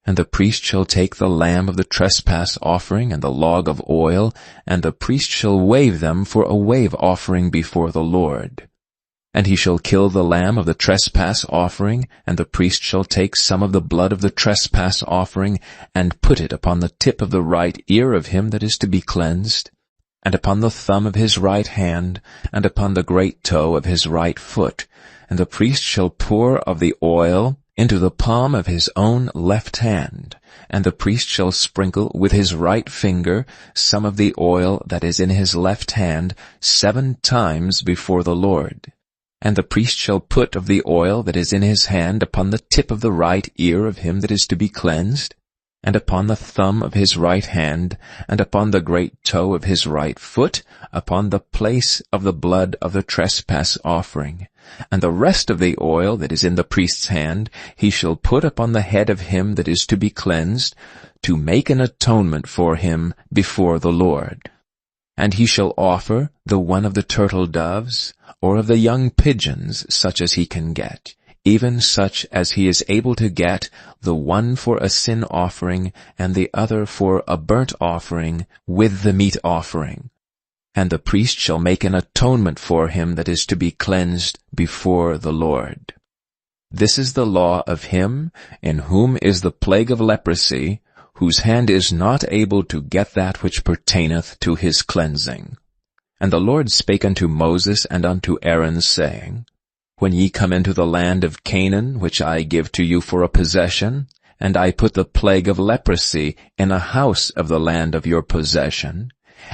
And the priest shall take the lamb of the trespass offering and the log of oil, and the priest shall wave them for a wave offering before the Lord. And he shall kill the lamb of the trespass offering, and the priest shall take some of the blood of the trespass offering, and put it upon the tip of the right ear of him that is to be cleansed, and upon the thumb of his right hand, and upon the great toe of his right foot. And the priest shall pour of the oil into the palm of his own left hand, and the priest shall sprinkle with his right finger some of the oil that is in his left hand 7 times before the Lord. And the priest shall put of the oil that is in his hand upon the tip of the right ear of him that is to be cleansed, and upon the thumb of his right hand, and upon the great toe of his right foot, upon the place of the blood of the trespass offering. And the rest of the oil that is in the priest's hand he shall put upon the head of him that is to be cleansed, to make an atonement for him before the Lord. And he shall offer the one of the turtle doves, or of the young pigeons, such as he can get, even such as he is able to get, the one for a sin offering, and the other for a burnt offering, with the meat offering. And the priest shall make an atonement for him that is to be cleansed before the Lord. This is the law of him in whom is the plague of leprosy, whose hand is not able to get that which pertaineth to his cleansing. And the Lord spake unto Moses and unto Aaron, saying, When ye come into the land of Canaan, which I give to you for a possession, and I put the plague of leprosy in a house of the land of your possession,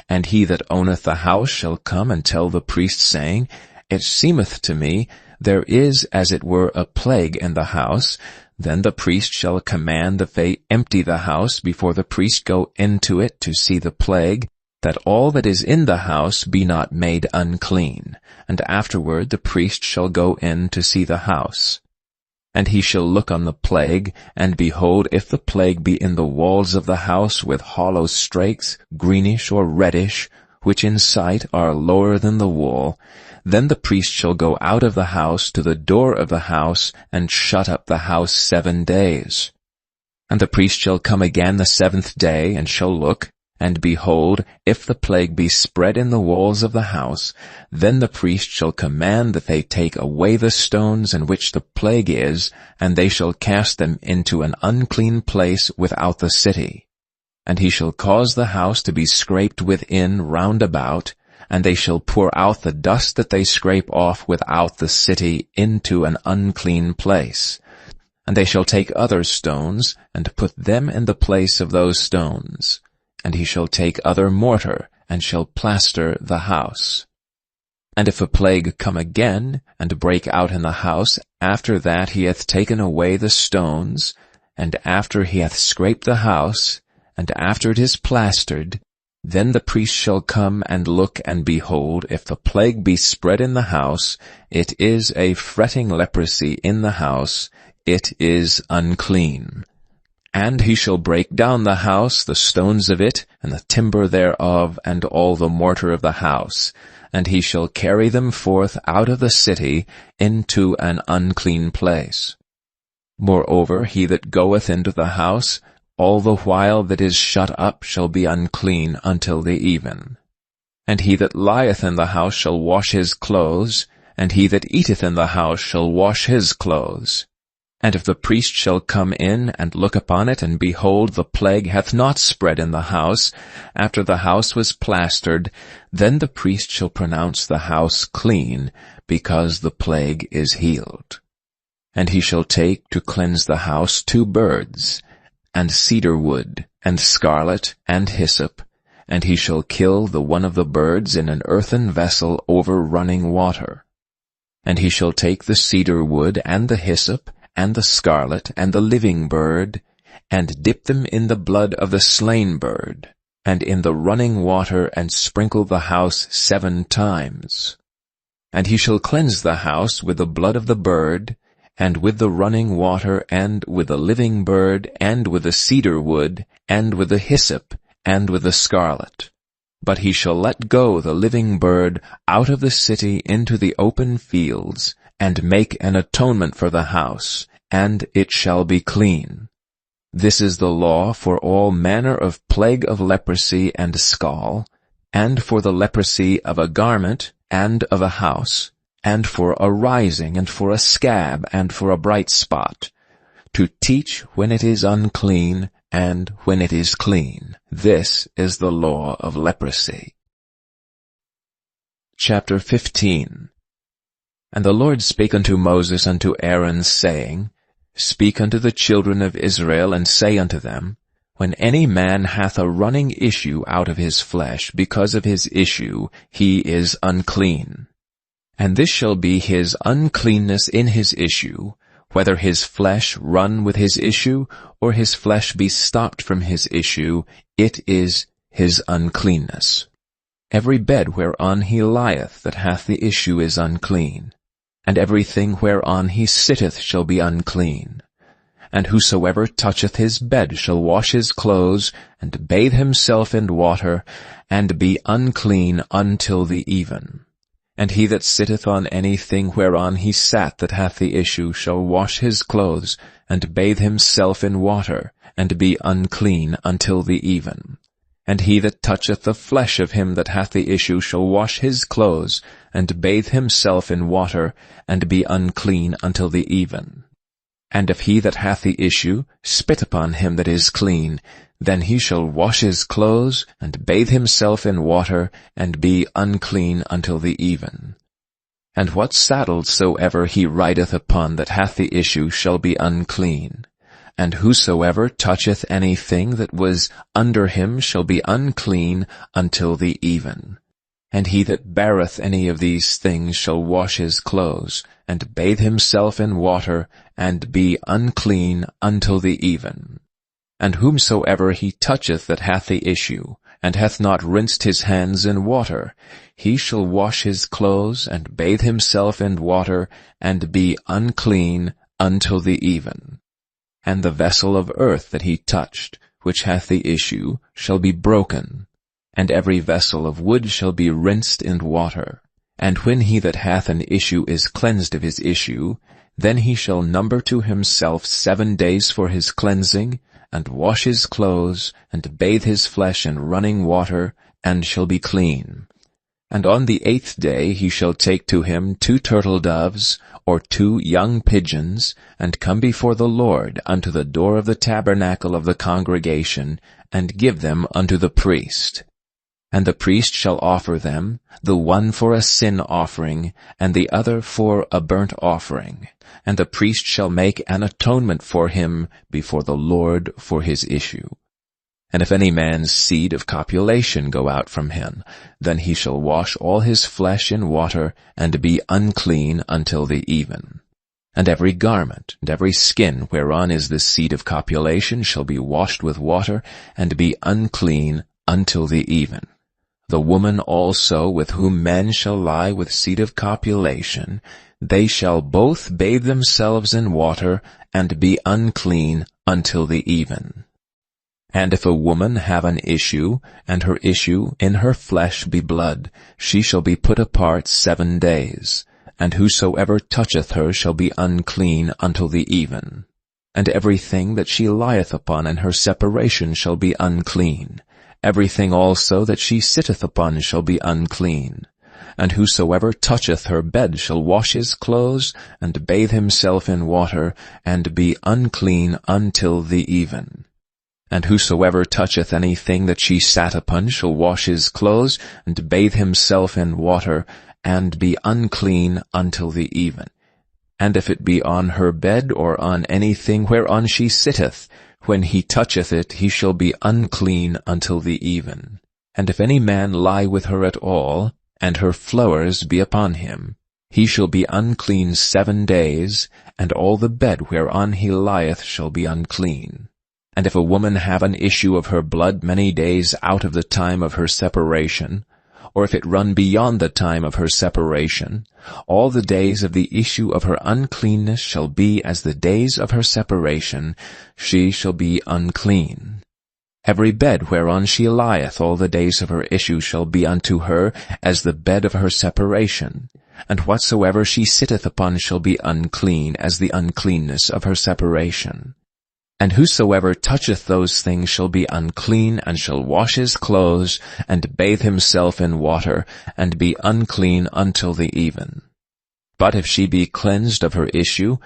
and he that owneth the house shall come and tell the priest, saying, It seemeth to me there is as it were a plague in the house, then the priest shall command that they empty the house before the priest go into it to see the plague, that all that is in the house be not made unclean, and afterward the priest shall go in to see the house. And he shall look on the plague, and behold, if the plague be in the walls of the house with hollow strakes, greenish or reddish, which in sight are lower than the wall, then the priest shall go out of the house to the door of the house, and shut up the house 7 days. And the priest shall come again the 7th day, and shall look, and behold, if the plague be spread in the walls of the house, then the priest shall command that they take away the stones in which the plague is, and they shall cast them into an unclean place without the city. And he shall cause the house to be scraped within round about, and they shall pour out the dust that they scrape off without the city into an unclean place. And they shall take other stones, and put them in the place of those stones. And he shall take other mortar, and shall plaster the house. And if a plague come again, and break out in the house, after that he hath taken away the stones, and after he hath scraped the house, and after it is plastered, then the priest shall come and look, and behold, if the plague be spread in the house, it is a fretting leprosy in the house, it is unclean. And he shall break down the house, the stones of it, and the timber thereof, and all the mortar of the house, and he shall carry them forth out of the city into an unclean place. Moreover, he that goeth into the house, all the while that is shut up shall be unclean until the even. And he that lieth in the house shall wash his clothes, and he that eateth in the house shall wash his clothes. And if the priest shall come in and look upon it, and behold, the plague hath not spread in the house, after the house was plastered, then the priest shall pronounce the house clean, because the plague is healed. And he shall take to cleanse the house 2 birds, and cedar wood, and scarlet, and hyssop, and he shall kill the one of the birds in an earthen vessel over running water. And he shall take the cedar wood, and the hyssop, and the scarlet, and the living bird, and dip them in the blood of the slain bird, and in the running water, and sprinkle the house 7 times. And he shall cleanse the house with the blood of the bird, and with the running water, and with the living bird, and with the cedar wood, and with the hyssop, and with the scarlet. But he shall let go the living bird out of the city into the open fields, and make an atonement for the house, and it shall be clean. This is the law for all manner of plague of leprosy and scall, and for the leprosy of a garment, and of a house, and for a rising, and for a scab, and for a bright spot, to teach when it is unclean, and when it is clean. This is the law of leprosy. Chapter 15. And the Lord spake unto Moses and to Aaron, saying, Speak unto the children of Israel, and say unto them, When any man hath a running issue out of his flesh, because of his issue, he is unclean. And this shall be his uncleanness in his issue, whether his flesh run with his issue, or his flesh be stopped from his issue, it is his uncleanness. Every bed whereon he lieth that hath the issue is unclean, and everything whereon he sitteth shall be unclean. And whosoever toucheth his bed shall wash his clothes, and bathe himself in water, and be unclean until the even. And he that sitteth on anything whereon he sat that hath the issue shall wash his clothes, and bathe himself in water, and be unclean until the even. And he that toucheth the flesh of him that hath the issue shall wash his clothes, and bathe himself in water, and be unclean until the even. And if he that hath the issue spit upon him that is clean, then he shall wash his clothes, and bathe himself in water, and be unclean until the even. And what saddle soever he rideth upon that hath the issue shall be unclean. And whosoever toucheth anything that was under him shall be unclean until the even. And he that beareth any of these things shall wash his clothes, and bathe himself in water, and be unclean until the even. And whomsoever he toucheth that hath the issue, and hath not rinsed his hands in water, he shall wash his clothes, and bathe himself in water, and be unclean until the even. And the vessel of earth that he touched, which hath the issue, shall be broken, and every vessel of wood shall be rinsed in water. And when he that hath an issue is cleansed of his issue, then he shall number to himself 7 days for his cleansing, and wash his clothes, and bathe his flesh in running water, and shall be clean. And on the 8th day he shall take to him 2 turtle doves, or 2 young pigeons, and come before the Lord unto the door of the tabernacle of the congregation, and give them unto the priest. And the priest shall offer them, the one for a sin offering, and the other for a burnt offering. And the priest shall make an atonement for him before the Lord for his issue. And if any man's seed of copulation go out from him, then he shall wash all his flesh in water, and be unclean until the even. And every garment, and every skin whereon is the seed of copulation shall be washed with water, and be unclean until the even. The woman also with whom men shall lie with seed of copulation, they shall both bathe themselves in water, and be unclean until the even. And if a woman have an issue, and her issue in her flesh be blood, she shall be put apart 7 days, and whosoever toucheth her shall be unclean until the even. And everything that she lieth upon in her separation shall be unclean. Everything also that she sitteth upon shall be unclean. And whosoever toucheth her bed shall wash his clothes, and bathe himself in water, and be unclean until the even. And whosoever toucheth anything that she sat upon shall wash his clothes, and bathe himself in water, and be unclean until the even. And if it be on her bed, or on anything whereon she sitteth, when he toucheth it, he shall be unclean until the even. And if any man lie with her at all, and her flowers be upon him, he shall be unclean 7 days, and all the bed whereon he lieth shall be unclean. And if a woman have an issue of her blood many days out of the time of her separation, or if it run beyond the time of her separation, all the days of the issue of her uncleanness shall be as the days of her separation, she shall be unclean. Every bed whereon she lieth all the days of her issue shall be unto her as the bed of her separation, and whatsoever she sitteth upon shall be unclean as the uncleanness of her separation. And whosoever toucheth those things shall be unclean, and shall wash his clothes, and bathe himself in water, and be unclean until the even. But if she be cleansed of her issue,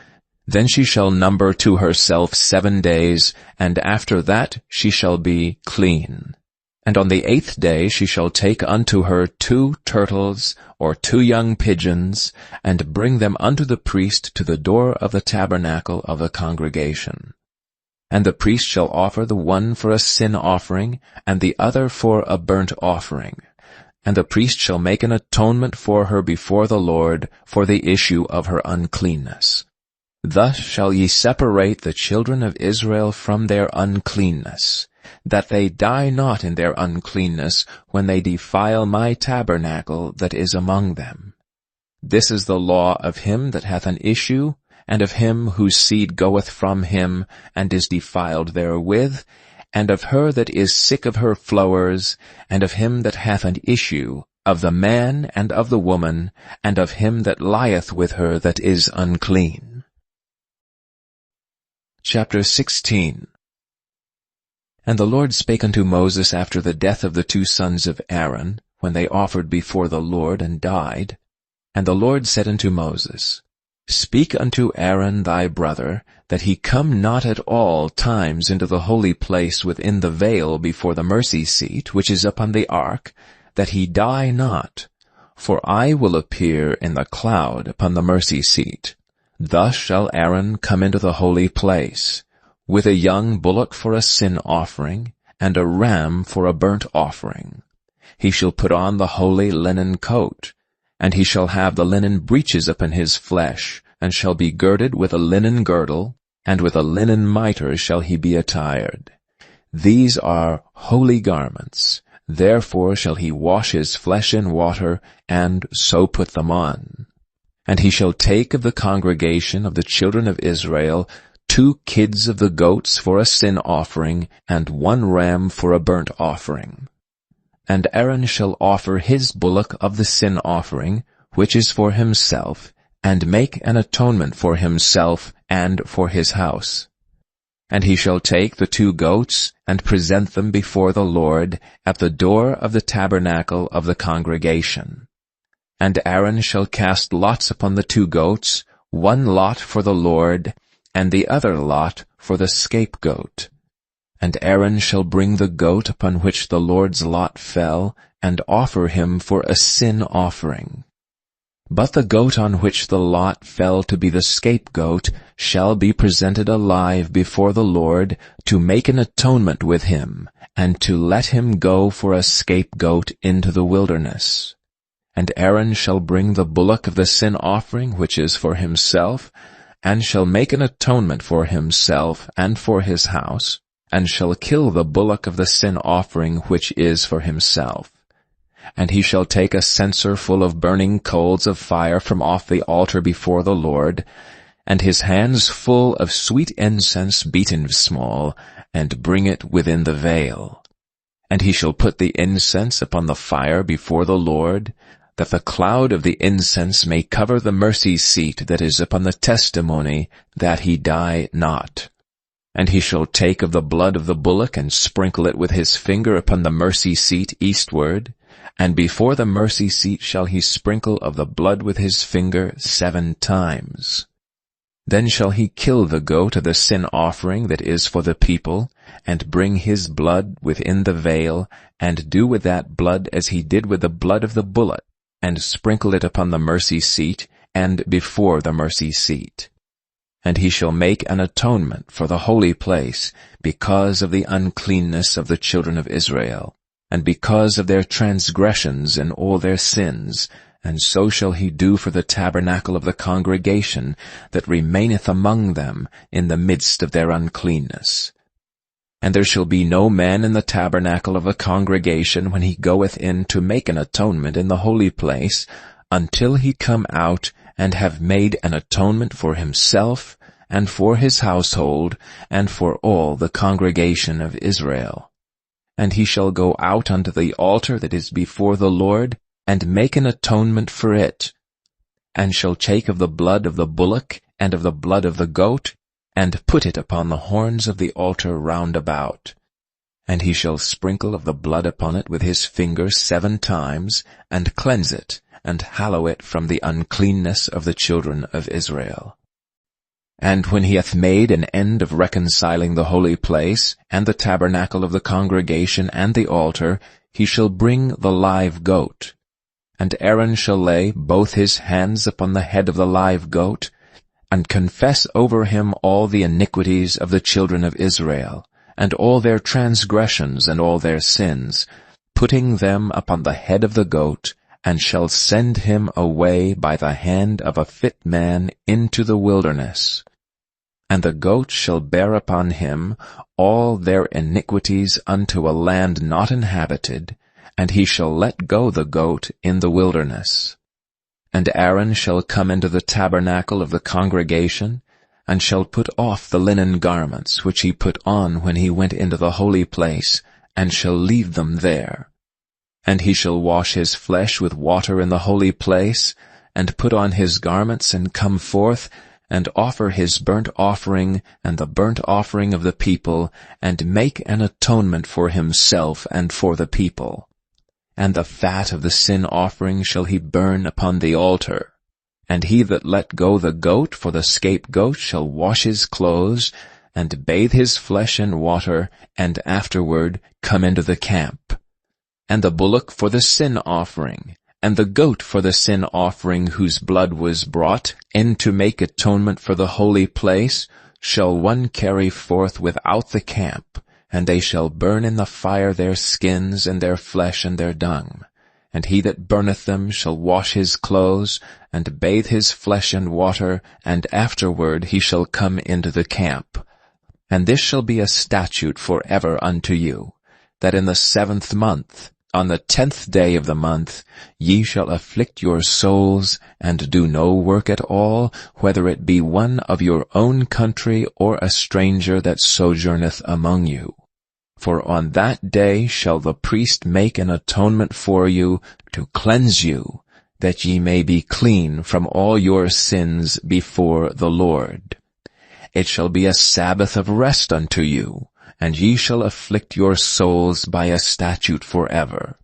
then she shall number to herself 7 days, and after that she shall be clean. And on the 8th day she shall take unto her 2 turtles, or 2 young pigeons, and bring them unto the priest to the door of the tabernacle of the congregation. And the priest shall offer the one for a sin offering, and the other for a burnt offering. And the priest shall make an atonement for her before the Lord for the issue of her uncleanness. Thus shall ye separate the children of Israel from their uncleanness, that they die not in their uncleanness when they defile my tabernacle that is among them. This is the law of him that hath an issue, and of him whose seed goeth from him, and is defiled therewith, and of her that is sick of her flowers, and of him that hath an issue, of the man and of the woman, and of him that lieth with her that is unclean. Chapter 16. And the Lord spake unto Moses after the death of the 2 sons of Aaron, when they offered before the Lord and died. And the Lord said unto Moses, Speak unto Aaron thy brother, that he come not at all times into the holy place within the veil before the mercy seat, which is upon the ark, that he die not. For I will appear in the cloud upon the mercy seat. Thus shall Aaron come into the holy place, with a young bullock for a sin offering, and a ram for a burnt offering. He shall put on the holy linen coat, and he shall have the linen breeches upon his flesh, and shall be girded with a linen girdle, and with a linen mitre shall he be attired. These are holy garments, therefore shall he wash his flesh in water, and so put them on. And he shall take of the congregation of the children of Israel 2 kids of the goats for a sin offering, and 1 ram for a burnt offering. And Aaron shall offer his bullock of the sin offering, which is for himself, and make an atonement for himself and for his house. And he shall take the 2 goats, and present them before the Lord at the door of the tabernacle of the congregation. And Aaron shall cast lots upon the 2 goats, 1 lot for the Lord, and the other lot for the scapegoat. And Aaron shall bring the goat upon which the Lord's lot fell, and offer him for a sin offering. But the goat on which the lot fell to be the scapegoat shall be presented alive before the Lord, to make an atonement with him, and to let him go for a scapegoat into the wilderness. And Aaron shall bring the bullock of the sin offering which is for himself, and shall make an atonement for himself and for his house, and shall kill the bullock of the sin offering which is for himself. And he shall take a censer full of burning coals of fire from off the altar before the Lord, and his hands full of sweet incense beaten small, and bring it within the veil. And he shall put the incense upon the fire before the Lord, that the cloud of the incense may cover the mercy seat that is upon the testimony, that he die not. And he shall take of the blood of the bullock, and sprinkle it with his finger upon the mercy seat eastward, and before the mercy seat shall he sprinkle of the blood with his finger 7 times. Then shall he kill the goat of the sin offering that is for the people, and bring his blood within the veil, and do with that blood as he did with the blood of the bullock, and sprinkle it upon the mercy seat, and before the mercy seat. And he shall make an atonement for the holy place, because of the uncleanness of the children of Israel, and because of their transgressions and all their sins, and so shall he do for the tabernacle of the congregation that remaineth among them in the midst of their uncleanness. And there shall be no man in the tabernacle of the congregation when he goeth in to make an atonement in the holy place, until he come out and have made an atonement for himself, and for his household, and for all the congregation of Israel. And he shall go out unto the altar that is before the Lord, and make an atonement for it, and shall take of the blood of the bullock, and of the blood of the goat, and put it upon the horns of the altar round about. And he shall sprinkle of the blood upon it with his finger 7 times, and cleanse it, and hallow it from the uncleanness of the children of Israel. And when he hath made an end of reconciling the holy place, and the tabernacle of the congregation, and the altar, he shall bring the live goat. And Aaron shall lay both his hands upon the head of the live goat, and confess over him all the iniquities of the children of Israel, and all their transgressions and all their sins, putting them upon the head of the goat, and shall send him away by the hand of a fit man into the wilderness. And the goat shall bear upon him all their iniquities unto a land not inhabited, and he shall let go the goat in the wilderness. And Aaron shall come into the tabernacle of the congregation, and shall put off the linen garments which he put on when he went into the holy place, and shall leave them there. And he shall wash his flesh with water in the holy place, and put on his garments, and come forth, and offer his burnt offering and the burnt offering of the people, and make an atonement for himself and for the people. And the fat of the sin offering shall he burn upon the altar. And he that let go the goat for the scapegoat shall wash his clothes, and bathe his flesh in water, and afterward come into the camp. And the bullock for the sin offering, and the goat for the sin offering whose blood was brought in to make atonement for the holy place, shall one carry forth without the camp, and they shall burn in the fire their skins and their flesh and their dung. And he that burneth them shall wash his clothes, and bathe his flesh in water, and afterward he shall come into the camp. And this shall be a statute forever unto you, that in the 7th month, on the 10th day of the month, ye shall afflict your souls, and do no work at all, whether it be one of your own country or a stranger that sojourneth among you. For on that day shall the priest make an atonement for you, to cleanse you, that ye may be clean from all your sins before the Lord. It shall be a Sabbath of rest unto you, and ye shall afflict your souls by a statute forever.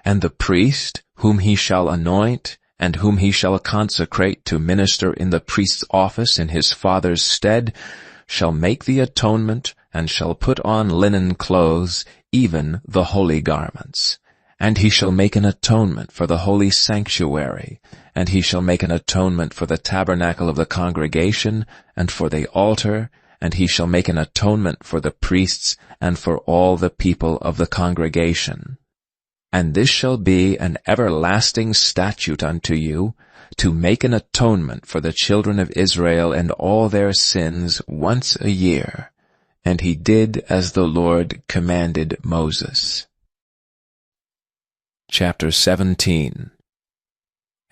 And the priest, whom he shall anoint, and whom he shall consecrate to minister in the priest's office in his father's stead, shall make the atonement, and shall put on linen clothes, even the holy garments. And he shall make an atonement for the holy sanctuary, and he shall make an atonement for the tabernacle of the congregation, and for the altar, and he shall make an atonement for the priests, and for all the people of the congregation. And this shall be an everlasting statute unto you, to make an atonement for the children of Israel and all their sins once a year. And he did as the Lord commanded Moses. Chapter 17.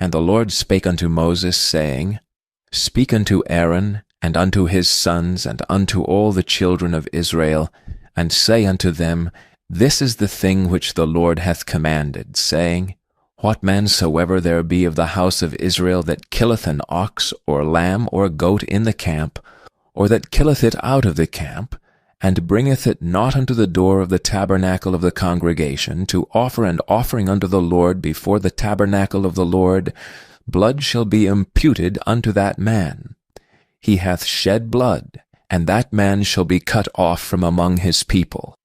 And the Lord spake unto Moses, saying, Speak unto Aaron, and unto his sons, and unto all the children of Israel, and say unto them, This is the thing which the Lord hath commanded, saying, What man soever there be of the house of Israel that killeth an ox, or lamb, or goat in the camp, or that killeth it out of the camp, and bringeth it not unto the door of the tabernacle of the congregation, to offer an offering unto the Lord before the tabernacle of the Lord, blood shall be imputed unto that man. He hath shed blood, and that man shall be cut off from among his people,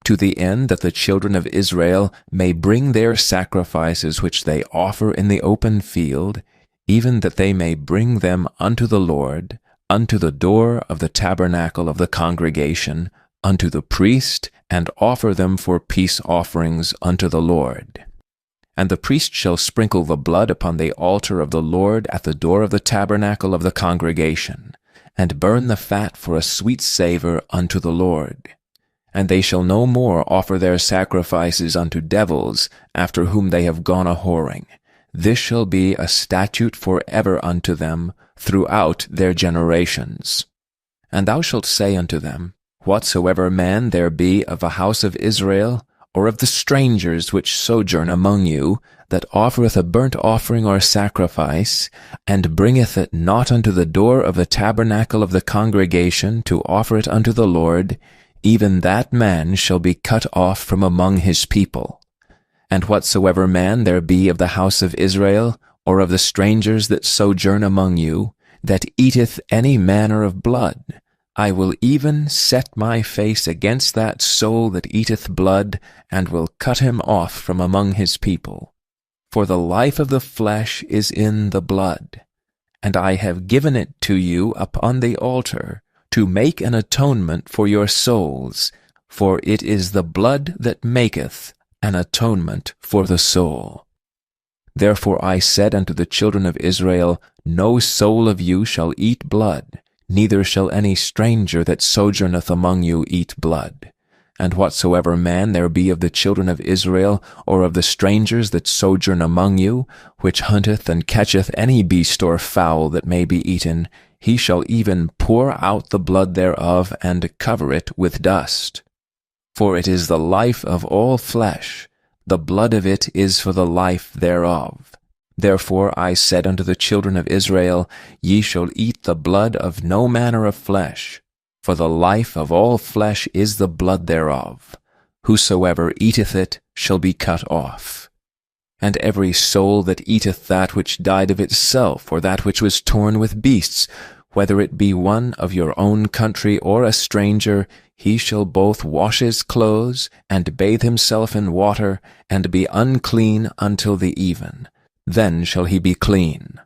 to the end that the children of Israel may bring their sacrifices which they offer in the open field, even that they may bring them unto the Lord, unto the door of the tabernacle of the congregation, unto the priest, and offer them for peace offerings unto the Lord. And the priest shall sprinkle the blood upon the altar of the Lord at the door of the tabernacle of the congregation, and burn the fat for a sweet savor unto the Lord. and they shall no more offer their sacrifices unto devils, after whom they have gone a-whoring. This shall be a statute for ever unto them throughout their generations. And thou shalt say unto them, Whatsoever man there be of a house of Israel, or of the strangers which sojourn among you, that offereth a burnt offering or sacrifice, and bringeth it not unto the door of the tabernacle of the congregation to offer it unto the Lord, even that man shall be cut off from among his people. And whatsoever man there be of the house of Israel, or of the strangers that sojourn among you, that eateth any manner of blood, I will even set my face against that soul that eateth blood, and will cut him off from among his people. For the life of the flesh is in the blood, and I have given it to you upon the altar, to make an atonement for your souls, for it is the blood that maketh an atonement for the soul. Therefore I said unto the children of Israel, No soul of you shall eat blood, neither shall any stranger that sojourneth among you eat blood. And whatsoever man there be of the children of Israel, or of the strangers that sojourn among you, which hunteth and catcheth any beast or fowl that may be eaten, he shall even pour out the blood thereof, and cover it with dust. For it is the life of all flesh, the blood of it is for the life thereof. Therefore I said unto the children of Israel, Ye shall eat the blood of no manner of flesh, for the life of all flesh is the blood thereof. Whosoever eateth it shall be cut off. And every soul that eateth that which died of itself, or that which was torn with beasts, whether it be one of your own country or a stranger, he shall both wash his clothes, and bathe himself in water, and be unclean until the even. Then shall he be clean.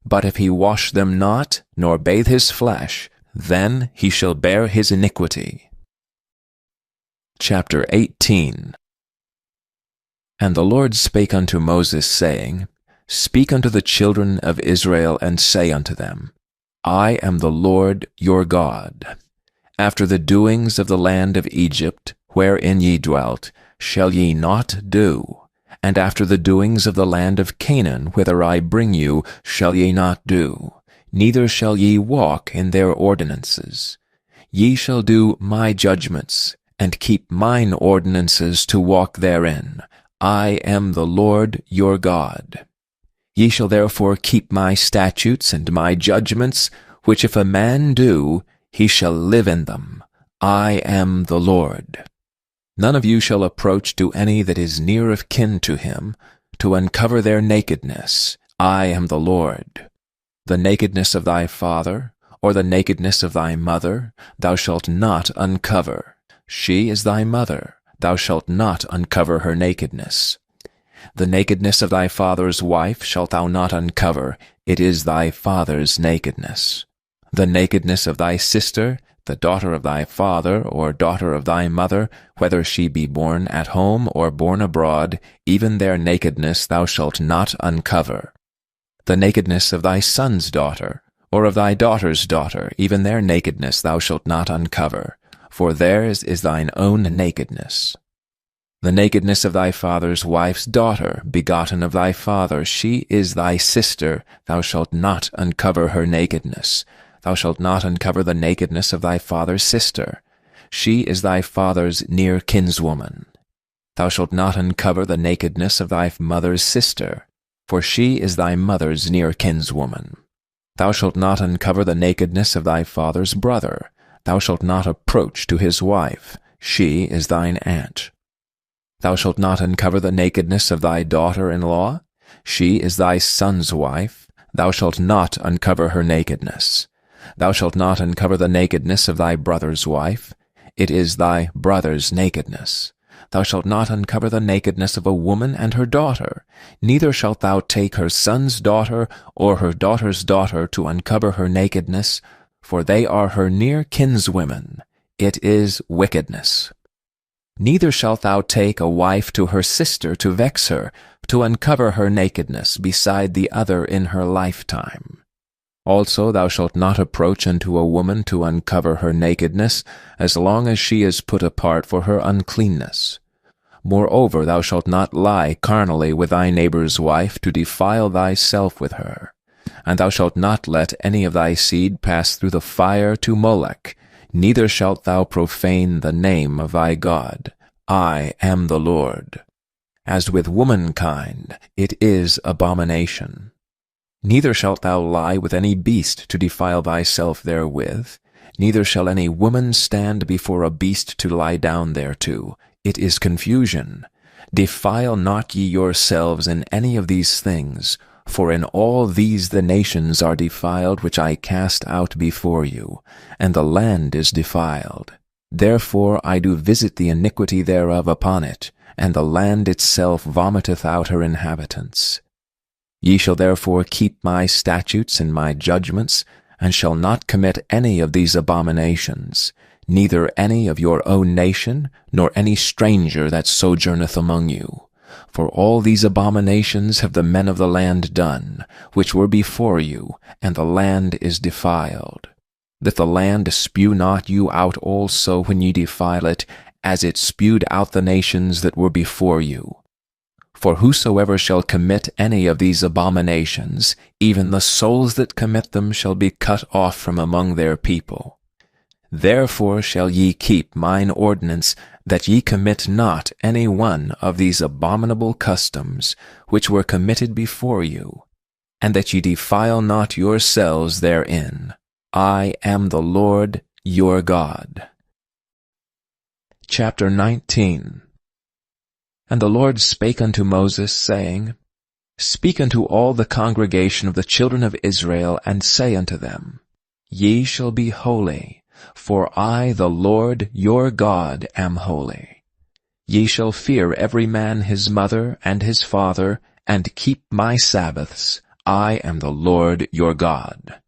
But if he wash them not, nor bathe his flesh, then he shall bear his iniquity. Chapter 18. And the Lord spake unto Moses, saying, Speak unto the children of Israel, and say unto them, I am the Lord your God. After the doings of the land of Egypt, wherein ye dwelt, shall ye not do, and after the doings of the land of Canaan, whither I bring you, shall ye not do, neither shall ye walk in their ordinances. Ye shall do my judgments, and keep mine ordinances to walk therein. I am the Lord your God. Ye shall therefore keep my statutes and my judgments, which if a man do, he shall live in them. I am the Lord. None of you shall approach to any that is near of kin to him, to uncover their nakedness. I am the Lord. The nakedness of thy father, or the nakedness of thy mother, thou shalt not uncover. She is thy mother. Thou shalt not uncover her nakedness. The nakedness of thy father's wife shalt thou not uncover. It is thy father's nakedness. The nakedness of thy sister, the daughter of thy father, or daughter of thy mother, whether she be born at home or born abroad, even their nakedness thou shalt not uncover. The nakedness of thy son's daughter, or of thy daughter's daughter, even their nakedness thou shalt not uncover, for theirs is thine own nakedness. The nakedness of thy father's wife's daughter, begotten of thy father, she is thy sister, thou shalt not uncover her nakedness. Thou shalt not uncover the nakedness of thy father's sister. She is thy father's near kinswoman. Thou shalt not uncover the nakedness of thy mother's sister, for she is thy mother's near kinswoman. Thou shalt not uncover the nakedness of thy father's brother. Thou shalt not approach to his wife. She is thine aunt. Thou shalt not uncover the nakedness of thy daughter-in-law. She is thy son's wife. Thou shalt not uncover her nakedness. Thou shalt not uncover the nakedness of thy brother's wife. It is thy brother's nakedness. Thou shalt not uncover the nakedness of a woman and her daughter. Neither shalt thou take her son's daughter or her daughter's daughter to uncover her nakedness, for they are her near kinswomen. It is wickedness. Neither shalt thou take a wife to her sister to vex her, to uncover her nakedness beside the other in her lifetime. Also thou shalt not approach unto a woman to uncover her nakedness, as long as she is put apart for her uncleanness. Moreover, thou shalt not lie carnally with thy neighbor's wife, to defile thyself with her. And thou shalt not let any of thy seed pass through the fire to Molech, neither shalt thou profane the name of thy God. I am the Lord. As with womankind, it is abomination. Neither shalt thou lie with any beast to defile thyself therewith, neither shall any woman stand before a beast to lie down thereto. It is confusion. Defile not ye yourselves in any of these things, for in all these the nations are defiled which I cast out before you, and the land is defiled. Therefore I do visit the iniquity thereof upon it, and the land itself vomiteth out her inhabitants. Ye shall therefore keep my statutes and my judgments, and shall not commit any of these abominations, neither any of your own nation, nor any stranger that sojourneth among you. For all these abominations have the men of the land done, which were before you, and the land is defiled. That the land spew not you out also when ye defile it, as it spewed out the nations that were before you. For whosoever shall commit any of these abominations, even the souls that commit them shall be cut off from among their people. Therefore shall ye keep mine ordinance, that ye commit not any one of these abominable customs, which were committed before you, and that ye defile not yourselves therein. I am the Lord your God. Chapter 19. And the Lord spake unto Moses, saying, Speak unto all the congregation of the children of Israel, and say unto them, Ye shall be holy, for I, the Lord your God, am holy. Ye shall fear every man his mother and his father, and keep my Sabbaths. I am the Lord your God.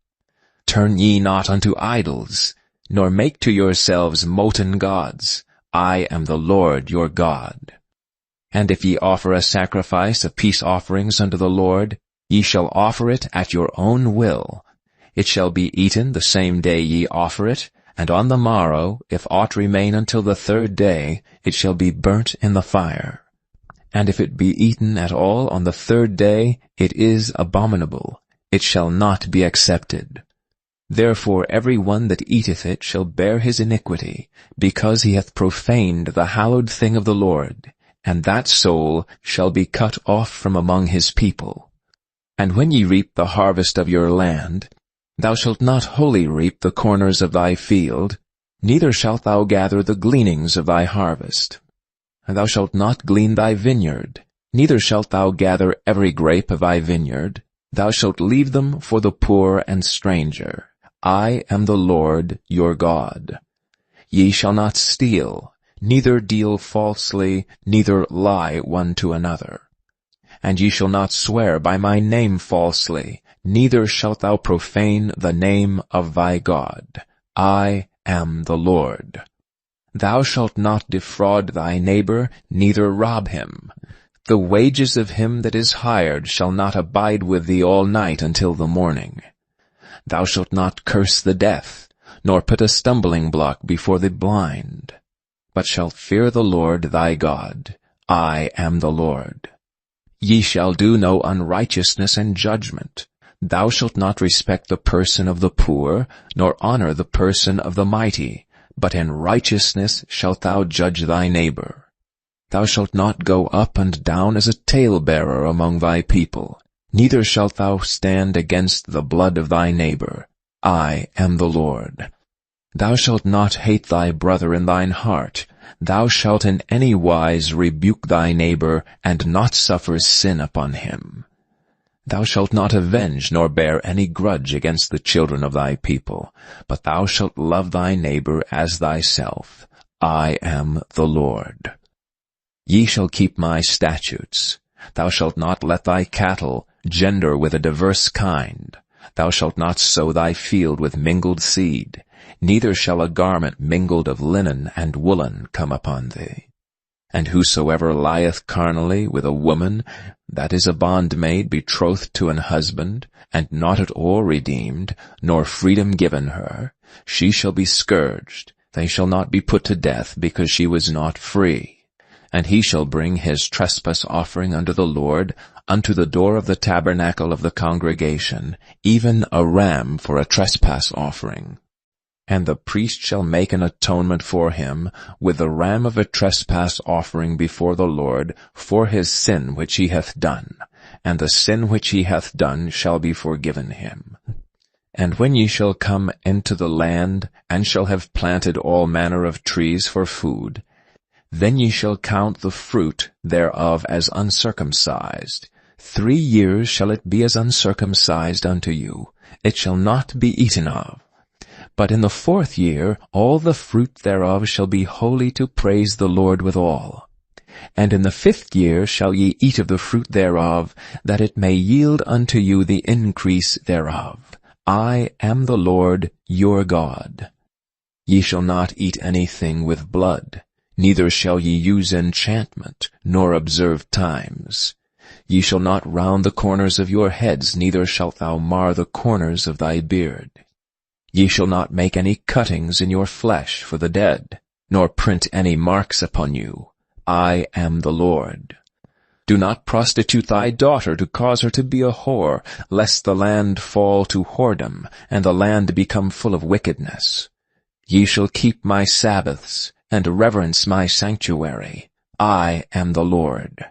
Turn ye not unto idols, nor make to yourselves molten gods. I am the Lord your God. And if ye offer a sacrifice of peace offerings unto the Lord, ye shall offer it at your own will. It shall be eaten the same day ye offer it, and on the morrow, if aught remain until the third day, it shall be burnt in the fire. And if it be eaten at all on the third day, it is abominable. It shall not be accepted. Therefore every one that eateth it shall bear his iniquity, because he hath profaned the hallowed thing of the Lord, and that soul shall be cut off from among his people. And when ye reap the harvest of your land, thou shalt not wholly reap the corners of thy field, neither shalt thou gather the gleanings of thy harvest. And thou shalt not glean thy vineyard, neither shalt thou gather every grape of thy vineyard. Thou shalt leave them for the poor and stranger. I am the Lord your God. Ye shall not steal, neither deal falsely, neither lie one to another. And ye shall not swear by my name falsely, neither shalt thou profane the name of thy God. I am the Lord. Thou shalt not defraud thy neighbor, neither rob him. The wages of him that is hired shall not abide with thee all night until the morning. Thou shalt not curse the deaf, nor put a stumbling block before the blind, but shalt fear the Lord thy God. I am the Lord. Ye shall do no unrighteousness and judgment. Thou shalt not respect the person of the poor, nor honor the person of the mighty, but in righteousness shalt thou judge thy neighbor. Thou shalt not go up and down as a talebearer among thy people, neither shalt thou stand against the blood of thy neighbor. I am the Lord. Thou shalt not hate thy brother in thine heart. Thou shalt in any wise rebuke thy neighbor, and not suffer sin upon him. Thou shalt not avenge nor bear any grudge against the children of thy people, but thou shalt love thy neighbor as thyself. I am the Lord. Ye shall keep my statutes. Thou shalt not let thy cattle gender with a diverse kind. Thou shalt not sow thy field with mingled seed, neither shall a garment mingled of linen and woolen come upon thee. And whosoever lieth carnally with a woman, that is a bondmaid betrothed to an husband, and not at all redeemed, nor freedom given her, she shall be scourged. They shall not be put to death, because she was not free. And he shall bring his trespass offering unto the Lord, unto the door of the tabernacle of the congregation, even a ram for a trespass offering. And the priest shall make an atonement for him with the ram of a trespass offering before the Lord for his sin which he hath done, and the sin which he hath done shall be forgiven him. And when ye shall come into the land, and shall have planted all manner of trees for food, then ye shall count the fruit thereof as uncircumcised. 3 years shall it be as uncircumcised unto you. It shall not be eaten of. But in the 4th year all the fruit thereof shall be holy to praise the Lord withal. And in the 5th year shall ye eat of the fruit thereof, that it may yield unto you the increase thereof. I am the Lord your God. Ye shall not eat anything with blood, neither shall ye use enchantment, nor observe times. Ye shall not round the corners of your heads, neither shalt thou mar the corners of thy beard. Ye shall not make any cuttings in your flesh for the dead, nor print any marks upon you. I am the Lord. Do not prostitute thy daughter to cause her to be a whore, lest the land fall to whoredom, and the land become full of wickedness. Ye shall keep my Sabbaths, and reverence my sanctuary. I am the Lord.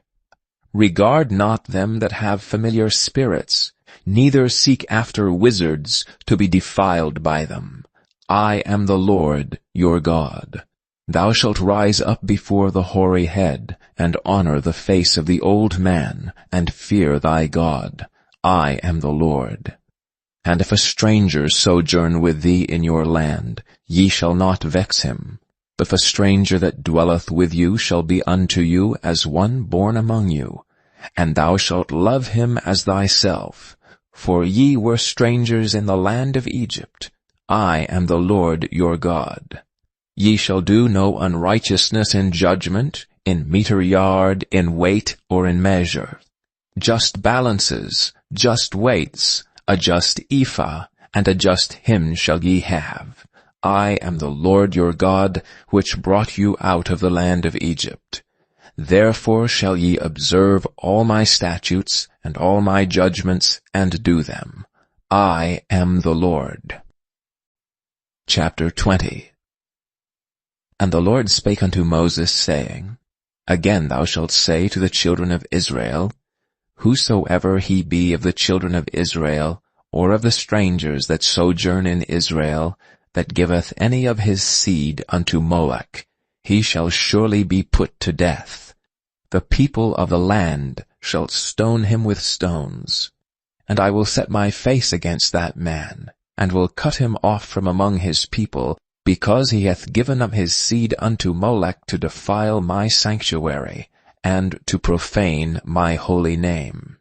Regard not them that have familiar spirits, neither seek after wizards to be defiled by them. I am the Lord your God. Thou shalt rise up before the hoary head, and honor the face of the old man, and fear thy God. I am the Lord. And if a stranger sojourn with thee in your land, ye shall not vex him. If a stranger that dwelleth with you shall be unto you as one born among you, and thou shalt love him as thyself. For ye were strangers in the land of Egypt. I am the Lord your God. Ye shall do no unrighteousness in judgment, in meter yard, in weight, or in measure. Just balances, just weights, a just ephah, and a just hin shall ye have. I am the Lord your God, which brought you out of the land of Egypt. Therefore shall ye observe all my statutes and all my judgments, and do them. I am the Lord. Chapter 20. And the Lord spake unto Moses, saying, Again thou shalt say to the children of Israel, Whosoever he be of the children of Israel, or of the strangers that sojourn in Israel, that giveth any of his seed unto Molech, he shall surely be put to death. The people of the land shall stone him with stones. And I will set my face against that man, and will cut him off from among his people, because he hath given up his seed unto Molech to defile my sanctuary, and to profane my holy name.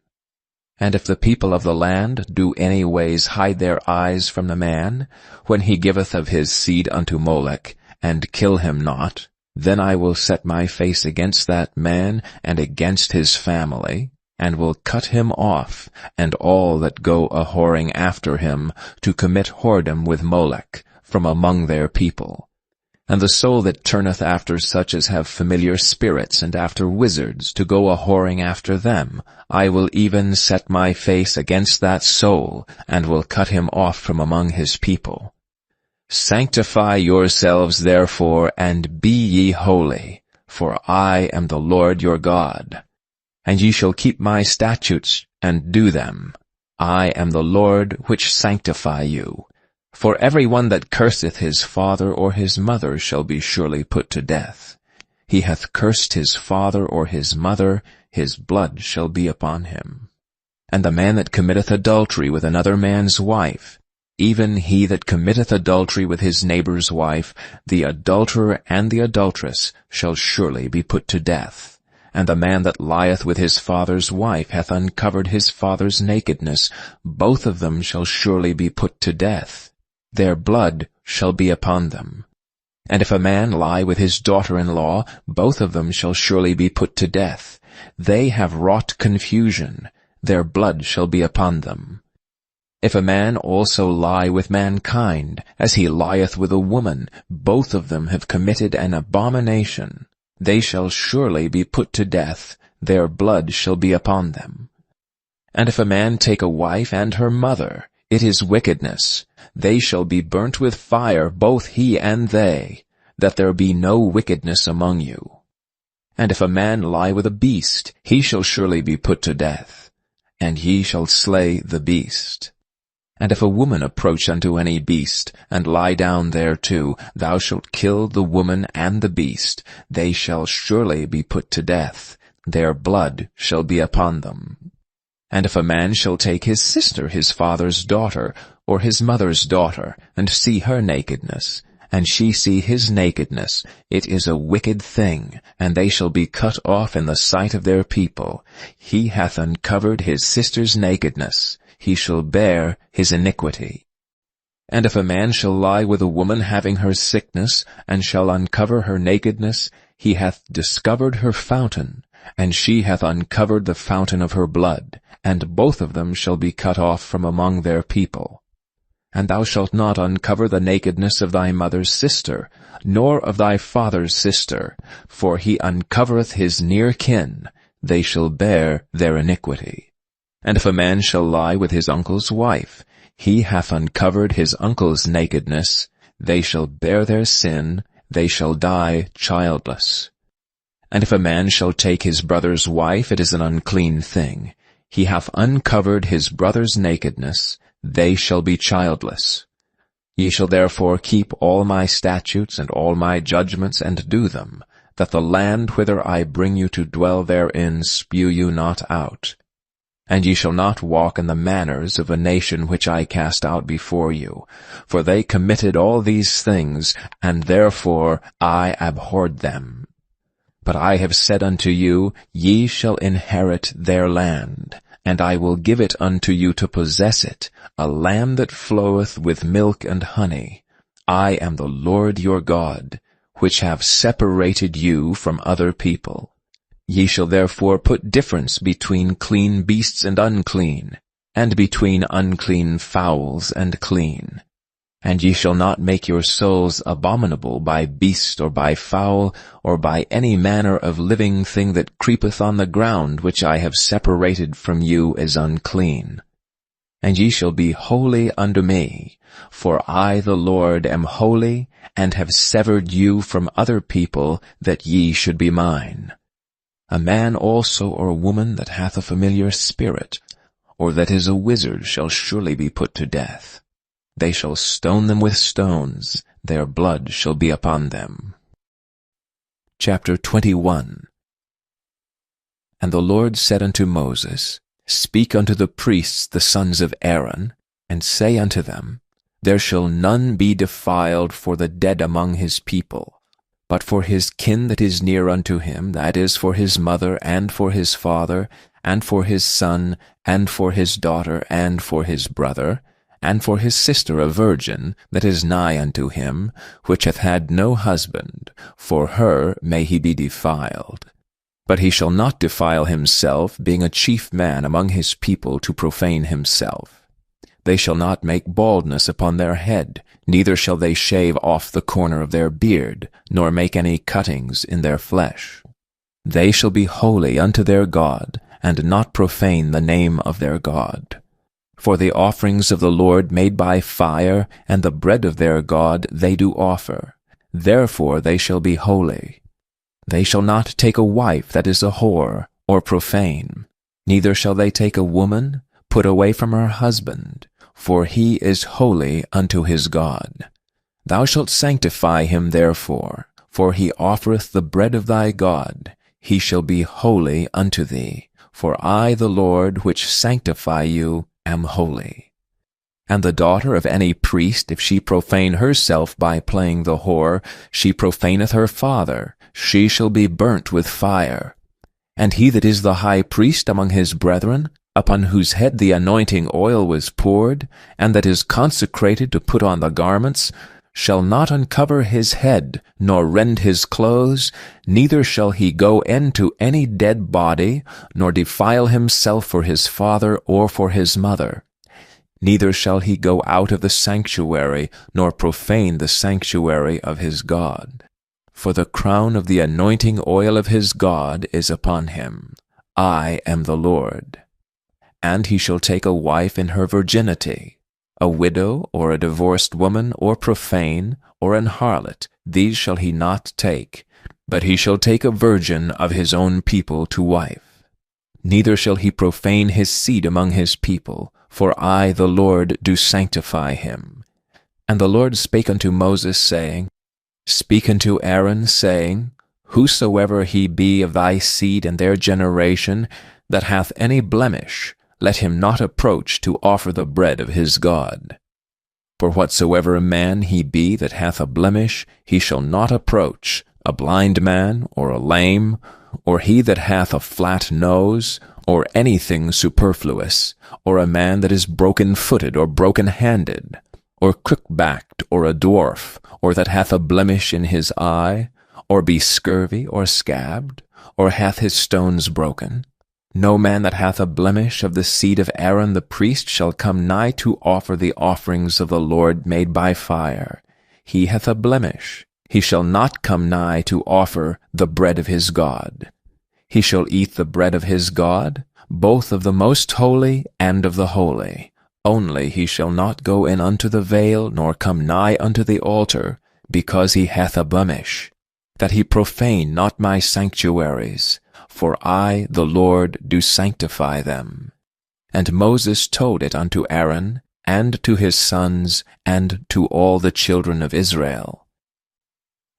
And if the people of the land do any ways hide their eyes from the man, when he giveth of his seed unto Molech, and kill him not, then I will set my face against that man and against his family, and will cut him off, and all that go a-whoring after him, to commit whoredom with Molech, from among their people. And the soul that turneth after such as have familiar spirits, and after wizards, to go a-whoring after them, I will even set my face against that soul, and will cut him off from among his people. Sanctify yourselves therefore, and be ye holy, for I am the Lord your God. And ye shall keep my statutes, and do them. I am the Lord which sanctify you. For every one that curseth his father or his mother shall be surely put to death. He hath cursed his father or his mother, his blood shall be upon him. And the man that committeth adultery with another man's wife, even he that committeth adultery with his neighbor's wife, the adulterer and the adulteress, shall surely be put to death. And the man that lieth with his father's wife hath uncovered his father's nakedness. Both of them shall surely be put to death. Their blood shall be upon them. And if a man lie with his daughter-in-law, both of them shall surely be put to death. They have wrought confusion, their blood shall be upon them. If a man also lie with mankind, as he lieth with a woman, both of them have committed an abomination. They shall surely be put to death, their blood shall be upon them. And if a man take a wife and her mother, it is wickedness. They shall be burnt with fire, both he and they, that there be no wickedness among you. And if a man lie with a beast, he shall surely be put to death, and ye shall slay the beast. And if a woman approach unto any beast, and lie down thereto, thou shalt kill the woman and the beast. They shall surely be put to death, their blood shall be upon them. And if a man shall take his sister, his father's daughter, or his mother's daughter, and see her nakedness, and she see his nakedness, it is a wicked thing, and they shall be cut off in the sight of their people. He hath uncovered his sister's nakedness, he shall bear his iniquity. And if a man shall lie with a woman having her sickness, and shall uncover her nakedness, he hath discovered her fountain, and she hath uncovered the fountain of her blood, and both of them shall be cut off from among their people. And thou shalt not uncover the nakedness of thy mother's sister, nor of thy father's sister, for he uncovereth his near kin, they shall bear their iniquity. And if a man shall lie with his uncle's wife, he hath uncovered his uncle's nakedness, they shall bear their sin, they shall die childless. And if a man shall take his brother's wife, it is an unclean thing. He hath uncovered his brother's nakedness, they shall be childless. Ye shall therefore keep all my statutes and all my judgments, and do them, that the land whither I bring you to dwell therein spew you not out. And ye shall not walk in the manners of a nation which I cast out before you, for they committed all these things, and therefore I abhorred them. But I have said unto you, ye shall inherit their land, and I will give it unto you to possess it, a land that floweth with milk and honey. I am the Lord your God, which have separated you from other people. Ye shall therefore put difference between clean beasts and unclean, and between unclean fowls and clean. And ye shall not make your souls abominable by beast or by fowl, or by any manner of living thing that creepeth on the ground, which I have separated from you as unclean. And ye shall be holy unto me, for I the Lord am holy, and have severed you from other people, that ye should be mine. A man also or woman that hath a familiar spirit, or that is a wizard, shall surely be put to death. They shall stone them with stones, their blood shall be upon them. Chapter 21. And the Lord said unto Moses, Speak unto the priests the sons of Aaron, and say unto them, There shall none be defiled for the dead among his people, but for his kin that is near unto him, that is, for his mother, and for his father, and for his son, and for his daughter, and for his brother, and for his sister a virgin, that is nigh unto him, which hath had no husband, for her may he be defiled. But he shall not defile himself, being a chief man among his people, to profane himself. They shall not make baldness upon their head, neither shall they shave off the corner of their beard, nor make any cuttings in their flesh. They shall be holy unto their God, and not profane the name of their God. For the offerings of the Lord made by fire, and the bread of their God they do offer. Therefore they shall be holy. They shall not take a wife that is a whore, or profane. Neither shall they take a woman, put away from her husband, for he is holy unto his God. Thou shalt sanctify him therefore, for he offereth the bread of thy God. He shall be holy unto thee, for I the Lord which sanctify you am holy. And the daughter of any priest, if she profane herself by playing the whore, she profaneth her father, she shall be burnt with fire. And he that is the high priest among his brethren, upon whose head the anointing oil was poured, and that is consecrated to put on the garments, shall not uncover his head, nor rend his clothes, neither shall he go into any dead body, nor defile himself for his father or for his mother. Neither shall he go out of the sanctuary, nor profane the sanctuary of his God. For the crown of the anointing oil of his God is upon him. I am the Lord. And he shall take a wife in her virginity. A widow, or a divorced woman, or profane, or an harlot, these shall he not take, but he shall take a virgin of his own people to wife. Neither shall he profane his seed among his people, for I, the Lord, do sanctify him. And the Lord spake unto Moses, saying, Speak unto Aaron, saying, Whosoever he be of thy seed and their generation, that hath any blemish, let him not approach to offer the bread of his God. For whatsoever man he be that hath a blemish, he shall not approach, a blind man, or a lame, or he that hath a flat nose, or anything superfluous, or a man that is broken-footed or broken-handed, or crook-backed, or a dwarf, or that hath a blemish in his eye, or be scurvy, or scabbed, or hath his stones broken. No man that hath a blemish of the seed of Aaron the priest shall come nigh to offer the offerings of the Lord made by fire. He hath a blemish. He shall not come nigh to offer the bread of his God. He shall eat the bread of his God, both of the most holy and of the holy. Only he shall not go in unto the veil, nor come nigh unto the altar, because he hath a blemish, that he profane not my sanctuaries. For I, the Lord, do sanctify them. And Moses told it unto Aaron, and to his sons, and to all the children of Israel.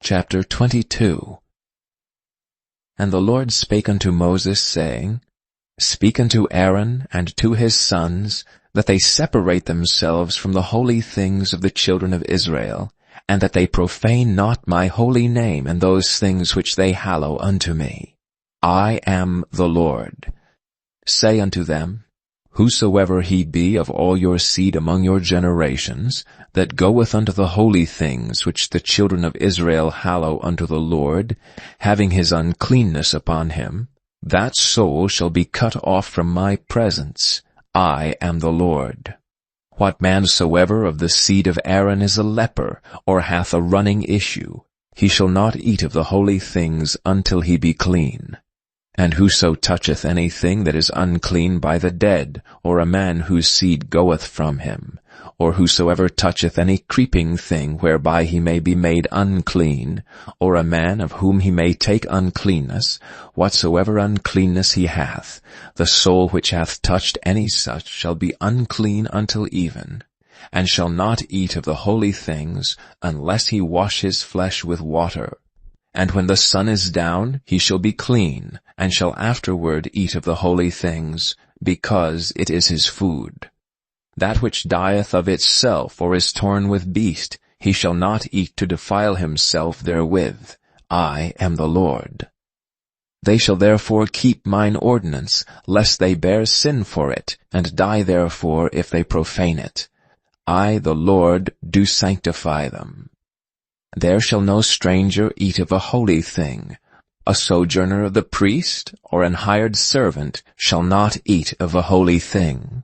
Chapter 22. And the Lord spake unto Moses, saying, Speak unto Aaron and to his sons, that they separate themselves from the holy things of the children of Israel, and that they profane not my holy name and those things which they hallow unto me. I am the Lord. Say unto them, Whosoever he be of all your seed among your generations, that goeth unto the holy things which the children of Israel hallow unto the Lord, having his uncleanness upon him, that soul shall be cut off from my presence. I am the Lord. What man soever of the seed of Aaron is a leper, or hath a running issue, he shall not eat of the holy things until he be clean. And whoso toucheth anything that is unclean by the dead, or a man whose seed goeth from him, or whosoever toucheth any creeping thing whereby he may be made unclean, or a man of whom he may take uncleanness, whatsoever uncleanness he hath, the soul which hath touched any such shall be unclean until even, and shall not eat of the holy things, unless he wash his flesh with water. And when the sun is down, he shall be clean, and shall afterward eat of the holy things, because it is his food. That which dieth of itself, or is torn with beast, he shall not eat to defile himself therewith. I am the Lord. They shall therefore keep mine ordinance, lest they bear sin for it, and die therefore if they profane it. I, the Lord, do sanctify them. There shall no stranger eat of a holy thing. A sojourner of the priest, or an hired servant, shall not eat of a holy thing.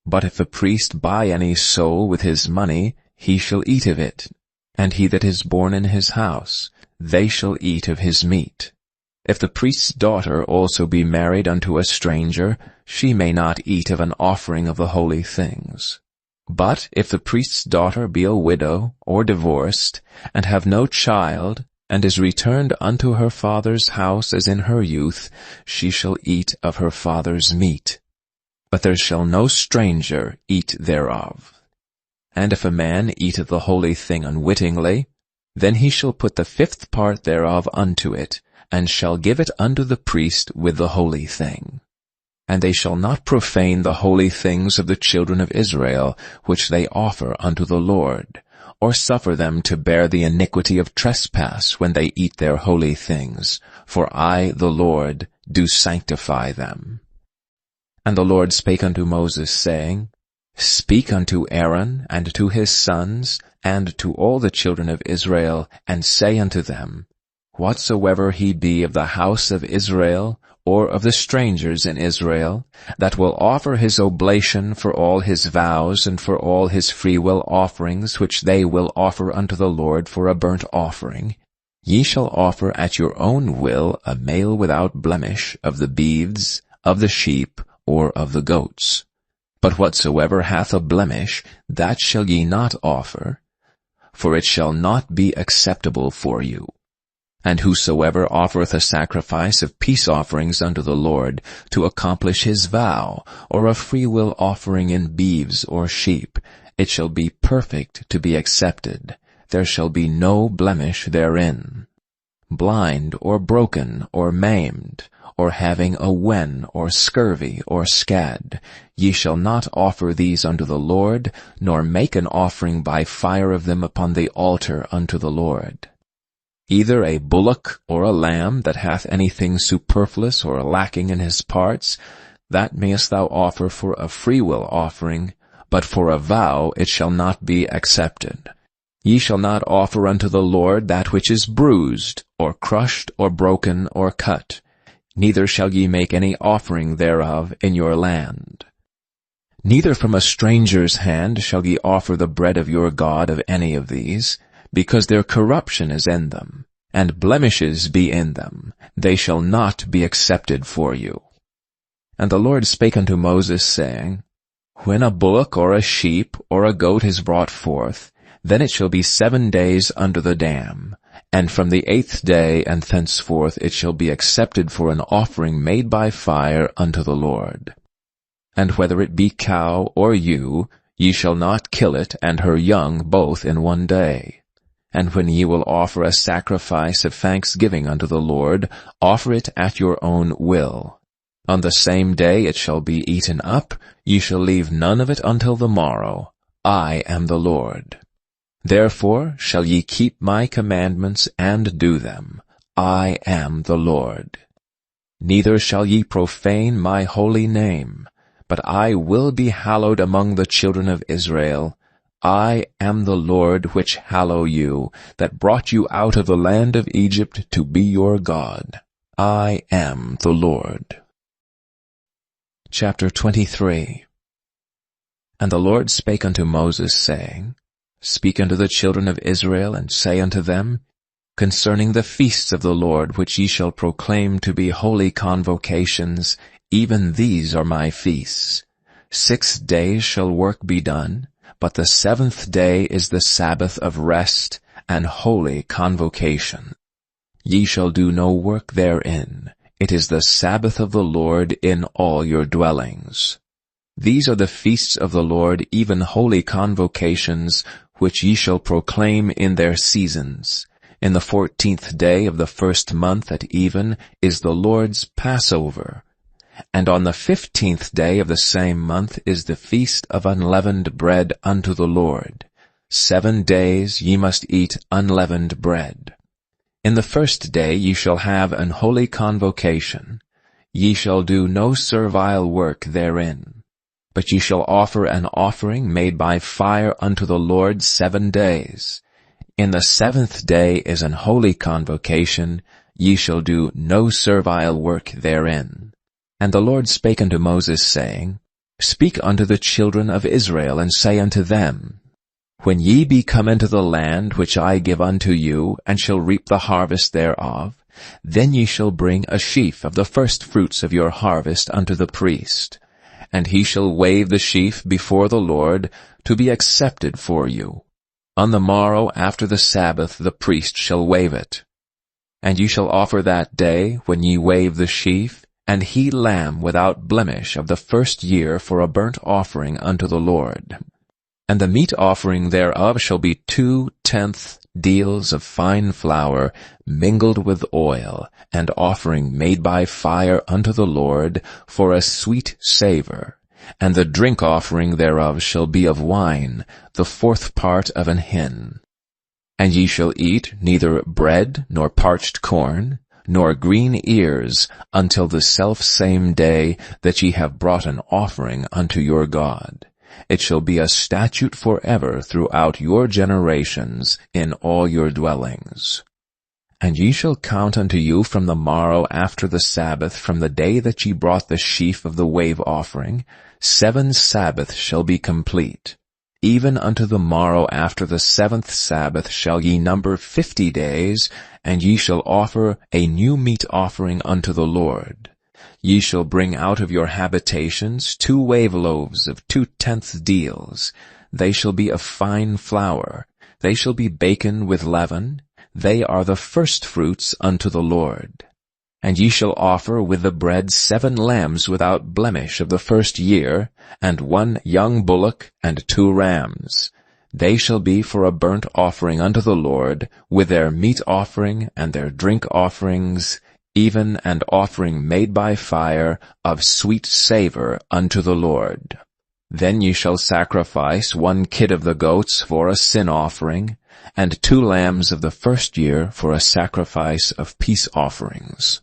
But if a priest buy any soul with his money, he shall eat of it, and he that is born in his house, they shall eat of his meat. If the priest's daughter also be married unto a stranger, she may not eat of an offering of the holy things. But if the priest's daughter be a widow, or divorced, and have no child, and is returned unto her father's house as in her youth, she shall eat of her father's meat. But there shall no stranger eat thereof. And if a man eat of the holy thing unwittingly, then he shall put the 5th part thereof unto it, and shall give it unto the priest with the holy thing. And they shall not profane the holy things of the children of Israel, which they offer unto the Lord, or suffer them to bear the iniquity of trespass when they eat their holy things, for I, the Lord, do sanctify them. And the Lord spake unto Moses, saying, Speak unto Aaron and to his sons and to all the children of Israel, and say unto them, Whatsoever he be of the house of Israel, or of the strangers in Israel, that will offer his oblation for all his vows and for all his freewill offerings which they will offer unto the Lord for a burnt offering, ye shall offer at your own will a male without blemish of the beeves, of the sheep, or of the goats. But whatsoever hath a blemish, that shall ye not offer, for it shall not be acceptable for you. And whosoever offereth a sacrifice of peace offerings unto the Lord, to accomplish his vow, or a freewill offering in beeves or sheep, it shall be perfect to be accepted. There shall be no blemish therein. Blind, or broken, or maimed, or having a wen, or scurvy, or scad, ye shall not offer these unto the Lord, nor make an offering by fire of them upon the altar unto the Lord. Either a bullock or a lamb that hath anything superfluous or lacking in his parts, that mayest thou offer for a freewill offering, but for a vow it shall not be accepted. Ye shall not offer unto the Lord that which is bruised, or crushed, or broken, or cut. Neither shall ye make any offering thereof in your land. Neither from a stranger's hand shall ye offer the bread of your God of any of these, because their corruption is in them, and blemishes be in them. They shall not be accepted for you. And the Lord spake unto Moses, saying, When a bullock or a sheep or a goat is brought forth, then it shall be 7 days under the dam, and from the 8th day and thenceforth it shall be accepted for an offering made by fire unto the Lord. And whether it be cow or ewe, ye shall not kill it and her young both in 1 day. And when ye will offer a sacrifice of thanksgiving unto the Lord, offer it at your own will. On the same day it shall be eaten up, ye shall leave none of it until the morrow. I am the Lord. Therefore shall ye keep my commandments and do them. I am the Lord. Neither shall ye profane my holy name, but I will be hallowed among the children of Israel. I am the Lord which hallow you, that brought you out of the land of Egypt to be your God. I am the Lord. Chapter 23. And the Lord spake unto Moses, saying, Speak unto the children of Israel, and say unto them, Concerning the feasts of the Lord which ye shall proclaim to be holy convocations, even these are my feasts. 6 days shall work be done, but the 7th day is the Sabbath of rest and holy convocation. Ye shall do no work therein. It is the Sabbath of the Lord in all your dwellings. These are the feasts of the Lord, even holy convocations, which ye shall proclaim in their seasons. In the 14th day of the 1st month at even is the Lord's Passover. And on the 15th day of the same month is the feast of unleavened bread unto the Lord. 7 days ye must eat unleavened bread. In the 1st day ye shall have an holy convocation. Ye shall do no servile work therein. But ye shall offer an offering made by fire unto the Lord 7 days. In the 7th day is an holy convocation. Ye shall do no servile work therein. And the Lord spake unto Moses, saying, Speak unto the children of Israel, and say unto them, When ye be come into the land which I give unto you, and shall reap the harvest thereof, then ye shall bring a sheaf of the firstfruits of your harvest unto the priest. And he shall wave the sheaf before the Lord, to be accepted for you. On the morrow after the Sabbath the priest shall wave it. And ye shall offer that day, when ye wave the sheaf, and he lamb without blemish of the 1st year for a burnt offering unto the Lord. And the meat offering thereof shall be 2/10 deals of fine flour mingled with oil, and offering made by fire unto the Lord for a sweet savour. And the drink offering thereof shall be of wine, the 4th part of an hin. And ye shall eat neither bread nor parched corn, nor green ears, until the selfsame day that ye have brought an offering unto your God. It shall be a statute forever throughout your generations in all your dwellings. And ye shall count unto you from the morrow after the Sabbath, from the day that ye brought the sheaf of the wave offering, 7 Sabbaths shall be complete. Even unto the morrow after the 7th Sabbath shall ye number 50 days, and ye shall offer a new meat offering unto the Lord. Ye shall bring out of your habitations 2 wave loaves of 2/10 deals. They shall be of fine flour. They shall be baken with leaven. They are the firstfruits unto the Lord. And ye shall offer with the bread 7 lambs without blemish of the first year, and 1 young bullock, and 2 rams. They shall be for a burnt offering unto the Lord, with their meat offering and their drink offerings, even an offering made by fire of sweet savor unto the Lord. Then ye shall sacrifice 1 kid of the goats for a sin offering, and 2 lambs of the first year for a sacrifice of peace offerings.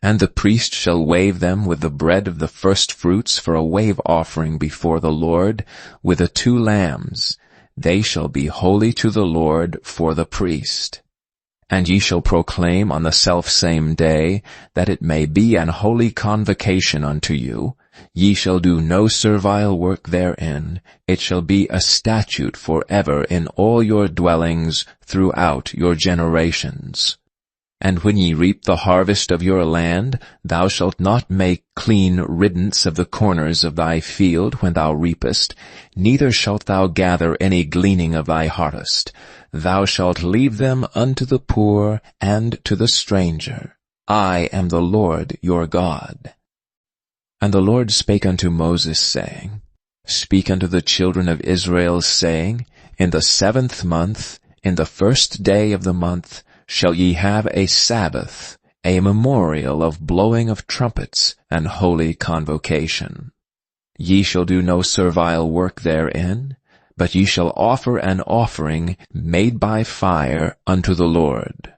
And the priest shall wave them with the bread of the firstfruits for a wave offering before the Lord, with the 2 lambs. They shall be holy to the Lord for the priest. And ye shall proclaim on the selfsame day, that it may be an holy convocation unto you. Ye shall do no servile work therein. It shall be a statute forever in all your dwellings throughout your generations. And when ye reap the harvest of your land, thou shalt not make clean riddance of the corners of thy field when thou reapest, neither shalt thou gather any gleaning of thy harvest. Thou shalt leave them unto the poor and to the stranger. I am the Lord your God. And the Lord spake unto Moses, saying, Speak unto the children of Israel, saying, In the 7th month, in the 1st day of the month, shall ye have a Sabbath, a memorial of blowing of trumpets, and holy convocation. Ye shall do no servile work therein, but ye shall offer an offering made by fire unto the Lord.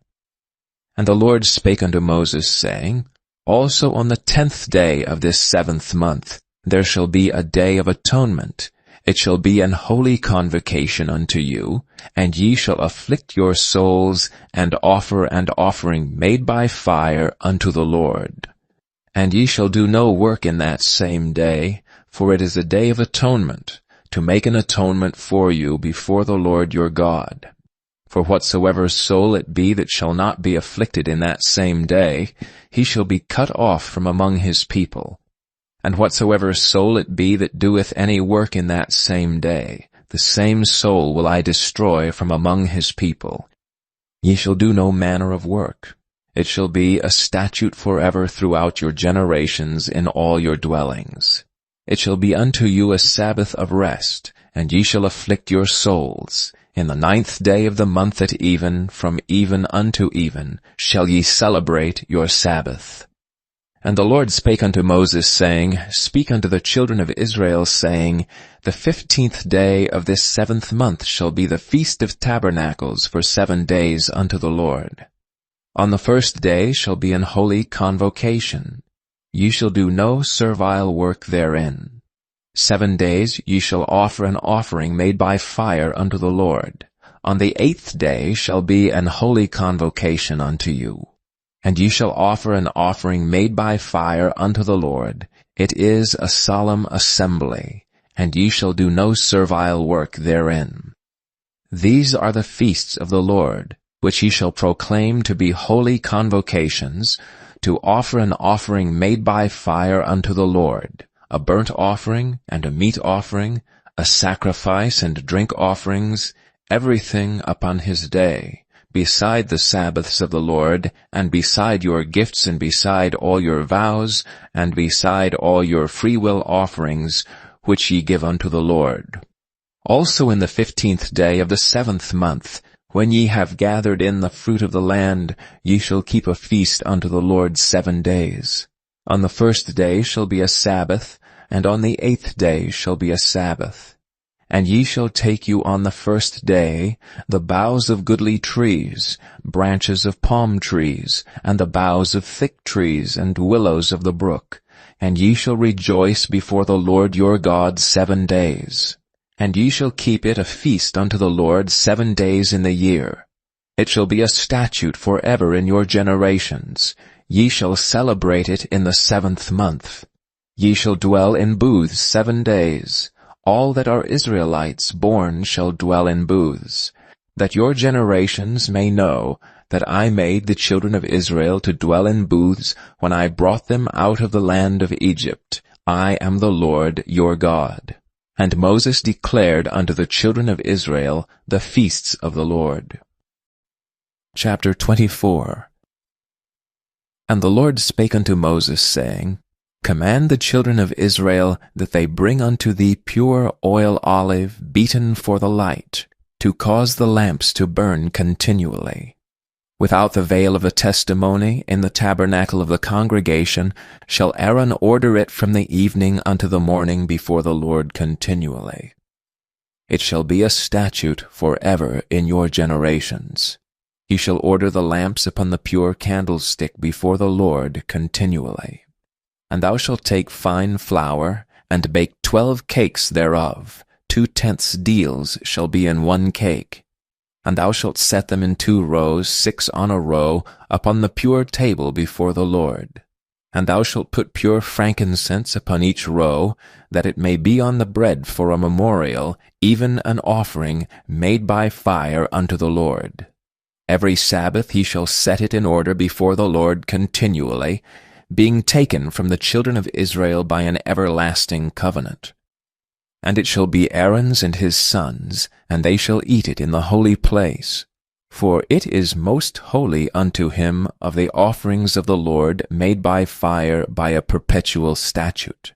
And the Lord spake unto Moses, saying, Also on the 10th day of this 7th month there shall be a day of atonement. It shall be an holy convocation unto you, and ye shall afflict your souls, and offer an offering made by fire unto the Lord. And ye shall do no work in that same day, for it is a day of atonement, to make an atonement for you before the Lord your God. For whatsoever soul it be that shall not be afflicted in that same day, he shall be cut off from among his people. And whatsoever soul it be that doeth any work in that same day, the same soul will I destroy from among his people. Ye shall do no manner of work. It shall be a statute forever throughout your generations in all your dwellings. It shall be unto you a Sabbath of rest, and ye shall afflict your souls. In the 9th day of the month at even, from even unto even, shall ye celebrate your Sabbath. And the Lord spake unto Moses, saying, Speak unto the children of Israel, saying, The 15th day of this 7th month shall be the Feast of Tabernacles for 7 days unto the Lord. On the 1st day shall be an holy convocation. Ye shall do no servile work therein. 7 days ye shall offer an offering made by fire unto the Lord. On the 8th day shall be an holy convocation unto you. And ye shall offer an offering made by fire unto the Lord. It is a solemn assembly, and ye shall do no servile work therein. These are the feasts of the Lord, which ye shall proclaim to be holy convocations, to offer an offering made by fire unto the Lord, a burnt offering and a meat offering, a sacrifice and drink offerings, everything upon his day, beside the Sabbaths of the Lord, and beside your gifts, and beside all your vows, and beside all your freewill offerings, which ye give unto the Lord. Also in the 15th day of the 7th month, when ye have gathered in the fruit of the land, ye shall keep a feast unto the Lord 7 days. On the 1st day shall be a Sabbath, and on the 8th day shall be a Sabbath. And ye shall take you on the 1st day the boughs of goodly trees, branches of palm trees, and the boughs of thick trees and willows of the brook. and ye shall rejoice before the Lord your God 7 days. And ye shall keep it a feast unto the Lord 7 days in the year. It shall be a statute forever in your generations. Ye shall celebrate it in the 7th month. Ye shall dwell in booths 7 days. All that are Israelites born shall dwell in booths, that your generations may know that I made the children of Israel to dwell in booths when I brought them out of the land of Egypt. I am the Lord your God. And Moses declared unto the children of Israel the feasts of the Lord. Chapter 24. And the Lord spake unto Moses, saying, Command the children of Israel that they bring unto thee pure oil olive beaten for the light, to cause the lamps to burn continually. Without the veil of the testimony, in the tabernacle of the congregation, shall Aaron order it from the evening unto the morning before the Lord continually. It shall be a statute forever in your generations. He shall order the lamps upon the pure candlestick before the Lord continually. And thou shalt take fine flour, and bake 12 cakes thereof. 2/10 deals shall be in 1 cake. And thou shalt set them in 2 rows, 6 on a row, upon the pure table before the Lord. And thou shalt put pure frankincense upon each row, that it may be on the bread for a memorial, even an offering made by fire unto the Lord. Every Sabbath he shall set it in order before the Lord continually, being taken from the children of Israel by an everlasting covenant. And it shall be Aaron's and his sons, and they shall eat it in the holy place. For it is most holy unto him of the offerings of the Lord made by fire by a perpetual statute.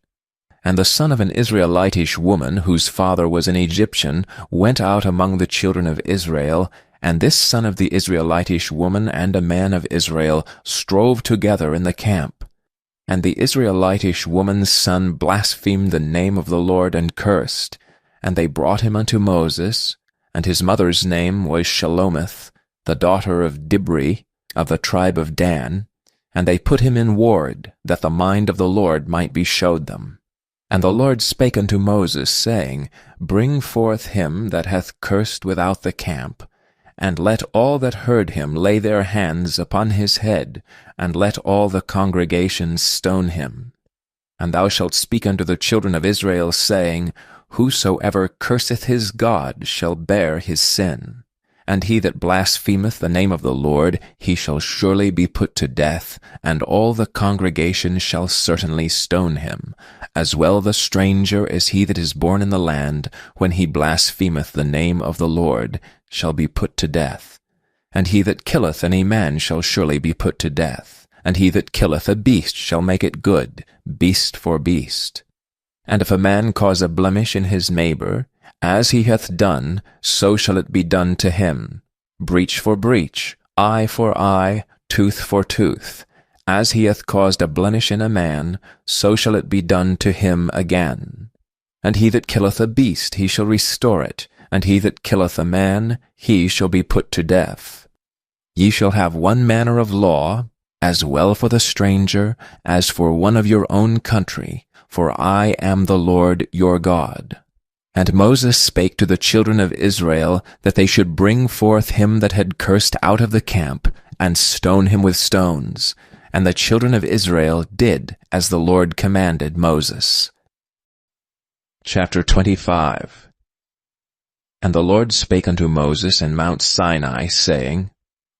And the son of an Israelitish woman, whose father was an Egyptian, went out among the children of Israel, and this son of the Israelitish woman and a man of Israel strove together in the camp. And the Israelitish woman's son blasphemed the name of the Lord and cursed. And they brought him unto Moses, and his mother's name was Shelomith, the daughter of Dibri, of the tribe of Dan. And they put him in ward, that the mind of the Lord might be showed them. And the Lord spake unto Moses, saying, Bring forth him that hath cursed without the camp, and let all that heard him lay their hands upon his head, and let all the congregation stone him. And thou shalt speak unto the children of Israel, saying, Whosoever curseth his God shall bear his sin. And he that blasphemeth the name of the Lord, he shall surely be put to death, and all the congregation shall certainly stone him, as well the stranger as he that is born in the land, when he blasphemeth the name of the Lord, shall be put to death. And he that killeth any man shall surely be put to death. And he that killeth a beast shall make it good, beast for beast. And if a man cause a blemish in his neighbor, as he hath done, so shall it be done to him. Breach for breach, eye for eye, tooth for tooth. As he hath caused a blemish in a man, so shall it be done to him again. And he that killeth a beast, he shall restore it. And he that killeth a man, he shall be put to death. Ye shall have one manner of law, as well for the stranger, as for one of your own country, for I am the Lord your God. And Moses spake to the children of Israel, that they should bring forth him that had cursed out of the camp, and stone him with stones. And the children of Israel did as the Lord commanded Moses. Chapter 25. And the Lord spake unto Moses in Mount Sinai, saying,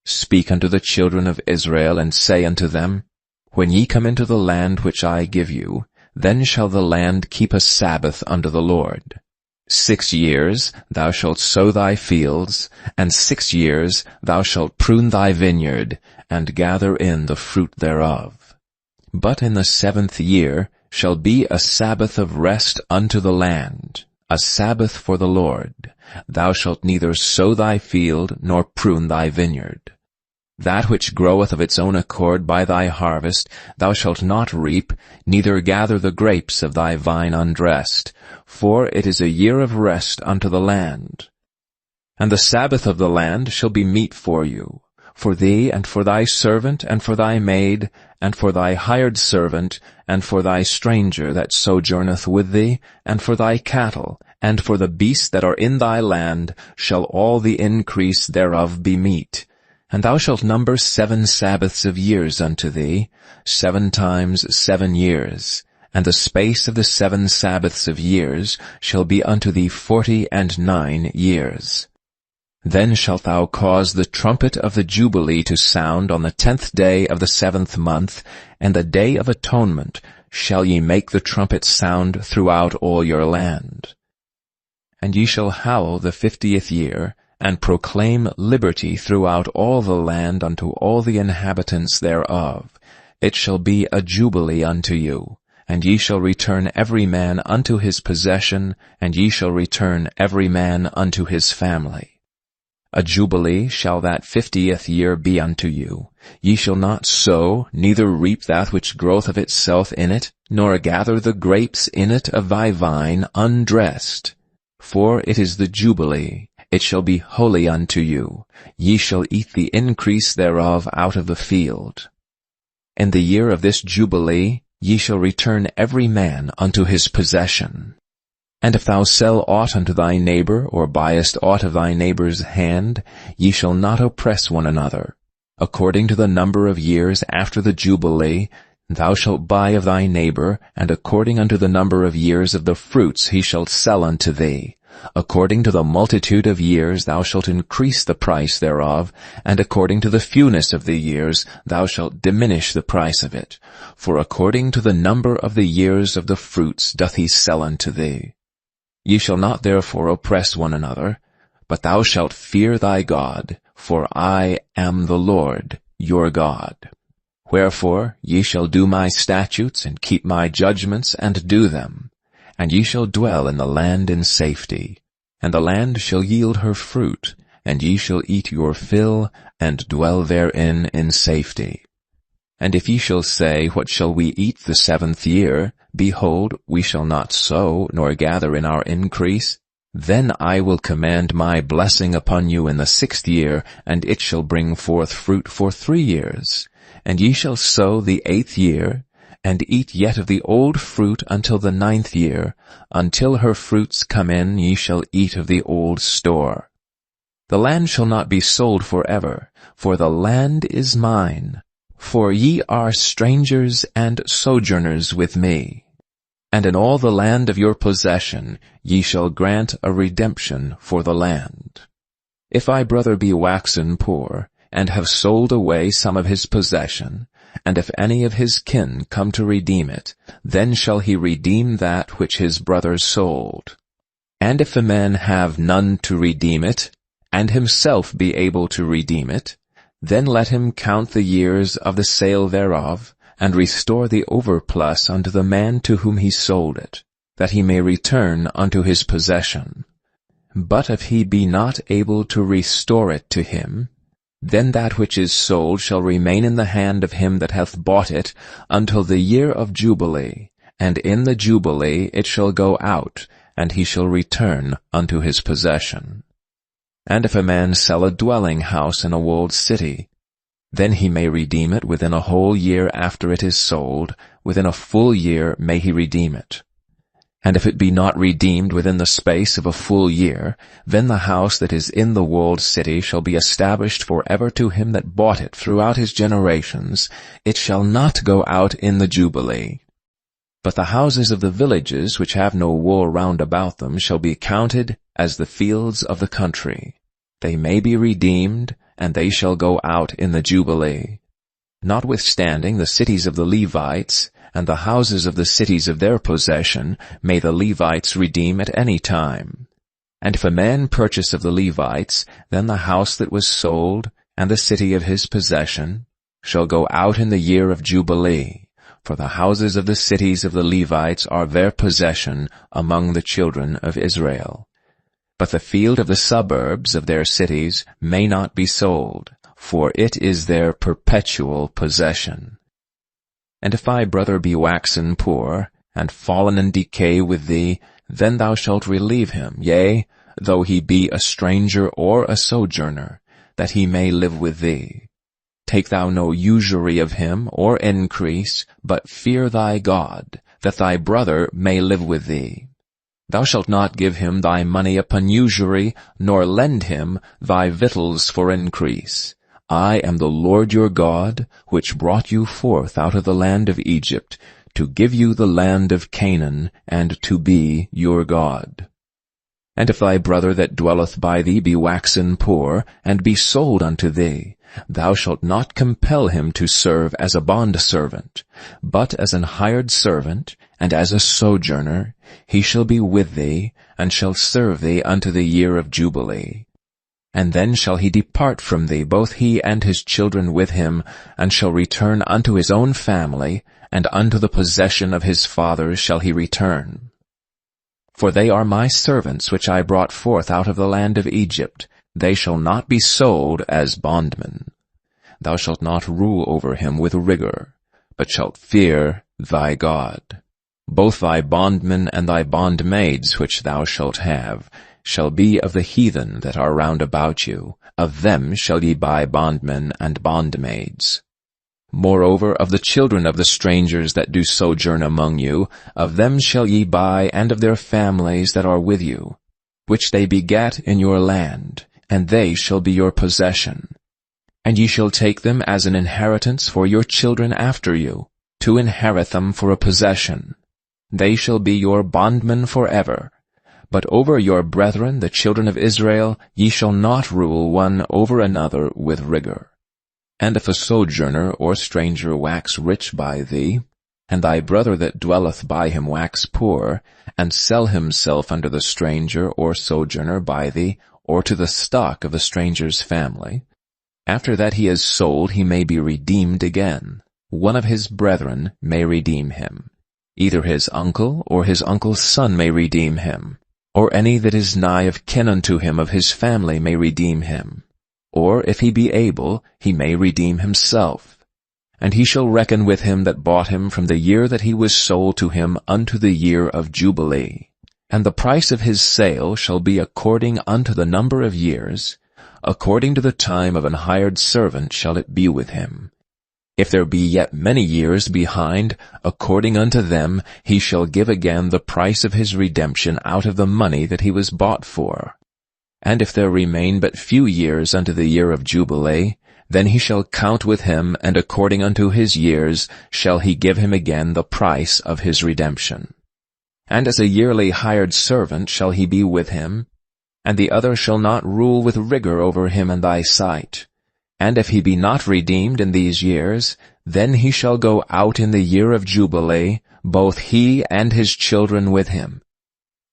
Speak unto the children of Israel, and say unto them, When ye come into the land which I give you, then shall the land keep a Sabbath unto the Lord. 6 years thou shalt sow thy fields, and 6 years thou shalt prune thy vineyard, and gather in the fruit thereof. But in the 7th year shall be a Sabbath of rest unto the land, a Sabbath for the Lord. Thou shalt neither sow thy field, nor prune thy vineyard. That which groweth of its own accord by thy harvest thou shalt not reap, neither gather the grapes of thy vine undressed, for it is a year of rest unto the land. And the Sabbath of the land shall be meat for you. for thee, and for thy servant, and for thy maid, and for thy hired servant, and for thy stranger that sojourneth with thee, and for thy cattle, and for the beasts that are in thy land, shall all the increase thereof be meat. And thou shalt number 7 Sabbaths of years unto thee, 7 times 7 years. And the space of the 7 Sabbaths of years shall be unto thee 49 years. Then shalt thou cause the trumpet of the Jubilee to sound on the 10th day of the 7th month, and the day of atonement shall ye make the trumpet sound throughout all your land. And ye shall hallow the 50th year, and proclaim liberty throughout all the land unto all the inhabitants thereof. It shall be a jubilee unto you, and ye shall return every man unto his possession, and ye shall return every man unto his family. A jubilee shall that 50th year be unto you. Ye shall not sow, neither reap that which groweth of itself in it, nor gather the grapes in it of thy vine undressed. For it is the jubilee, it shall be holy unto you. Ye shall eat the increase thereof out of the field. In the year of this jubilee ye shall return every man unto his possession. And if thou sell aught unto thy neighbor, or buyest aught of thy neighbor's hand, ye shall not oppress one another. According to the number of years after the jubilee, thou shalt buy of thy neighbor, and according unto the number of years of the fruits he shall sell unto thee. According to the multitude of years thou shalt increase the price thereof, and according to the fewness of the years thou shalt diminish the price of it. For according to the number of the years of the fruits doth he sell unto thee. Ye shall not therefore oppress one another, but thou shalt fear thy God, for I am the Lord your God. Wherefore ye shall do my statutes, and keep my judgments, and do them. And ye shall dwell in the land in safety. And the land shall yield her fruit, and ye shall eat your fill, and dwell therein in safety. And if ye shall say, What shall we eat the 7th year? Behold, we shall not sow, nor gather in our increase. Then I will command my blessing upon you in the 6th year, and it shall bring forth fruit for 3 years. And ye shall sow the 8th year, and eat yet of the old fruit until the 9th year. Until her fruits come in, ye shall eat of the old store. The land shall not be sold forever, for the land is mine. For ye are strangers and sojourners with me. And in all the land of your possession ye shall grant a redemption for the land. If thy brother be waxen poor, and have sold away some of his possession, and if any of his kin come to redeem it, then shall he redeem that which his brother sold. And if a man have none to redeem it, and himself be able to redeem it, then let him count the years of the sale thereof, and restore the overplus unto the man to whom he sold it, that he may return unto his possession. But if he be not able to restore it to him, then that which is sold shall remain in the hand of him that hath bought it until the year of Jubilee, and in the Jubilee it shall go out, and he shall return unto his possession. And if a man sell a dwelling house in a walled city, then he may redeem it within a whole year after it is sold, within a full year may he redeem it. And if it be not redeemed within the space of a full year, then the house that is in the walled city shall be established forever to him that bought it throughout his generations. It shall not go out in the Jubilee. But the houses of the villages which have no wall round about them shall be counted as the fields of the country. They may be redeemed, and they shall go out in the Jubilee. Notwithstanding the cities of the Levites, and the houses of the cities of their possession, may the Levites redeem at any time. And if a man purchase of the Levites, then the house that was sold, and the city of his possession, shall go out in the year of Jubilee. For the houses of the cities of the Levites are their possession among the children of Israel. But the field of the suburbs of their cities may not be sold, for it is their perpetual possession. And if thy brother be waxen poor, and fallen in decay with thee, then thou shalt relieve him, yea, though he be a stranger or a sojourner, that he may live with thee. Take thou no usury of him, or increase, but fear thy God, that thy brother may live with thee. Thou shalt not give him thy money upon usury, nor lend him thy victuals for increase. I am the Lord your God, which brought you forth out of the land of Egypt, to give you the land of Canaan, and to be your God. And if thy brother that dwelleth by thee be waxen poor, and be sold unto thee, thou shalt not compel him to serve as a bondservant, but as an hired servant, and as a sojourner, he shall be with thee, and shall serve thee unto the year of Jubilee. And then shall he depart from thee, both he and his children with him, and shall return unto his own family, and unto the possession of his fathers shall he return. For they are my servants which I brought forth out of the land of Egypt. They shall not be sold as bondmen. Thou shalt not rule over him with rigor, but shalt fear thy God. Both thy bondmen and thy bondmaids which thou shalt have shall be of the heathen that are round about you. Of them shall ye buy bondmen and bondmaids. Moreover, of the children of the strangers that do sojourn among you, of them shall ye buy, and of their families that are with you, which they begat in your land, and they shall be your possession. And ye shall take them as an inheritance for your children after you, to inherit them for a possession. They shall be your bondmen forever. But over your brethren, the children of Israel, ye shall not rule one over another with rigor. And if a sojourner or stranger wax rich by thee, and thy brother that dwelleth by him wax poor, and sell himself unto the stranger or sojourner by thee, or to the stock of the stranger's family, after that he is sold he may be redeemed again. One of his brethren may redeem him. Either his uncle or his uncle's son may redeem him, or any that is nigh of kin unto him of his family may redeem him. Or if he be able, he may redeem himself. And he shall reckon with him that bought him from the year that he was sold to him unto the year of Jubilee. And the price of his sale shall be according unto the number of years, according to the time of an hired servant shall it be with him. If there be yet many years behind, according unto them he shall give again the price of his redemption out of the money that he was bought for. And if there remain but few years unto the year of Jubilee, then he shall count with him, and according unto his years shall he give him again the price of his redemption. And as a yearly hired servant shall he be with him, and the other shall not rule with rigor over him in thy sight. And if he be not redeemed in these years, then he shall go out in the year of Jubilee, both he and his children with him.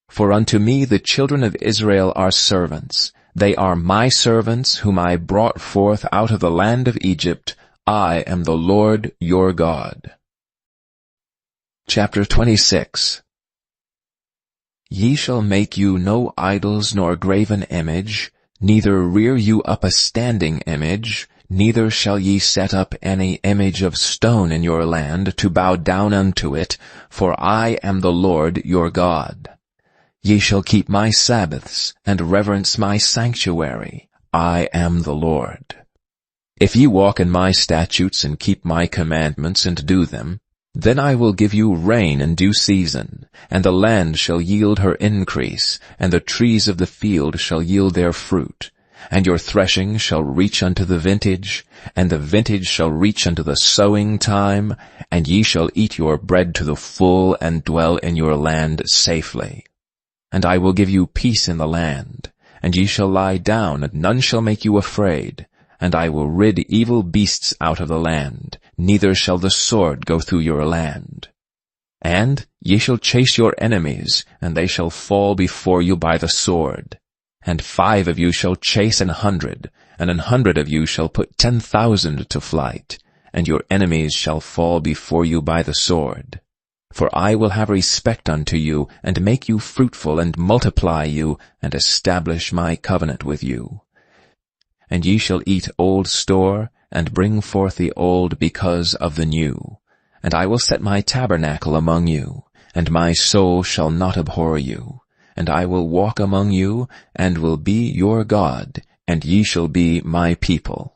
For unto me the children of Israel are servants. They are my servants, whom I brought forth out of the land of Egypt. I am the Lord your God. Chapter 26. Ye shall make you no idols nor graven image, neither rear you up a standing image, neither shall ye set up any image of stone in your land to bow down unto it, for I am the Lord your God. Ye shall keep my Sabbaths, and reverence my sanctuary. I am the Lord. If ye walk in my statutes and keep my commandments and do them, then I will give you rain in due season, and the land shall yield her increase, and the trees of the field shall yield their fruit. And your threshing shall reach unto the vintage, and the vintage shall reach unto the sowing time, and ye shall eat your bread to the full, and dwell in your land safely. And I will give you peace in the land, and ye shall lie down, and none shall make you afraid. And I will rid evil beasts out of the land, neither shall the sword go through your land. And ye shall chase your enemies, and they shall fall before you by the sword. And 5 of you shall chase 100, and 100 of you shall put 10,000 to flight, and your enemies shall fall before you by the sword. For I will have respect unto you, and make you fruitful, and multiply you, and establish my covenant with you. And ye shall eat old store, and bring forth the old because of the new. And I will set my tabernacle among you, and my soul shall not abhor you. And I will walk among you, and will be your God, and ye shall be my people.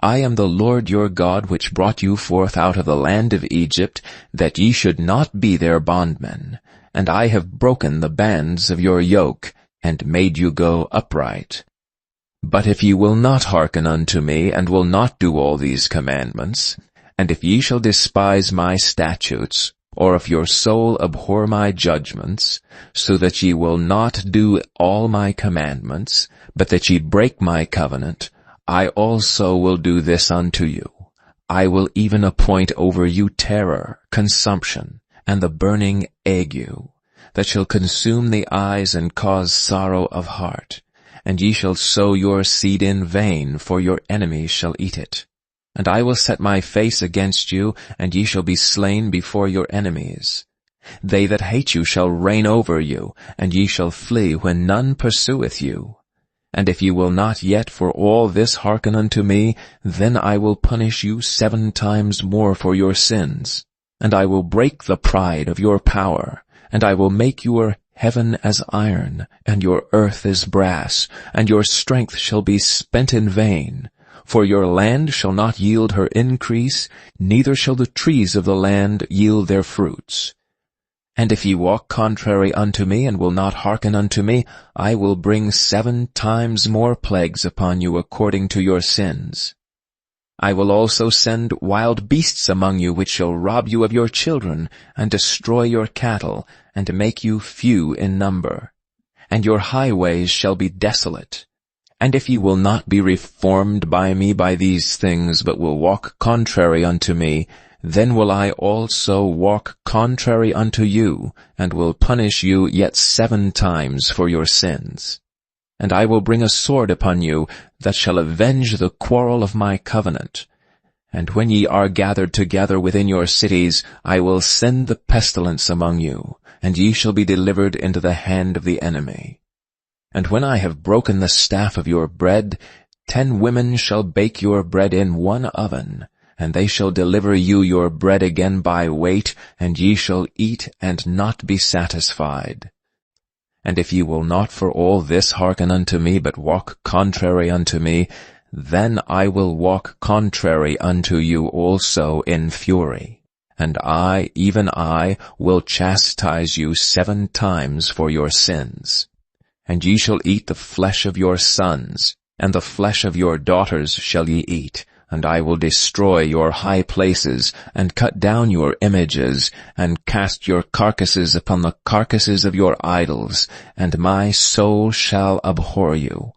I am the Lord your God, which brought you forth out of the land of Egypt, that ye should not be their bondmen. And I have broken the bands of your yoke, and made you go upright. But if ye will not hearken unto me, and will not do all these commandments, and if ye shall despise my statutes, or if your soul abhor my judgments, so that ye will not do all my commandments, but that ye break my covenant, I also will do this unto you. I will even appoint over you terror, consumption, and the burning ague, that shall consume the eyes and cause sorrow of heart. And ye shall sow your seed in vain, for your enemies shall eat it. And I will set my face against you, and ye shall be slain before your enemies. They that hate you shall reign over you, and ye shall flee when none pursueth you. And if ye will not yet for all this hearken unto me, then I will punish you 7 times more for your sins. And I will break the pride of your power, and I will make your heaven as iron, and your earth as brass, and your strength shall be spent in vain. For your land shall not yield her increase, neither shall the trees of the land yield their fruits. And if ye walk contrary unto me, and will not hearken unto me, I will bring 7 times more plagues upon you according to your sins. I will also send wild beasts among you, which shall rob you of your children, and destroy your cattle, and make you few in number. And your highways shall be desolate. And if ye will not be reformed by me by these things, but will walk contrary unto me, then will I also walk contrary unto you, and will punish you yet 7 times for your sins. And I will bring a sword upon you, that shall avenge the quarrel of my covenant. And when ye are gathered together within your cities, I will send the pestilence among you, and ye shall be delivered into the hand of the enemy. And when I have broken the staff of your bread, 10 women shall bake your bread in 1 oven, and they shall deliver you your bread again by weight, and ye shall eat and not be satisfied. And if ye will not for all this hearken unto me, but walk contrary unto me, then I will walk contrary unto you also in fury. And I, even I, will chastise you 7 times for your sins. And ye shall eat the flesh of your sons, and the flesh of your daughters shall ye eat. And I will destroy your high places, and cut down your images, and cast your carcasses upon the carcasses of your idols, and my soul shall abhor you.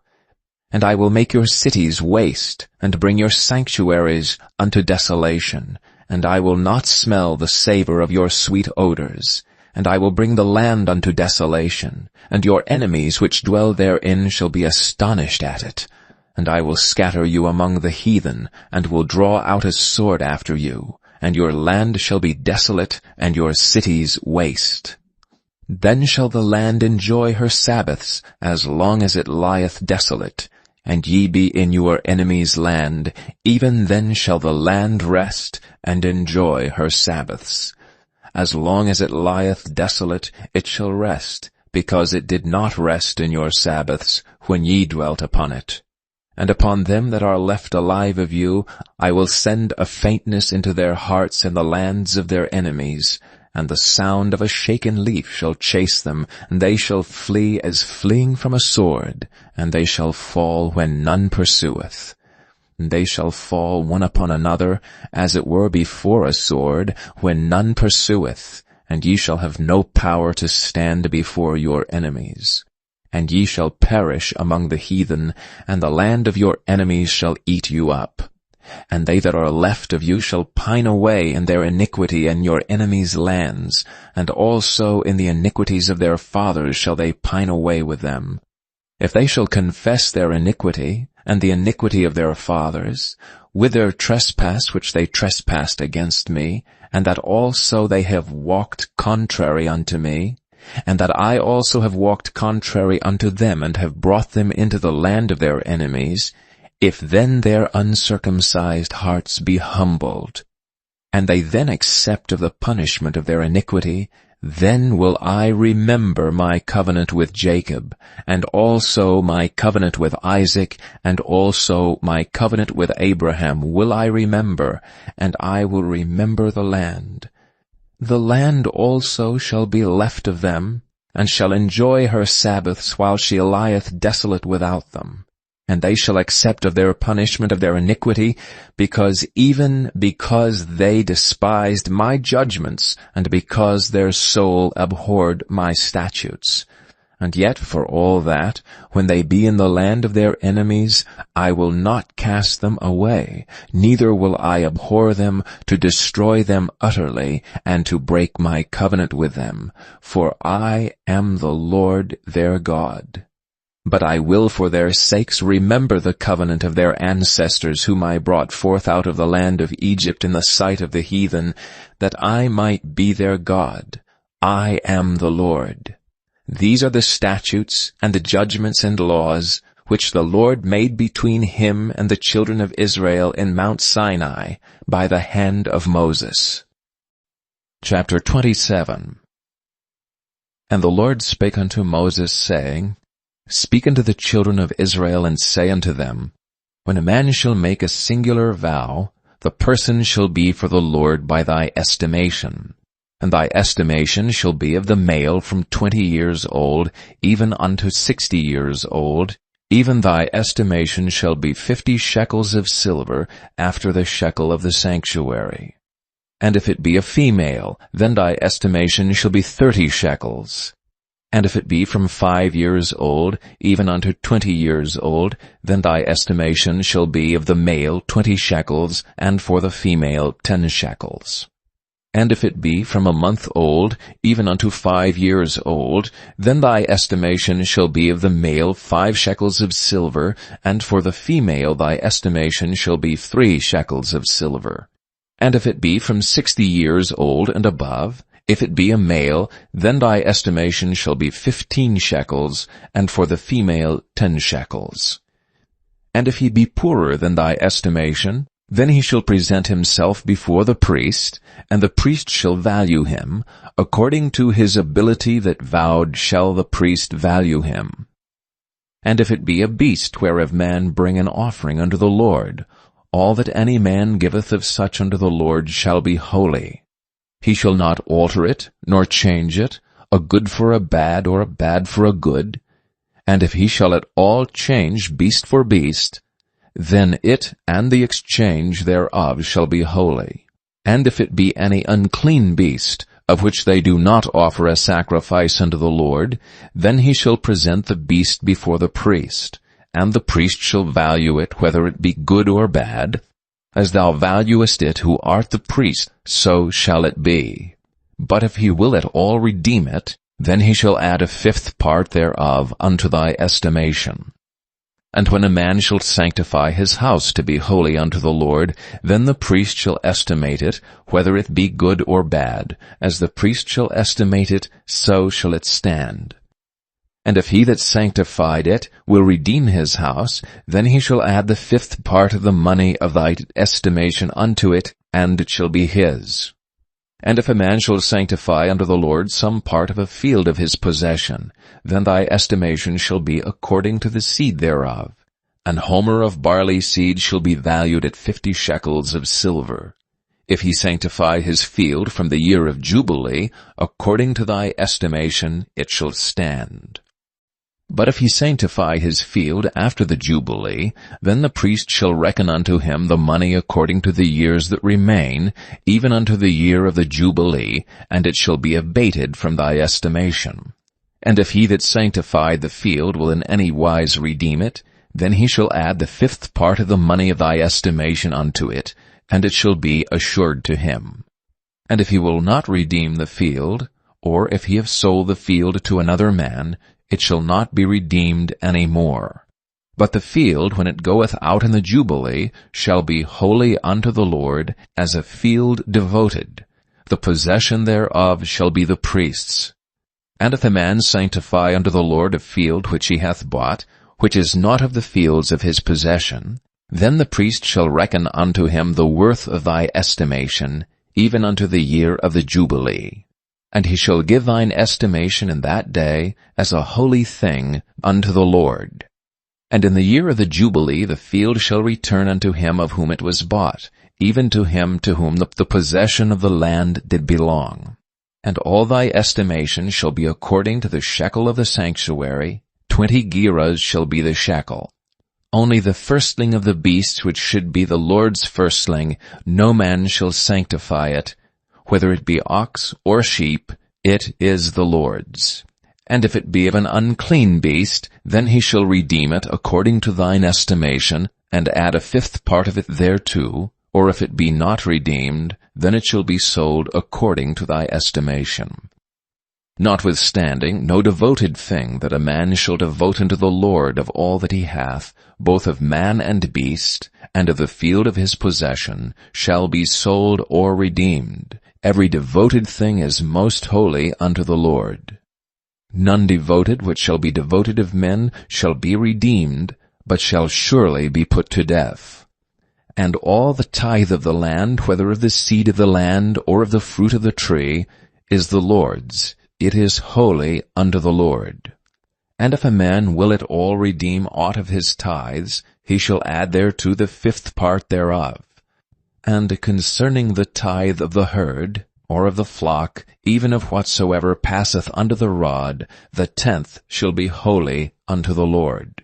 And I will make your cities waste, and bring your sanctuaries unto desolation, and I will not smell the savor of your sweet odors. And I will bring the land unto desolation, and your enemies which dwell therein shall be astonished at it. And I will scatter you among the heathen, and will draw out a sword after you, and your land shall be desolate, and your cities waste. Then shall the land enjoy her Sabbaths, as long as it lieth desolate, and ye be in your enemy's land, even then shall the land rest, and enjoy her Sabbaths. As long as it lieth desolate, it shall rest, because it did not rest in your Sabbaths, when ye dwelt upon it. And upon them that are left alive of you, I will send a faintness into their hearts in the lands of their enemies, and the sound of a shaken leaf shall chase them, and they shall flee as fleeing from a sword, and they shall fall when none pursueth. And they shall fall one upon another, as it were before a sword, when none pursueth, and ye shall have no power to stand before your enemies. And ye shall perish among the heathen, and the land of your enemies shall eat you up. And they that are left of you shall pine away in their iniquity in your enemies' lands, and also in the iniquities of their fathers shall they pine away with them. If they shall confess their iniquity, and the iniquity of their fathers, with their trespass which they trespassed against me, and that also they have walked contrary unto me, and that I also have walked contrary unto them, and have brought them into the land of their enemies, if then their uncircumcised hearts be humbled, and they then accept of the punishment of their iniquity, Then will I remember my covenant with Jacob, and also my covenant with Isaac, and also my covenant with Abraham will I remember, and I will remember the land. The land also shall be left of them, and shall enjoy her Sabbaths while she lieth desolate without them. And they shall accept of their punishment of their iniquity, because they despised my judgments, and because their soul abhorred my statutes. And yet for all that, when they be in the land of their enemies, I will not cast them away, neither will I abhor them, to destroy them utterly, and to break my covenant with them. For I am the Lord their God. But I will for their sakes remember the covenant of their ancestors, whom I brought forth out of the land of Egypt in the sight of the heathen, that I might be their God. I am the Lord. These are the statutes and the judgments and laws, which the Lord made between him and the children of Israel in Mount Sinai, by the hand of Moses. Chapter 27. And the Lord spake unto Moses, saying, Speak unto the children of Israel, and say unto them, When a man shall make a singular vow, the person shall be for the Lord by thy estimation. And thy estimation shall be of the male from 20 years old, even unto 60 years old. Even thy estimation shall be 50 shekels of silver, after the shekel of the sanctuary. And if it be a female, then thy estimation shall be 30 shekels. And if it be from 5 years old, even unto 20 years old, then thy estimation shall be of the male 20 shekels, and for the female 10 shekels. And if it be from a month old, even unto 5 years old, then thy estimation shall be of the male 5 shekels of silver, and for the female thy estimation shall be 3 shekels of silver. And if it be from 60 years old and above, if it be a male, then thy estimation shall be 15 shekels, and for the female 10 shekels. And if he be poorer than thy estimation, then he shall present himself before the priest, and the priest shall value him. According to his ability that vowed shall the priest value him. And if it be a beast whereof man bring an offering unto the Lord, all that any man giveth of such unto the Lord shall be holy. He shall not alter it, nor change it, a good for a bad, or a bad for a good. And if he shall at all change beast for beast, then it and the exchange thereof shall be holy. And if it be any unclean beast, of which they do not offer a sacrifice unto the Lord, then he shall present the beast before the priest, and the priest shall value it, whether it be good or bad. As thou valuest it who art the priest, so shall it be. But if he will at all redeem it, then he shall add a 5th part thereof unto thy estimation. And when a man shall sanctify his house to be holy unto the Lord, then the priest shall estimate it, whether it be good or bad. As the priest shall estimate it, so shall it stand. And if he that sanctified it will redeem his house, then he shall add the 5th part of the money of thy estimation unto it, and it shall be his. And if a man shall sanctify unto the Lord some part of a field of his possession, then thy estimation shall be according to the seed thereof. An homer of barley seed shall be valued at 50 shekels of silver. If he sanctify his field from the year of Jubilee, according to thy estimation it shall stand. But if he sanctify his field after the Jubilee, then the priest shall reckon unto him the money according to the years that remain, even unto the year of the Jubilee, and it shall be abated from thy estimation. And if he that sanctified the field will in any wise redeem it, then he shall add the 5th part of the money of thy estimation unto it, and it shall be assured to him. And if he will not redeem the field, or if he have sold the field to another man, it shall not be redeemed any more. But the field, when it goeth out in the Jubilee, shall be holy unto the Lord, as a field devoted. The possession thereof shall be the priest's. And if a man sanctify unto the Lord a field which he hath bought, which is not of the fields of his possession, then the priest shall reckon unto him the worth of thy estimation, even unto the year of the Jubilee. And he shall give thine estimation in that day as a holy thing unto the Lord. And in the year of the Jubilee the field shall return unto him of whom it was bought, even to him to whom the possession of the land did belong. And all thy estimation shall be according to the shekel of the sanctuary, 20 gerahs shall be the shekel. Only the firstling of the beasts which should be the Lord's firstling, no man shall sanctify it, whether it be ox or sheep, it is the Lord's. And if it be of an unclean beast, then he shall redeem it according to thine estimation, and add a 5th part of it thereto, or if it be not redeemed, then it shall be sold according to thy estimation. Notwithstanding, no devoted thing that a man shall devote unto the Lord of all that he hath, both of man and beast, and of the field of his possession, shall be sold or redeemed. Every devoted thing is most holy unto the Lord. None devoted which shall be devoted of men shall be redeemed, but shall surely be put to death. And all the tithe of the land, whether of the seed of the land or of the fruit of the tree, is the Lord's. It is holy unto the Lord. And if a man will at all redeem aught of his tithes, he shall add thereto the 5th part thereof. And concerning the tithe of the herd, or of the flock, even of whatsoever passeth under the rod, the 10th shall be holy unto the Lord.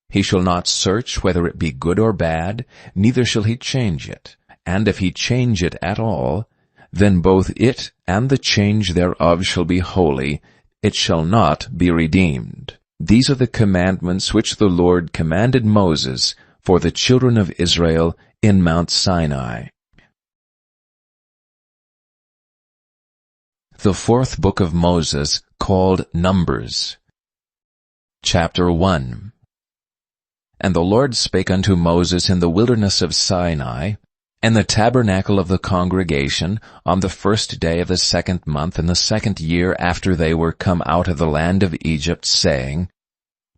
He shall not search whether it be good or bad, neither shall he change it. And if he change it at all, then both it and the change thereof shall be holy, it shall not be redeemed. These are the commandments which the Lord commanded Moses for the children of Israel in Mount Sinai. The 4th book of Moses, called Numbers. Chapter 1. And the Lord spake unto Moses in the wilderness of Sinai, in the tabernacle of the congregation, on the 1st day of the 2nd month in the 2nd year after they were come out of the land of Egypt, saying,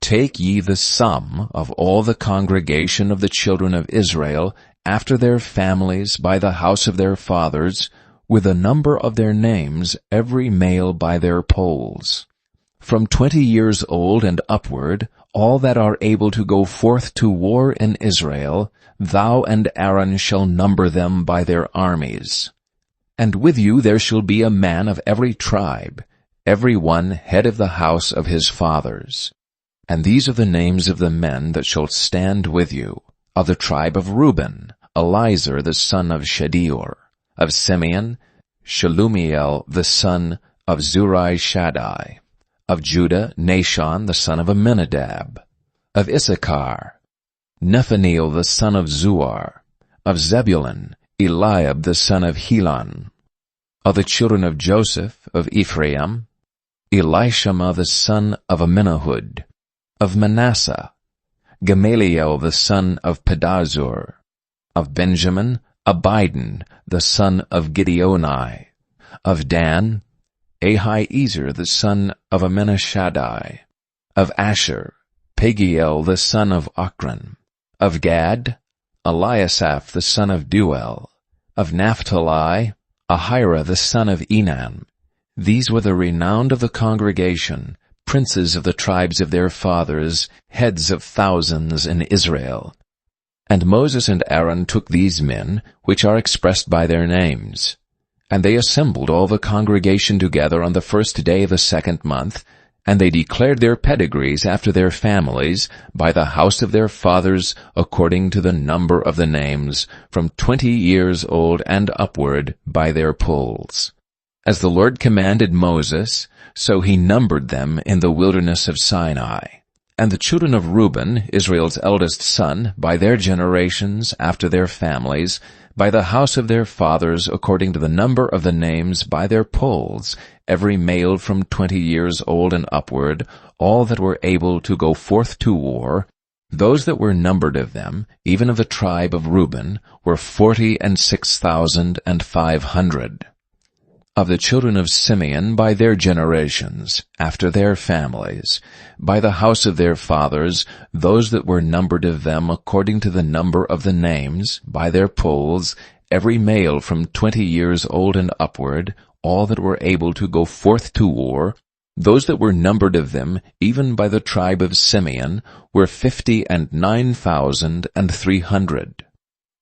Take ye the sum of all the congregation of the children of Israel, after their families, by the house of their fathers, with the number of their names, every male by their polls. From 20 years old and upward, all that are able to go forth to war in Israel, thou and Aaron shall number them by their armies. And with you there shall be a man of every tribe, every one head of the house of his fathers. And these are the names of the men that shall stand with you. Of the tribe of Reuben, Elizur the son of Shedeur. Of Simeon, Shelumiel the son of Zurishaddai. Of Judah, Nashon the son of Amminadab. Of Issachar, Nethaneel the son of Zuar. Of Zebulun, Eliab the son of Helon. Of the children of Joseph, of Ephraim, Elishama the son of Amminahud. Of Manasseh, Gamaliel the son of Pedazur. Of Benjamin, Abidan the son of Gideoni. Of Dan, Ahiezer the son of Amminashaddai. Of Asher, Pagiel the son of Ochran. Of Gad, Eliasaph the son of Duel. Of Naphtali, Ahira the son of Enan. These were the renowned of the congregation, princes of the tribes of their fathers, heads of thousands in Israel. And Moses and Aaron took these men, which are expressed by their names. And they assembled all the congregation together on the 1st day of the 2nd month, and they declared their pedigrees after their families, by the house of their fathers, according to the number of the names, from 20 years old and upward, by their polls. As the Lord commanded Moses, so he numbered them in the wilderness of Sinai. And the children of Reuben, Israel's eldest son, by their generations, after their families, by the house of their fathers, according to the number of the names, by their polls, every male from 20 years old and upward, all that were able to go forth to war, those that were numbered of them, even of the tribe of Reuben, were 46,500. Of the children of Simeon by their generations, after their families, by the house of their fathers, those that were numbered of them according to the number of the names, by their polls, every male from 20 years old and upward, all that were able to go forth to war, those that were numbered of them, even by the tribe of Simeon, were 59,300.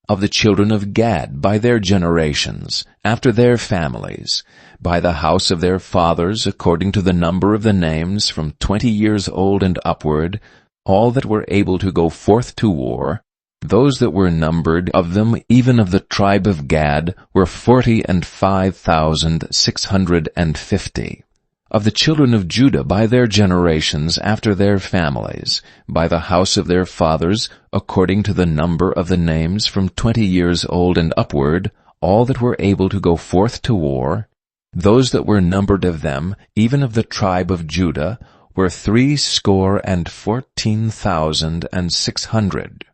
Of the children of Gad, by their generations, after their families, by the house of their fathers, according to the number of the names, from 20 years old and upward, all that were able to go forth to war, those that were numbered of them, even of the tribe of Gad, were 45,650. Of the children of Judah by their generations, after their families, by the house of their fathers, according to the number of the names, from 20 years old and upward, all that were able to go forth to war, those that were numbered of them, even of the tribe of Judah, were 314,600.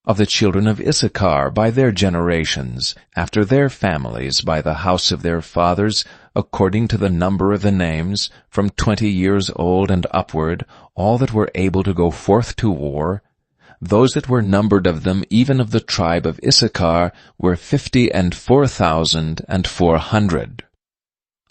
Of the children of Issachar by their generations, after their families, by the house of their fathers, according to the number of the names, from 20 years old and upward, all that were able to go forth to war, those that were numbered of them, even of the tribe of Issachar, were 54,400.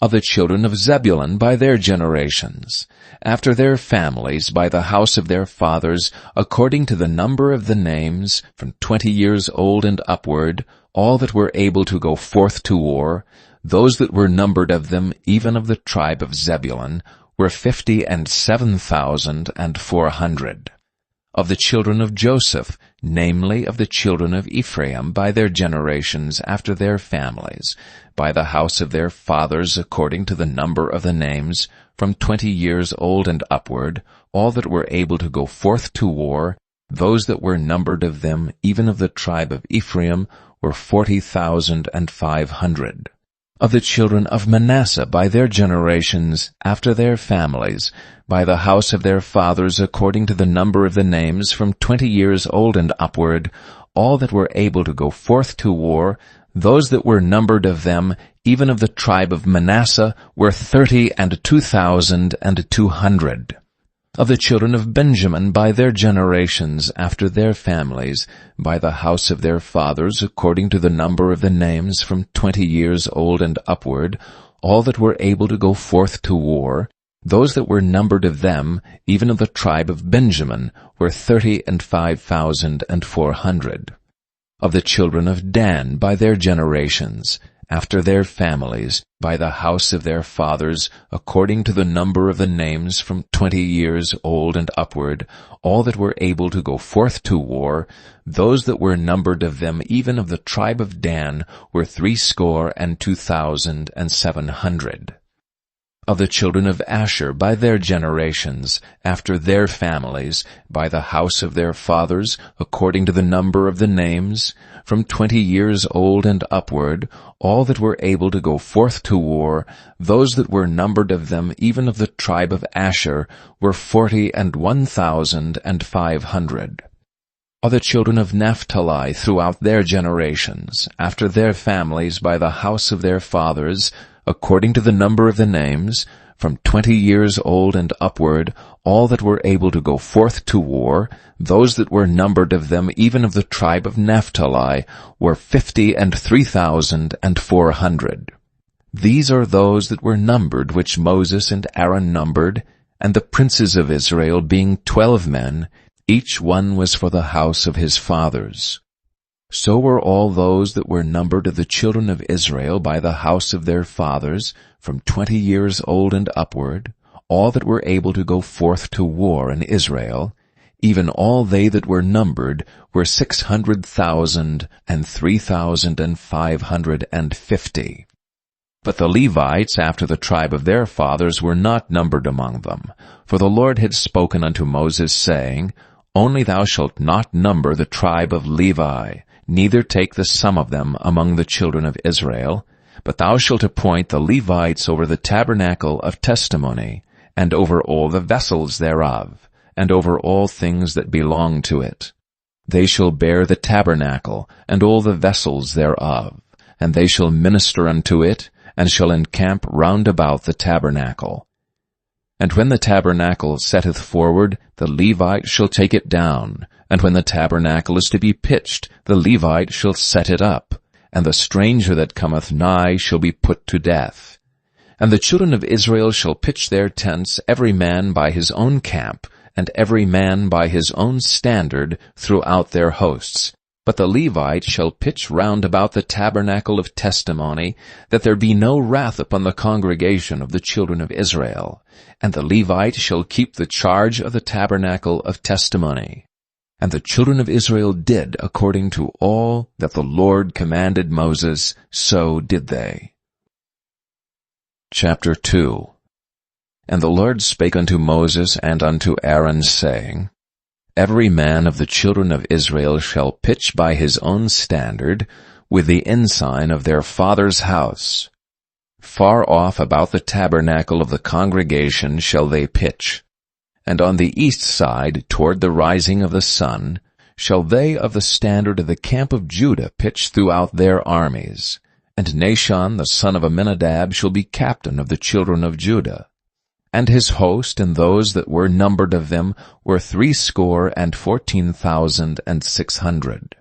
Of the children of Zebulun by their generations, after their families, by the house of their fathers, according to the number of the names, from 20 years old and upward, all that were able to go forth to war, those that were numbered of them, even of the tribe of Zebulun, were 57,400. Of the children of Joseph, namely of the children of Ephraim, by their generations, after their families, by the house of their fathers, according to the number of the names, from 20 years old and upward, all that were able to go forth to war, those that were numbered of them, even of the tribe of Ephraim, were 40,500. Of the children of Manasseh by their generations, after their families, by the house of their fathers, according to the number of the names, from 20 years old and upward, all that were able to go forth to war, those that were numbered of them, even of the tribe of Manasseh, were 32,200. Of the children of Benjamin by their generations, after their families, by the house of their fathers, according to the number of the names, from 20 years old and upward, all that were able to go forth to war, those that were numbered of them, even of the tribe of Benjamin, were 35,400. Of the children of Dan by their generations, after their families, by the house of their fathers, according to the number of the names, from 20 years old and upward, all that were able to go forth to war, those that were numbered of them, even of the tribe of Dan, were 62,700. Of the children of Asher by their generations, after their families, by the house of their fathers, according to the number of the names, from 20 years old and upward, all that were able to go forth to war, those that were numbered of them, even of the tribe of Asher, were 41,500. Of the children of Naphtali throughout their generations, after their families, by the house of their fathers, according to the number of the names, from 20 years old and upward, all that were able to go forth to war, those that were numbered of them, even of the tribe of Naphtali, were 53,400. These are those that were numbered, which Moses and Aaron numbered, and the princes of Israel, being 12 men, each one was for the house of his fathers. So were all those that were numbered of the children of Israel by the house of their fathers, from 20 years old and upward, all that were able to go forth to war in Israel, even all they that were numbered were 600,000 and 3,550. But the Levites, after the tribe of their fathers, were not numbered among them. For the Lord had spoken unto Moses, saying, Only thou shalt not number the tribe of Levi, neither take the sum of them among the children of Israel, but thou shalt appoint the Levites over the tabernacle of testimony, and over all the vessels thereof, and over all things that belong to it. They shall bear the tabernacle, and all the vessels thereof, and they shall minister unto it, and shall encamp round about the tabernacle. And when the tabernacle setteth forward, the Levite shall take it down, and when the tabernacle is to be pitched, the Levite shall set it up, and the stranger that cometh nigh shall be put to death. And the children of Israel shall pitch their tents, every man by his own camp, and every man by his own standard throughout their hosts. But the Levite shall pitch round about the tabernacle of testimony, that there be no wrath upon the congregation of the children of Israel. And the Levite shall keep the charge of the tabernacle of testimony. And the children of Israel did according to all that the Lord commanded Moses, so did they. Chapter 2. And the Lord spake unto Moses and unto Aaron, saying, Every man of the children of Israel shall pitch by his own standard, with the ensign of their father's house. Far off about the tabernacle of the congregation shall they pitch. And on the east side, toward the rising of the sun, shall they of the standard of the camp of Judah pitch throughout their armies. And Nahshon the son of Amminadab shall be captain of the children of Judah. And his host and those that were numbered of them were 14,600.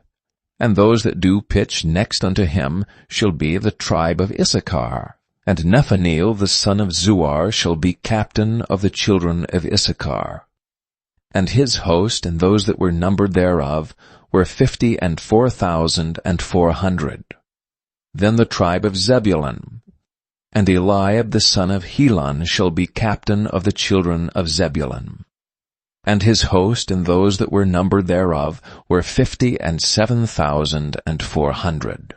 And those that do pitch next unto him shall be the tribe of Issachar. And Nethaneel the son of Zuar shall be captain of the children of Issachar. And his host and those that were numbered thereof were 54,400. Then the tribe of Zebulun. And Eliab the son of Helon shall be captain of the children of Zebulun. And his host and those that were numbered thereof were 57,400.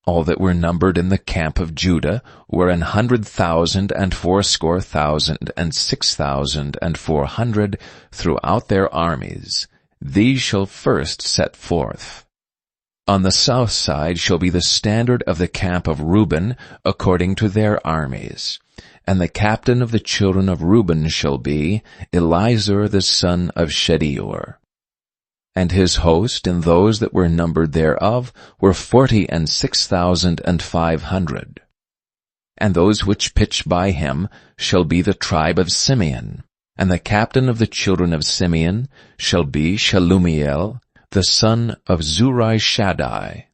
All that were numbered in the camp of Judah were 100,000 and fourscore thousand and 6,400 throughout their armies. These shall first set forth. On the south side shall be the standard of the camp of Reuben, according to their armies. And the captain of the children of Reuben shall be Elizur the son of Shedeur. And his host and those that were numbered thereof were 46,500. And those which pitch by him shall be the tribe of Simeon. And the captain of the children of Simeon shall be Shelumiel, the son of Zurishaddai.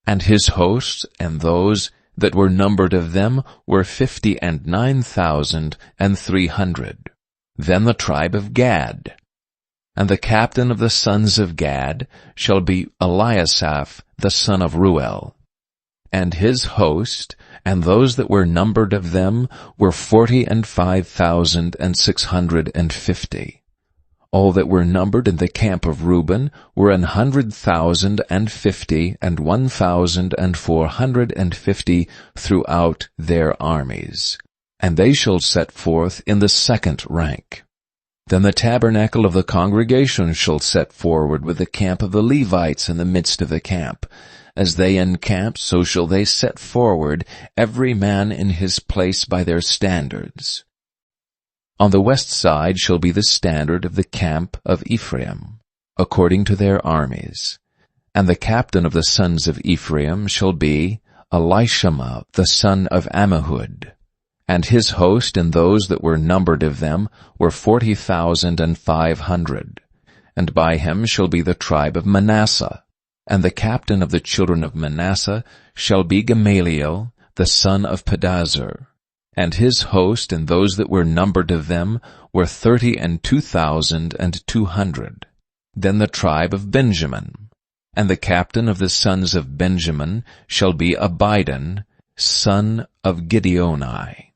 And his hosts and those that were numbered of them were 59,300. Then the tribe of Gad. And the captain of the sons of Gad shall be Eliasaph, the son of Ruel. And his host and those that were numbered of them were 45,650. All that were numbered in the camp of Reuben were 100,050 and 1,450 throughout their armies. And they shall set forth in the second rank. Then the tabernacle of the congregation shall set forward with the camp of the Levites in the midst of the camp. As they encamp, so shall they set forward, every man in his place by their standards. On the west side shall be the standard of the camp of Ephraim, according to their armies. And the captain of the sons of Ephraim shall be Elishama the son of Ammihud. And his host and those that were numbered of them were 40,500. And by him shall be the tribe of Manasseh. And the captain of the children of Manasseh shall be Gamaliel the son of Pedazur. And his host and those that were numbered of them were 32,200. Then the tribe of Benjamin. And the captain of the sons of Benjamin shall be Abidan, son of Gideoni.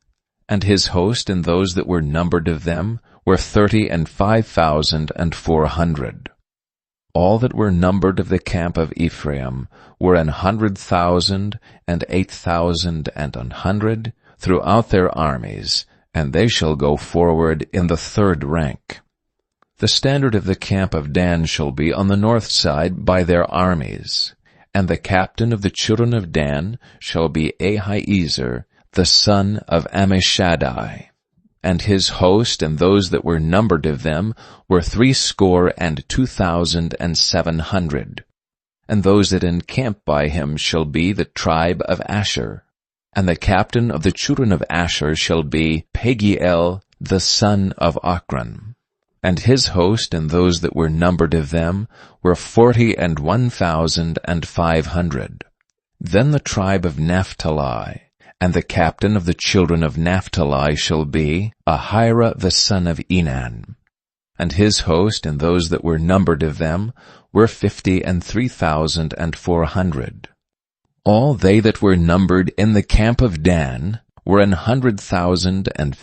And his host and those that were numbered of them were 35,400. All that were numbered of the camp of Ephraim were 100,000 and 8,100 throughout their armies, and they shall go forward in the third rank. The standard of the camp of Dan shall be on the north side by their armies, and the captain of the children of Dan shall be Ahiezer, the son of Ammishaddai. And his host and those that were numbered of them were 62,700. And those that encamp by him shall be the tribe of Asher. And the captain of the children of Asher shall be Pagiel, the son of Ochran. And his host and those that were numbered of them were 41,500. Then the tribe of Naphtali. And the captain of the children of Naphtali shall be Ahira the son of Enan. And his host, and those that were numbered of them, were 53,400. All they that were numbered in the camp of Dan were 150,000 and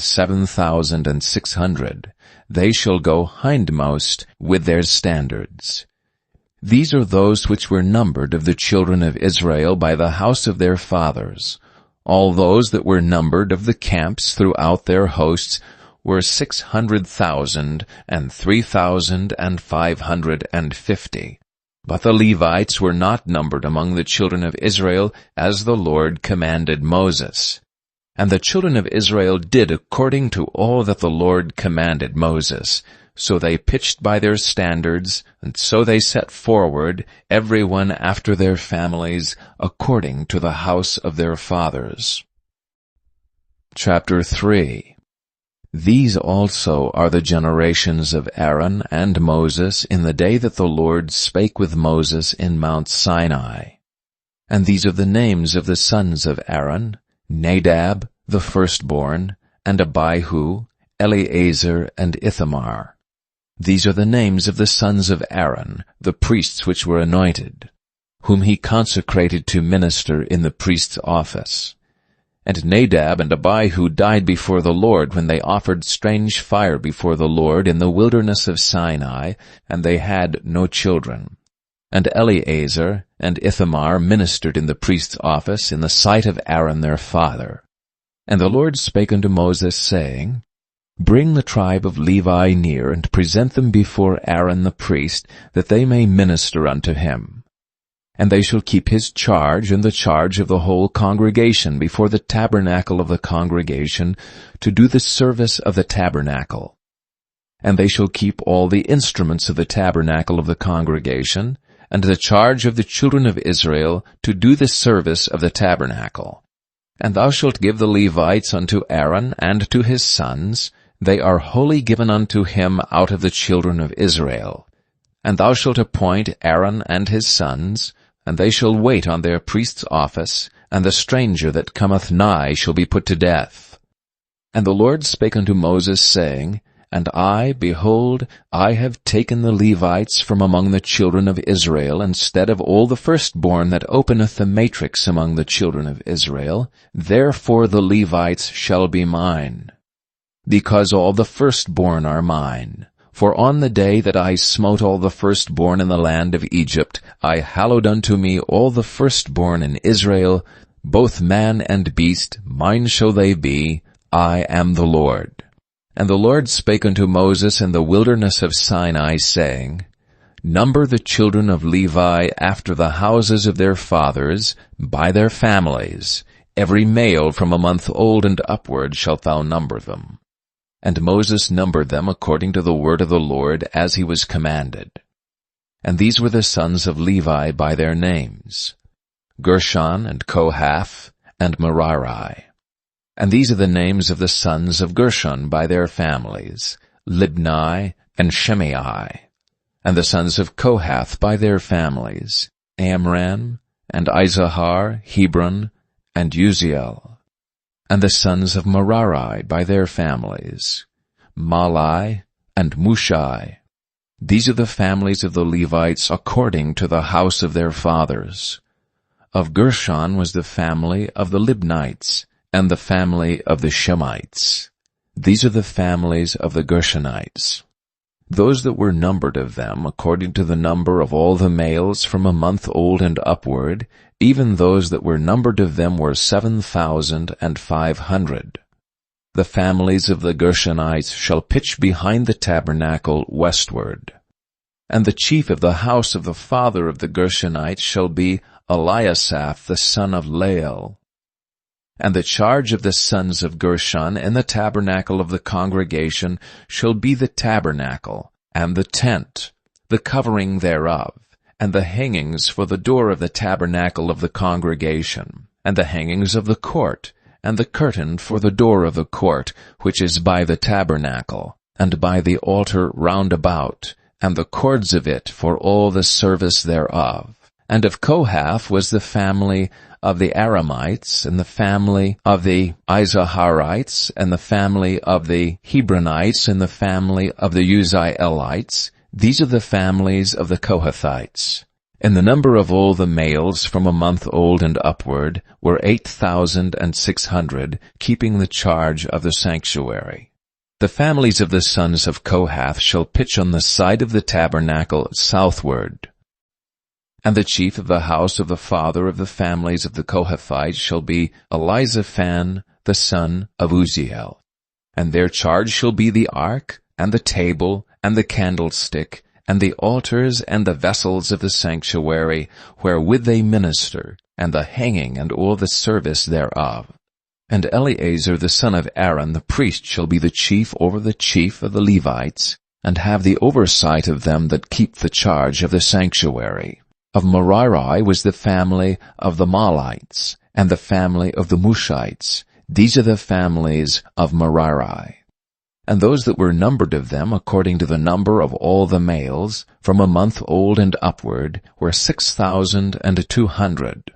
7,600. They shall go hindmost with their standards. These are those which were numbered of the children of Israel by the house of their fathers. All those that were numbered of the camps throughout their hosts were 600,000 and 3,550. But the Levites were not numbered among the children of Israel, as the Lord commanded Moses. And the children of Israel did according to all that the Lord commanded Moses. So they pitched by their standards, and so they set forward, every one after their families, according to the house of their fathers. Chapter 3. These also are the generations of Aaron and Moses in the day that the Lord spake with Moses in Mount Sinai. And these are the names of the sons of Aaron: Nadab, the firstborn, and Abihu, Eleazar, and Ithamar. These are the names of the sons of Aaron, the priests which were anointed, whom he consecrated to minister in the priest's office. And Nadab and Abihu died before the Lord when they offered strange fire before the Lord in the wilderness of Sinai, and they had no children. And Eleazar and Ithamar ministered in the priest's office in the sight of Aaron their father. And the Lord spake unto Moses, saying, Bring the tribe of Levi near, and present them before Aaron the priest, that they may minister unto him. And they shall keep his charge and the charge of the whole congregation before the tabernacle of the congregation, to do the service of the tabernacle. And they shall keep all the instruments of the tabernacle of the congregation, and the charge of the children of Israel, to do the service of the tabernacle. And thou shalt give the Levites unto Aaron and to his sons. They are wholly given unto him out of the children of Israel. And thou shalt appoint Aaron and his sons, and they shall wait on their priest's office, and the stranger that cometh nigh shall be put to death. And the Lord spake unto Moses, saying, And I, behold, I have taken the Levites from among the children of Israel, instead of all the firstborn that openeth the matrix among the children of Israel. Therefore the Levites shall be mine, because all the firstborn are mine. For on the day that I smote all the firstborn in the land of Egypt, I hallowed unto me all the firstborn in Israel, both man and beast, mine shall they be. I am the Lord. And the Lord spake unto Moses in the wilderness of Sinai, saying, Number the children of Levi after the houses of their fathers, by their families. Every male from a month old and upward shalt thou number them. And Moses numbered them according to the word of the Lord, as he was commanded. And these were the sons of Levi by their names: Gershon, and Kohath, and Merari. And these are the names of the sons of Gershon by their families: Libni, and Shimei. And the sons of Kohath by their families: Amram, and Izahar, Hebron, and Uziel. And the sons of Merari by their families: Malai, and Mushai. These are the families of the Levites according to the house of their fathers. Of Gershon was the family of the Libnites, and the family of the Shemites. These are the families of the Gershonites. Those that were numbered of them, according to the number of all the males from a month old and upward, even those that were numbered of them were 7,500. The families of the Gershonites shall pitch behind the tabernacle westward. And the chief of the house of the father of the Gershonites shall be Eliasaph the son of Lael. And the charge of the sons of Gershon in the tabernacle of the congregation shall be the tabernacle, and the tent, the covering thereof, and the hangings for the door of the tabernacle of the congregation, and the hangings of the court, and the curtain for the door of the court, which is by the tabernacle, and by the altar round about, and the cords of it for all the service thereof. And of Kohath was the family of the Aramites, and the family of the Izaharites, and the family of the Hebronites, and the family of the Uzzielites. These are the families of the Kohathites. And the number of all the males from a month old and upward were 8,600, keeping the charge of the sanctuary. The families of the sons of Kohath shall pitch on the side of the tabernacle southward. And the chief of the house of the father of the families of the Kohathites shall be Elizaphan the son of Uzziel. And their charge shall be the ark, and the table, and the candlestick, and the altars and the vessels of the sanctuary, wherewith they minister, and the hanging and all the service thereof. And Eleazar the son of Aaron the priest shall be the chief over the chief of the Levites, and have the oversight of them that keep the charge of the sanctuary. Of Merari was the family of the Mahlites, and the family of the Mushites. These are the families of Merari. And those that were numbered of them, according to the number of all the males, from a month old and upward, were 6,200.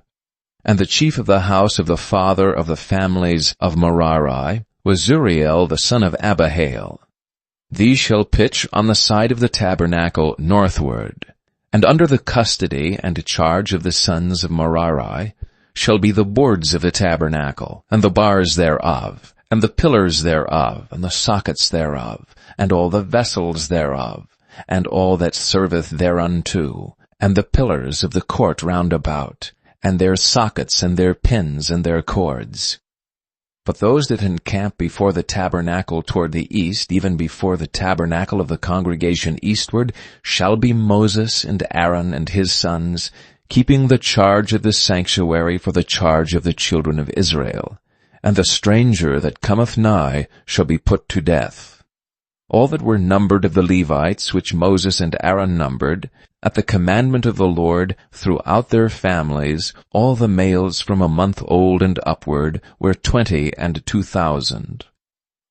And the chief of the house of the father of the families of Merari was Zuriel the son of Abihail. These shall pitch on the side of the tabernacle northward. And under the custody and charge of the sons of Merari shall be the boards of the tabernacle, and the bars thereof, and the pillars thereof, and the sockets thereof, and all the vessels thereof, and all that serveth thereunto, and the pillars of the court round about, and their sockets, and their pins, and their cords. But those that encamp before the tabernacle toward the east, even before the tabernacle of the congregation eastward, shall be Moses and Aaron and his sons, keeping the charge of the sanctuary for the charge of the children of Israel. And the stranger that cometh nigh shall be put to death. All that were numbered of the Levites, which Moses and Aaron numbered, at the commandment of the Lord, throughout their families, all the males from a month old and upward were 22,000.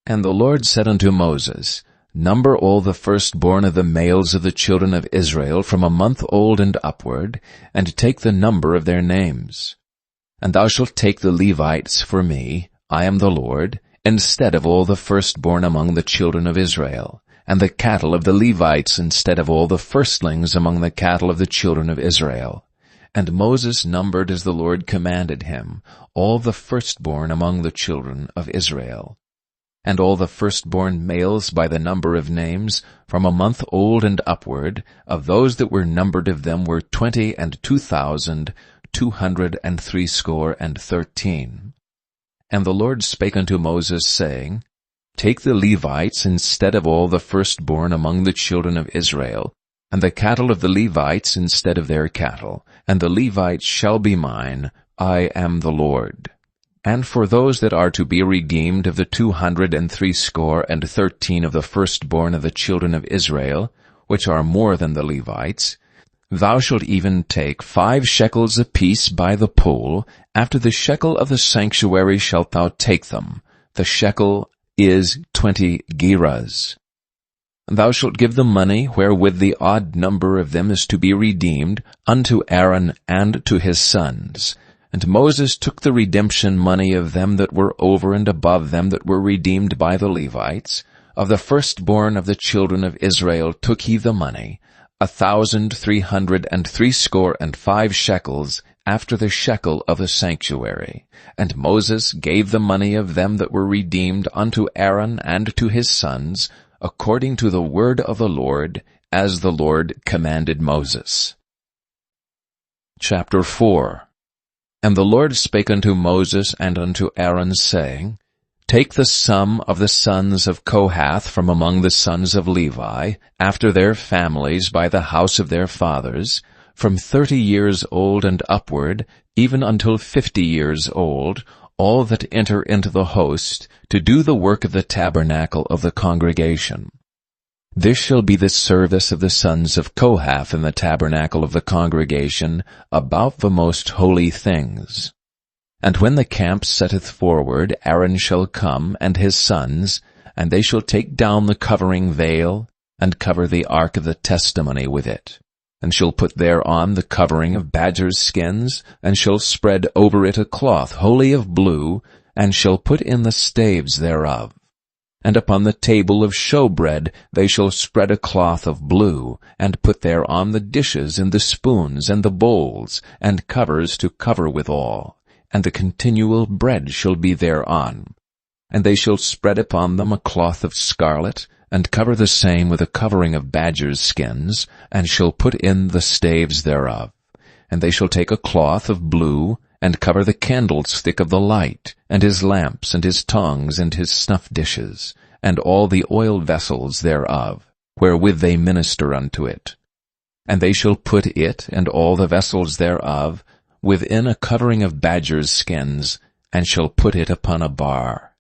And the Lord said unto Moses, Number all the firstborn of the males of the children of Israel from a month old and upward, and take the number of their names. And thou shalt take the Levites for me, I am the Lord, instead of all the firstborn among the children of Israel, and the cattle of the Levites instead of all the firstlings among the cattle of the children of Israel. And Moses numbered as the Lord commanded him, all the firstborn among the children of Israel. And all the firstborn males by the number of names, from a month old and upward, of those that were numbered of them were 22,213. And the Lord spake unto Moses, saying, Take the Levites instead of all the firstborn among the children of Israel, and the cattle of the Levites instead of their cattle, and the Levites shall be mine, I am the Lord. And for those that are to be redeemed of the 213 of the firstborn of the children of Israel, which are more than the Levites, thou shalt even take 5 shekels apiece by the poll. After the shekel of the sanctuary shalt thou take them. The shekel is 20 gerahs. Thou shalt give the money wherewith the odd number of them is to be redeemed unto Aaron and to his sons. And Moses took the redemption money of them that were over and above them that were redeemed by the Levites. Of the firstborn of the children of Israel took he the money, 1,365 shekels, after the shekel of the sanctuary. And Moses gave the money of them that were redeemed unto Aaron and to his sons, according to the word of the Lord, as the Lord commanded Moses. Chapter 4. And the Lord spake unto Moses and unto Aaron, saying, Take the sum of the sons of Kohath from among the sons of Levi, after their families by the house of their fathers, from 30 years old and upward, even until 50 years old, all that enter into the host, to do the work of the tabernacle of the congregation. This shall be the service of the sons of Kohath in the tabernacle of the congregation, about the most holy things. And when the camp setteth forward, Aaron shall come, and his sons, and they shall take down the covering veil, and cover the ark of the testimony with it. and shall put thereon the covering of badgers' skins, and shall spread over it a cloth wholly of blue, and shall put in the staves thereof. And upon the table of showbread they shall spread a cloth of blue, and put thereon the dishes and the spoons and the bowls, and covers to cover withal, and the continual bread shall be thereon. And they shall spread upon them a cloth of scarlet, and cover the same with a covering of badgers' skins, and shall put in the staves thereof. And they shall take a cloth of blue, and cover the candlestick of the light, and his lamps, and his tongues, and his snuff dishes, and all the oil vessels thereof, wherewith they minister unto it. And they shall put it, and all the vessels thereof, within a covering of badgers' skins, and shall put it upon a bar.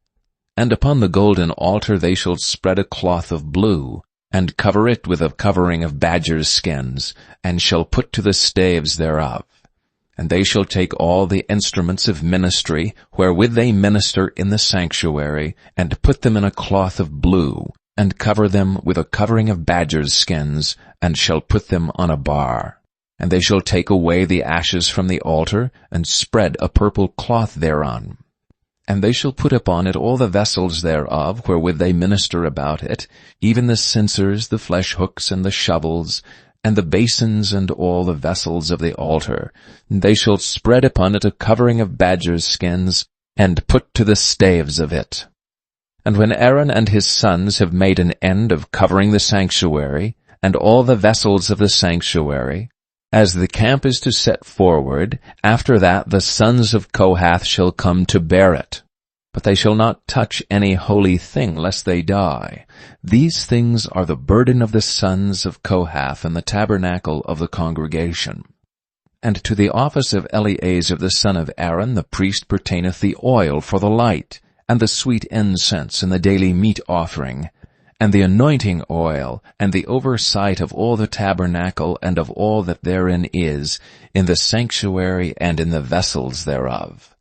And upon the golden altar they shall spread a cloth of blue, and cover it with a covering of badgers' skins, and shall put to the staves thereof. And they shall take all the instruments of ministry, wherewith they minister in the sanctuary, and put them in a cloth of blue, and cover them with a covering of badgers' skins, and shall put them on a bar. And they shall take away the ashes from the altar, and spread a purple cloth thereon. And they shall put upon it all the vessels thereof, wherewith they minister about it, even the censers, the flesh hooks, and the shovels, and the basins, and all the vessels of the altar. And they shall spread upon it a covering of badgers' skins, and put to the staves of it. And when Aaron and his sons have made an end of covering the sanctuary, and all the vessels of the sanctuary, as the camp is to set forward, after that the sons of Kohath shall come to bear it. But they shall not touch any holy thing, lest they die. These things are the burden of the sons of Kohath in the tabernacle of the congregation. And to the office of Eleazar the son of Aaron the priest pertaineth the oil for the light, and the sweet incense, and the daily meat offering, and the anointing oil, and the oversight of all the tabernacle, and of all that therein is, in the sanctuary and in the vessels thereof.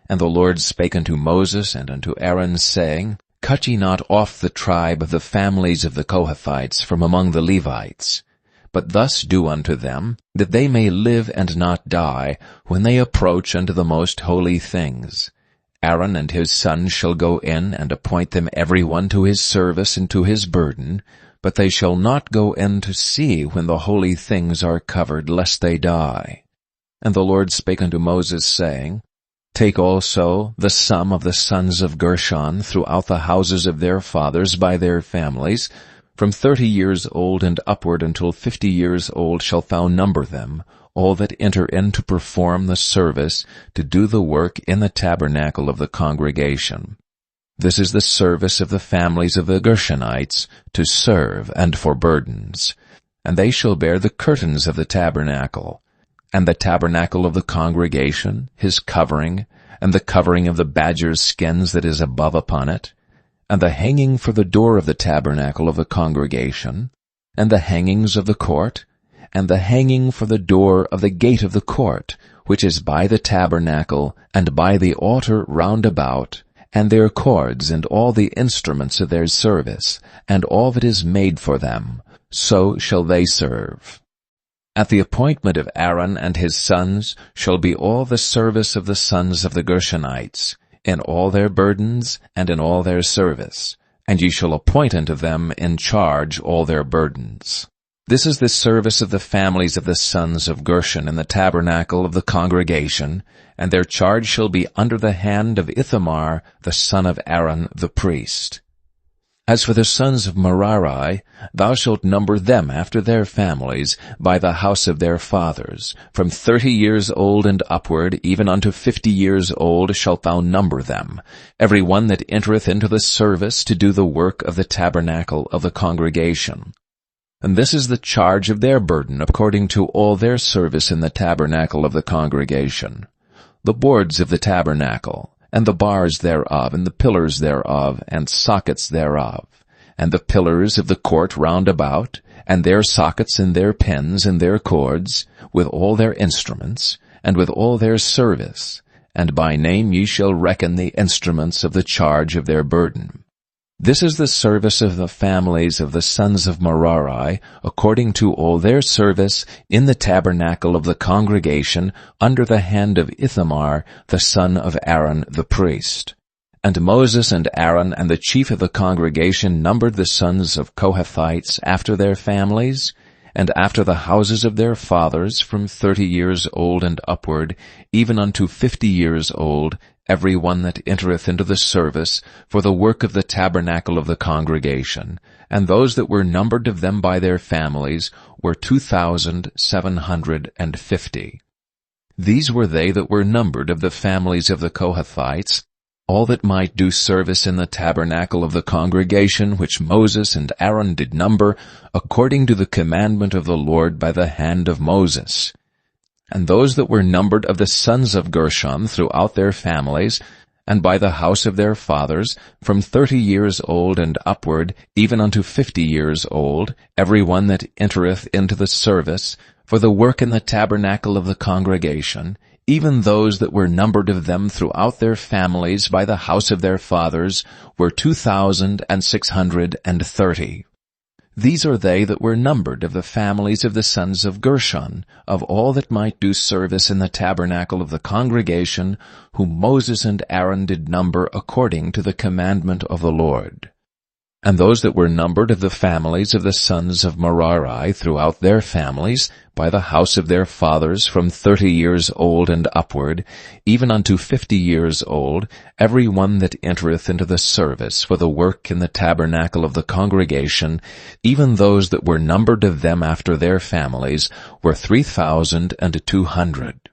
And the Lord spake unto Moses and unto Aaron, saying, Cut ye not off the tribe of the families of the Kohathites from among the Levites, but thus do unto them, that they may live and not die, when they approach unto the most holy things. Aaron and his sons shall go in, and appoint them every one to his service and to his burden, but they shall not go in to see when the holy things are covered, lest they die. And the Lord spake unto Moses, saying, Take also the sum of the sons of Gershon throughout the houses of their fathers by their families, from 30 years old and upward until 50 years old shalt thou number them, all that enter in to perform the service, to do the work in the tabernacle of the congregation. This is the service of the families of the Gershonites, to serve and for burdens. And they shall bear the curtains of the tabernacle, and the tabernacle of the congregation, his covering, and the covering of the badger's skins that is above upon it, and the hanging for the door of the tabernacle of the congregation, and the hangings of the court, and the hanging for the door of the gate of the court, which is by the tabernacle, and by the altar round about, and their cords, and all the instruments of their service, and all that is made for them, so shall they serve. At the appointment of Aaron and his sons shall be all the service of the sons of the Gershonites, in all their burdens and in all their service, and ye shall appoint unto them in charge all their burdens. This is the service of the families of the sons of Gershon in the tabernacle of the congregation, and their charge shall be under the hand of Ithamar the son of Aaron the priest. As for the sons of Merari, thou shalt number them after their families, by the house of their fathers. From 30 years old and upward, even unto 50 years old, shalt thou number them, every one that entereth into the service to do the work of the tabernacle of the congregation. And this is the charge of their burden, according to all their service in the tabernacle of the congregation. The boards of the tabernacle, and the bars thereof, and the pillars thereof, and sockets thereof, and the pillars of the court round about, and their sockets and their pins and their cords, with all their instruments, and with all their service, and by name ye shall reckon the instruments of the charge of their burden. This is the service of the families of the sons of Merari, according to all their service in the tabernacle of the congregation, under the hand of Ithamar, the son of Aaron the priest. And Moses and Aaron and the chief of the congregation numbered the sons of Kohathites after their families, and after the houses of their fathers, from 30 years old and upward, even unto 50 years old, every one that entereth into the service, for the work of the tabernacle of the congregation. And those that were numbered of them by their families were 2,750. These were they that were numbered of the families of the Kohathites, all that might do service in the tabernacle of the congregation, which Moses and Aaron did number, according to the commandment of the Lord by the hand of Moses. And those that were numbered of the sons of Gershon throughout their families, and by the house of their fathers, from 30 years old and upward, even unto 50 years old, every one that entereth into the service, for the work in the tabernacle of the congregation, even those that were numbered of them throughout their families by the house of their fathers, were 2,630. These are they that were numbered of the families of the sons of Gershon, of all that might do service in the tabernacle of the congregation, whom Moses and Aaron did number according to the commandment of the Lord. And those that were numbered of the families of the sons of Merari throughout their families, by the house of their fathers, from 30 years old and upward, even unto 50 years old, every one that entereth into the service for the work in the tabernacle of the congregation, even those that were numbered of them after their families, were 3,200.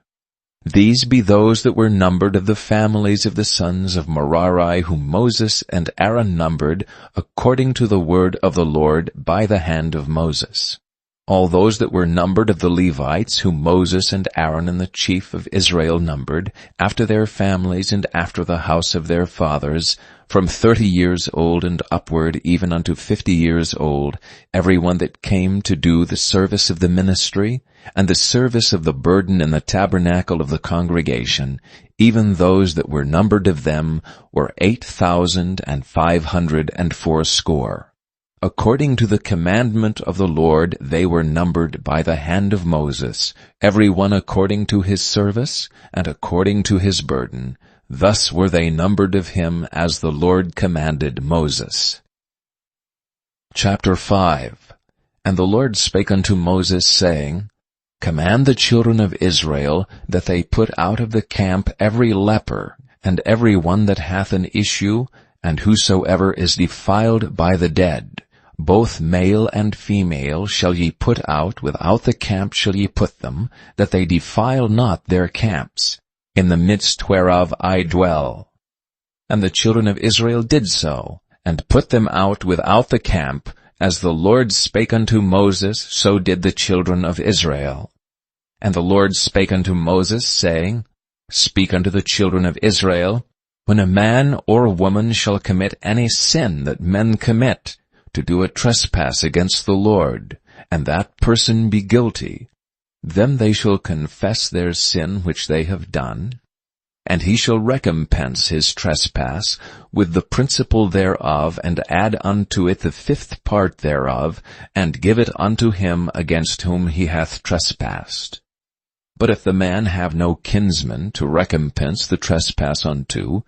These be those that were numbered of the families of the sons of Merari, whom Moses and Aaron numbered, according to the word of the Lord by the hand of Moses. All those that were numbered of the Levites, whom Moses and Aaron and the chief of Israel numbered, after their families and after the house of their fathers, from 30 years old and upward, even unto 50 years old, every one that came to do the service of the ministry, and the service of the burden in the tabernacle of the congregation, even those that were numbered of them were 8,580. According to the commandment of the Lord they were numbered by the hand of Moses, every one according to his service, and according to his burden. Thus were they numbered of him as the Lord commanded Moses. Chapter 5. And the Lord spake unto Moses, saying, Command the children of Israel that they put out of the camp every leper, and every one that hath an issue, and whosoever is defiled by the dead. Both male and female shall ye put out, without the camp shall ye put them, that they defile not their camps, in the midst whereof I dwell. And the children of Israel did so, and put them out without the camp, as the Lord spake unto Moses, so did the children of Israel. And the Lord spake unto Moses, saying, Speak unto the children of Israel, When a man or a woman shall commit any sin that men commit, to do a trespass against the Lord, and that person be guilty, then they shall confess their sin which they have done, and he shall recompense his trespass with the principal thereof, and add unto it the 5th part thereof, and give it unto him against whom he hath trespassed. But if the man have no kinsman to recompense the trespass unto,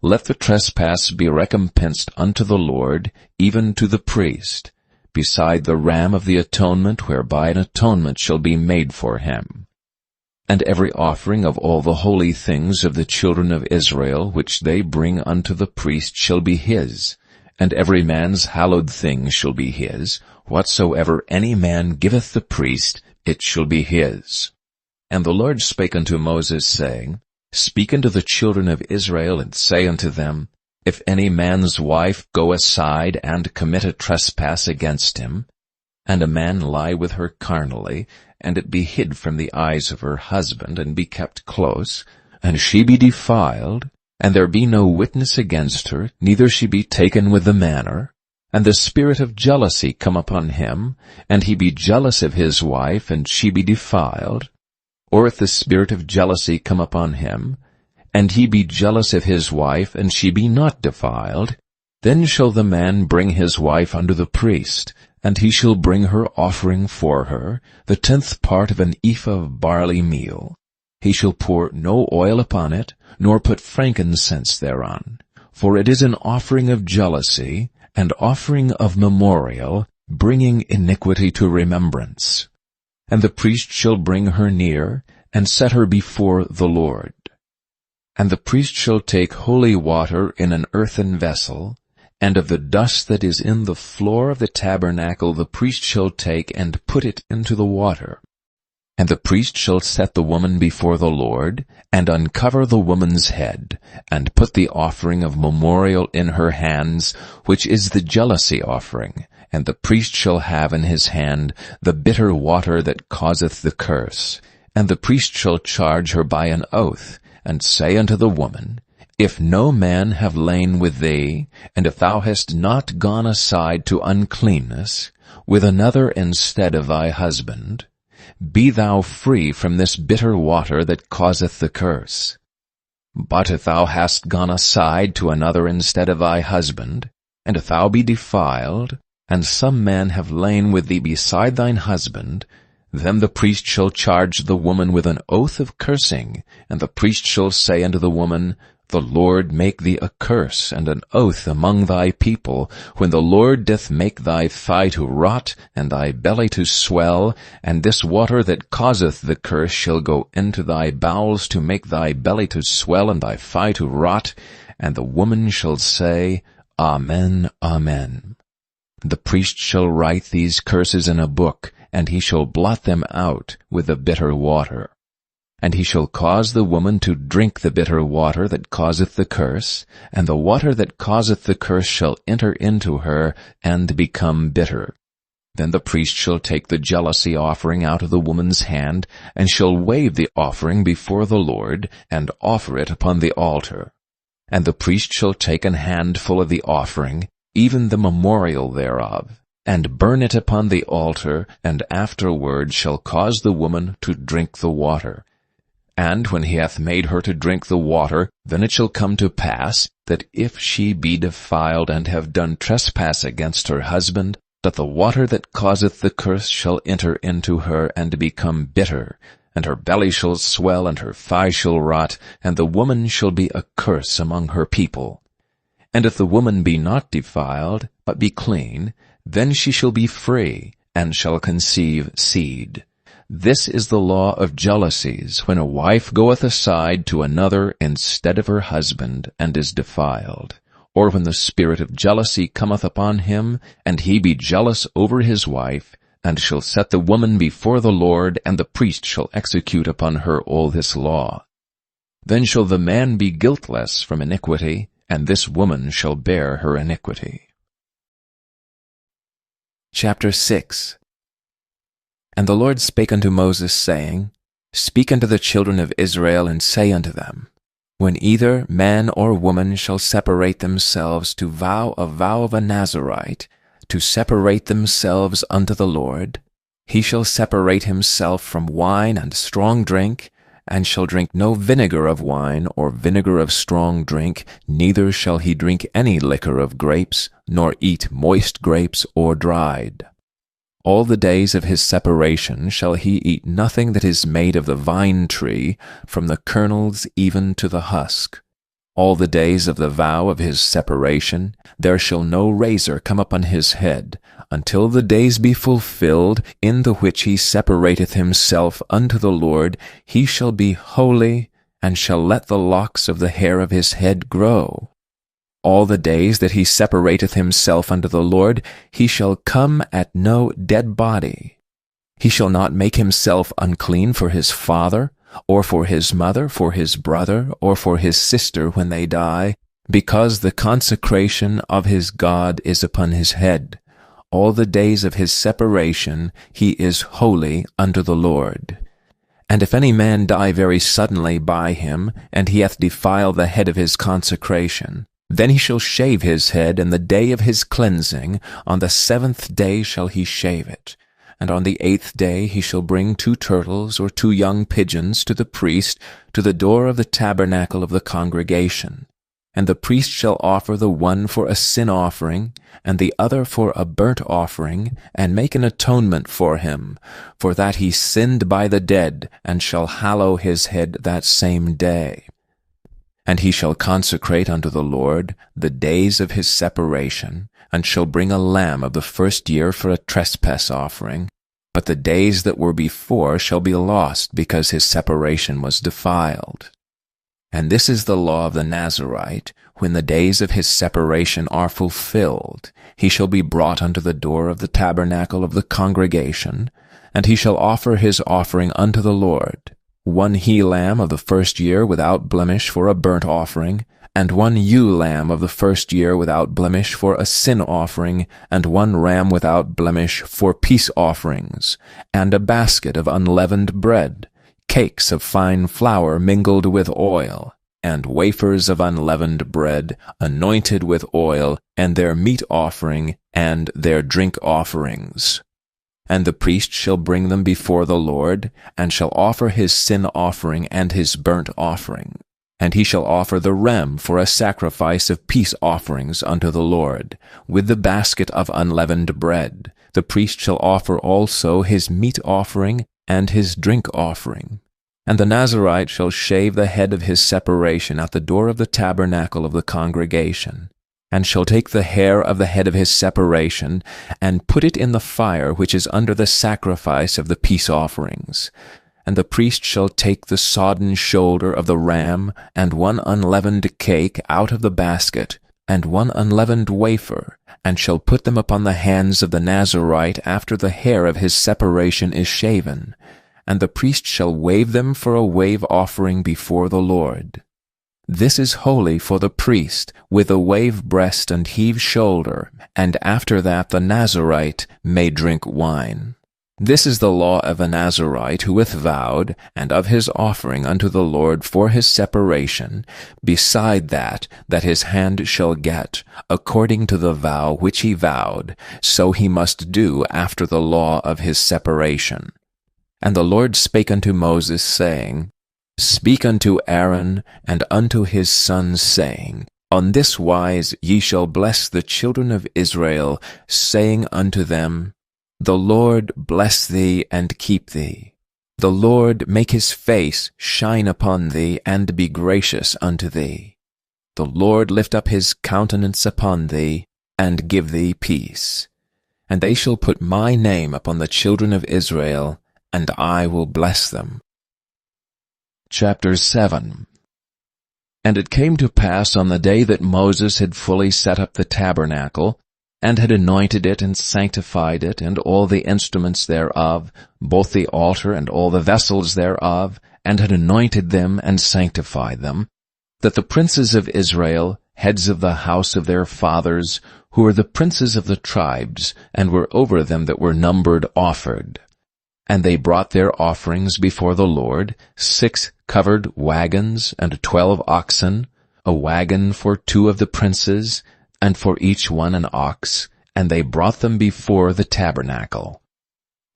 let the trespass be recompensed unto the Lord, even to the priest, beside the ram of the atonement, whereby an atonement shall be made for him. And every offering of all the holy things of the children of Israel, which they bring unto the priest, shall be his, and every man's hallowed thing shall be his. Whatsoever any man giveth the priest, it shall be his. And the Lord spake unto Moses, saying, Speak unto the children of Israel, and say unto them, If any man's wife go aside and commit a trespass against him, and a man lie with her carnally, and it be hid from the eyes of her husband, and be kept close, and she be defiled, and there be no witness against her, neither she be taken with the manner, and the spirit of jealousy come upon him, and he be jealous of his wife, and she be defiled, or if the spirit of jealousy come upon him, and he be jealous of his wife, and she be not defiled, Then shall the man bring his wife unto the priest, and he shall bring her offering for her, the 10th part of an ephah of barley meal. He shall pour no oil upon it, nor put frankincense thereon. For it is an offering of jealousy, and offering of memorial, bringing iniquity to remembrance. And the priest shall bring her near, and set her before the Lord. And the priest shall take holy water in an earthen vessel, and of the dust that is in the floor of the tabernacle the priest shall take and put it into the water. And the priest shall set the woman before the Lord, and uncover the woman's head, and put the offering of memorial in her hands, which is the jealousy offering. And the priest shall have in his hand the bitter water that causeth the curse. And the priest shall charge her by an oath, and say unto the woman, If no man have lain with thee, and if thou hast not gone aside to uncleanness, with another instead of thy husband, be thou free from this bitter water that causeth the curse. But if thou hast gone aside to another instead of thy husband, and if thou be defiled, and some man have lain with thee beside thine husband, then the priest shall charge the woman with an oath of cursing, and the priest shall say unto the woman, The Lord make thee a curse and an oath among thy people, when the Lord doth make thy thigh to rot, and thy belly to swell, and this water that causeth the curse shall go into thy bowels to make thy belly to swell and thy thigh to rot. And the woman shall say, Amen, Amen. The priest shall write these curses in a book, and he shall blot them out with the bitter water. And he shall cause the woman to drink the bitter water that causeth the curse, and the water that causeth the curse shall enter into her, and become bitter. Then the priest shall take the jealousy offering out of the woman's hand, and shall wave the offering before the Lord, and offer it upon the altar. And the priest shall take an handful of the offering, even the memorial thereof, and burn it upon the altar, and afterward shall cause the woman to drink the water. And when he hath made her to drink the water, then it shall come to pass, that if she be defiled and have done trespass against her husband, that the water that causeth the curse shall enter into her, and become bitter, and her belly shall swell, and her thigh shall rot, and the woman shall be a curse among her people. And if the woman be not defiled, but be clean, then she shall be free, and shall conceive seed. This is the law of jealousies, when a wife goeth aside to another instead of her husband, and is defiled. Or when the spirit of jealousy cometh upon him, and he be jealous over his wife, and shall set the woman before the Lord, and the priest shall execute upon her all this law. Then shall the man be guiltless from iniquity, and this woman shall bear her iniquity. Chapter 6. And the Lord spake unto Moses, saying, Speak unto the children of Israel, and say unto them, When either man or woman shall separate themselves to vow a vow of a Nazirite, to separate themselves unto the Lord, he shall separate himself from wine and strong drink, and shall drink no vinegar of wine or vinegar of strong drink, neither shall he drink any liquor of grapes, nor eat moist grapes or dried. All the days of his separation shall he eat nothing that is made of the vine tree, from the kernels even to the husk. All the days of the vow of his separation there shall no razor come upon his head, until the days be fulfilled, in the which he separateth himself unto the Lord. He shall be holy, and shall let the locks of the hair of his head grow. All the days that he separateth himself unto the Lord, he shall come at no dead body. He shall not make himself unclean for his father, or for his mother, for his brother, or for his sister when they die, because the consecration of his God is upon his head. All the days of his separation he is holy unto the Lord. And if any man die very suddenly by him, and he hath defiled the head of his consecration, then he shall shave his head in the day of his cleansing. On the 7th day shall he shave it. And on the 8th day he shall bring 2 turtles or 2 young pigeons to the priest, to the door of the tabernacle of the congregation. And the priest shall offer the one for a sin offering, and the other for a burnt offering, and make an atonement for him, for that he sinned by the dead, and shall hallow his head that same day. And he shall consecrate unto the Lord the days of his separation, and shall bring a lamb of the first year for a trespass offering. But the days that were before shall be lost, because his separation was defiled. And this is the law of the Nazarite: when the days of his separation are fulfilled, he shall be brought unto the door of the tabernacle of the congregation, and he shall offer his offering unto the Lord, 1 he-lamb of the first year without blemish for a burnt offering, and 1 ewe-lamb of the first year without blemish for a sin offering, and 1 ram without blemish for peace offerings, and a basket of unleavened bread, cakes of fine flour mingled with oil, and wafers of unleavened bread, anointed with oil, and their meat offering, and their drink offerings. And the priest shall bring them before the Lord, and shall offer his sin offering and his burnt offering. And he shall offer the ram for a sacrifice of peace offerings unto the Lord, with the basket of unleavened bread. The priest shall offer also his meat offering and his drink offering. And the Nazarite shall shave the head of his separation at the door of the tabernacle of the congregation, and shall take the hair of the head of his separation, and put it in the fire which is under the sacrifice of the peace offerings. And the priest shall take the sodden shoulder of the ram, and 1 unleavened cake out of the basket, and 1 unleavened wafer, and shall put them upon the hands of the Nazarite after the hair of his separation is shaven. And the priest shall wave them for a wave offering before the Lord. This is holy for the priest, with a wave breast and heave shoulder, and after that the Nazarite may drink wine. This is the law of a Nazarite who hath vowed, and of his offering unto the Lord for his separation, beside that his hand shall get, according to the vow which he vowed, so he must do after the law of his separation. And the Lord spake unto Moses, saying, Speak unto Aaron and unto his sons, saying, On this wise ye shall bless the children of Israel, saying unto them, The Lord bless thee and keep thee. The Lord make his face shine upon thee, and be gracious unto thee. The Lord lift up his countenance upon thee, and give thee peace. And they shall put my name upon the children of Israel, and I will bless them. Chapter 7. And it came to pass on the day that Moses had fully set up the tabernacle, and had anointed it and sanctified it, and all the instruments thereof, both the altar and all the vessels thereof, and had anointed them and sanctified them, that the princes of Israel, heads of the house of their fathers, who were the princes of the tribes, and were over them that were numbered, offered. And they brought their offerings before the Lord, 6 covered wagons, and 12 oxen, a wagon for 2 of the princes, and for each one an ox, and they brought them before the tabernacle.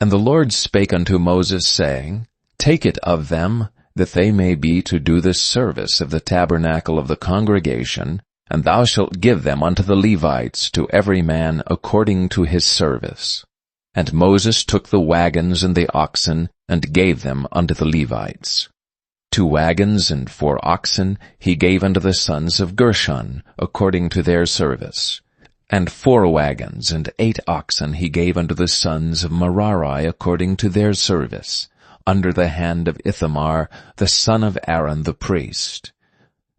And the Lord spake unto Moses, saying, Take it of them, that they may be to do the service of the tabernacle of the congregation, and thou shalt give them unto the Levites, to every man according to his service. And Moses took the wagons and the oxen, and gave them unto the Levites. 2 wagons and 4 oxen he gave unto the sons of Gershon, according to their service. And 4 wagons and 8 oxen he gave unto the sons of Merari, according to their service, under the hand of Ithamar, the son of Aaron the priest.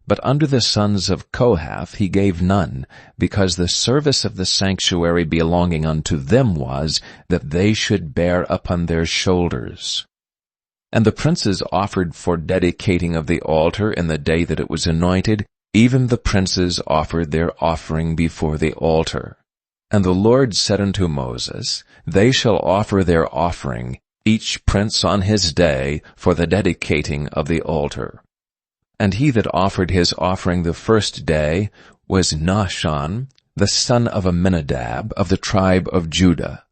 But unto the sons of Kohath he gave none, because the service of the sanctuary belonging unto them was, that they should bear upon their shoulders. And the princes offered for dedicating of the altar in the day that it was anointed, even the princes offered their offering before the altar. And the Lord said unto Moses, They shall offer their offering, each prince on his day, for the dedicating of the altar. And he that offered his offering the first day was Nahshon, the son of Amminadab, of the tribe of Judah.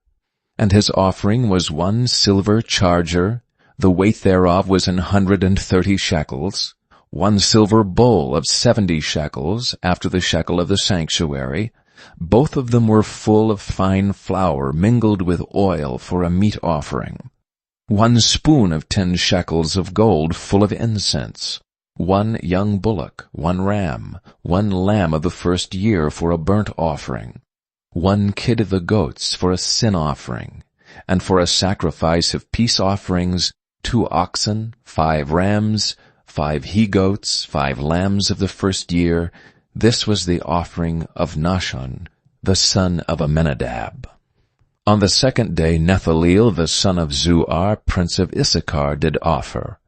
And his offering was 1 silver charger, the weight thereof was 130 shekels, 1 silver bowl of 70 shekels, after the shekel of the sanctuary. Both of them were full of fine flour mingled with oil for a meat offering. 1 spoon of 10 shekels of gold full of incense. 1 young bullock, 1 ram, 1 lamb of the first year for a burnt offering. 1 kid of the goats for a sin offering, and for a sacrifice of peace offerings, 2 oxen, 5 rams, 5 he-goats, 5 lambs of the first year. This was the offering of Nahshon, the son of Amminadab. On the second day Nethaneel, the son of Zuar, prince of Issachar, did offer.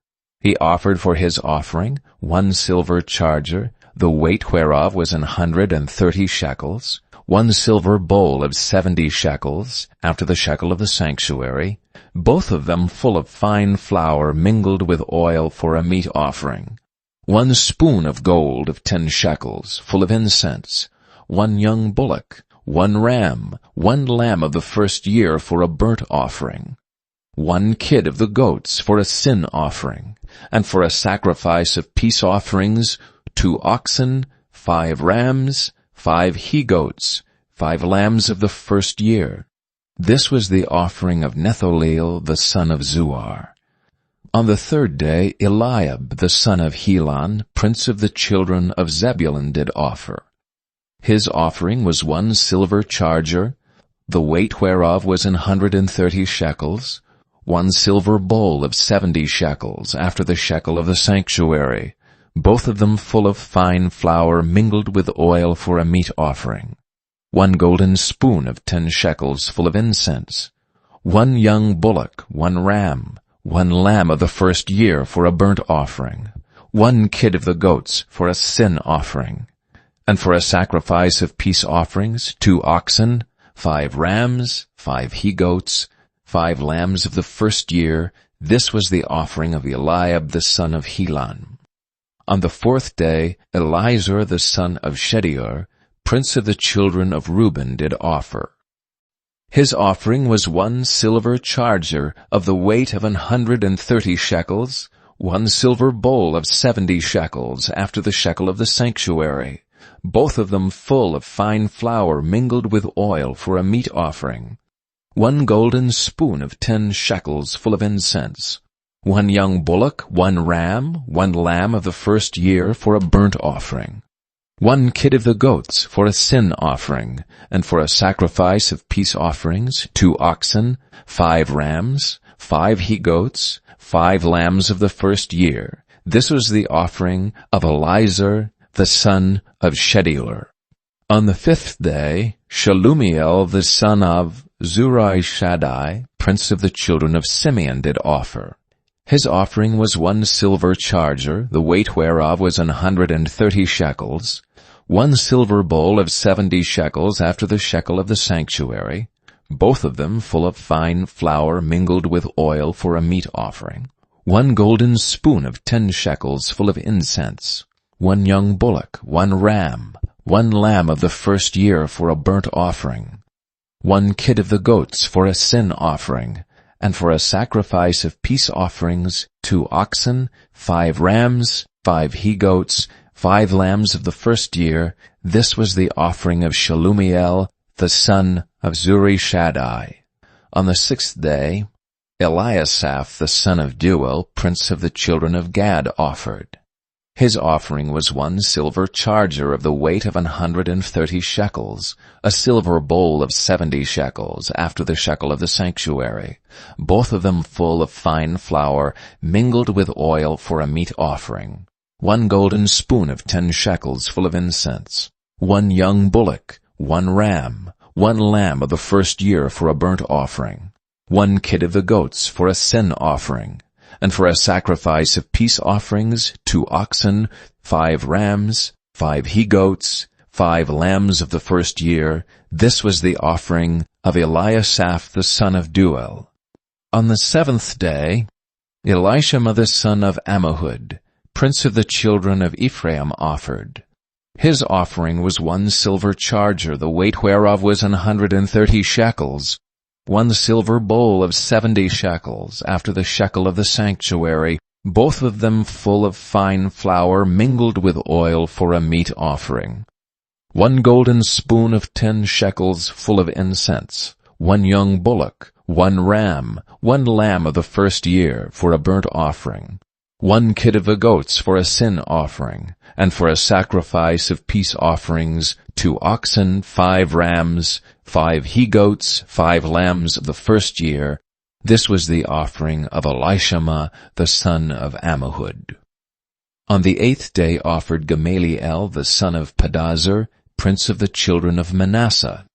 He offered for his offering 1 silver charger, the weight whereof was 130 shekels, 1 silver bowl of 70 shekels, after the shekel of the sanctuary, both of them full of fine flour mingled with oil for a meat offering. 1 spoon of gold of 10 shekels, full of incense. 1 young bullock, 1 ram, 1 lamb of the first year for a burnt offering. 1 kid of the goats for a sin offering, and for a sacrifice of peace offerings, 2 oxen, 5 rams, 5 he-goats, 5 lambs of the first year. This was the offering of Nethaneel, the son of Zuar. On the third day Eliab, the son of Helon, prince of the children of Zebulun, did offer. His offering was 1 silver charger, the weight whereof was 130 shekels, 1 silver bowl of 70 shekels, after the shekel of the sanctuary, both of them full of fine flour mingled with oil for a meat offering. 1 golden spoon of 10 shekels full of incense. 1 young bullock, 1 ram, 1 lamb of the first year for a burnt offering. 1 kid of the goats for a sin offering. And for a sacrifice of peace offerings, 2 oxen, 5 rams, 5 he-goats, 5 lambs of the first year. This was the offering of Eliab the son of Helon. On the fourth day Elizur the son of Shedeur, prince of the children of Reuben, did offer. His offering was 1 silver charger of the weight of 130 shekels, 1 silver bowl of 70 shekels, after the shekel of the sanctuary, both of them full of fine flour mingled with oil for a meat offering. 1 golden spoon of 10 shekels full of incense. 1 young bullock, 1 ram, 1 lamb of the first year for a burnt offering. 1 kid of the goats for a sin offering, and for a sacrifice of peace offerings, 2 oxen, 5 rams, 5 he-goats, 5 lambs of the first year. This was the offering of Elizur the son of Shedeur. On the fifth day Shelumiel the son of Zurishaddai, prince of the children of Simeon, did offer. His offering was 1 silver charger, the weight whereof was 130 shekels, 1 silver bowl of 70 shekels, after the shekel of the sanctuary, both of them full of fine flour mingled with oil for a meat offering. 1 golden spoon of 10 shekels full of incense. 1 young bullock, 1 ram, 1 lamb of the first year for a burnt offering. 1 kid of the goats for a sin offering, and for a sacrifice of peace offerings, 2 oxen, 5 rams, 5 he-goats, 5 lambs of the first year. This was the offering of Shelumiel the son of Zurishaddai. On the sixth day Eliasaph the son of Deuel, prince of the children of Gad, offered. His offering was 1 silver charger of the weight of 130 shekels, a silver bowl of 70 shekels, after the shekel of the sanctuary, both of them full of fine flour mingled with oil for a meat offering. 1 golden spoon of 10 shekels full of incense. 1 young bullock, 1 ram, 1 lamb of the first year for a burnt offering. 1 kid of the goats for a sin offering. And for a sacrifice of peace offerings, 2 oxen, 5 rams, 5 he-goats, 5 lambs of the first year. This was the offering of Eliasaph the son of Deuel. On the seventh day Elishama the son of Ammihud, prince of the children of Ephraim, offered. His offering was 1 silver charger, the weight whereof was 130 shekels, 1 silver bowl of 70 shekels, after the shekel of the sanctuary, both of them full of fine flour mingled with oil for a meat offering. 1 golden spoon of 10 shekels full of incense, 1 young bullock, 1 ram, 1 lamb of the first year for a burnt offering, 1 kid of the goats for a sin offering, and for a sacrifice of peace offerings, 2 oxen, 5 rams, 5 he-goats, 5 lambs of the first year. This was the offering of Elishama the son of Ammihud. On the 8th day offered Gamaliel the son of Pedazur, prince of the children of Manasseh.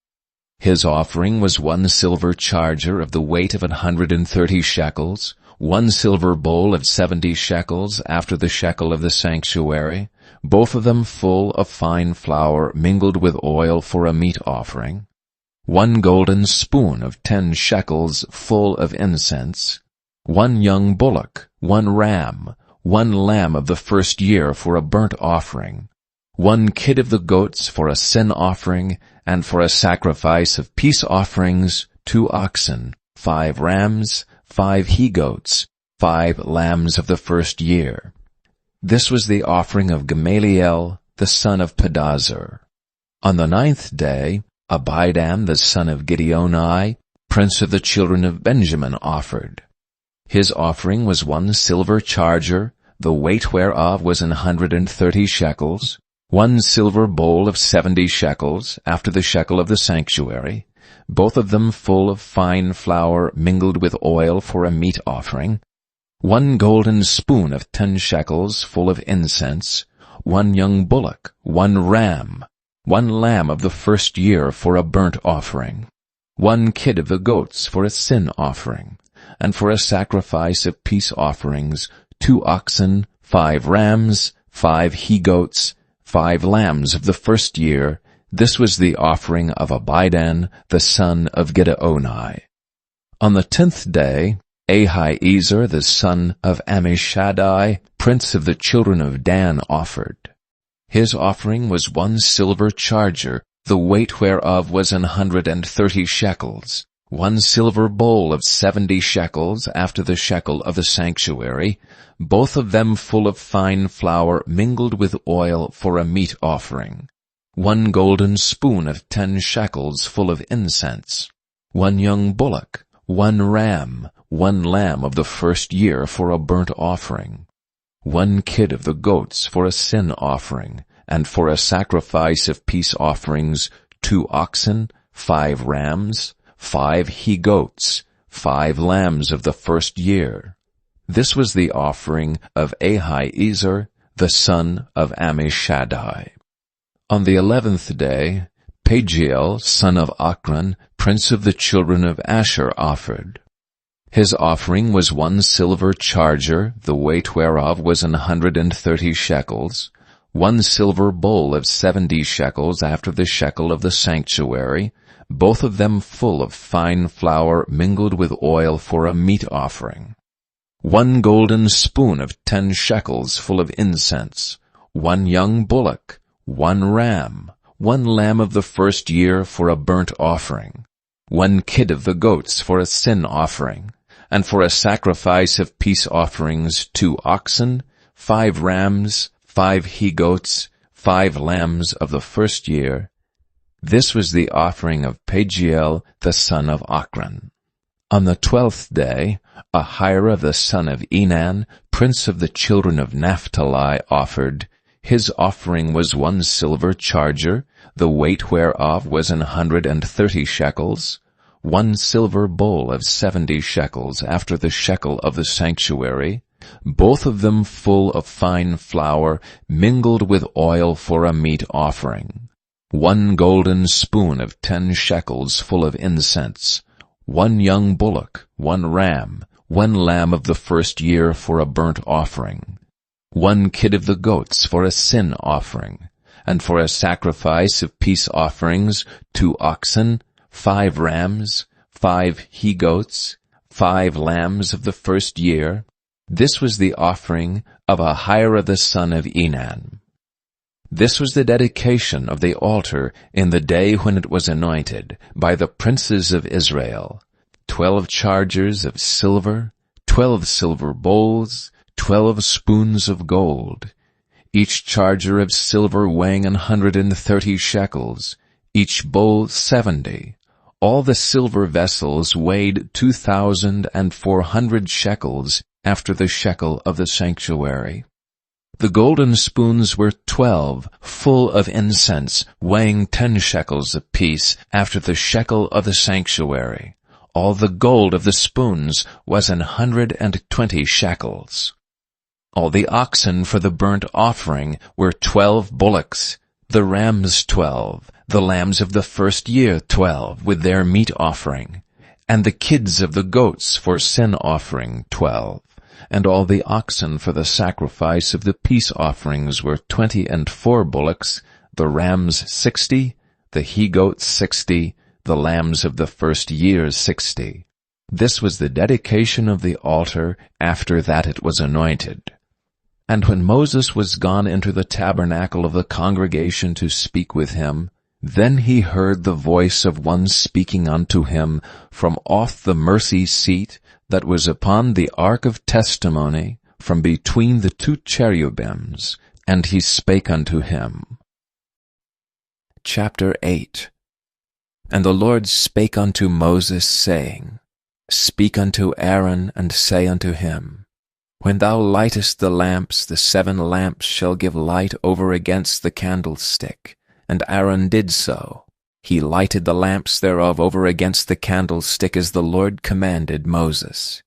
His offering was 1 silver charger of the weight of 130 shekels, 1 silver bowl of 70 shekels after the shekel of the sanctuary, both of them full of fine flour mingled with oil for a meat offering, 1 golden spoon of 10 shekels full of incense, 1 young bullock, 1 ram, 1 lamb of the first year for a burnt offering, 1 kid of the goats for a sin offering, and for a sacrifice of peace offerings, 2 oxen, 5 rams, 5 he-goats, 5 lambs of the first year. This was the offering of Gamaliel, the son of Pedazur. On the 9th day, Abidan, the son of Gideoni, prince of the children of Benjamin, offered. His offering was 1 silver charger, the weight whereof was 130 shekels, 1 silver bowl of 70 shekels after the shekel of the sanctuary, both of them full of fine flour mingled with oil for a meat offering, 1 golden spoon of 10 shekels full of incense, 1 young bullock, 1 ram, 1 lamb of the first year for a burnt offering, 1 kid of the goats for a sin offering, and for a sacrifice of peace offerings, 2 oxen, 5 rams, 5 he-goats, 5 lambs of the first year. This was the offering of Abidan, the son of Gideoni. On the 10th day, Ahiezer, the son of Ammishaddai, prince of the children of Dan, offered. His offering was 1 silver charger, the weight whereof was 130 shekels, 1 silver bowl of 70 shekels after the shekel of the sanctuary, both of them full of fine flour mingled with oil for a meat offering, 1 golden spoon of 10 shekels full of incense, 1 young bullock, 1 ram, 1 lamb of the first year for a burnt offering, 1 kid of the goats for a sin offering, and for a sacrifice of peace offerings, 2 oxen, 5 rams, 5 he-goats, 5 lambs of the first year. This was the offering of Ahiezer, the son of Ammishaddai. On the 11th day, Pagiel, son of Ochran, prince of the children of Asher, offered. His offering was 1 silver charger, the weight whereof was 130 shekels, 1 silver bowl of 70 shekels after the shekel of the sanctuary, both of them full of fine flour mingled with oil for a meat offering, 1 golden spoon of 10 shekels full of incense, 1 young bullock, 1 ram, 1 lamb of the first year for a burnt offering, 1 kid of the goats for a sin offering, and for a sacrifice of peace offerings, 2 oxen, 5 rams, 5 he-goats, 5 lambs of the first year. This was the offering of Pagiel, the son of Ochran. On the 12th day, Ahira, the son of Enan, prince of the children of Naphtali, offered. His offering was 1 silver charger, the weight whereof was 130 shekels, 1 silver bowl of 70 shekels after the shekel of the sanctuary, both of them full of fine flour mingled with oil for a meat offering, 1 golden spoon of 10 shekels full of incense, 1 young bullock, 1 ram, 1 lamb of the first year for a burnt offering, 1 kid of the goats for a sin offering, and for a sacrifice of peace offerings, 2 oxen, 5 rams, 5 he-goats, 5 lambs of the first year. This was the offering of Ahira the son of Enan. This was the dedication of the altar in the day when it was anointed by the princes of Israel, 12 chargers of silver, 12 silver bowls, 12 spoons of gold, each charger of silver weighing 130 shekels, each bowl 70. All the silver vessels weighed 2,400 shekels after the shekel of the sanctuary. The golden spoons were 12, full of incense, weighing 10 shekels apiece after the shekel of the sanctuary. All the gold of the spoons was 120 shekels. All the oxen for the burnt offering were 12 bullocks, the rams 12, the lambs of the first year 12, with their meat offering, and the kids of the goats for sin offering 12. And all the oxen for the sacrifice of the peace offerings were 24 bullocks, the rams 60, the he-goats 60, the lambs of the first year 60. This was the dedication of the altar after that it was anointed. And when Moses was gone into the tabernacle of the congregation to speak with him, then he heard the voice of one speaking unto him from off the mercy seat that was upon the ark of testimony, from between the two cherubims, and he spake unto him. Chapter 8. And the Lord spake unto Moses, saying, Speak unto Aaron, and say unto him, When thou lightest the lamps, the 7 lamps shall give light over against the candlestick. And Aaron did so. He lighted the lamps thereof over against the candlestick as the Lord commanded Moses.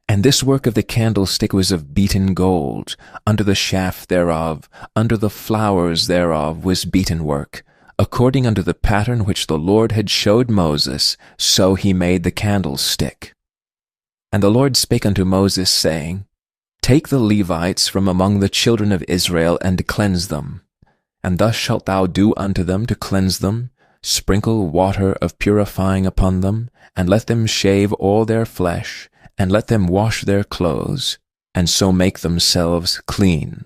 And this work of the candlestick was of beaten gold. Under the shaft thereof, under the flowers thereof was beaten work. According unto the pattern which the Lord had showed Moses, so he made the candlestick. And the Lord spake unto Moses, saying, Take the Levites from among the children of Israel, and cleanse them. And thus shalt thou do unto them to cleanse them, sprinkle water of purifying upon them, and let them shave all their flesh, and let them wash their clothes, and so make themselves clean.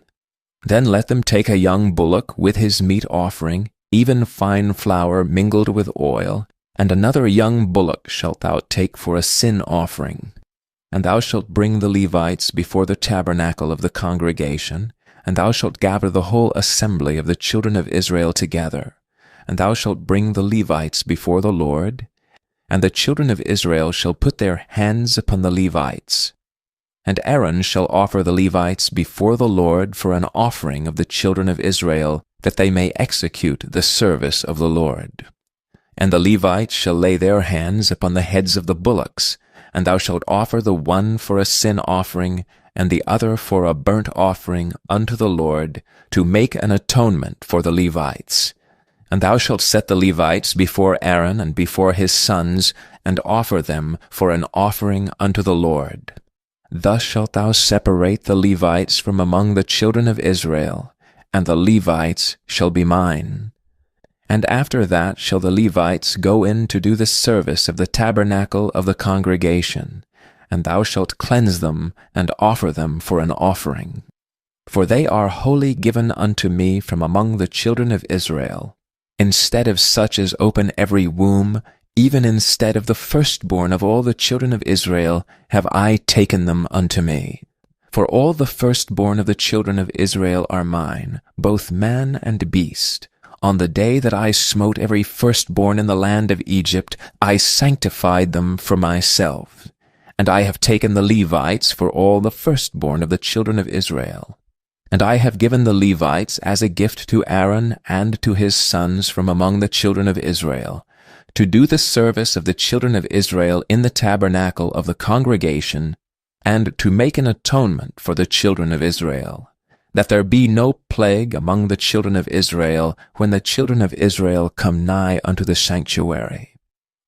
Then let them take a young bullock with his meat offering, even fine flour mingled with oil, and another young bullock shalt thou take for a sin offering. And thou shalt bring the Levites before the tabernacle of the congregation, and thou shalt gather the whole assembly of the children of Israel together, and thou shalt bring the Levites before the Lord, and the children of Israel shall put their hands upon the Levites. And Aaron shall offer the Levites before the Lord for an offering of the children of Israel, that they may execute the service of the Lord. And the Levites shall lay their hands upon the heads of the bullocks, and thou shalt offer the one for a sin offering, and the other for a burnt offering unto the Lord, to make an atonement for the Levites. And thou shalt set the Levites before Aaron and before his sons, and offer them for an offering unto the Lord. Thus shalt thou separate the Levites from among the children of Israel, and the Levites shall be mine. And after that shall the Levites go in to do the service of the tabernacle of the congregation, and thou shalt cleanse them, and offer them for an offering. For they are wholly given unto me from among the children of Israel. Instead of such as open every womb, even instead of the firstborn of all the children of Israel, have I taken them unto me. For all the firstborn of the children of Israel are mine, both man and beast. On the day that I smote every firstborn in the land of Egypt, I sanctified them for myself. And I have taken the Levites for all the firstborn of the children of Israel. And I have given the Levites as a gift to Aaron and to his sons from among the children of Israel, to do the service of the children of Israel in the tabernacle of the congregation, and to make an atonement for the children of Israel, that there be no plague among the children of Israel when the children of Israel come nigh unto the sanctuary.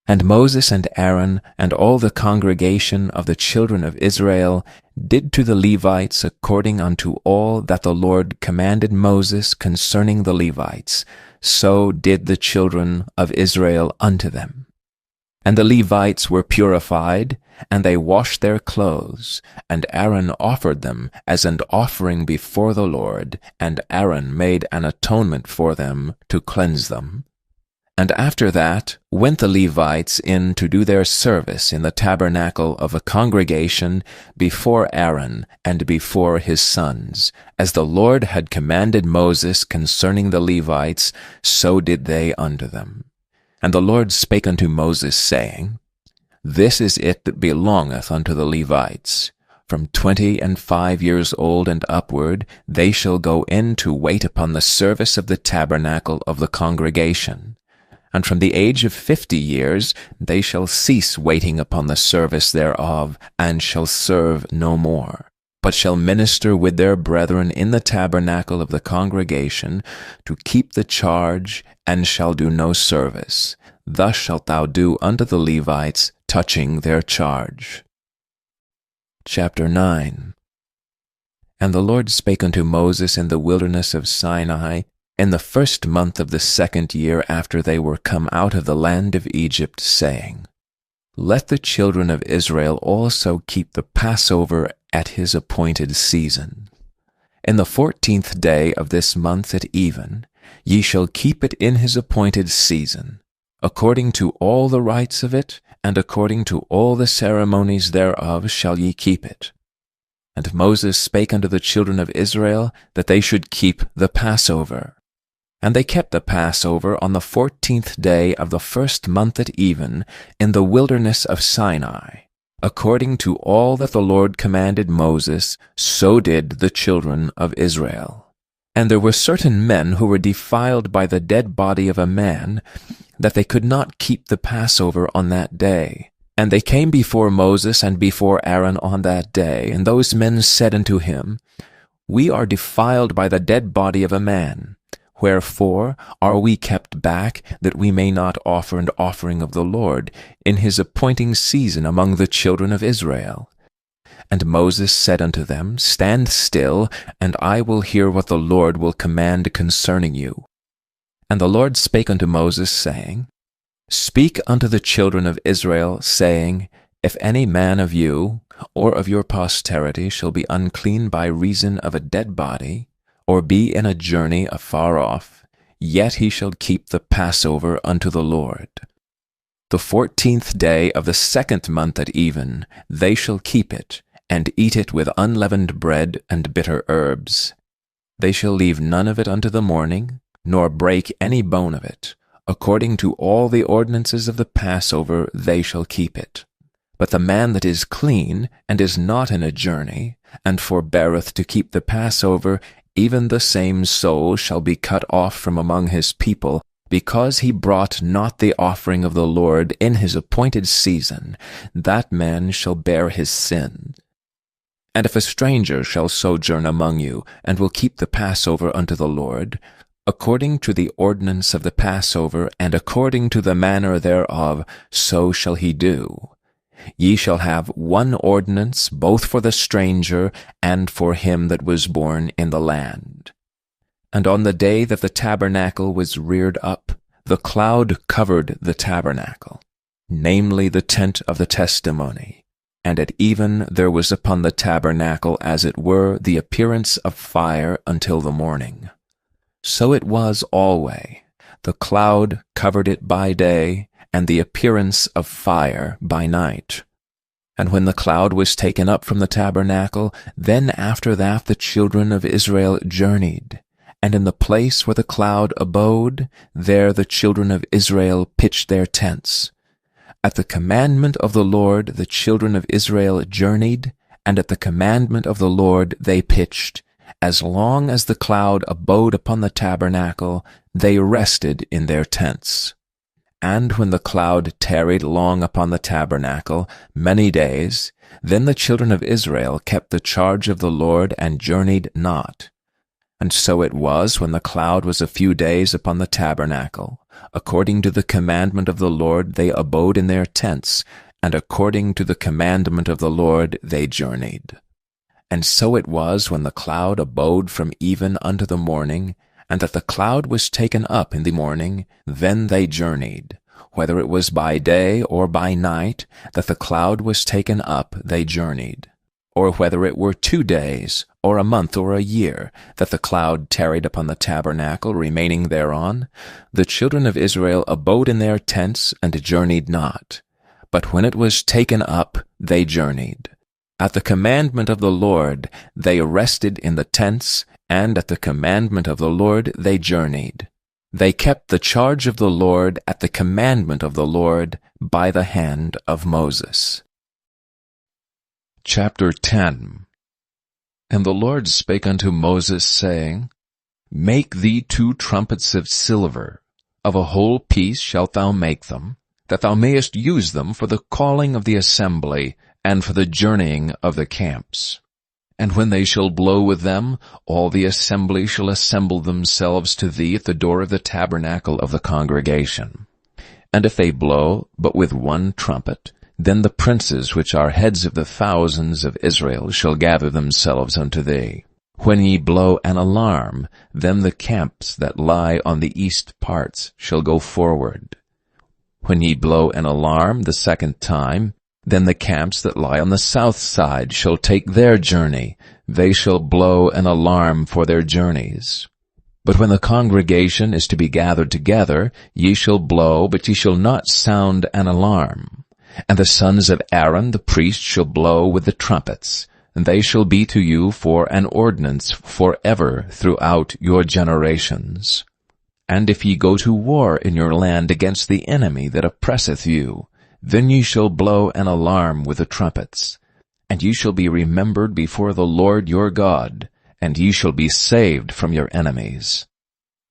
And Moses and Aaron and all the congregation of the children of Israel did to the Levites according unto all that the Lord commanded Moses concerning the Levites, so did the children of Israel unto them. And the Levites were purified, and they washed their clothes, and Aaron offered them as an offering before the Lord, and Aaron made an atonement for them to cleanse them. And after that went the Levites in to do their service in the tabernacle of the congregation before Aaron and before his sons. As the Lord had commanded Moses concerning the Levites, so did they unto them. And the Lord spake unto Moses, saying, This is it that belongeth unto the Levites. From 25 years old and upward they shall go in to wait upon the service of the tabernacle of the congregation. And from the age of 50 years they shall cease waiting upon the service thereof, and shall serve no more, but shall minister with their brethren in the tabernacle of the congregation, to keep the charge, and shall do no service. Thus shalt thou do unto the Levites touching their charge. Chapter 9. And the Lord spake unto Moses in the wilderness of Sinai, in the first month of the 2nd year after they were come out of the land of Egypt, saying, Let the children of Israel also keep the Passover at his appointed season. In the 14th day of this month at even, ye shall keep it in his appointed season, according to all the rites of it, and according to all the ceremonies thereof shall ye keep it. And Moses spake unto the children of Israel that they should keep the Passover. And they kept the Passover on the 14th day of the first month at even, in the wilderness of Sinai. According to all that the Lord commanded Moses, so did the children of Israel. And there were certain men who were defiled by the dead body of a man, that they could not keep the Passover on that day. And they came before Moses and before Aaron on that day, and those men said unto him, We are defiled by the dead body of a man. Wherefore are we kept back, that we may not offer an offering of the Lord in his appointing season among the children of Israel? And Moses said unto them, Stand still, and I will hear what the Lord will command concerning you. And the Lord spake unto Moses, saying, Speak unto the children of Israel, saying, If any man of you, or of your posterity, shall be unclean by reason of a dead body, or be in a journey afar off, yet he shall keep the Passover unto the Lord. The 14th day of the 2nd month at even, they shall keep it, and eat it with unleavened bread and bitter herbs. They shall leave none of it unto the morning, nor break any bone of it. According to all the ordinances of the Passover they shall keep it. But the man that is clean, and is not in a journey, and forbeareth to keep the Passover, even the same soul shall be cut off from among his people, because he brought not the offering of the Lord in his appointed season. That man shall bear his sin. And if a stranger shall sojourn among you, and will keep the Passover unto the Lord, according to the ordinance of the Passover, and according to the manner thereof, so shall he do. Ye shall have one ordinance both for the stranger and for him that was born in the land. And on the day that the tabernacle was reared up, the cloud covered the tabernacle, namely the tent of the testimony. And at even there was upon the tabernacle as it were the appearance of fire until the morning. So it was alway. The cloud covered it by day, and the appearance of fire by night. And when the cloud was taken up from the tabernacle, then after that the children of Israel journeyed. And in the place where the cloud abode, there the children of Israel pitched their tents. At the commandment of the Lord the children of Israel journeyed, and at the commandment of the Lord they pitched. As long as the cloud abode upon the tabernacle, they rested in their tents. And when the cloud tarried long upon the tabernacle, many days, then the children of Israel kept the charge of the Lord and journeyed not. And so it was when the cloud was a few days upon the tabernacle. According to the commandment of the Lord they abode in their tents, and according to the commandment of the Lord they journeyed. And so it was when the cloud abode from even unto the morning, and that the cloud was taken up in the morning, then they journeyed. Whether it was by day or by night, that the cloud was taken up, they journeyed. or whether it were 2 days, or a month, or a year, that the cloud tarried upon the tabernacle, remaining thereon, the children of Israel abode in their tents, and journeyed not. But when it was taken up, they journeyed. At the commandment of the Lord they rested in the tents, and at the commandment of the Lord they journeyed. They kept the charge of the Lord at the commandment of the Lord by the hand of Moses. Chapter 10. And the Lord spake unto Moses, saying, Make thee 2 trumpets of silver. Of a whole piece shalt thou make them, that thou mayest use them for the calling of the assembly, and for the journeying of the camps. And when they shall blow with them, all the assembly shall assemble themselves to thee at the door of the tabernacle of the congregation. And if they blow but with 1 trumpet, then the princes which are heads of the thousands of Israel shall gather themselves unto thee. When ye blow an alarm, then the camps that lie on the east parts shall go forward. When ye blow an alarm the 2nd time, then the camps that lie on the south side shall take their journey. They shall blow an alarm for their journeys. But when the congregation is to be gathered together, ye shall blow, but ye shall not sound an alarm. And the sons of Aaron the priest shall blow with the trumpets, and they shall be to you for an ordinance forever throughout your generations. And if ye go to war in your land against the enemy that oppresseth you, then ye shall blow an alarm with the trumpets. And ye shall be remembered before the Lord your God, and ye shall be saved from your enemies.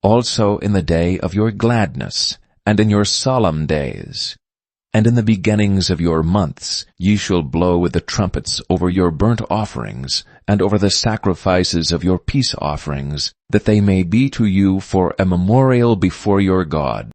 Also in the day of your gladness, and in your solemn days, and in the beginnings of your months, ye shall blow with the trumpets over your burnt offerings, and over the sacrifices of your peace offerings, that they may be to you for a memorial before your God.